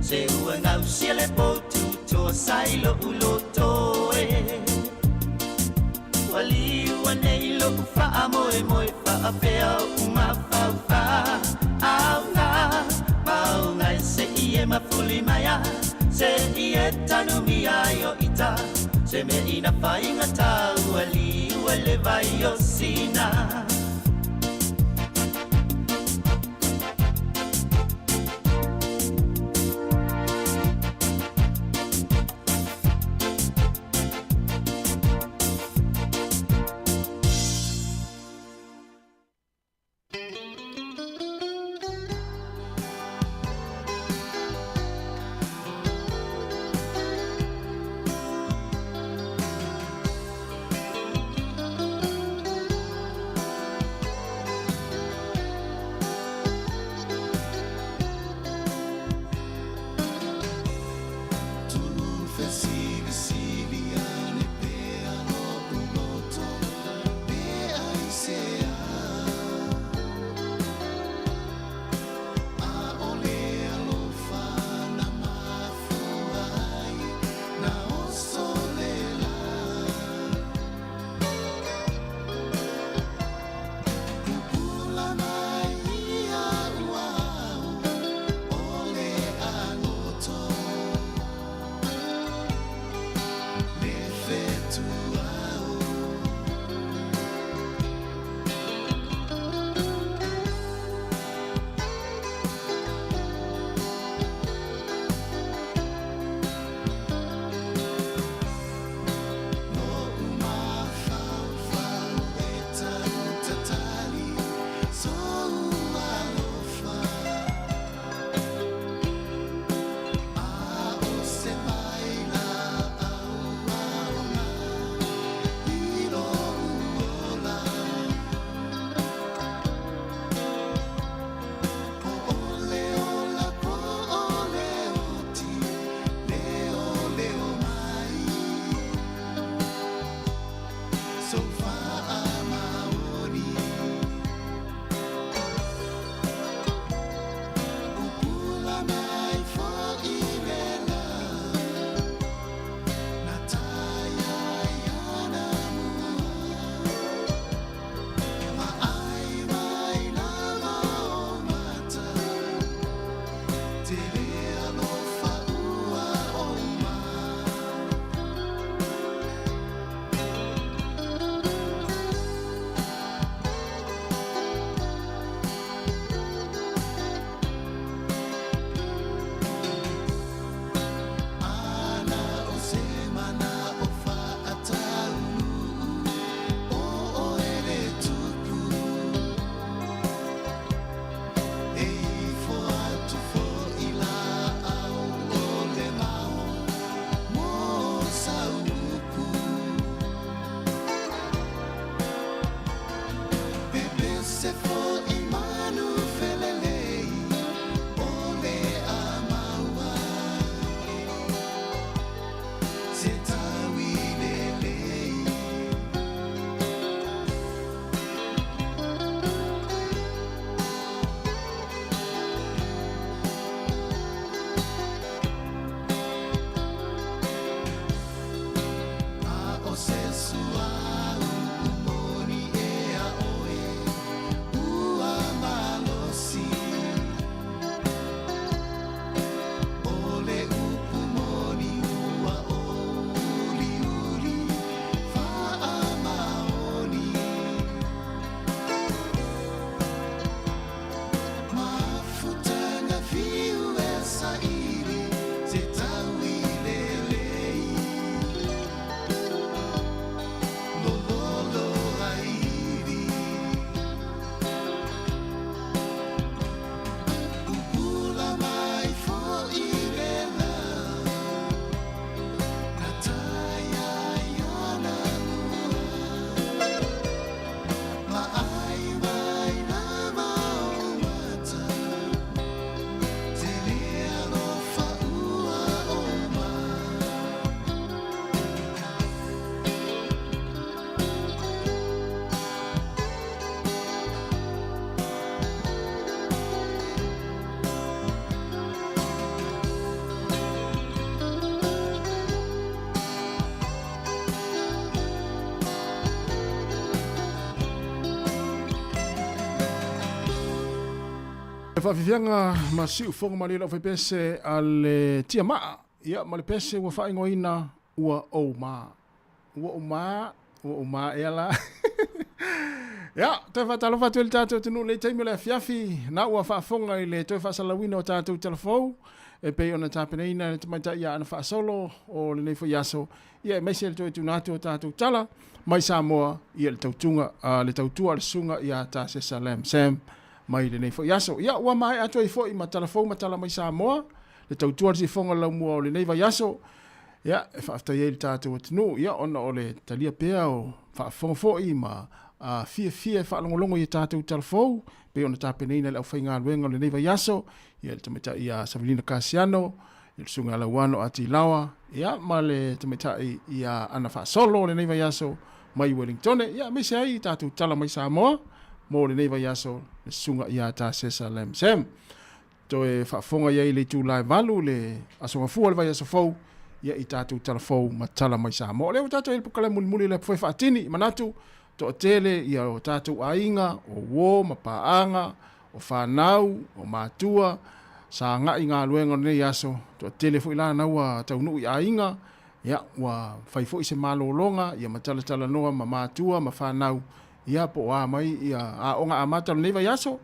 se ua ngau siele potu to sailo ulo toe. ta se me ina fainga ta uali uale vai o sina Whawhiwhianga ma siu whonga mari lau whaipese al tia maa. Ia, ma le pese ua whaingoina ua o ma e la ya te fatalo fatu il tatou tunu le taimi le fiafi na ua faafonga i le toe faasalawina o tatou telefou e pei ona tapeneina le tamaita ia ana faasolo o le nei fo yaso ia mai se le toe tunatu o tatou tala mai Samoa ia le tautunga le tautua le sunga ia ta se Salem Sam mai le nei fo yaso ia ua mai atu i fo i ma telefou ma tala mai Samoa le tautua si fonga la mua o le nei va yaso ia e faafta ia le tatou tunu ia ona o le talia pea o faafonga fo i ma fia whaalongolongo i tātou telefou, pe ona tāpeneina le au whainga luenga le neiva yaso, ia le tamita i a Savelina Casiano, i le sunga lauano ati lawa, ia ma le tamita i a ana whaasolo le neiva yaso, mai Wellington, ia me se ai tātou tala mai Samoa, mo le neiva yaso, le sunga i a tā sesa lem sem. To e whaafonga ia i le tūlai valu, le asonga fua le vai aso fau, ia i tātou telefou ma tala mai Samoa. Leo tātou il pukale muli le pwai whaatini, manatu, to tele ia o tātou ainga, o wō, mapaanga, o whanau, o mātua, sa ngai ngā luenga nei aso, to tele fo ila naua taunu i ainga, ia wa whaifo i se malolonga, ia matala noa, ma mātua, ma whanau, ia po a mai, ia a onga a matalo neiva yaso,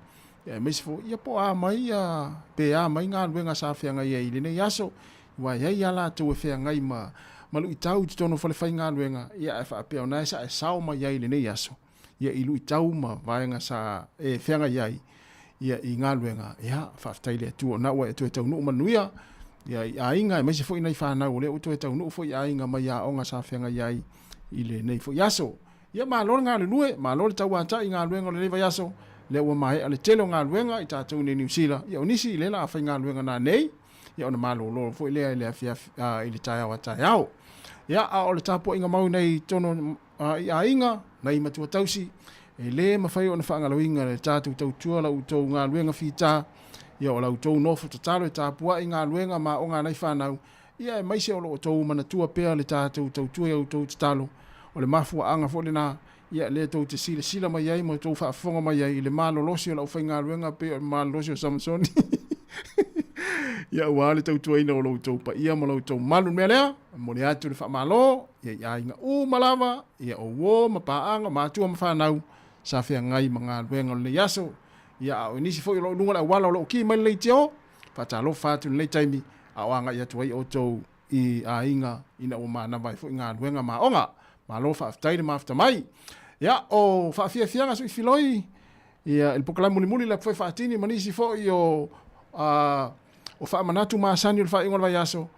ia mesifo, ia po a mai, ia pe a mai ngā luenga sa whianga ia ili nei aso, wa ia ia la tau e whianga i ma, malu i tau i tono whale whai ngā luenga, ia e whaapea o nai sa e sao ma iai le nei aso. Ia ilu i tau ma vaenga sa e whianga iai, ia i ngā luenga, ia whaaftai le atua na ua e tue tau nuu manuia, ia i ainga e maise fo i nei whanau, le u tue tau nuu fo i ainga ma ia onga sa whianga iai i le nei fo i aso. Ia maa lore ngā le lue, maa lore tau ata i ngā luenga le nei vai aso, le ua mahe ale telo ngā luenga i tātou nei New Zealand, ia onisi i lela a whai ngā luenga nā nei, ia ona maa lolo fo i lea i le afia i le tai au a tai au. Ia a o le tapo inga mau nei tono i a inga, nei matua tausi, e le mawhai o na whaangalawinga le tātou tautua lau tau ngā luenga whita, ia o lau tau nofo tatalo e tāpua i ngā luenga ma o ngā nei whanau, ia e maise o lo tau manatua pea le tātou tautua au tau tatalo, o le mafua anga fo le nā, ia le tau te sila mai ai, mo tau whaafonga mai ai, i le malo losi o lau whai ngā luenga pea o le malo losi o Samsoni. Ia wale tau tuaina o loutou pa ia mo loutou malu mea lea, mo le atu le whaamalo, ia inga malawa, ia o wō, mapaanga, mātua mawhanau, sa whea ngai mga luenga le yaso, ia o inisi fo i lo lunga la wala o lo ki mai le teo, whata lo whatu le taimi, a wanga ia tuai o tau i a inga, ina o mana vai fo i ngā luenga ma onga, ma lo whaaftaire ma afta mai. Ia o whaafia fianga so i filoi, ia il pokala muli la pwai whaatini, manisi fo i o o wha manatu maasani o le wha ingola vai aso,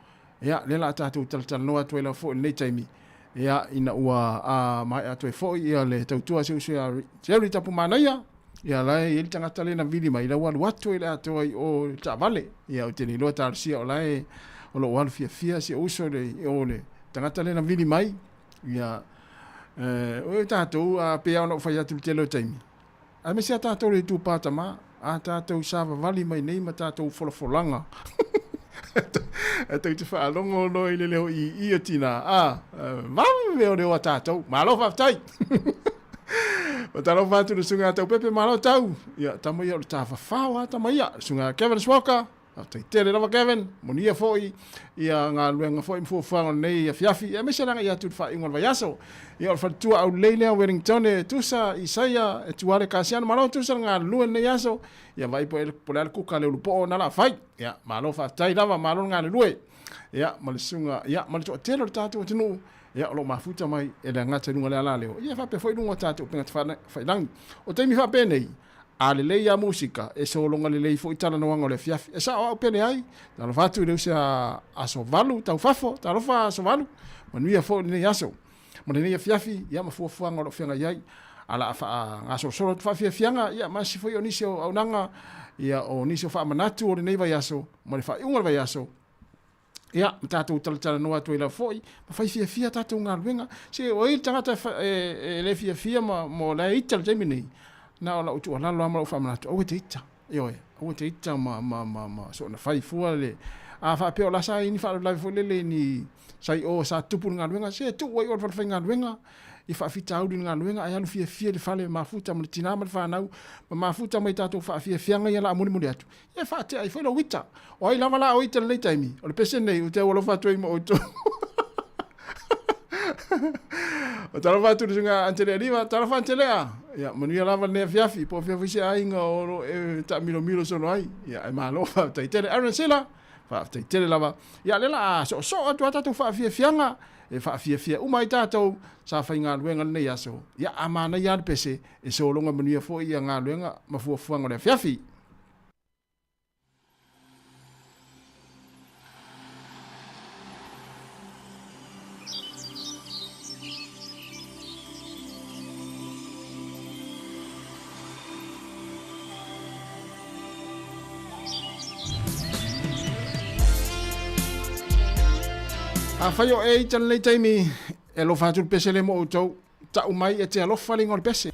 ia lela tātou talatala noa tuai lau fo i nei taimi, ia ina ua mai atu e fo ia le tautua se usui a Jerry tapu manaia, ia lai ili tangata le na vili mai lau alu atu i le atu ai o ta vale, ia o teni loa tārasia o lai o lo walu fia si uso o le tangata le na vili mai, ia o tātou a pea ona ufai atu le telo taimi. A me se a tātou le tūpata maa, a tātou sāwa vali mai nei ma tātou wholafolanga. E tau te whaalongo no i le leo i tina. Mami meo leo a tātou. Malo whaftai. O talo whātu na sunga tau pepe malo tau. Ia tamo ia o le tāwha whāua tamo ia. Sunga Kevin Swoka. Tai tere rawa Kevin. Monia foi. Ia ngā luenga foi mfuwhango nei a fiafi. Ia mese ranga ia tu wha ingon vai aso. Ia o whatua au leilea Wellington e tusa Isaia e tuare Casiano. Malo tusa ngā luen nei aso. Ia vai po le kuka le ulupo na la fai. Ia malo whaftai rawa malo ngā lue. Ia male sunga. Ia male toa telo le tātou tinu. Ia o lo mafuta mai e le ngata runga le ala leo. Ia whape foi runga tātou penga te whailangi. O teimi whape nei. A le lei a musika, e so longa le lei fo itala no wanga le fiafi. E sa o pene ai, talo fatu le usia a so valu, tau fafo, talo fa a so valu. Manuia fo ne yaso. Mo ne fiafi, ia ma fo fuanga lo fianga iai. Ala a ngaso solo tu fafia fianga, ia ma si fo yo nisio au nanga, ia o nisio fa manatu o le neiva yaso, mo le fa iunga le yaso. Ia, tātou talatala noa tu ila foi, ma fai fia tātou ngā luenga. Se o i tangata le fia mo le ital jaimi nei. Na ola utu ala lo amalo famanato o te ita yo o te ita ma so na fai fua le a fa pe ola sai ni fa la fo le ni sai o sa tupu nga luenga se tu o fa fa nga luenga i fa fita au nga luenga ai alu fia le fale mafuta mo tina ma fa nau ma mafuta mai tato fa fia nga ya la muli atu e fa te ai fa lo wita o ai lava la o ita le taimi o le pese nei o te o lo fa tu mo to O tala fatu ni sunga antele riva, tala fa antele a. Ya, manuia lava ne fiafi, po fiafi se ainga o ta milo sono ai. Ya, e malo fa tai tele Aaron Sila. Fa tai tele lava. Ya lela so atu atu fa fianga. E fa fia umai tatou sa fa inga luenga nei aso. Ya amana ya pese e so longa manuia fo ia nga luenga mafua fuanga le fiafi. A whaio e tan lei taimi e lo whātul pese le mo o tau ta umai e te alofa li ngor pese.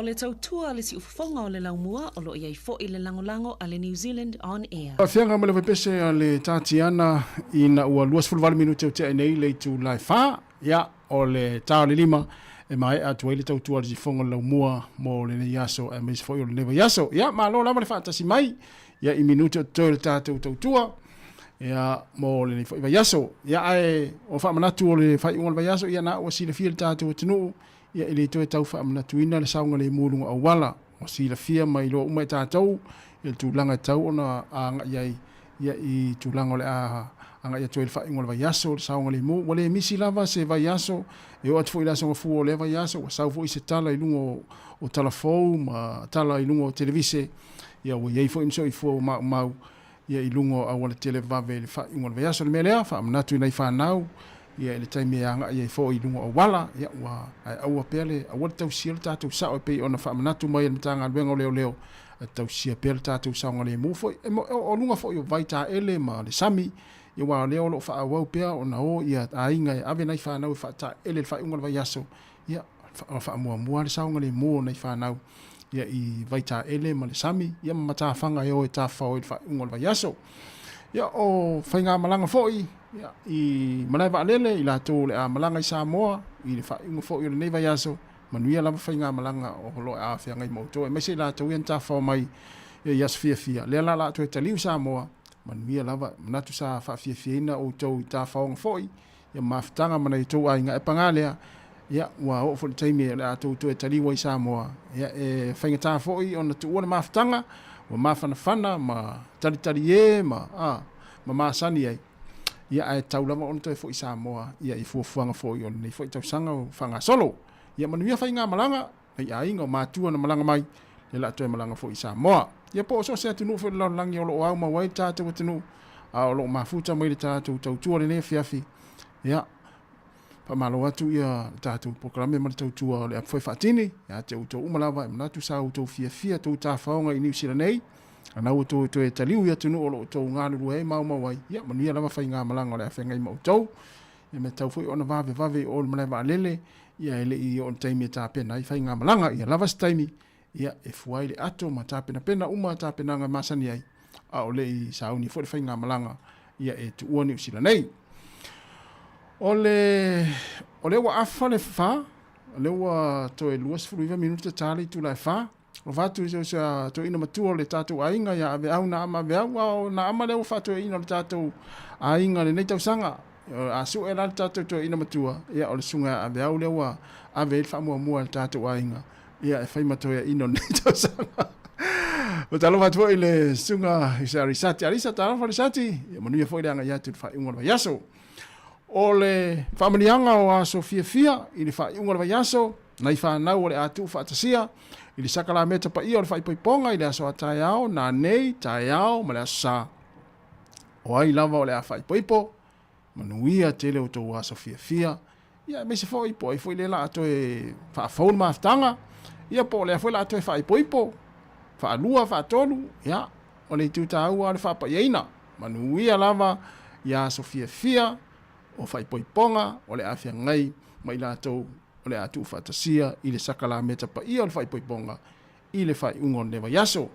o le tautua le si ufafonga o le laumua o lo iai fo i le langolango a le New Zealand On Air. Fianga ma le pese a le Tatiana ina ua 2 minute te nei le tu lai fa ya o le tau le lima e mai atu ele tautua le fonga laumua mo le yaso e mes fo i le neva yaso ya ma lo lava le fa tasi mai ya i minute to le tautua ya mo le fo i yaso ya ai o fa manatu o le fa i ngol yaso ya na o si le fil tatu tunu ya ile to tau fa manatu ina le saunga le mulunga o wala o si le fia mai lo mai tatu il tulanga tau ona anga yai ya i tulanga le a anga ya tuel fa ingol va yaso saunga le mo wale misi lava se va yaso e o atfo ila so fu le va yaso wa sau fu i se tala i lungo o telefon ma tala i lungo televise ya wo yai fo inso i fo ma ya i lungo a wala tele va ve fa ingol va yaso le melea fa amnatu nei fa nau ya le time ya anga ya fo i lungo o wala ya wa ai au pele a wala tau sil tatu sa o pe ona fa amnatu mai le tanga bengo leo tau sia pel tatu saunga le mo foi o lunga foi o vaita ele ma le sami i wa leo lo fa wa pea ona o ia ainga ave nai fa nau fa ta ele fa unga vai yaso ia fa mo le saunga le mo nai fa nau ia i vaita ele ma le sami ia mata fanga yo e ta fa o fa unga vai yaso ia o fainga malanga foi ia i malai va lele i la to le a malanga i Samoa i le fa unga foi le nei vai yaso manuia lava fainga malanga o lo a fia ngai moto e mese la to yen ta fa mai e yas fia le la to taliu Samoa manuia lava natu sa fa fia ina o to ta fa on foi ya maftanga mana to ainga e pangalea ya wa o fo taimi la to taliu i Samoa ya e fainga ta foi on to ona maftanga wa mafana ma tali e ma ma sani ai ya e taulama on to foi Samoa ya i fu fuanga foi on nei foi tau sanga fanga solo ia manuia fainga malanga ai ainga matua na malanga mai le la to malanga fo i Samoa ia po so se tunu fo la langi o lo au ma wai tatu tunu a o lo mafuta mai tatu tau le ne fiafi ia pa malo atu ia tatu programe ma tau le foi fatini ia te uto umalava na tu sa uto fia tu ta faunga i New Zealand nei ana uto to e taliu ia tunu o lo to ngalu e ma wai ia manuia lava fainga malanga le afenga i mo to ia me tau foi ona vave o malava lele ia ele i on taimi ta pena i fainga malanga ia lava taimi ia e fuai le ato ma ta pena uma ta pena nga masani ai a ole i sauni fo fainga malanga ia e tu oni usila nei ole wa afa le fa le wa to e luas fu 20 minuta tali tu la fa o vatu so to ina matu le tatu ainga ia ave au na ama ve au na ama le fa to ina le tatu ainga le nei tau sanga asu e la tatu to ina matua ia o le sunga ave au le wa ave fa mo le tatu ainga ia e fai mato ia ino nei tau sanga o talo vatu ile sunga isa risati arisa talo fa risati ia manuia foi anga ia tu fa ingol va yaso o le familianga o aso fia ili fa ingol va yaso nai fa na o le atu fa tasia ili sakala meta pa ia o le fa iponga ile aso ataiao na nei taiao ma le sa o ai lava o le afa ipo manuia tele o tō aso fia ia me se foi le la to e fa phone maftanga ia po le foi la to e fa ipo fa lua fa tolu ia o le tuta au le fa pa ina manuia lava ia aso fia o fa iponga o le afia ngai mai la to o le atu fa tasia i le sakala meta pa ia o le fa iponga i le fa ungon le yaso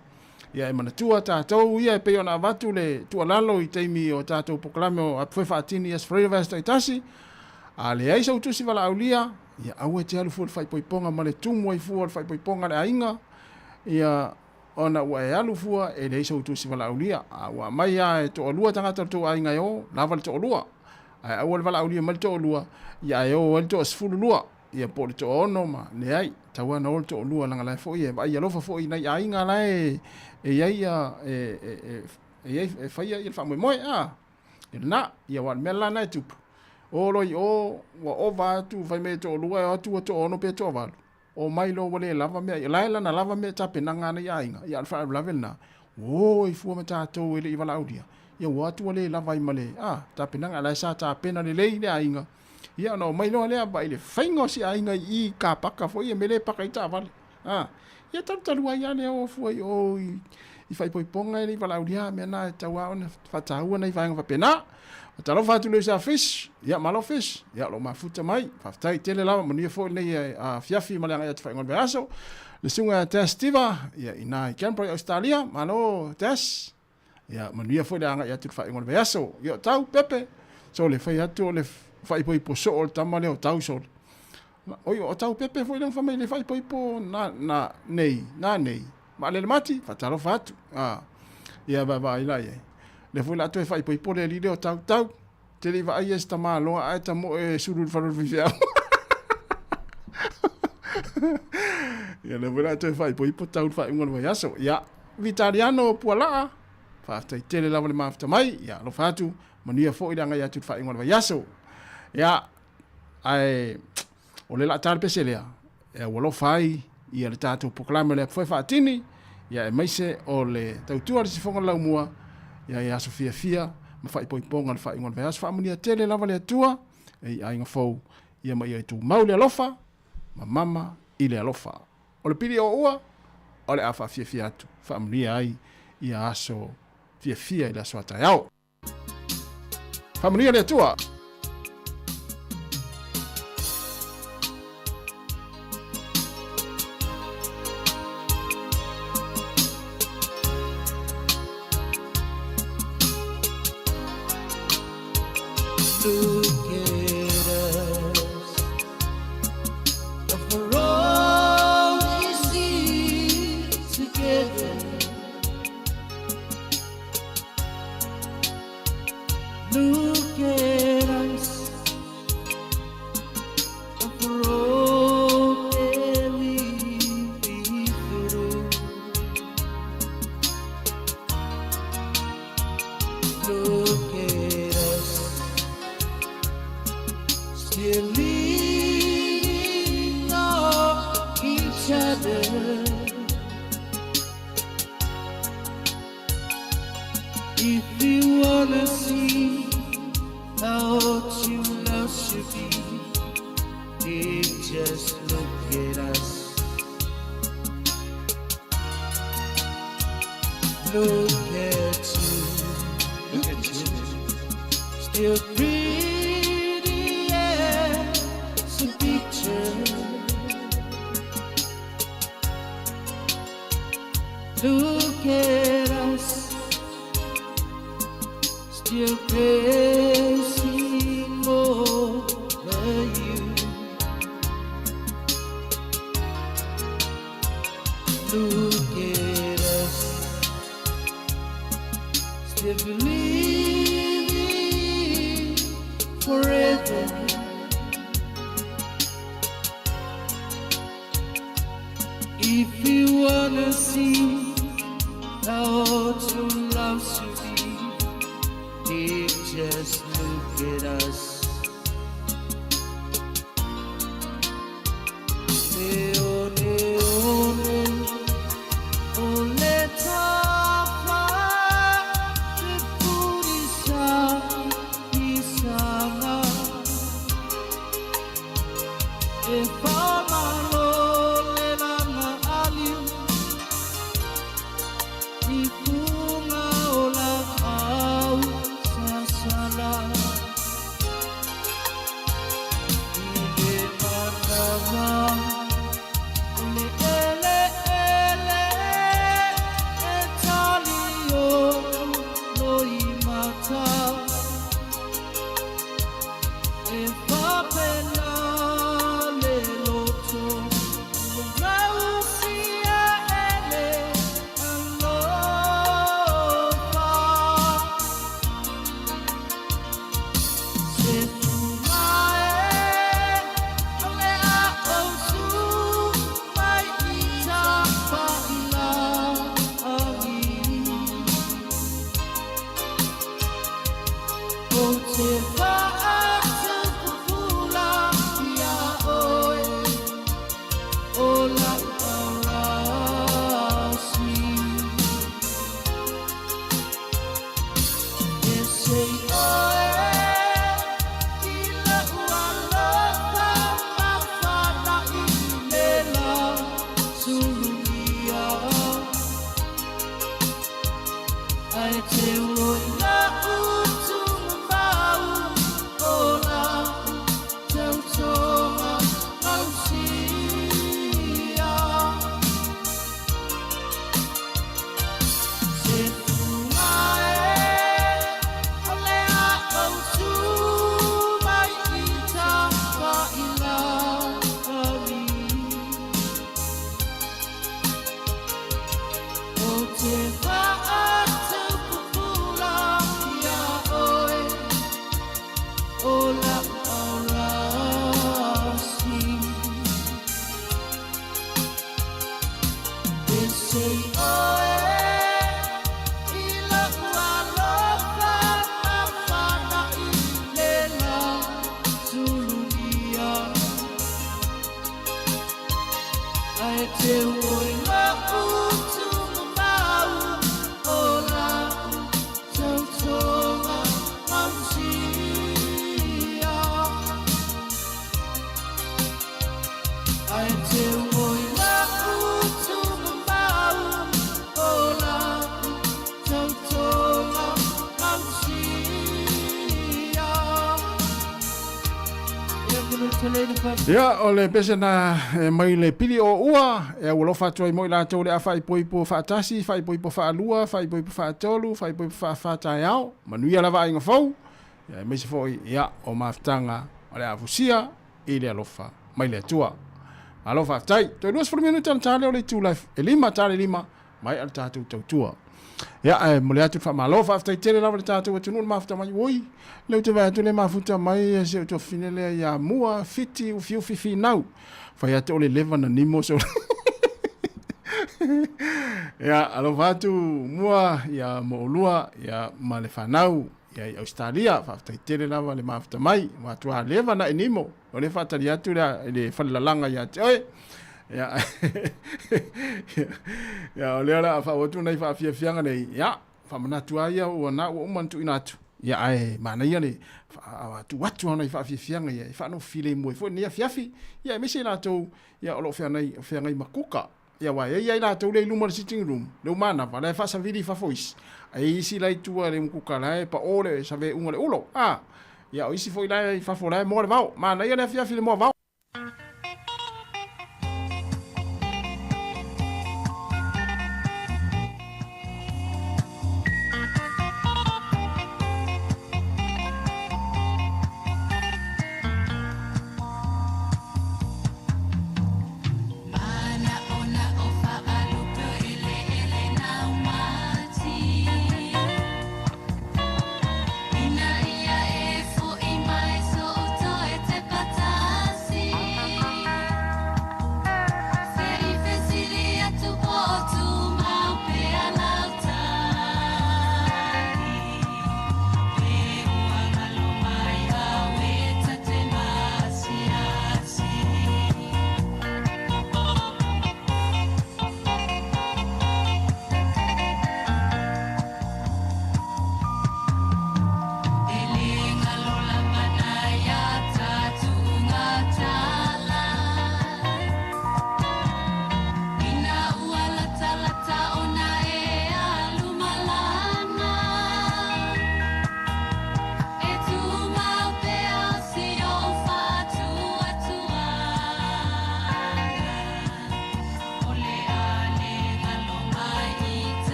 ia e manatua tātou ia e peo na watu le tualalo i teimi o tātou poklame o apwhe whaatini as Freire Vasta i tasi a le aisa utusi wala aulia ia au e te alu fuol whaipoiponga ma le tumu ai fuol whaipoiponga le ainga ia ona ua e alu fua e le aisa utusi wala aulia a ua mai a e to olua tangata to ainga yo lava le to olua a au le wala aulia ma le to olua ia e o le to asfulu lua ia po le to ono ma le ai taua na o le to olua langa lai fo ia ai alofa fo i nai ainga lai e ia e faia il famoy moy na ia wan mela na tu o lo o wa ova tu vai me to lua tu to ono pe to val o mai lo wale lava me la na lava me ta penanga na ia inga ia fa lava na o i fu me ta to ile i vala audia ia wa tu wale lava i male ta penanga la sa ta pena le le inga ia no mai lo le ba ile faingo si inga i ka paka fo ia mele paka i ta val ia talu ai ane o foi o i fai poiponga i vala audia me na taua ona fataua nei vaenga pena Talo fatu le sa fish, ya malo fish, ya lo mafuta mai, faftai tele lava mania fo nei a fiafi malanga ya tfa ngon beaso. Le sunga testiva, ya ina Canberra Australia, malo tes. Ya mania fo le anga ya tfa ngon beaso. Yo tau pepe. So le fai atu le fai poi po so ol tamale o tau so. Oi o tau pepe fo le family le fai poi po na nei. Ma le mati, fatalo fatu. Ya ba ila ye. Le foi la to fai poi po le lide o tau. Te li va ai esta malo ai ta mo suru faru vivia. Ya le foi la to fai poi po tau fai ngon va yaso. Ya Vitaliano puala. Fa tai tele la le mafta mai, ya lo fatu mania fo ida ngai atu fai ngon va yaso. Ya ai o le la tar peselea. Ya wo fai ia le tatu proclame le foi fatini. Ya mai se o le tautua le sifonga la mua. Ya Sofia fia ma fai poi ponga le fai ngon vai as fa mania tele lava le tua e ai ngafou ia mai ai tu maule alofa ma mama ile alofa o le pili o ua o le afa fia atu fa mania ai ia aso fia ile aso atayao fa mania le tua Look at us, for all we see together. Look at us, for all that we've been through. Look at us. Still leaning on each other. If you wanna see how true love should be, just look at us. Look at you. Still pretty as a picture. Look at us, still praising over you. Look at us, still believing forever. If you wanna see how true love should be, just look at us. Ai te oi la utu mau ola tautonga mamsia. Ia, o le pese na mai le pili o ua, e ulo fatu ai moi la tau le a fai poipo fatasi, fai poipo fa alua, fai poipo fa tolu, fai poipo fa fatai au, manuia lava inga fau, ia me se foi, ia, o maftanga, o le afusia, i le alofa, mai le tua. Alofa tai, toi 2 minuta na tale o le tu life, e 5 tale 5, mai al tatu tau tua. Ia, mo le atu fa malofa, aftai tele lava le tatu wa tunun mafta mai, oi, leu te vai le mafuta mai se to finele ya mua fiti u fiu fifi nau fa ya te ole leva na nimo so ya alo vatu mua ya molua ya malefanau ya Australia fa tele lava le mafuta mai wa tu leva na nimo ole fa tali atu le falalanga ya oi ya ya ole la fa watu na fa fianga nei ya fa manatu ia o na o mantu inatu ya ai mana ia le tu watu ona i fa fianga ia fa no file mo fo ni fiafi ia me se na to ya o lo fianga i makuka ia wa ia na to le lumo sitting room le mana va le fa sa vidi fa fois ai si lai tu le makuka la pa ole sa ve un le ulo ia o isi foi la fa fo la mo le va mana ia le fiafi le mo va Ina ia e fo i mai so to e te patasi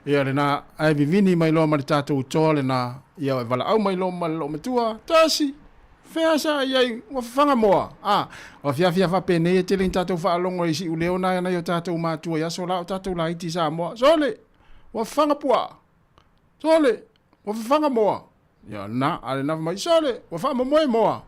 Ia le na ai vivini mai lo ma tātou toa le na ia e wala au mai lo ma lo matua. Tasi, whea sa iai wa whanga moa. O fia fa pene e tele tātou whaalongo i si uleo na ia tātou mātua ia so la o tātou la iti sa moa. Sole, wa whanga pua. Sole, wa whanga moa. Ia na, ale na mai sole, wa whanga moe moa.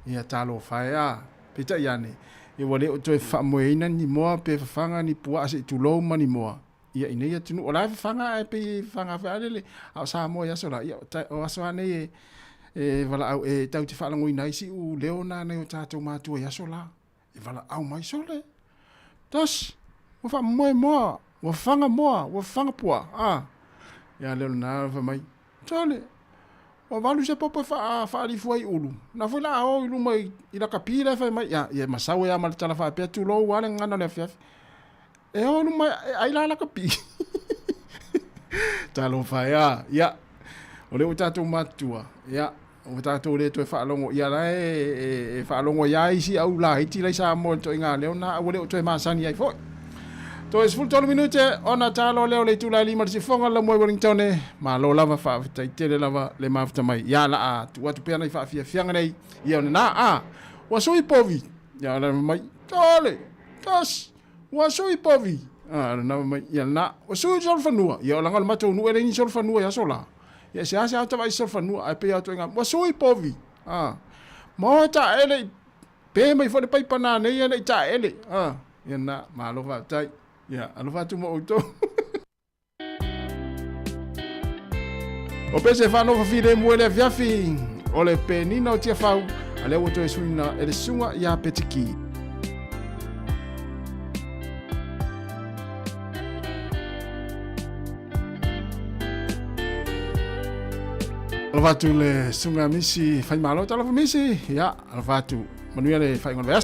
Ia talo whaea, pita iane. E wale o toi whamoe ina ni moa pe whanga ni pua ase tulou mani moa. Ia ina ia tunu o lai whanga e pe whanga whaarele au sa moa ia sola ia o aso ane e wala au e tau te whalango ina isi u leo na nei o tātou mātua ia sola e wala au mai sole tas o wha moe moa o whanga pua ia leo na wha mai sole o walu se popo whaari fuai ulu na whala o ilu mai ila kapira whai mai ia masau ia mali tala wha pia tu lou wale ngana le fiafi e onu mai ai la kapi talo faia ya ole o tatu matua ya o tatu le to fa longo ya la e fa longo ya isi au la iti la sa mo to nga le na ole o to masani ai fo to es full 12 minute ona talo le tu la lima si fonga la mo Wellington ma lo lava fa tai tele lava le mafta mai ya la tu watu pe na fa fia nei ya na wa sui povi ya la mai tole tas wa sui povi na mai ya na wa sui sol fanua ya la ngal mato nu ele ni sol fanua ya sola ya se asa ta vai sol fanua ai pe ato nga wa sui povi mo ta ele pe mai fo de pai pana ne ya ta ele ya na ma lo va tai ya alo va tu mo auto o pese fa no fide muele viafi o le penina o tia fau ale o to suina ele sunga ya petiki Alvatu le sunga misi fai malo tala misi ya alvatu manuia le fai ngon veas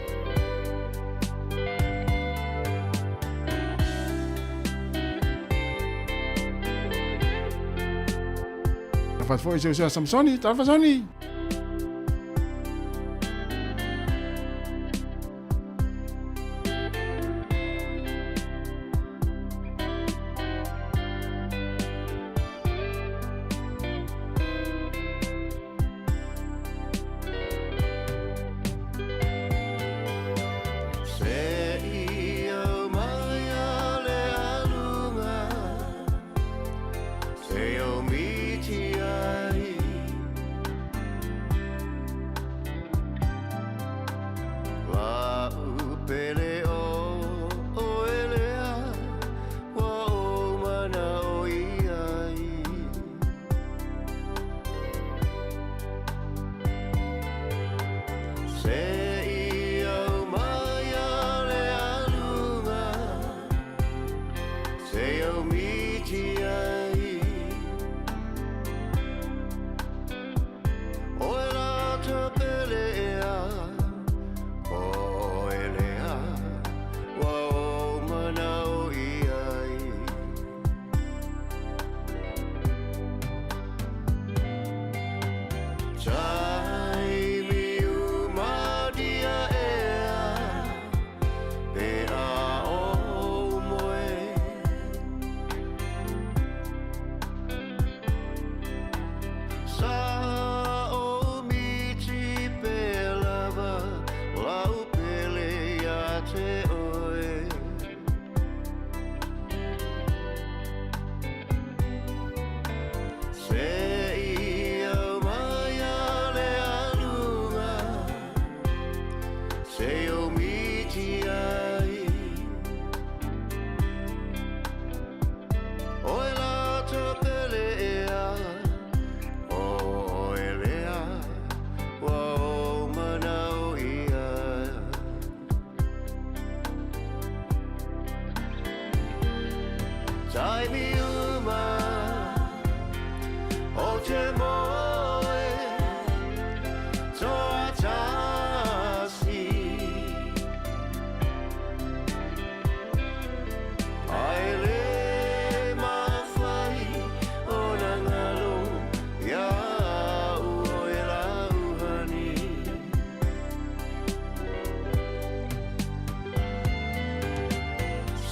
alvatu foi se Samsoni tala Samsoni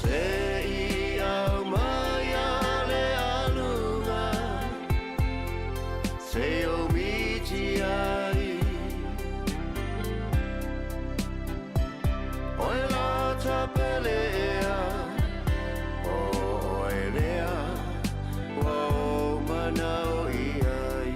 Se ia maya le tapelea o elea o manao iai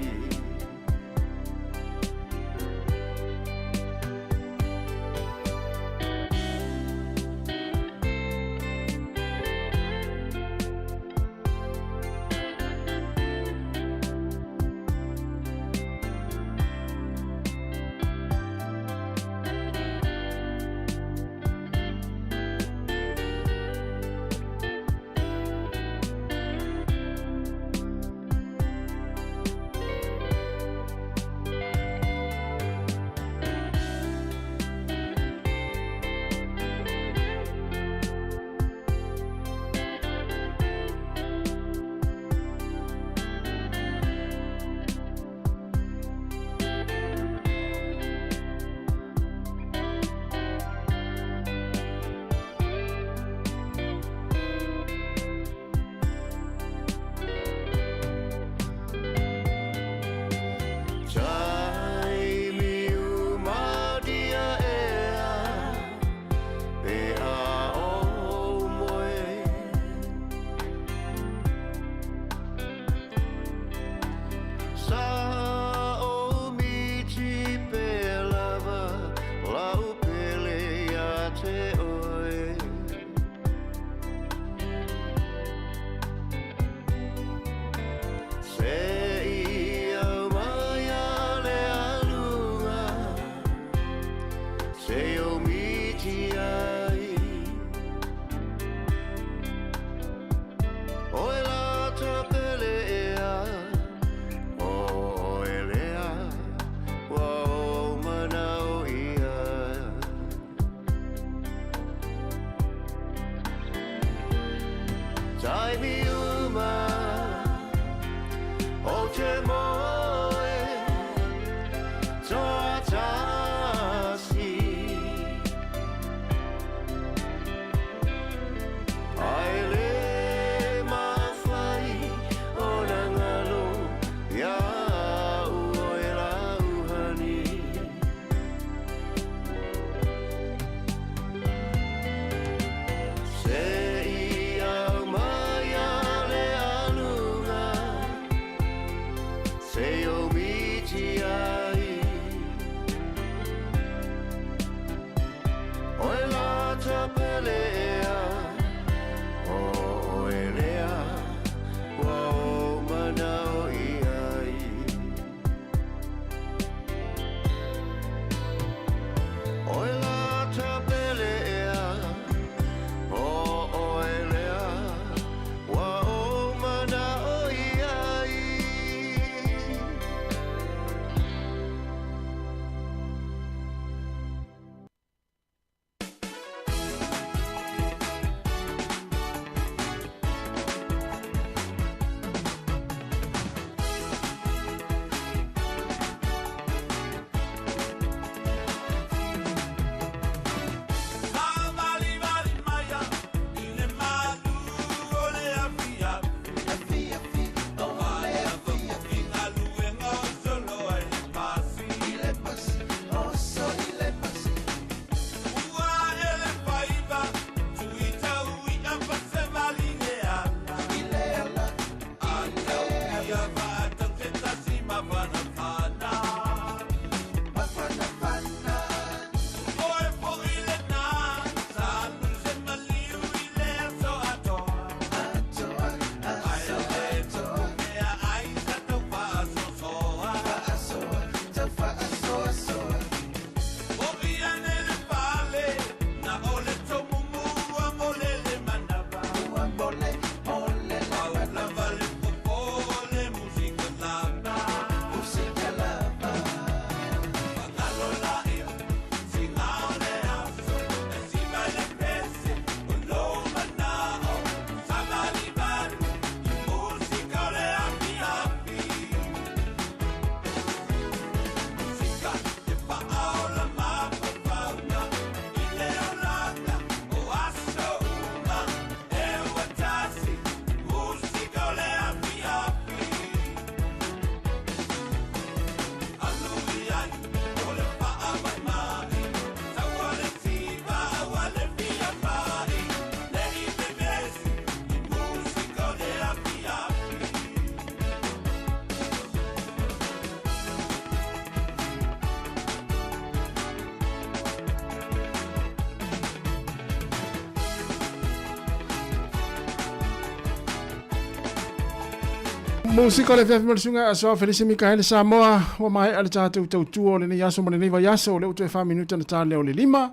Musika le fiafi malsunga aso Felicia Mikael Samoa wa mai ale tatu tautua le ni yaso mane ni va yaso le utu 5 minuta na tale o le 5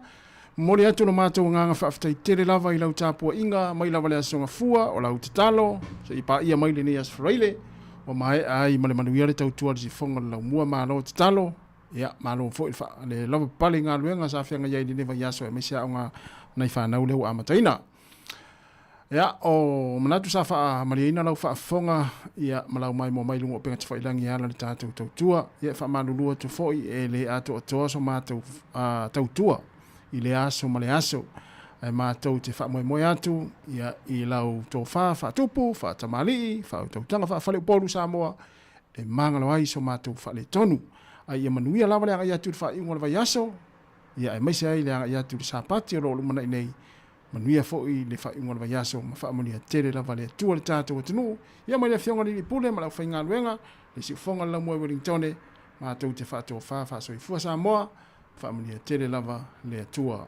mori atu no matou nganga faaftai tere lava i lau tapua inga mai lava le asonga fua o lau tatalo se ipa ia mai le ni as freile wa mai ai male manuia le tautua le sifonga le lau mua malo tatalo ia malo fo le lava pale ngā luenga sa fianga iai ni va yaso e mesia nga nai whanau le ua amataina. Ya o manatu sa fa mariina lau fa fonga ia malau mai mo mai lungo penga tfai langi ala le tatu tautua ia fa malulu tu foi e le ato to so matu tautua i le aso male aso e matou te fa mo atu ia i lau to fa tupu fa tamali fa tautanga fa le polu Samoa e mangalo ai so matu fa le tonu ai ia manuia lava le ia tu fa i ngol va yaso ia e mai sai le ia tu sapati ro lu mana nei manuia foi le fa ingol va yaso ma fa monia tere la vale tu le tato tunu ia mai le fionga li pule ma la fa inga luenga le si fonga la mo Wellington ma tu te fa to fa so i fu Samoa fa monia tere la va le tua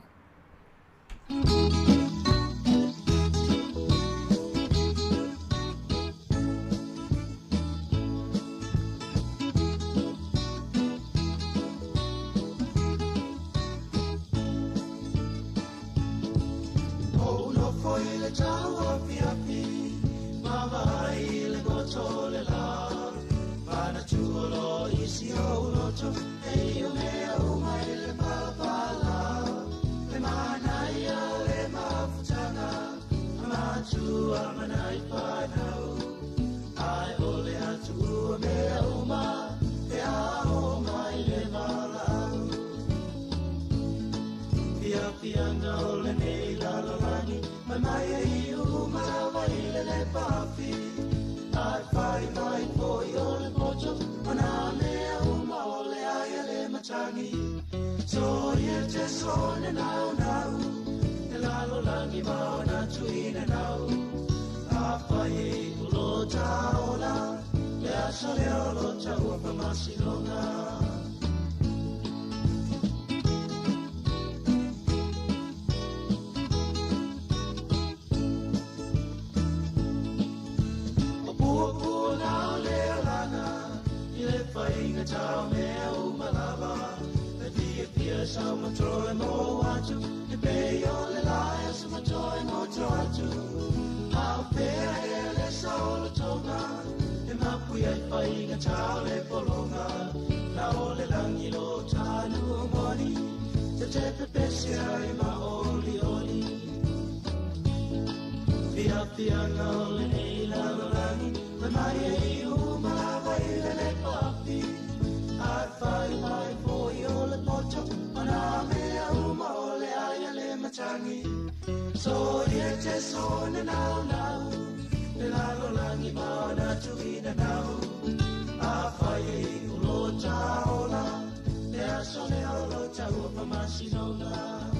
Mashinona